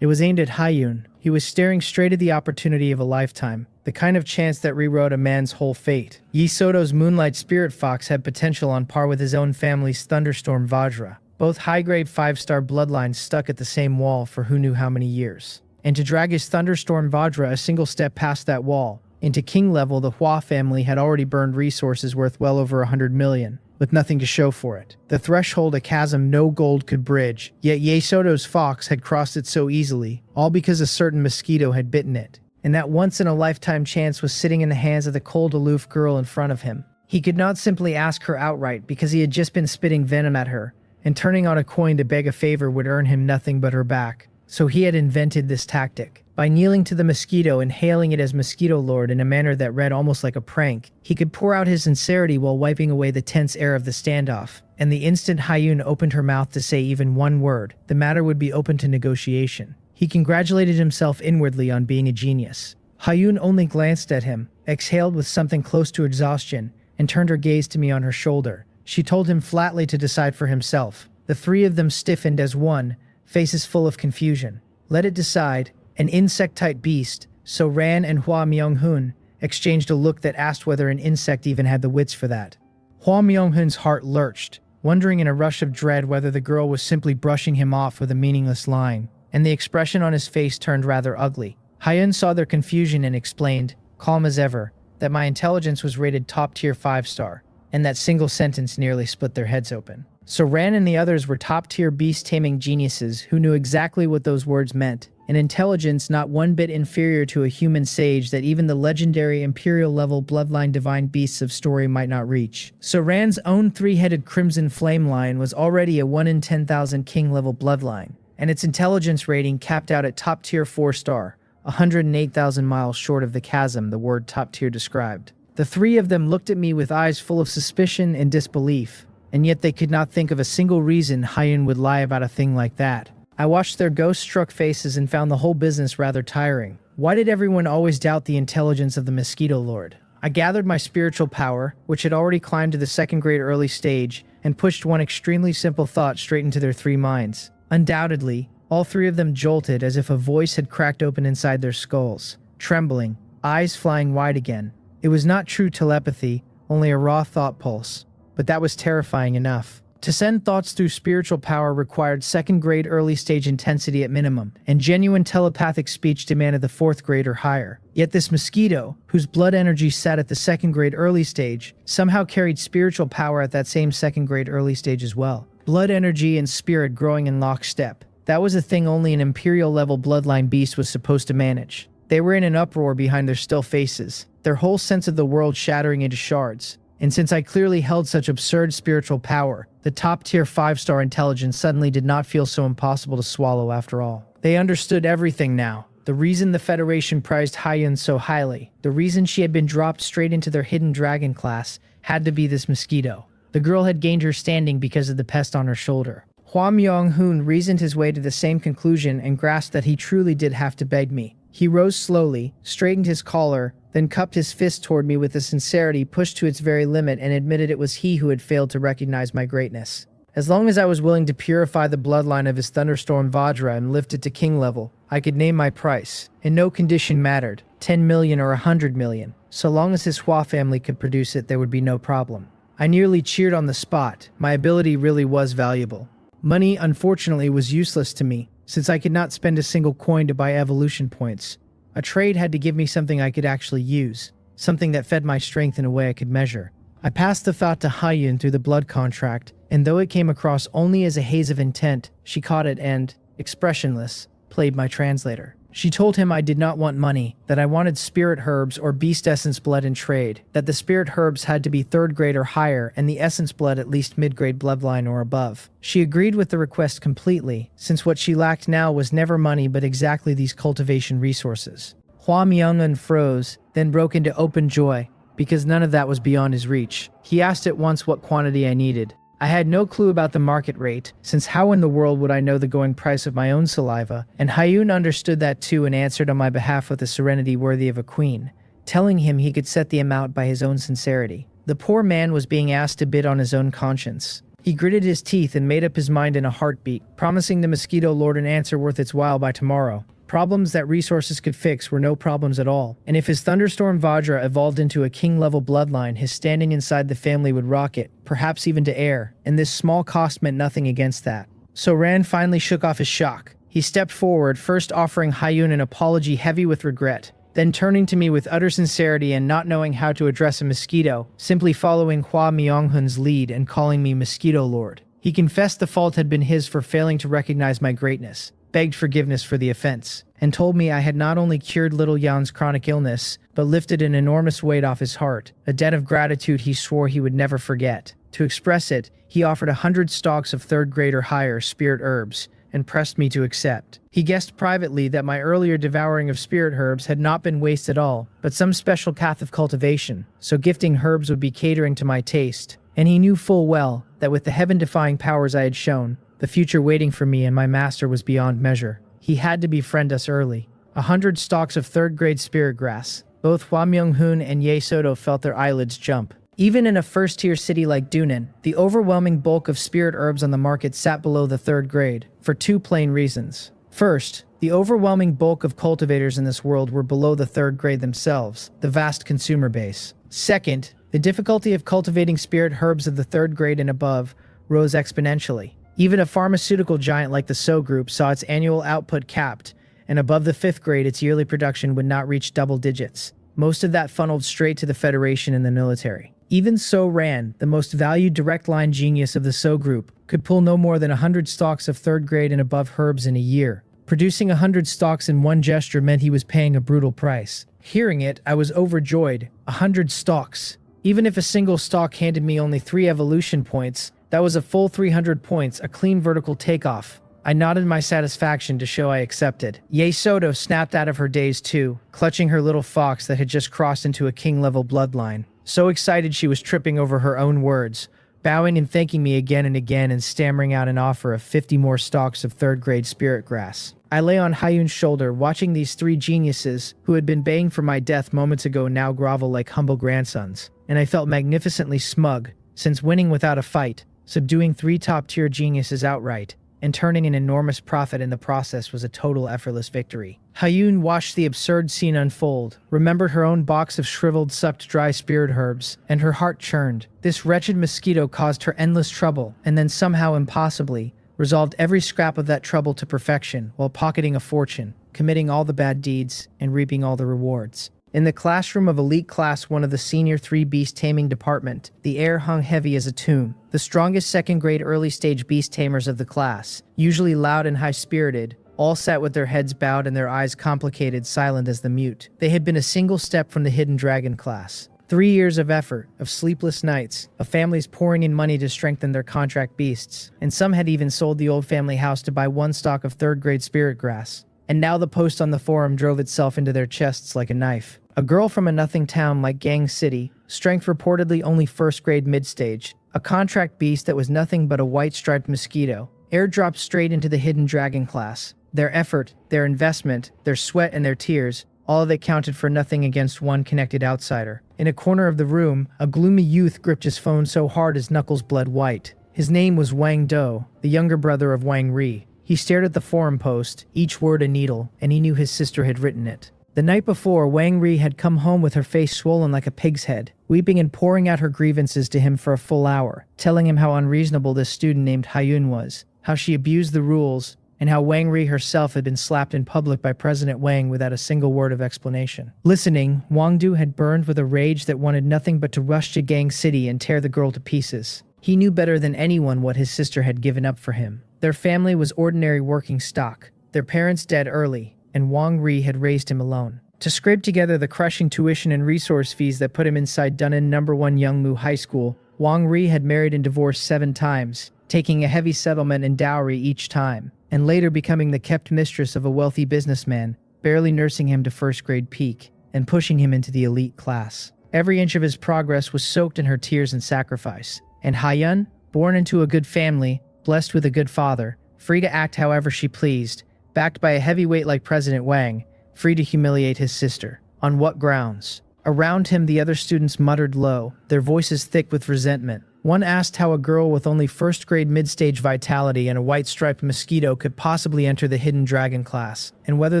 Speaker 1: It was aimed at Hyun. He was staring straight at the opportunity of a lifetime, the kind of chance that rewrote a man's whole fate. Yi Soto's moonlight spirit fox had potential on par with his own family's thunderstorm Vajra. Both high-grade 5-star bloodlines stuck at the same wall for who knew how many years. And to drag his thunderstorm Vajra a single step past that wall, into king level, the Hua family had already burned resources worth well over 100 million, with nothing to show for it. The threshold, a chasm no gold could bridge, yet Yesoto's fox had crossed it so easily, all because a certain mosquito had bitten it. And that once-in-a-lifetime chance was sitting in the hands of the cold, aloof girl in front of him. He could not simply ask her outright because he had just been spitting venom at her, and turning on a coin to beg a favor would earn him nothing but her back. So he had invented this tactic. By kneeling to the mosquito and hailing it as Mosquito Lord in a manner that read almost like a prank, he could pour out his sincerity while wiping away the tense air of the standoff. And the instant Hyun opened her mouth to say even one word, the matter would be open to negotiation. He congratulated himself inwardly on being a genius. Hyun only glanced at him, exhaled with something close to exhaustion, and turned her gaze to me on her shoulder. She told him flatly to decide for himself. The three of them stiffened as one, faces full of confusion. Let it decide. An insect-type beast, so Ran and Hua Myung-hun exchanged a look that asked whether an insect even had the wits for that. Hua Myung-hun's heart lurched, wondering in a rush of dread whether the girl was simply brushing him off with a meaningless line, and the expression on his face turned rather ugly. Hyun saw their confusion and explained, calm as ever, that my intelligence was rated top-tier 5-star, and that single sentence nearly split their heads open. So Ran and the others were top-tier beast-taming geniuses who knew exactly what those words meant, an intelligence not one bit inferior to a human sage that even the legendary imperial-level bloodline divine beasts of story might not reach. So Ran's own three-headed crimson flame lion was already a 1 in 10,000 king-level bloodline, and its intelligence rating capped out at top-tier 4-star, 108,000 miles short of the chasm the word top-tier described. The three of them looked at me with eyes full of suspicion and disbelief, and yet they could not think of a single reason Hyun would lie about a thing like that. I watched their ghost-struck faces and found the whole business rather tiring. Why did everyone always doubt the intelligence of the Mosquito Lord? I gathered my spiritual power, which had already climbed to the second-grade early stage, and pushed one extremely simple thought straight into their three minds. Undoubtedly, all three of them jolted as if a voice had cracked open inside their skulls, trembling, eyes flying wide again. It was not true telepathy, only a raw thought pulse, but that was terrifying enough. To send thoughts through spiritual power required second-grade early-stage intensity at minimum, and genuine telepathic speech demanded the 4th grade or higher. Yet this mosquito, whose blood energy sat at the second-grade early stage, somehow carried spiritual power at that same second-grade early stage as well. Blood energy and spirit growing in lockstep. That was a thing only an imperial-level bloodline beast was supposed to manage. They were in an uproar behind their still faces, their whole sense of the world shattering into shards. And since I clearly held such absurd spiritual power, the top-tier 5-star intelligence suddenly did not feel so impossible to swallow after all. They understood everything now. The reason the Federation prized Hyun so highly, the reason she had been dropped straight into their hidden dragon class, had to be this mosquito. The girl had gained her standing because of the pest on her shoulder. Hua Myung-hun reasoned his way to the same conclusion and grasped that he truly did have to beg me. He rose slowly, straightened his collar, then cupped his fist toward me with a sincerity pushed to its very limit and admitted it was he who had failed to recognize my greatness. As long as I was willing to purify the bloodline of his thunderstorm Vajra and lift it to king level, I could name my price, and no condition mattered, 10 million or 100 million. So long as his Hua family could produce it, there would be no problem. I nearly cheered on the spot. My ability really was valuable. Money, unfortunately, was useless to me, since I could not spend a single coin to buy evolution points. A trade had to give me something I could actually use, something that fed my strength in a way I could measure. I passed the thought to Hyun through the blood contract, and though it came across only as a haze of intent, she caught it and, expressionless, played my translator. She told him I did not want money, that I wanted spirit herbs or beast essence blood in trade, that the spirit herbs had to be 3rd grade or higher and the essence blood at least mid-grade bloodline or above. She agreed with the request completely, since what she lacked now was never money but exactly these cultivation resources. Hua Myung-un froze, then broke into open joy, because none of that was beyond his reach. He asked at once what quantity I needed. I had no clue about the market rate, since how in the world would I know the going price of my own saliva, and Hyun understood that too and answered on my behalf with a serenity worthy of a queen, telling him he could set the amount by his own sincerity. The poor man was being asked to bid on his own conscience. He gritted his teeth and made up his mind in a heartbeat, promising the Mosquito Lord an answer worth its while by tomorrow. Problems that resources could fix were no problems at all. And if his thunderstorm Vajra evolved into a king-level bloodline, his standing inside the family would rocket, perhaps even to air, and this small cost meant nothing against that. So Ran finally shook off his shock. He stepped forward, first offering Hyun an apology heavy with regret, then turning to me with utter sincerity and not knowing how to address a Mosquito, simply following Hua Myonghun's lead and calling me Mosquito Lord. He confessed the fault had been his for failing to recognize my greatness, begged forgiveness for the offense, and told me I had not only cured little Yan's chronic illness, but lifted an enormous weight off his heart, a debt of gratitude he swore he would never forget. To express it, he offered 100 stalks of third grade or higher spirit herbs, and pressed me to accept. He guessed privately that my earlier devouring of spirit herbs had not been waste at all, but some special path of cultivation, so gifting herbs would be catering to my taste. And he knew full well that with the heaven-defying powers I had shown, the future waiting for me and my master was beyond measure. He had to befriend us early. 100 stalks of third-grade spirit grass. Both Hua Myung-hoon and Ye Soto felt their eyelids jump. Even in a first-tier city like Dunan, the overwhelming bulk of spirit herbs on the market sat below the third grade, for two plain reasons. First, the overwhelming bulk of cultivators in this world were below the third grade themselves, the vast consumer base. Second, the difficulty of cultivating spirit herbs of the third grade and above rose exponentially. Even a pharmaceutical giant like the So Group saw its annual output capped, and above the fifth grade its yearly production would not reach double digits. Most of that funneled straight to the Federation and the military. Even So Ran, the most valued direct line genius of the So Group, could pull no more than 100 stalks of third grade and above herbs in a year. Producing 100 stalks in one gesture meant he was paying a brutal price. Hearing it, I was overjoyed. 100 stalks. Even if a single stalk handed me only 3 evolution points, that was a full 300 points, a clean vertical takeoff. I nodded my satisfaction to show I accepted. Ye Soto snapped out of her daze too, clutching her little fox that had just crossed into a king-level bloodline. So excited she was tripping over her own words, bowing and thanking me again and again and stammering out an offer of 50 more stalks of third-grade spirit grass. I lay on Hyun's shoulder, watching these 3 geniuses, who had been baying for my death moments ago, now grovel like humble grandsons, and I felt magnificently smug, since winning without a fight, subduing 3 top-tier geniuses outright, and turning an enormous profit in the process was a total effortless victory. Hyun watched the absurd scene unfold, remembered her own box of shriveled, sucked dry spirit herbs, and her heart churned. This wretched Mosquito caused her endless trouble, and then somehow impossibly resolved every scrap of that trouble to perfection while pocketing a fortune, committing all the bad deeds, and reaping all the rewards. In the classroom of Elite Class 1 of the Senior 3 Beast Taming Department, the air hung heavy as a tomb. The strongest second-grade early-stage beast tamers of the class, usually loud and high-spirited, all sat with their heads bowed and their eyes complicated, silent as the mute. They had been a single step from the Hidden Dragon class. 3 years of effort, of sleepless nights, of families pouring in money to strengthen their contract beasts, and some had even sold the old family house to buy 1 stalk of third-grade spirit grass. And now the post on the forum drove itself into their chests like a knife. A girl from a nothing town like Gang City, strength reportedly only first-grade mid-stage, a contract beast that was nothing but a white-striped mosquito, airdropped straight into the Hidden Dragon class. Their effort, their investment, their sweat and their tears, all of it counted for nothing against one connected outsider. In a corner of the room, a gloomy youth gripped his phone so hard his knuckles bled white. His name was Wang Do, the younger brother of Wang Ri. He stared at the forum post, each word a needle, and he knew his sister had written it. The night before, Wang Ri had come home with her face swollen like a pig's head, weeping and pouring out her grievances to him for a full hour, telling him how unreasonable this student named Hyun was, how she abused the rules, and how Wang Ri herself had been slapped in public by President Wang without a single word of explanation. Listening, Wang Du had burned with a rage that wanted nothing but to rush to Gang City and tear the girl to pieces. He knew better than anyone what his sister had given up for him. Their family was ordinary working stock, their parents dead early, and Wang Ri had raised him alone. To scrape together the crushing tuition and resource fees that put him inside Dunnan No. 1 Youngmu High School, Wang Ri had married and divorced 7 times, taking a heavy settlement and dowry each time, and later becoming the kept mistress of a wealthy businessman, barely nursing him to first-grade peak, and pushing him into the elite class. Every inch of his progress was soaked in her tears and sacrifice. And Hyun, born into a good family, blessed with a good father, free to act however she pleased, backed by a heavyweight like President Wang, free to humiliate his sister. On what grounds? Around him the other students muttered low, their voices thick with resentment. One asked how a girl with only first-grade mid-stage vitality and a white-striped mosquito could possibly enter the hidden dragon class, and whether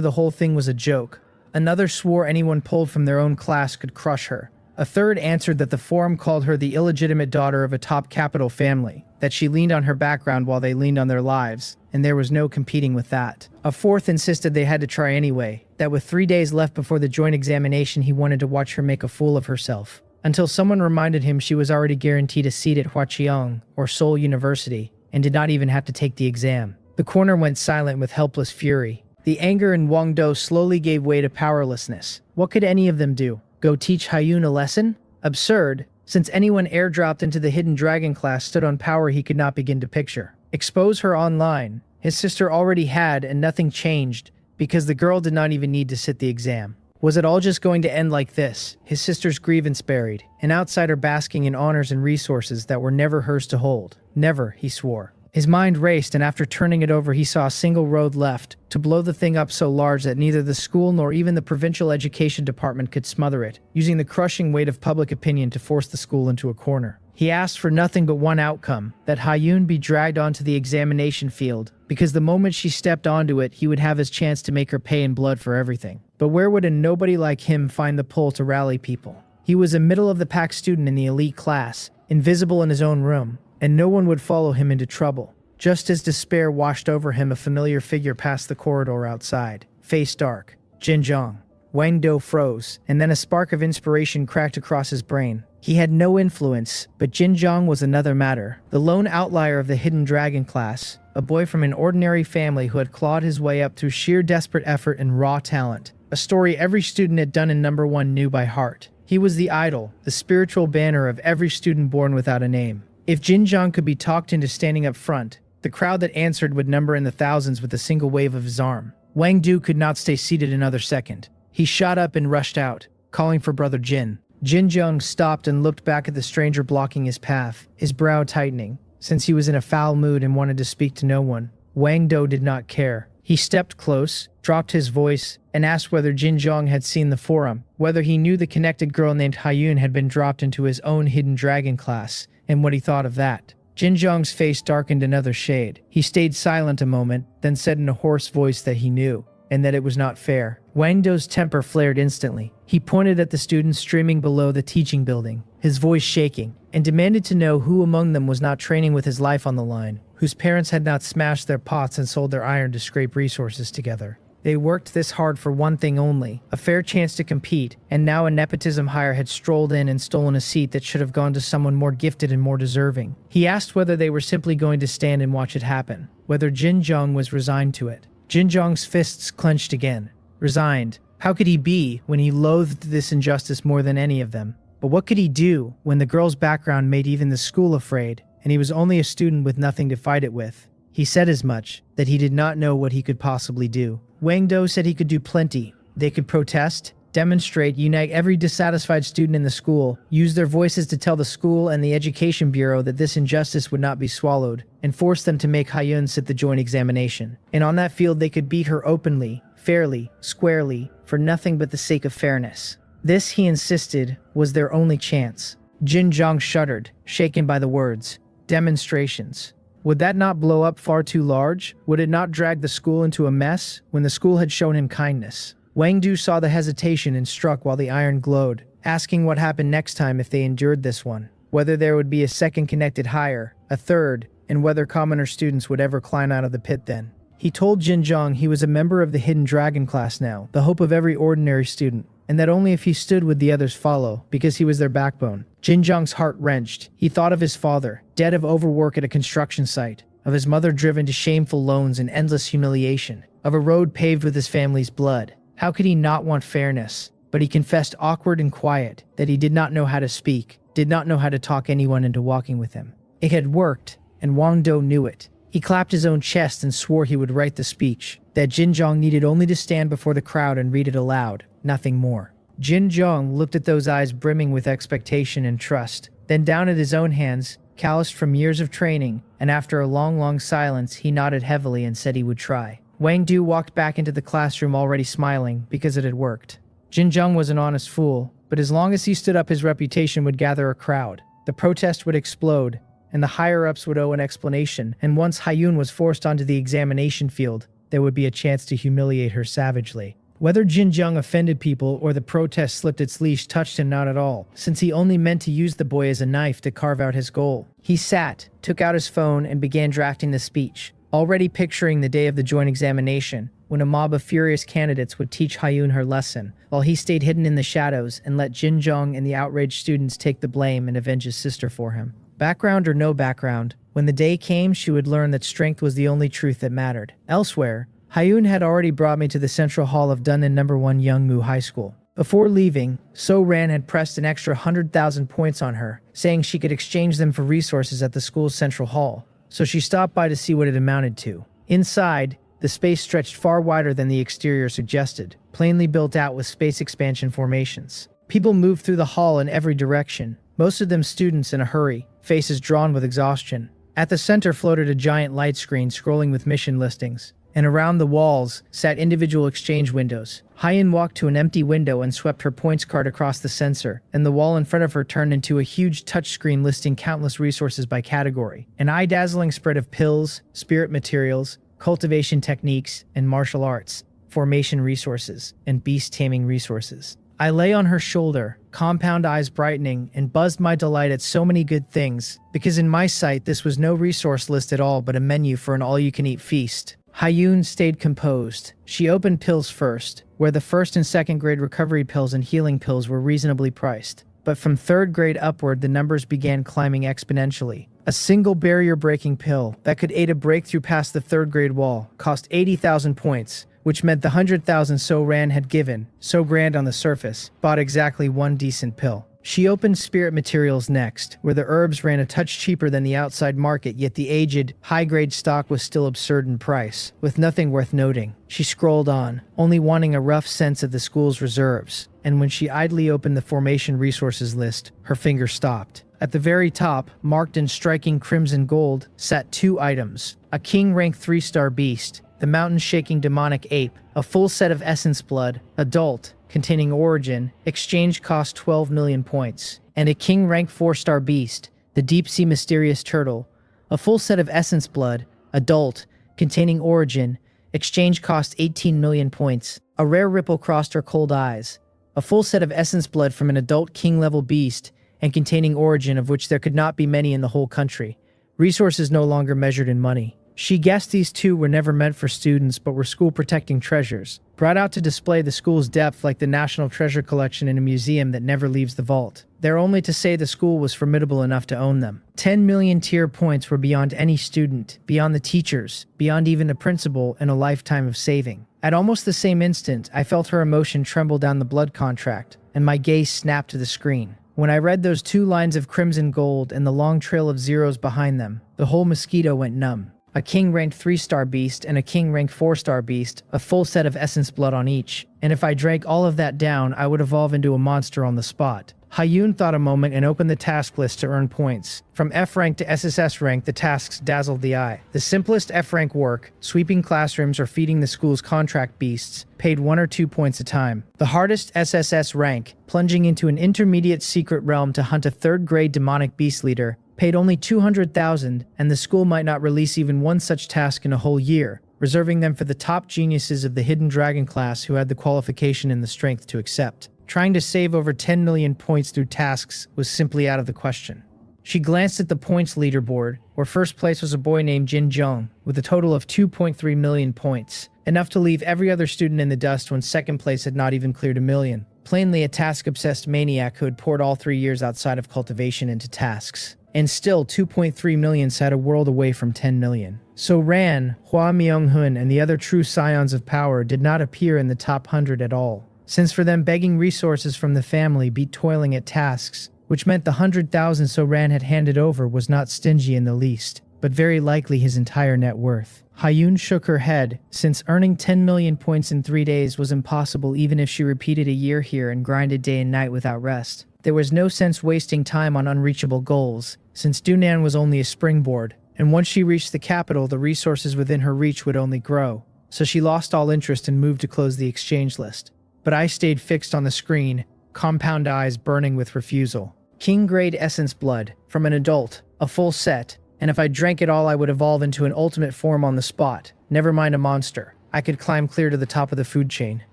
Speaker 1: the whole thing was a joke. Another swore anyone pulled from their own class could crush her. A third answered that the forum called her the illegitimate daughter of a top capital family, that she leaned on her background while they leaned on their lives, and there was no competing with that. A fourth insisted they had to try anyway, that with 3 days left before the joint examination he wanted to watch her make a fool of herself. Until someone reminded him she was already guaranteed a seat at Huaqiang, or Seoul University, and did not even have to take the exam. The corner went silent with helpless fury. The anger in Wangdo slowly gave way to powerlessness. What could any of them do? Go teach Haiyun a lesson? Absurd, since anyone airdropped into the hidden dragon class stood on power he could not begin to picture. Expose her online. His sister already had, and nothing changed, because the girl did not even need to sit the exam. Was it all just going to end like this, his sister's grievance buried, an outsider basking in honors and resources that were never hers to hold? Never, he swore. His mind raced, and after turning it over he saw a single road left, to blow the thing up so large that neither the school nor even the provincial education department could smother it, using the crushing weight of public opinion to force the school into a corner. He asked for nothing but one outcome, that Haiyun be dragged onto the examination field, because the moment she stepped onto it he would have his chance to make her pay in blood for everything. But where would a nobody like him find the pull to rally people? He was a middle-of-the-pack student in the elite class, invisible in his own room, and no one would follow him into trouble. Just as despair washed over him, a familiar figure passed the corridor outside, face dark. Jinjiang. Wang Do froze, and then a spark of inspiration cracked across his brain. He had no influence, but Jinjiang was another matter. The lone outlier of the hidden dragon class, a boy from an ordinary family who had clawed his way up through sheer desperate effort and raw talent. A story every student at Dun and Number 1 knew by heart. He was the idol, the spiritual banner of every student born without a name. If Jinjiang could be talked into standing up front, the crowd that answered would number in the thousands with a single wave of his arm. Wang Du could not stay seated another second. He shot up and rushed out, calling for Brother Jin. Jinjiang stopped and looked back at the stranger blocking his path, his brow tightening. Since he was in a foul mood and wanted to speak to no one, Wang Do did not care. He stepped close, dropped his voice, and asked whether Jinjiang had seen the forum, whether he knew the connected girl named Haiyun had been dropped into his own hidden dragon class, and what he thought of that. Jinjiang's face darkened another shade. He stayed silent a moment, then said in a hoarse voice that he knew, and that it was not fair. Wang Do's temper flared instantly. He pointed at the students streaming below the teaching building, his voice shaking, and demanded to know who among them was not training with his life on the line, whose parents had not smashed their pots and sold their iron to scrape resources together. They worked this hard for one thing only, a fair chance to compete, and now a nepotism hire had strolled in and stolen a seat that should have gone to someone more gifted and more deserving. He asked whether they were simply going to stand and watch it happen, whether Jinjiang was resigned to it. Jinjiang's fists clenched again. Resigned. How could he be when he loathed this injustice more than any of them? But what could he do when the girl's background made even the school afraid, and he was only a student with nothing to fight it with? He said as much, that he did not know what he could possibly do. Wang Do said he could do plenty. They could protest, demonstrate, unite every dissatisfied student in the school, use their voices to tell the school and the education bureau that this injustice would not be swallowed, and force them to make Haiyun sit the joint examination. And on that field they could beat her openly, fairly, squarely, for nothing but the sake of fairness. This, he insisted, was their only chance. Jinjiang shuddered, shaken by the words. Demonstrations. Would that not blow up far too large? Would it not drag the school into a mess when the school had shown him kindness? Wang Du saw the hesitation and struck while the iron glowed, asking what happened next time if they endured this one. Whether there would be a second connected hire, a third, and whether commoner students would ever climb out of the pit then. He told Jinjiang he was a member of the Hidden Dragon class now, the hope of every ordinary student, and that only if he stood would the others follow, because he was their backbone. Jinjiang's heart wrenched. He thought of his father, dead of overwork at a construction site, of his mother driven to shameful loans and endless humiliation, of a road paved with his family's blood. How could he not want fairness? But he confessed awkward and quiet, that he did not know how to speak, did not know how to talk anyone into walking with him. It had worked, and Wang Do knew it. He clapped his own chest and swore he would write the speech, that Jinjiang needed only to stand before the crowd and read it aloud, nothing more. Jinjiang looked at those eyes brimming with expectation and trust, then down at his own hands, calloused from years of training, and after a long silence, he nodded heavily and said he would try. Wang Du walked back into the classroom already smiling, because it had worked. Jinjiang was an honest fool, but as long as he stood up his reputation would gather a crowd. the protest would explode, and the higher-ups would owe an explanation, and once Hyun was forced onto the examination field, there would be a chance to humiliate her savagely. Whether Jin Jung offended people or the protest slipped its leash touched him not at all, since he only meant to use the boy as a knife to carve out his goal. He sat, took out his phone, and began drafting the speech, already picturing the day of the joint examination, when a mob of furious candidates would teach Hyun her lesson, while he stayed hidden in the shadows and let Jin Jung and the outraged students take the blame and avenge his sister for him. Background or no background, when the day came, she would learn that strength was the only truth that mattered. Elsewhere, Hyun had already brought me to the central hall of Dunnan No. 1 Youngmu High School. Before leaving, So Ran had pressed an extra 100,000 points on her, saying she could exchange them for resources at the school's central hall, so she stopped by to see what it amounted to. Inside, the space stretched far wider than the exterior suggested, plainly built out with space expansion formations. People moved through the hall in every direction, most of them students in a hurry, faces drawn with exhaustion. At the center floated a giant light screen scrolling with mission listings, and around the walls sat individual exchange windows. Hyun walked to an empty window and swept her points card across the sensor, and the wall in front of her turned into a huge touchscreen listing countless resources by category. An eye-dazzling spread of pills, spirit materials, cultivation techniques, and martial arts, formation resources, and beast-taming resources. I lay on her shoulder, compound eyes brightening, and buzzed my delight at so many good things, because in my sight this was no resource list at all but a menu for an all-you-can-eat feast. Hyun stayed composed. She opened pills first, where the first and second grade recovery pills and healing pills were reasonably priced. But from third grade upward, the numbers began climbing exponentially. A single barrier-breaking pill that could aid a breakthrough past the third grade wall cost 80,000 points, which meant the 100,000 So Ran had given, so grand on the surface, bought exactly one decent pill. She opened spirit materials next, where the herbs ran a touch cheaper than the outside market, yet the aged, high-grade stock was still absurd in price, with nothing worth noting. She scrolled on, only wanting a rough sense of the school's reserves, and when she idly opened the formation resources list, her finger stopped. At the very top, marked in striking crimson gold, sat 2 items: a king rank 3-star beast, the mountain-shaking demonic ape, a full set of essence blood, adult, containing origin, exchange cost 12 million points, and a king rank 4-star beast, the deep-sea mysterious turtle, a full set of essence blood, adult, containing origin, exchange cost 18 million points. A rare ripple crossed her cold eyes, a full set of essence blood from an adult king-level beast, and containing origin of which there could not be many in the whole country. Resources no longer measured in money. She guessed these 2 were never meant for students but were school-protecting treasures, brought out to display the school's depth like the National Treasure Collection in a museum that never leaves the vault. They're only to say the school was formidable enough to own them. 10 million tier points were beyond any student, beyond the teachers, beyond even the principal, and a lifetime of saving. At almost the same instant, I felt her emotion tremble down the blood contract, and my gaze snapped to the screen. When I read those 2 lines of crimson gold and the long trail of zeros behind them, the whole Mosquito went numb. A king ranked 3-star beast and a king ranked 4-star beast, a full set of essence blood on each. And if I drank all of that down, I would evolve into a monster on the spot. Hyun thought a moment and opened the task list to earn points. From F rank to SSS rank, the tasks dazzled the eye. The simplest F rank work, sweeping classrooms or feeding the school's contract beasts, paid 1 or 2 points a time. The hardest SSS rank, plunging into an intermediate secret realm to hunt a 3rd grade demonic beast leader, paid only 200,000, and the school might not release even one such task in a whole year, reserving them for the top geniuses of the Hidden Dragon class who had the qualification and the strength to accept. Trying to save over 10 million points through tasks was simply out of the question. She glanced at the points leaderboard, where first place was a boy named Jin Jung, with a total of 2.3 million points, enough to leave every other student in the dust when second place had not even cleared 1 million. Plainly a task-obsessed maniac who had poured all 3 years outside of cultivation into tasks. And still, 2.3 million sat a world away from 10 million. So Ran, Hua Myung-hun, and the other true scions of power did not appear in the top 100 at all, since for them begging resources from the family beat toiling at tasks, which meant the 100,000 So Ran had handed over was not stingy in the least, but very likely his entire net worth. Hyun shook her head, since earning 10 million points in 3 days was impossible even if she repeated a year here and grinded day and night without rest. There was no sense wasting time on unreachable goals, since Dunnan was only a springboard, and once she reached the capital, the resources within her reach would only grow, so she lost all interest and moved to close the exchange list. But I stayed fixed on the screen, compound eyes burning with refusal. King grade essence blood, from an adult, a full set, and if I drank it all I would evolve into an ultimate form on the spot, never mind a monster. I could climb clear to the top of the food chain.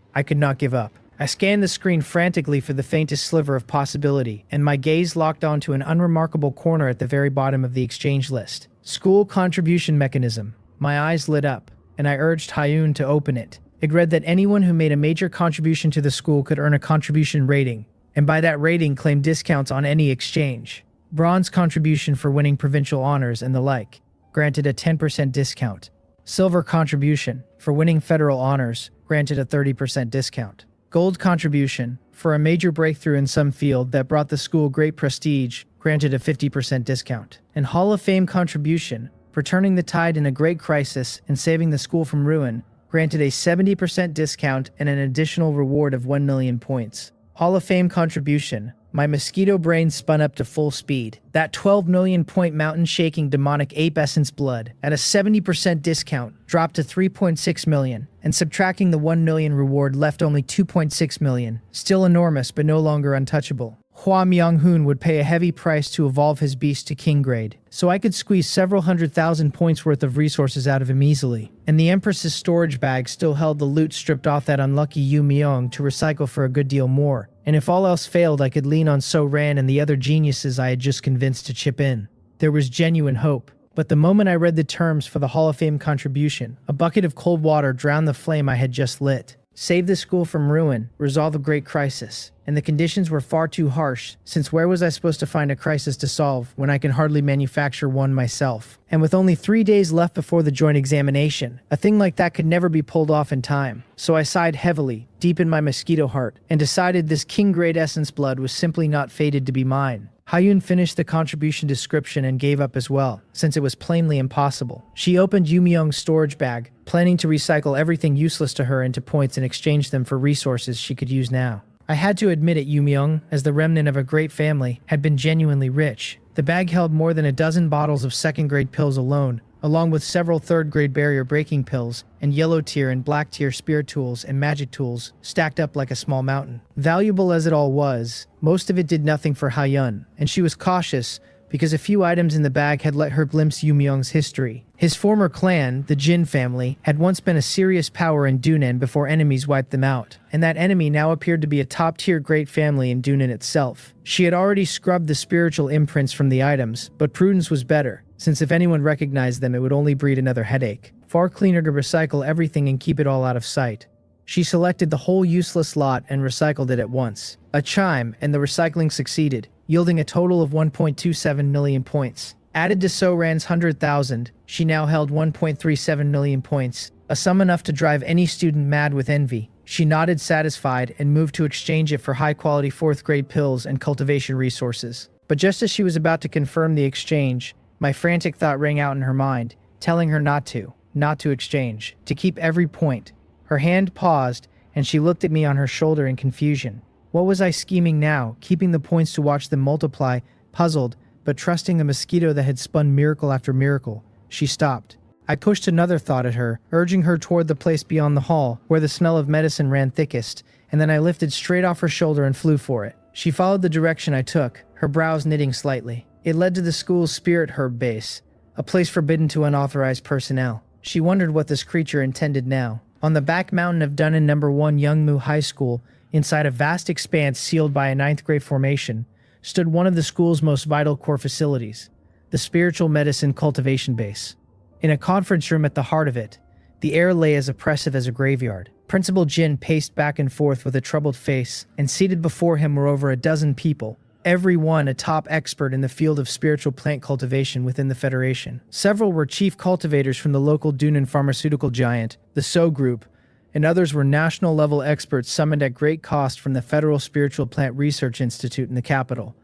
Speaker 1: I could not give up. I scanned the screen frantically for the faintest sliver of possibility, and my gaze locked onto an unremarkable corner at the very bottom of the exchange list. School contribution mechanism. My eyes lit up, and I urged Hyun to open it. It read that anyone who made a major contribution to the school could earn a contribution rating, and by that rating claim discounts on any exchange. Bronze contribution for winning provincial honors and the like, granted a 10% discount. Silver contribution for winning federal honors, granted a 30% discount. Gold contribution for a major breakthrough in some field that brought the school great prestige, granted a 50% discount. And Hall of Fame contribution for turning the tide in a great crisis and saving the school from ruin, granted a 70% discount and an additional reward of 1 million points. Hall of Fame contribution. My mosquito brain spun up to full speed. That 12 million point mountain shaking demonic ape essence blood at a 70% discount dropped to 3.6 million, and subtracting the 1 million reward left only 2.6 million. Still enormous but no longer untouchable. Hua Myung-hoon would pay a heavy price to evolve his beast to king grade, so I could squeeze several 100,000 points worth of resources out of him easily. And the Empress's storage bag still held the loot stripped off that unlucky Yu Myung to recycle for a good deal more. And if all else failed, I could lean on So Ran and the other geniuses I had just convinced to chip in. There was genuine hope. But the moment I read the terms for the Hall of Fame contribution, a bucket of cold water drowned the flame I had just lit. Save the school from ruin, resolve a great crisis. And the conditions were far too harsh, since where was I supposed to find a crisis to solve when I can hardly manufacture one myself? And with only 3 days left before the joint examination, a thing like that could never be pulled off in time. So I sighed heavily, deep in my mosquito heart, and decided this king-grade essence blood was simply not fated to be mine. Hyun finished the contribution description and gave up as well, since it was plainly impossible. She opened Yu Myung's storage bag, planning to recycle everything useless to her into points and exchange them for resources she could use now. I had to admit it, Yu Myung, as the remnant of a great family, had been genuinely rich. The bag held more than a dozen bottles of second-grade pills alone, along with several third-grade barrier-breaking pills, and yellow-tier and black-tier spirit tools and magic tools stacked up like a small mountain. Valuable as it all was, most of it did nothing for Hyun, and she was cautious because a few items in the bag had let her glimpse Yu Myung's history. His former clan, the Jin family, had once been a serious power in Dunan before enemies wiped them out, and that enemy now appeared to be a top-tier great family in Dunan itself. She had already scrubbed the spiritual imprints from the items, but prudence was better, since if anyone recognized them it would only breed another headache. Far cleaner to recycle everything and keep it all out of sight. She selected the whole useless lot and recycled it at once. A chime, and the recycling succeeded, yielding a total of 1.27 million points. Added to So Ran's 100,000, she now held 1.37 million points, a sum enough to drive any student mad with envy. She nodded satisfied and moved to exchange it for high-quality 4th-grade pills and cultivation resources. But just as she was about to confirm the exchange, my frantic thought rang out in her mind, telling her not to exchange, to keep every point. Her hand paused, and she looked at me on her shoulder in confusion. What was I scheming now, keeping the points to watch them multiply, puzzled, but trusting the mosquito that had spun miracle after miracle? She stopped. I pushed another thought at her, urging her toward the place beyond the hall, where the smell of medicine ran thickest, and then I lifted straight off her shoulder and flew for it. She followed the direction I took, her brows knitting slightly. It led to the school's spirit herb base, a place forbidden to unauthorized personnel. She wondered what this creature intended now. On the back mountain of Dunnan No. 1 Youngmu High School, inside a vast expanse sealed by a 9th-grade formation, stood one of the school's most vital core facilities, the Spiritual Medicine Cultivation Base. In a conference room at the heart of it, the air lay as oppressive as a graveyard. Principal Jin paced back and forth with a troubled face, and seated before him were over a dozen people, every one a top expert in the field of spiritual plant cultivation within the Federation. Several were chief cultivators from the local Dunan pharmaceutical giant, the So Group, and others were national-level experts summoned at great cost from the Federal Spiritual Plant Research Institute in the capital.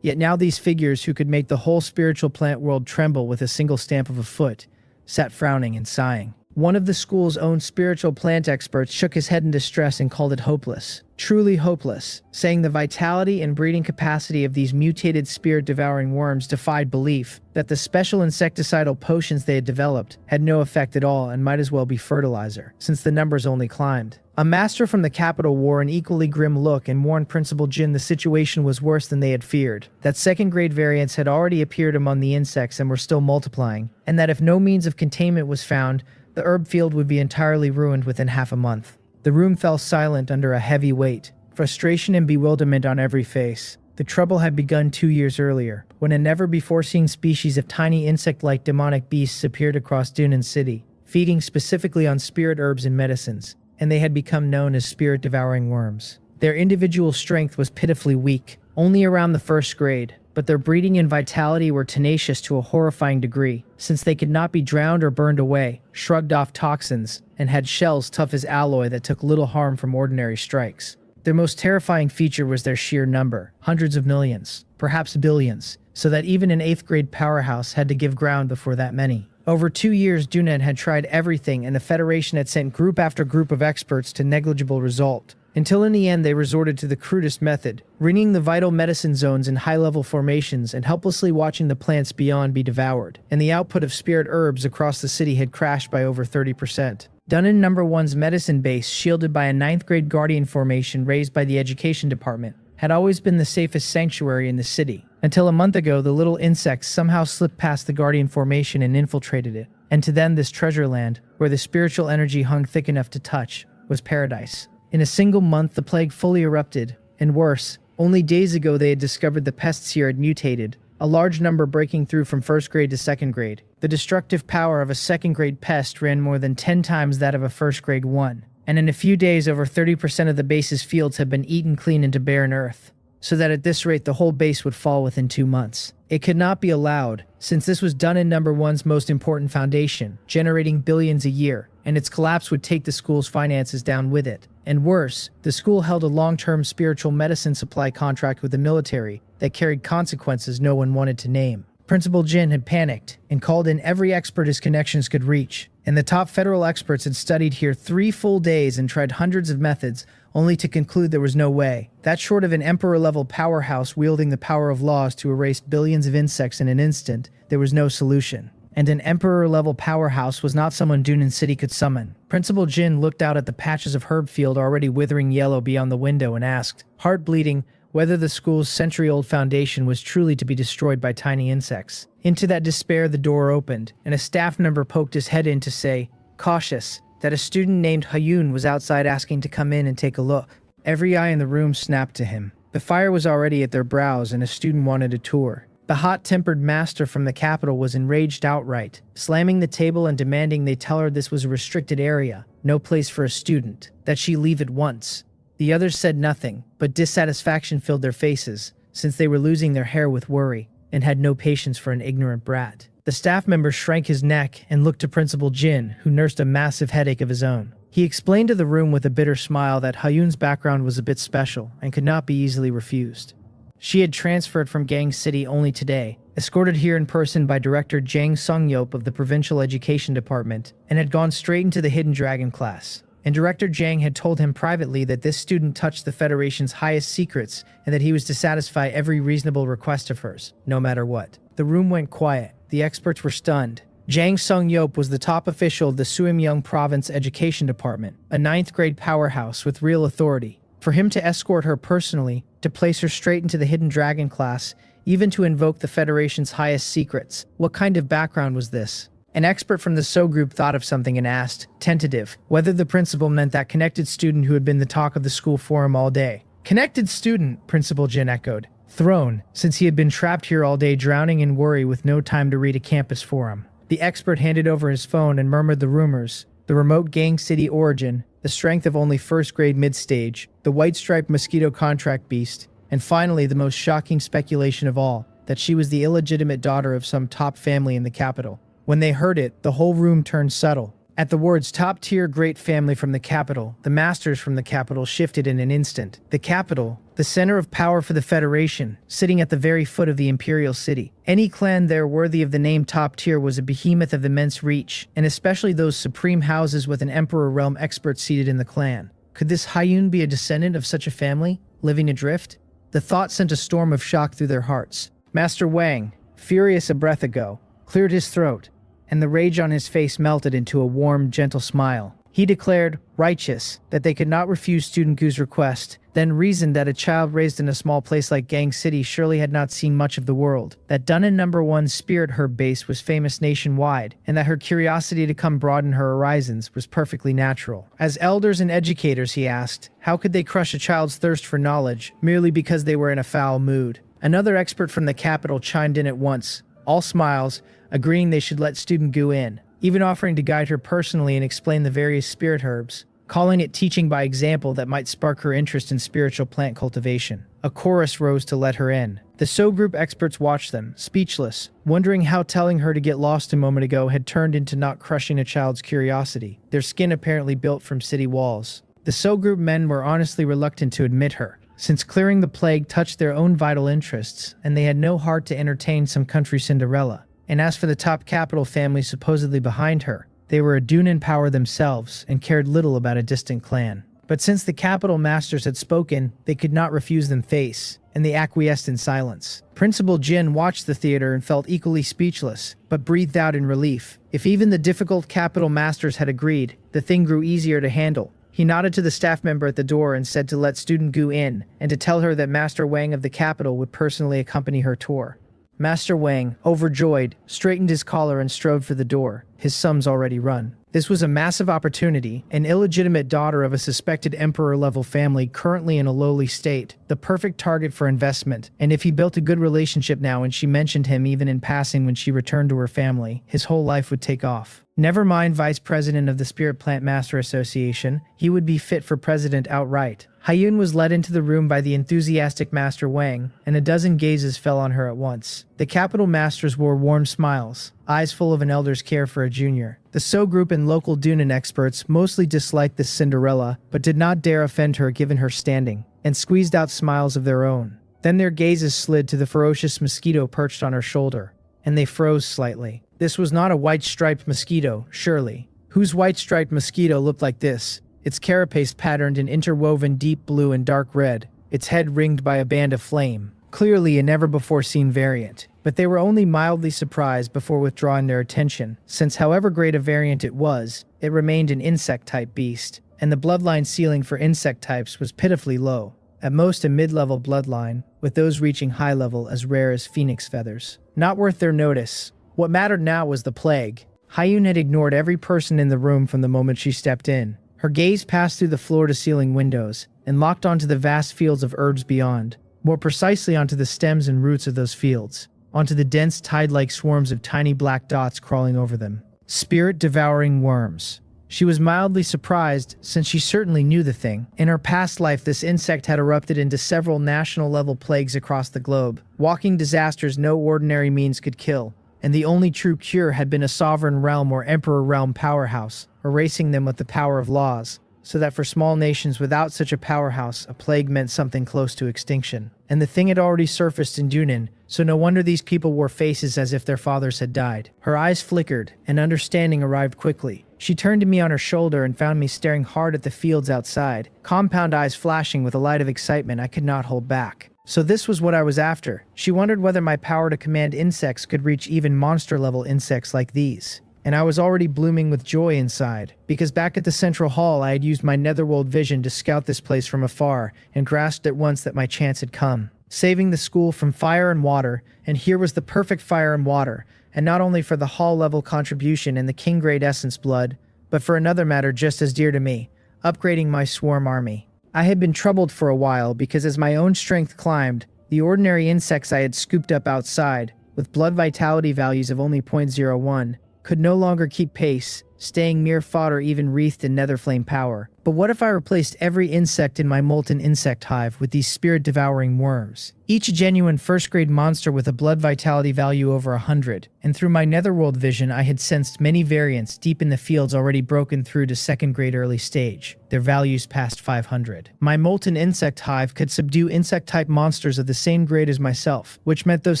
Speaker 1: Yet now these figures, who could make the whole spiritual plant world tremble with a single stamp of a foot, sat frowning and sighing. One of the school's own spiritual plant experts shook his head in distress and called it hopeless. Truly hopeless, saying the vitality and breeding capacity of these mutated spirit-devouring worms defied belief, that the special insecticidal potions they had developed had no effect at all and might as well be fertilizer, since the numbers only climbed. A master from the capital wore an equally grim look and warned Principal Jin the situation was worse than they had feared, that second-grade variants had already appeared among the insects and were still multiplying, and that if no means of containment was found, the herb field would be entirely ruined within half a month. The room fell silent under a heavy weight, frustration and bewilderment on every face. The trouble had begun 2 years earlier, when a never-before-seen species of tiny insect-like demonic beasts appeared across Dunan City, feeding specifically on spirit herbs and medicines, and they had become known as spirit-devouring worms. Their individual strength was pitifully weak, only around the first grade, but their breeding and vitality were tenacious to a horrifying degree, since they could not be drowned or burned away, shrugged off toxins, and had shells tough as alloy that took little harm from ordinary strikes. Their most terrifying feature was their sheer number, hundreds of millions, perhaps billions, so that even an 8th grade powerhouse had to give ground before that many. Over 2 years, Dunan had tried everything, and the Federation had sent group after group of experts to negligible result, until in the end they resorted to the crudest method, ringing the vital medicine zones in high-level formations and helplessly watching the plants beyond be devoured, and the output of spirit herbs across the city had crashed by over 30%. Dunnan No. 1's medicine base, shielded by a 9th grade guardian formation raised by the education department, had always been the safest sanctuary in the city, until a month ago the little insects somehow slipped past the guardian formation and infiltrated it, and to them this treasure land, where the spiritual energy hung thick enough to touch, was paradise. In a single month, the plague fully erupted, and worse, only days ago they had discovered the pests here had mutated, a large number breaking through from 1st grade to 2nd grade. The destructive power of a 2nd grade pest ran more than 10 times that of a 1st grade one, and in a few days over 30% of the base's fields had been eaten clean into barren earth, so that at this rate the whole base would fall within 2 months. It could not be allowed, since this was Dunnan No. 1's most important foundation, generating billions a year, and its collapse would take the school's finances down with it. And worse, the school held a long-term spiritual medicine supply contract with the military that carried consequences no one wanted to name. Principal Jin had panicked and called in every expert his connections could reach, and the top federal experts had studied here 3 full days and tried hundreds of methods, only to conclude there was no way. That short of an emperor-level powerhouse wielding the power of laws to erase billions of insects in an instant, there was no solution. And an emperor-level powerhouse was not someone Dunan City could summon. Principal Jin looked out at the patches of herb field already withering yellow beyond the window and asked, heart bleeding, whether the school's century-old foundation was truly to be destroyed by tiny insects. Into that despair the door opened, and a staff member poked his head in to say, cautious, that a student named Hayun was outside asking to come in and take a look. Every eye in the room snapped to him. The fire was already at their brows and a student wanted a tour. The hot-tempered master from the capital was enraged outright, slamming the table and demanding they tell her this was a restricted area, no place for a student, that she leave at once. The others said nothing, but dissatisfaction filled their faces, since they were losing their hair with worry, and had no patience for an ignorant brat. The staff member shrank his neck and looked to Principal Jin, who nursed a massive headache of his own. He explained to the room with a bitter smile that Hayun's background was a bit special and could not be easily refused. She had transferred from Gang City only today, escorted here in person by Director Jang Sung-yeop of the Provincial Education Department, and had gone straight into the Hidden Dragon class. And Director Jang had told him privately that this student touched the Federation's highest secrets and that he was to satisfy every reasonable request of hers, no matter what. The room went quiet. The experts were stunned. Jang Sung-yeop was the top official of the Suimyeong Province Education Department, a 9th grade powerhouse with real authority. For him to escort her personally, to place her straight into the Hidden Dragon class, even to invoke the Federation's highest secrets. What kind of background was this? An expert from the So group thought of something and asked, tentative, whether the principal meant that connected student who had been the talk of the school forum all day. Connected student, Principal Jin echoed, thrown, since he had been trapped here all day drowning in worry with no time to read a campus forum. The expert handed over his phone and murmured the rumors, the remote Gang City origin, the strength of only 1st grade mid-stage, the white-striped Mosquito contract beast, and finally the most shocking speculation of all, that she was the illegitimate daughter of some top family in the capital. When they heard it, the whole room turned subtle. At the words top-tier great family from the capital, the masters from the capital shifted in an instant. The capital, the center of power for the Federation, sitting at the very foot of the imperial city. Any clan there worthy of the name top tier was a behemoth of immense reach, and especially those supreme houses with an emperor realm expert seated in the clan. Could this Hyun be a descendant of such a family, living adrift? The thought sent a storm of shock through their hearts. Master Wang, furious a breath ago, cleared his throat, and the rage on his face melted into a warm, gentle smile. He declared, righteous, that they could not refuse Student Gu's request, then reasoned that a child raised in a small place like Gang City surely had not seen much of the world, that Dunnan No. 1 Spirit Herb Base was famous nationwide, and that her curiosity to come broaden her horizons was perfectly natural. As elders and educators, he asked, how could they crush a child's thirst for knowledge, merely because they were in a foul mood? Another expert from the capital chimed in at once, all smiles, agreeing they should let Student Gu in, even offering to guide her personally and explain the various spirit herbs, calling it teaching by example that might spark her interest in spiritual plant cultivation. A chorus rose to let her in. The So Group experts watched them, speechless, wondering how telling her to get lost a moment ago had turned into not crushing a child's curiosity, their skin apparently built from city walls. The So Group men were honestly reluctant to admit her, since clearing the plague touched their own vital interests, and they had no heart to entertain some country Cinderella. And as for the top capital family supposedly behind her, they were a Dunan power themselves and cared little about a distant clan. But since the capital masters had spoken, they could not refuse them face, and they acquiesced in silence. Principal Jin watched the theater and felt equally speechless, but breathed out in relief. If even the difficult capital masters had agreed, the thing grew easier to handle. He nodded to the staff member at the door and said to let Student Gu in, and to tell her that Master Wang of the capital would personally accompany her tour. Master Wang, overjoyed, straightened his collar and strode for the door, his sums already run. This was a massive opportunity, an illegitimate daughter of a suspected emperor-level family currently in a lowly state, the perfect target for investment, and if he built a good relationship now and she mentioned him even in passing when she returned to her family, his whole life would take off. Never mind vice president of the Spirit Plant Master Association, he would be fit for president outright. Hyun was led into the room by the enthusiastic Master Wang, and a dozen gazes fell on her at once. The capital masters wore warm smiles, eyes full of an elder's care for a junior. The So Group and local Dunan experts mostly disliked this Cinderella, but did not dare offend her given her standing, and squeezed out smiles of their own. Then their gazes slid to the ferocious mosquito perched on her shoulder, and they froze slightly. This was not a white-striped mosquito, surely. Whose white-striped mosquito looked like this? Its carapace patterned in interwoven deep blue and dark red, its head ringed by a band of flame. Clearly a never-before-seen variant. But they were only mildly surprised before withdrawing their attention, since however great a variant it was, it remained an insect-type beast, and the bloodline ceiling for insect types was pitifully low. At most a mid-level bloodline, with those reaching high level as rare as phoenix feathers. Not worth their notice. What mattered now was the plague. Hyun had ignored every person in the room from the moment she stepped in. Her gaze passed through the floor-to-ceiling windows, and locked onto the vast fields of herbs beyond, more precisely onto the stems and roots of those fields, onto the dense tide-like swarms of tiny black dots crawling over them. Spirit-devouring worms. She was mildly surprised, since she certainly knew the thing. In her past life, this insect had erupted into several national-level plagues across the globe, walking disasters no ordinary means could kill, and the only true cure had been a sovereign realm or emperor realm powerhouse, erasing them with the power of laws, so that for small nations without such a powerhouse, a plague meant something close to extinction. And the thing had already surfaced in Dunan, so no wonder these people wore faces as if their fathers had died. Her eyes flickered, and understanding arrived quickly. She turned to me on her shoulder and found me staring hard at the fields outside, compound eyes flashing with a light of excitement I could not hold back. So this was what I was after. She wondered whether my power to command insects could reach even monster-level insects like these. And I was already blooming with joy inside, because back at the central hall I had used my netherworld vision to scout this place from afar, and grasped at once that my chance had come. Saving the school from fire and water, and here was the perfect fire and water, and not only for the hall-level contribution and the king-grade essence blood, but for another matter just as dear to me, upgrading my swarm army. I had been troubled for a while because as my own strength climbed, the ordinary insects I had scooped up outside, with blood vitality values of only 0.01, could no longer keep pace, staying mere fodder even wreathed in nether flame power. But what if I replaced every insect in my molten insect hive with these spirit-devouring worms? Each a genuine first-grade monster with a blood vitality value over 100, and through my netherworld vision I had sensed many variants deep in the fields already broken through to second-grade early stage, their values past 500. My molten insect hive could subdue insect-type monsters of the same grade as myself, which meant those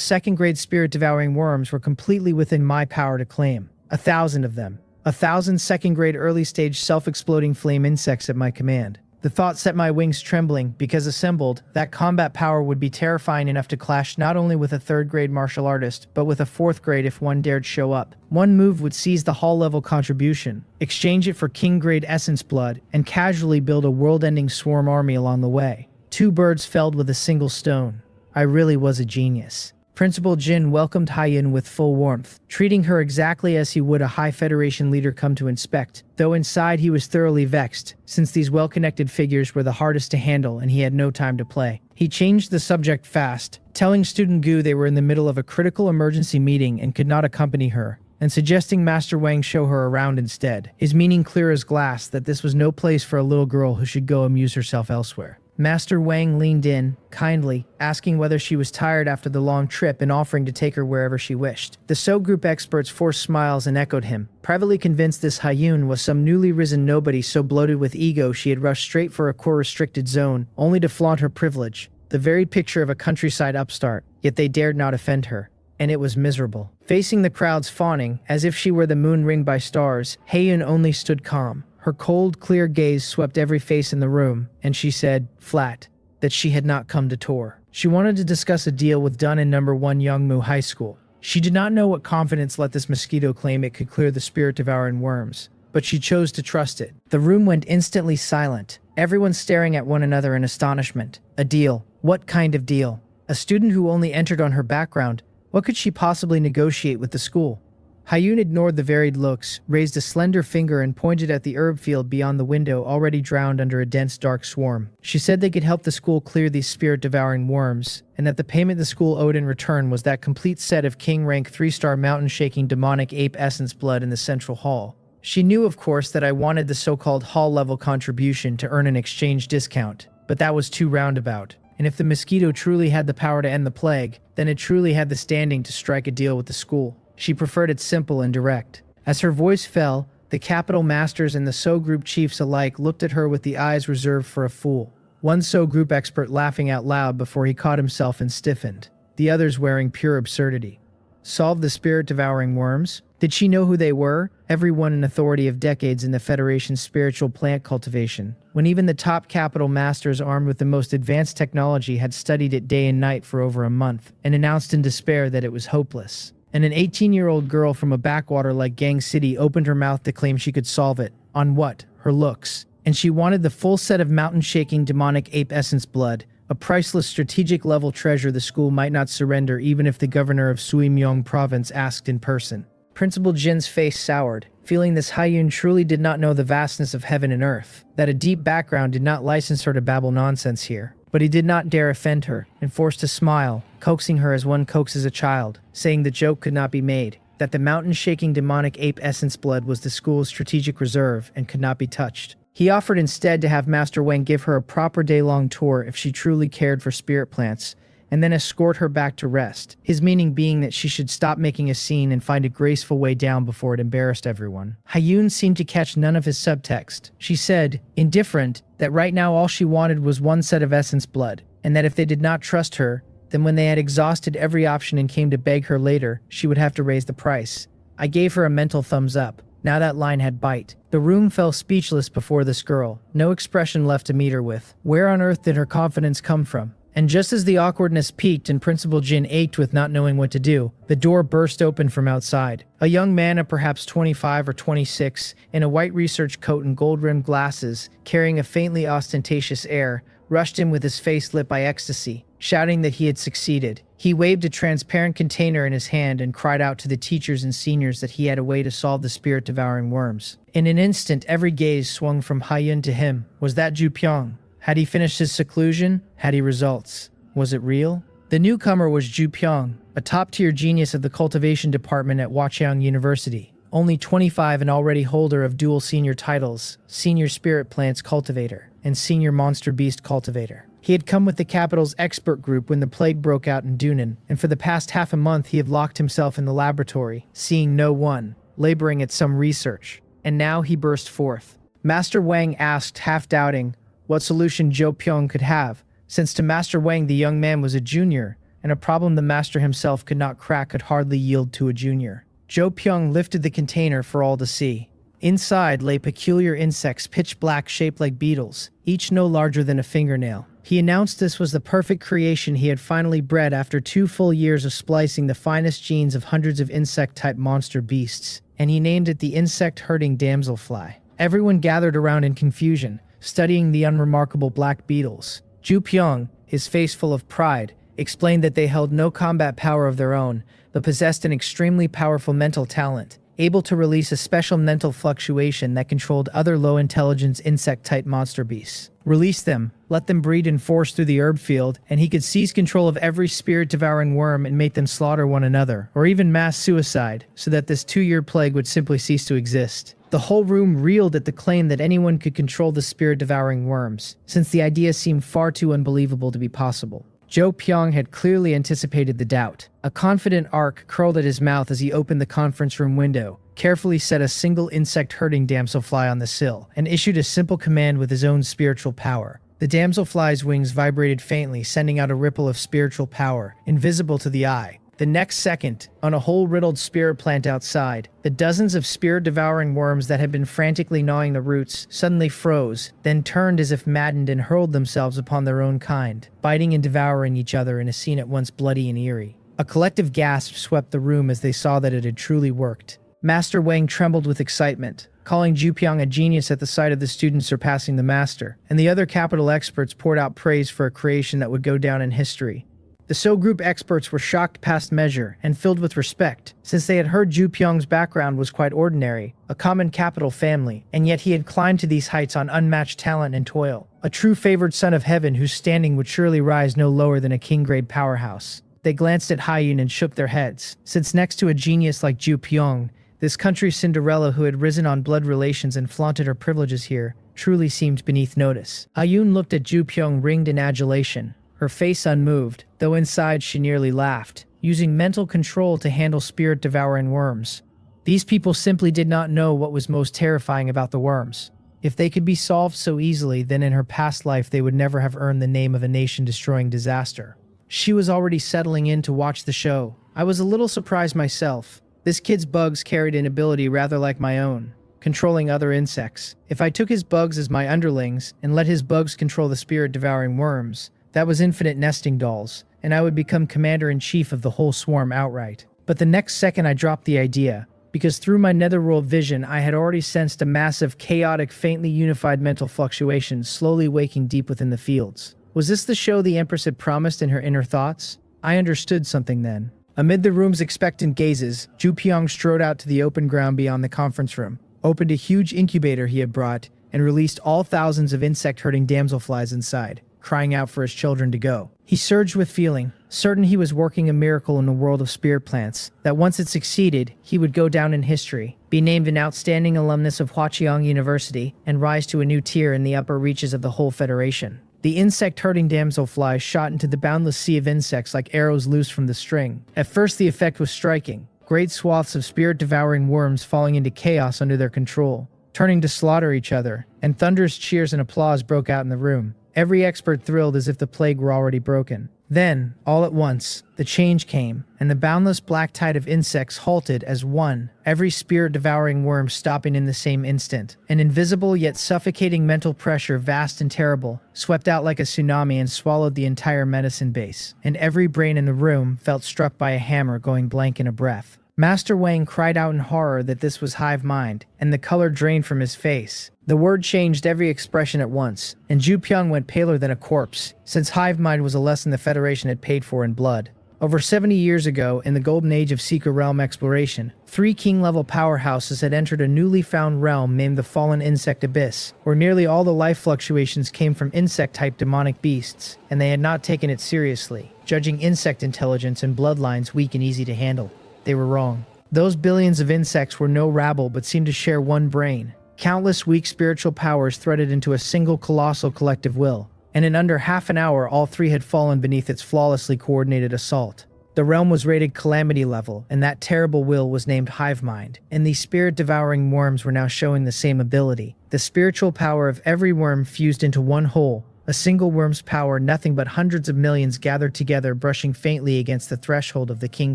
Speaker 1: second-grade spirit-devouring worms were completely within my power to claim. 1,000 of them. 1,000 second-grade early-stage self-exploding flame insects at my command. The thought set my wings trembling because assembled, that combat power would be terrifying enough to clash not only with a third-grade martial artist, but with a fourth-grade if one dared show up. One move would seize the hall-level contribution, exchange it for king-grade essence blood, and casually build a world-ending swarm army along the way. 2 birds felled with a single stone. I really was a genius. Principal Jin welcomed Haiyun with full warmth, treating her exactly as he would a High Federation leader come to inspect, though inside he was thoroughly vexed, since these well-connected figures were the hardest to handle and he had no time to play. He changed the subject fast, telling student Gu they were in the middle of a critical emergency meeting and could not accompany her, and suggesting Master Wang show her around instead, his meaning clear as glass that this was no place for a little girl who should go amuse herself elsewhere. Master Wang leaned in, kindly, asking whether she was tired after the long trip and offering to take her wherever she wished. The So Group experts forced smiles and echoed him, privately convinced this Haiyun was some newly risen nobody so bloated with ego she had rushed straight for a core-restricted zone, only to flaunt her privilege, the very picture of a countryside upstart, yet they dared not offend her. And it was miserable. Facing the crowds fawning, as if she were the moon ringed by stars, Haiyun only stood calm. Her cold, clear gaze swept every face in the room, and she said, flat, that she had not come to tour. She wanted to discuss a deal with Dun in No. 1 Yongmu High School. She did not know what confidence let this mosquito claim it could clear the spirit-devouring worms, but she chose to trust it. The room went instantly silent, everyone staring at one another in astonishment. A deal? What kind of deal? A student who only entered on her background, what could she possibly negotiate with the school? Haiyun ignored the varied looks, raised a slender finger and pointed at the herb field beyond the window already drowned under a dense dark swarm. She said they could help the school clear these spirit-devouring worms, and that the payment the school owed in return was that complete set of king-rank 3-star mountain-shaking demonic ape essence blood in the central hall. She knew, of course, that I wanted the so-called hall-level contribution to earn an exchange discount, but that was too roundabout. And if the mosquito truly had the power to end the plague, then it truly had the standing to strike a deal with the school. She preferred it simple and direct. As her voice fell, the Capital Masters and the So Group chiefs alike looked at her with the eyes reserved for a fool. One So Group expert laughing out loud before he caught himself and stiffened, the others wearing pure absurdity. Solve the spirit-devouring worms? Did she know who they were? Everyone in authority of decades in the Federation's spiritual plant cultivation, when even the top Capital Masters armed with the most advanced technology had studied it day and night for over a month, and announced in despair that it was hopeless. And an 18-year-old girl from a backwater like Gang City opened her mouth to claim she could solve it. On what? Her looks. And she wanted the full set of mountain-shaking demonic ape essence blood, a priceless strategic-level treasure the school might not surrender even if the governor of Suimyong province asked in person. Principal Jin's face soured, feeling this Haiyun truly did not know the vastness of heaven and earth, that a deep background did not license her to babble nonsense here. But he did not dare offend her, and forced to smile, coaxing her as one coaxes a child, saying the joke could not be made, that the mountain-shaking demonic ape essence blood was the school's strategic reserve and could not be touched. He offered instead to have Master Wang give her a proper day-long tour if she truly cared for spirit plants, and then escort her back to rest, his meaning being that she should stop making a scene and find a graceful way down before it embarrassed everyone. Haiyun seemed to catch none of his subtext. She said, indifferent, that right now all she wanted was one set of essence blood, and that if they did not trust her, then when they had exhausted every option and came to beg her later, she would have to raise the price. I gave her a mental thumbs up. Now that line had bite. The room fell speechless before this girl, no expression left to meet her with. Where on earth did her confidence come from? And just as the awkwardness peaked and Principal Jin ached with not knowing what to do, the door burst open from outside. A young man of perhaps 25 or 26, in a white research coat and gold-rimmed glasses, carrying a faintly ostentatious air, rushed in with his face lit by ecstasy, shouting that he had succeeded. He waved a transparent container in his hand and cried out to the teachers and seniors that he had a way to solve the spirit-devouring worms. In an instant, every gaze swung from Haiyun to him. Was that Ju Pyong? Had he finished his seclusion? Had he results? Was it real? The newcomer was Ju Pyong, a top-tier genius of the cultivation department at Huaqiang University. only 25 and already holder of dual senior titles, Senior Spirit Plants Cultivator and Senior Monster Beast Cultivator. He had come with the capital's expert group when the plague broke out in Dunan, and for the past half a month he had locked himself in the laboratory, seeing no one, laboring at some research. And now he burst forth. Master Wang asked, half-doubting, what solution Zhou Pyong could have, since to Master Wang the young man was a junior, and a problem the master himself could not crack could hardly yield to a junior. Zhou Pyong lifted the container for all to see. Inside lay peculiar insects pitch black shaped like beetles, each no larger than a fingernail. He announced this was the perfect creation he had finally bred after 2 full years of splicing the finest genes of hundreds of insect-type monster beasts, and he named it the insect-herding damselfly. Everyone gathered around in confusion, studying the unremarkable black beetles. Zhu Pyong, his face full of pride, explained that they held no combat power of their own, but possessed an extremely powerful mental talent, able to release a special mental fluctuation that controlled other low-intelligence insect-type monster beasts. Release them, let them breed and force through the herb field, and he could seize control of every spirit-devouring worm and make them slaughter one another, or even mass suicide, so that this 2-year plague would simply cease to exist. The whole room reeled at the claim that anyone could control the spirit-devouring worms, since the idea seemed far too unbelievable to be possible. Zhou Pyong had clearly anticipated the doubt. A confident arc curled at his mouth as he opened the conference room window, carefully set a single insect-herding damselfly on the sill, and issued a simple command with his own spiritual power. The damselfly's wings vibrated faintly, sending out a ripple of spiritual power, invisible to the eye. The next second, on a hole-riddled spirit plant outside, the dozens of spirit-devouring worms that had been frantically gnawing the roots suddenly froze, then turned as if maddened and hurled themselves upon their own kind, biting and devouring each other in a scene at once bloody and eerie. A collective gasp swept the room as they saw that it had truly worked. Master Wang trembled with excitement, calling Zhu Pyong a genius at the sight of the student surpassing the master, and the other capital experts poured out praise for a creation that would go down in history. The So Group experts were shocked past measure and filled with respect, since they had heard Zhu Pyong's background was quite ordinary, a common capital family, and yet he had climbed to these heights on unmatched talent and toil, a true favored son of heaven whose standing would surely rise no lower than a king-grade powerhouse. They glanced at Haiyun and shook their heads, since next to a genius like Zhu Pyong, this country's Cinderella who had risen on blood relations and flaunted her privileges here, truly seemed beneath notice. Haiyun looked at Zhu Pyong ringed in adulation, her face unmoved, though inside she nearly laughed, using mental control to handle spirit-devouring worms. These people simply did not know what was most terrifying about the worms. If they could be solved so easily, then in her past life they would never have earned the name of a nation-destroying disaster. She was already settling in to watch the show. I was a little surprised myself. This kid's bugs carried an ability rather like my own, controlling other insects. If I took his bugs as my underlings and let his bugs control the spirit-devouring worms, that was infinite nesting dolls, and I would become commander-in-chief of the whole swarm outright. But the next second I dropped the idea, because through my netherworld vision I had already sensed a massive, chaotic, faintly unified mental fluctuation slowly waking deep within the fields. Was this the show the Empress had promised in her inner thoughts? I understood something then. Amid the room's expectant gazes, Zhu Pyong strode out to the open ground beyond the conference room, opened a huge incubator he had brought, and released all thousands of insect-herding damselflies inside, crying out for his children to go. He surged with feeling, certain he was working a miracle in the world of spirit plants, that once it succeeded, he would go down in history, be named an outstanding alumnus of Huaqiang University, and rise to a new tier in the upper reaches of the whole Federation. The insect-herding damselflies shot into the boundless sea of insects like arrows loose from the string. At first the effect was striking, great swaths of spirit-devouring worms falling into chaos under their control, turning to slaughter each other, and thunderous cheers and applause broke out in the room. Every expert thrilled as if the plague were already broken. Then, all at once, the change came, and the boundless black tide of insects halted as one, every spirit-devouring worm stopping in the same instant. An invisible yet suffocating mental pressure, vast and terrible, swept out like a tsunami and swallowed the entire medicine base, and every brain in the room felt struck by a hammer going blank in a breath. Master Wang cried out in horror that this was hive mind, and the color drained from his face. The word changed every expression at once, and Zhu Pyong went paler than a corpse, since hive mind was a lesson the Federation had paid for in blood. Over 70 years ago, in the golden age of secret realm exploration, 3 king-level powerhouses had entered a newly found realm named the Fallen Insect Abyss, where nearly all the life fluctuations came from insect-type demonic beasts, and they had not taken it seriously, judging insect intelligence and bloodlines weak and easy to handle. They were wrong. Those billions of insects were no rabble but seemed to share one brain. Countless weak spiritual powers threaded into a single colossal collective will, and in under half an hour all three had fallen beneath its flawlessly coordinated assault. The realm was rated calamity level, and that terrible will was named hive mind, and these spirit-devouring worms were now showing the same ability. The spiritual power of every worm fused into one whole, a single worm's power, nothing but hundreds of millions gathered together, brushing faintly against the threshold of the king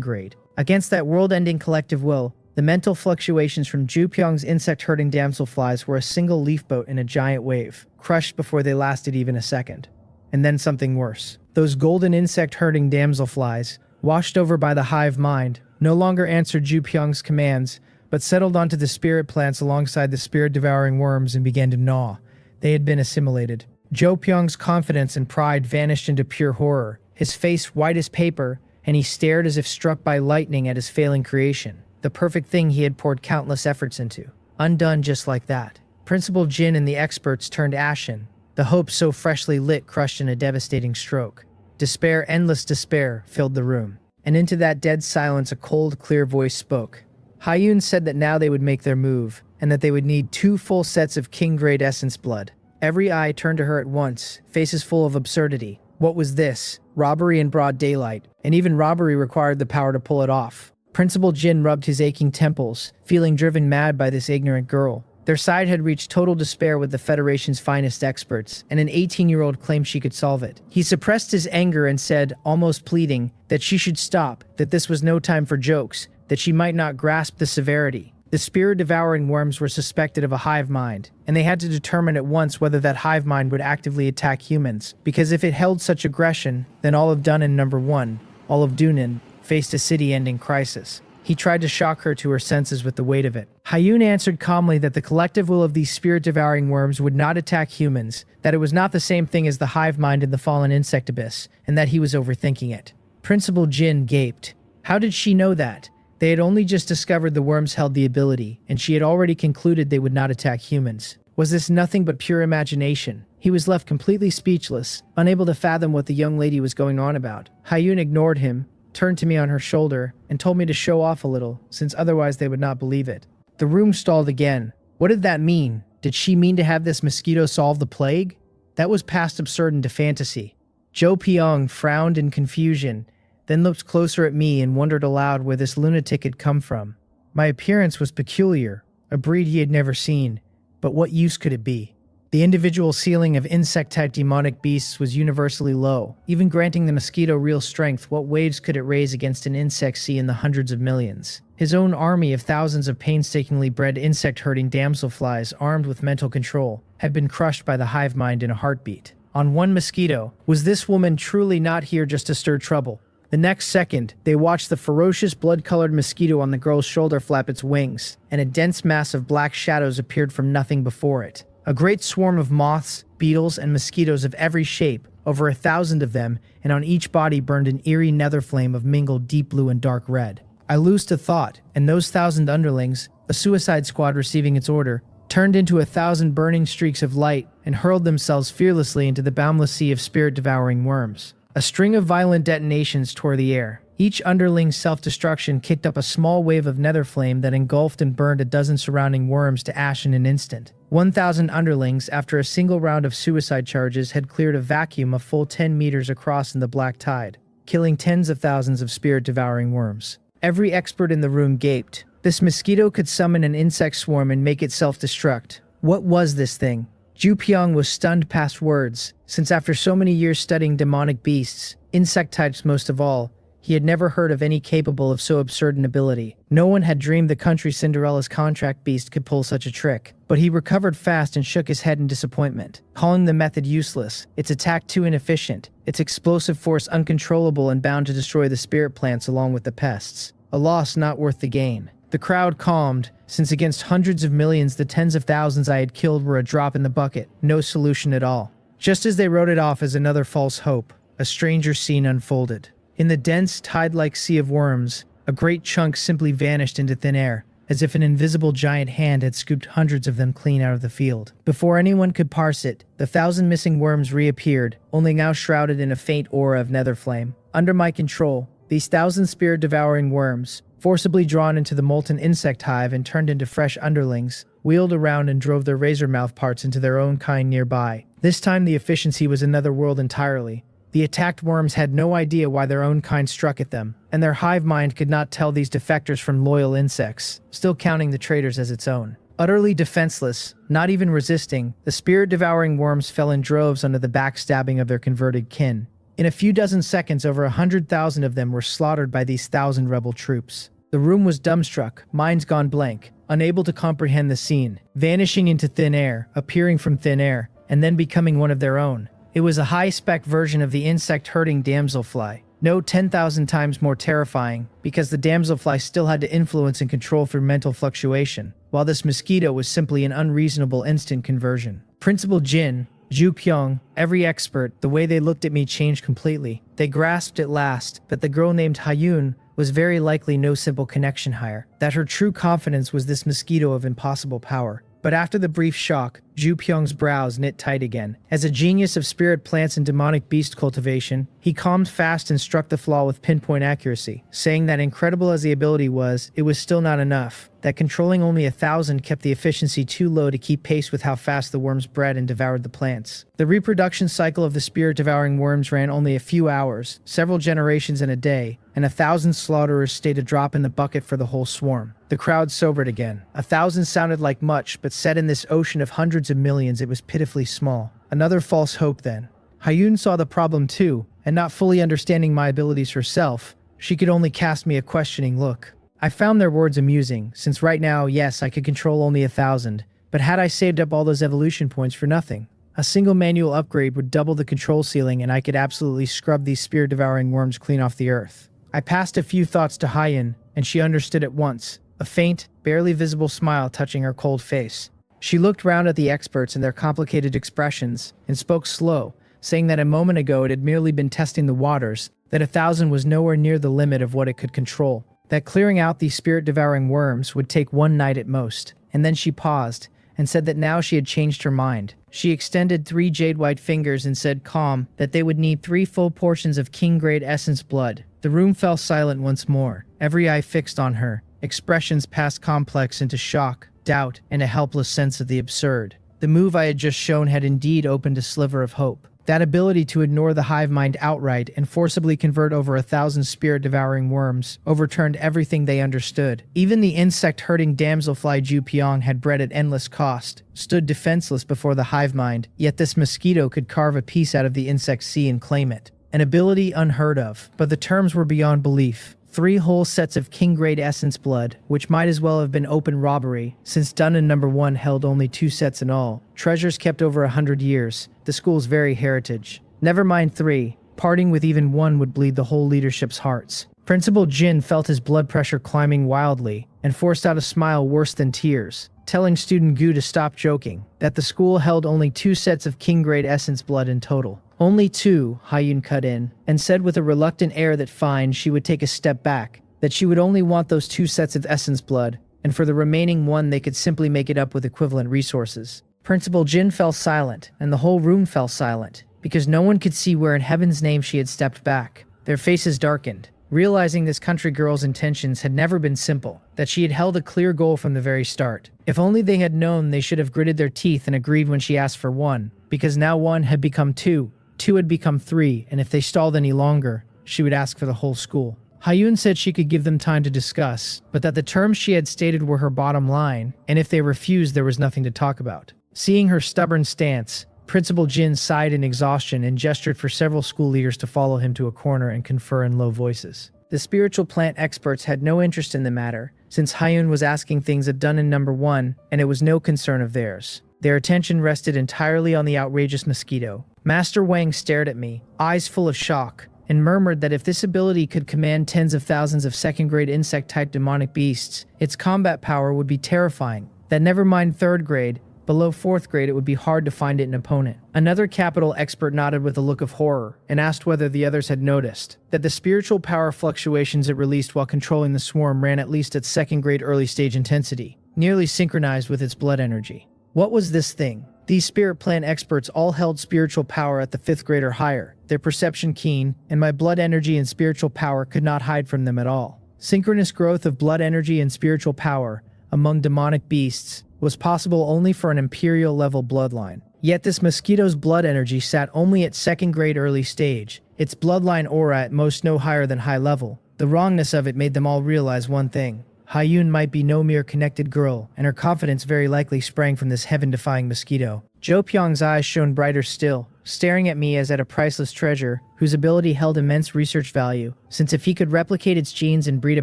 Speaker 1: grade. Against that world-ending collective will, the mental fluctuations from Ju Pyong's insect-herding damselflies were a single leaf boat in a giant wave, crushed before they lasted even a second. And then something worse. Those golden insect-herding damselflies, washed over by the hive mind, no longer answered Ju Pyong's commands, but settled onto the spirit plants alongside the spirit-devouring worms and began to gnaw. They had been assimilated. Jo Pyong's confidence and pride vanished into pure horror, his face white as paper, and he stared as if struck by lightning at his failing creation. The perfect thing he had poured countless efforts into, undone just like that. Principal Jin and the experts turned ashen, the hope so freshly lit crushed in a devastating stroke. Despair, endless despair, filled the room. And into that dead silence a cold, clear voice spoke. Hyun said that now they would make their move, and that they would need 2 full sets of king-grade essence blood. Every eye turned to her at once, faces full of absurdity. What was this? Robbery in broad daylight, and even robbery required the power to pull it off. Principal Jin rubbed his aching temples, feeling driven mad by this ignorant girl. Their side had reached total despair with the Federation's finest experts, and an 18-year-old claimed she could solve it. He suppressed his anger and said, almost pleading, that she should stop, that this was no time for jokes, that she might not grasp the severity. The spirit-devouring worms were suspected of a hive mind, and they had to determine at once whether that hive mind would actively attack humans, because if it held such aggression, then all of Dunnan number 1, all of Dunnan, faced a city-ending crisis. He tried to shock her to her senses with the weight of it. Hyun answered calmly that the collective will of these spirit-devouring worms would not attack humans, that it was not the same thing as the hive mind in the fallen insect abyss, and that he was overthinking it. Principal Jin gaped. How did she know that? They had only just discovered the worms held the ability, and she had already concluded they would not attack humans. Was this nothing but pure imagination? He was left completely speechless, unable to fathom what the young lady was going on about. Hyun ignored him, turned to me on her shoulder, and told me to show off a little, since otherwise they would not believe it. The room stalled again. What did that mean? Did she mean to have this mosquito solve the plague? That was past absurd into fantasy. Jo Pyong frowned in confusion, then looked closer at me and wondered aloud where this lunatic had come from. My appearance was peculiar, a breed he had never seen, but what use could it be? The individual ceiling of insect-type demonic beasts was universally low. Even granting the mosquito real strength, what waves could it raise against an insect sea in the hundreds of millions? His own army of thousands of painstakingly bred insect-herding damselflies armed with mental control had been crushed by the hive mind in a heartbeat. On one mosquito, was this woman truly not here just to stir trouble? The next second, they watched the ferocious blood-colored mosquito on the girl's shoulder flap its wings, and a dense mass of black shadows appeared from nothing before it. A great swarm of moths, beetles, and mosquitoes of every shape, over 1,000 of them, and on each body burned an eerie nether flame of mingled deep blue and dark red. I loosed a thought, and those 1,000 underlings, a suicide squad receiving its order, turned into 1,000 burning streaks of light and hurled themselves fearlessly into the boundless sea of spirit-devouring worms. A string of violent detonations tore the air. Each underling's self-destruction kicked up a small wave of nether flame that engulfed and burned a dozen surrounding worms to ash in an instant. 1,000 underlings, after a single round of suicide charges, had cleared a vacuum a full 10 meters across in the black tide, killing tens of thousands of spirit-devouring worms. Every expert in the room gaped. This mosquito could summon an insect swarm and make it self-destruct. What was this thing? Ju Pyong was stunned past words, since after so many years studying demonic beasts, insect types most of all, he had never heard of any capable of so absurd an ability. No one had dreamed the country Cinderella's contract beast could pull such a trick. But he recovered fast and shook his head in disappointment, calling the method useless, its attack too inefficient, its explosive force uncontrollable and bound to destroy the spirit plants along with the pests. A loss not worth the gain. The crowd calmed, since against hundreds of millions the tens of thousands I had killed were a drop in the bucket, no solution at all. Just as they wrote it off as another false hope, a stranger scene unfolded. In the dense, tide-like sea of worms, a great chunk simply vanished into thin air, as if an invisible giant hand had scooped hundreds of them clean out of the field. Before anyone could parse it, the 1,000 missing worms reappeared, only now shrouded in a faint aura of nether flame. Under my control, these 1,000 spirit-devouring worms, forcibly drawn into the molten insect hive and turned into fresh underlings, wheeled around and drove their razor mouth parts into their own kind nearby. This time the efficiency was another world entirely. The attacked worms had no idea why their own kind struck at them, and their hive mind could not tell these defectors from loyal insects, still counting the traitors as its own. Utterly defenseless, not even resisting, the spirit-devouring worms fell in droves under the backstabbing of their converted kin. In a few dozen seconds, over 100,000 of them were slaughtered by these 1,000 rebel troops. The room was dumbstruck, minds gone blank, unable to comprehend the scene, vanishing into thin air, appearing from thin air, and then becoming one of their own. It was a high-spec version of the insect-herding damselfly. No, 10,000 times more terrifying, because the damselfly still had to influence and control through mental fluctuation, while this mosquito was simply an unreasonable instant conversion. Principal Jin, Zhu Pyong, every expert, the way they looked at me changed completely. They grasped at last, but the girl named Hayun was very likely no simple connection hire, that her true confidence was this mosquito of impossible power. But after the brief shock, Zhu Pyong's brows knit tight again. As a genius of spirit plants and demonic beast cultivation, he calmed fast and struck the flaw with pinpoint accuracy, saying that incredible as the ability was, it was still not enough, that controlling only 1,000 kept the efficiency too low to keep pace with how fast the worms bred and devoured the plants. The reproduction cycle of the spirit-devouring worms ran only a few hours, several generations in a day, and 1,000 slaughterers stayed a drop in the bucket for the whole swarm. The crowd sobered again. 1,000 sounded like much, but set in this ocean of hundreds of millions, it was pitifully small. Another false hope then. Hayun saw the problem too, and not fully understanding my abilities herself, she could only cast me a questioning look. I found their words amusing, since right now, yes, I could control only 1,000, but had I saved up all those evolution points for nothing? A single manual upgrade would double the control ceiling and I could absolutely scrub these spirit-devouring worms clean off the earth. I passed a few thoughts to Hayun, and she understood at once, a faint, barely visible smile touching her cold face. She looked round at the experts and their complicated expressions, and spoke slow, saying that a moment ago it had merely been testing the waters, that 1,000 was nowhere near the limit of what it could control, that clearing out these spirit-devouring worms would take one night at most. And then she paused, and said that now she had changed her mind. She extended 3 jade-white fingers and said calm that they would need 3 full portions of king-grade essence blood. The room fell silent once more, every eye fixed on her, expressions passed complex into shock, doubt, and a helpless sense of the absurd. The move I had just shown had indeed opened a sliver of hope. That ability to ignore the hive mind outright and forcibly convert over 1,000 spirit-devouring worms overturned everything they understood. Even the insect-herding damselfly Zhu Pyong had bred at endless cost, stood defenseless before the hive mind, yet this mosquito could carve a piece out of the insect sea and claim it. An ability unheard of, but the terms were beyond belief. 3 whole sets of king-grade essence blood, which might as well have been open robbery, since Dunnan No. 1 held only 2 sets in all. Treasures kept over 100 years, the school's very heritage. Never mind 3, parting with even 1 would bleed the whole leadership's hearts. Principal Jin felt his blood pressure climbing wildly, and forced out a smile worse than tears, telling student Gu to stop joking, that the school held only 2 sets of king-grade essence blood in total. Only 2, Hayun cut in, and said with a reluctant air that fine she would take a step back, that she would only want those 2 sets of essence blood, and for the remaining 1 they could simply make it up with equivalent resources. Principal Jin fell silent, and the whole room fell silent, because no one could see where in heaven's name she had stepped back. Their faces darkened, realizing this country girl's intentions had never been simple, that she had held a clear goal from the very start. If only they had known, they should have gritted their teeth and agreed when she asked for 1, because now 1 had become 2. 2 had become 3, and if they stalled any longer, she would ask for the whole school. Hayun said she could give them time to discuss, but that the terms she had stated were her bottom line, and if they refused there was nothing to talk about. Seeing her stubborn stance, Principal Jin sighed in exhaustion and gestured for several school leaders to follow him to a corner and confer in low voices. The spiritual plant experts had no interest in the matter, since Hayun was asking things at Dunnan No. 1, and it was no concern of theirs. Their attention rested entirely on the outrageous mosquito. Master Wang stared at me, eyes full of shock, and murmured that if this ability could command tens of thousands of second-grade insect-type demonic beasts, its combat power would be terrifying. That never mind 3rd grade, below 4th grade it would be hard to find it an opponent. Another capital expert nodded with a look of horror, and asked whether the others had noticed that the spiritual power fluctuations it released while controlling the swarm ran at least at 2nd-grade early-stage intensity, nearly synchronized with its blood energy. What was this thing? These spirit plant experts all held spiritual power at the 5th grade or higher, their perception keen, and my blood energy and spiritual power could not hide from them at all. Synchronous growth of blood energy and spiritual power among demonic beasts was possible only for an imperial-level bloodline. Yet this mosquito's blood energy sat only at second-grade early stage, its bloodline aura at most no higher than high level. The wrongness of it made them all realize one thing. Hyun might be no mere connected girl, and her confidence very likely sprang from this heaven-defying mosquito. Jo Pyong's eyes shone brighter still, staring at me as at a priceless treasure, whose ability held immense research value, since if he could replicate its genes and breed a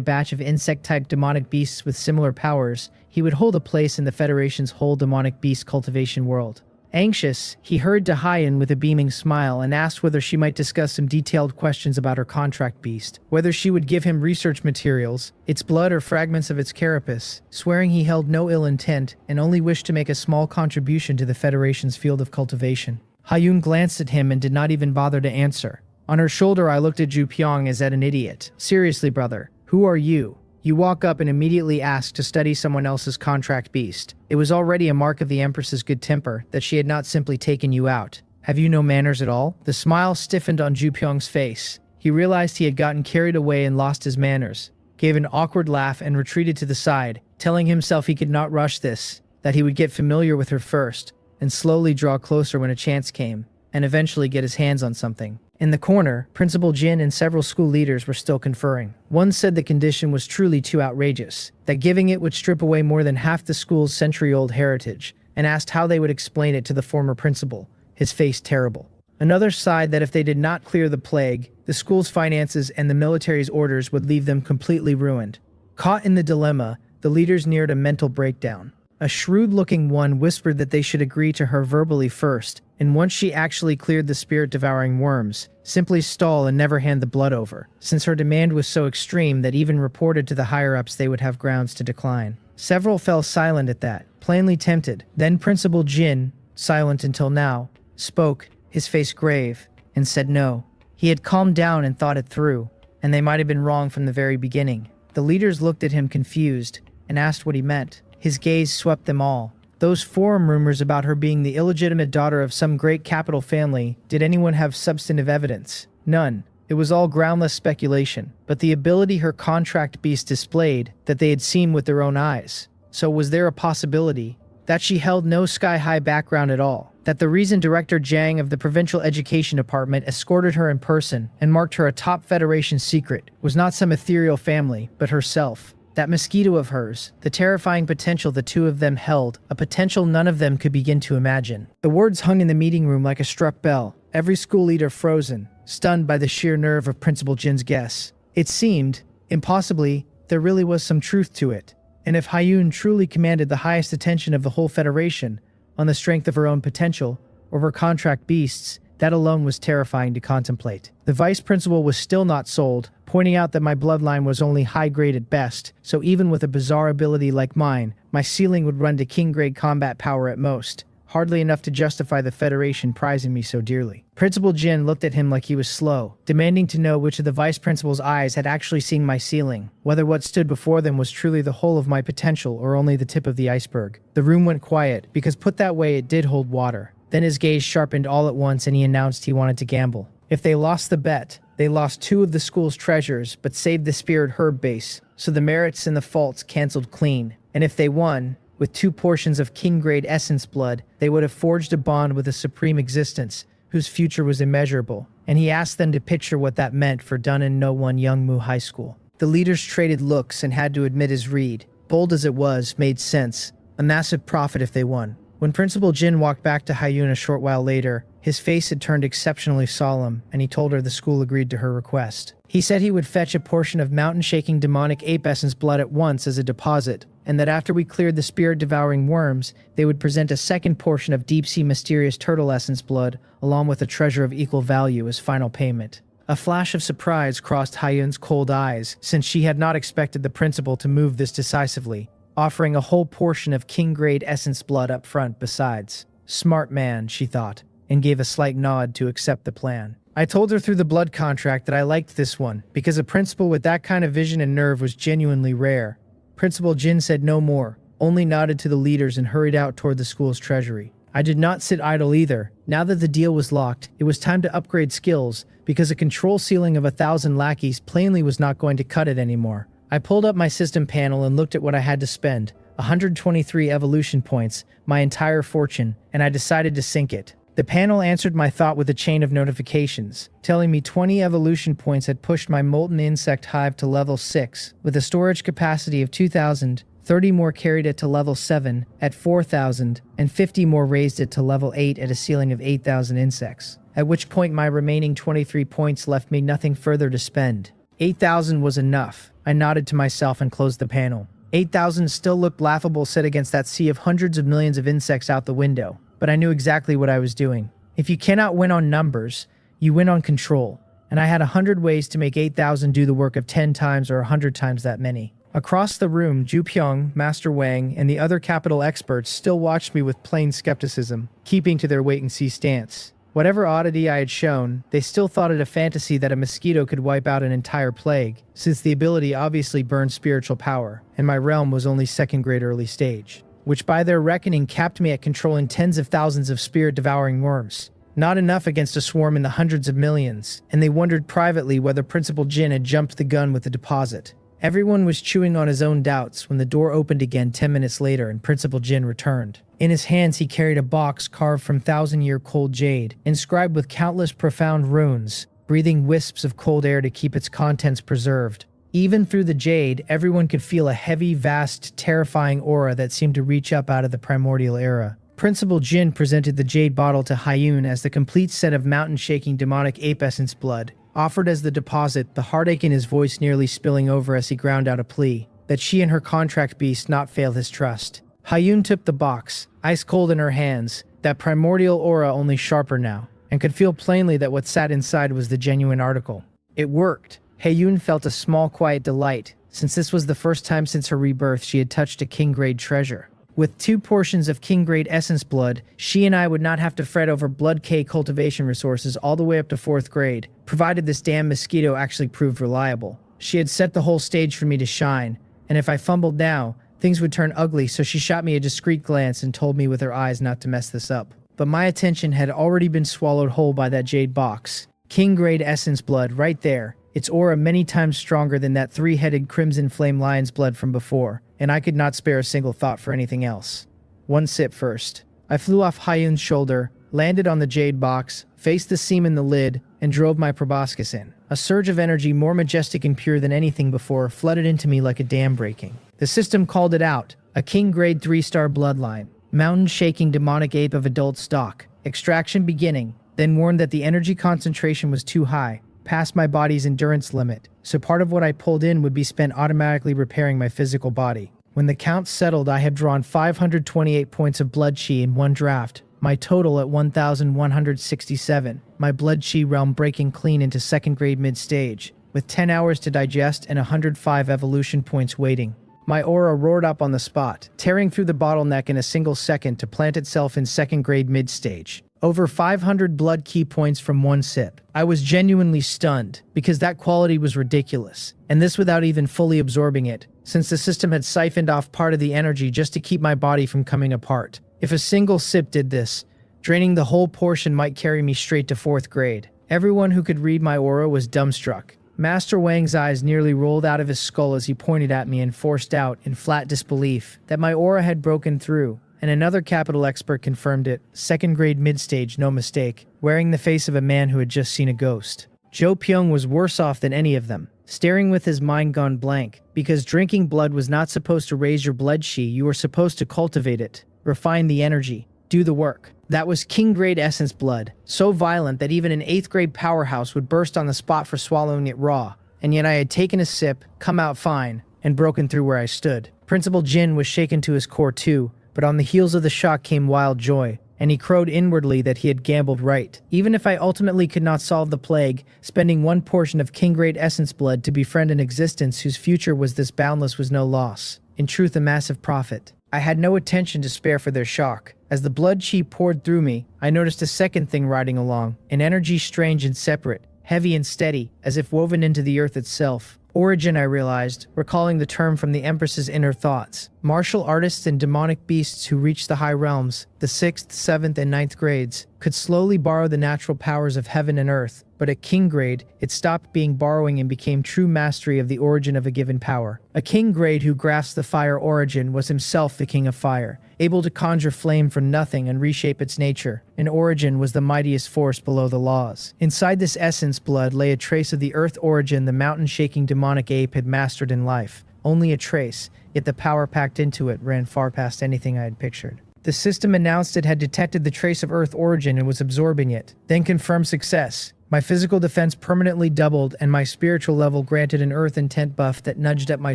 Speaker 1: batch of insect-type demonic beasts with similar powers, he would hold a place in the Federation's whole demonic beast cultivation world. Anxious, he hurried to Hyun with a beaming smile and asked whether she might discuss some detailed questions about her contract beast, whether she would give him research materials, its blood or fragments of its carapace, swearing he held no ill intent and only wished to make a small contribution to the Federation's field of cultivation. Hyun glanced at him and did not even bother to answer. On her shoulder, I looked at Ju Pyong as at an idiot. Seriously, brother, who are you? You walk up and immediately ask to study someone else's contract beast. It was already a mark of the Empress's good temper that she had not simply taken you out. Have you no manners at all? The smile stiffened on Ju Pyong's face. He realized he had gotten carried away and lost his manners, gave an awkward laugh and retreated to the side, telling himself he could not rush this, that he would get familiar with her first, and slowly draw closer when a chance came, and eventually get his hands on something. In the corner, Principal Jin and several school leaders were still conferring. One said the condition was truly too outrageous, that giving it would strip away more than half the school's century-old heritage, and asked how they would explain it to the former principal, his face terrible. Another sighed that if they did not clear the plague, the school's finances and the military's orders would leave them completely ruined. Caught in the dilemma, the leaders neared a mental breakdown. A shrewd-looking one whispered that they should agree to her verbally first, and once she actually cleared the spirit-devouring worms, simply stall and never hand the blood over, since her demand was so extreme that even reported to the higher-ups they would have grounds to decline. Several fell silent at that, plainly tempted. Then Principal Jin, silent until now, spoke, his face grave, and said no. He had calmed down and thought it through, and they might have been wrong from the very beginning. The leaders looked at him confused, and asked what he meant. His gaze swept them all. Those forum rumors about her being the illegitimate daughter of some great capital family, did anyone have substantive evidence? None. It was all groundless speculation, but the ability her contract beast displayed, that they had seen with their own eyes. So was there a possibility that she held no sky-high background at all? That the reason Director Jang of the Provincial Education Department escorted her in person and marked her a top Federation secret was not some ethereal family, but herself? That mosquito of hers, the terrifying potential the two of them held, a potential none of them could begin to imagine. The words hung in the meeting room like a struck bell, every school leader frozen, stunned by the sheer nerve of Principal Jin's guess. It seemed, impossibly, there really was some truth to it, and if Hyun truly commanded the highest attention of the whole Federation, on the strength of her own potential, or her contract beasts, that alone was terrifying to contemplate. The vice principal was still not sold, pointing out that my bloodline was only high-grade at best, so even with a bizarre ability like mine, my ceiling would run to king-grade combat power at most, hardly enough to justify the Federation prizing me so dearly. Principal Jin looked at him like he was slow, demanding to know which of the vice principal's eyes had actually seen my ceiling, whether what stood before them was truly the whole of my potential or only the tip of the iceberg. The room went quiet, because put that way it did hold water. Then his gaze sharpened all at once and he announced he wanted to gamble. If they lost the bet, they lost 2 of the school's treasures but saved the spirit herb base, so the merits and the faults canceled clean. And if they won, with 2 portions of king-grade essence blood, they would have forged a bond with a supreme existence, whose future was immeasurable. And he asked them to picture what that meant for Dunnan No One Youngmu High School. The leaders traded looks and had to admit his read, bold as it was, made sense. A massive profit if they won. When Principal Jin walked back to Hyun a short while later, his face had turned exceptionally solemn, and he told her the school agreed to her request. He said he would fetch a portion of mountain-shaking demonic ape essence blood at once as a deposit, and that after we cleared the spirit-devouring worms, they would present a second portion of deep-sea mysterious turtle essence blood, along with a treasure of equal value as final payment. A flash of surprise crossed Hyun's cold eyes, since she had not expected the principal to move this decisively, offering a whole portion of king-grade essence blood up front besides. Smart man, she thought, and gave a slight nod to accept the plan. I told her through the blood contract that I liked this one, because a principal with that kind of vision and nerve was genuinely rare. Principal Jin said no more, only nodded to the leaders and hurried out toward the school's treasury. I did not sit idle either. Now that the deal was locked, it was time to upgrade skills, because a control ceiling of 1,000 lackeys plainly was not going to cut it anymore. I pulled up my system panel and looked at what I had to spend. 123 evolution points, my entire fortune, and I decided to sink it. The panel answered my thought with a chain of notifications, telling me 20 evolution points had pushed my molten insect hive to level 6, with a storage capacity of 2,000, 30 more carried it to level 7 at 4,000, and 50 more raised it to level 8 at a ceiling of 8,000 insects, at which point my remaining 23 points left me nothing further to spend. 8,000 was enough. I nodded to myself and closed the panel. 8,000 still looked laughable set against that sea of hundreds of millions of insects out the window, but I knew exactly what I was doing. If you cannot win on numbers, you win on control, and I had 100 ways to make 8,000 do the work of 10 times or 100 times that many. Across the room, Ju Pyong, Master Wang, and the other capital experts still watched me with plain skepticism, keeping to their wait-and-see stance. Whatever oddity I had shown, they still thought it a fantasy that a mosquito could wipe out an entire plague, since the ability obviously burned spiritual power, and my realm was only second-grade early stage, which by their reckoning capped me at controlling tens of thousands of spirit-devouring worms. Not enough against a swarm in the hundreds of millions, and they wondered privately whether Principal Jin had jumped the gun with the deposit. Everyone was chewing on his own doubts when the door opened again 10 minutes later and Principal Jin returned. In his hands he carried a box carved from thousand-year cold jade, inscribed with countless profound runes, breathing wisps of cold air to keep its contents preserved. Even through the jade, everyone could feel a heavy, vast, terrifying aura that seemed to reach up out of the primordial era. Principal Jin presented the jade bottle to Hyun as the complete set of mountain-shaking demonic ape essence blood, offered as the deposit, the heartache in his voice nearly spilling over as he ground out a plea that she and her contract beast not fail his trust. Hyun took the box, ice cold in her hands, that primordial aura only sharper now, and could feel plainly that what sat inside was the genuine article. It worked. Hyun felt a small quiet delight, since this was the first time since her rebirth she had touched a king-grade treasure. With 2 portions of king-grade essence blood, she and I would not have to fret over blood K cultivation resources all the way up to 4th grade, provided this damn mosquito actually proved reliable. She had set the whole stage for me to shine, and if I fumbled now, things would turn ugly, so she shot me a discreet glance and told me with her eyes not to mess this up. But my attention had already been swallowed whole by that jade box. King-grade essence blood right there, its aura many times stronger than that 3-headed crimson flame lion's blood from before, and I could not spare a single thought for anything else. One sip first. I flew off Hyun's shoulder, landed on the jade box, faced the seam in the lid, and drove my proboscis in. A surge of energy more majestic and pure than anything before flooded into me like a dam breaking. The system called it out, a king-grade 3-star bloodline, mountain-shaking demonic ape of adult stock, extraction beginning, then warned that the energy concentration was too high, past my body's endurance limit, so part of what I pulled in would be spent automatically repairing my physical body. When the count settled, I had drawn 528 points of blood chi in one draft, my total at 1,167, my blood chi realm breaking clean into second-grade mid-stage, with 10 hours to digest and 105 evolution points waiting. My aura roared up on the spot, tearing through the bottleneck in a single second to plant itself in second-grade mid-stage. Over 500 blood key points from one sip. I was genuinely stunned, because that quality was ridiculous, and this without even fully absorbing it, since the system had siphoned off part of the energy just to keep my body from coming apart. If a single sip did this, draining the whole portion might carry me straight to 4th grade. Everyone who could read my aura was dumbstruck. Master Wang's eyes nearly rolled out of his skull as he pointed at me and forced out, in flat disbelief, that my aura had broken through. And another capital expert confirmed it, second-grade mid-stage, no mistake, wearing the face of a man who had just seen a ghost. Jo Pyong was worse off than any of them, staring with his mind gone blank, because drinking blood was not supposed to raise your blood chi, you were supposed to cultivate it, refine the energy, do the work. That was king-grade essence blood, so violent that even an 8th-grade powerhouse would burst on the spot for swallowing it raw, and yet I had taken a sip, come out fine, and broken through where I stood. Principal Jin was shaken to his core too, but on the heels of the shock came wild joy, and he crowed inwardly that he had gambled right. Even if I ultimately could not solve the plague, spending one portion of king-grade essence blood to befriend an existence whose future was this boundless was no loss. In truth, a massive profit. I had no attention to spare for their shock. As the blood chi poured through me, I noticed a second thing riding along, an energy strange and separate, heavy and steady, as if woven into the earth itself. Origin, I realized, recalling the term from the Empress's inner thoughts. Martial artists and demonic beasts who reached the high realms, the 6th, 7th, and 9th grades, could slowly borrow the natural powers of heaven and earth, but at king grade, it stopped being borrowing and became true mastery of the origin of a given power. A king grade who grasped the fire origin was himself the king of fire, able to conjure flame from nothing and reshape its nature. An origin was the mightiest force below the laws. Inside this essence blood lay a trace of the earth origin the mountain-shaking demonic ape had mastered in life. Only a trace, yet the power packed into it ran far past anything I had pictured. The system announced it had detected the trace of Earth origin and was absorbing it, then confirmed success. My physical defense permanently doubled, and my spiritual level granted an Earth intent buff that nudged up my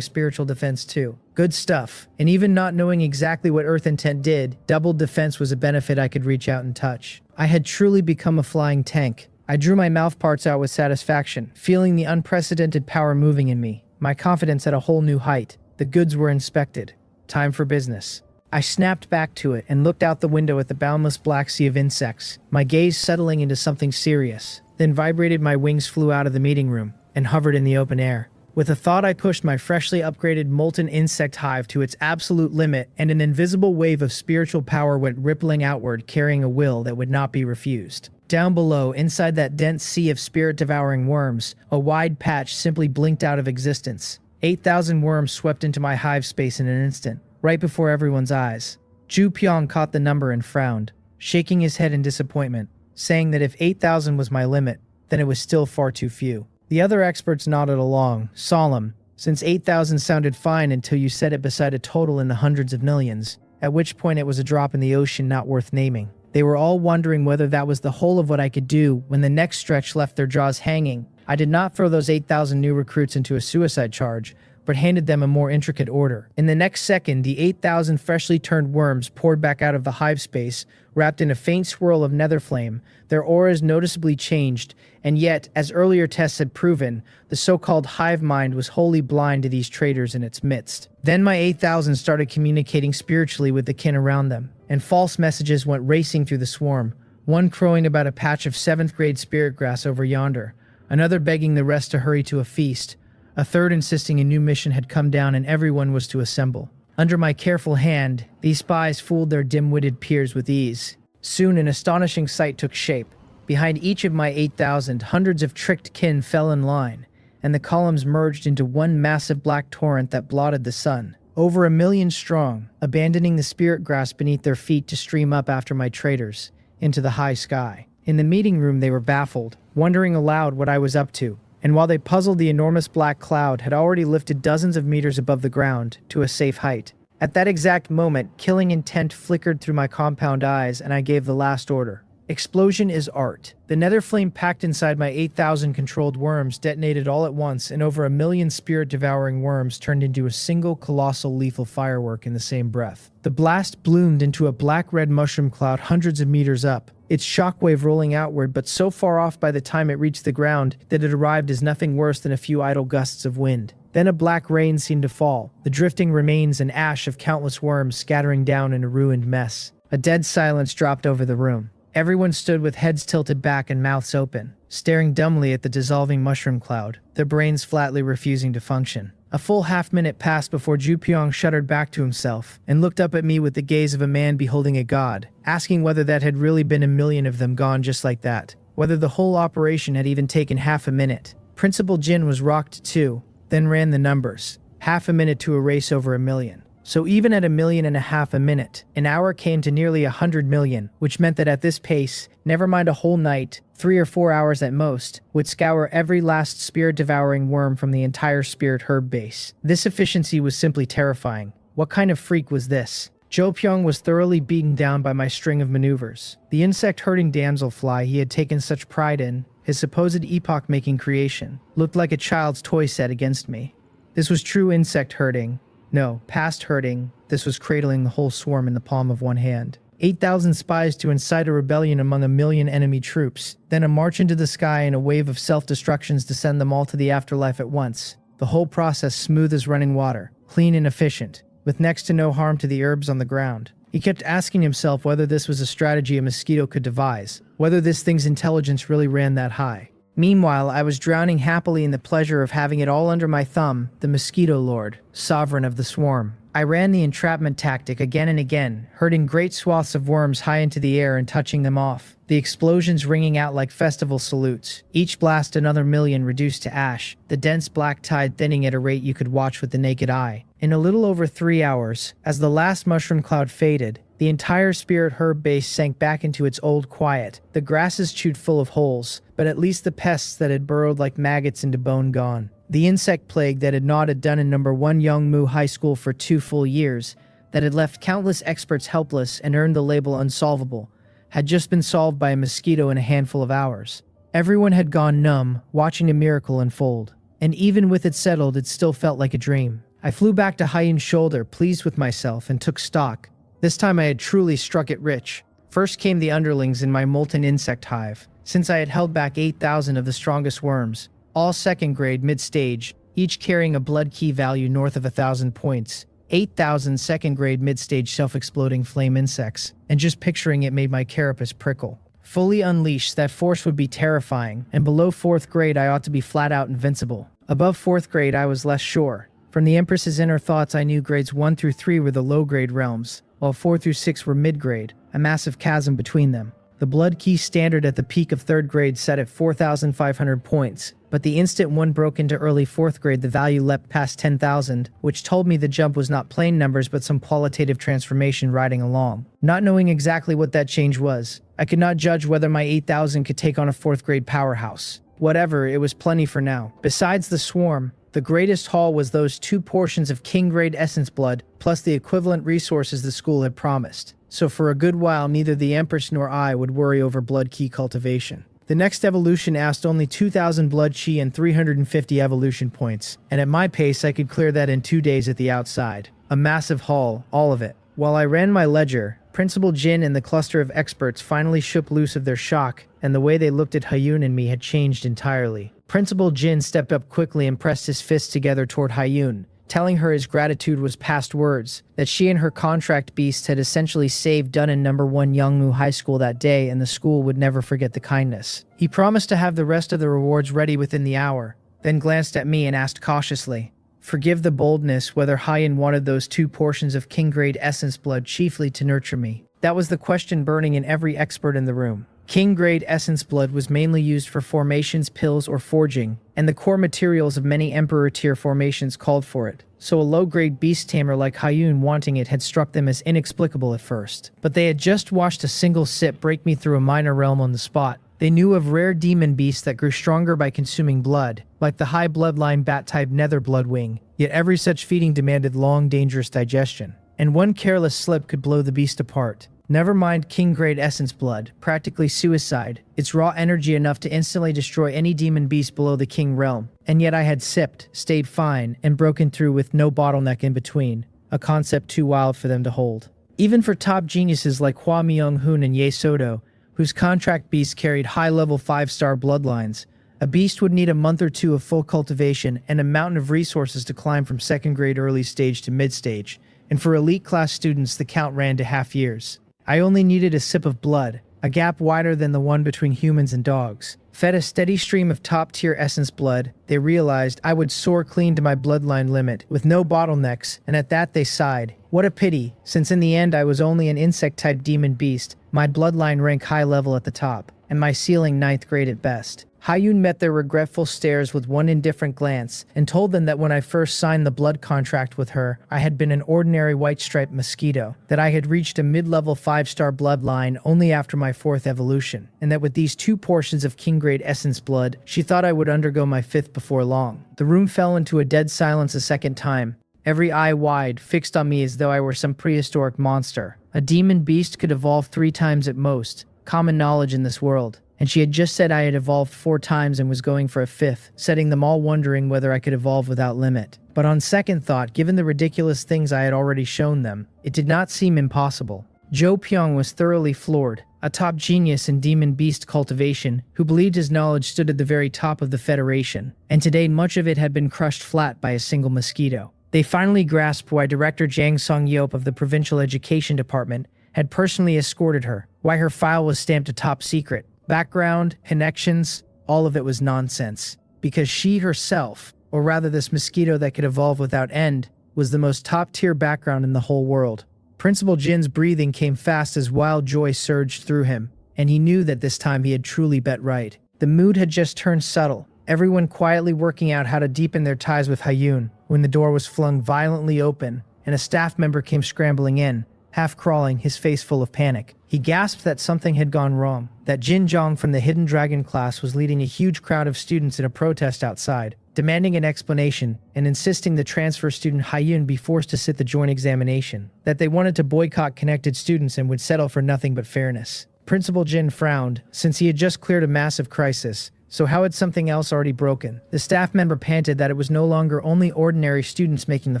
Speaker 1: spiritual defense too. Good stuff. And even not knowing exactly what Earth intent did, doubled defense was a benefit I could reach out and touch. I had truly become a flying tank. I drew my mouth parts out with satisfaction, feeling the unprecedented power moving in me. My confidence at a whole new height. The goods were inspected. Time for business. I snapped back to it and looked out the window at the boundless black sea of insects, my gaze settling into something serious. Then vibrated my wings flew out of the meeting room and hovered in the open air. With a thought, I pushed my freshly upgraded molten insect hive to its absolute limit, and an invisible wave of spiritual power went rippling outward, carrying a will that would not be refused. Down below, inside that dense sea of spirit-devouring worms, a wide patch simply blinked out of existence. 8,000 worms swept into my hive space in an instant, right before everyone's eyes. Ju Pyong caught the number and frowned, shaking his head in disappointment, saying that if 8,000 was my limit, then it was still far too few. The other experts nodded along, solemn, since 8,000 sounded fine until you set it beside a total in the hundreds of millions, at which point it was a drop in the ocean not worth naming. They were all wondering whether that was the whole of what I could do when the next stretch left their jaws hanging. I did not throw those 8,000 new recruits into a suicide charge, but handed them a more intricate order. In the next second, the 8,000 freshly turned worms poured back out of the hive space, wrapped in a faint swirl of nether flame. Their auras noticeably changed, and yet, as earlier tests had proven, the so-called hive mind was wholly blind to these traitors in its midst. Then my 8,000 started communicating spiritually with the kin around them, and false messages went racing through the swarm, one crowing about a patch of 7th grade spirit grass over yonder, another begging the rest to hurry to a feast, a third insisting a new mission had come down and everyone was to assemble. Under my careful hand, these spies fooled their dim-witted peers with ease. Soon an astonishing sight took shape. Behind each of my 8,000, hundreds of tricked kin fell in line, and the columns merged into one massive black torrent that blotted the sun. Over 1,000,000 strong, abandoning the spirit grass beneath their feet to stream up after my traitors, into the high sky. In the meeting room they were baffled, wondering aloud what I was up to, and while they puzzled, the enormous black cloud had already lifted dozens of meters above the ground to a safe height. At that exact moment, killing intent flickered through my compound eyes, and I gave the last order. Explosion is art. The nether flame packed inside my 8,000 controlled worms detonated all at once, and over 1,000,000 spirit-devouring worms turned into a single colossal lethal firework in the same breath. The blast bloomed into a black-red mushroom cloud hundreds of meters up, its shockwave rolling outward, but so far off by the time it reached the ground that it arrived as nothing worse than a few idle gusts of wind. Then a black rain seemed to fall, the drifting remains and ash of countless worms scattering down in a ruined mess. A dead silence dropped over the room. Everyone stood with heads tilted back and mouths open, staring dumbly at the dissolving mushroom cloud, their brains flatly refusing to function. A full half-minute passed before Ju Pyong shuddered back to himself and looked up at me with the gaze of a man beholding a god, asking whether that had really been 1,000,000 of them gone just like that, whether the whole operation had even taken half a minute. Principal Jin was rocked too, then ran the numbers. Half a minute to erase over 1,000,000. So even at 1.5 million a minute, an hour came to nearly 100 million, which meant that at this pace, never mind a whole night, 3 or 4 hours at most, would scour every last spirit-devouring worm from the entire spirit herb base. This efficiency was simply terrifying. What kind of freak was this? Jo Pyong was thoroughly beaten down by my string of maneuvers. The insect-herding damselfly he had taken such pride in, his supposed epoch-making creation, looked like a child's toy set against me. This was true insect herding. No, past herding, this was cradling the whole swarm in the palm of one hand. 8,000 spies to incite a rebellion among 1,000,000 enemy troops, then a march into the sky and a wave of self-destructions to send them all to the afterlife at once. The whole process smooth as running water, clean and efficient, with next to no harm to the herbs on the ground. He kept asking himself whether this was a strategy a mosquito could devise, whether this thing's intelligence really ran that high. Meanwhile, I was drowning happily in the pleasure of having it all under my thumb, the Mosquito Lord, sovereign of the swarm. I ran the entrapment tactic again and again, herding great swaths of worms high into the air and touching them off, the explosions ringing out like festival salutes, each blast another million reduced to ash, the dense black tide thinning at a rate you could watch with the naked eye. In a little over 3 hours, as the last mushroom cloud faded, the entire spirit herb base sank back into its old quiet, the grasses chewed full of holes, but at least the pests that had burrowed like maggots into bone gone. The insect plague that had gnawed at Dunn No. 1 Yongmu High School for 2 full years, that had left countless experts helpless and earned the label unsolvable, had just been solved by a mosquito in a handful of hours. Everyone had gone numb, watching a miracle unfold. And even with it settled, it still felt like a dream. I flew back to Hyun's shoulder, pleased with myself, and took stock. This time I had truly struck it rich. First came the underlings in my molten insect hive. Since I had held back 8,000 of the strongest worms, all second grade mid-stage, each carrying a blood key value north of 1,000 points. 8,000 second grade mid-stage self-exploding flame insects, and just picturing it made my carapace prickle. Fully unleashed, that force would be terrifying, and below 4th grade I ought to be flat-out invincible. Above 4th grade I was less sure. From the Empress's inner thoughts I knew grades 1 through 3 were the low-grade realms, while 4 through 6 were mid-grade, a massive chasm between them. The blood key standard at the peak of 3rd grade set at 4,500 points, but the instant one broke into early 4th grade the value leapt past 10,000, which told me the jump was not plain numbers but some qualitative transformation riding along. Not knowing exactly what that change was, I could not judge whether my 8,000 could take on a 4th grade powerhouse. Whatever, it was plenty for now. Besides the swarm, the greatest haul was those 2 portions of king grade essence blood, plus the equivalent resources the school had promised. So for a good while neither the Empress nor I would worry over blood key cultivation. The next evolution asked only 2,000 blood chi and 350 evolution points, and at my pace I could clear that in 2 days at the outside. A massive haul, all of it. While I ran my ledger, Principal Jin and the cluster of experts finally shook loose of their shock, and the way they looked at Hyun and me had changed entirely. Principal Jin stepped up quickly and pressed his fists together toward Hyun, telling her his gratitude was past words, that she and her contract beast had essentially saved Dunn No. 1 Yongmu High School that day and the school would never forget the kindness. He promised to have the rest of the rewards ready within the hour, then glanced at me and asked cautiously, "Forgive the boldness, whether Hyun wanted those 2 portions of king-grade essence blood chiefly to nurture me." That was the question burning in every expert in the room. King-grade essence blood was mainly used for formations, pills, or forging, and the core materials of many Emperor-tier formations called for it. So a low-grade beast tamer like Hyun wanting it had struck them as inexplicable at first. But they had just watched a single sip break me through a minor realm on the spot. They knew of rare demon beasts that grew stronger by consuming blood, like the high bloodline bat-type nether bloodwing, yet every such feeding demanded long, dangerous digestion, and one careless slip could blow the beast apart. Never mind king-grade essence blood, practically suicide, its raw energy enough to instantly destroy any demon beast below the king realm. And yet I had sipped, stayed fine, and broken through with no bottleneck in between, a concept too wild for them to hold. Even for top geniuses like Hua Myung-hoon and Ye Soto, whose contract beasts carried high-level 5-star bloodlines, a beast would need a month or 2 of full cultivation and a mountain of resources to climb from 2nd grade early stage to mid-stage, and for elite class students the count ran to half years. I only needed a sip of blood, a gap wider than the one between humans and dogs. Fed a steady stream of top-tier essence blood, they realized I would soar clean to my bloodline limit, with no bottlenecks, and at that they sighed. What a pity, since in the end I was only an insect-type demon beast, my bloodline rank high level at the top, and my ceiling 9th grade at best. Hyun met their regretful stares with one indifferent glance, and told them that when I first signed the blood contract with her, I had been an ordinary white-striped mosquito, that I had reached a mid-level 5-star bloodline only after my 4th evolution, and that with these 2 portions of king-grade essence blood, she thought I would undergo my 5th before long. The room fell into a dead silence a second time, every eye wide, fixed on me as though I were some prehistoric monster. A demon beast could evolve 3 times at most, common knowledge in this world. And she had just said I had evolved 4 times and was going for a 5th, setting them all wondering whether I could evolve without limit. But on second thought, given the ridiculous things I had already shown them, it did not seem impossible. Zhou Pyong was thoroughly floored, a top genius in demon beast cultivation, who believed his knowledge stood at the very top of the Federation, and today much of it had been crushed flat by a single mosquito. They finally grasped why Director Jang Song-yeop of the Provincial Education Department had personally escorted her, why her file was stamped a top secret. Background, connections, all of it was nonsense. Because she herself, or rather this mosquito that could evolve without end, was the most top-tier background in the whole world. Principal Jin's breathing came fast as wild joy surged through him, and he knew that this time he had truly bet right. The mood had just turned subtle, everyone quietly working out how to deepen their ties with Hyun, when the door was flung violently open, and a staff member came scrambling in, half crawling, his face full of panic. He gasped that something had gone wrong, that Jin Jong from the Hidden Dragon class was leading a huge crowd of students in a protest outside, demanding an explanation and insisting the transfer student Hyun be forced to sit the joint examination, that they wanted to boycott connected students and would settle for nothing but fairness. Principal Jin frowned, since he had just cleared a massive crisis. So how had something else already broken? The staff member panted that it was no longer only ordinary students making the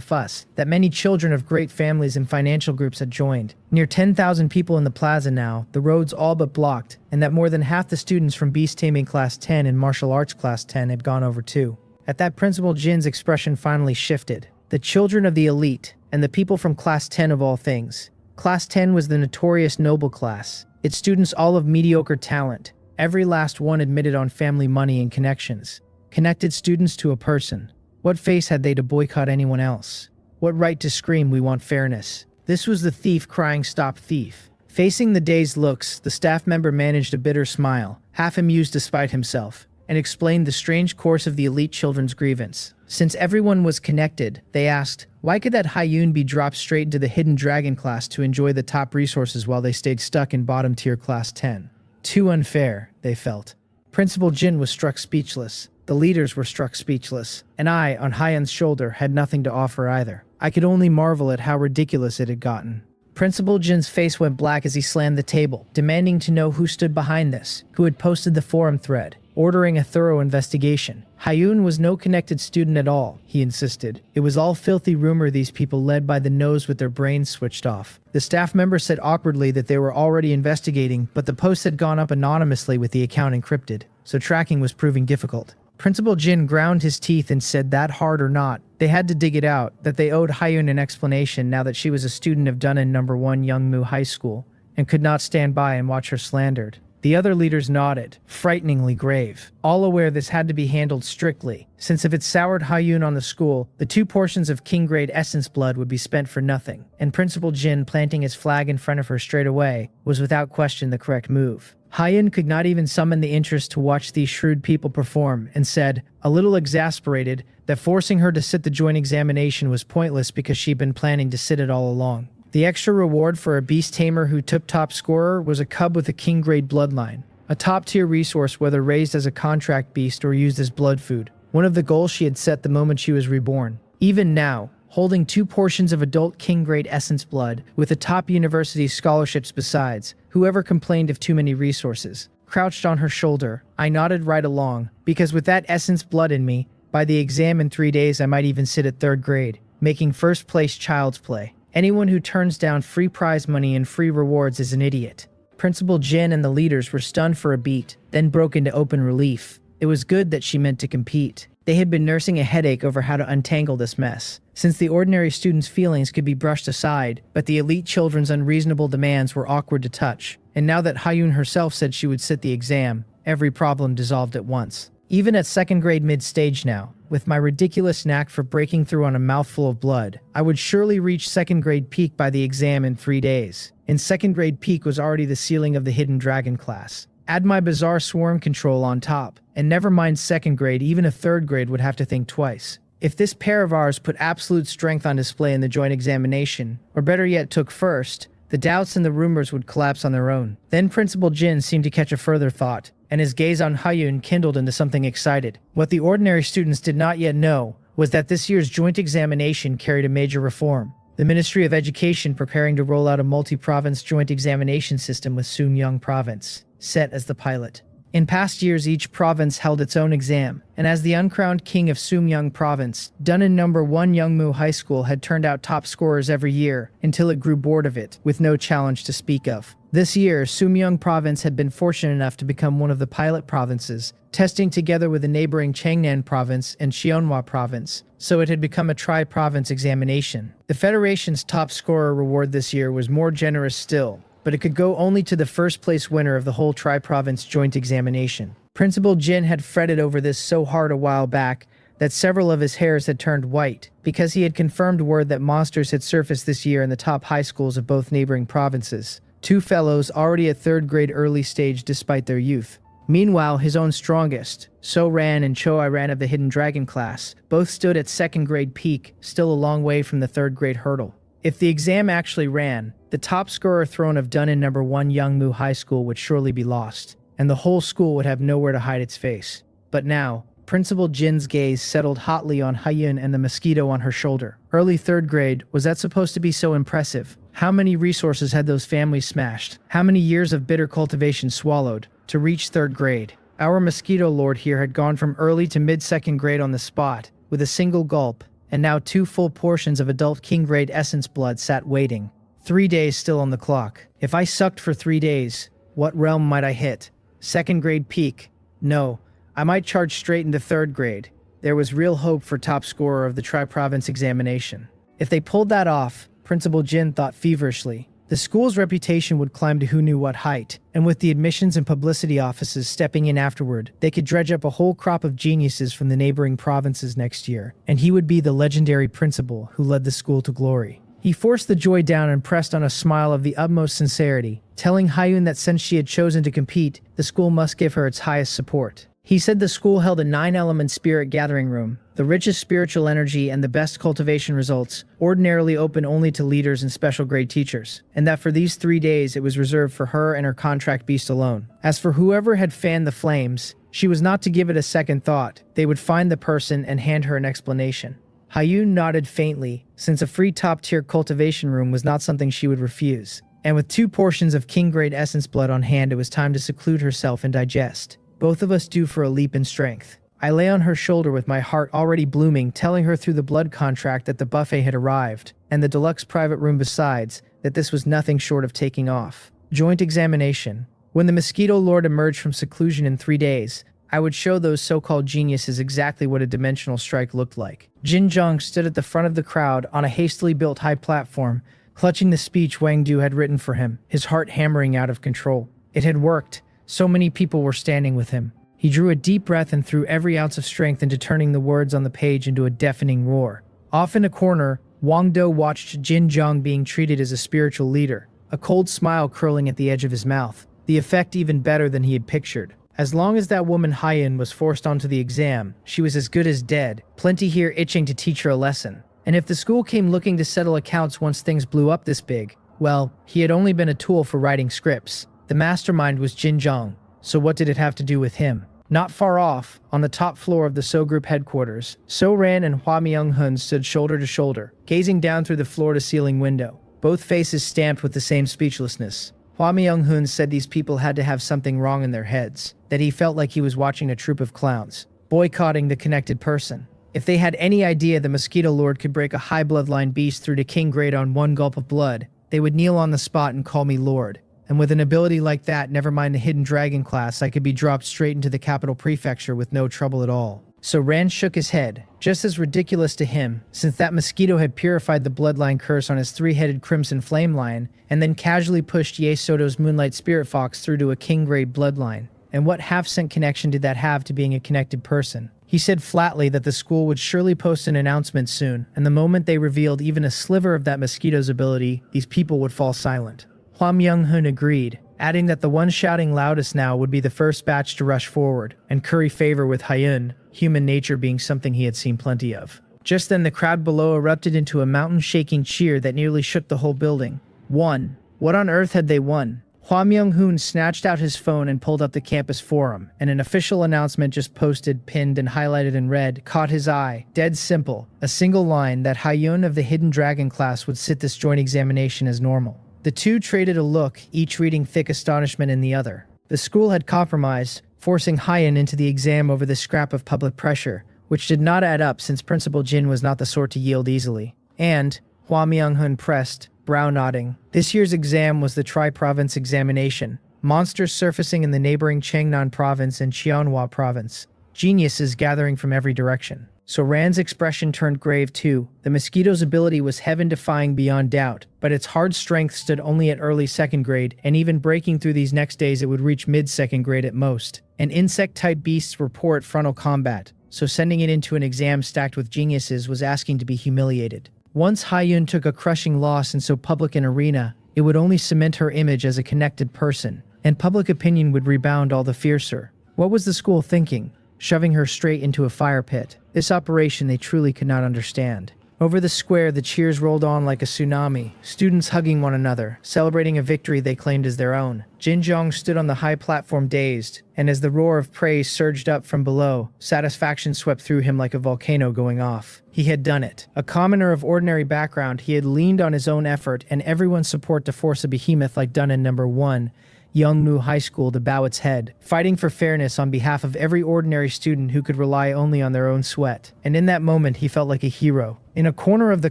Speaker 1: fuss, that many children of great families and financial groups had joined. Near 10,000 people in the plaza now, the roads all but blocked, and that more than half the students from beast taming class 10 and martial arts class 10 had gone over too. At that, Principal Jin's expression finally shifted. The children of the elite, and the people from class 10 of all things. Class 10 was the notorious noble class, its students all of mediocre talent. Every last one admitted on family money and connections. Connected students to a person. What face had they to boycott anyone else? What right to scream, "We want fairness"? This was the thief crying, "Stop thief." Facing the dazed looks, the staff member managed a bitter smile, half amused despite himself, and explained the strange course of the elite children's grievance. Since everyone was connected, they asked, why could that Hyun be dropped straight into the Hidden Dragon class to enjoy the top resources while they stayed stuck in bottom tier class 10? Too unfair, they felt. Principal Jin was struck speechless. The leaders were struck speechless. And I, on Hyun's shoulder, had nothing to offer either. I could only marvel at how ridiculous it had gotten. Principal Jin's face went black as he slammed the table, demanding to know who stood behind this, who had posted the forum thread, ordering a thorough investigation. Hyun was no connected student at all, he insisted. It was all filthy rumor these people led by the nose with their brains switched off. The staff member said awkwardly that they were already investigating, but the post had gone up anonymously with the account encrypted, so tracking was proving difficult. Principal Jin ground his teeth and said that hard or not, they had to dig it out, that they owed Hyun an explanation now that she was a student of Dunnan No. 1 Youngmu High School, and could not stand by and watch her slandered. The other leaders nodded, frighteningly grave, all aware this had to be handled strictly, since if it soured Hyun on the school, the 2 portions of king-grade essence blood would be spent for nothing, and Principal Jin planting his flag in front of her straight away was without question the correct move. Hyun could not even summon the interest to watch these shrewd people perform, and said, a little exasperated, that forcing her to sit the joint examination was pointless because she'd been planning to sit it all along. The extra reward for a beast tamer who took top scorer was a cub with a king-grade bloodline, a top-tier resource whether raised as a contract beast or used as blood food, one of the goals she had set the moment she was reborn. Even now, holding 2 portions of adult king-grade essence blood, with the top university scholarships besides, whoever complained of too many resources, crouched on her shoulder, I nodded right along, because with that essence blood in me, by the exam in 3 days I might even sit at 3rd grade, making first place child's play. Anyone who turns down free prize money and free rewards is an idiot. Principal Jin and the leaders were stunned for a beat, then broke into open relief. It was good that she meant to compete. They had been nursing a headache over how to untangle this mess, since the ordinary students' feelings could be brushed aside, but the elite children's unreasonable demands were awkward to touch. And now that Hyun herself said she would sit the exam, every problem dissolved at once. Even at 2nd grade mid-stage now, with my ridiculous knack for breaking through on a mouthful of blood, I would surely reach 2nd grade peak by the exam in 3 days. And 2nd grade peak was already the ceiling of the Hidden Dragon class. Add my bizarre swarm control on top, and never mind 2nd grade, even a 3rd grade would have to think twice. If this pair of ours put absolute strength on display in the joint examination, or better yet took first, the doubts and the rumors would collapse on their own. Then Principal Jin seemed to catch a further thought, and his gaze on Hyun kindled into something excited. What the ordinary students did not yet know was that this year's joint examination carried a major reform. The Ministry of Education preparing to roll out a multi-province joint examination system with Sumyong Province, set as the pilot. In past years, each province held its own exam, and as the uncrowned king of Sumyong Province, Dunnan No. 1 Youngmu High School had turned out top scorers every year until it grew bored of it, with no challenge to speak of. This year, Sumyong Province had been fortunate enough to become one of the pilot provinces, testing together with the neighboring Changnan Province and Cheonhua Province, so it had become a tri-province examination. The Federation's top scorer reward this year was more generous still, but it could go only to the first place winner of the whole tri-province joint examination. Principal Jin had fretted over this so hard a while back that several of his hairs had turned white, because he had confirmed word that monsters had surfaced this year in the top high schools of both neighboring provinces. 2 fellows already at 3rd grade early stage despite their youth. Meanwhile, his own strongest, So Ran and Cho I Ran of the Hidden Dragon class, both stood at 2nd grade peak, still a long way from the 3rd grade hurdle. If the exam actually ran, the top scorer thrown of Dunn in number 1 Youngmu High School would surely be lost, and the whole school would have nowhere to hide its face. But now, Principal Jin's gaze settled hotly on Hyun and the Mosquito on her shoulder. Early 3rd grade, was that supposed to be so impressive? How many resources had those families smashed? How many years of bitter cultivation swallowed to reach 3rd grade? Our Mosquito Lord here had gone from early to mid-2nd grade on the spot, with a single gulp, and now 2 full portions of adult king grade essence blood sat waiting. 3 days still on the clock. If I sucked for 3 days, what realm might I hit? 2nd grade peak? No, I might charge straight into 3rd grade. There was real hope for top scorer of the tri-province examination. If they pulled that off, Principal Jin thought feverishly, the school's reputation would climb to who knew what height, and with the admissions and publicity offices stepping in afterward, they could dredge up a whole crop of geniuses from the neighboring provinces next year, and he would be the legendary principal who led the school to glory. He forced the joy down and pressed on a smile of the utmost sincerity, telling Hyun that since she had chosen to compete, the school must give her its highest support. He said the school held a 9-element spirit gathering room, the richest spiritual energy and the best cultivation results, ordinarily open only to leaders and special grade teachers, and that for these 3 days it was reserved for her and her contract beast alone. As for whoever had fanned the flames, she was not to give it a second thought. They would find the person and hand her an explanation. Hyun nodded faintly, since a free top-tier cultivation room was not something she would refuse, and with 2 portions of king-grade essence blood on hand, it was time to seclude herself and digest. Both of us due for a leap in strength. I lay on her shoulder with my heart already blooming, telling her through the blood contract that the buffet had arrived, and the deluxe private room besides, that this was nothing short of taking off. Joint examination. When the Mosquito Lord emerged from seclusion in 3 days, I would show those so-called geniuses exactly what a dimensional strike looked like. Jin Jong stood at the front of the crowd on a hastily built high platform, clutching the speech Wang Du had written for him, his heart hammering out of control. It had worked. So many people were standing with him. He drew a deep breath and threw every ounce of strength into turning the words on the page into a deafening roar. Off in a corner, Wang Do watched Jin Jong being treated as a spiritual leader, a cold smile curling at the edge of his mouth, the effect even better than he had pictured. As long as that woman Hyun was forced onto the exam, she was as good as dead, plenty here itching to teach her a lesson. And if the school came looking to settle accounts once things blew up this big, well, he had only been a tool for writing scripts. The mastermind was Jin Jong, so what did it have to do with him? Not far off, on the top floor of the So Group headquarters, So Ran and Hua Myung-hun stood shoulder to shoulder, gazing down through the floor-to-ceiling window, both faces stamped with the same speechlessness. Hua Myung-hun said these people had to have something wrong in their heads, that he felt like he was watching a troupe of clowns, boycotting the connected person. If they had any idea the Mosquito Lord could break a high bloodline beast through to king grade on 1 gulp of blood, they would kneel on the spot and call me Lord. And with an ability like that, never mind the Hidden Dragon class, I could be dropped straight into the capital prefecture with no trouble at all. So Rand shook his head, just as ridiculous to him, since that mosquito had purified the bloodline curse on his 3-headed Crimson Flame Lion, and then casually pushed Ye Soto's Moonlight Spirit Fox through to a king-grade bloodline. And what half-cent connection did that have to being a connected person? He said flatly that the school would surely post an announcement soon, and the moment they revealed even a sliver of that mosquito's ability, these people would fall silent. Hua Myung-hun agreed, adding that the one shouting loudest now would be the first batch to rush forward and curry favor with Hyun, human nature being something he had seen plenty of. Just then the crowd below erupted into a mountain-shaking cheer that nearly shook the whole building. Won. What on earth had they won? Hua Myung-hun snatched out his phone and pulled up the campus forum, and an official announcement just posted, pinned, and highlighted in red caught his eye. Dead simple. A single line that Hyun of the Hidden Dragon class would sit this joint examination as normal. The two traded a look, each reading thick astonishment in the other. The school had compromised, forcing Hyun into the exam over the scrap of public pressure, which did not add up since Principal Jin was not the sort to yield easily. And, Hua Myung-hun pressed, brow nodding, this year's exam was the tri-province examination, monsters surfacing in the neighboring Changnan province and Cheonhua province, geniuses gathering from every direction. So Rand's expression turned grave too. The mosquito's ability was heaven-defying beyond doubt, but its hard strength stood only at early 2nd grade, and even breaking through these next days it would reach mid-2nd grade at most. And insect-type beasts were poor at frontal combat. so sending it into an exam stacked with geniuses was asking to be humiliated. Once Hyun took a crushing loss in so public an arena, it would only cement her image as a connected person, and public opinion would rebound all the fiercer. What was the school thinking? Shoving her straight into a fire pit. This operation they truly could not understand. Over the square, the cheers rolled on like a tsunami, students hugging one another, celebrating a victory they claimed as their own. Jin Jong stood on the high platform dazed, and as the roar of praise surged up from below, satisfaction swept through him like a volcano going off. He had done it. A commoner of ordinary background, he had leaned on his own effort and everyone's support to force a behemoth like Dunnan No. 1, Youngmu High School to bow its head, fighting for fairness on behalf of every ordinary student who could rely only on their own sweat. And in that moment, he felt like a hero. In a corner of the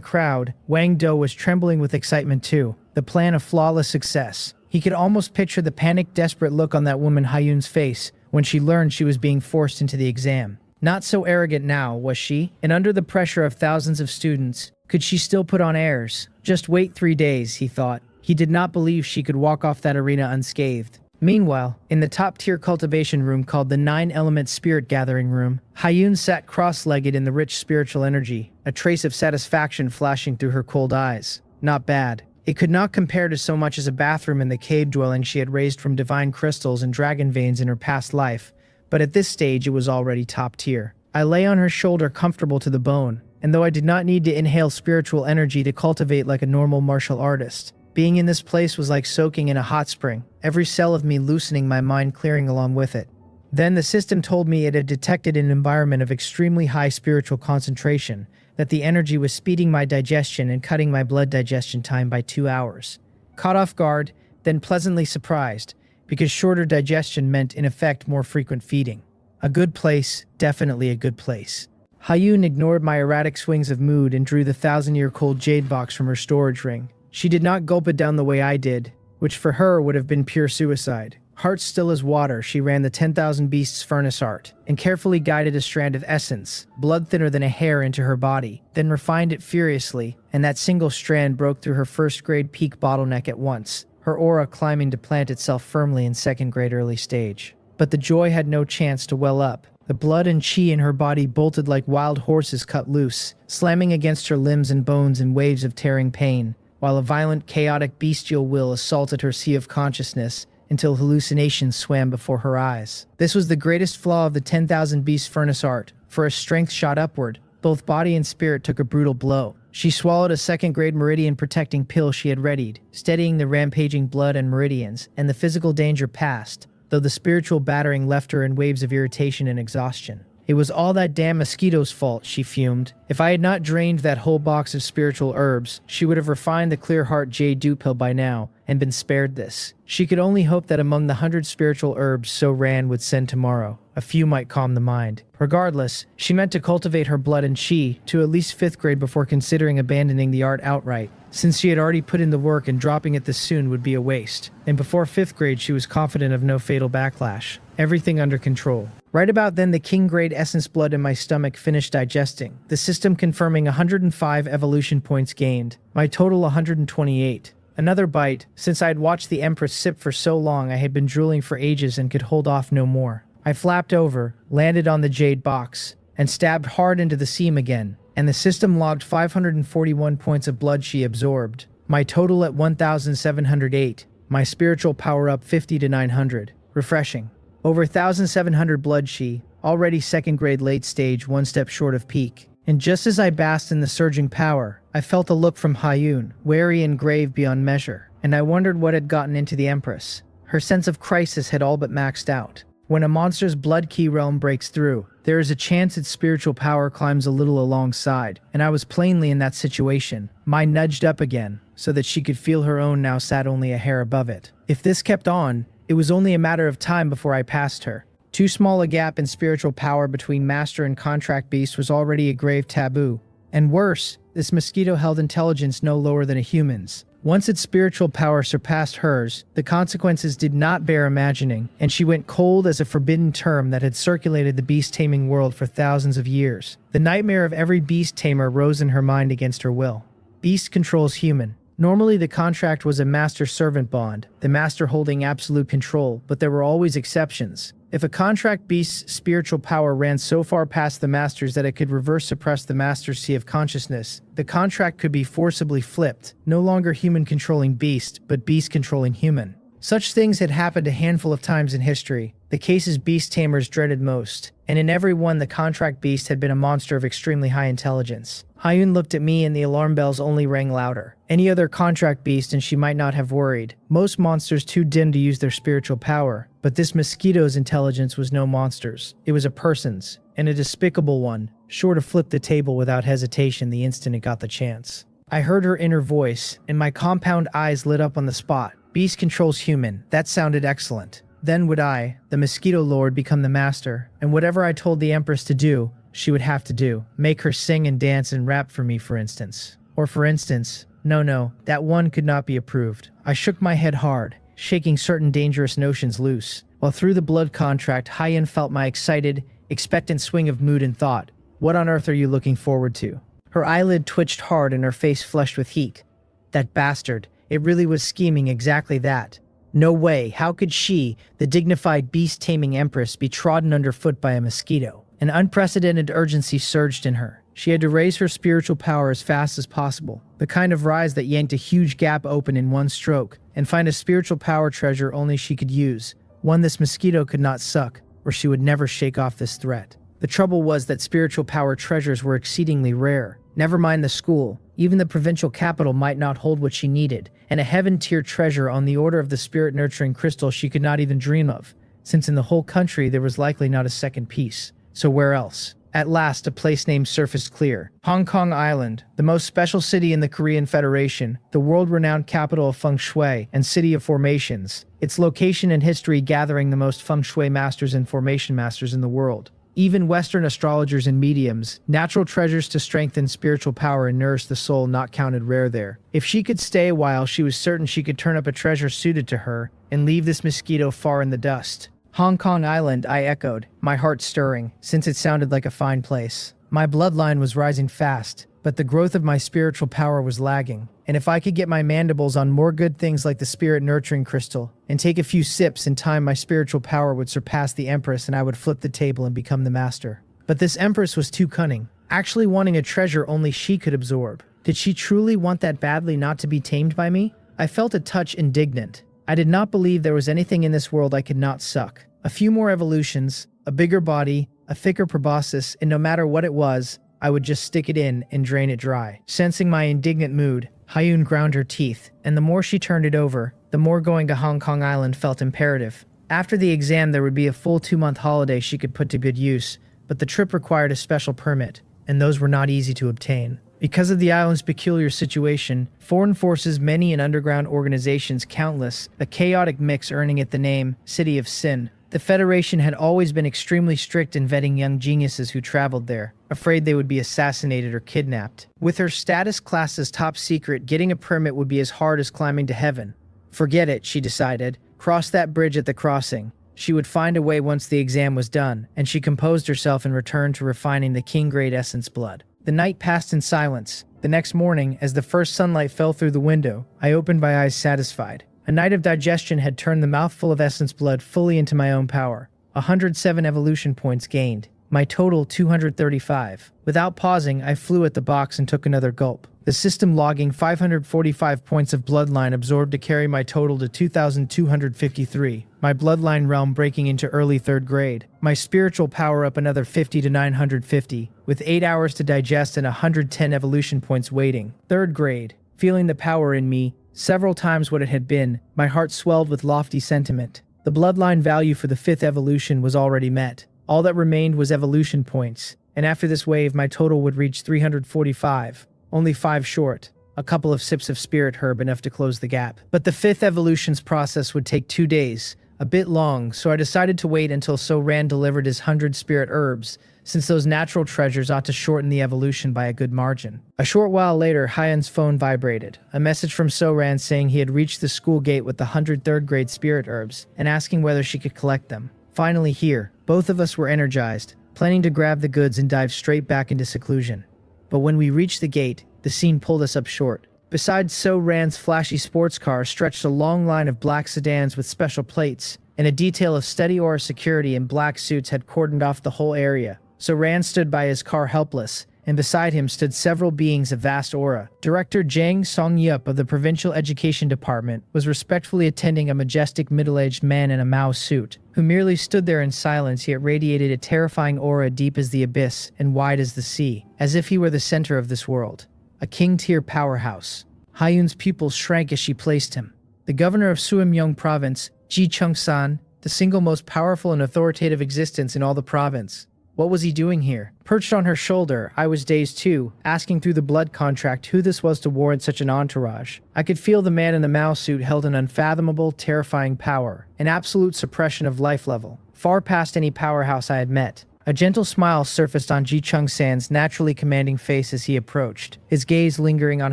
Speaker 1: crowd, Wang Do was trembling with excitement too, the plan of flawless success. He could almost picture the panicked, desperate look on that woman Hyun's face when she learned she was being forced into the exam. Not so arrogant now, was she? And under the pressure of thousands of students, could she still put on airs? Just wait 3 days, he thought. He did not believe she could walk off that arena unscathed. Meanwhile, in the top-tier cultivation room called the 9-Element Spirit Gathering Room, Hyun sat cross-legged in the rich spiritual energy, a trace of satisfaction flashing through her cold eyes. Not bad. It could not compare to so much as a bathroom in the cave dwelling she had raised from divine crystals and dragon veins in her past life, but at this stage it was already top-tier. I lay on her shoulder comfortable to the bone, and though I did not need to inhale spiritual energy to cultivate like a normal martial artist, being in this place was like soaking in a hot spring, every cell of me loosening, my mind clearing along with it. Then the system told me it had detected an environment of extremely high spiritual concentration, that the energy was speeding my digestion and cutting my blood digestion time by 2 hours. Caught off guard, then pleasantly surprised, because shorter digestion meant in effect more frequent feeding. A good place, definitely a good place. Hyun ignored my erratic swings of mood and drew the 1,000-year-cold jade box from her storage ring. She did not gulp it down the way I did, which for her would have been pure suicide. Heart still as water, she ran the 10,000 Beasts furnace art, and carefully guided a strand of essence, blood thinner than a hair, into her body, then refined it furiously, and that single strand broke through her first-grade peak bottleneck at once, her aura climbing to plant itself firmly in second-grade early stage. But the joy had no chance to well up. The blood and chi in her body bolted like wild horses cut loose, slamming against her limbs and bones in waves of tearing pain, while a violent, chaotic, bestial will assaulted her sea of consciousness until hallucinations swam before her eyes. This was the greatest flaw of the 10,000 Beast furnace art, for as strength shot upward, both body and spirit took a brutal blow. She swallowed a second-grade meridian-protecting pill she had readied, steadying the rampaging blood and meridians, and the physical danger passed, though the spiritual battering left her in waves of irritation and exhaustion. It was all that damn Mosquito's fault, she fumed. If I had not drained that whole box of spiritual herbs, she would have refined the Clear Heart Jade Dew pill by now, and been spared this. She could only hope that among the 100 spiritual herbs So Ran would send tomorrow, a few might calm the mind. Regardless, she meant to cultivate her blood and chi to at least 5th grade before considering abandoning the art outright, since she had already put in the work and dropping it this soon would be a waste. And before 5th grade she was confident of no fatal backlash. Everything under control. Right about then the king-grade essence blood in my stomach finished digesting, the system confirming 105 evolution points gained, my total 128. Another bite, since I had watched the Empress sip for so long I had been drooling for ages and could hold off no more. I flapped over, landed on the jade box, and stabbed hard into the seam again, and the system logged 541 points of blood she absorbed, my total at 1,708, my spiritual power up 50 to 900. Refreshing. Over 1,700 blood chi, already second-grade late stage, one step short of peak. And just as I basked in the surging power, I felt a look from Hyun, wary and grave beyond measure, and I wondered what had gotten into the Empress. Her sense of crisis had all but maxed out. When a monster's blood key realm breaks through, there is a chance its spiritual power climbs a little alongside, and I was plainly in that situation. Mine nudged up again, so that she could feel her own now sat only a hair above it. If this kept on, it was only a matter of time before I passed her. Too small a gap in spiritual power between master and contract beast was already a grave taboo. And worse, this mosquito held intelligence no lower than a human's. Once its spiritual power surpassed hers, the consequences did not bear imagining, and she went cold as a forbidden term that had circulated the beast-taming world for thousands of years. The nightmare of every beast tamer rose in her mind against her will. Beast controls human. Normally the contract was a master-servant bond, the master holding absolute control, but there were always exceptions. If a contract beast's spiritual power ran so far past the masters that it could reverse suppress the master's sea of consciousness, the contract could be forcibly flipped, no longer human controlling beast, but beast controlling human. Such things had happened a handful of times in history, the cases beast tamers dreaded most, and in every one the contract beast had been a monster of extremely high intelligence. Hyun looked at me and the alarm bells only rang louder. Any other contract beast and she might not have worried. Most monsters too dim to use their spiritual power, but this mosquito's intelligence was no monster's. It was a person's, and a despicable one, sure to flip the table without hesitation the instant it got the chance. I heard her inner voice, and my compound eyes lit up on the spot. Beast controls human. That sounded excellent. Then would I, the Mosquito Lord, become the master, and whatever I told the Empress to do, she would have to do. Make her sing and dance and rap for me, for instance. Or for instance, no, that one could not be approved. I shook my head hard, shaking certain dangerous notions loose, while through the blood contract Hyun felt my excited, expectant swing of mood and thought. What on earth are you looking forward to? Her eyelid twitched hard and her face flushed with heat. That bastard, it really was scheming exactly that. No way, how could she, the dignified beast-taming empress, be trodden underfoot by a mosquito? An unprecedented urgency surged in her. She had to raise her spiritual power as fast as possible, the kind of rise that yanked a huge gap open in one stroke, and find a spiritual power treasure only she could use, one this mosquito could not suck, or she would never shake off this threat. The trouble was that spiritual power treasures were exceedingly rare. Never mind the school, even the provincial capital might not hold what she needed, and a heaven-tier treasure on the order of the spirit-nurturing crystal she could not even dream of, since in the whole country there was likely not a second piece. So where else? At last, a place name surfaced clear. Hong Kong Island, the most special city in the Korean Federation, the world-renowned capital of feng shui and city of formations, its location and history gathering the most feng shui masters and formation masters in the world. Even Western astrologers and mediums, natural treasures to strengthen spiritual power and nourish the soul not counted rare there. If she could stay a while, she was certain she could turn up a treasure suited to her and leave this mosquito far in the dust. Hong Kong Island, I echoed, my heart stirring, since it sounded like a fine place. My bloodline was rising fast, but the growth of my spiritual power was lagging, and if I could get my mandibles on more good things like the spirit-nurturing crystal, and take a few sips in time, my spiritual power would surpass the Empress and I would flip the table and become the master. But this Empress was too cunning, actually wanting a treasure only she could absorb. Did she truly want that badly not to be tamed by me? I felt a touch indignant. I did not believe there was anything in this world I could not suck. A few more evolutions, a bigger body, a thicker proboscis, and no matter what it was, I would just stick it in and drain it dry. Sensing my indignant mood, Hyun ground her teeth, and the more she turned it over, the more going to Hong Kong Island felt imperative. After the exam, there would be a full 2-month holiday she could put to good use, but the trip required a special permit, and those were not easy to obtain. Because of the island's peculiar situation, foreign forces, many and underground organizations countless, a chaotic mix earning it the name City of Sin. The Federation had always been extremely strict in vetting young geniuses who traveled there, afraid they would be assassinated or kidnapped. With her status class as top secret, getting a permit would be as hard as climbing to heaven. Forget it, she decided. Cross that bridge at the crossing. She would find a way once the exam was done, and she composed herself and returned to refining the king-grade essence blood. The night passed in silence. The next morning, as the first sunlight fell through the window, I opened my eyes satisfied. A night of digestion had turned the mouthful of essence blood fully into my own power. 107 evolution points gained. My total 235. Without pausing, I flew at the box and took another gulp. The system logging 545 points of bloodline absorbed to carry my total to 2,253. My bloodline realm breaking into early 3rd grade. My spiritual power up another 50 to 950, with 8 hours to digest and 110 evolution points waiting. 3rd grade. Feeling the power in me, several times what it had been, my heart swelled with lofty sentiment. The bloodline value for the 5th evolution was already met. All that remained was evolution points, and after this wave my total would reach 345. Only 5 short. A couple of sips of spirit herb enough to close the gap. But the 5th evolution's process would take 2 days, a bit long, so I decided to wait until So-Ran delivered his 100 spirit herbs, since those natural treasures ought to shorten the evolution by a good margin. A short while later, Hyun's phone vibrated. A message from So-Ran saying he had reached the school gate with the 100 3rd grade spirit herbs, and asking whether she could collect them. Finally here, both of us were energized, planning to grab the goods and dive straight back into seclusion. But when we reached the gate, the scene pulled us up short. Beside So-Ran's flashy sports car stretched a long line of black sedans with special plates, and a detail of steady aura security in black suits had cordoned off the whole area. So Rand stood by his car helpless, and beside him stood several beings of vast aura. Director Jang Song-yup of the Provincial Education Department was respectfully attending a majestic middle-aged man in a Mao suit, who merely stood there in silence, yet radiated a terrifying aura deep as the abyss and wide as the sea, as if he were the center of this world. A king-tier powerhouse. Hyun's pupils shrank as she placed him. The governor of Suimyong Province, Ji Chung-san, the single most powerful and authoritative existence in all the province. What was he doing here? Perched on her shoulder, I was dazed too, asking through the blood contract who this was to warrant such an entourage. I could feel the man in the Mao suit held an unfathomable, terrifying power, an absolute suppression of life level, far past any powerhouse I had met. A gentle smile surfaced on Ji Chung-san's naturally commanding face as he approached, his gaze lingering on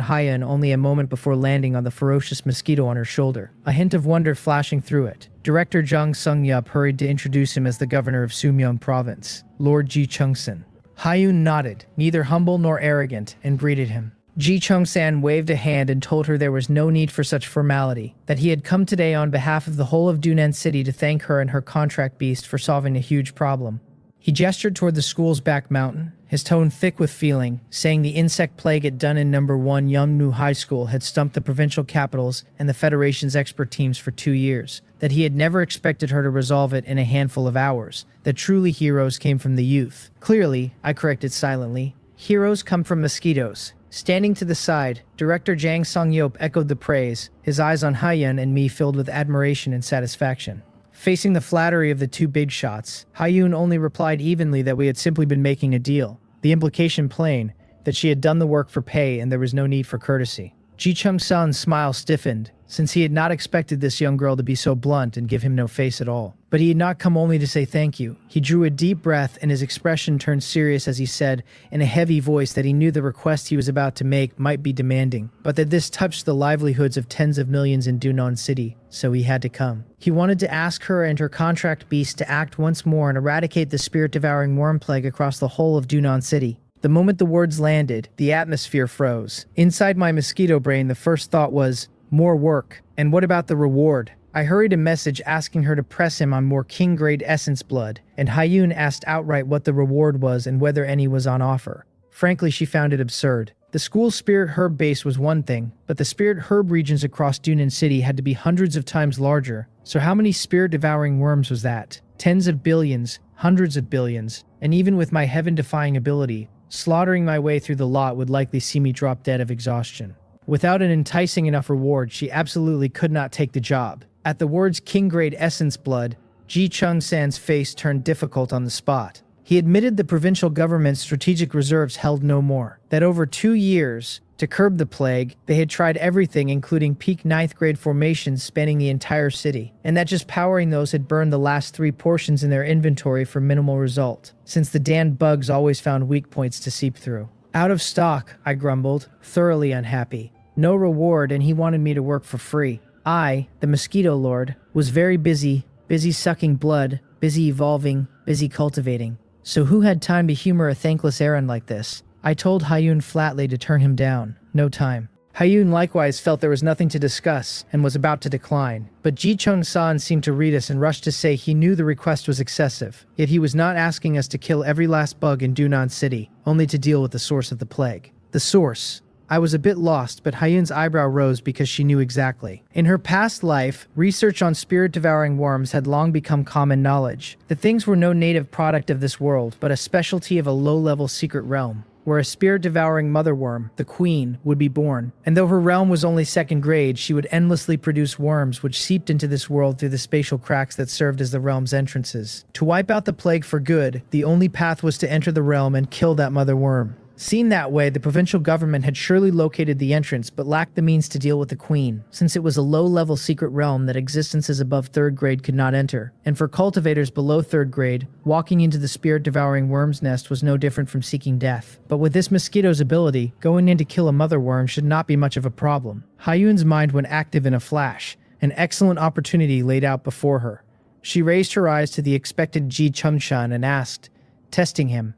Speaker 1: Hyun only a moment before landing on the ferocious mosquito on her shoulder, a hint of wonder flashing through it. Director Jang Sung-yup hurried to introduce him as the governor of Sumyeong Province, Lord Ji Chung-san. Hyun nodded, neither humble nor arrogant, and greeted him. Ji Chung-san waved a hand and told her there was no need for such formality, that he had come today on behalf of the whole of Dunan City to thank her and her contract beast for solving a huge problem. He gestured toward the school's back mountain, his tone thick with feeling, saying the insect plague at Dunnan No. 1 Yeongnu High School had stumped the provincial capitals and the Federation's expert teams for 2 years, that he had never expected her to resolve it in a handful of hours, that truly heroes came from the youth. Clearly, I corrected silently, heroes come from mosquitoes. Standing to the side, Director Jang Song-yup echoed the praise, his eyes on Hyun and me filled with admiration and satisfaction. Facing the flattery of the two big shots, Hyun only replied evenly that we had simply been making a deal, the implication plain, that she had done the work for pay and there was no need for courtesy. Ji Chung-san's smile stiffened, since he had not expected this young girl to be so blunt and give him no face at all. But he had not come only to say thank you. He drew a deep breath and his expression turned serious as he said, in a heavy voice, that he knew the request he was about to make might be demanding, but that this touched the livelihoods of tens of millions in Dunan City, so he had to come. He wanted to ask her and her contract beast to act once more and eradicate the spirit-devouring worm plague across the whole of Dunan City. The moment the words landed, the atmosphere froze. Inside my mosquito brain, the first thought was, more work. And what about the reward? I hurried a message asking her to press him on more king-grade essence blood, and Hyun asked outright what the reward was and whether any was on offer. Frankly, she found it absurd. The school's spirit herb base was one thing, but the spirit herb regions across Dunan City had to be hundreds of times larger. So how many spirit-devouring worms was that? Tens of billions, hundreds of billions, and even with my heaven-defying ability, slaughtering my way through the lot would likely see me drop dead of exhaustion. Without an enticing enough reward, she absolutely could not take the job. At the words king-grade essence blood, Ji Chung-san's face turned difficult on the spot. He admitted the provincial government's strategic reserves held no more, that over 2 years, to curb the plague, they had tried everything including peak 9th grade formations spanning the entire city, and that just powering those had burned the last 3 portions in their inventory for minimal result, since the damned bugs always found weak points to seep through. Out of stock, I grumbled, thoroughly unhappy. No reward, and he wanted me to work for free. I, the Mosquito Lord, was very busy sucking blood, busy evolving, busy cultivating. So who had time to humor a thankless errand like this? I told Hyun flatly to turn him down. No time. Hyun likewise felt there was nothing to discuss and was about to decline, but Ji Chung-san seemed to read us and rushed to say he knew the request was excessive, yet he was not asking us to kill every last bug in Dunan City, only to deal with the source of the plague. The source. I was a bit lost, but Hyun's eyebrow rose because she knew exactly. In her past life, research on spirit-devouring worms had long become common knowledge. The things were no native product of this world, but a specialty of a low-level secret realm, where a spirit-devouring mother worm, the queen, would be born. And though her realm was only 2nd grade, she would endlessly produce worms which seeped into this world through the spatial cracks that served as the realm's entrances. To wipe out the plague for good, the only path was to enter the realm and kill that mother worm. Seen that way, the provincial government had surely located the entrance but lacked the means to deal with the queen, since it was a low-level secret realm that existences above 3rd grade could not enter. And for cultivators below 3rd grade, walking into the spirit-devouring worm's nest was no different from seeking death. But with this mosquito's ability, going in to kill a mother worm should not be much of a problem. Hyun's mind went active in a flash, an excellent opportunity laid out before her. She raised her eyes to the expected Ji Chung-san and asked, testing him,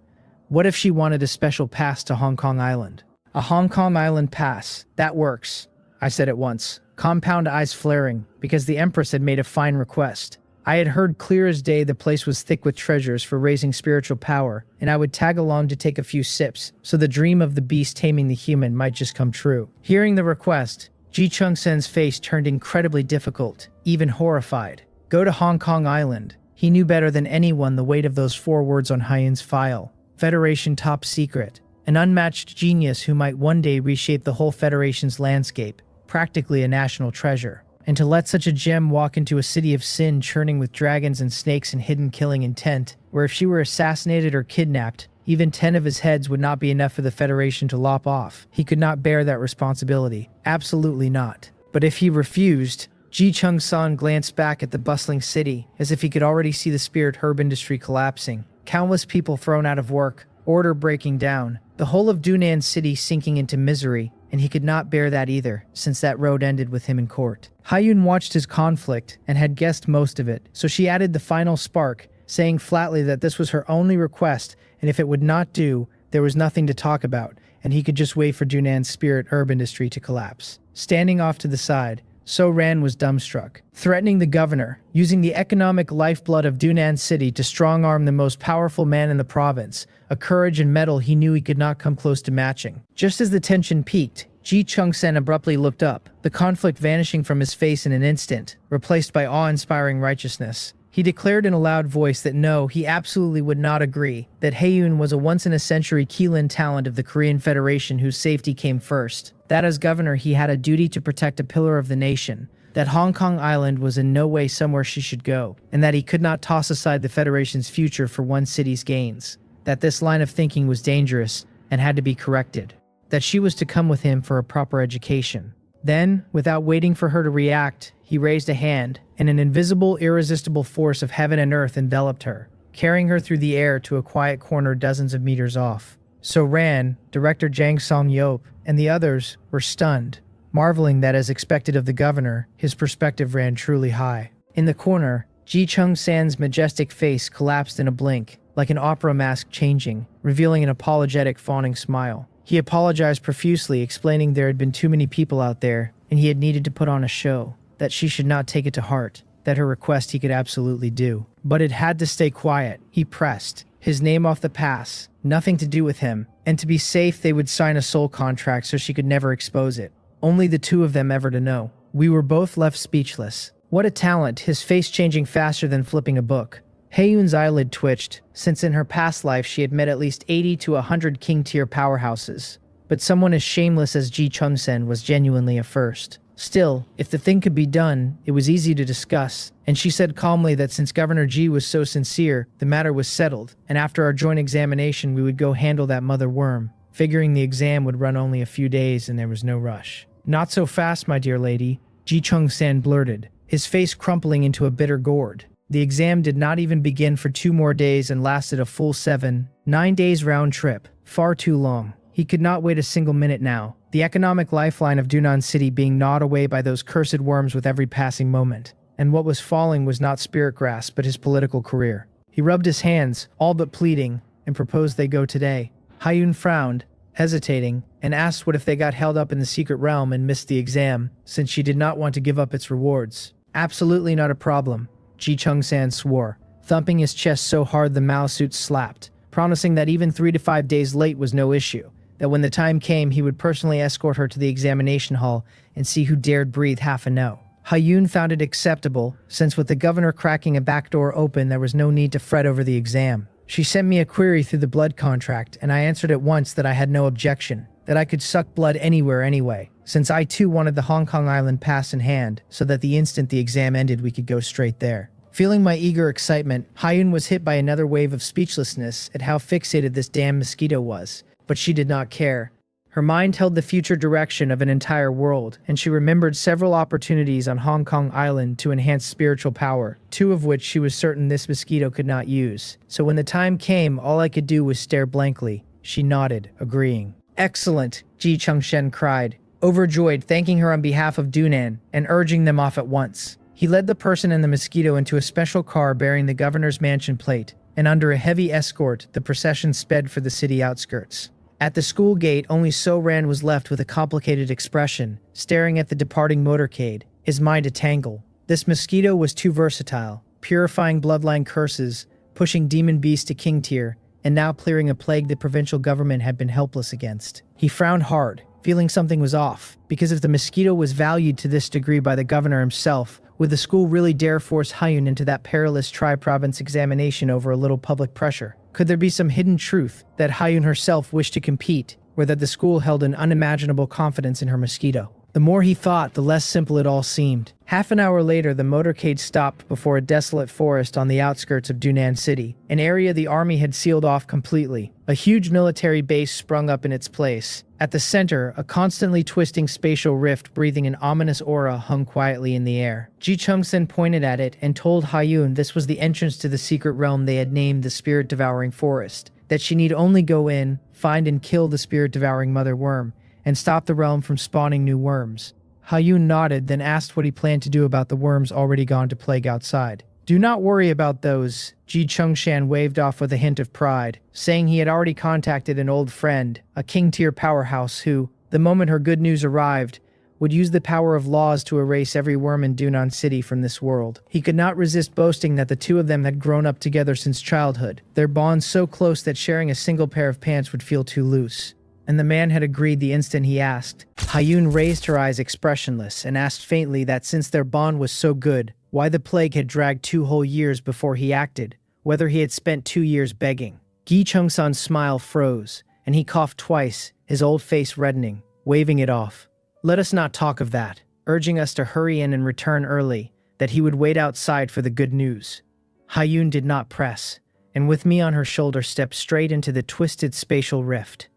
Speaker 1: what if she wanted a special pass to Hong Kong Island? A Hong Kong Island pass. That works, I said at once, compound eyes flaring, because the Empress had made a fine request. I had heard clear as day the place was thick with treasures for raising spiritual power, and I would tag along to take a few sips, so the dream of the beast taming the human might just come true. Hearing the request, Ji Chung-sen's face turned incredibly difficult, even horrified. Go to Hong Kong Island. He knew better than anyone the weight of those 4 words on Hyun's file. Federation top secret. An unmatched genius who might one day reshape the whole Federation's landscape. Practically a national treasure. And to let such a gem walk into a city of sin churning with dragons and snakes and hidden killing intent, where if she were assassinated or kidnapped, even 10 of his heads would not be enough for the Federation to lop off. He could not bear that responsibility. Absolutely not. But if he refused, Ji Chung-san glanced back at the bustling city, as if he could already see the spirit herb industry collapsing. Countless people thrown out of work, order breaking down, the whole of Dunan City sinking into misery, and he could not bear that either, since that road ended with him in court. Hyun watched his conflict and had guessed most of it, so she added the final spark, saying flatly that this was her only request, and if it would not do, there was nothing to talk about, and he could just wait for Dunan's spirit herb industry to collapse. Standing off to the side, So Ran was dumbstruck, threatening the governor, using the economic lifeblood of Dunan City to strong-arm the most powerful man in the province, a courage and mettle he knew he could not come close to matching. Just as the tension peaked, Ji Chung-sen abruptly looked up, the conflict vanishing from his face in an instant, replaced by awe-inspiring righteousness. He declared in a loud voice that no, he absolutely would not agree, that Haeun was a once-in-a-century Keelin talent of the Korean Federation whose safety came first. That as governor he had a duty to protect a pillar of the nation, that Hong Kong Island was in no way somewhere she should go, and that he could not toss aside the Federation's future for one city's gains. That this line of thinking was dangerous and had to be corrected. That she was to come with him for a proper education. Then, without waiting for her to react, he raised a hand, and an invisible, irresistible force of heaven and earth enveloped her, carrying her through the air to a quiet corner dozens of meters off. So Ran, director Jang Song-yeop, and the others were stunned, marveling that, as expected of the governor, his perspective ran truly high. In the corner, Ji Chung-san's majestic face collapsed in a blink, like an opera mask changing, revealing an apologetic, fawning smile. He apologized profusely, explaining there had been too many people out there, and he had needed to put on a show, that she should not take it to heart, that her request he could absolutely do. But it had to stay quiet, he pressed. His name off the pass, nothing to do with him, and to be safe they would sign a soul contract so she could never expose it. Only the two of them ever to know. We were both left speechless. What a talent, his face changing faster than flipping a book. Haeun's eyelid twitched, since in her past life she had met at least 80 to 100 king-tier powerhouses. But someone as shameless as Ji Chung-sen was genuinely a first. Still, if the thing could be done, it was easy to discuss, and she said calmly that since Governor Ji was so sincere, the matter was settled, and after our joint examination we would go handle that mother worm, figuring the exam would run only a few days and there was no rush. Not so fast, my dear lady, Ji Chung-sen blurted, his face crumpling into a bitter gourd. The exam did not even begin for 2 more days and lasted a full 7-9 days round trip. Far too long. He could not wait a single minute now, the economic lifeline of Dunan City being gnawed away by those cursed worms with every passing moment. And what was falling was not spirit grass, but his political career. He rubbed his hands, all but pleading, and proposed they go today. Hyun frowned, hesitating, and asked what if they got held up in the secret realm and missed the exam, since she did not want to give up its rewards. Absolutely not a problem, Ji Chung-san swore, thumping his chest so hard the Mao suit slapped, promising that even 3 to 5 days late was no issue, that when the time came he would personally escort her to the examination hall and see who dared breathe half a no. Hyun found it acceptable, since with the governor cracking a back door open there was no need to fret over the exam. She sent me a query through the blood contract, and I answered at once that I had no objection, that I could suck blood anywhere anyway, since I too wanted the Hong Kong Island pass in hand, so that the instant the exam ended we could go straight there. Feeling my eager excitement, Hyun was hit by another wave of speechlessness at how fixated this damn mosquito was, but she did not care. Her mind held the future direction of an entire world, and she remembered several opportunities on Hong Kong Island to enhance spiritual power, 2 of which she was certain this mosquito could not use. So when the time came, all I could do was stare blankly. She nodded, agreeing. Excellent, Ji Chung-sen cried, overjoyed, thanking her on behalf of Dunan, and urging them off at once. He led the person and the mosquito into a special car bearing the governor's mansion plate, and under a heavy escort, the procession sped for the city outskirts. At the school gate, only So Ran was left with a complicated expression, staring at the departing motorcade, his mind a tangle. This mosquito was too versatile, purifying bloodline curses, pushing demon beasts to king tier, and now clearing a plague the provincial government had been helpless against. He frowned hard, feeling something was off, because if the Mosquito was valued to this degree by the governor himself, would the school really dare force Hyun into that perilous tri-province examination over a little public pressure? Could there be some hidden truth that Hyun herself wished to compete, or that the school held an unimaginable confidence in her Mosquito? The more he thought, the less simple it all seemed. Half an hour later, the motorcade stopped before a desolate forest on the outskirts of Dunan City, an area the army had sealed off completely. A huge military base sprung up in its place. At the center, a constantly twisting spatial rift breathing an ominous aura hung quietly in the air. Ji Chung-sen pointed at it and told Hyun this was the entrance to the secret realm they had named the Spirit-Devouring Forest, that she need only go in, find and kill the Spirit-Devouring Mother Worm, and stop the realm from spawning new worms. Hyun nodded, then asked what he planned to do about the worms already gone to plague outside. Do not worry about those, Ji Chung-shan waved off with a hint of pride, saying he had already contacted an old friend, a king-tier powerhouse who, the moment her good news arrived, would use the power of laws to erase every worm in Dunan City from this world. He could not resist boasting that the two of them had grown up together since childhood, their bond so close that sharing a single pair of pants would feel too loose. And the man had agreed the instant he asked. Hyun raised her eyes expressionless and asked faintly that since their bond was so good, why the plague had dragged 2 whole years before he acted, whether he had spent 2 years begging. Gi Chung-san's smile froze, and he coughed twice, his old face reddening, waving it off. Let us not talk of that, urging us to hurry in and return early, that he would wait outside for the good news. Hyun did not press, and with me on her shoulder stepped straight into the twisted spatial rift.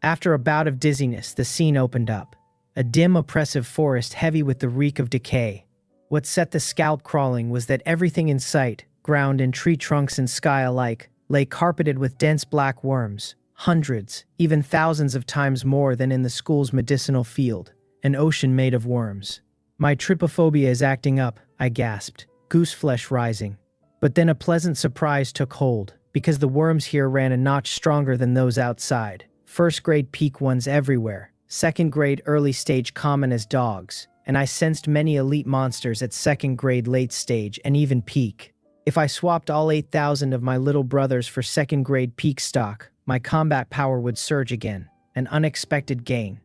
Speaker 1: After a bout of dizziness, the scene opened up. A dim, oppressive forest heavy with the reek of decay. What set the scalp crawling was that everything in sight, ground and tree trunks and sky alike, lay carpeted with dense black worms, hundreds, even thousands of times more than in the school's medicinal field, an ocean made of worms. My trypophobia is acting up, I gasped, goose flesh rising. But then a pleasant surprise took hold, because the worms here ran a notch stronger than those outside. First-grade peak ones everywhere, second-grade early-stage common as dogs, and I sensed many elite monsters at second-grade late-stage and even peak. If I swapped all 8,000 of my little brothers for second-grade peak stock, my combat power would surge again, an unexpected gain.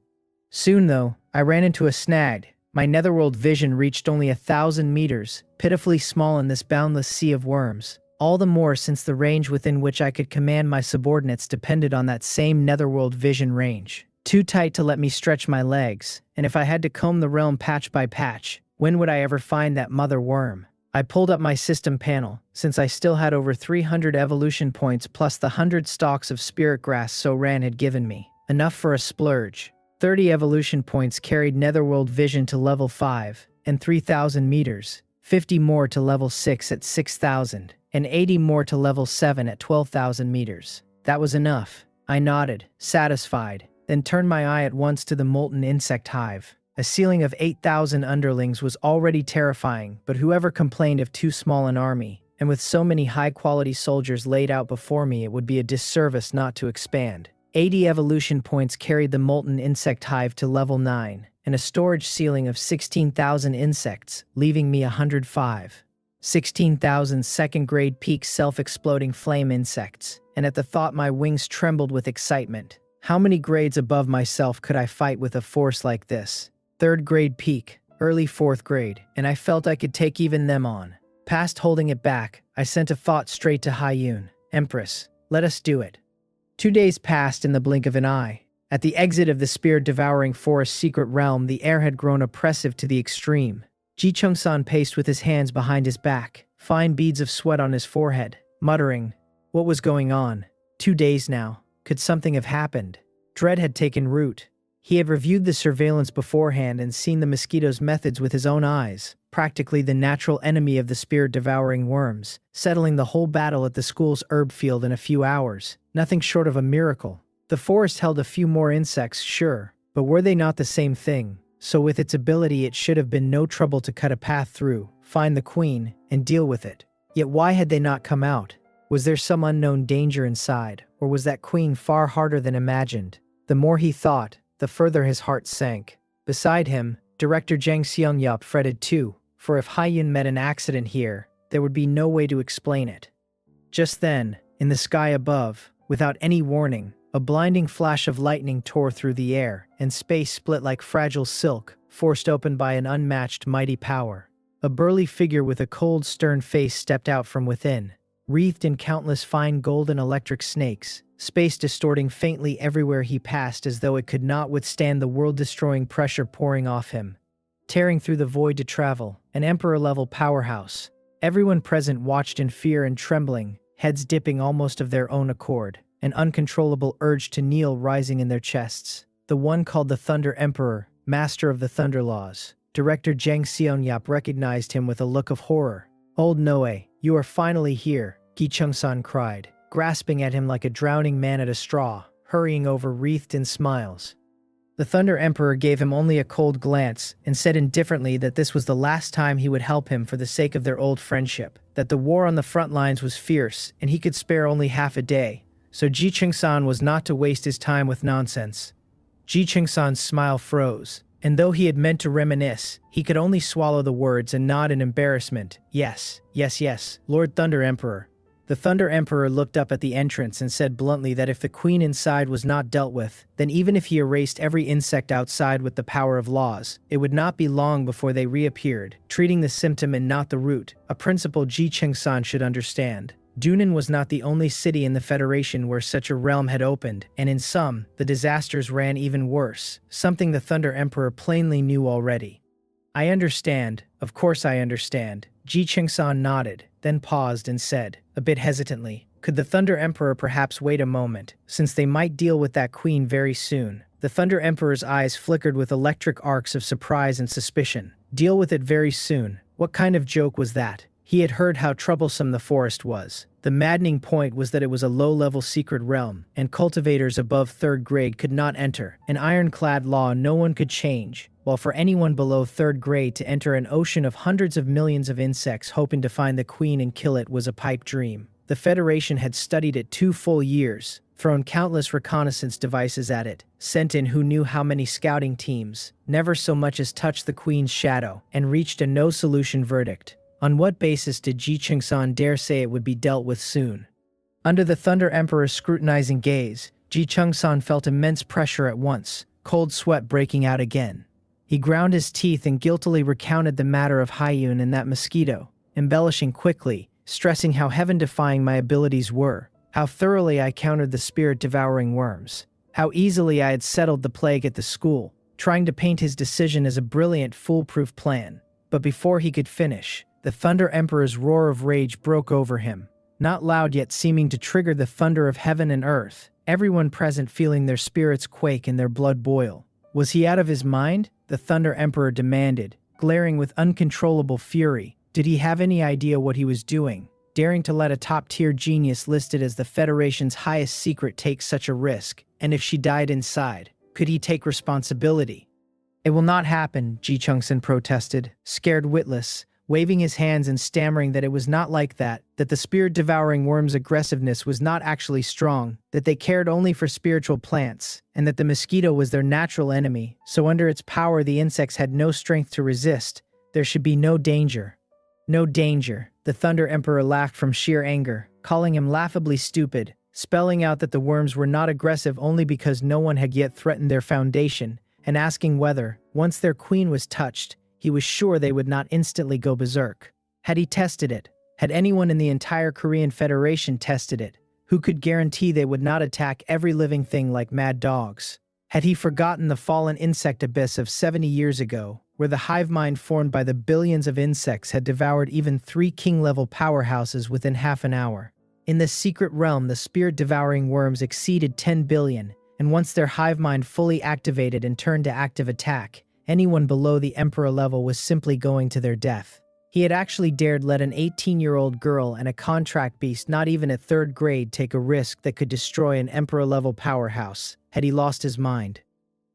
Speaker 1: Soon, though, I ran into a snag. My netherworld vision reached only 1,000 meters, pitifully small in this boundless sea of worms. All the more since the range within which I could command my subordinates depended on that same netherworld vision range. Too tight to let me stretch my legs, and if I had to comb the realm patch by patch, when would I ever find that mother worm? I pulled up my system panel, since I still had over 300 evolution points plus the 100 stalks of spirit grass So-Ran had given me. Enough for a splurge. 30 evolution points carried netherworld vision to level 5, and 3,000 meters, 50 more to level 6 at 6,000. And 80 more to level 7 at 12,000 meters. That was enough. I nodded, satisfied, then turned my eye at once to the molten insect hive. A ceiling of 8,000 underlings was already terrifying, but whoever complained of too small an army, and with so many high-quality soldiers laid out before me, it would be a disservice not to expand. 80 evolution points carried the molten insect hive to level 9, and a storage ceiling of 16,000 insects, leaving me 105. 16,000 second-grade peak self-exploding flame insects, and at the thought my wings trembled with excitement. How many grades above myself could I fight with a force like this? 3rd grade peak, early 4th grade, and I felt I could take even them on. Past holding it back, I sent a thought straight to Hyun. Empress, let us do it. 2 days passed in the blink of an eye. At the exit of the spirit-devouring forest secret realm, the air had grown oppressive to the extreme. Ji Chung-san paced with his hands behind his back, fine beads of sweat on his forehead, muttering, what was going on? 2 days now. Could something have happened? Dread had taken root. He had reviewed the surveillance beforehand and seen the Mosquito's methods with his own eyes, practically the natural enemy of the spirit-devouring worms, settling the whole battle at the school's herb field in a few hours, nothing short of a miracle. The forest held a few more insects, sure, but were they not the same thing? So with its ability it should have been no trouble to cut a path through, find the queen, and deal with it. Yet why had they not come out? Was there some unknown danger inside, or was that queen far harder than imagined? The more he thought, the further his heart sank. Beside him, Director Jang Seung-yup fretted too, for if Hyun met an accident here, there would be no way to explain it. Just then, in the sky above, without any warning, a blinding flash of lightning tore through the air, and space split like fragile silk, forced open by an unmatched mighty power. A burly figure with a cold, stern face stepped out from within, wreathed in countless fine golden electric snakes, space distorting faintly everywhere he passed as though it could not withstand the world-destroying pressure pouring off him. Tearing through the void to travel, an emperor-level powerhouse. Everyone present watched in fear and trembling, heads dipping almost of their own accord, an uncontrollable urge to kneel rising in their chests. The one called the Thunder Emperor, master of the Thunder Laws. Director Jang Seonyap recognized him with a look of horror. "Old Noe, you are finally here," Gi Chung-san cried, grasping at him like a drowning man at a straw, hurrying over wreathed in smiles. The Thunder Emperor gave him only a cold glance and said indifferently that this was the last time he would help him for the sake of their old friendship, that the war on the front lines was fierce and he could spare only half a day, so Ji Chung-san was not to waste his time with nonsense. Ji Chung-san's smile froze, and though he had meant to reminisce, he could only swallow the words and nod in embarrassment. "Yes, yes, yes, Lord Thunder Emperor." The Thunder Emperor looked up at the entrance and said bluntly that if the queen inside was not dealt with, then even if he erased every insect outside with the power of laws, it would not be long before they reappeared, treating the symptom and not the root, a principle Ji Chung-san should understand. Dunan was not the only city in the Federation where such a realm had opened, and in some, the disasters ran even worse, something the Thunder Emperor plainly knew already. "I understand, of course I understand." Ji Chung-san nodded, then paused and said, a bit hesitantly, "Could the Thunder Emperor perhaps wait a moment, since they might deal with that queen very soon?" The Thunder Emperor's eyes flickered with electric arcs of surprise and suspicion. Deal with it very soon? What kind of joke was that? He had heard how troublesome the forest was. The maddening point was that it was a low-level secret realm, and cultivators above 3rd grade could not enter, an ironclad law no one could change, while for anyone below 3rd grade to enter an ocean of hundreds of millions of insects hoping to find the queen and kill it was a pipe dream. The Federation had studied it 2 full years, thrown countless reconnaissance devices at it, sent in who knew how many scouting teams, never so much as touched the queen's shadow, and reached a no-solution verdict. On what basis did Ji Chung-san dare say it would be dealt with soon? Under the Thunder Emperor's scrutinizing gaze, Ji Chung-san felt immense pressure at once, cold sweat breaking out again. He ground his teeth and guiltily recounted the matter of Hyun and that mosquito, embellishing quickly, stressing how heaven-defying my abilities were, how thoroughly I countered the spirit-devouring worms, how easily I had settled the plague at the school, trying to paint his decision as a brilliant, foolproof plan. But before he could finish, the Thunder Emperor's roar of rage broke over him, not loud yet seeming to trigger the thunder of heaven and earth, everyone present feeling their spirits quake and their blood boil. Was he out of his mind? The Thunder Emperor demanded, glaring with uncontrollable fury. Did he have any idea what he was doing, daring to let a top-tier genius listed as the Federation's highest secret take such a risk? And if she died inside, could he take responsibility? "It will not happen," Ji Chung-san protested, scared witless, waving his hands and stammering that it was not like that the spirit-devouring worms' aggressiveness was not actually strong, that they cared only for spiritual plants, and that the mosquito was their natural enemy, so under its power the insects had no strength to resist. There should be no danger. No danger. The Thunder Emperor laughed from sheer anger, calling him laughably stupid, spelling out that the worms were not aggressive only because no one had yet threatened their foundation, and asking whether, once their queen was touched, he was sure they would not instantly go berserk. Had he tested it? Had anyone in the entire Korean Federation tested it? Who could guarantee they would not attack every living thing like mad dogs? Had he forgotten the fallen insect abyss of 70 years ago, where the hive mind formed by the billions of insects had devoured even 3 king-level powerhouses within half an hour? In this secret realm, the spirit-devouring worms exceeded 10 billion, and once their hive mind fully activated and turned to active attack, anyone below the Emperor level was simply going to their death. He had actually dared let an 18-year-old girl and a contract beast not even at 3rd grade take a risk that could destroy an Emperor-level powerhouse. Had he lost his mind?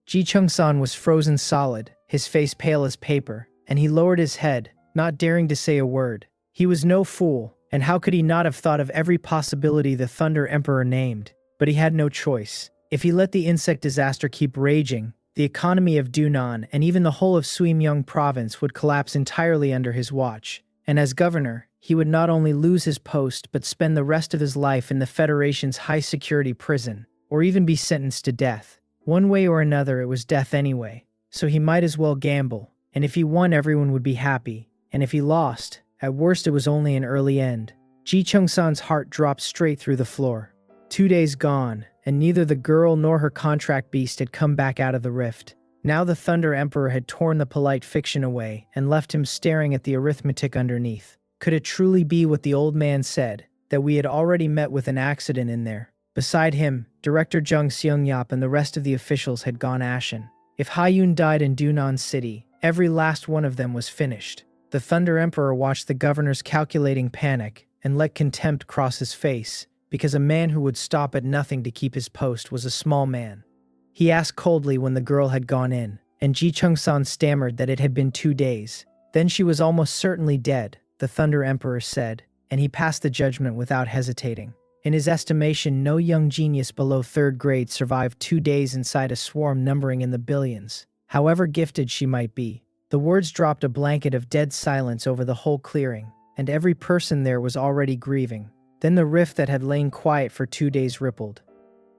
Speaker 1: Ji Chung-san was frozen solid, his face pale as paper, and he lowered his head, not daring to say a word. He was no fool, and how could he not have thought of every possibility the Thunder Emperor named? But he had no choice. If he let the insect disaster keep raging, the economy of Dunan and even the whole of Suimyeong province would collapse entirely under his watch, and as governor, He would not only lose his post but spend the rest of his life in the Federation's high-security prison, or even be sentenced to death. One way or another, it was death anyway, so he might as well gamble, and if he won, everyone would be happy, and if he lost, at worst it was only an early end. Ji Chung-san's heart dropped straight through the floor. 2 days gone, and neither the girl nor her contract beast had come back out of the rift. Now the Thunder Emperor had torn the polite fiction away and left him staring at the arithmetic underneath. Could it truly be what the old man said, that we had already met with an accident in there? Beside him, Director Jung Seung-yap and the rest of the officials had gone ashen. If Ha-yun died in Dunan City, every last one of them was finished. The Thunder Emperor watched the governor's calculating panic and let contempt cross his face, because a man who would stop at nothing to keep his post was a small man. He asked coldly when the girl had gone in, and Ji Chung-san stammered that it had been 2 days. Then she was almost certainly dead, the Thunder Emperor said, and he passed the judgment without hesitating. In his estimation, no young genius below 3rd grade survived 2 days inside a swarm numbering in the billions, however gifted she might be. The words dropped a blanket of dead silence over the whole clearing, and every person there was already grieving. Then the rift that had lain quiet for 2 days rippled.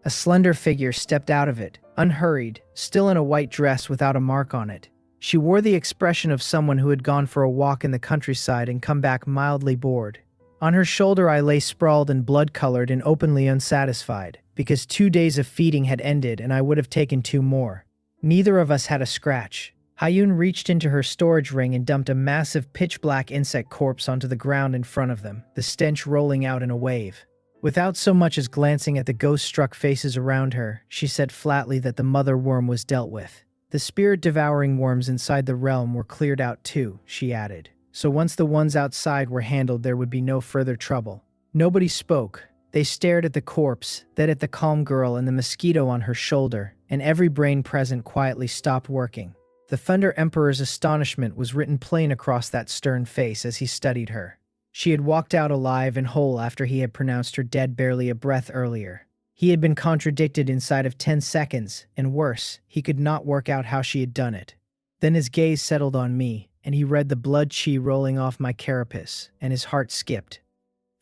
Speaker 1: A slender figure stepped out of it, unhurried, still in a white dress without a mark on it. She wore the expression of someone who had gone for a walk in the countryside and come back mildly bored. On her shoulder I lay sprawled and blood-colored and openly unsatisfied, because 2 days of feeding had ended and I would have taken 2 more. Neither of us had a scratch. Ha-yun reached into her storage ring and dumped a massive pitch-black insect corpse onto the ground in front of them, the stench rolling out in a wave. Without so much as glancing at the ghost-struck faces around her, she said flatly that the mother worm was dealt with. The spirit-devouring worms inside the realm were cleared out too, she added. So once the ones outside were handled, there would be no further trouble. Nobody spoke. They stared at the corpse, then at the calm girl and the mosquito on her shoulder, and every brain present quietly stopped working. The Thunder Emperor's astonishment was written plain across that stern face as he studied her. She had walked out alive and whole after he had pronounced her dead barely a breath earlier. He had been contradicted inside of 10 seconds, and worse, he could not work out how she had done it. Then his gaze settled on me, and he read the blood chi rolling off my carapace, and his heart skipped.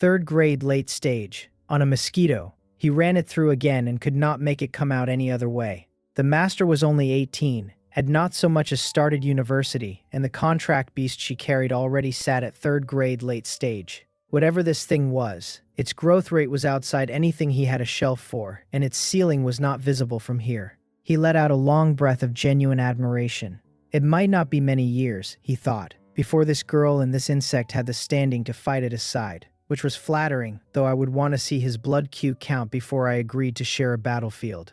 Speaker 1: 3rd grade late stage. On a mosquito. He ran it through again and could not make it come out any other way. The master was only 18, had not so much as started university, and the contract beast she carried already sat at 3rd grade late stage. Whatever this thing was, its growth rate was outside anything he had a shelf for, and its ceiling was not visible from here. He let out a long breath of genuine admiration. It might not be many years, he thought, before this girl and this insect had the standing to fight at his side, which was flattering, though I would want to see his blood Q count before I agreed to share a battlefield.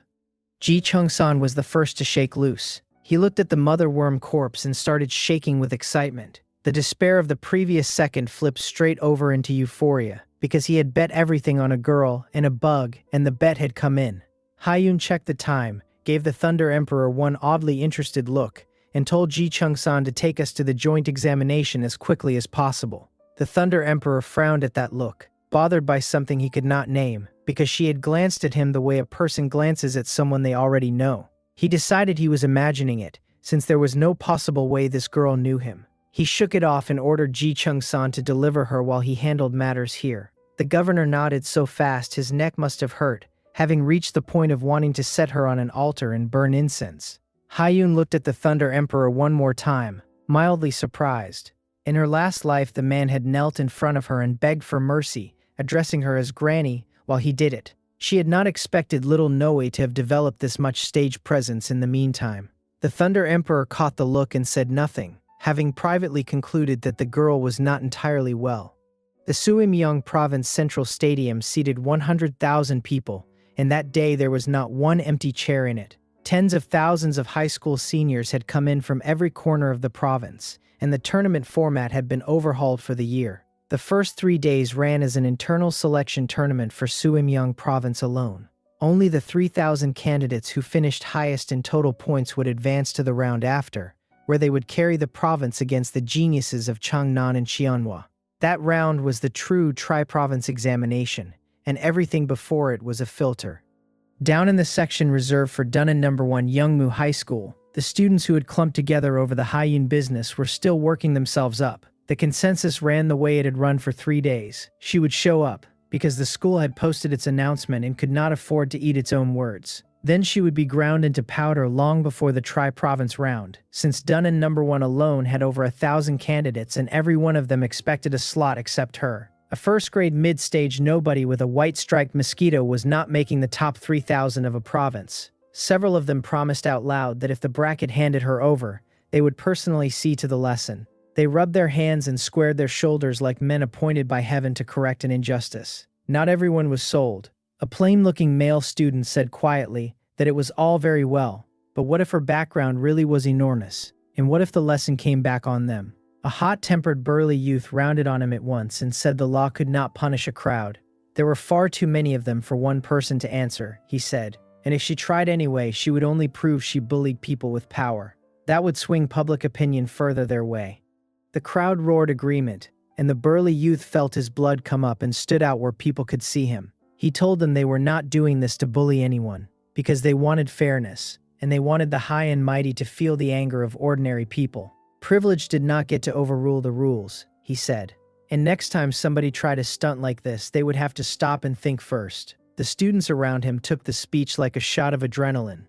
Speaker 1: Ji Chung-san was the first to shake loose. He looked at the mother worm corpse and started shaking with excitement. The despair of the previous second flipped straight over into euphoria, because he had bet everything on a girl and a bug, and the bet had come in. Ha-yun checked the time, gave the Thunder Emperor one oddly interested look, and told Ji Chung-san to take us to the joint examination as quickly as possible. The Thunder Emperor frowned at that look, bothered by something he could not name, because she had glanced at him the way a person glances at someone they already know. He decided he was imagining it, since there was no possible way this girl knew him. He shook it off and ordered Ji Chung-san to deliver her while he handled matters here. The governor nodded so fast his neck must have hurt, having reached the point of wanting to set her on an altar and burn incense. Ha-yun looked at the Thunder Emperor one more time, mildly surprised. In her last life, the man had knelt in front of her and begged for mercy, addressing her as Granny, while he did it. She had not expected little Noe to have developed this much stage presence in the meantime. The Thunder Emperor caught the look and said nothing, having privately concluded that the girl was not entirely well. The Suimyeong Province Central Stadium seated 100,000 people, and that day there was not one empty chair in it. Tens of thousands of high school seniors had come in from every corner of the province, and the tournament format had been overhauled for the year. The first 3 days ran as an internal selection tournament for Suimyeong Province alone. Only the 3,000 candidates who finished highest in total points would advance to the round after, where they would carry the province against the geniuses of Changnan and Xianhua. That round was the true tri-province examination, and everything before it was a filter. Down in the section reserved for Dunnan No. 1 Youngmu High School, the students who had clumped together over the Ha-yun business were still working themselves up. The consensus ran the way it had run for 3 days. She would show up, because the school had posted its announcement and could not afford to eat its own words. Then she would be ground into powder long before the tri-province round, since Dunnan number 1 alone had over 1,000 candidates and every one of them expected a slot except her. A first-grade mid-stage nobody with a white-striped mosquito was not making the top 3,000 of a province. Several of them promised out loud that if the bracket handed her over, they would personally see to the lesson. They rubbed their hands and squared their shoulders like men appointed by heaven to correct an injustice. Not everyone was sold. A plain-looking male student said quietly that it was all very well, but what if her background really was enormous? And what if the lesson came back on them? A hot-tempered burly youth rounded on him at once and said the law could not punish a crowd. There were far too many of them for one person to answer, he said, and if she tried anyway, she would only prove she bullied people with power. That would swing public opinion further their way. The crowd roared agreement, and the burly youth felt his blood come up and stood out where people could see him. He told them they were not doing this to bully anyone, because they wanted fairness, and they wanted the high and mighty to feel the anger of ordinary people. Privilege did not get to overrule the rules, he said. And next time somebody tried a stunt like this, they would have to stop and think first. The students around him took the speech like a shot of adrenaline.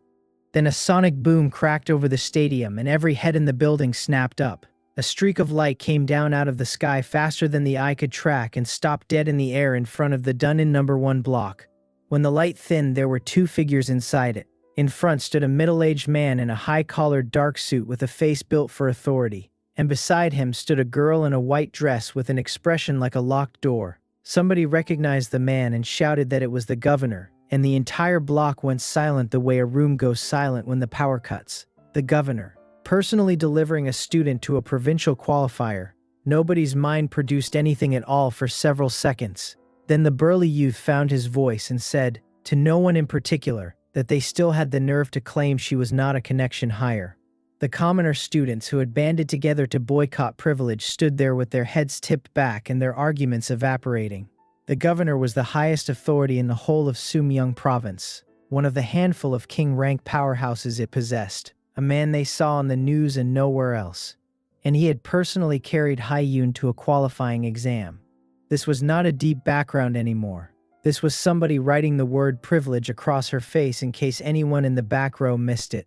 Speaker 1: Then a sonic boom cracked over the stadium and every head in the building snapped up. A streak of light came down out of the sky faster than the eye could track and stopped dead in the air in front of the Dunnan number 1 block. When the light thinned, there were 2 figures inside it. In front stood a middle-aged man in a high-collared dark suit with a face built for authority, and beside him stood a girl in a white dress with an expression like a locked door. Somebody recognized the man and shouted that it was the governor, and the entire block went silent the way a room goes silent when the power cuts. The governor, personally delivering a student to a provincial qualifier. Nobody's mind produced anything at all for several seconds. Then the burly youth found his voice and said, to no one in particular, that they still had the nerve to claim she was not a connection higher. The commoner students who had banded together to boycott privilege stood there with their heads tipped back and their arguments evaporating. The governor was the highest authority in the whole of Sumyong province, one of the handful of king-rank powerhouses it possessed, a man they saw on the news and nowhere else. And he had personally carried Haiyun to a qualifying exam. This was not a deep background anymore. This was somebody writing the word privilege across her face in case anyone in the back row missed it.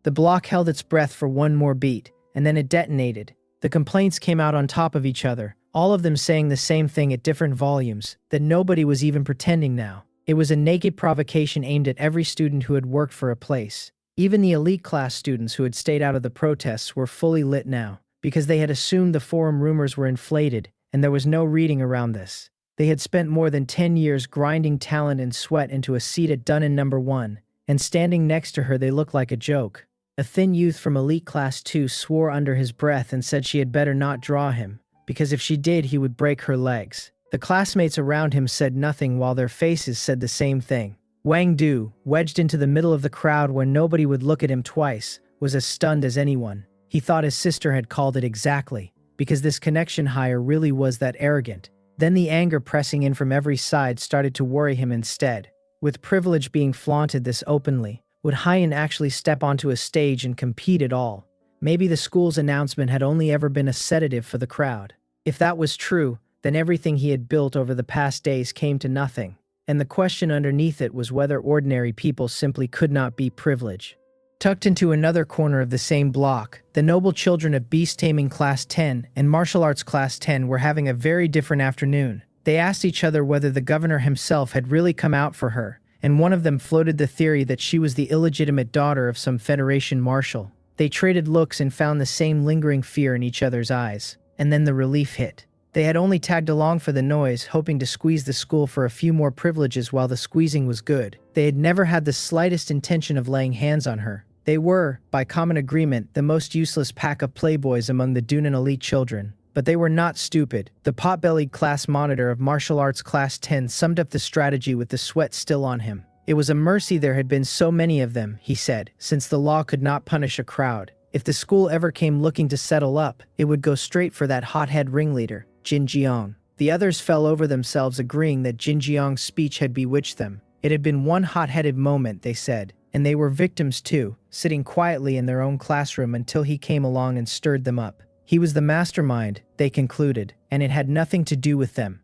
Speaker 1: The block held its breath for one more beat, and then it detonated. The complaints came out on top of each other, all of them saying the same thing at different volumes, that nobody was even pretending now. It was a naked provocation aimed at every student who had worked for a place. Even the elite class students who had stayed out of the protests were fully lit now, because they had assumed the forum rumors were inflated, and there was no reading around this. They had spent more than 10 years grinding talent and sweat into a seat at Dunnan number 1, and standing next to her they looked like a joke. A thin youth from elite class 2 swore under his breath and said she had better not draw him, because if she did he would break her legs. The classmates around him said nothing while their faces said the same thing. Wang Du, wedged into the middle of the crowd where nobody would look at him twice, was as stunned as anyone. He thought his sister had called it exactly, because this connection hire really was that arrogant. Then the anger pressing in from every side started to worry him instead. With privilege being flaunted this openly, would Haiyan actually step onto a stage and compete at all? Maybe the school's announcement had only ever been a sedative for the crowd. If that was true, then everything he had built over the past days came to nothing, and the question underneath it was whether ordinary people simply could not beat privilege. Tucked into another corner of the same block, the noble children of Beast Taming Class 10 and Martial Arts Class 10 were having a very different afternoon. They asked each other whether the governor himself had really come out for her, and one of them floated the theory that she was the illegitimate daughter of some Federation marshal. They traded looks and found the same lingering fear in each other's eyes, and then the relief hit. They had only tagged along for the noise, hoping to squeeze the school for a few more privileges while the squeezing was good. They had never had the slightest intention of laying hands on her. They were, by common agreement, the most useless pack of playboys among the Dunnan elite children. But they were not stupid. The pot-bellied class monitor of Martial Arts Class 10 summed up the strategy with the sweat still on him. It was a mercy there had been so many of them, he said, since the law could not punish a crowd. If the school ever came looking to settle up, it would go straight for that hothead ringleader, Jin Jiang. The others fell over themselves agreeing that Jin Jiang's speech had bewitched them. It had been one hot-headed moment, they said, and they were victims too, sitting quietly in their own classroom until he came along and stirred them up. He was the mastermind, they concluded, and it had nothing to do with them.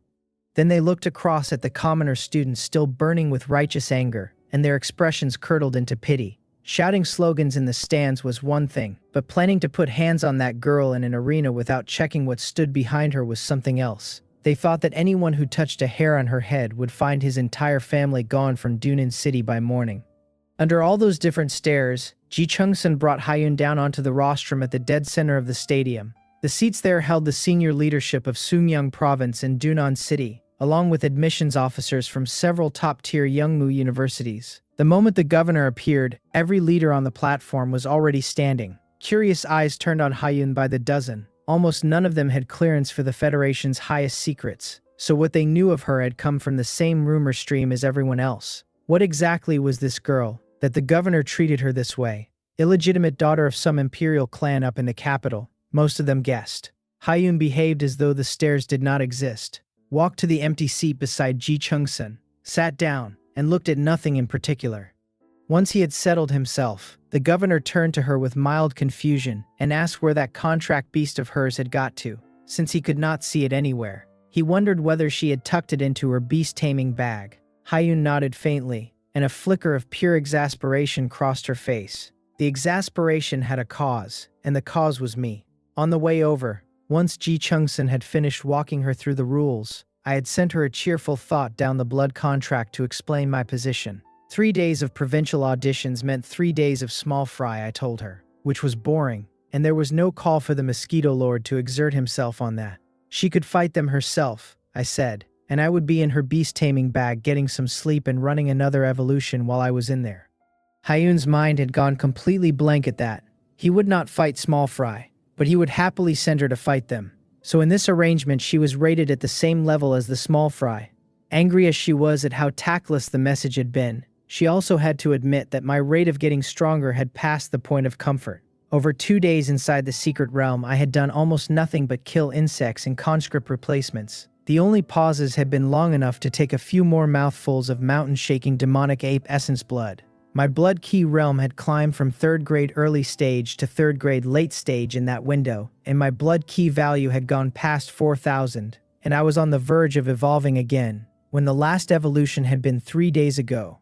Speaker 1: Then they looked across at the commoner students still burning with righteous anger, and their expressions curdled into pity. Shouting slogans in the stands was one thing, but planning to put hands on that girl in an arena without checking what stood behind her was something else. They thought that anyone who touched a hair on her head would find his entire family gone from Dunan City by morning. Under all those different stares, Ji Chung-sun brought Hyun down onto the rostrum at the dead center of the stadium. The seats there held the senior leadership of Sungyang Province and Dunan City, along with admissions officers from several top-tier Youngmu universities. The moment the governor appeared, every leader on the platform was already standing. Curious eyes turned on Hyun by the dozen. Almost none of them had clearance for the Federation's highest secrets, so what they knew of her had come from the same rumor stream as everyone else. What exactly was this girl, that the governor treated her this way? Illegitimate daughter of some imperial clan up in the capital, most of them guessed. Hyun behaved as though the stairs did not exist, walked to the empty seat beside Ji Chung-sun, sat down, and looked at nothing in particular. Once he had settled himself, the governor turned to her with mild confusion and asked where that contract beast of hers had got to, since he could not see it anywhere. He wondered whether she had tucked it into her beast-taming bag. Hyun nodded faintly, and a flicker of pure exasperation crossed her face. The exasperation had a cause, and the cause was me. On the way over, once Ji Chung-sun had finished walking her through the rules, I had sent her a cheerful thought down the blood contract to explain my position. 3 days of provincial auditions meant 3 days of small fry, I told her, which was boring, and there was no call for the Mosquito Lord to exert himself on that. She could fight them herself, I said, and I would be in her beast-taming bag getting some sleep and running another evolution while I was in there. Hyun's mind had gone completely blank at that. He would not fight small fry, but he would happily send her to fight them. So in this arrangement she was rated at the same level as the small fry. Angry as she was at how tactless the message had been, she also had to admit that my rate of getting stronger had passed the point of comfort. Over 2 days inside the secret realm I had done almost nothing but kill insects and conscript replacements. The only pauses had been long enough to take a few more mouthfuls of mountain-shaking demonic ape essence blood. My blood key realm had climbed from 3rd grade early stage to 3rd grade late stage in that window, and my blood key value had gone past 4,000, and I was on the verge of evolving again, when the last evolution had been 3 days ago.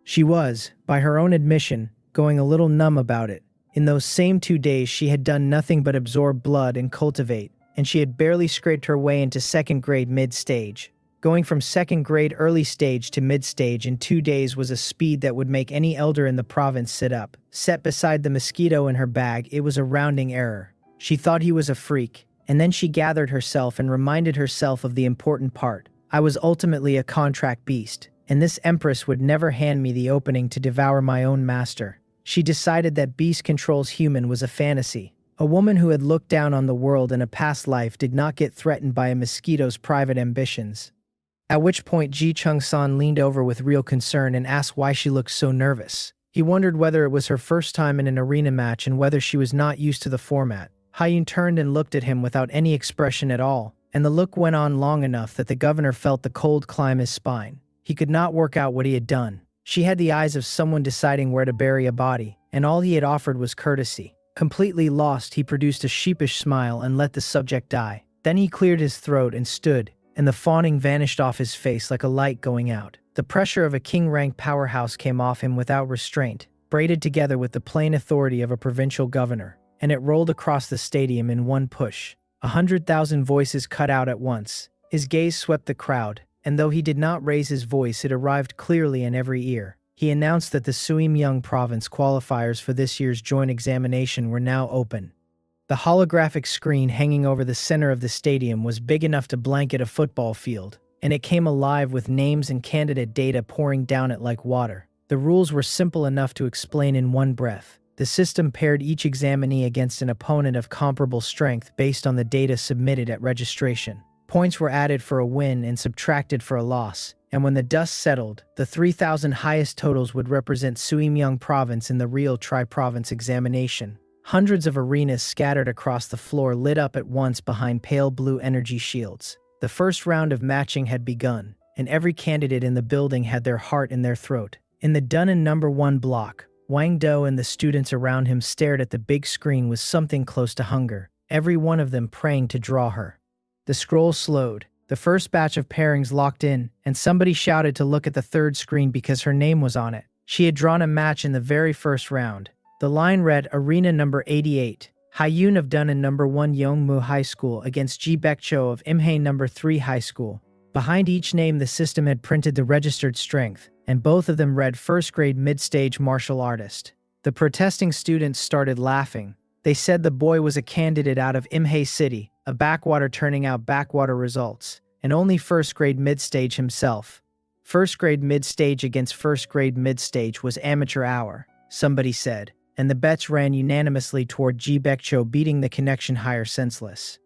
Speaker 1: She was, by her own admission, going a little numb about it. In those same 2 days she had done nothing but absorb blood and cultivate, and she had barely scraped her way into 2nd grade mid-stage. Going from 2nd grade early stage to mid-stage in 2 days was a speed that would make any elder in the province sit up. Set beside the Mosquito in her bag, it was a rounding error. She thought he was a freak, and then she gathered herself and reminded herself of the important part. I was ultimately a contract beast, and this empress would never hand me the opening to devour my own master. She decided that beast controls human was a fantasy. A woman who had looked down on the world in a past life did not get threatened by a mosquito's private ambitions. At which point Ji Chung-sun leaned over with real concern and asked why she looked so nervous. He wondered whether it was her first time in an arena match and whether she was not used to the format. Hyun turned and looked at him without any expression at all, and the look went on long enough that the governor felt the cold climb his spine. He could not work out what he had done. She had the eyes of someone deciding where to bury a body, and all he had offered was courtesy. Completely lost, he produced a sheepish smile and let the subject die. Then he cleared his throat and stood, and the fawning vanished off his face like a light going out. The pressure of a king-rank powerhouse came off him without restraint, braided together with the plain authority of a provincial governor, and it rolled across the stadium in one push. 100,000 voices cut out at once. His gaze swept the crowd, and though he did not raise his voice, it arrived clearly in every ear. He announced that the Suimyeong province qualifiers for this year's joint examination were now open. The holographic screen hanging over the center of the stadium was big enough to blanket a football field, and it came alive with names and candidate data pouring down it like water. The rules were simple enough to explain in one breath. The system paired each examinee against an opponent of comparable strength based on the data submitted at registration. Points were added for a win and subtracted for a loss, and when the dust settled, the 3,000 highest totals would represent Suimyeong province in the real tri-province examination. Hundreds of arenas scattered across the floor lit up at once behind pale blue energy shields. The first round of matching had begun, and every candidate in the building had their heart in their throat. In the Dunnan number 1 block, Wang Do and the students around him stared at the big screen with something close to hunger. every one of them praying to draw her. The scroll slowed. The first batch of pairings locked in, and somebody shouted to look at the third screen because her name was on it. She had drawn a match in the very first round. The line read Arena number 88. Hyun of Dunnan number 1 Yongmu High School against Ji Baekcho of Imhae number 3 High School. Behind each name the system had printed the registered strength, and both of them read first grade mid-stage martial artist. The protesting students started laughing. They said the boy was a candidate out of Imhae City, a backwater turning out backwater results, and only first grade mid-stage himself. First grade mid-stage against first grade mid-stage was amateur hour, somebody said, and the bets ran unanimously toward Ji Baekcho beating the connection higher senseless.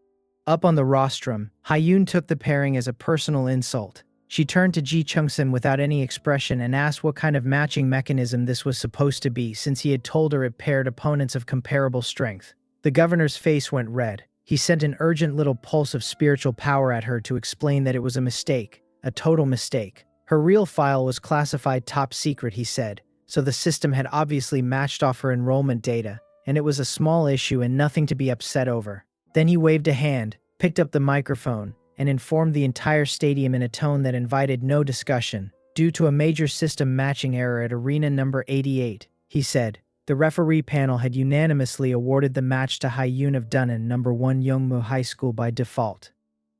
Speaker 1: Up on the rostrum, Hyun took the pairing as a personal insult. She turned to Ji Chungsun without any expression and asked what kind of matching mechanism this was supposed to be since he had told her it paired opponents of comparable strength. The governor's face went red. He sent an urgent little pulse of spiritual power at her to explain that it was a mistake, a total mistake. Her real file was classified top secret, he said, so the system had obviously matched off her enrollment data, and it was a small issue and nothing to be upset over. Then he waved a hand, picked up the microphone, and informed the entire stadium in a tone that invited no discussion. Due to a major system matching error at arena number 88, he said, the referee panel had unanimously awarded the match to Hyun of Dunnan number 1 Yongmu High School by default.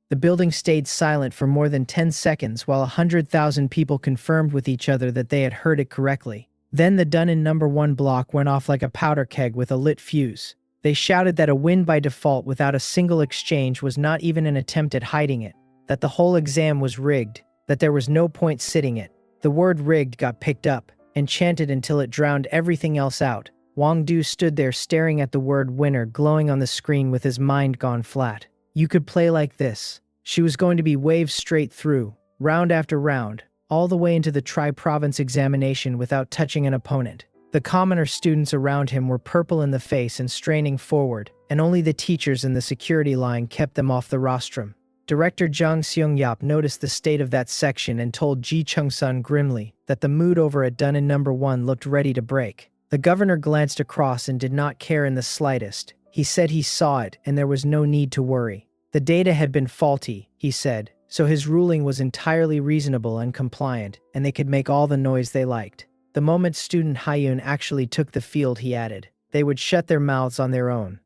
Speaker 1: The building stayed silent for more than 10 seconds while 100,000 people confirmed with each other that they had heard it correctly. Then the Dunnan number 1 block went off like a powder keg with a lit fuse. They shouted that a win by default without a single exchange was not even an attempt at hiding it, that the whole exam was rigged, that there was no point sitting it. The word rigged got picked up and chanted until it drowned everything else out. Wang Du stood there staring at the word winner glowing on the screen with his mind gone flat. You could play like this. She was going to be waved straight through, round after round, all the way into the tri-province examination without touching an opponent. The commoner students around him were purple in the face and straining forward, and only the teachers in the security line kept them off the rostrum. Director Jung Seung-yap noticed the state of that section and told Ji Chung-sun grimly that the mood over at Dunnan number 1 looked ready to break. The governor glanced across and did not care in the slightest. He said he saw it and there was no need to worry. The data had been faulty, he said, so his ruling was entirely reasonable and compliant, and they could make all the noise they liked. The moment student Hyun actually took the field, he added, they would shut their mouths on their own.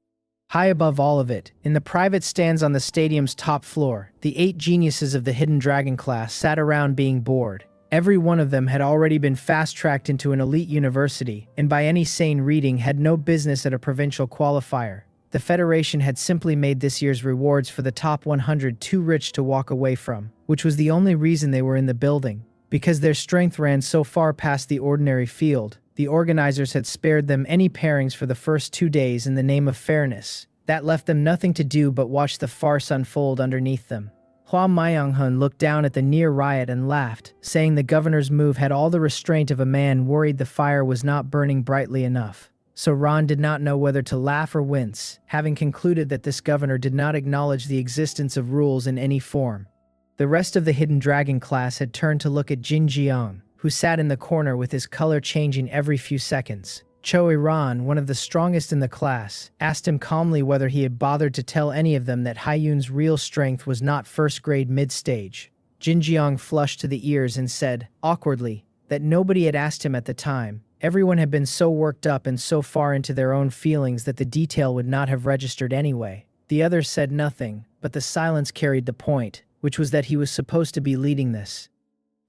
Speaker 1: High above all of it, in the private stands on the stadium's top floor, the 8 geniuses of the Hidden Dragon class sat around being bored. Every one of them had already been fast-tracked into an elite university, and by any sane reading had no business at a provincial qualifier. The Federation had simply made this year's rewards for the top 100 too rich to walk away from, which was the only reason they were in the building. Because their strength ran so far past the ordinary field, the organizers had spared them any pairings for the first 2 days in the name of fairness. That left them nothing to do but watch the farce unfold underneath them. Hua Myung-hun looked down at the near riot and laughed, saying the governor's move had all the restraint of a man worried the fire was not burning brightly enough. So Ron did not know whether to laugh or wince, having concluded that this governor did not acknowledge the existence of rules in any form. The rest of the Hidden Dragon class had turned to look at Jin Jiang, who sat in the corner with his color changing every few seconds. Cho Iran, one of the strongest in the class, asked him calmly whether he had bothered to tell any of them that Hyun's real strength was not first-grade mid-stage. Jin Jiang flushed to the ears and said, awkwardly, that nobody had asked him at the time. Everyone had been so worked up and so far into their own feelings that the detail would not have registered anyway. The others said nothing, but the silence carried the point, which was that he was supposed to be leading this.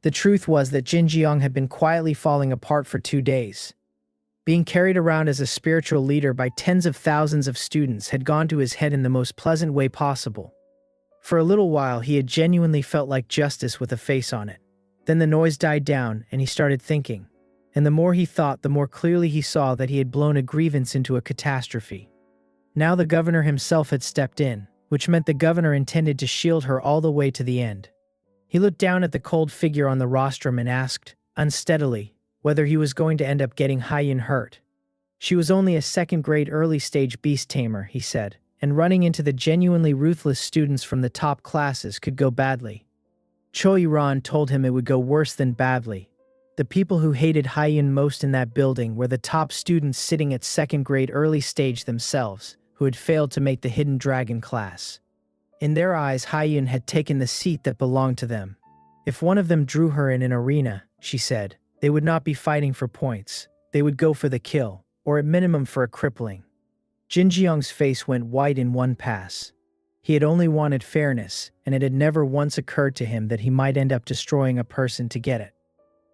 Speaker 1: The truth was that Jin Jiang had been quietly falling apart for 2 days. Being carried around as a spiritual leader by tens of thousands of students had gone to his head in the most pleasant way possible. For a little while he had genuinely felt like justice with a face on it. Then the noise died down and he started thinking. And the more he thought, the more clearly he saw that he had blown a grievance into a catastrophe. Now the governor himself had stepped in, which meant the governor intended to shield her all the way to the end. He looked down at the cold figure on the rostrum and asked, unsteadily, whether he was going to end up getting Hyun hurt. She was only a second-grade early-stage beast tamer, he said, and running into the genuinely ruthless students from the top classes could go badly. Cho Iran told him it would go worse than badly. The people who hated Hyun most in that building were the top students sitting at second-grade early stage themselves, who had failed to make the Hidden Dragon class. In their eyes, Hyun had taken the seat that belonged to them. If one of them drew her in an arena, she said, they would not be fighting for points. They would go for the kill, or at minimum for a crippling. Jin Jeong's face went white in one pass. He had only wanted fairness, and it had never once occurred to him that he might end up destroying a person to get it.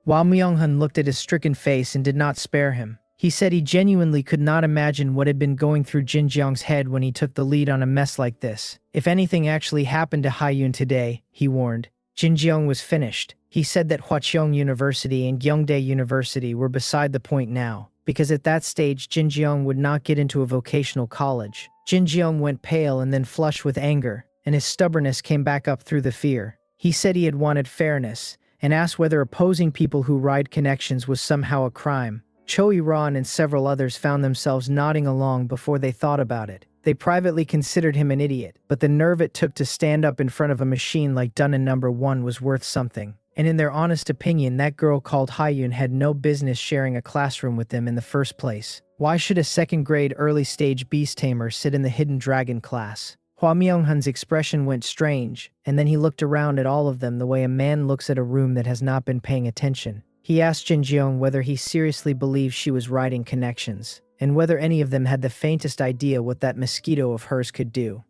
Speaker 1: While Myung-hun looked at his stricken face and did not spare him, he said he genuinely could not imagine what had been going through Jin Jeong's head when he took the lead on a mess like this. If anything actually happened to Hyun today, he warned, Jin Jeong was finished. He said that Hwacheong University and Gyeongdae University were beside the point now, because at that stage Jin Jeong would not get into a vocational college. Jin Jeong went pale and then flushed with anger, and his stubbornness came back up through the fear. He said he had wanted fairness, and asked whether opposing people who ride connections was somehow a crime. Choi Ron and several others found themselves nodding along before they thought about it. They privately considered him an idiot, but the nerve it took to stand up in front of a machine like Dunnan number 1 was worth something. And in their honest opinion, that girl called Hyun had no business sharing a classroom with them in the first place. Why should a second-grade early-stage beast tamer sit in the Hidden Dragon class? Hwa Myung-hun's expression went strange, and then he looked around at all of them the way a man looks at a room that has not been paying attention. He asked Jin Jeong whether he seriously believed she was riding connections, and whether any of them had the faintest idea what that mosquito of hers could do.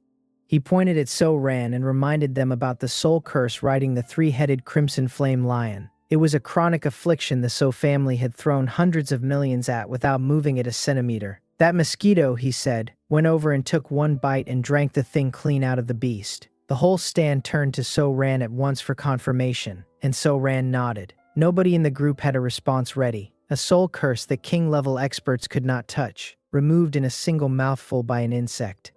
Speaker 1: He pointed at So Ran and reminded them about the soul curse riding the three-headed crimson flame lion. It was a chronic affliction the So family had thrown hundreds of millions at without moving it a centimeter. That mosquito, he said, went over and took one bite and drank the thing clean out of the beast. The whole stand turned to So Ran at once for confirmation, and So Ran nodded. Nobody in the group had a response ready. A soul curse that king-level experts could not touch, removed in a single mouthful by an insect.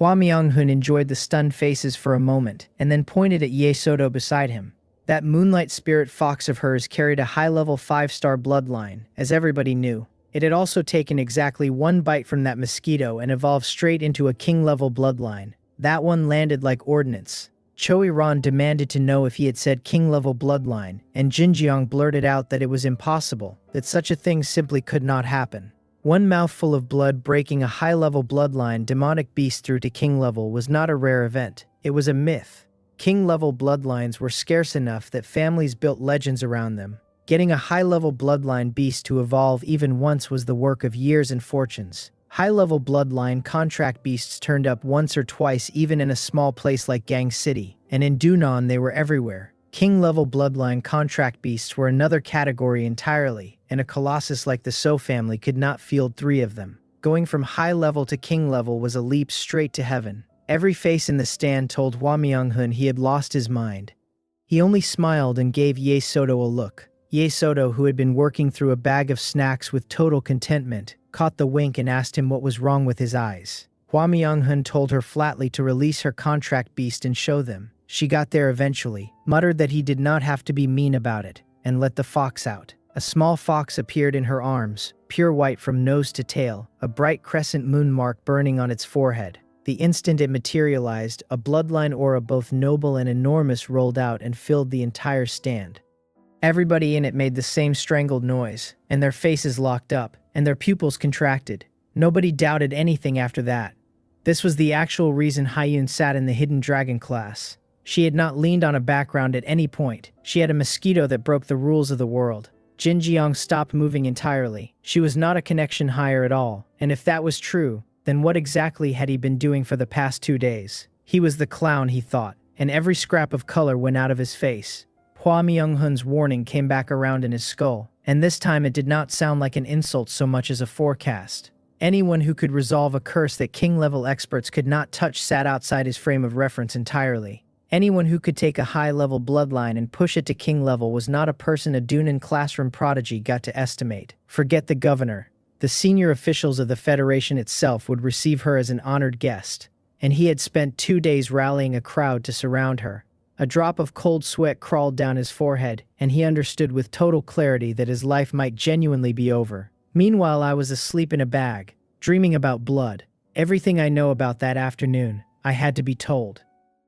Speaker 1: Hwa Myung-hun enjoyed the stunned faces for a moment, and then pointed at Ye Soto beside him. That moonlight spirit fox of hers carried a high-level 5-star bloodline, as everybody knew. It had also taken exactly one bite from that mosquito and evolved straight into a king-level bloodline. That one landed like ordnance. Choi Ron demanded to know if he had said king-level bloodline, and Jin Jeong blurted out that it was impossible, that such a thing simply could not happen. One mouthful of blood breaking a high-level bloodline demonic beast through to king-level was not a rare event. It was a myth. King-level bloodlines were scarce enough that families built legends around them. Getting a high-level bloodline beast to evolve even once was the work of years and fortunes. High-level bloodline contract beasts turned up once or twice even in a small place like Gang City, and in Dunan they were everywhere. King-level bloodline contract beasts were another category entirely, and a colossus like the So family could not field 3 of them. Going from high-level to king-level was a leap straight to heaven. Every face in the stand told Hwa Myung-hun he had lost his mind. He only smiled and gave Ye Soto a look. Ye Soto, who had been working through a bag of snacks with total contentment, caught the wink and asked him what was wrong with his eyes. Hwa Myung-hun told her flatly to release her contract beast and show them. She got there eventually, muttered that he did not have to be mean about it, and let the fox out. A small fox appeared in her arms, pure white from nose to tail, a bright crescent moon mark burning on its forehead. The instant it materialized, a bloodline aura both noble and enormous rolled out and filled the entire stand. Everybody in it made the same strangled noise, and their faces locked up, and their pupils contracted. Nobody doubted anything after that. This was the actual reason Hyun sat in the Hidden Dragon class. She had not leaned on a background at any point. She had a mosquito that broke the rules of the world. Jin Jeong stopped moving entirely. She was not a connection hire at all, and if that was true, then what exactly had he been doing for the past 2 days? He was the clown, he thought, and every scrap of color went out of his face. Hwa Myung-hun's warning came back around in his skull, and this time it did not sound like an insult so much as a forecast. Anyone who could resolve a curse that king-level experts could not touch sat outside his frame of reference entirely. Anyone who could take a high-level bloodline and push it to king level was not a person a Dunan classroom prodigy got to estimate. Forget the governor. The senior officials of the Federation itself would receive her as an honored guest, and he had spent 2 days rallying a crowd to surround her. A drop of cold sweat crawled down his forehead, and he understood with total clarity that his life might genuinely be over. Meanwhile, I was asleep in a bag, dreaming about blood. Everything I know about that afternoon, I had to be told.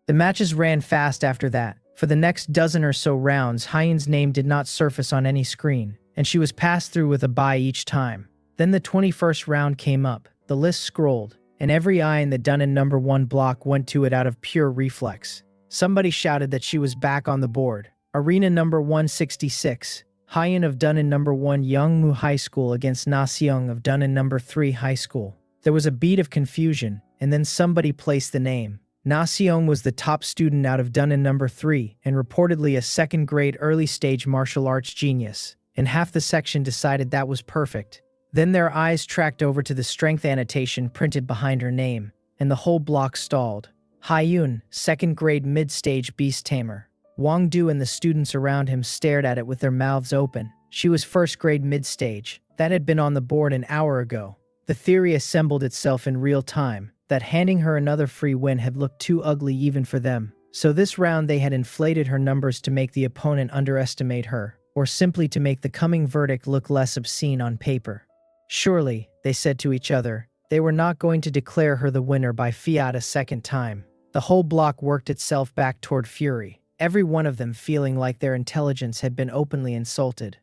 Speaker 1: The matches ran fast after that. For the next dozen or so rounds, Hyun's name did not surface on any screen, and she was passed through with a bye each time. Then the 21st round came up. The list scrolled. and every eye in the Dunnan number 1 block went to it out of pure reflex. Somebody shouted that she was back on the board. Arena number 166. Hyun of Dunnan number 1 Youngmu High School against Na Seung of Dunnan number 3 High School. There was a beat of confusion, and then somebody placed the name. Na Seung was the top student out of Dunnan number 3 and reportedly a second-grade early-stage martial arts genius, and half the section decided that was perfect. Then their eyes tracked over to the strength annotation printed behind her name, and the whole block stalled. Hyun, second-grade mid-stage beast tamer. Wang Du and the students around him stared at it with their mouths open. She was first-grade mid-stage. That had been on the board an hour ago. The theory assembled itself in real time, that handing her another free win had looked too ugly even for them. So this round they had inflated her numbers to make the opponent underestimate her, or simply to make the coming verdict look less obscene on paper. Surely, they said to each other, they were not going to declare her the winner by fiat a second time. The whole block worked itself back toward fury, every one of them feeling like their intelligence had been openly insulted.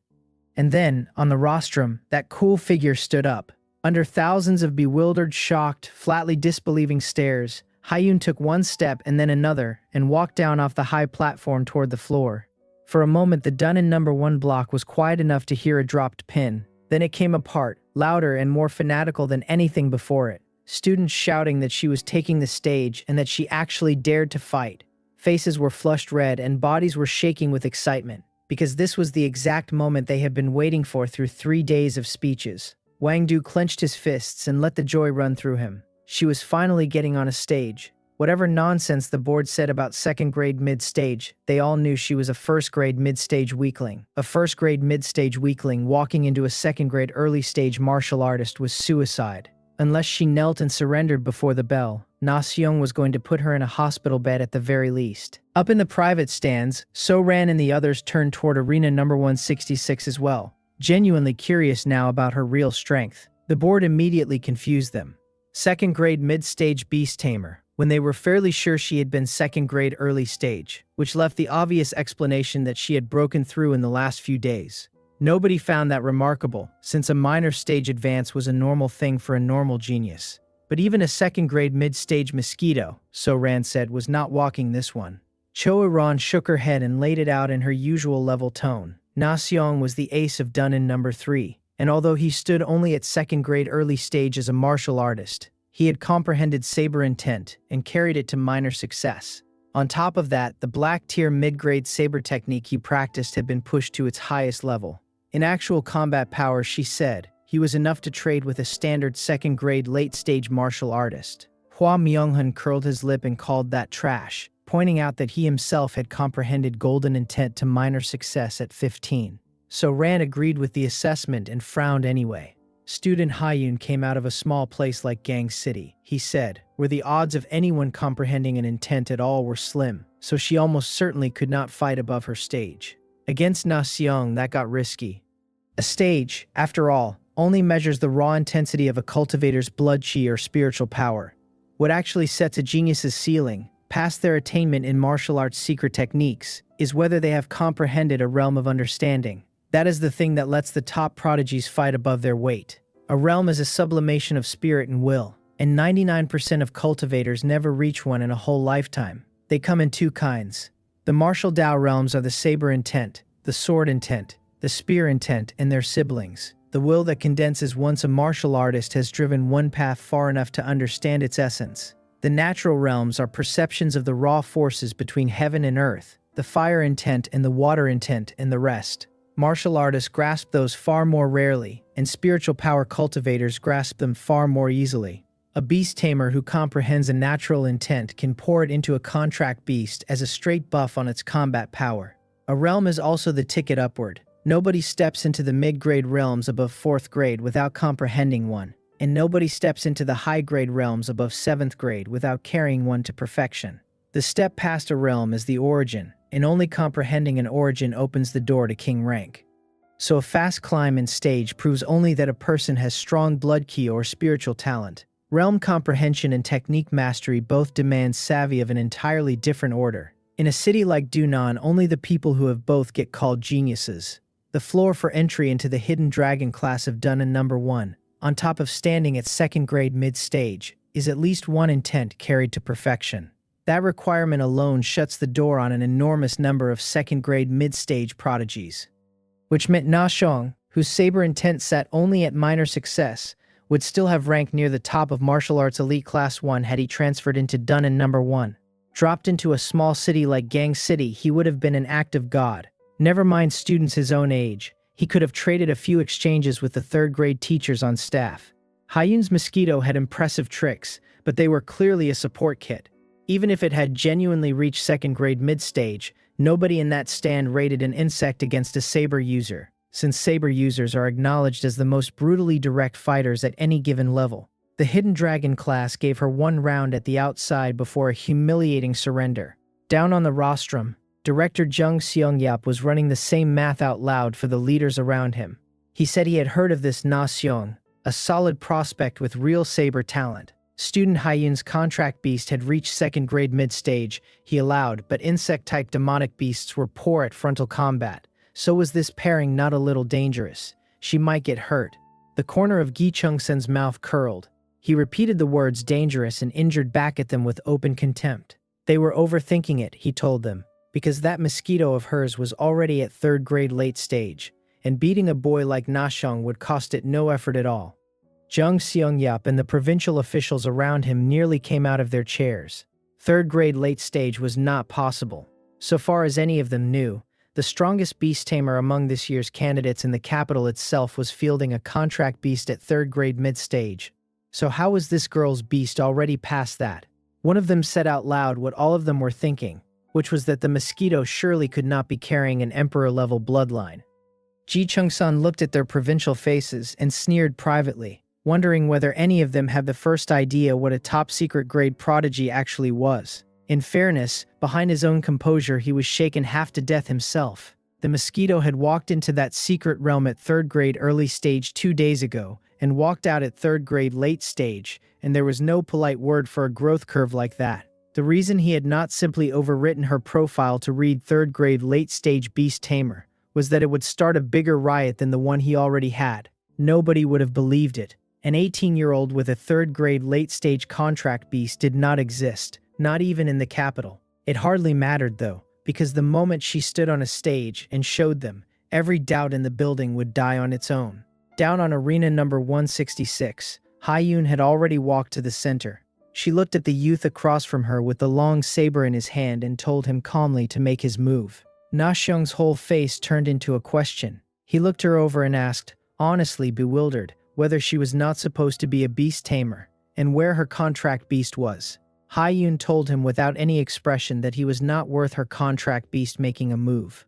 Speaker 1: And then, on the rostrum, that cool figure stood up. Under thousands of bewildered, shocked, flatly disbelieving stares, Hyun took one step and then another and walked down off the high platform toward the floor. For a moment, the Dunnan number 1 block was quiet enough to hear a dropped pin. Then it came apart, louder and more fanatical than anything before it. Students shouting that she was taking the stage and that she actually dared to fight. Faces were flushed red and bodies were shaking with excitement, because this was the exact moment they had been waiting for through 3 days of speeches. Wang Du clenched his fists and let the joy run through him. She was finally getting on a stage. Whatever nonsense the board said about second-grade mid-stage, they all knew she was a first-grade mid-stage weakling. A first-grade mid-stage weakling walking into a second-grade early-stage martial artist was suicide. Unless she knelt and surrendered before the bell, Na Seung was going to put her in a hospital bed at the very least. Up in the private stands, So Ran and the others turned toward arena number 166 as well, genuinely curious now about her real strength. The board immediately confused them. Second-grade mid-stage beast tamer, when they were fairly sure she had been second-grade early stage, which left the obvious explanation that she had broken through in the last few days. Nobody found that remarkable, since a minor stage advance was a normal thing for a normal genius. But even a second-grade mid-stage Mosquito, So Ran said, was not walking this one. Cho Iran shook her head and laid it out in her usual level tone. Na Seung was the ace of Dunnan number 3, and although he stood only at second-grade early stage as a martial artist, he had comprehended saber intent and carried it to minor success. On top of that, the black-tier mid-grade saber technique he practiced had been pushed to its highest level. In actual combat power, she said, he was enough to trade with a standard second-grade late-stage martial artist. Hua Myung-hun curled his lip and called that trash, pointing out that he himself had comprehended golden intent to minor success at 15. So Ran agreed with the assessment and frowned anyway. Student Hyun came out of a small place like Gang City, he said, where the odds of anyone comprehending an intent at all were slim, so she almost certainly could not fight above her stage. Against Na Seung, that got risky. A stage, after all, only measures the raw intensity of a cultivator's blood chi or spiritual power. What actually sets a genius's ceiling, past their attainment in martial arts secret techniques, is whether they have comprehended a realm of understanding. That is the thing that lets the top prodigies fight above their weight. A realm is a sublimation of spirit and will, and 99% of cultivators never reach one in a whole lifetime. They come in 2 kinds. The martial Dao realms are the saber intent, the sword intent, the spear intent, and their siblings. The will that condenses once a martial artist has driven one path far enough to understand its essence. The natural realms are perceptions of the raw forces between heaven and earth, the fire intent and the water intent, and the rest. Martial artists grasp those far more rarely, and spiritual power cultivators grasp them far more easily. A beast tamer who comprehends a natural intent can pour it into a contract beast as a straight buff on its combat power. A realm is also the ticket upward. Nobody steps into the mid-grade realms above 4th grade without comprehending one, and nobody steps into the high-grade realms above 7th grade without carrying one to perfection. The step past a realm is the origin, and only comprehending an origin opens the door to king rank. So a fast climb in stage proves only that a person has strong blood ki or spiritual talent. Realm comprehension and technique mastery both demand savvy of an entirely different order. In a city like Dunan, only the people who have both get called geniuses. The floor for entry into the hidden dragon class of Dunnan number 1, on top of standing at second grade mid-stage, is at least one intent carried to perfection. That requirement alone shuts the door on an enormous number of second-grade mid-stage prodigies. Which meant Na Xiong, whose saber intent sat only at minor success, would still have ranked near the top of martial arts elite class 1 had he transferred into Dunnan number 1. Dropped into a small city like Gang City, he would have been an act of God. Never mind students his own age, he could have traded a few exchanges with the third-grade teachers on staff. Haiyun's Mosquito had impressive tricks, but they were clearly a support kit. Even if it had genuinely reached second-grade mid-stage, nobody in that stand rated an insect against a saber user, since saber users are acknowledged as the most brutally direct fighters at any given level. The Hidden Dragon class gave her one round at the outside before a humiliating surrender. Down on the rostrum, Director Jung Seongyap was running the same math out loud for the leaders around him. He said he had heard of this Na Xiong, a solid prospect with real saber talent. Student Haiyun's contract beast had reached second-grade mid-stage, he allowed, but insect-type demonic beasts were poor at frontal combat. So was this pairing not a little dangerous? She might get hurt. The corner of Gi Chung-sen's mouth curled. He repeated the words dangerous and injured back at them with open contempt. They were overthinking it, he told them, because that mosquito of hers was already at third-grade late stage, and beating a boy like Na Xiong would cost it no effort at all. Jung Seongyap and the provincial officials around him nearly came out of their chairs. Third-grade late stage was not possible. So far as any of them knew, the strongest beast tamer among this year's candidates in the capital itself was fielding a contract beast at third-grade mid-stage. So how was this girl's beast already past that? One of them said out loud what all of them were thinking, which was that the mosquito surely could not be carrying an emperor-level bloodline. Ji Chung-san looked at their provincial faces and sneered privately, wondering whether any of them had the first idea what a top-secret grade prodigy actually was. In fairness, behind his own composure he was shaken half to death himself. The mosquito had walked into that secret realm at third-grade early stage 2 days ago, and walked out at third-grade late stage, and there was no polite word for a growth curve like that. The reason he had not simply overwritten her profile to read third-grade late-stage beast tamer was that it would start a bigger riot than the one he already had. Nobody would have believed it. An 18-year-old with a third-grade late-stage contract beast did not exist, not even in the capital. It hardly mattered, though, because the moment she stood on a stage and showed them, every doubt in the building would die on its own. Down on arena number 166, Haiyun had already walked to the center. She looked at the youth across from her with the long saber in his hand and told him calmly to make his move. Na Xiong's whole face turned into a question. He looked her over and asked, honestly bewildered, whether she was not supposed to be a beast tamer, and where her contract beast was. Haiyun told him without any expression that he was not worth her contract beast making a move.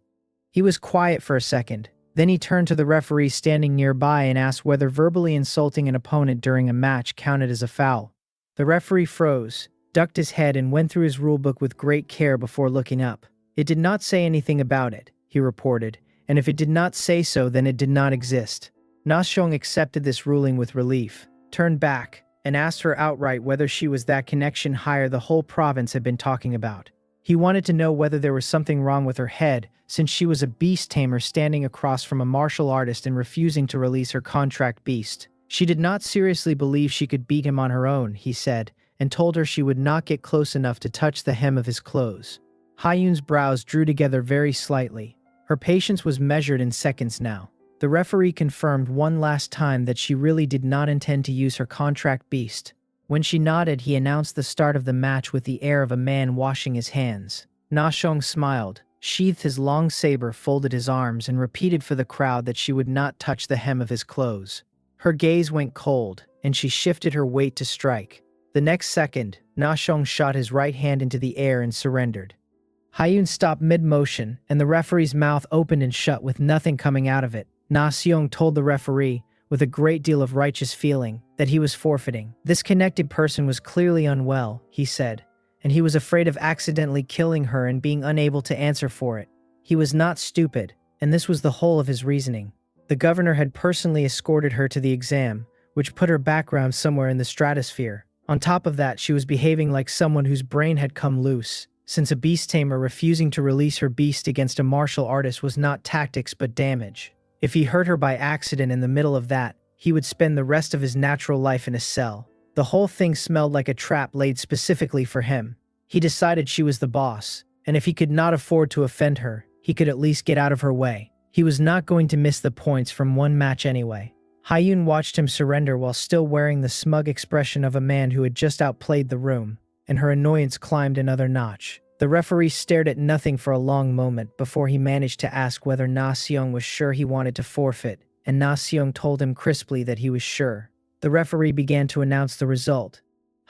Speaker 1: He was quiet for a second. Then he turned to the referee standing nearby and asked whether verbally insulting an opponent during a match counted as a foul. The referee froze, ducked his head and went through his rulebook with great care before looking up. It did not say anything about it, he reported, and if it did not say so then it did not exist. Na Xiong accepted this ruling with relief, turned back, and asked her outright whether she was that connection hire the whole province had been talking about. He wanted to know whether there was something wrong with her head, since she was a beast tamer standing across from a martial artist and refusing to release her contract beast. She did not seriously believe she could beat him on her own, he said, and told her she would not get close enough to touch the hem of his clothes. Haiyun's brows drew together very slightly. Her patience was measured in seconds now. The referee confirmed one last time that she really did not intend to use her contract beast. When she nodded, he announced the start of the match with the air of a man washing his hands. Na Xiong smiled, sheathed his long saber, folded his arms, and repeated for the crowd that she would not touch the hem of his clothes. Her gaze went cold, and she shifted her weight to strike. The next second, Na Xiong shot his right hand into the air and surrendered. Haiyun stopped mid-motion, and the referee's mouth opened and shut with nothing coming out of it. Na Xiong told the referee, with a great deal of righteous feeling, that he was forfeiting. This connected person was clearly unwell, he said, and he was afraid of accidentally killing her and being unable to answer for it. He was not stupid, and this was the whole of his reasoning. The governor had personally escorted her to the exam, which put her background somewhere in the stratosphere. On top of that, she was behaving like someone whose brain had come loose, since a beast tamer refusing to release her beast against a martial artist was not tactics but damage. If he hurt her by accident in the middle of that, he would spend the rest of his natural life in a cell. The whole thing smelled like a trap laid specifically for him. He decided she was the boss, and if he could not afford to offend her, he could at least get out of her way. He was not going to miss the points from one match anyway. Hyun watched him surrender while still wearing the smug expression of a man who had just outplayed the room, and her annoyance climbed another notch. The referee stared at nothing for a long moment before he managed to ask whether Na Seong was sure he wanted to forfeit, and Na Seong told him crisply that he was sure. The referee began to announce the result.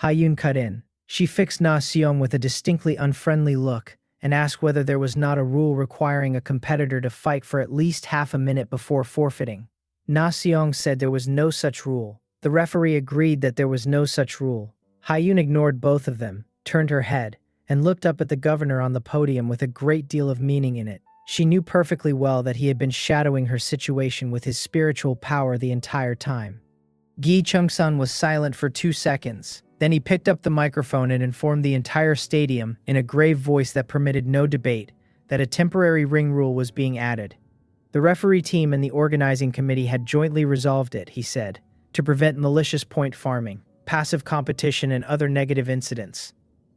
Speaker 1: Hyun cut in. She fixed Na Seong with a distinctly unfriendly look and asked whether there was not a rule requiring a competitor to fight for at least half a minute before forfeiting. Na Seong said there was no such rule. The referee agreed that there was no such rule. Hyun ignored both of them, turned her head, and looked up at the governor on the podium with a great deal of meaning in it. She knew perfectly well that he had been shadowing her situation with his spiritual power the entire time. Gi Chung-sun was silent for 2 seconds. Then he picked up the microphone and informed the entire stadium, in a grave voice that permitted no debate, that a temporary ring rule was being added. The referee team and the organizing committee had jointly resolved it, he said, to prevent malicious point farming, passive competition, and other negative incidents.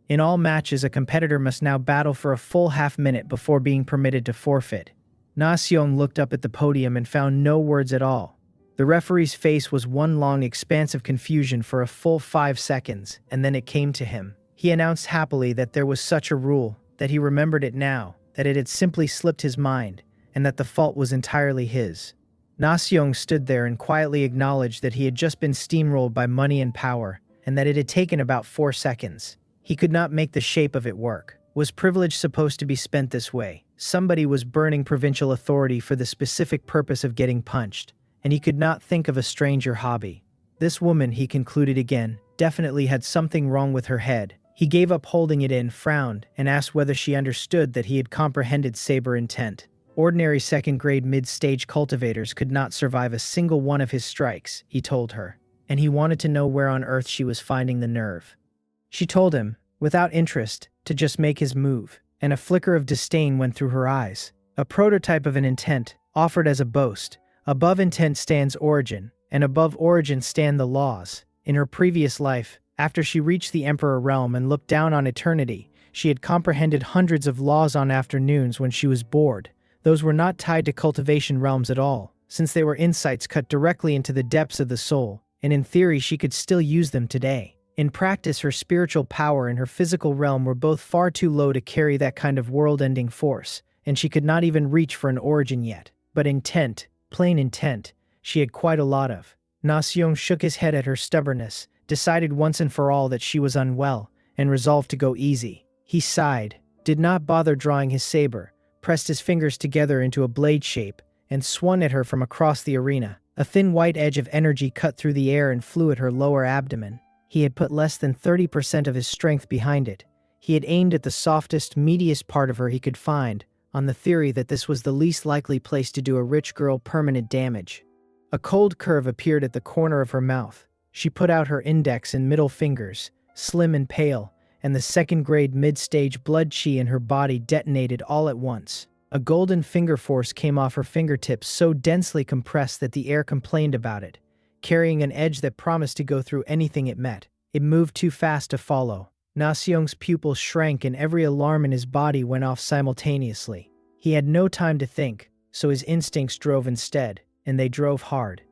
Speaker 1: In all matches, a competitor must now battle for a full half-minute before being permitted to forfeit. Na Seong looked up at the podium and found no words at all. The referee's face was one long expanse of confusion for a full 5 seconds, and then it came to him. He announced happily that there was such a rule, that he remembered it now, that it had simply slipped his mind, and that the fault was entirely his. Na Seong stood there and quietly acknowledged that he had just been steamrolled by money and power, and that it had taken about 4 seconds. He could not make the shape of it work. Was privilege supposed to be spent this way? Somebody was burning provincial authority for the specific purpose of getting punched, and he could not think of a stranger hobby. This woman, he concluded again, definitely had something wrong with her head. He gave up holding it in, frowned, and asked whether she understood that he had comprehended saber intent. Ordinary second-grade mid-stage cultivators could not survive a single one of his strikes, he told her, and he wanted to know where on earth she was finding the nerve. She told him, without interest, to just make his move, and a flicker of disdain went through her eyes. A prototype of an intent, offered as a boast. Above intent stands origin, and above origin stand the laws. In her previous life, after she reached the Emperor realm and looked down on eternity, she had comprehended hundreds of laws on afternoons when she was bored. Those were not tied to cultivation realms at all, since they were insights cut directly into the depths of the soul, and in theory she could still use them today. In practice, her spiritual power and her physical realm were both far too low to carry that kind of world-ending force, and she could not even reach for an origin yet. But intent, plain intent, she had quite a lot of. Na Seong shook his head at her stubbornness, decided once and for all that she was unwell, and resolved to go easy. He sighed, did not bother drawing his saber, pressed his fingers together into a blade shape, and swung at her from across the arena. A thin white edge of energy cut through the air and flew at her lower abdomen. He had put less than 30% of his strength behind it. He had aimed at the softest, meatiest part of her he could find, on the theory that this was the least likely place to do a rich girl permanent damage. A cold curve appeared at the corner of her mouth. She put out her index and middle fingers, slim and pale, and the second-grade mid-stage blood chi in her body detonated all at once. A golden finger force came off her fingertips so densely compressed that the air complained about it, carrying an edge that promised to go through anything it met. It moved too fast to follow. Na Seong's pupils shrank and every alarm in his body went off simultaneously. He had no time to think, so his instincts drove instead, and they drove hard.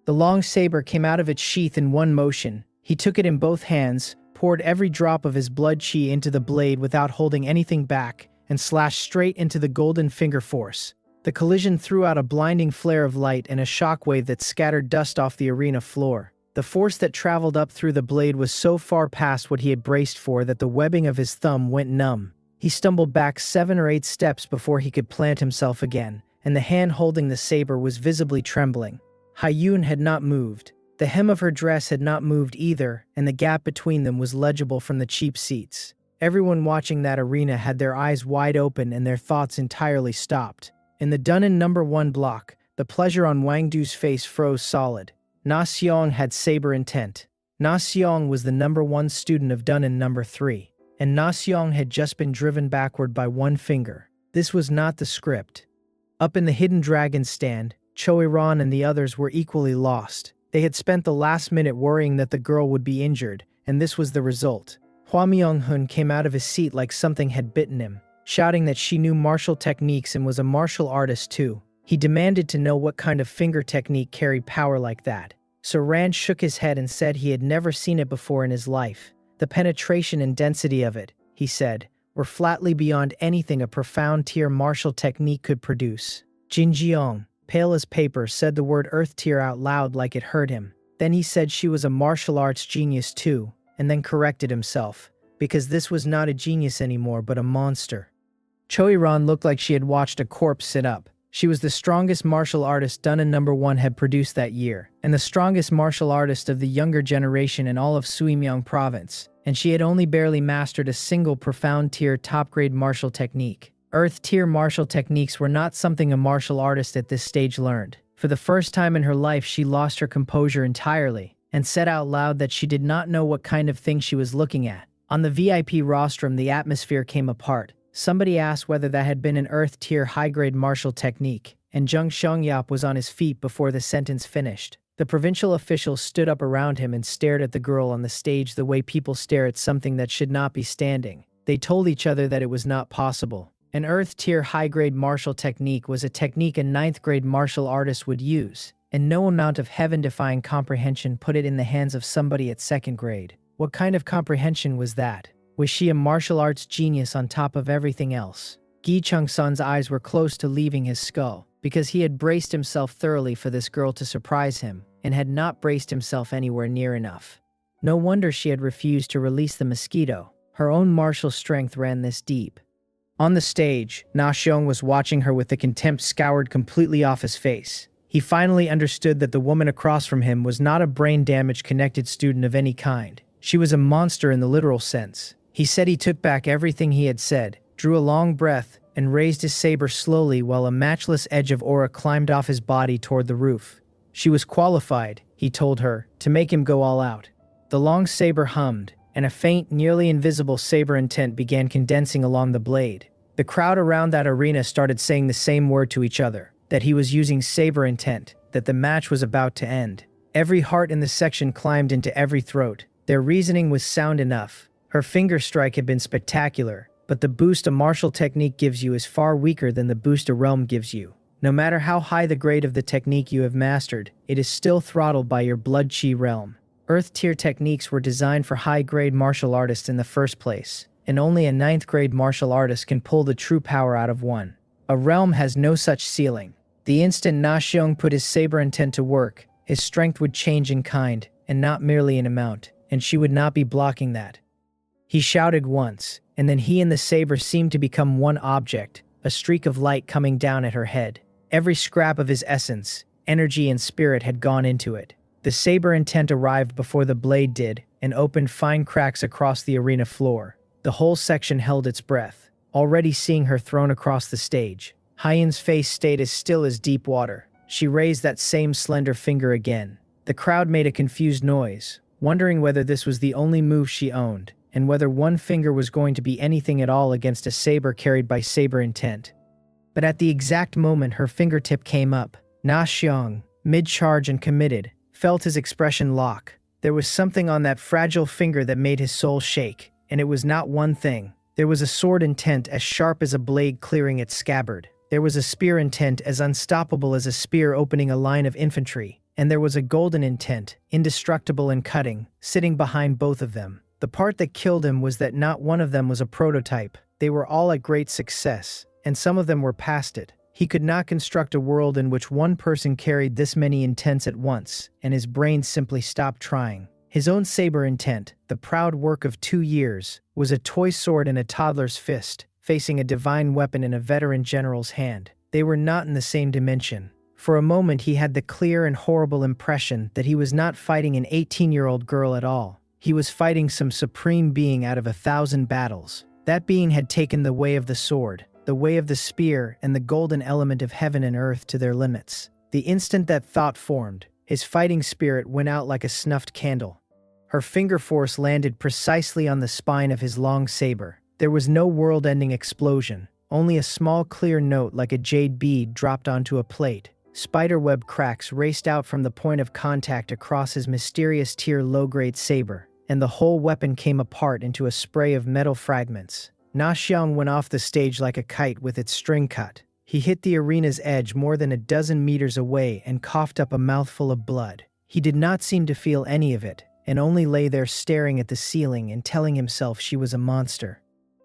Speaker 1: The long saber came out of its sheath in one motion. He took it in both hands, poured every drop of his blood chi into the blade without holding anything back, and slashed straight into the golden finger force. The collision threw out a blinding flare of light and a shockwave that scattered dust off the arena floor. The force that traveled up through the blade was so far past what he had braced for that the webbing of his thumb went numb. He stumbled back 7 or 8 steps before he could plant himself again, and the hand holding the saber was visibly trembling. Hyun had not moved. The hem of her dress had not moved either, and the gap between them was legible from the cheap seats. Everyone watching that arena had their eyes wide open and their thoughts entirely stopped. In the Dunnan No. 1 block, the pleasure on Wang Du's face froze solid. Na Seong had saber intent. Na Seong was the No. 1 student of Dunnan No. 3, and Na Seong had just been driven backward by one finger. This was not the script. Up in the Hidden Dragon stand, Choi Ron and the others were equally lost. They had spent the last minute worrying that the girl would be injured, and this was the result. Hua Myung-hun came out of his seat like something had bitten him, shouting that she knew martial techniques and was a martial artist too. He demanded to know what kind of finger technique carried power like that. So Rand shook his head and said he had never seen it before in his life. The penetration and density of it, he said, were flatly beyond anything a profound tier martial technique could produce. Jin Jiang, pale as paper, said the word earth tier out loud like it hurt him. Then he said she was a martial arts genius too, and then corrected himself, because this was not a genius anymore but a monster. Choi-ran looked like she had watched a corpse sit up. She was the strongest martial artist Dunnan #1 had produced that year, and the strongest martial artist of the younger generation in all of Suimyang province, and she had only barely mastered a single profound tier top-grade martial technique. Earth tier martial techniques were not something a martial artist at this stage learned. For the first time in her life, she lost her composure entirely, and said out loud that she did not know what kind of thing she was looking at. On the VIP rostrum, the atmosphere came apart. Somebody asked whether that had been an earth-tier high-grade martial technique, and Zheng Xiangyap was on his feet before the sentence finished. The provincial officials stood up around him and stared at the girl on the stage the way people stare at something that should not be standing. They told each other that it was not possible. An earth-tier high-grade martial technique was a technique a 9th-grade martial artist would use, and no amount of heaven-defying comprehension put it in the hands of somebody at 2nd grade. What kind of comprehension was that? Was she a martial arts genius on top of everything else? Gi Chung-sun's eyes were close to leaving his skull, because he had braced himself thoroughly for this girl to surprise him, and had not braced himself anywhere near enough. No wonder she had refused to release the mosquito. Her own martial strength ran this deep. On the stage, Na Xiong was watching her with the contempt scoured completely off his face. He finally understood that the woman across from him was not a brain-damaged connected student of any kind. She was a monster in the literal sense. He said he took back everything he had said, drew a long breath, and raised his saber slowly while a matchless edge of aura climbed off his body toward the roof. She was qualified, he told her, to make him go all out. The long saber hummed, and a faint, nearly invisible saber intent began condensing along the blade. The crowd around that arena started saying the same word to each other, that he was using saber intent, that the match was about to end. Every heart in the section climbed into every throat. Their reasoning was sound enough. Her finger strike had been spectacular, but the boost a martial technique gives you is far weaker than the boost a realm gives you. No matter how high the grade of the technique you have mastered, it is still throttled by your blood chi realm. Earth-tier techniques were designed for high-grade martial artists in the first place, and only a 9th-grade martial artist can pull the true power out of one. A realm has no such ceiling. The instant Na Xiong put his saber intent to work, his strength would change in kind, and not merely in amount, and she would not be blocking that. He shouted once, and then he and the saber seemed to become one object, a streak of light coming down at her head. Every scrap of his essence, energy and spirit had gone into it. The saber intent arrived before the blade did, and opened fine cracks across the arena floor. The whole section held its breath, already seeing her thrown across the stage. Hyun's face stayed as still as deep water. She raised that same slender finger again. The crowd made a confused noise, wondering whether this was the only move she owned, and whether one finger was going to be anything at all against a saber carried by saber intent. But at the exact moment her fingertip came up, Na Xiong, mid-charge and committed, felt his expression lock. There was something on that fragile finger that made his soul shake, and it was not one thing. There was a sword intent as sharp as a blade clearing its scabbard. There was a spear intent as unstoppable as a spear opening a line of infantry, and there was a golden intent, indestructible and cutting, sitting behind both of them. The part that killed him was that not one of them was a prototype. They were all a great success, and some of them were past it. He could not construct a world in which one person carried this many intents at once, and his brain simply stopped trying. His own saber intent, the proud work of 2 years, was a toy sword in a toddler's fist, facing a divine weapon in a veteran general's hand. They were not in the same dimension. For a moment he had the clear and horrible impression that he was not fighting an 18-year-old girl at all. He was fighting some supreme being out of 1,000 battles. That being had taken the way of the sword, the way of the spear, and the golden element of heaven and earth to their limits. The instant that thought formed, his fighting spirit went out like a snuffed candle. Her finger force landed precisely on the spine of his long saber. There was no world-ending explosion, only a small clear note like a jade bead dropped onto a plate. Spiderweb cracks raced out from the point of contact across his mysterious tier low-grade saber, and the whole weapon came apart into a spray of metal fragments. Na Xiang went off the stage like a kite with its string cut. He hit the arena's edge more than a dozen meters away and coughed up a mouthful of blood. He did not seem to feel any of it, and only lay there staring at the ceiling and telling himself she was a monster.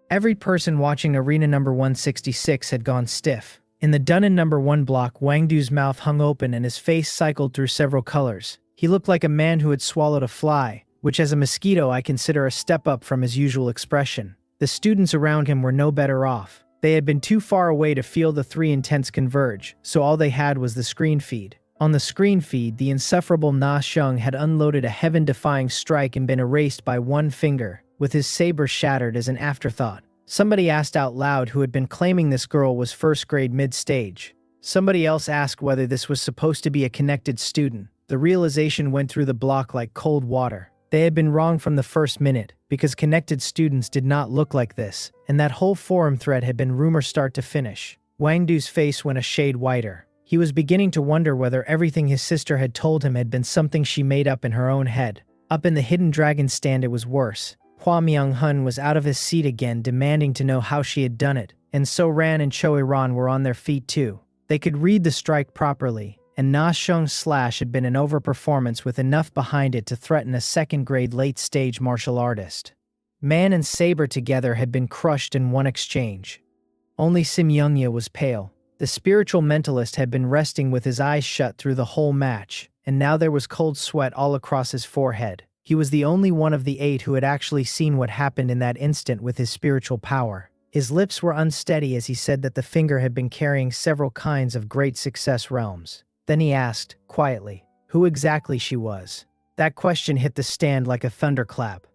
Speaker 1: Every person watching arena number 166 had gone stiff. In the Dunnan number 1 block, Wang Du's mouth hung open and his face cycled through several colors. He looked like a man who had swallowed a fly, which as a mosquito I consider a step up from his usual expression. The students around him were no better off. They had been too far away to feel the three intents converge, so all they had was the screen feed. On the screen feed, the insufferable Na Xiang had unloaded a heaven-defying strike and been erased by one finger, with his saber shattered as an afterthought. Somebody asked out loud who had been claiming this girl was first grade mid-stage. Somebody else asked whether this was supposed to be a connected student. The realization went through the block like cold water. They had been wrong from the first minute, because connected students did not look like this, and that whole forum thread had been rumor start to finish. Wang Du's face went a shade whiter. He was beginning to wonder whether everything his sister had told him had been something she made up in her own head. Up in the Hidden Dragon stand it was worse. Hua Myung-hun was out of his seat again, demanding to know how she had done it, and so Ran and Choi Ran were on their feet too. They could read the strike properly, and Na Xiang's slash had been an overperformance with enough behind it to threaten a second-grade late-stage martial artist. Man and saber together had been crushed in one exchange. Only Sim Youngya was pale. The spiritual mentalist had been resting with his eyes shut through the whole match, and now there was cold sweat all across his forehead. He was the only one of the 8 who had actually seen what happened in that instant with his spiritual power. His lips were unsteady as he said that the finger had been carrying several kinds of great success realms. Then he asked, quietly, who exactly she was. That question hit the stand like a thunderclap.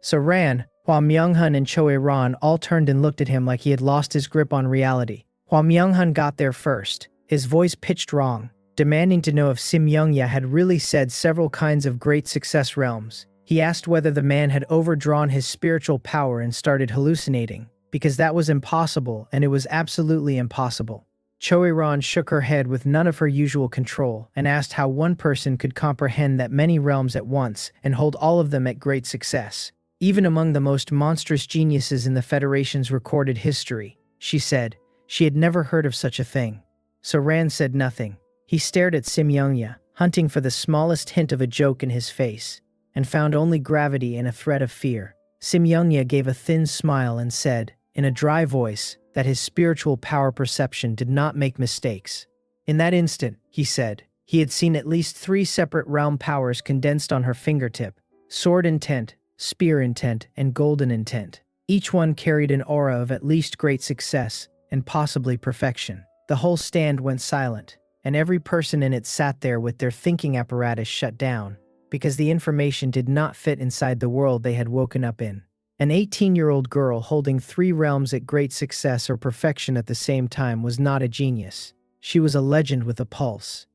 Speaker 1: So Ran, Hua Myung-hun and Choi Ran all turned and looked at him like he had lost his grip on reality. Hua Myung-hun got there first, his voice pitched wrong, demanding to know if Sim Youngya had really said several kinds of great success realms. He asked whether the man had overdrawn his spiritual power and started hallucinating, because that was impossible, and it was absolutely impossible. Choi Ran shook her head with none of her usual control and asked how one person could comprehend that many realms at once and hold all of them at great success. Even among the most monstrous geniuses in the Federation's recorded history, she said, she had never heard of such a thing. So Ran said nothing. He stared at Sim Youngya, hunting for the smallest hint of a joke in his face, and found only gravity and a threat of fear. Sim Youngya gave a thin smile and said, in a dry voice, that his spiritual power perception did not make mistakes. In that instant, he said, he had seen at least 3 separate realm powers condensed on her fingertip: sword intent, spear intent, and golden intent. Each one carried an aura of at least great success, and possibly perfection. The whole stand went silent, and every person in it sat there with their thinking apparatus shut down, because the information did not fit inside the world they had woken up in. An 18-year-old girl holding 3 realms at great success or perfection at the same time was not a genius. She was a legend with a pulse.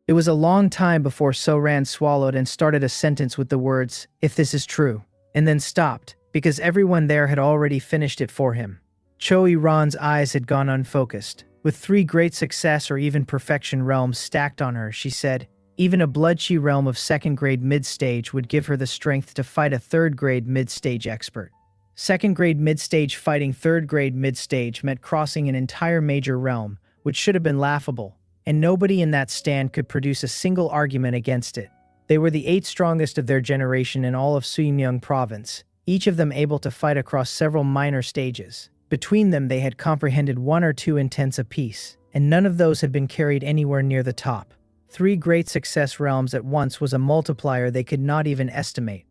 Speaker 1: It was a long time before So-Ran swallowed and started a sentence with the words, if this is true, and then stopped, because everyone there had already finished it for him. Choi Ran's eyes had gone unfocused. With 3 great success or even perfection realms stacked on her, she said, even a blood-chi realm of second-grade mid-stage would give her the strength to fight a third-grade mid-stage expert. Second-grade mid-stage fighting third-grade mid-stage meant crossing an entire major realm, which should have been laughable, and nobody in that stand could produce a single argument against it. They were the 8 strongest of their generation in all of Suimyeong province, each of them able to fight across several minor stages. Between them they had comprehended 1 or 2 intents apiece, and none of those had been carried anywhere near the top. 3 great success realms at once was a multiplier they could not even estimate.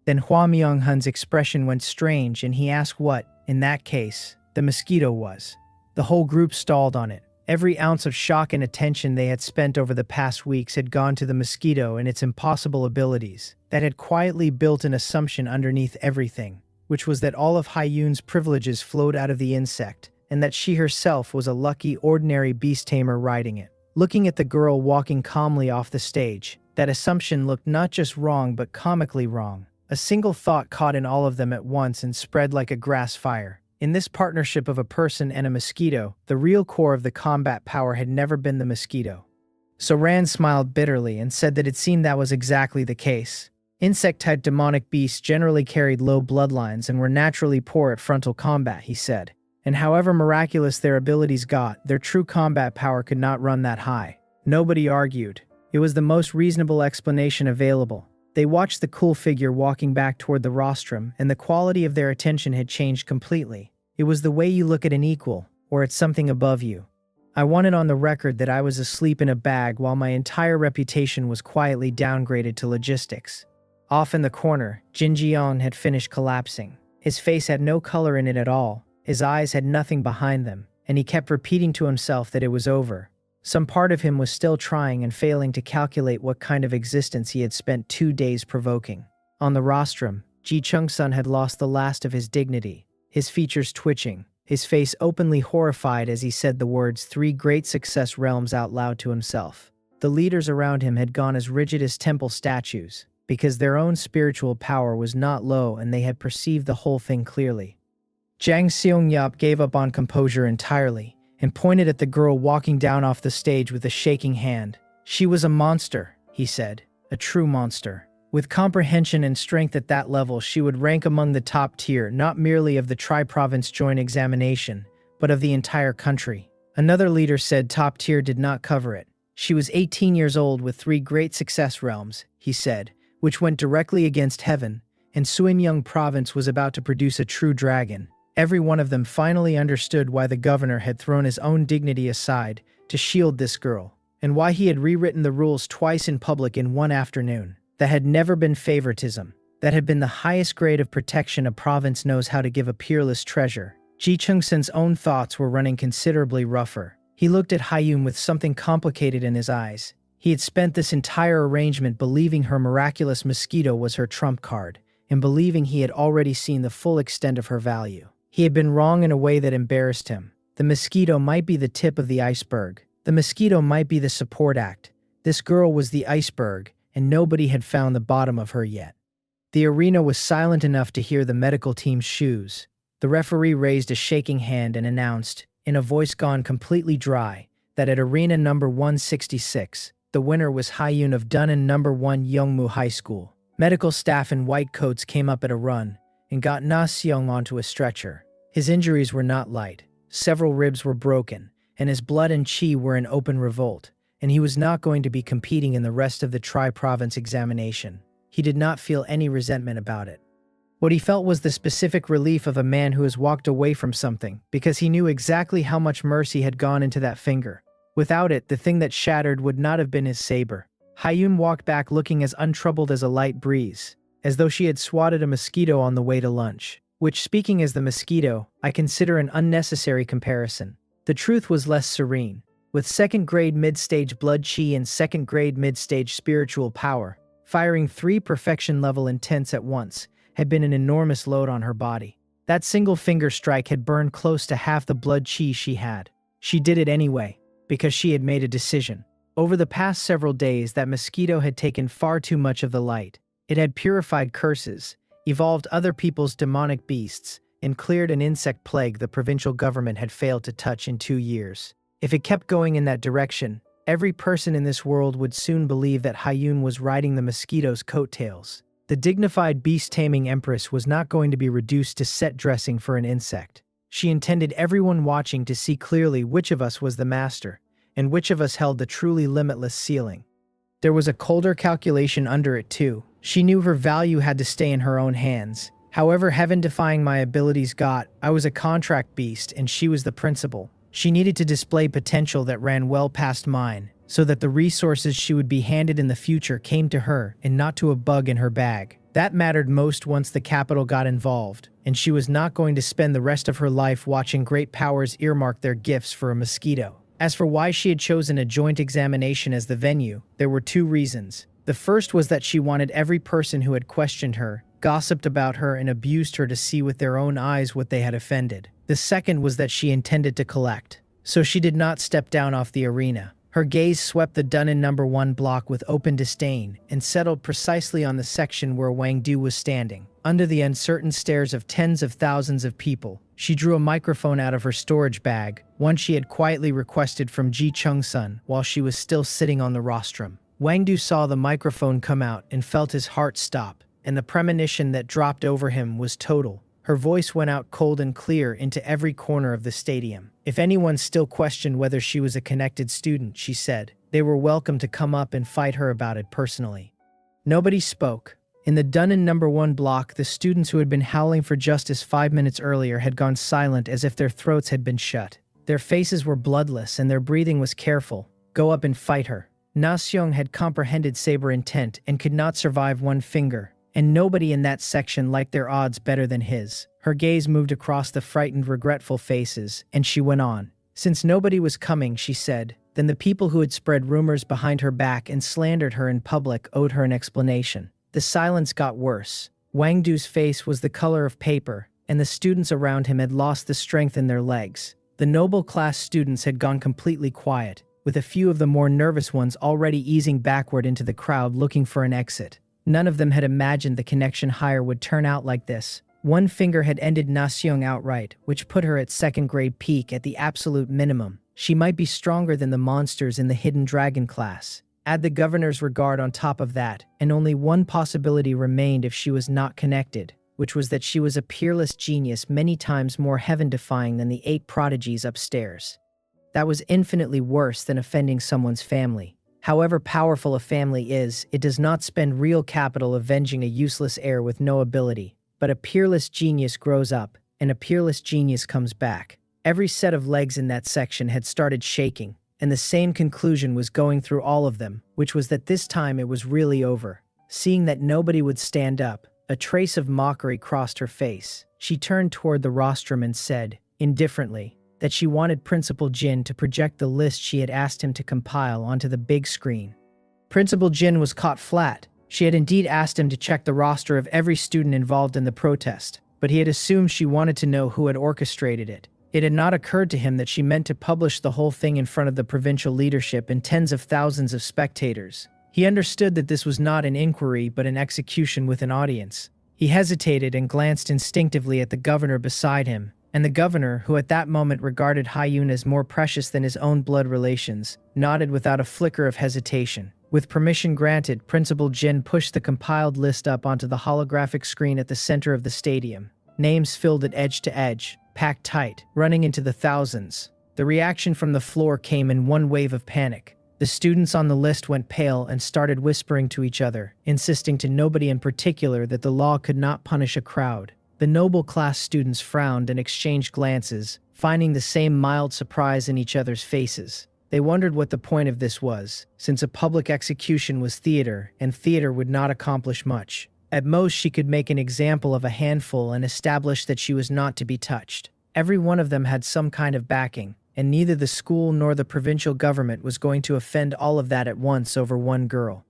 Speaker 1: Then Hua Myung-hun's expression went strange and he asked what, in that case, the Mosquito was. The whole group stalled on it. Every ounce of shock and attention they had spent over the past weeks had gone to the Mosquito and its impossible abilities, that had quietly built an assumption underneath everything, which was that all of Hyun's privileges flowed out of the insect, and that she herself was a lucky, ordinary beast tamer riding it. Looking at the girl walking calmly off the stage, that assumption looked not just wrong but comically wrong. A single thought caught in all of them at once and spread like a grass fire. In this partnership of a person and a mosquito, the real core of the combat power had never been the mosquito. So Rand smiled bitterly and said that it seemed that was exactly the case. Insect-type demonic beasts generally carried low bloodlines and were naturally poor at frontal combat, he said. And however miraculous their abilities got, their true combat power could not run that high. Nobody argued. It was the most reasonable explanation available. They watched the cool figure walking back toward the rostrum, and the quality of their attention had changed completely. It was the way you look at an equal, or at something above you. I wanted on the record that I was asleep in a bag while my entire reputation was quietly downgraded to logistics. Off in the corner, Jin Jian had finished collapsing. His face had no color in it at all, his eyes had nothing behind them, and he kept repeating to himself that it was over. Some part of him was still trying and failing to calculate what kind of existence he had spent 2 days provoking. On the rostrum, Ji Chung-sun had lost the last of his dignity, his features twitching, his face openly horrified as he said the words 3 great success realms out loud to himself. The leaders around him had gone as rigid as temple statues, because their own spiritual power was not low and they had perceived the whole thing clearly. Jang Seong-yap gave up on composure entirely and pointed at the girl walking down off the stage with a shaking hand. She was a monster, he said, a true monster. With comprehension and strength at that level, she would rank among the top tier, not merely of the tri-province joint examination, but of the entire country. Another leader said top tier did not cover it. She was 18 years old with 3 great success realms, he said, which went directly against heaven, and Suinyang province was about to produce a true dragon. Every one of them finally understood why the governor had thrown his own dignity aside to shield this girl, and why he had rewritten the rules twice in public in one afternoon. That had never been favoritism. That had been the highest grade of protection a province knows how to give a peerless treasure. Ji Chung-sun's own thoughts were running considerably rougher. He looked at Haiyun with something complicated in his eyes. He had spent this entire arrangement believing her miraculous mosquito was her trump card, and believing he had already seen the full extent of her value. He had been wrong in a way that embarrassed him. The mosquito might be the tip of the iceberg. The mosquito might be the support act. This girl was the iceberg, and nobody had found the bottom of her yet. The arena was silent enough to hear the medical team's shoes. The referee raised a shaking hand and announced, in a voice gone completely dry, that at arena number 166, the winner was Haiyun of Dunnan number 1 Youngmu High School. Medical staff in white coats came up at a run and got Na Seong onto a stretcher. His injuries were not light. Several ribs were broken, and his blood and chi were in open revolt, and he was not going to be competing in the rest of the tri-province examination. He did not feel any resentment about it. What he felt was the specific relief of a man who has walked away from something, because he knew exactly how much mercy had gone into that finger. Without it, the thing that shattered would not have been his saber. Haiyun walked back looking as untroubled as a light breeze, as though she had swatted a mosquito on the way to lunch. Which, speaking as the mosquito, I consider an unnecessary comparison. The truth was less serene. With second-grade mid-stage blood chi and second-grade mid-stage spiritual power, firing 3 perfection-level intents at once had been an enormous load on her body. That single finger strike had burned close to half the blood chi she had. She did it anyway, because she had made a decision. Over the past several days, that mosquito had taken far too much of the light. It had purified curses, evolved other people's demonic beasts, and cleared an insect plague the provincial government had failed to touch in 2 years. If it kept going in that direction, every person in this world would soon believe that Haiyun was riding the mosquito's coattails. The dignified beast-taming empress was not going to be reduced to set dressing for an insect. She intended everyone watching to see clearly which of us was the master, and which of us held the truly limitless ceiling. There was a colder calculation under it too. She knew her value had to stay in her own hands. However heaven-defying my abilities got, I was a contract beast and she was the principal. She needed to display potential that ran well past mine, so that the resources she would be handed in the future came to her and not to a bug in her bag. That mattered most once the capital got involved, and she was not going to spend the rest of her life watching great powers earmark their gifts for a mosquito. As for why she had chosen a joint examination as the venue, there were 2 reasons. The first was that she wanted every person who had questioned her, gossiped about her, and abused her to see with their own eyes what they had offended. The second was that she intended to collect. So she did not step down off the arena. Her gaze swept the Dunnan number 1 block with open disdain and settled precisely on the section where Wang Du was standing. Under the uncertain stares of tens of thousands of people, She drew a microphone out of her storage bag, one she had quietly requested from Ji Chung-sun while she was still sitting on the rostrum. Wang Du saw the microphone come out and felt his heart stop, and the premonition that dropped over him was total. Her voice went out cold and clear into every corner of the stadium. If anyone still questioned whether she was a connected student, she said, they were welcome to come up and fight her about it personally. Nobody spoke. In the Dunnan No. 1 block, the students who had been howling for justice 5 minutes earlier had gone silent as if their throats had been shut. Their faces were bloodless and their breathing was careful. Go up and fight her. Na Seong had comprehended Saber intent and could not survive one finger, and nobody in that section liked their odds better than his. Her gaze moved across the frightened, regretful faces, and she went on. Since nobody was coming, she said, then the people who had spread rumors behind her back and slandered her in public owed her an explanation. The silence got worse. Wang Du's face was the color of paper, and the students around him had lost the strength in their legs. The noble class students had gone completely quiet, with a few of the more nervous ones already easing backward into the crowd looking for an exit. None of them had imagined the connection hire would turn out like this. One finger had ended Na Seong outright, which put her at second grade peak at the absolute minimum. She might be stronger than the monsters in the Hidden Dragon class. Add the governor's regard on top of that, and only one possibility remained if she was not connected, which was that she was a peerless genius many times more heaven-defying than the 8 prodigies upstairs. That was infinitely worse than offending someone's family. However powerful a family is, it does not spend real capital avenging a useless heir with no ability. But a peerless genius grows up, and a peerless genius comes back. Every set of legs in that section had started shaking, and the same conclusion was going through all of them, which was that this time it was really over. Seeing that nobody would stand up, a trace of mockery crossed her face. She turned toward the rostrum and said, indifferently, that she wanted Principal Jin to project the list she had asked him to compile onto the big screen. Principal Jin was caught flat. She had indeed asked him to check the roster of every student involved in the protest, but he had assumed she wanted to know who had orchestrated it. It had not occurred to him that she meant to publish the whole thing in front of the provincial leadership and tens of thousands of spectators. He understood that this was not an inquiry but an execution with an audience. He hesitated and glanced instinctively at the governor beside him, and the governor, who at that moment regarded Hyun as more precious than his own blood relations, nodded without a flicker of hesitation. With permission granted, Principal Jin pushed the compiled list up onto the holographic screen at the center of the stadium. Names filled it edge to edge, packed tight, running into the thousands. The reaction from the floor came in one wave of panic. The students on the list went pale and started whispering to each other, insisting to nobody in particular that the law could not punish a crowd. The noble class students frowned and exchanged glances, finding the same mild surprise in each other's faces. They wondered what the point of this was, since a public execution was theater, and theater would not accomplish much. At most, she could make an example of a handful and establish that she was not to be touched. Every one of them had some kind of backing, and neither the school nor the provincial government was going to offend all of that at once over one girl.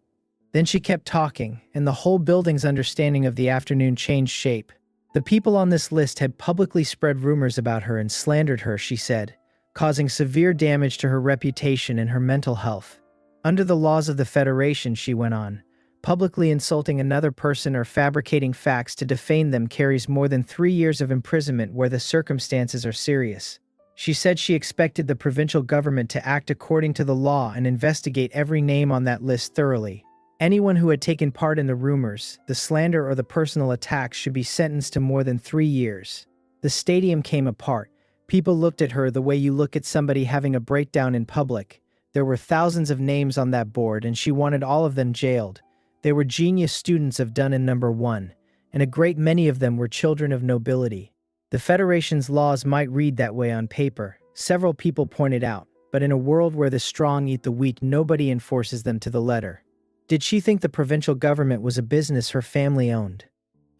Speaker 1: Then she kept talking, and the whole building's understanding of the afternoon changed shape. The people on this list had publicly spread rumors about her and slandered her, she said, causing severe damage to her reputation and her mental health. Under the laws of the Federation, she went on, publicly insulting another person or fabricating facts to defame them carries more than 3 years of imprisonment where the circumstances are serious. She said she expected the provincial government to act according to the law and investigate every name on that list thoroughly. Anyone who had taken part in the rumors, the slander or the personal attacks should be sentenced to more than 3 years. The stadium came apart. People looked at her the way you look at somebody having a breakdown in public. There were thousands of names on that board and she wanted all of them jailed. They were genius students of Dunnan No. 1, and a great many of them were children of nobility. The Federation's laws might read that way on paper, several people pointed out, but in a world where the strong eat the weak, nobody enforces them to the letter. Did she think the provincial government was a business her family owned?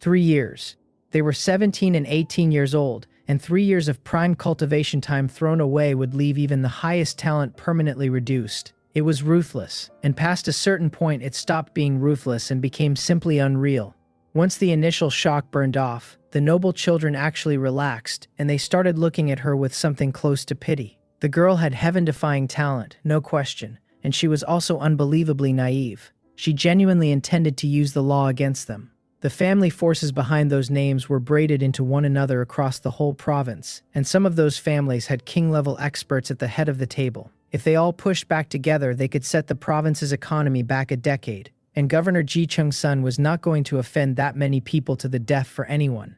Speaker 1: 3 years. They were 17 and 18 years old, and 3 years of prime cultivation time thrown away would leave even the highest talent permanently reduced. It was ruthless, and past a certain point it stopped being ruthless and became simply unreal. Once the initial shock burned off, the noble children actually relaxed, and they started looking at her with something close to pity. The girl had heaven-defying talent, no question, and she was also unbelievably naive. She genuinely intended to use the law against them. The family forces behind those names were braided into one another across the whole province, and some of those families had king-level experts at the head of the table. If they all pushed back together, they could set the province's economy back a decade, and Governor Ji Chung-sun was not going to offend that many people to the death for anyone.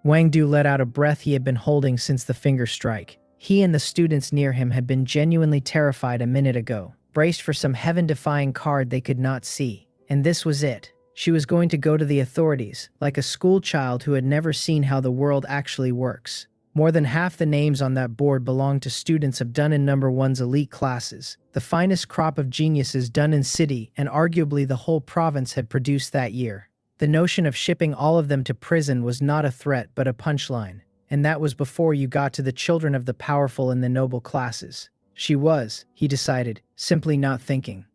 Speaker 1: Wang Du let out a breath he had been holding since the finger strike. He and the students near him had been genuinely terrified a minute ago, braced for some heaven-defying card they could not see. And this was it. She was going to go to the authorities, like a school child who had never seen how the world actually works. More than half the names on that board belonged to students of Dunn No. 1's elite classes, the finest crop of geniuses Dunn City and arguably the whole province had produced that year. The notion of shipping all of them to prison was not a threat but a punchline, and that was before you got to the children of the powerful and the noble classes. She was, he decided, simply not thinking.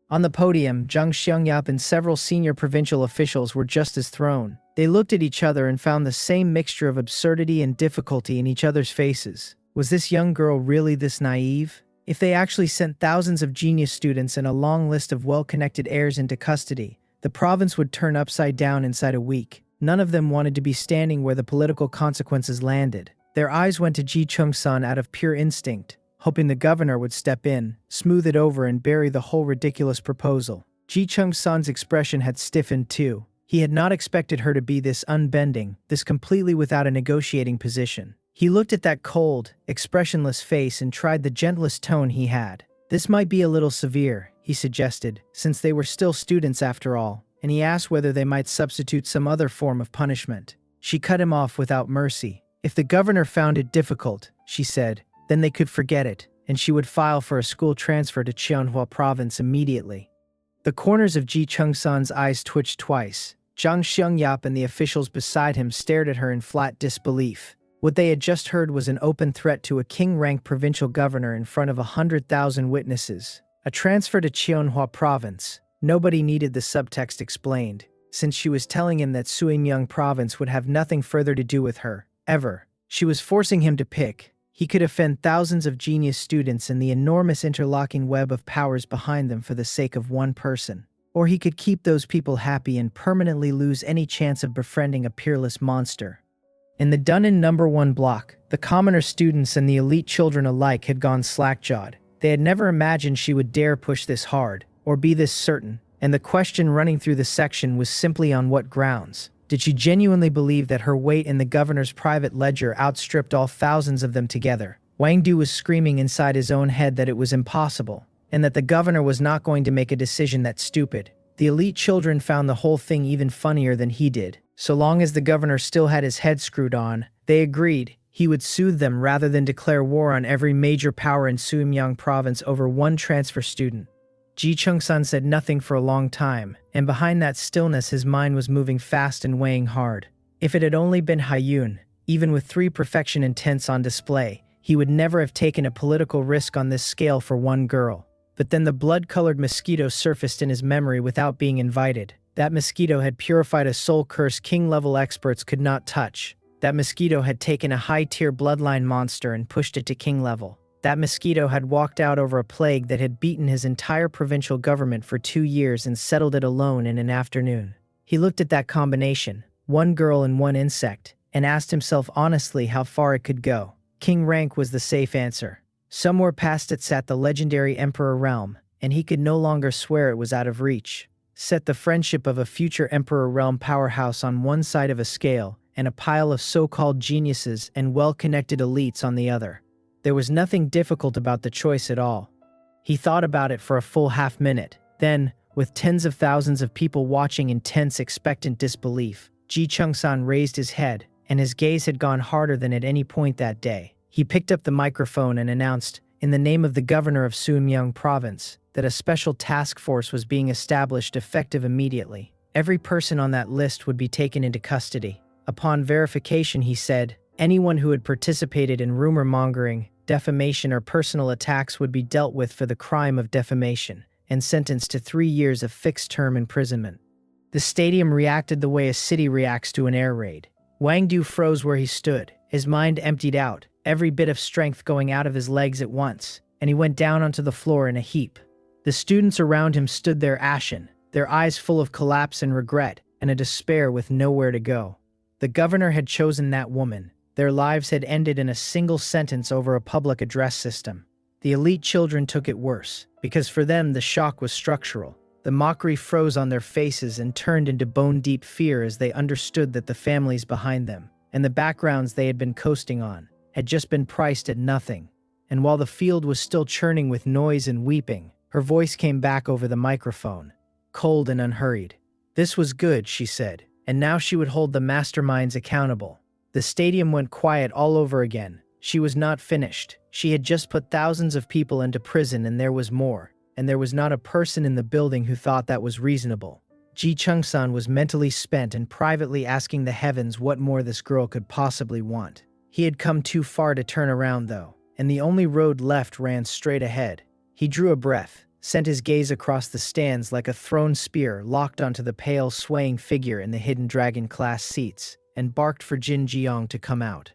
Speaker 1: On the podium, Zhang Xiangyap and several senior provincial officials were just as thrown. They looked at each other and found the same mixture of absurdity and difficulty in each other's faces. Was this young girl really this naive? If they actually sent thousands of genius students and a long list of well-connected heirs into custody, the province would turn upside down inside a week. None of them wanted to be standing where the political consequences landed. Their eyes went to Ji Chung-sun out of pure instinct, hoping the governor would step in, smooth it over and bury the whole ridiculous proposal. Ji Chung-sun's expression had stiffened too. He had not expected her to be this unbending, this completely without a negotiating position. He looked at that cold, expressionless face and tried the gentlest tone he had. This might be a little severe, he suggested, since they were still students after all, and he asked whether they might substitute some other form of punishment. She cut him off without mercy. If the governor found it difficult, she said, then they could forget it, and she would file for a school transfer to Manhwa province immediately. The corners of Ji Chung-sun's eyes twitched twice. Zhang Xiangyap and the officials beside him stared at her in flat disbelief. What they had just heard was an open threat to a king-ranked provincial governor in front of 100,000 witnesses. A transfer to Manhwa province. Nobody needed the subtext explained, since she was telling him that Suimyang province would have nothing further to do with her, ever. She was forcing him to pick. He could offend thousands of genius students and the enormous interlocking web of powers behind them for the sake of one person. Or he could keep those people happy and permanently lose any chance of befriending a peerless monster. In the Dunn No. 1 block, the commoner students and the elite children alike had gone slack-jawed. They had never imagined she would dare push this hard, or be this certain, and the question running through the section was simply on what grounds. Did she genuinely believe that her weight in the governor's private ledger outstripped all thousands of them together? Wang Du was screaming inside his own head that it was impossible, and that the governor was not going to make a decision that stupid. The elite children found the whole thing even funnier than he did. So long as the governor still had his head screwed on, they agreed he would soothe them rather than declare war on every major power in Suimyang province over one transfer student. Ji Chung-sun said nothing for a long time, and behind that stillness his mind was moving fast and weighing hard. If it had only been Haiyun, even with 3 perfection intents on display, he would never have taken a political risk on this scale for one girl. But then the blood-colored Mosquito surfaced in his memory without being invited. That Mosquito had purified a soul curse king-level experts could not touch. That Mosquito had taken a high-tier bloodline monster and pushed it to king level. That Mosquito had walked out over a plague that had beaten his entire provincial government for 2 years and settled it alone in an afternoon. He looked at that combination, one girl and one insect, and asked himself honestly how far it could go. King rank was the safe answer. Somewhere past it sat the legendary Emperor realm, and he could no longer swear it was out of reach. Set the friendship of a future Emperor realm powerhouse on one side of a scale, and a pile of so-called geniuses and well-connected elites on the other. There was nothing difficult about the choice at all. He thought about it for a full half-minute. Then, with tens of thousands of people watching in tense, expectant disbelief, Ji Chung-san raised his head, and his gaze had gone harder than at any point that day. He picked up the microphone and announced, in the name of the governor of Suimyang province, that a special task force was being established effective immediately. Every person on that list would be taken into custody. Upon verification, he said, anyone who had participated in rumor-mongering, defamation, or personal attacks would be dealt with for the crime of defamation and sentenced to 3 years of fixed-term imprisonment. The stadium reacted the way a city reacts to an air raid. Wang Du froze where he stood, his mind emptied out, every bit of strength going out of his legs at once, and he went down onto the floor in a heap. The students around him stood there ashen, their eyes full of collapse and regret. and a despair with nowhere to go. The governor had chosen that woman. Their lives had ended in a single sentence over a public address system. The elite children took it worse, because for them the shock was structural. The mockery froze on their faces and turned into bone-deep fear as they understood that the families behind them, and the backgrounds they had been coasting on, had just been priced at nothing. And while the field was still churning with noise and weeping, her voice came back over the microphone, cold and unhurried. This was good, she said, and now she would hold the masterminds accountable. The stadium went quiet all over again. She was not finished. She had just put thousands of people into prison, and there was more. And there was not a person in the building who thought that was reasonable. Ji Chung-san was mentally spent and privately asking the heavens what more this girl could possibly want. He had come too far to turn around, though, and the only road left ran straight ahead. He drew a breath, sent his gaze across the stands like a thrown spear locked onto the pale, swaying figure in the hidden dragon-class seats, and barked for Jin Jiang to come out.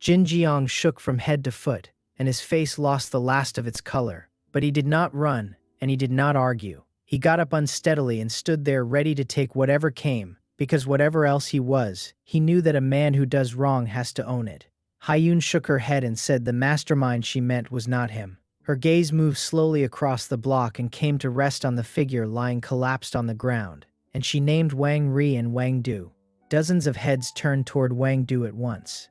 Speaker 1: Jin Jiang shook from head to foot, and his face lost the last of its color. But he did not run, and he did not argue. He got up unsteadily and stood there ready to take whatever came, because whatever else he was, he knew that a man who does wrong has to own it. Hyun shook her head and said the mastermind she meant was not him. Her gaze moved slowly across the block and came to rest on the figure lying collapsed on the ground, and she named Wang Ri and Wang Du. Dozens of heads turned toward Wang Du at once.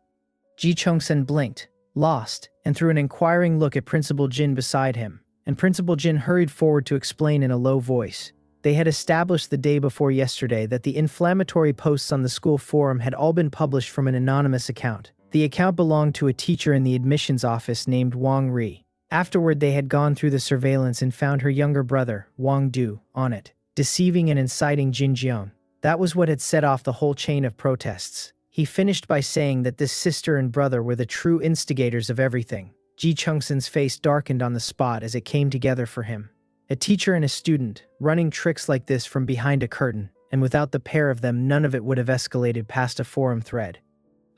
Speaker 1: Ji Chung-sen blinked, lost, and threw an inquiring look at Principal Jin beside him, and Principal Jin hurried forward to explain in a low voice. They had established the day before yesterday that the inflammatory posts on the school forum had all been published from an anonymous account. The account belonged to a teacher in the admissions office named Wang Ri. Afterward, they had gone through the surveillance and found her younger brother, Wang Du, on it, deceiving and inciting Jin Jiang. That was what had set off the whole chain of protests. He finished by saying that this sister and brother were the true instigators of everything. Ji Chung-sen's face darkened on the spot as it came together for him. A teacher and a student, running tricks like this from behind a curtain, and without the pair of them none of it would have escalated past a forum thread.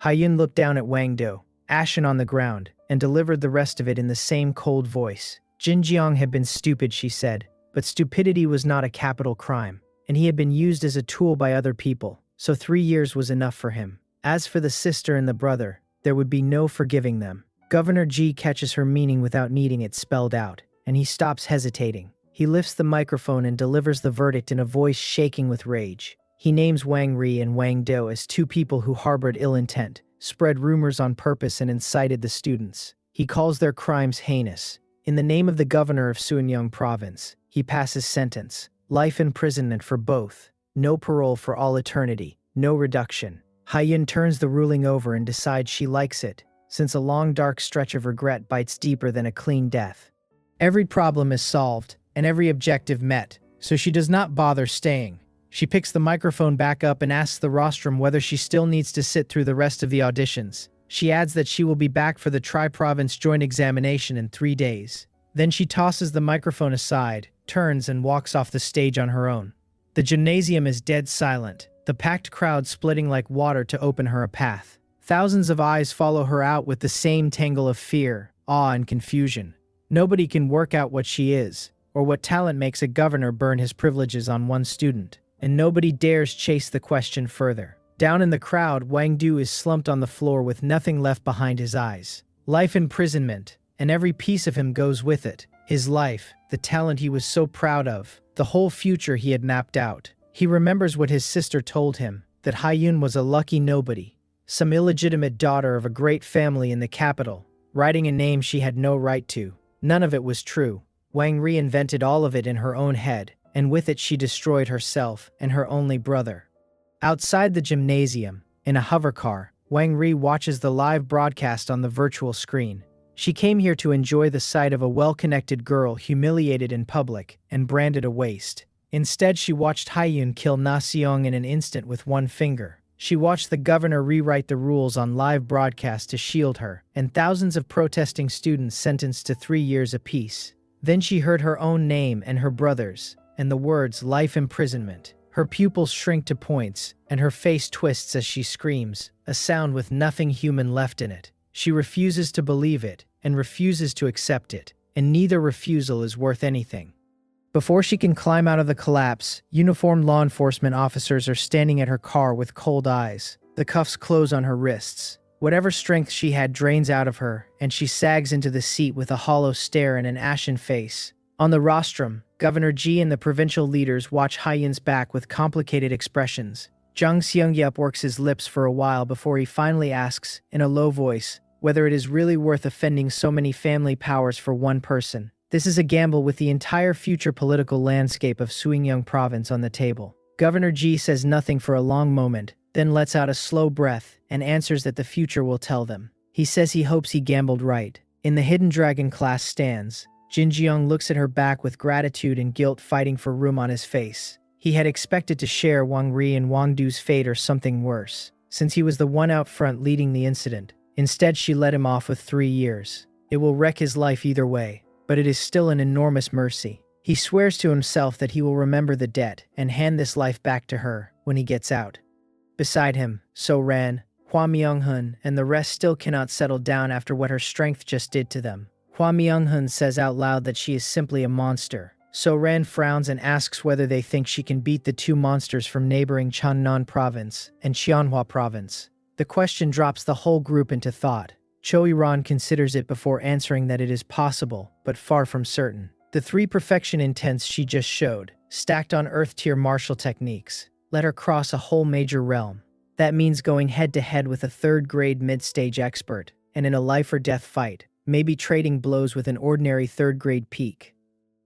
Speaker 1: Hyun looked down at Wang Du, ashen on the ground, and delivered the rest of it in the same cold voice. Jin Jiang had been stupid, she said, but stupidity was not a capital crime, and he had been used as a tool by other people, so 3 years was enough for him. As for the sister and the brother, there would be no forgiving them. Governor Ji catches her meaning without needing it spelled out, and he stops hesitating. He lifts the microphone and delivers the verdict in a voice shaking with rage. He names Wang Ri and Wang Du as two people who harbored ill intent, spread rumors on purpose, and incited the students. He calls their crimes heinous. In the name of the governor of Suanyang province, he passes sentence: life imprisonment for both, no parole for all eternity, no reduction. Hyun turns the ruling over and decides she likes it, since a long dark stretch of regret bites deeper than a clean death. Every problem is solved, and every objective met, so she does not bother staying. She picks the microphone back up and asks the rostrum whether she still needs to sit through the rest of the auditions. She adds that she will be back for the tri-province joint examination in 3 days. Then she tosses the microphone aside, turns, and walks off the stage on her own. The gymnasium is dead silent, the packed crowd splitting like water to open her a path. Thousands of eyes follow her out with the same tangle of fear, awe, and confusion. Nobody can work out what she is, or what talent makes a governor burn his privileges on one student, and nobody dares chase the question further. Down in the crowd, Wang Du is slumped on the floor with nothing left behind his eyes. Life imprisonment, and every piece of him goes with it. His life, the talent he was so proud of, the whole future he had mapped out. He remembers what his sister told him, that Hyun was a lucky nobody, some illegitimate daughter of a great family in the capital, writing a name she had no right to. None of it was true. Wang reinvented all of it in her own head, and with it she destroyed herself and her only brother. Outside the gymnasium, in a hovercar, Wang Ri watches the live broadcast on the virtual screen. She came here to enjoy the sight of a well-connected girl humiliated in public and branded a waste. Instead, she watched Hyun kill Na Seong in an instant with one finger. She watched the governor rewrite the rules on live broadcast to shield her, and thousands of protesting students sentenced to 3 years apiece. Then she heard her own name and her brother's, and the words life imprisonment. Her pupils shrink to points, and her face twists as she screams, a sound with nothing human left in it. She refuses to believe it, and refuses to accept it, and neither refusal is worth anything. Before she can climb out of the collapse, uniformed law enforcement officers are standing at her car with cold eyes. The cuffs close on her wrists. Whatever strength she had drains out of her, and she sags into the seat with a hollow stare and an ashen face. On the rostrum, Governor Ji and the provincial leaders watch Haiyun's back with complicated expressions. Zhang Xiangyup works his lips for a while before he finally asks, in a low voice, whether it is really worth offending so many family powers for one person. This is a gamble with the entire future political landscape of Suiyang province on the table. Governor Ji says nothing for a long moment, then lets out a slow breath and answers that the future will tell them. He says he hopes he gambled right. In the Hidden Dragon class stands, Jin Jiang looks at her back with gratitude and guilt fighting for room on his face. He had expected to share Wang Ri and Wang Du's fate or something worse, since he was the one out front leading the incident. Instead, she let him off with 3 years. It will wreck his life either way, but it is still an enormous mercy. He swears to himself that he will remember the debt and hand this life back to her when he gets out. Beside him, So Ran, Hua Myung-hun, and the rest still cannot settle down after what her strength just did to them. Hua Myung-hun says out loud that she is simply a monster. So Ran frowns and asks whether they think she can beat the 2 monsters from neighboring Channan province and Qianhua province. The question drops the whole group into thought. Cho Iran considers it before answering that it is possible, but far from certain. The 3 perfection intents she just showed, stacked on Earth-tier martial techniques, let her cross a whole major realm. That means going head-to-head with a 3rd-grade mid-stage expert, and in a life-or-death fight, maybe trading blows with an ordinary 3rd-grade peak.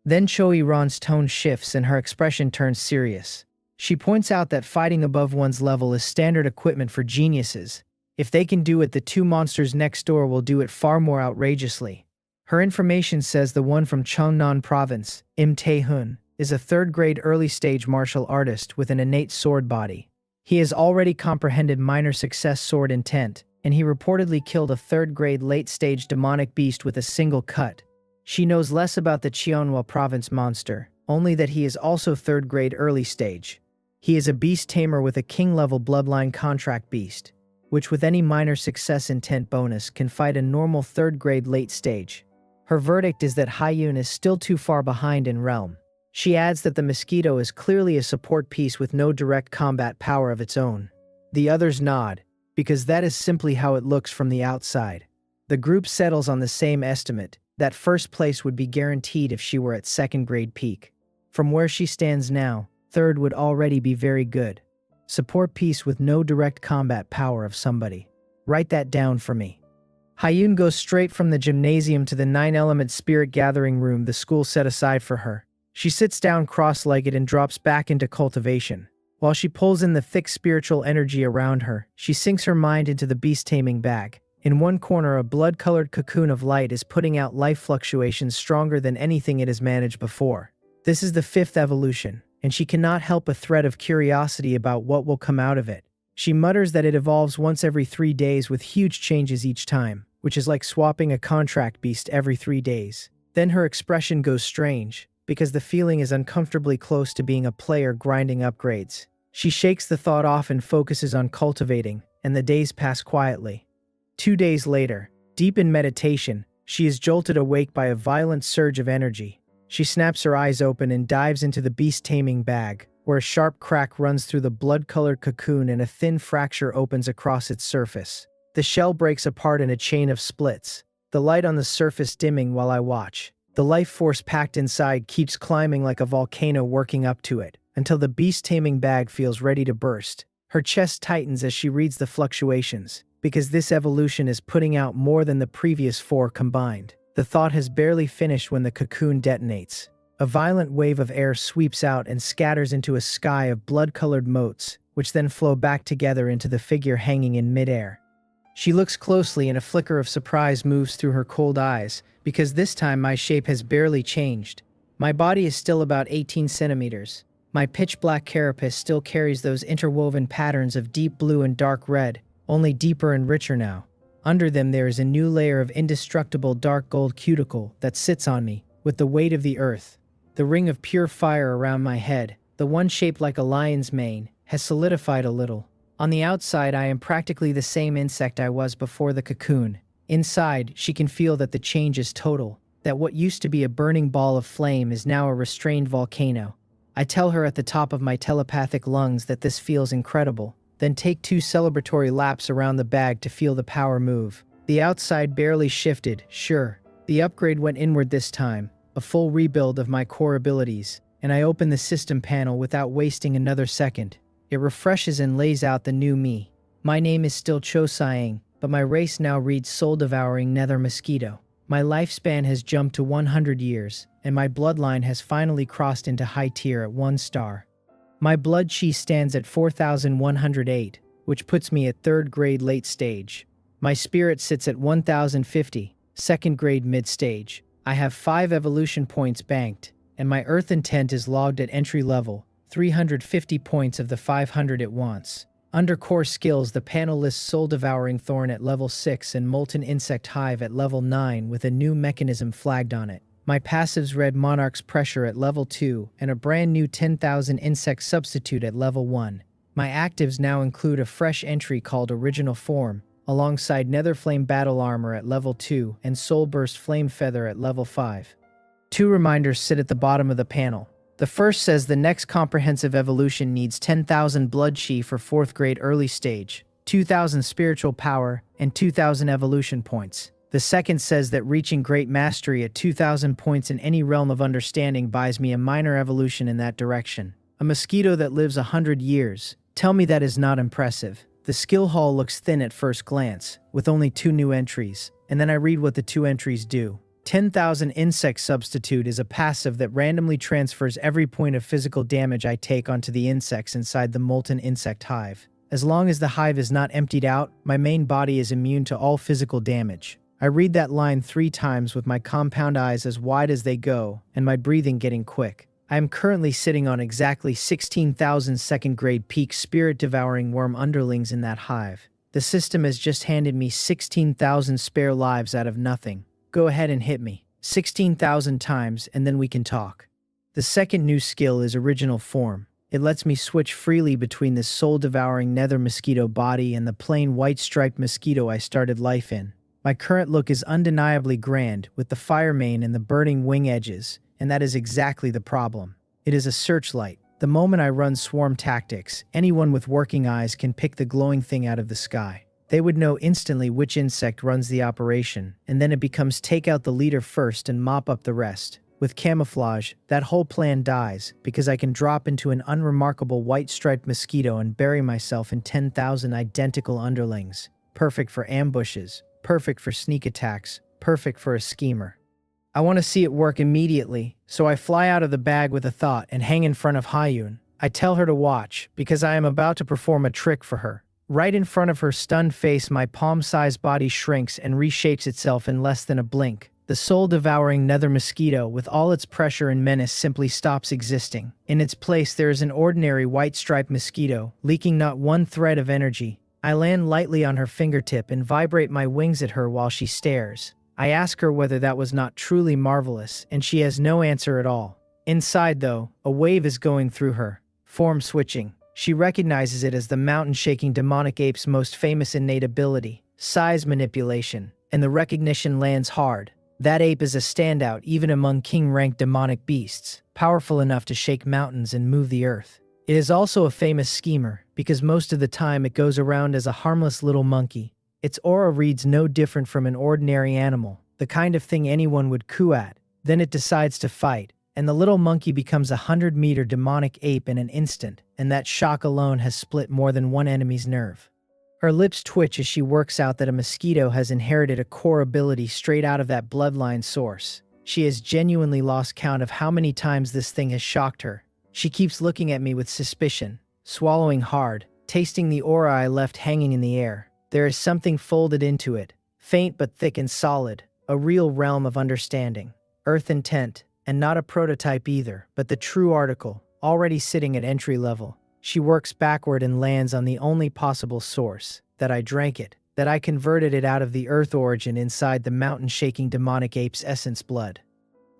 Speaker 1: Then Cho Iran's tone shifts and her expression turns serious. She points out that fighting above one's level is standard equipment for geniuses. If they can do it, the 2 monsters next door will do it far more outrageously. Her information says the one from Changnan province, Im Tae-hun, is a 3rd-grade early-stage martial artist with an innate sword body. He has already comprehended minor success sword intent, and he reportedly killed a 3rd-grade late-stage demonic beast with a single cut. She knows less about the Qianhua province monster, only that he is also 3rd-grade early stage. He is a beast tamer with a king-level bloodline contract beast, which with any minor success intent bonus can fight a normal 3rd-grade late stage. Her verdict is that Haiyun is still too far behind in realm. She adds that the Mosquito is clearly a support piece with no direct combat power of its own. The others nod, because that is simply how it looks from the outside. The group settles on the same estimate, that 1st place would be guaranteed if she were at 2nd-grade peak. From where she stands now, 3rd would already be very good. Support piece with no direct combat power of somebody. Write that down for me. Haiyun goes straight from the gymnasium to the 9-element spirit gathering room the school set aside for her. She sits down cross-legged and drops back into cultivation. While she pulls in the thick spiritual energy around her, she sinks her mind into the beast-taming bag. In one corner, a blood-colored cocoon of light is putting out life fluctuations stronger than anything it has managed before. This is the 5th evolution, and she cannot help a thread of curiosity about what will come out of it. She mutters that it evolves once every 3 days with huge changes each time, which is like swapping a contract beast every 3 days. Then her expression goes strange, because the feeling is uncomfortably close to being a player grinding upgrades. She shakes the thought off and focuses on cultivating, and the days pass quietly. 2 days later, deep in meditation, she is jolted awake by a violent surge of energy. She snaps her eyes open and dives into the beast-taming bag, where a sharp crack runs through the blood-colored cocoon and a thin fracture opens across its surface. The shell breaks apart in a chain of splits, the light on the surface dimming while I watch. The life force packed inside keeps climbing like a volcano working up to it, until the beast-taming bag feels ready to burst. Her chest tightens as she reads the fluctuations, because this evolution is putting out more than the previous 4 combined. The thought has barely finished when the cocoon detonates. A violent wave of air sweeps out and scatters into a sky of blood-colored motes, which then flow back together into the figure hanging in midair. She looks closely and a flicker of surprise moves through her cold eyes, because this time my shape has barely changed. My body is still about 18 centimeters. My pitch-black carapace still carries those interwoven patterns of deep blue and dark red, only deeper and richer now. Under them there is a new layer of indestructible dark gold cuticle that sits on me, with the weight of the earth. The ring of pure fire around my head, the one shaped like a lion's mane, has solidified a little. On the outside I am practically the same insect I was before the cocoon. Inside, she can feel that the change is total. that what used to be a burning ball of flame is now a restrained volcano. I tell her at the top of my telepathic lungs that this feels incredible, then take 2 celebratory laps around the bag to feel the power move. The outside barely shifted, sure. The upgrade went inward this time, a full rebuild of my core abilities, and I open the system panel without wasting another second. It refreshes and lays out the new me. My name is still Cho-Siang, but my race now reads soul-devouring nether mosquito. My lifespan has jumped to 100 years, and my bloodline has finally crossed into high tier at 1 star. My blood chi stands at 4,108, which puts me at 3rd grade late stage. My spirit sits at 1,050, 2nd grade mid stage. I have 5 evolution points banked, and my earth intent is logged at entry level, 350 points of the 500 it wants. Under core skills, the panel lists soul-devouring thorn at level 6 and molten insect hive at level 9 with a new mechanism flagged on it. My passives read monarch's pressure at level 2 and a brand new 10,000 insect substitute at level 1. My actives now include a fresh entry called original form, alongside netherflame battle armor at level 2 and soulburst flame feather at level 5. 2 reminders sit at the bottom of the panel. The first says the next comprehensive evolution needs 10,000 blood chi for 4th grade early stage, 2,000 spiritual power, and 2,000 evolution points. The second says that reaching great mastery at 2,000 points in any realm of understanding buys me a minor evolution in that direction. A mosquito that lives 100 years. Tell me that is not impressive. The skill hall looks thin at first glance, with only 2 new entries, and then I read what the 2 entries do. 10,000 Insect Substitute is a passive that randomly transfers every point of physical damage I take onto the insects inside the molten insect hive. As long as the hive is not emptied out, my main body is immune to all physical damage. I read that line 3 times with my compound eyes as wide as they go, and my breathing getting quick. I am currently sitting on exactly 16,000 2nd grade peak spirit-devouring worm underlings in that hive. The system has just handed me 16,000 spare lives out of nothing. Go ahead and hit me 16,000 times and then we can talk. The second new skill is original form. It lets me switch freely between this soul-devouring nether mosquito body and the plain white-striped mosquito I started life in. My current look is undeniably grand, with the fire mane and the burning wing edges, and that is exactly the problem. It is a searchlight. The moment I run swarm tactics, anyone with working eyes can pick the glowing thing out of the sky. They would know instantly which insect runs the operation, and then it becomes take out the leader first and mop up the rest. With camouflage, that whole plan dies, because I can drop into an unremarkable white-striped mosquito and bury myself in 10,000 identical underlings. Perfect for ambushes, perfect for sneak attacks, perfect for a schemer. I want to see it work immediately, so I fly out of the bag with a thought and hang in front of Hyun. I tell her to watch, because I am about to perform a trick for her. Right in front of her stunned face, my palm-sized body shrinks and reshapes itself in less than a blink. The soul-devouring nether mosquito, with all its pressure and menace, simply stops existing. In its place, there is an ordinary white-striped mosquito, leaking not one thread of energy. I land lightly on her fingertip and vibrate my wings at her while she stares. I ask her whether that was not truly marvelous, and she has no answer at all. Inside, though, a wave is going through her. Form switching. She recognizes it as the mountain-shaking demonic ape's most famous innate ability, size manipulation, and the recognition lands hard. That ape is a standout even among king-ranked demonic beasts, powerful enough to shake mountains and move the earth. It is also a famous schemer, because most of the time it goes around as a harmless little monkey. Its aura reads no different from an ordinary animal, the kind of thing anyone would coo at. Then it decides to fight, and the little monkey becomes a 100-meter demonic ape in an instant, and that shock alone has split more than one enemy's nerve. Her lips twitch as she works out that a mosquito has inherited a core ability straight out of that bloodline source. She has genuinely lost count of how many times this thing has shocked her. She keeps looking at me with suspicion, swallowing hard, tasting the aura I left hanging in the air. There is something folded into it, faint but thick and solid, a real realm of understanding. Earth intent, and not a prototype either, but the true article, already sitting at entry level. She works backward and lands on the only possible source, that I drank it, that I converted it out of the earth origin inside the mountain-shaking demonic ape's essence blood.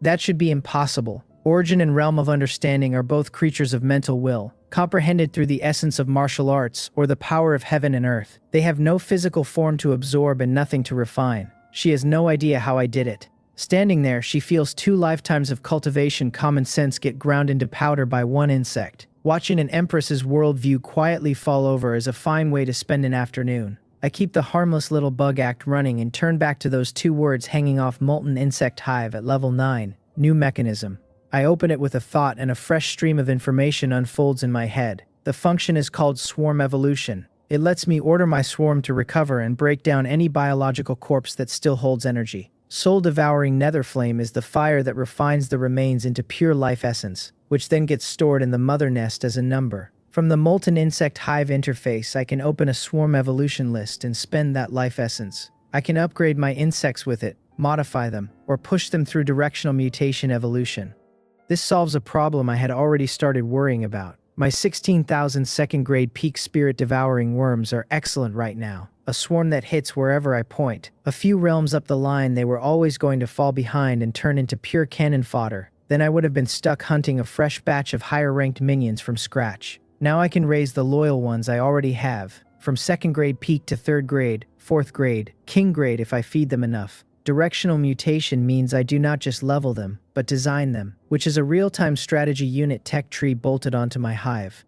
Speaker 1: That should be impossible. Origin and realm of understanding are both creatures of mental will, comprehended through the essence of martial arts or the power of heaven and earth. They have no physical form to absorb and nothing to refine. She has no idea how I did it. Standing there, she feels 2 lifetimes of cultivation common sense get ground into powder by one insect. Watching an empress's worldview quietly fall over is a fine way to spend an afternoon. I keep the harmless little bug act running and turn back to those 2 words hanging off molten insect hive at level 9, new mechanism. I open it with a thought and a fresh stream of information unfolds in my head. The function is called swarm evolution. It lets me order my swarm to recover and break down any biological corpse that still holds energy. Soul-devouring nether flame is the fire that refines the remains into pure life essence, which then gets stored in the mother nest as a number. From the molten insect hive interface, I can open a swarm evolution list and spend that life essence. I can upgrade my insects with it, modify them, or push them through directional mutation evolution. This solves a problem I had already started worrying about. My 16,000 second grade peak spirit devouring worms are excellent right now. A swarm that hits wherever I point. A few realms up the line, they were always going to fall behind and turn into pure cannon fodder. Then I would have been stuck hunting a fresh batch of higher ranked minions from scratch. Now I can raise the loyal ones I already have, from 2nd grade peak to 3rd grade, 4th grade, king grade if I feed them enough. Directional mutation means I do not just level them, but design them, which is a real-time strategy unit tech tree bolted onto my hive.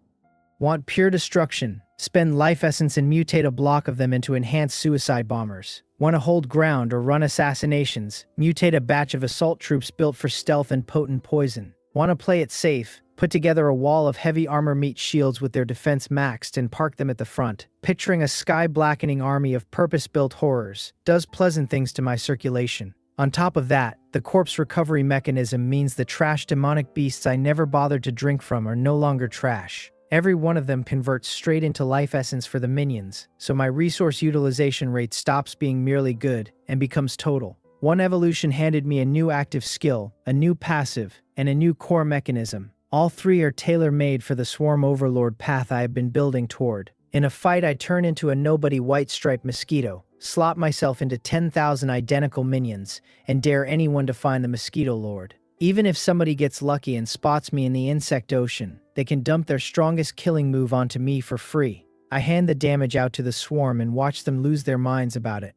Speaker 1: Want pure destruction? Spend life essence and mutate a block of them into enhanced suicide bombers. Want to hold ground or run assassinations? Mutate a batch of assault troops built for stealth and potent poison. Want to play it safe? Put together a wall of heavy armor meat shields with their defense maxed and park them at the front. Picturing a sky-blackening army of purpose-built horrors does pleasant things to my circulation. On top of that, the corpse recovery mechanism means the trash demonic beasts I never bothered to drink from are no longer trash. Every one of them converts straight into life essence for the minions, so my resource utilization rate stops being merely good and becomes total. One evolution handed me a new active skill, a new passive, and a new core mechanism. All 3 are tailor-made for the swarm overlord path I have been building toward. In a fight, I turn into a nobody white-striped mosquito, slot myself into 10,000 identical minions, and dare anyone to find the mosquito lord. Even if somebody gets lucky and spots me in the insect ocean, they can dump their strongest killing move onto me for free. I hand the damage out to the swarm and watch them lose their minds about it.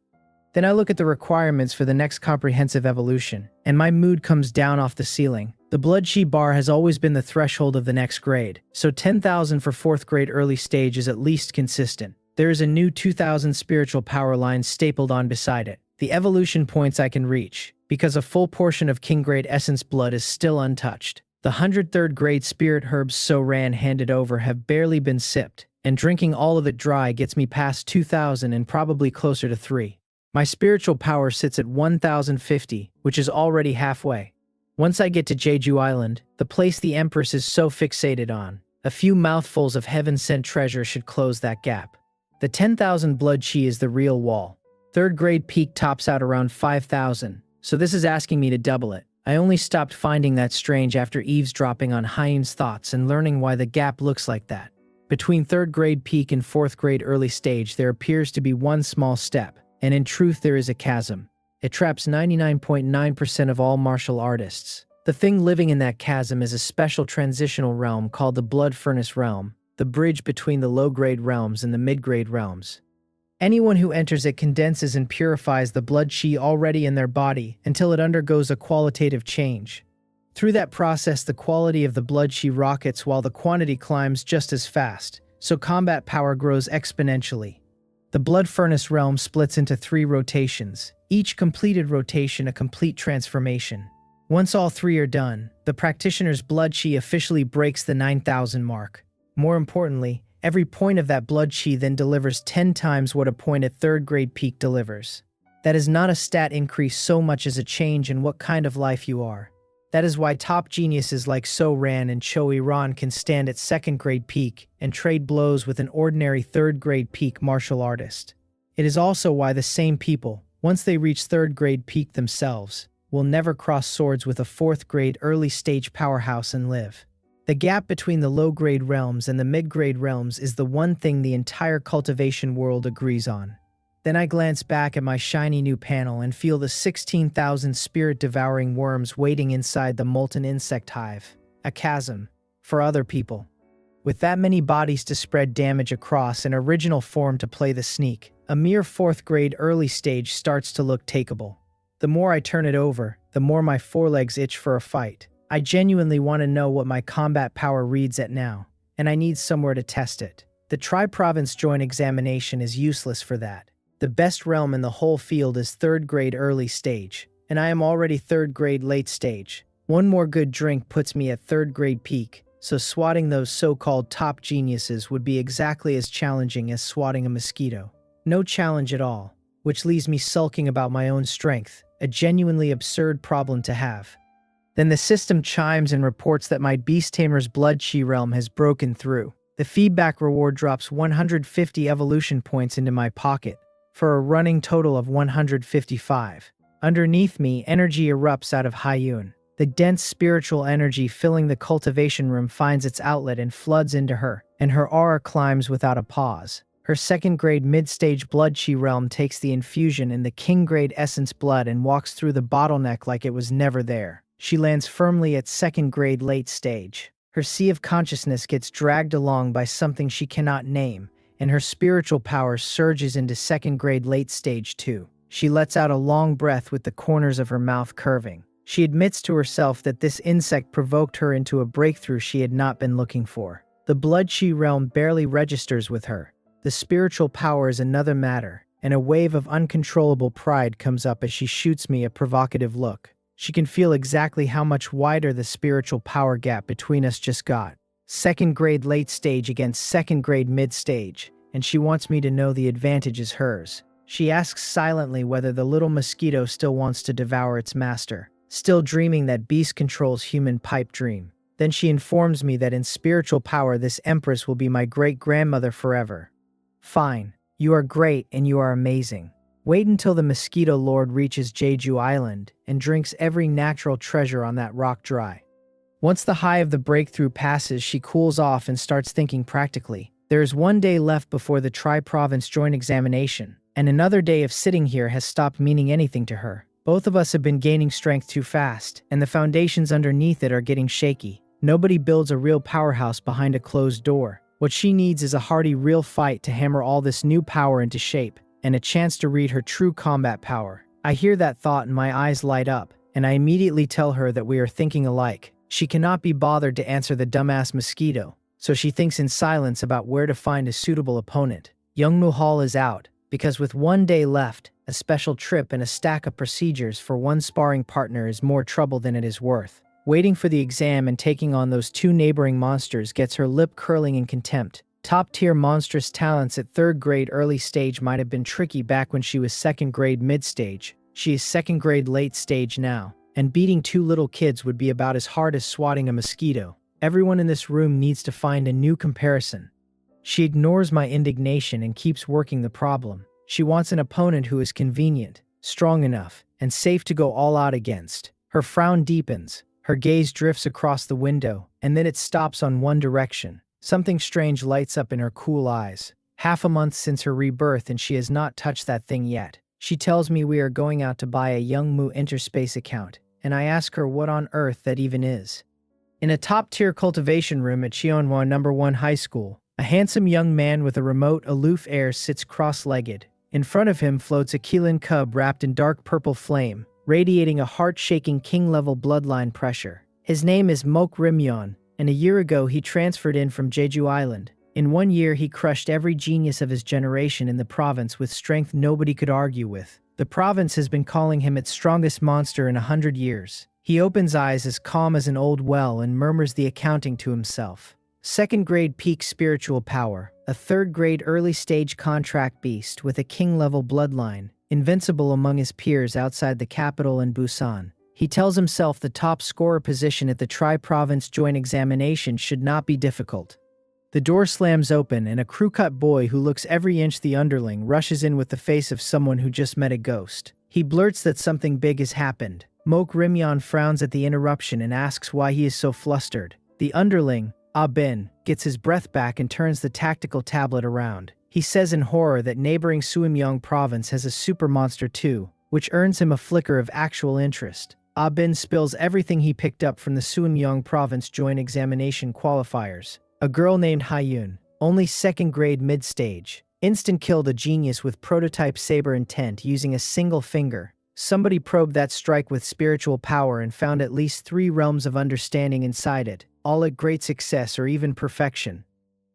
Speaker 1: Then I look at the requirements for the next comprehensive evolution, and my mood comes down off the ceiling. The blood chi bar has always been the threshold of the next grade, so 10,000 for 4th grade early stage is at least consistent. There is a new 2,000 spiritual power line stapled on beside it. The evolution points I can reach, because a full portion of king grade essence blood is still untouched. The 103rd grade spirit herbs So-Ran handed over have barely been sipped, and drinking all of it dry gets me past 2,000 and probably closer to 3. My spiritual power sits at 1,050, which is already halfway. Once I get to Jeju Island, the place the Empress is so fixated on, a few mouthfuls of heaven-sent treasure should close that gap. The 10,000 blood chi is the real wall. 3rd grade peak tops out around 5,000, so this is asking me to double it. I only stopped finding that strange after eavesdropping on Haim's thoughts and learning why the gap looks like that. Between 3rd grade peak and 4th grade early stage, there appears to be one small step, and in truth there is a chasm. It traps 99.9% of all martial artists. The thing living in that chasm is a special transitional realm called the Blood Furnace Realm, the bridge between the low-grade realms and the mid-grade realms. Anyone who enters it condenses and purifies the blood chi already in their body until it undergoes a qualitative change. Through that process, the quality of the blood chi rockets while the quantity climbs just as fast, so combat power grows exponentially. The Blood Furnace Realm splits into 3 rotations, each completed rotation a complete transformation. Once all 3 are done, the practitioner's blood chi officially breaks the 9,000 mark. More importantly, every point of that blood chi then delivers 10 times what a point at 3rd grade peak delivers. That is not a stat increase so much as a change in what kind of life you are. That is why top geniuses like So-Ran and Choi-Ran can stand at 2nd grade peak and trade blows with an ordinary 3rd grade peak martial artist. It is also why the same people, once they reach 3rd grade peak themselves, will never cross swords with a 4th grade early stage powerhouse and live. The gap between the low-grade realms and the mid-grade realms is the one thing the entire cultivation world agrees on. Then I glance back at my shiny new panel and feel the 16,000 spirit-devouring worms waiting inside the molten insect hive. A chasm. For other people. With that many bodies to spread damage across and original form to play the sneak, a mere 4th grade early stage starts to look takeable. The more I turn it over, the more my forelegs itch for a fight. I genuinely want to know what my combat power reads at now, and I need somewhere to test it. The tri-province joint examination is useless for that. The best realm in the whole field is 3rd grade early stage, and I am already 3rd grade late stage. One more good drink puts me at 3rd grade peak, so swatting those so-called top geniuses would be exactly as challenging as swatting a mosquito. No challenge at all, which leaves me sulking about my own strength, a genuinely absurd problem to have. Then the system chimes and reports that my Beast Tamer's blood chi realm has broken through. The feedback reward drops 150 evolution points into my pocket, for a running total of 155. Underneath me, energy erupts out of Hyun. The dense spiritual energy filling the cultivation room finds its outlet and floods into her, and her aura climbs without a pause. Her 2nd grade mid-stage blood chi realm takes the infusion in the king grade essence blood and walks through the bottleneck like it was never there. She lands firmly at 2nd grade late stage. Her sea of consciousness gets dragged along by something she cannot name, and her spiritual power surges into 2nd grade late stage too. She lets out a long breath with the corners of her mouth curving. She admits to herself that this insect provoked her into a breakthrough she had not been looking for. The blood chi realm barely registers with her. The spiritual power is another matter, and a wave of uncontrollable pride comes up as she shoots me a provocative look. She can feel exactly how much wider the spiritual power gap between us just got. 2nd grade late stage against 2nd grade mid stage, and she wants me to know the advantage is hers. She asks silently whether the little mosquito still wants to devour its master, still dreaming that beast controls human pipe dream. Then she informs me that in spiritual power this empress will be my great-grandmother forever. Fine, you are great and you are amazing. Wait until the Mosquito Lord reaches Jeju Island and drinks every natural treasure on that rock dry. Once the high of the breakthrough passes, she cools off and starts thinking practically. There is 1 day left before the tri-province joint examination, and another day of sitting here has stopped meaning anything to her. Both of us have been gaining strength too fast, and the foundations underneath it are getting shaky. Nobody builds a real powerhouse behind a closed door. What she needs is a hearty real fight to hammer all this new power into shape, and a chance to read her true combat power. I hear that thought and my eyes light up, and I immediately tell her that we are thinking alike. She cannot be bothered to answer the dumbass mosquito, so she thinks in silence about where to find a suitable opponent. Young Muhal is out, because with 1 day left, a special trip and a stack of procedures for one sparring partner is more trouble than it is worth. Waiting for the exam and taking on those 2 neighboring monsters gets her lip curling in contempt. Top-tier monstrous talents at 3rd grade early stage might have been tricky back when she was 2nd grade mid-stage. She is 2nd grade late stage now, and beating 2 little kids would be about as hard as swatting a mosquito. Everyone in this room needs to find a new comparison. She ignores my indignation and keeps working the problem. She wants an opponent who is convenient, strong enough, and safe to go all out against. Her frown deepens, her gaze drifts across the window, and then it stops on one direction. Something strange lights up in her cool eyes. Half a month since her rebirth and she has not touched that thing yet. She tells me we are going out to buy a Young Mu Interspace account, and I ask her what on earth that even is. In a top-tier cultivation room at Cheonhua No. 1 High School, a handsome young man with a remote, aloof air sits cross-legged. In front of him floats a Keelan cub wrapped in dark purple flame, radiating a heart-shaking king-level bloodline pressure. His name is Mok Rimyeon, and a year ago he transferred in from Jeju Island. In 1 year he crushed every genius of his generation in the province with strength nobody could argue with. The province has been calling him its strongest monster in 100 years. He opens eyes as calm as an old well and murmurs the accounting to himself. 2nd grade peak spiritual power, a 3rd grade early stage contract beast with a king-level bloodline, invincible among his peers outside the capital and Busan. He tells himself the top scorer position at the tri-province joint examination should not be difficult. The door slams open and a crew-cut boy who looks every inch the underling rushes in with the face of someone who just met a ghost. He blurts that something big has happened. Mok Rimyeon frowns at the interruption and asks why he is so flustered. The underling, Bin, gets his breath back and turns the tactical tablet around. He says in horror that neighboring Suimyeong province has a super monster too, which earns him a flicker of actual interest. Bin spills everything he picked up from the Suimyeong province joint examination qualifiers. A girl named Hyun, only 2nd grade mid-stage, instant killed a genius with prototype saber intent using a single finger. Somebody probed that strike with spiritual power and found at least 3 realms of understanding inside it, all at great success or even perfection.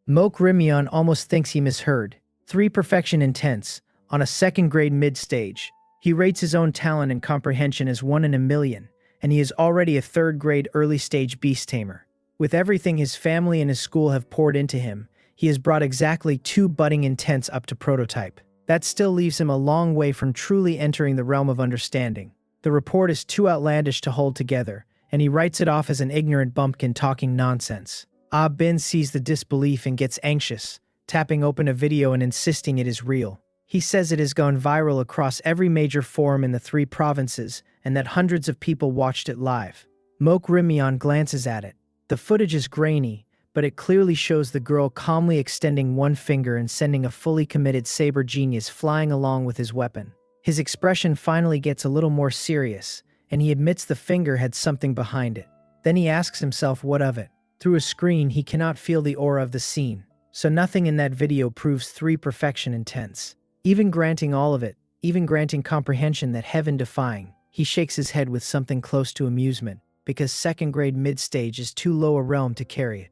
Speaker 1: Moke Rimion almost thinks he misheard. 3 perfection intense, on a 2nd grade mid-stage. He rates his own talent and comprehension as 1 in a million, and he is already a 3rd grade early-stage beast tamer. With everything his family and his school have poured into him, he has brought exactly 2 budding intents up to prototype. That still leaves him a long way from truly entering the realm of understanding. The report is too outlandish to hold together, and he writes it off as an ignorant bumpkin talking nonsense. Bin sees the disbelief and gets anxious, tapping open a video and insisting it is real. He says it has gone viral across every major forum in the 3 provinces, and that hundreds of people watched it live. Moke Rimion glances at it. The footage is grainy, but it clearly shows the girl calmly extending 1 finger and sending a fully committed saber genius flying along with his weapon. His expression finally gets a little more serious, and he admits the finger had something behind it. Then he asks himself what of it. Through a screen, he cannot feel the aura of the scene, so nothing in that video proves 3 perfection intents. Even granting all of it, even granting comprehension that heaven-defying, he shakes his head with something close to amusement, because 2nd grade mid-stage is too low a realm to carry it.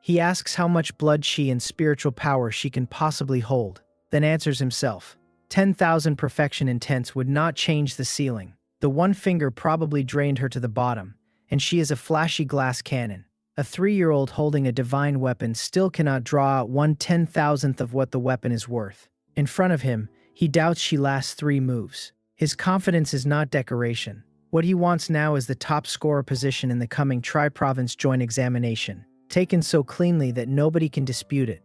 Speaker 1: He asks how much blood chi and spiritual power she can possibly hold, then answers himself. 10,000 perfection intents would not change the ceiling. The 1 finger probably drained her to the bottom, and she is a flashy glass cannon. A 3-year-old holding a divine weapon still cannot draw out 1/10,000th of what the weapon is worth. In front of him, he doubts she lasts 3 moves. His confidence is not decoration. What he wants now is the top scorer position in the coming tri-province joint examination, taken so cleanly that nobody can dispute it.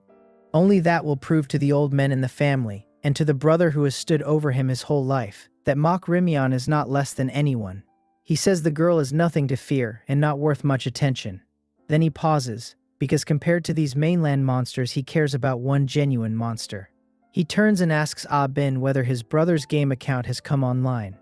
Speaker 1: Only that will prove to the old men in the family, and to the brother who has stood over him his whole life, that Moke Rimion is not less than anyone. He says the girl is nothing to fear and not worth much attention. Then he pauses, because compared to these mainland monsters he cares about 1 genuine monster. He turns and asks Bin whether his brother's game account has come online.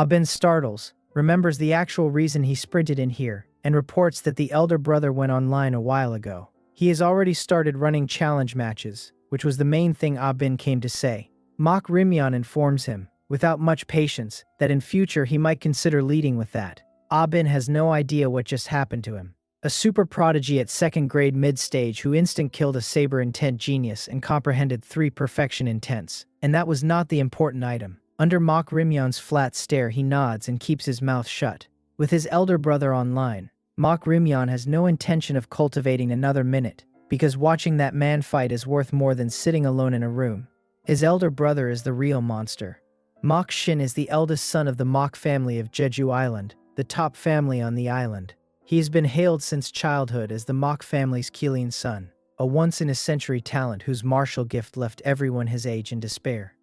Speaker 1: Bin startles, remembers the actual reason he sprinted in here, and reports that the elder brother went online a while ago. He has already started running challenge matches, which was the main thing Bin came to say. Moke Rimion informs him, without much patience, that in future he might consider leading with that. Bin has no idea what just happened to him. A super prodigy at 2nd grade mid-stage who instant-killed a saber intent genius and comprehended 3 perfection intents. And that was not the important item. Under Moke Rimion's flat stare he nods and keeps his mouth shut. With his elder brother online, Moke Rimion has no intention of cultivating another minute, because watching that man fight is worth more than sitting alone in a room. His elder brother is the real monster. Moke Shin is the eldest son of the Moke family of Jeju Island, the top family on the island. He has been hailed since childhood as the Moke family's Keeling son, a once-in-a-century talent whose martial gift left everyone his age in despair.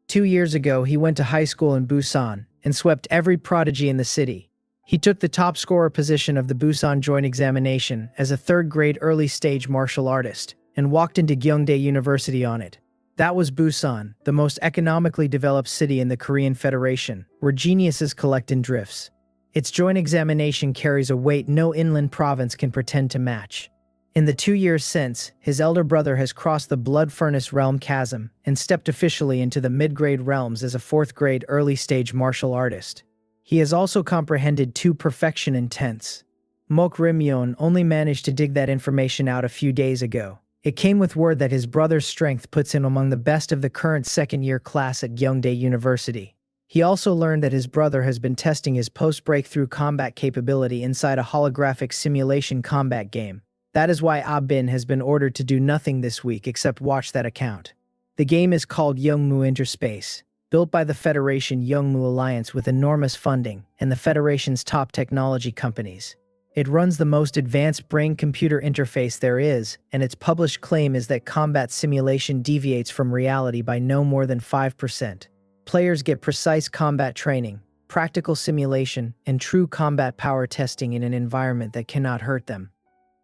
Speaker 1: 2 years ago, he went to high school in Busan and swept every prodigy in the city. He took the top scorer position of the Busan joint examination as a 3rd grade early-stage martial artist and walked into Gyeongdae University on it. That was Busan, the most economically developed city in the Korean Federation, where geniuses collect in drifts. Its joint examination carries a weight no inland province can pretend to match. In the 2 years since, his elder brother has crossed the blood furnace realm chasm and stepped officially into the mid-grade realms as a 4th grade early-stage martial artist. He has also comprehended 2 perfection intents. Moke Rimion only managed to dig that information out a few days ago. It came with word that his brother's strength puts him among the best of the current 2nd-year class at Gyeongdae University. He also learned that his brother has been testing his post-breakthrough combat capability inside a holographic simulation combat game. That is why Bin has been ordered to do nothing this week except watch that account. The game is called Youngmu Interspace, built by the Federation Youngmu Alliance with enormous funding and the Federation's top technology companies. It runs the most advanced brain-computer interface there is, and its published claim is that combat simulation deviates from reality by no more than 5%. Players get precise combat training, practical simulation, and true combat power testing in an environment that cannot hurt them.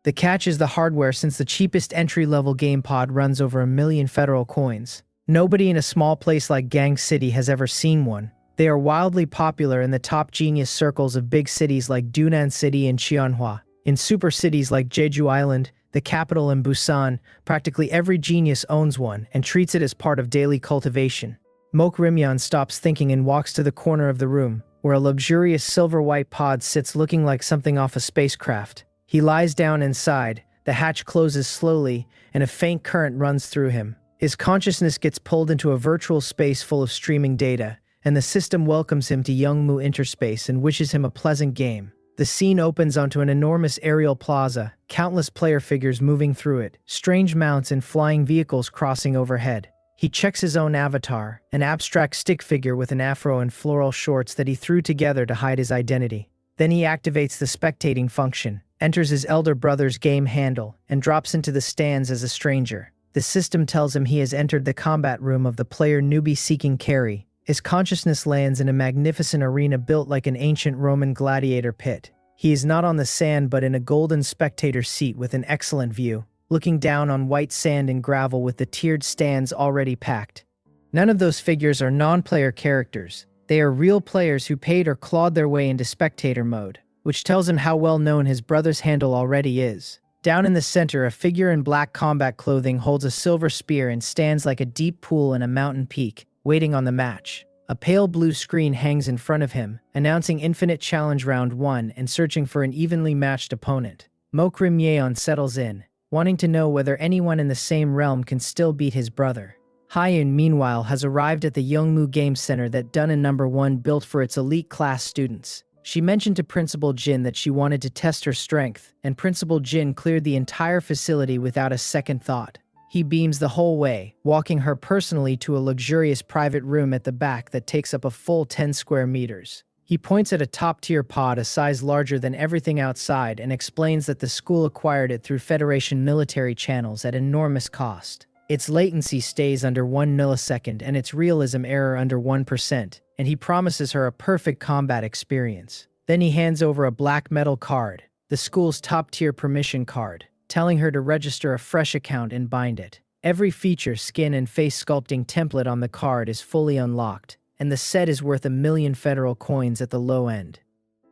Speaker 1: The catch is the hardware, since the cheapest entry-level game pod runs over 1 million federal coins. Nobody in a small place like Gang City has ever seen one. They are wildly popular in the top genius circles of big cities like Dunnan City and Cheonhua. In super cities like Jeju Island, the capital, and Busan, practically every genius owns one and treats it as part of daily cultivation. Mokrimyan stops thinking and walks to the corner of the room, where a luxurious silver-white pod sits looking like something off a spacecraft. He lies down inside, the hatch closes slowly, and a faint current runs through him. His consciousness gets pulled into a virtual space full of streaming data, and the system welcomes him to Youngmu Interspace and wishes him a pleasant game. The scene opens onto an enormous aerial plaza, countless player figures moving through it, strange mounts and flying vehicles crossing overhead. He checks his own avatar, an abstract stick figure with an afro and floral shorts that he threw together to hide his identity. Then he activates the spectating function, enters his elder brother's game handle, and drops into the stands as a stranger. The system tells him he has entered the combat room of the player newbie seeking carry. His consciousness lands in a magnificent arena built like an ancient Roman gladiator pit. He is not on the sand but in a golden spectator seat with an excellent view, looking down on white sand and gravel with the tiered stands already packed. None of those figures are non-player characters. They are real players who paid or clawed their way into spectator mode, which tells him how well known his brother's handle already is. Down in the center, a figure in black combat clothing holds a silver spear and stands like a deep pool in a mountain peak, waiting on the match. A pale blue screen hangs in front of him, announcing Infinite Challenge Round 1 and searching for an evenly matched opponent. Mokrimyan settles in, wanting to know whether anyone in the same realm can still beat his brother. Hyun, meanwhile, has arrived at the Youngmu Game Center that Dun and No. 1 built for its elite class students. She mentioned to Principal Jin that she wanted to test her strength, and Principal Jin cleared the entire facility without a second thought. He beams the whole way, walking her personally to a luxurious private room at the back that takes up a full 10 square meters. He points at a top-tier pod a size larger than everything outside and explains that the school acquired it through Federation military channels at enormous cost. Its latency stays under 1 millisecond and its realism error under 1%, and he promises her a perfect combat experience. Then he hands over a black metal card, the school's top-tier permission card, telling her to register a fresh account and bind it. Every feature, skin, and face sculpting template on the card is fully unlocked, and the set is worth 1,000,000 federal coins at the low end.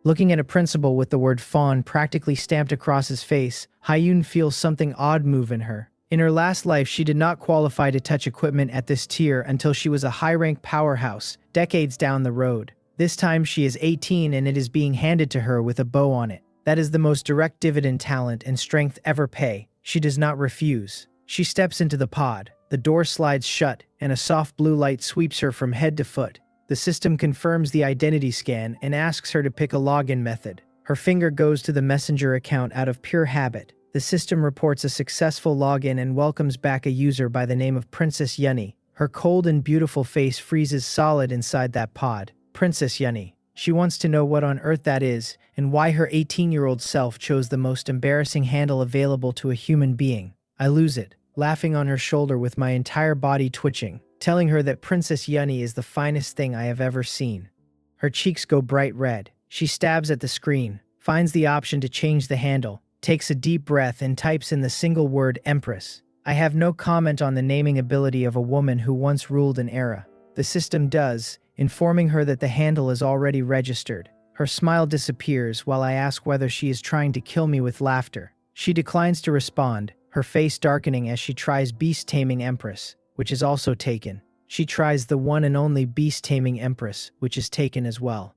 Speaker 1: Looking at a principal with the word fawn practically stamped across his face, Hyun feels something odd move in her. In her last life, she did not qualify to touch equipment at this tier until she was a high-rank powerhouse, decades down the road. This time she is 18 and it is being handed to her with a bow on it. That is the most direct dividend talent and strength ever pay. She does not refuse. She steps into the pod. The door slides shut, and a soft blue light sweeps her from head to foot. The system confirms the identity scan and asks her to pick a login method. Her finger goes to the messenger account out of pure habit. The system reports a successful login and welcomes back a user by the name of Princess Yunny. Her cold and beautiful face freezes solid inside that pod. Princess Yunny. She wants to know what on earth that is, and why her 18-year-old self chose the most embarrassing handle available to a human being. I lose it, laughing on her shoulder with my entire body twitching, telling her that Princess Yunny is the finest thing I have ever seen. Her cheeks go bright red. She stabs at the screen, finds the option to change the handle, takes a deep breath and types in the single word Empress. I have no comment on the naming ability of a woman who once ruled an era. The system does, informing her that the handle is already registered. Her smile disappears while I ask whether she is trying to kill me with laughter. She declines to respond, her face darkening as she tries Beast Taming Empress, which is also taken. She tries the one and only Beast Taming Empress, which is taken as well.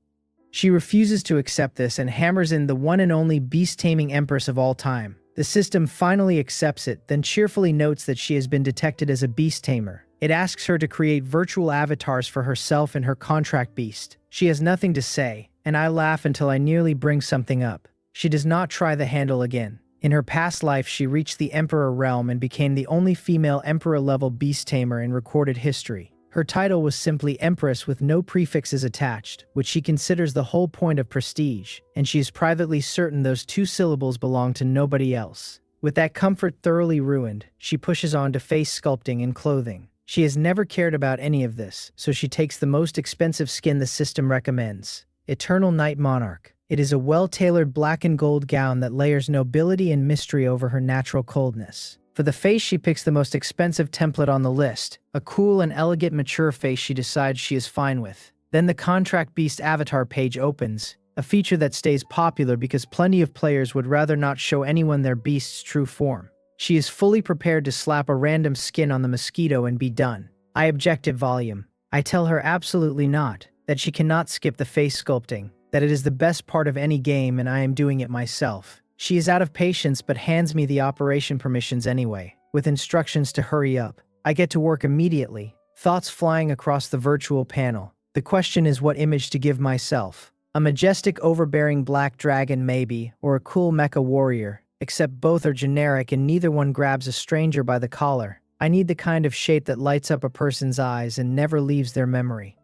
Speaker 1: She refuses to accept this and hammers in the one and only beast-taming empress of all time. The system finally accepts it, then cheerfully notes that she has been detected as a beast tamer. It asks her to create virtual avatars for herself and her contract beast. She has nothing to say, and I laugh until I nearly bring something up. She does not try the handle again. In her past life, she reached the Emperor realm and became the only female Emperor-level beast tamer in recorded history. Her title was simply Empress with no prefixes attached, which she considers the whole point of prestige, and she is privately certain those 2 syllables belong to nobody else. With that comfort thoroughly ruined, she pushes on to face sculpting and clothing. She has never cared about any of this, so she takes the most expensive skin the system recommends. Eternal Night Monarch. It is a well-tailored black and gold gown that layers nobility and mystery over her natural coldness. For the face, she picks the most expensive template on the list, a cool and elegant mature face she decides she is fine with. Then the Contract Beast avatar page opens, a feature that stays popular because plenty of players would rather not show anyone their beast's true form. She is fully prepared to slap a random skin on the Mosquito and be done. I object at volume. I tell her absolutely not, that she cannot skip the face sculpting, that it is the best part of any game and I am doing it myself. She is out of patience but hands me the operation permissions anyway, with instructions to hurry up. I get to work immediately, thoughts flying across the virtual panel. The question is what image to give myself. A majestic overbearing black dragon maybe, or a cool mecha warrior, except both are generic and neither one grabs a stranger by the collar. I need the kind of shape that lights up a person's eyes and never leaves their memory.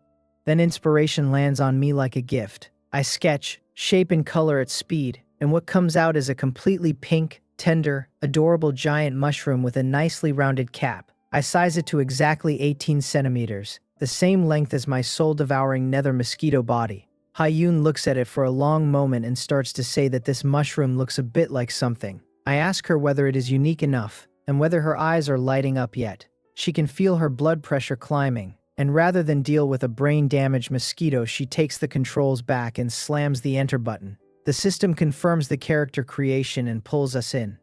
Speaker 1: Then inspiration lands on me like a gift. I sketch, shape and color at speed, and what comes out is a completely pink, tender, adorable giant mushroom with a nicely rounded cap. I size it to exactly 18 centimeters, the same length as my soul-devouring nether mosquito body. Hyun looks at it for a long moment and starts to say that this mushroom looks a bit like something. I ask her whether it is unique enough, and whether her eyes are lighting up yet. She can feel her blood pressure climbing, and rather than deal with a brain-damaged mosquito, she takes the controls back and slams the enter button. The system confirms the character creation and pulls us in.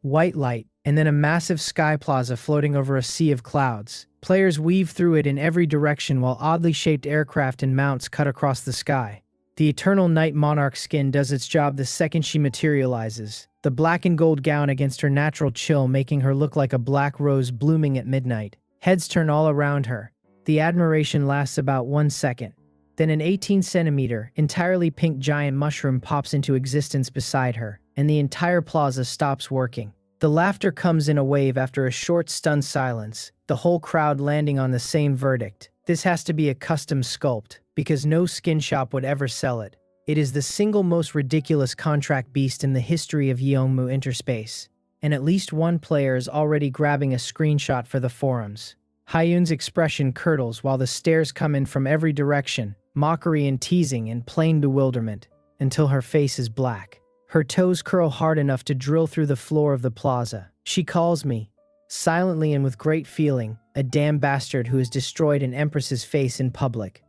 Speaker 1: White light, and then a massive sky plaza floating over a sea of clouds. Players weave through it in every direction while oddly shaped aircraft and mounts cut across the sky. The eternal night monarch skin does its job the second she materializes, the black and gold gown against her natural chill making her look like a black rose blooming at midnight. Heads turn all around her. The admiration lasts about 1 second. Then an 18-centimeter, entirely pink giant mushroom pops into existence beside her, and the entire plaza stops working. The laughter comes in a wave after a short, stunned silence, the whole crowd landing on the same verdict. This has to be a custom sculpt, because no skin shop would ever sell it. It is the single most ridiculous contract beast in the history of Yeongmu Interspace, and at least one player is already grabbing a screenshot for the forums. Hyun's expression curdles while the stares come in from every direction, mockery and teasing and plain bewilderment, until her face is black. Her toes curl hard enough to drill through the floor of the plaza. She calls me, silently and with great feeling, a damn bastard who has destroyed an empress's face in public.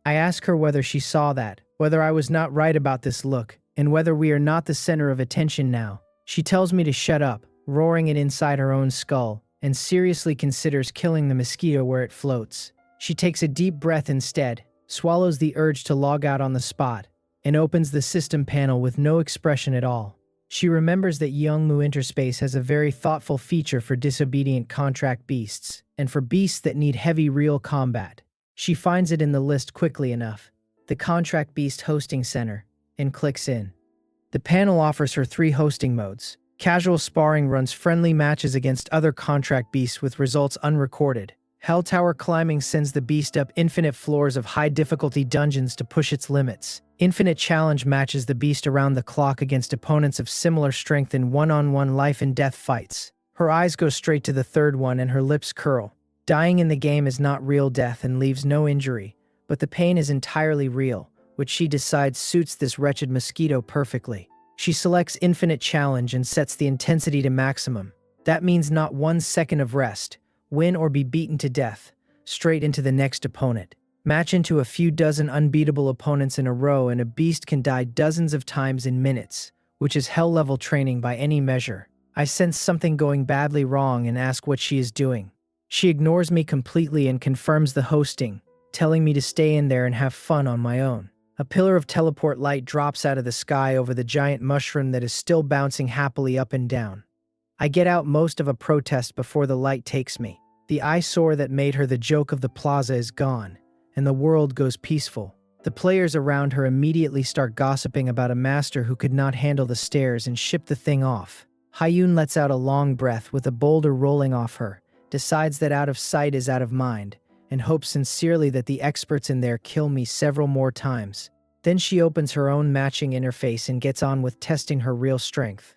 Speaker 1: I ask her whether she saw that, whether I was not right about this look, and whether we are not the center of attention now. She tells me to shut up, roaring it inside her own skull, and seriously considers killing the mosquito where it floats. She takes a deep breath instead, swallows the urge to log out on the spot, and opens the system panel with no expression at all. She remembers that Yeongmu Interspace has a very thoughtful feature for disobedient contract beasts, and for beasts that need heavy real combat. She finds it in the list quickly enough, the Contract Beast Hosting Center, and clicks in. The panel offers her 3 hosting modes. Casual sparring runs friendly matches against other contract beasts with results unrecorded. Hell Tower climbing sends the beast up infinite floors of high-difficulty dungeons to push its limits. Infinite Challenge matches the beast around the clock against opponents of similar strength in one-on-one life-and-death fights. Her eyes go straight to the third one and her lips curl. Dying in the game is not real death and leaves no injury, but the pain is entirely real, which she decides suits this wretched mosquito perfectly. She selects Infinite Challenge and sets the intensity to maximum. That means not 1 second of rest, win or be beaten to death, straight into the next opponent. Match into a few dozen unbeatable opponents in a row and a beast can die dozens of times in minutes, which is hell-level training by any measure. I sense something going badly wrong and ask what she is doing. She ignores me completely and confirms the hosting, telling me to stay in there and have fun on my own. A pillar of teleport light drops out of the sky over the giant mushroom that is still bouncing happily up and down. I get out most of a protest before the light takes me. The eyesore that made her the joke of the plaza is gone, and the world goes peaceful. The players around her immediately start gossiping about a master who could not handle the stairs and ship the thing off. Hyun lets out a long breath with a boulder rolling off her, decides that out of sight is out of mind, and hopes sincerely that the experts in there kill me several more times. Then she opens her own matching interface and gets on with testing her real strength.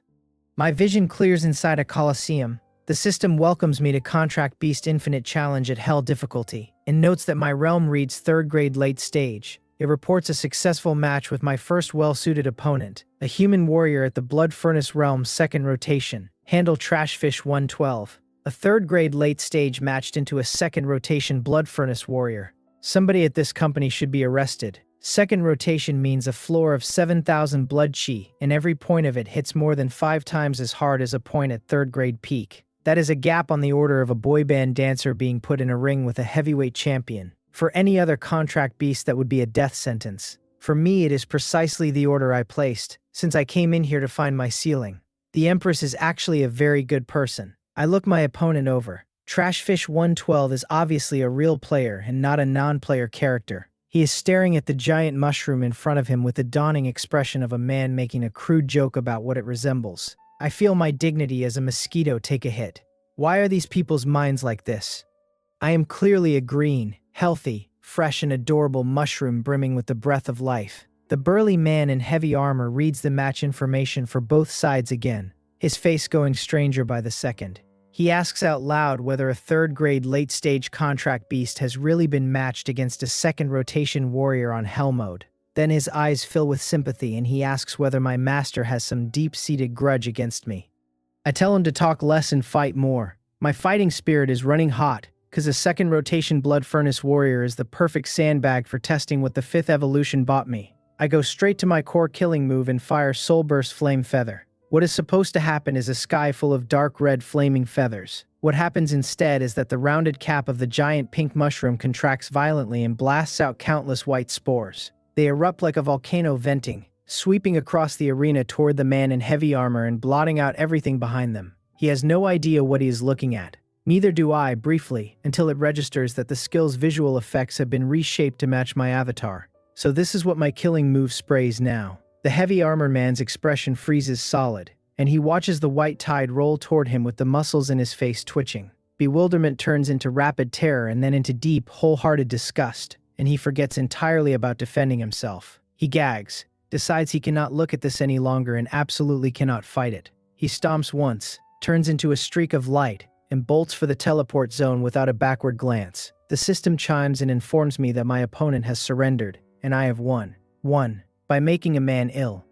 Speaker 1: My vision clears inside a coliseum. The system welcomes me to Contract Beast Infinite Challenge at Hell difficulty, and notes that my realm reads 3rd grade late stage. It reports a successful match with my first well-suited opponent, a human warrior at the Blood Furnace realm 2nd rotation, handle Trashfish 112. A 3rd grade late stage matched into a 2nd rotation Blood Furnace warrior. Somebody at this company should be arrested. 2nd rotation means a floor of 7,000 blood chi, and every point of it hits more than 5 times as hard as a point at 3rd grade peak. That is a gap on the order of a boy band dancer being put in a ring with a heavyweight champion. For any other contract beast, that would be a death sentence. For me, it is precisely the order I placed, since I came in here to find my ceiling. The Empress is actually a very good person. I look my opponent over. Trashfish 112 is obviously a real player and not a non-player character. He is staring at the giant mushroom in front of him with the dawning expression of a man making a crude joke about what it resembles. I feel my dignity as a mosquito take a hit. Why are these people's minds like this? I am clearly a green, healthy, fresh and adorable mushroom brimming with the breath of life. The burly man in heavy armor reads the match information for both sides again, his face going stranger by the second. He asks out loud whether a third-grade late-stage contract beast has really been matched against a second-rotation warrior on Hell mode. Then his eyes fill with sympathy and he asks whether my master has some deep-seated grudge against me. I tell him to talk less and fight more. My fighting spirit is running hot, because a second-rotation Blood Furnace warrior is the perfect sandbag for testing what the 5th evolution bought me. I go straight to my core killing move and fire Soul Burst Flame Feather. What is supposed to happen is a sky full of dark red flaming feathers. What happens instead is that the rounded cap of the giant pink mushroom contracts violently and blasts out countless white spores. They erupt like a volcano venting, sweeping across the arena toward the man in heavy armor and blotting out everything behind them. He has no idea what he is looking at. Neither do I, briefly, until it registers that the skill's visual effects have been reshaped to match my avatar. So this is what my killing move sprays now. The heavy armor man's expression freezes solid, and he watches the white tide roll toward him with the muscles in his face twitching. Bewilderment turns into rapid terror and then into deep, wholehearted disgust, and he forgets entirely about defending himself. He gags, decides he cannot look at this any longer and absolutely cannot fight it. He stomps once, turns into a streak of light, and bolts for the teleport zone without a backward glance. The system chimes and informs me that my opponent has surrendered, and I have won. By making a man ill.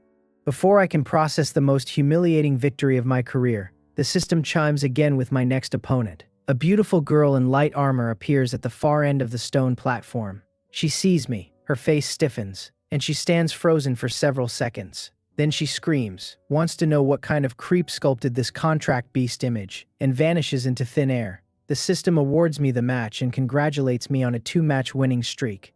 Speaker 1: Before I can process the most humiliating victory of my career, the system chimes again with my next opponent. A beautiful girl in light armor appears at the far end of the stone platform. She sees me, her face stiffens, and she stands frozen for several seconds. Then she screams, wants to know what kind of creep sculpted this contract beast image, and vanishes into thin air. The system awards me the match and congratulates me on a 2-match winning streak.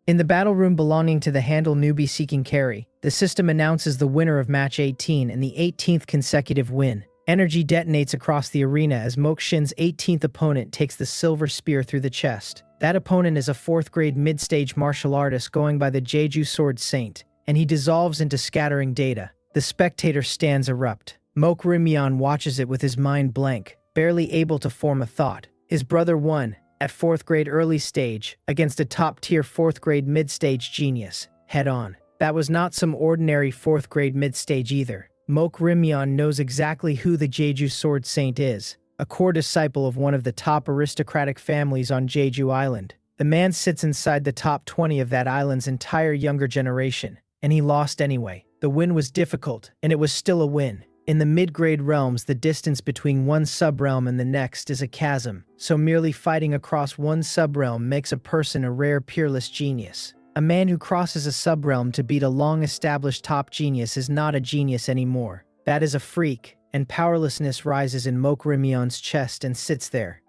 Speaker 1: In the battle room belonging to the handle newbie seeking carry, the system announces the winner of match 18 and the 18th consecutive win. Energy detonates across the arena as Mokshin's 18th opponent takes the silver spear through the chest. That opponent is a 4th-grade mid-stage martial artist going by the Jeju Sword Saint, and he dissolves into scattering data. The spectator stands erupt. Mok Rimyeon watches it with his mind blank, barely able to form a thought. His brother won, at 4th grade early stage, against a top-tier 4th grade mid-stage genius, head-on. That was not some ordinary 4th grade mid-stage either. Mok Rimyeon knows exactly who the Jeju Sword Saint is, a core disciple of one of the top aristocratic families on Jeju Island. The man sits inside the top 20 of that island's entire younger generation, and he lost anyway. The win was difficult, and it was still a win. In the mid-grade realms, the distance between one sub-realm and the next is a chasm, so merely fighting across one sub-realm makes a person a rare peerless genius. A man who crosses a sub-realm to beat a long-established top genius is not a genius anymore. That is a freak, and powerlessness rises in Mok Rimyeon's chest and sits there.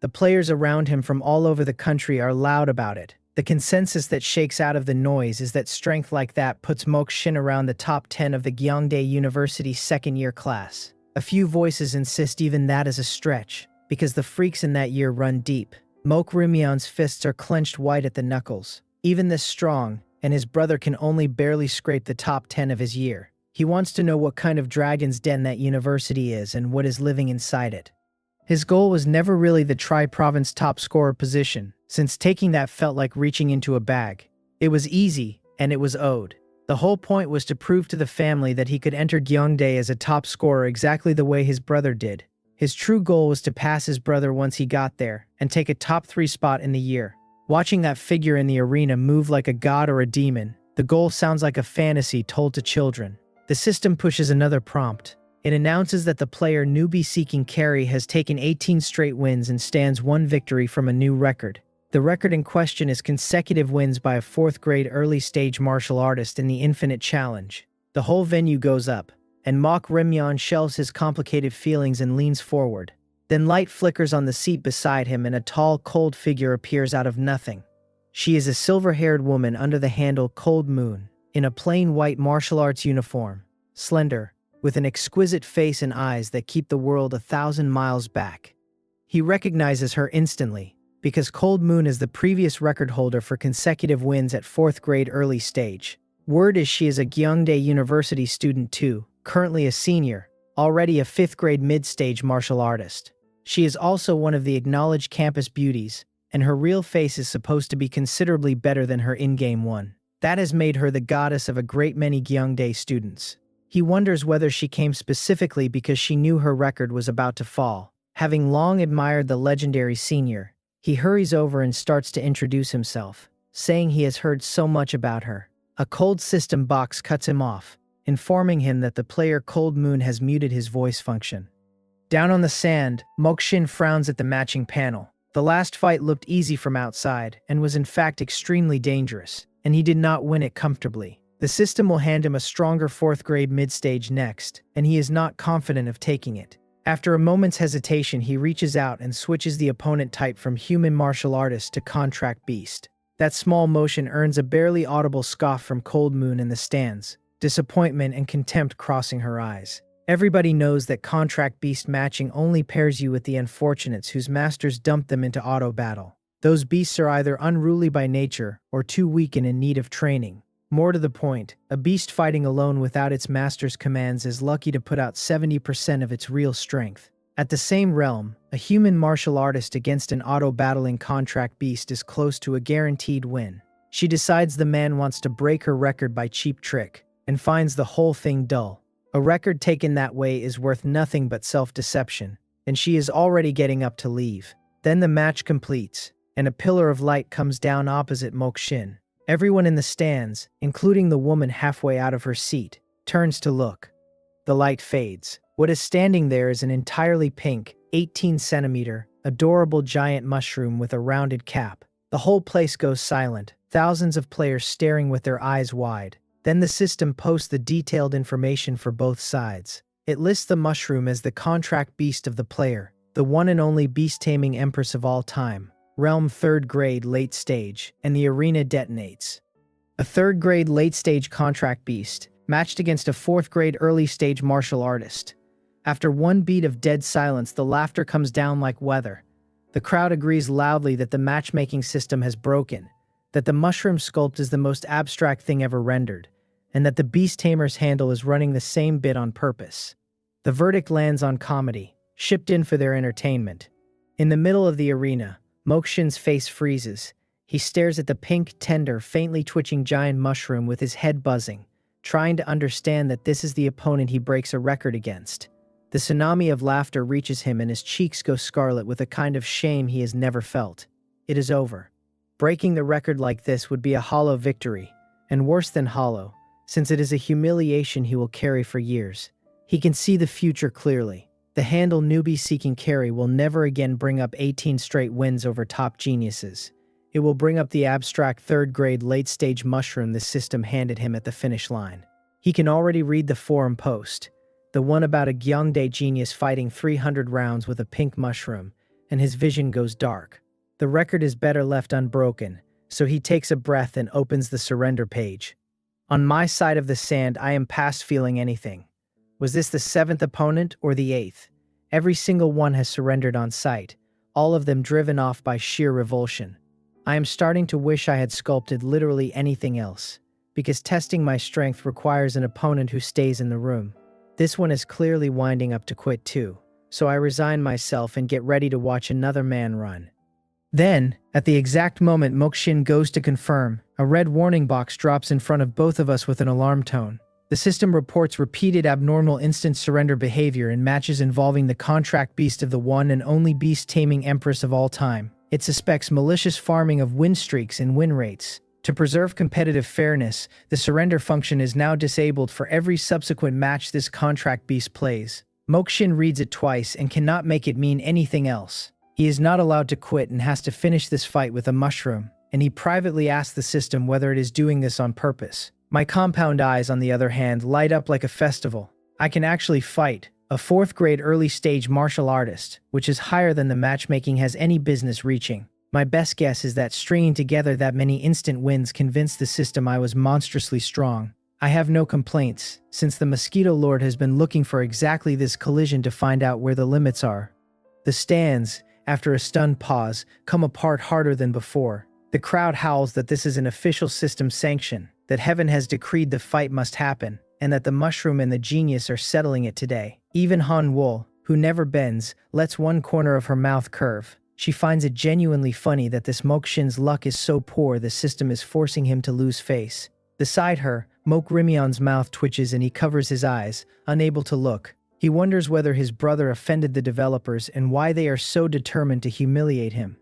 Speaker 1: The players around him from all over the country are loud about it. The consensus that shakes out of the noise is that strength like that puts Mokshin around the top 10 of the Gyeongdae University second-year class. A few voices insist even that is a stretch, because the freaks in that year run deep. Mok Rimyeon's fists are clenched white at the knuckles. Even this strong, and his brother can only barely scrape the top 10 of his year. He wants to know what kind of dragon's den that university is and what is living inside it. His goal was never really the Tri-Province top scorer position, since taking that felt like reaching into a bag. It was easy, and it was owed. The whole point was to prove to the family that he could enter Gyeongdae as a top scorer exactly the way his brother did. His true goal was to pass his brother once he got there, and take a top 3 spot in the year. Watching that figure in the arena move like a god or a demon, the goal sounds like a fantasy told to children. The system pushes another prompt. It announces that the player newbie seeking carry has taken 18 straight wins and stands 1 victory from a new record. The record in question is consecutive wins by a 4th grade early stage martial artist in the Infinite Challenge. The whole venue goes up, and Mok Rimyeon shelves his complicated feelings and leans forward. Then light flickers on the seat beside him and a tall, cold figure appears out of nothing. She is a silver-haired woman under the handle Cold Moon, in a plain white martial arts uniform, slender, with an exquisite face and eyes that keep the world 1,000 miles back. He recognizes her instantly, because Cold Moon is the previous record holder for consecutive wins at 4th grade early stage. Word is she is a Gyeongdae University student too, currently a senior, already a 5th grade mid-stage martial artist. She is also one of the acknowledged campus beauties, and her real face is supposed to be considerably better than her in-game one. That has made her the goddess of a great many Gyeongdae students. He wonders whether she came specifically because she knew her record was about to fall. Having long admired the legendary senior, he hurries over and starts to introduce himself, saying he has heard so much about her. A cold system box cuts him off, informing him that the player Cold Moon has muted his voice function. Down on the sand, Mokshin frowns at the matching panel. The last fight looked easy from outside, and was in fact extremely dangerous, and he did not win it comfortably. The system will hand him a stronger 4th grade mid-stage next, and he is not confident of taking it. After a moment's hesitation, he reaches out and switches the opponent type from human martial artist to contract beast. That small motion earns a barely audible scoff from Cold Moon in the stands, disappointment and contempt crossing her eyes. Everybody knows that contract beast matching only pairs you with the unfortunates whose masters dump them into auto battle. Those beasts are either unruly by nature or too weak and in need of training. More to the point, a beast fighting alone without its master's commands is lucky to put out 70% of its real strength. At the same realm, a human martial artist against an auto-battling contract beast is close to a guaranteed win. She decides the man wants to break her record by cheap trick, and finds the whole thing dull. A record taken that way is worth nothing but self-deception, and she is already getting up to leave. Then the match completes, and a pillar of light comes down opposite Mokshin. Everyone in the stands, including the woman halfway out of her seat, turns to look. The light fades. What is standing there is an entirely pink, 18-centimeter, adorable giant mushroom with a rounded cap. The whole place goes silent, thousands of players staring with their eyes wide. Then the system posts the detailed information for both sides. It lists the mushroom as the contract beast of the player, the one and only beast-taming empress of all time. Realm 3rd grade late stage, and the arena detonates. A 3rd grade late stage contract beast, matched against a 4th grade early stage martial artist. After one beat of dead silence, the laughter comes down like weather. The crowd agrees loudly that the matchmaking system has broken, that the mushroom sculpt is the most abstract thing ever rendered, and that the beast tamer's handle is running the same bit on purpose. The verdict lands on comedy, shipped in for their entertainment. In the middle of the arena, Mokshin's face freezes. He stares at the pink, tender, faintly twitching giant mushroom with his head buzzing, trying to understand that this is the opponent he breaks a record against. The tsunami of laughter reaches him and his cheeks go scarlet with a kind of shame he has never felt. It is over. Breaking the record like this would be a hollow victory, and worse than hollow, since it is a humiliation he will carry for years. He can see the future clearly. The handle newbie seeking carry will never again bring up 18 straight wins over top geniuses. It will bring up the abstract 3rd grade late stage mushroom the system handed him at the finish line. He can already read the forum post, the one about a Gyeongdae genius fighting 300 rounds with a pink mushroom, and his vision goes dark. The record is better left unbroken, so he takes a breath and opens the surrender page. On my side of the sand, I am past feeling anything. Was this the 7th opponent or the 8th? Every single one has surrendered on sight, all of them driven off by sheer revulsion. I am starting to wish I had sculpted literally anything else, because testing my strength requires an opponent who stays in the room. This one is clearly winding up to quit too, so I resign myself and get ready to watch another man run. Then, at the exact moment Mokshin goes to confirm, a red warning box drops in front of both of us with an alarm tone. The system reports repeated abnormal instant surrender behavior in matches involving the contract beast of the one and only beast-taming empress of all time. It suspects malicious farming of win streaks and win rates. To preserve competitive fairness, the surrender function is now disabled for every subsequent match this contract beast plays. Mokshin reads it twice and cannot make it mean anything else. He is not allowed to quit and has to finish this fight with a mushroom, and he privately asks the system whether it is doing this on purpose. My compound eyes, on the other hand, light up like a festival. I can actually fight, a 4th grade early stage martial artist, which is higher than the matchmaking has any business reaching. My best guess is that stringing together that many instant wins convinced the system I was monstrously strong. I have no complaints, since the Mosquito Lord has been looking for exactly this collision to find out where the limits are. The stands, after a stunned pause, come apart harder than before. The crowd howls that this is an official system sanction, that heaven has decreed the fight must happen, and that the mushroom and the genius are settling it today. Even Han Wool, who never bends, lets one corner of her mouth curve. She finds it genuinely funny that this Mokshin's luck is so poor the system is forcing him to lose face. Beside her, Mokrimion's mouth twitches and he covers his eyes, unable to look. He wonders whether his brother offended the developers and why they are so determined to humiliate him.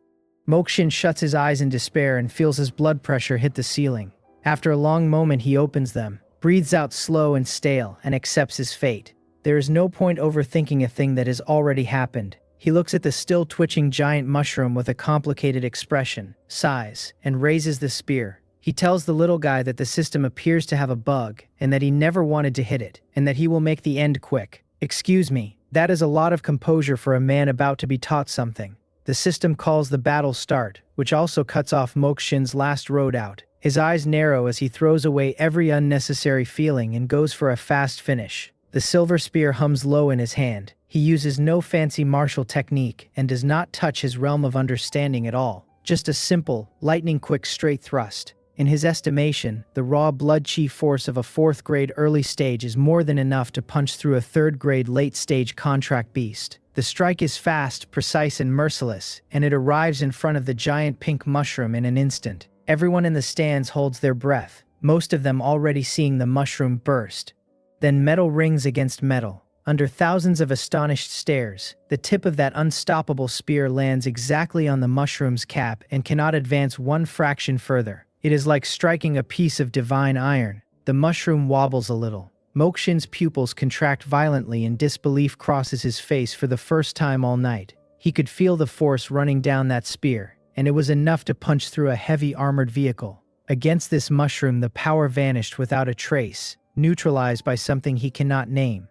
Speaker 1: Mokshin shuts his eyes in despair and feels his blood pressure hit the ceiling. After a long moment he opens them, breathes out slow and stale, and accepts his fate. There is no point overthinking a thing that has already happened. He looks at the still twitching giant mushroom with a complicated expression, sighs, and raises the spear. He tells the little guy that the system appears to have a bug, and that he never wanted to hit it, and that he will make the end quick. Excuse me, that is a lot of composure for a man about to be taught something. The system calls the battle start, which also cuts off Mokshin's last road out. His eyes narrow as he throws away every unnecessary feeling and goes for a fast finish. The silver spear hums low in his hand. He uses no fancy martial technique and does not touch his realm of understanding at all. Just a simple, lightning-quick straight thrust. In his estimation, the raw blood-chi force of a 4th grade early stage is more than enough to punch through a 3rd grade late stage contract beast. The strike is fast, precise, and merciless, and it arrives in front of the giant pink mushroom in an instant. Everyone in the stands holds their breath, most of them already seeing the mushroom burst. Then metal rings against metal. Under thousands of astonished stares, the tip of that unstoppable spear lands exactly on the mushroom's cap and cannot advance one fraction further. It is like striking a piece of divine iron. The mushroom wobbles a little. Mokshin's pupils contract violently and disbelief crosses his face for the first time all night. He could feel the force running down that spear, and it was enough to punch through a heavy armored vehicle. Against this mushroom the power vanished without a trace, neutralized by something he cannot name.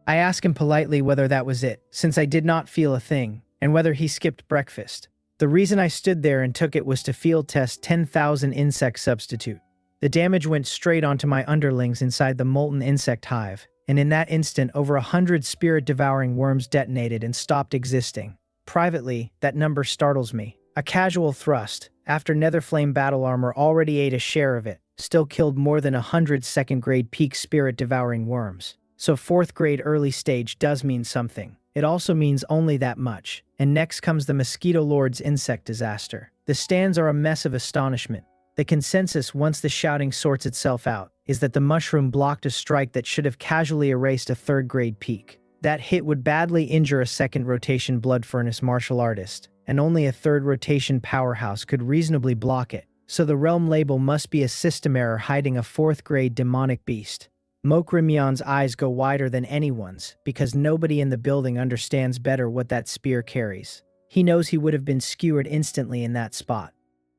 Speaker 1: I asked him politely whether that was it, since I did not feel a thing, and whether he skipped breakfast. The reason I stood there and took it was to field test 10,000 insect substitute. The damage went straight onto my underlings inside the molten insect hive, and in that instant over 100 spirit-devouring worms detonated and stopped existing. Privately, that number startles me. A casual thrust, after Netherflame battle armor already ate a share of it, still killed more than 100 2nd-grade peak spirit-devouring worms. So 4th grade early stage does mean something. It also means only that much. And next comes the Mosquito Lord's insect disaster. The stands are a mess of astonishment. The consensus, once the shouting sorts itself out, is that the mushroom blocked a strike that should have casually erased a 3rd grade peak. That hit would badly injure a 2nd rotation blood furnace martial artist, and only a 3rd rotation powerhouse could reasonably block it. So the realm label must be a system error hiding a 4th grade demonic beast. Mokrimion's eyes go wider than anyone's, because nobody in the building understands better what that spear carries. He knows he would have been skewered instantly in that spot.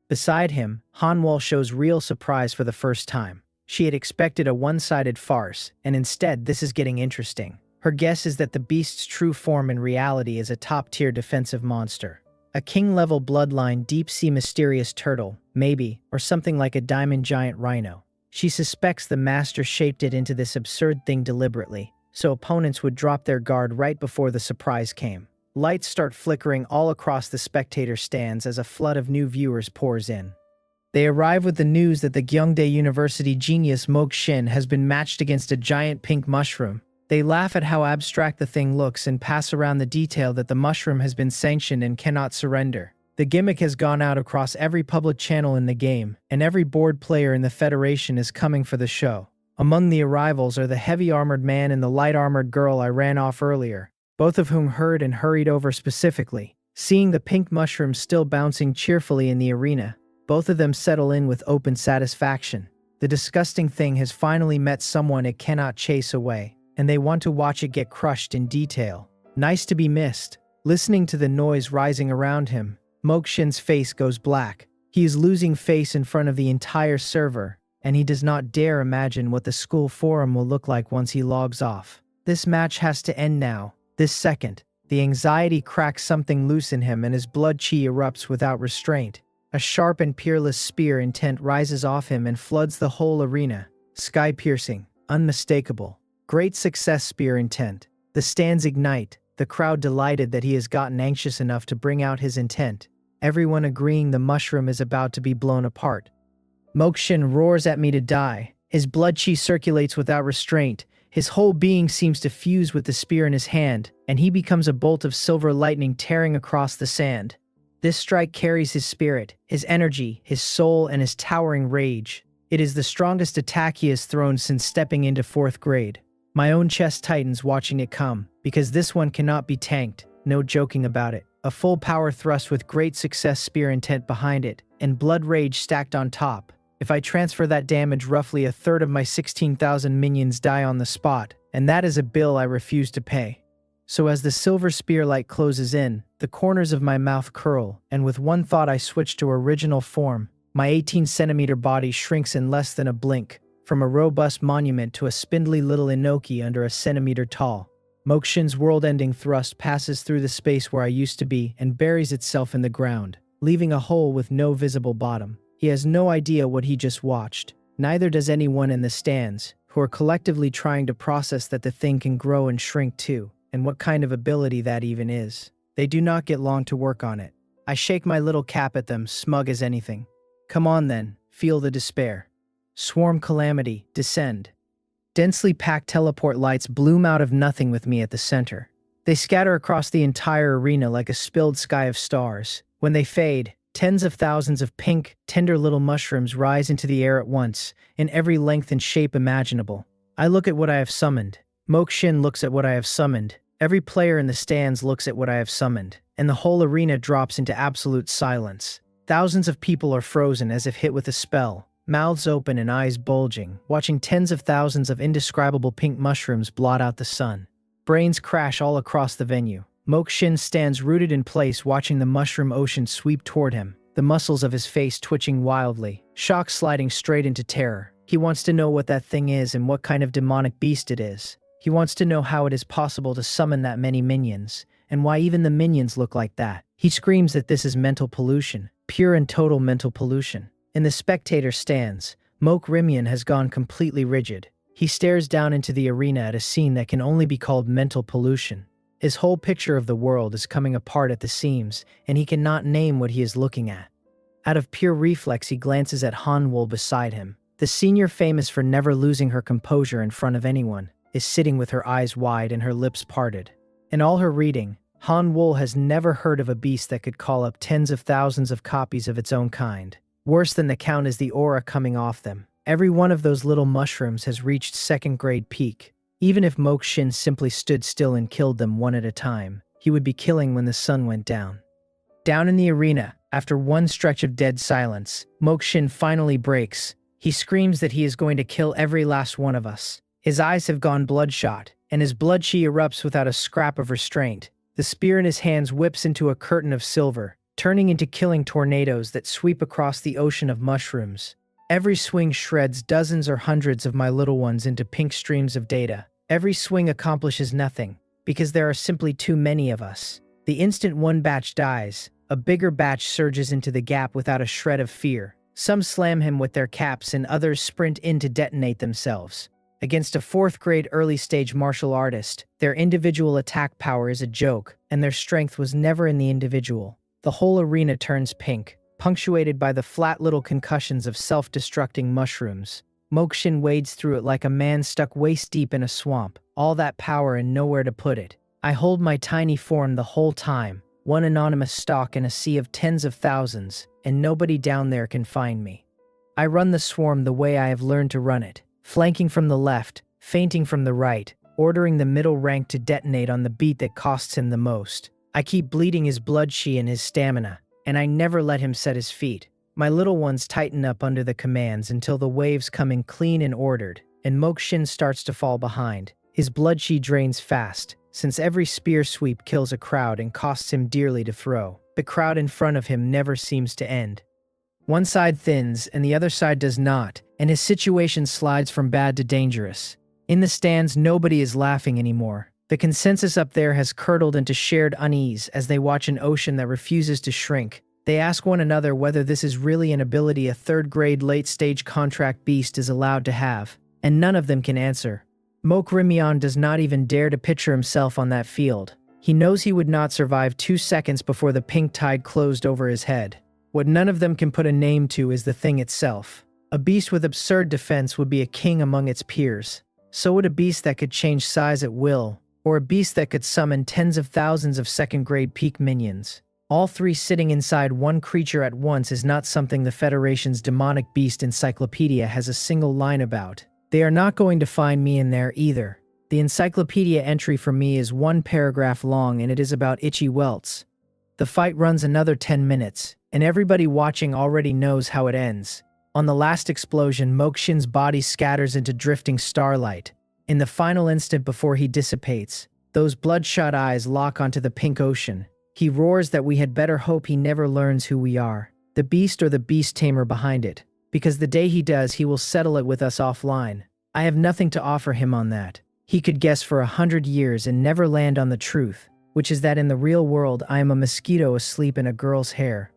Speaker 1: Beside him, Hanwol shows real surprise for the first time. She had expected a one-sided farce, and instead this is getting interesting. Her guess is that the beast's true form in reality is a top-tier defensive monster. A king-level bloodline deep-sea mysterious turtle, maybe, or something like a diamond giant rhino. She suspects the master shaped it into this absurd thing deliberately, so opponents would drop their guard right before the surprise came. Lights start flickering all across the spectator stands as a flood of new viewers pours in. They arrive with the news that the Gyeongdae University genius Mokshin has been matched against a giant pink mushroom. They laugh at how abstract the thing looks and pass around the detail that the mushroom has been sanctioned and cannot surrender. The gimmick has gone out across every public channel in the game, and every board player in the Federation is coming for the show. Among the arrivals are the heavy-armored man and the light-armored girl I ran off earlier, both of whom heard and hurried over specifically. Seeing the pink mushroom still bouncing cheerfully in the arena, both of them settle in with open satisfaction. The disgusting thing has finally met someone it cannot chase away, and they want to watch it get crushed in detail. Nice to be missed. Listening to the noise rising around him, Mokshin's face goes black. He is losing face in front of the entire server, and he does not dare imagine what the school forum will look like once he logs off. This match has to end now, this second. The anxiety cracks something loose in him and his blood chi erupts without restraint. A sharp and peerless spear intent rises off him and floods the whole arena. Sky-piercing, unmistakable. Great success, spear intent. The stands ignite, the crowd delighted that he has gotten anxious enough to bring out his intent. Everyone agreeing the mushroom is about to be blown apart. Mokshin roars at me to die. His blood chi circulates without restraint. His whole being seems to fuse with the spear in his hand, and he becomes a bolt of silver lightning tearing across the sand. This strike carries his spirit, his energy, his soul, and his towering rage. It is the strongest attack he has thrown since stepping into 4th grade. My own chest tightens watching it come, because this one cannot be tanked, no joking about it. A full power thrust with great success, spear intent behind it, and blood rage stacked on top. If I transfer that damage, roughly a third of my 16,000 minions die on the spot, and that is a bill I refuse to pay. So as the silver spear light closes in, the corners of my mouth curl, and with one thought I switch to original form. My 18-centimeter body shrinks in less than a blink, from a robust monument to a spindly little inoki under a centimeter tall. Mokshin's world-ending thrust passes through the space where I used to be and buries itself in the ground, leaving a hole with no visible bottom. He has no idea what he just watched. Neither does anyone in the stands, who are collectively trying to process that the thing can grow and shrink too, and what kind of ability that even is. They do not get long to work on it. I shake my little cap at them, smug as anything. Come on then, feel the despair. Swarm calamity, descend. Densely packed teleport lights bloom out of nothing with me at the center. They scatter across the entire arena like a spilled sky of stars. When they fade, tens of thousands of pink, tender little mushrooms rise into the air at once, in every length and shape imaginable. I look at what I have summoned. Mokshin looks at what I have summoned. Every player in the stands looks at what I have summoned, and the whole arena drops into absolute silence. Thousands of people are frozen as if hit with a spell, mouths open and eyes bulging, watching tens of thousands of indescribable pink mushrooms blot out the sun. Brains crash all across the venue. Mokshin stands rooted in place watching the mushroom ocean sweep toward him, the muscles of his face twitching wildly, shock sliding straight into terror. He wants to know what that thing is and what kind of demonic beast it is. He wants to know how it is possible to summon that many minions, and why even the minions look like that. He screams that this is mental pollution, pure and total mental pollution. In the spectator stands, Mok Rimian has gone completely rigid. He stares down into the arena at a scene that can only be called mental pollution. His whole picture of the world is coming apart at the seams, and he cannot name what he is looking at. Out of pure reflex, he glances at Han-Wol beside him. The senior, famous for never losing her composure in front of anyone, is sitting with her eyes wide and her lips parted. In all her reading, Han-Wol has never heard of a beast that could call up tens of thousands of copies of its own kind. Worse than the count is the aura coming off them. Every one of those little mushrooms has reached 2nd grade peak. Even if Mokshin simply stood still and killed them one at a time, he would be killing when the sun went down. Down in the arena, after one stretch of dead silence, Mokshin finally breaks. He screams that he is going to kill every last one of us. His eyes have gone bloodshot, and his blood chi erupts without a scrap of restraint. The spear in his hands whips into a curtain of silver, turning into killing tornadoes that sweep across the ocean of mushrooms. Every swing shreds dozens or hundreds of my little ones into pink streams of data. Every swing accomplishes nothing, because there are simply too many of us. The instant one batch dies, a bigger batch surges into the gap without a shred of fear. Some slam him with their caps and others sprint in to detonate themselves. Against a 4th grade early stage martial artist, their individual attack power is a joke, and their strength was never in the individual. The whole arena turns pink, punctuated by the flat little concussions of self-destructing mushrooms. Mokshin wades through it like a man stuck waist-deep in a swamp, all that power and nowhere to put it. I hold my tiny form the whole time, one anonymous stalk in a sea of tens of thousands, and nobody down there can find me. I run the swarm the way I have learned to run it, flanking from the left, feinting from the right, ordering the middle rank to detonate on the beat that costs him the most. I keep bleeding his blood chi and his stamina, and I never let him set his feet. My little ones tighten up under the commands until the waves come in clean and ordered, and Mokshin starts to fall behind. His blood chi drains fast, since every spear sweep kills a crowd and costs him dearly to throw. The crowd in front of him never seems to end. One side thins and the other side does not, and his situation slides from bad to dangerous. In the stands, nobody is laughing anymore. The consensus up there has curdled into shared unease as they watch an ocean that refuses to shrink. They ask one another whether this is really an ability a third-grade late-stage contract beast is allowed to have, and none of them can answer. Mokrimion does not even dare to picture himself on that field. He knows he would not survive 2 seconds before the pink tide closed over his head. What none of them can put a name to is the thing itself. A beast with absurd defense would be a king among its peers. So would a beast that could change size at will, or a beast that could summon tens of thousands of second-grade peak minions. All three sitting inside one creature at once is not something the Federation's demonic beast encyclopedia has a single line about. They are not going to find me in there either. The encyclopedia entry for me is 1 paragraph long and it is about itchy welts. The fight runs another 10 minutes, and everybody watching already knows how it ends. On the last explosion, Mokshin's body scatters into drifting starlight. In the final instant before he dissipates, those bloodshot eyes lock onto the pink ocean. He roars that we had better hope he never learns who we are, the beast or the beast tamer behind it, because the day he does, he will settle it with us offline. I have nothing to offer him on that. He could guess for 100 years and never land on the truth, which is that in the real world I am a mosquito asleep in a girl's hair.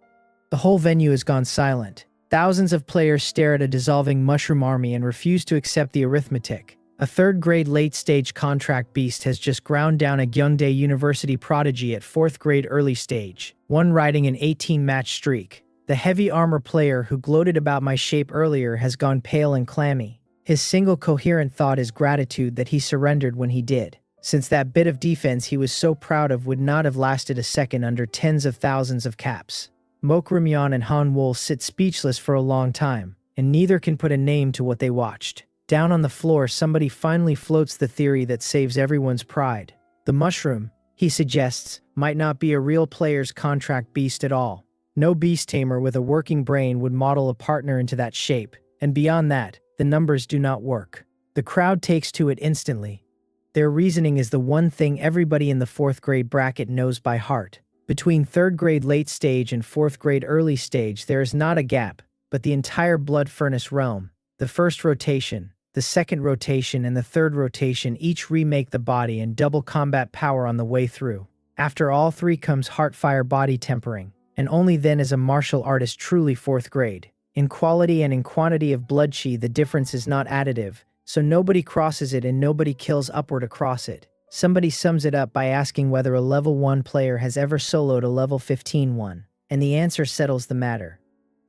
Speaker 1: The whole venue has gone silent. Thousands of players stare at a dissolving mushroom army and refuse to accept the arithmetic. A third-grade late-stage contract beast has just ground down a Gyeongdae University prodigy at fourth-grade early stage, one riding an 18-match streak. The heavy armor player who gloated about my shape earlier has gone pale and clammy. His single coherent thought is gratitude that he surrendered when he did, since that bit of defense he was so proud of would not have lasted a second under tens of thousands of caps. Mokrimion and Hanwol sit speechless for a long time, and neither can put a name to what they watched. Down on the floor, somebody finally floats the theory that saves everyone's pride. The mushroom, he suggests, might not be a real player's contract beast at all. No beast tamer with a working brain would model a partner into that shape, and beyond that, the numbers do not work. The crowd takes to it instantly. Their reasoning is the one thing everybody in the fourth-grade bracket knows by heart. Between third-grade late stage and fourth-grade early stage, there is not a gap, but the entire blood furnace realm. The first rotation, the second rotation, and the third rotation each remake the body and double combat power on the way through. After all three comes heartfire body tempering, and only then is a martial artist truly fourth grade. In quality and in quantity of blood chi, the difference is not additive, so nobody crosses it and nobody kills upward across it. Somebody sums it up by asking whether a level 1 player has ever soloed a level 15 one, and the answer settles the matter.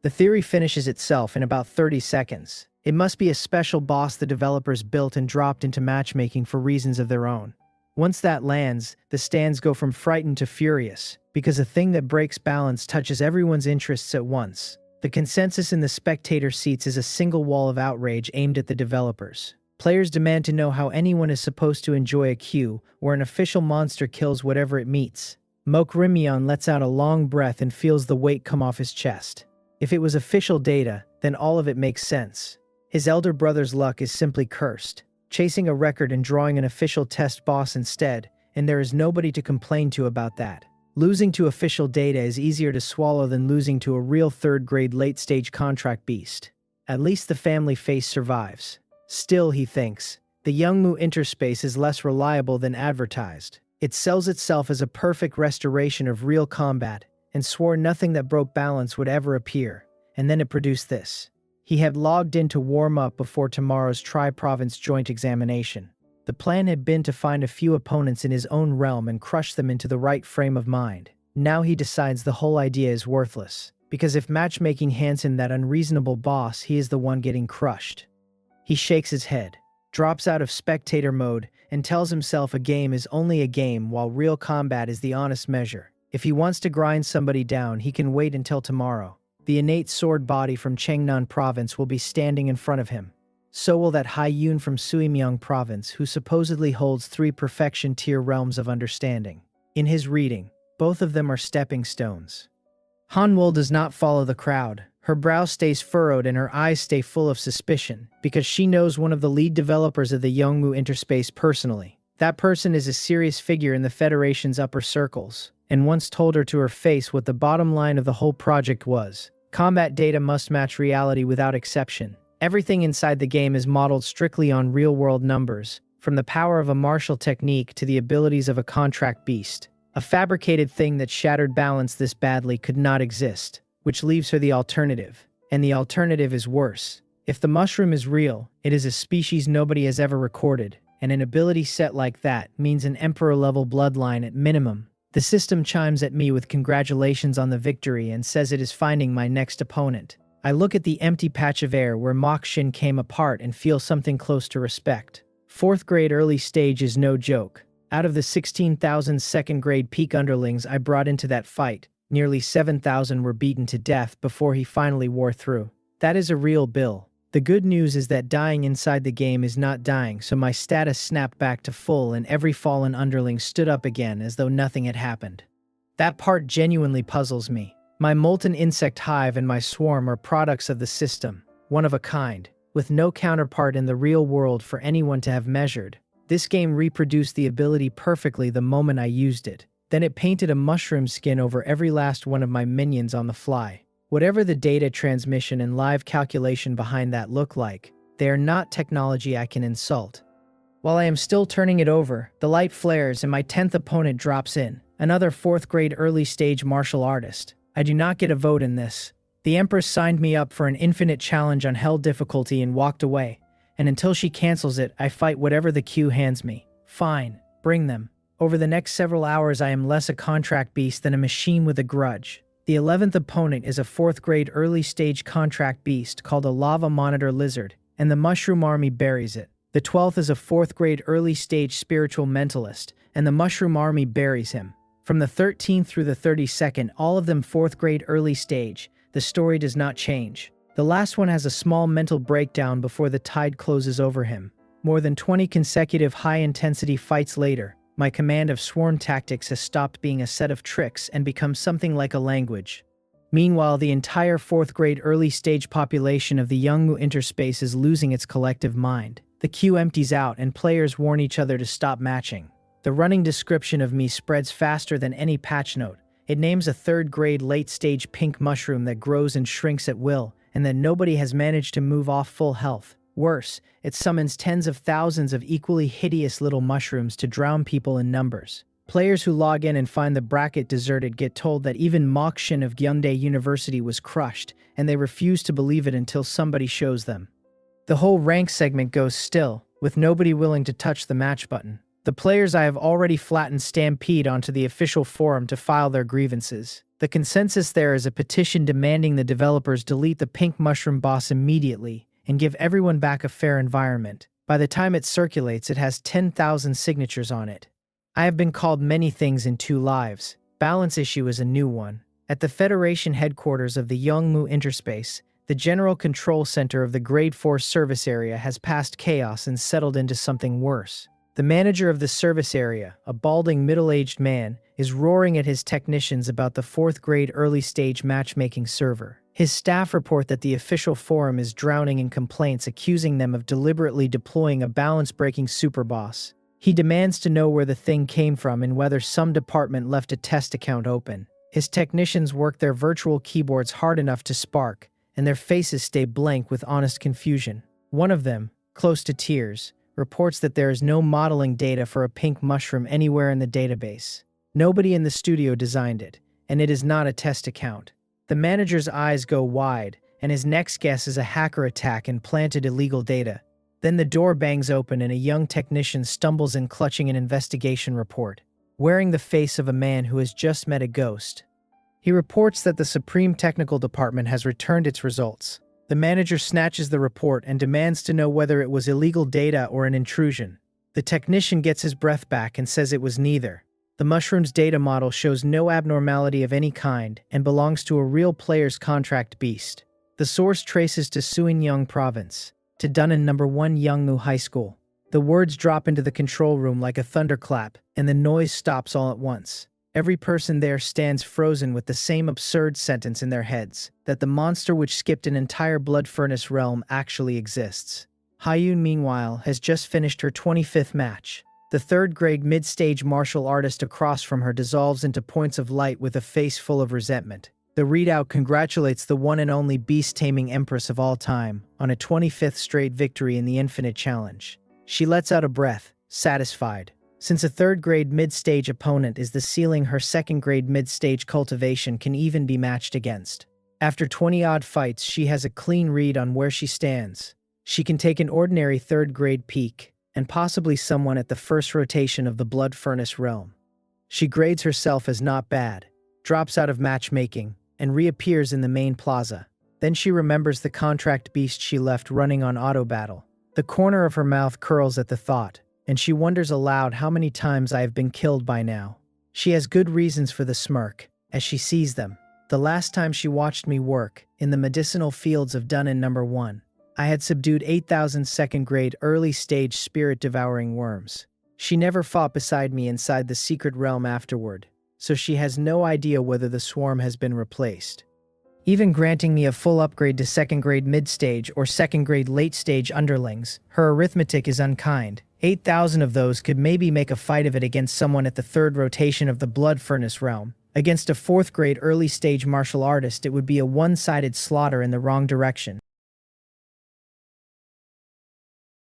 Speaker 1: The theory finishes itself in about 30 seconds. It must be a special boss the developers built and dropped into matchmaking for reasons of their own. Once that lands, the stands go from frightened to furious, because a thing that breaks balance touches everyone's interests at once. The consensus in the spectator seats is a single wall of outrage aimed at the developers. Players demand to know how anyone is supposed to enjoy a queue where an official monster kills whatever it meets. Mokrimion lets out a long breath and feels the weight come off his chest. If it was official data, then all of it makes sense. His elder brother's luck is simply cursed, chasing a record and drawing an official test boss instead, and there is nobody to complain to about that. Losing to official data is easier to swallow than losing to a real third-grade late-stage contract beast. At least the family face survives. Still, he thinks, the Youngmu interspace is less reliable than advertised. It sells itself as a perfect restoration of real combat, and swore nothing that broke balance would ever appear, and then it produced this. He had logged in to warm up before tomorrow's Tri-Province joint examination. The plan had been to find a few opponents in his own realm and crush them into the right frame of mind. Now he decides the whole idea is worthless, because if matchmaking hands him that unreasonable boss, he is the one getting crushed. He shakes his head, drops out of spectator mode, and tells himself a game is only a game while real combat is the honest measure. If he wants to grind somebody down, he can wait until tomorrow. The innate sword body from Cheongnan Province will be standing in front of him. So will that Hai Yun from Suimyeong Province, who supposedly holds 3 perfection tier realms of understanding. In his reading, both of them are stepping stones. Hanwol does not follow the crowd. Her brow stays furrowed and her eyes stay full of suspicion, because she knows one of the lead developers of the Youngmu interspace personally. That person is a serious figure in the Federation's upper circles, and once told her to her face what the bottom line of the whole project was. Combat data must match reality without exception. Everything inside the game is modeled strictly on real-world numbers. from the power of a martial technique to the abilities of a contract beast. A fabricated thing that shattered balance this badly could not exist, which leaves her the alternative. And the alternative is worse. If the mushroom is real, it is a species nobody has ever recorded, and an ability set like that means an emperor-level bloodline at minimum. The system chimes at me with congratulations on the victory and says it is finding my next opponent. I look at the empty patch of air where Mok Shin came apart and feel something close to respect. 4th grade early stage is no joke. Out of the 16,000 second grade peak underlings I brought into that fight, nearly 7,000 were beaten to death before he finally wore through. That is a real bill. The good news is that dying inside the game is not dying, so my status snapped back to full and every fallen underling stood up again as though nothing had happened. That part genuinely puzzles me. My molten insect hive and my swarm are products of the system, one of a kind, with no counterpart in the real world for anyone to have measured. This game reproduced the ability perfectly the moment I used it. Then it painted a mushroom skin over every last one of my minions on the fly. Whatever the data transmission and live calculation behind that look like, they are not technology I can insult. While I am still turning it over, the light flares and my 10th opponent drops in, another 4th grade early stage martial artist. I do not get a vote in this. The Empress signed me up for an infinite challenge on hell difficulty and walked away, and until she cancels it, I fight whatever the queue hands me. Fine, bring them. Over the next several hours I am less a contract beast than a machine with a grudge. The 11th opponent is a 4th grade early stage contract beast called a lava monitor lizard, and the mushroom army buries it. The 12th is a 4th grade early stage spiritual mentalist, and the mushroom army buries him. From the 13th through the 32nd, all of them 4th grade early stage, the story does not change. The last one has a small mental breakdown before the tide closes over him. More than 20 consecutive high-intensity fights later, my command of swarm tactics has stopped being a set of tricks and become something like a language. Meanwhile, the entire 4th grade early stage population of the Youngmu interspace is losing its collective mind. The queue empties out and players warn each other to stop matching. The running description of me spreads faster than any patch note. It names a 3rd grade late stage pink mushroom that grows and shrinks at will, and that nobody has managed to move off full health. Worse, it summons tens of thousands of equally hideous little mushrooms to drown people in numbers. Players who log in and find the bracket deserted get told that even Mok Shin of Gyungdae University was crushed, and they refuse to believe it until somebody shows them. The whole rank segment goes still, with nobody willing to touch the match button. The players I have already flattened stampede onto the official forum to file their grievances. The consensus there is a petition demanding the developers delete the pink mushroom boss immediately and give everyone back a fair environment. By the time it circulates, it has 10,000 signatures on it. I have been called many things in 2 lives. Balance issue is a new one. At the Federation headquarters of the Youngmu Interspace, the General Control Center of the Grade 4 service area has passed chaos and settled into something worse. The manager of the service area, a balding middle-aged man, is roaring at his technicians about the 4th grade early stage matchmaking server. His staff report that the official forum is drowning in complaints accusing them of deliberately deploying a balance-breaking superboss. He demands to know where the thing came from and whether some department left a test account open. His technicians work their virtual keyboards hard enough to spark, and their faces stay blank with honest confusion. One of them, close to tears, reports that there is no modeling data for a pink mushroom anywhere in the database. Nobody in the studio designed it, and it is not a test account. The manager's eyes go wide, and his next guess is a hacker attack and planted illegal data. Then the door bangs open and a young technician stumbles in clutching an investigation report, wearing the face of a man who has just met a ghost. He reports that the Supreme Technical Department has returned its results. The manager snatches the report and demands to know whether it was illegal data or an intrusion. The technician gets his breath back and says it was neither. The mushroom's data model shows no abnormality of any kind and belongs to a real player's contract beast. The source traces to Suinyang Province, to Dunnan No. 1 Youngmu High School. The words drop into the control room like a thunderclap, and the noise stops all at once. Every person there stands frozen with the same absurd sentence in their heads, that the monster which skipped an entire blood furnace realm actually exists. Hyun, meanwhile, has just finished her 25th match. The 3rd grade mid-stage martial artist across from her dissolves into points of light with a face full of resentment. The readout congratulates the one and only beast-taming empress of all time on a 25th straight victory in the Infinite Challenge. She lets out a breath, satisfied. Since a third-grade mid-stage opponent is the ceiling, her second-grade mid-stage cultivation can even be matched against. After 20-odd fights, she has a clean read on where she stands. She can take an ordinary third-grade peak, and possibly someone at the first rotation of the Blood Furnace realm. She grades herself as not bad, drops out of matchmaking, and reappears in the main plaza. Then she remembers the contract beast she left running on auto battle. The corner of her mouth curls at the thought, and she wonders aloud how many times I have been killed by now. She has good reasons for the smirk, as she sees them. The last time she watched me work, in the medicinal fields of Dunnan No. 1, I had subdued 8,000 second-grade early-stage spirit-devouring worms. She never fought beside me inside the secret realm afterward, so she has no idea whether the swarm has been replaced. Even granting me a full upgrade to second-grade mid-stage or second-grade late-stage underlings, her arithmetic is unkind. 8,000 of those could maybe make a fight of it against someone at the third rotation of the Blood Furnace realm. Against a fourth-grade early-stage martial artist, it would be a one-sided slaughter in the wrong direction.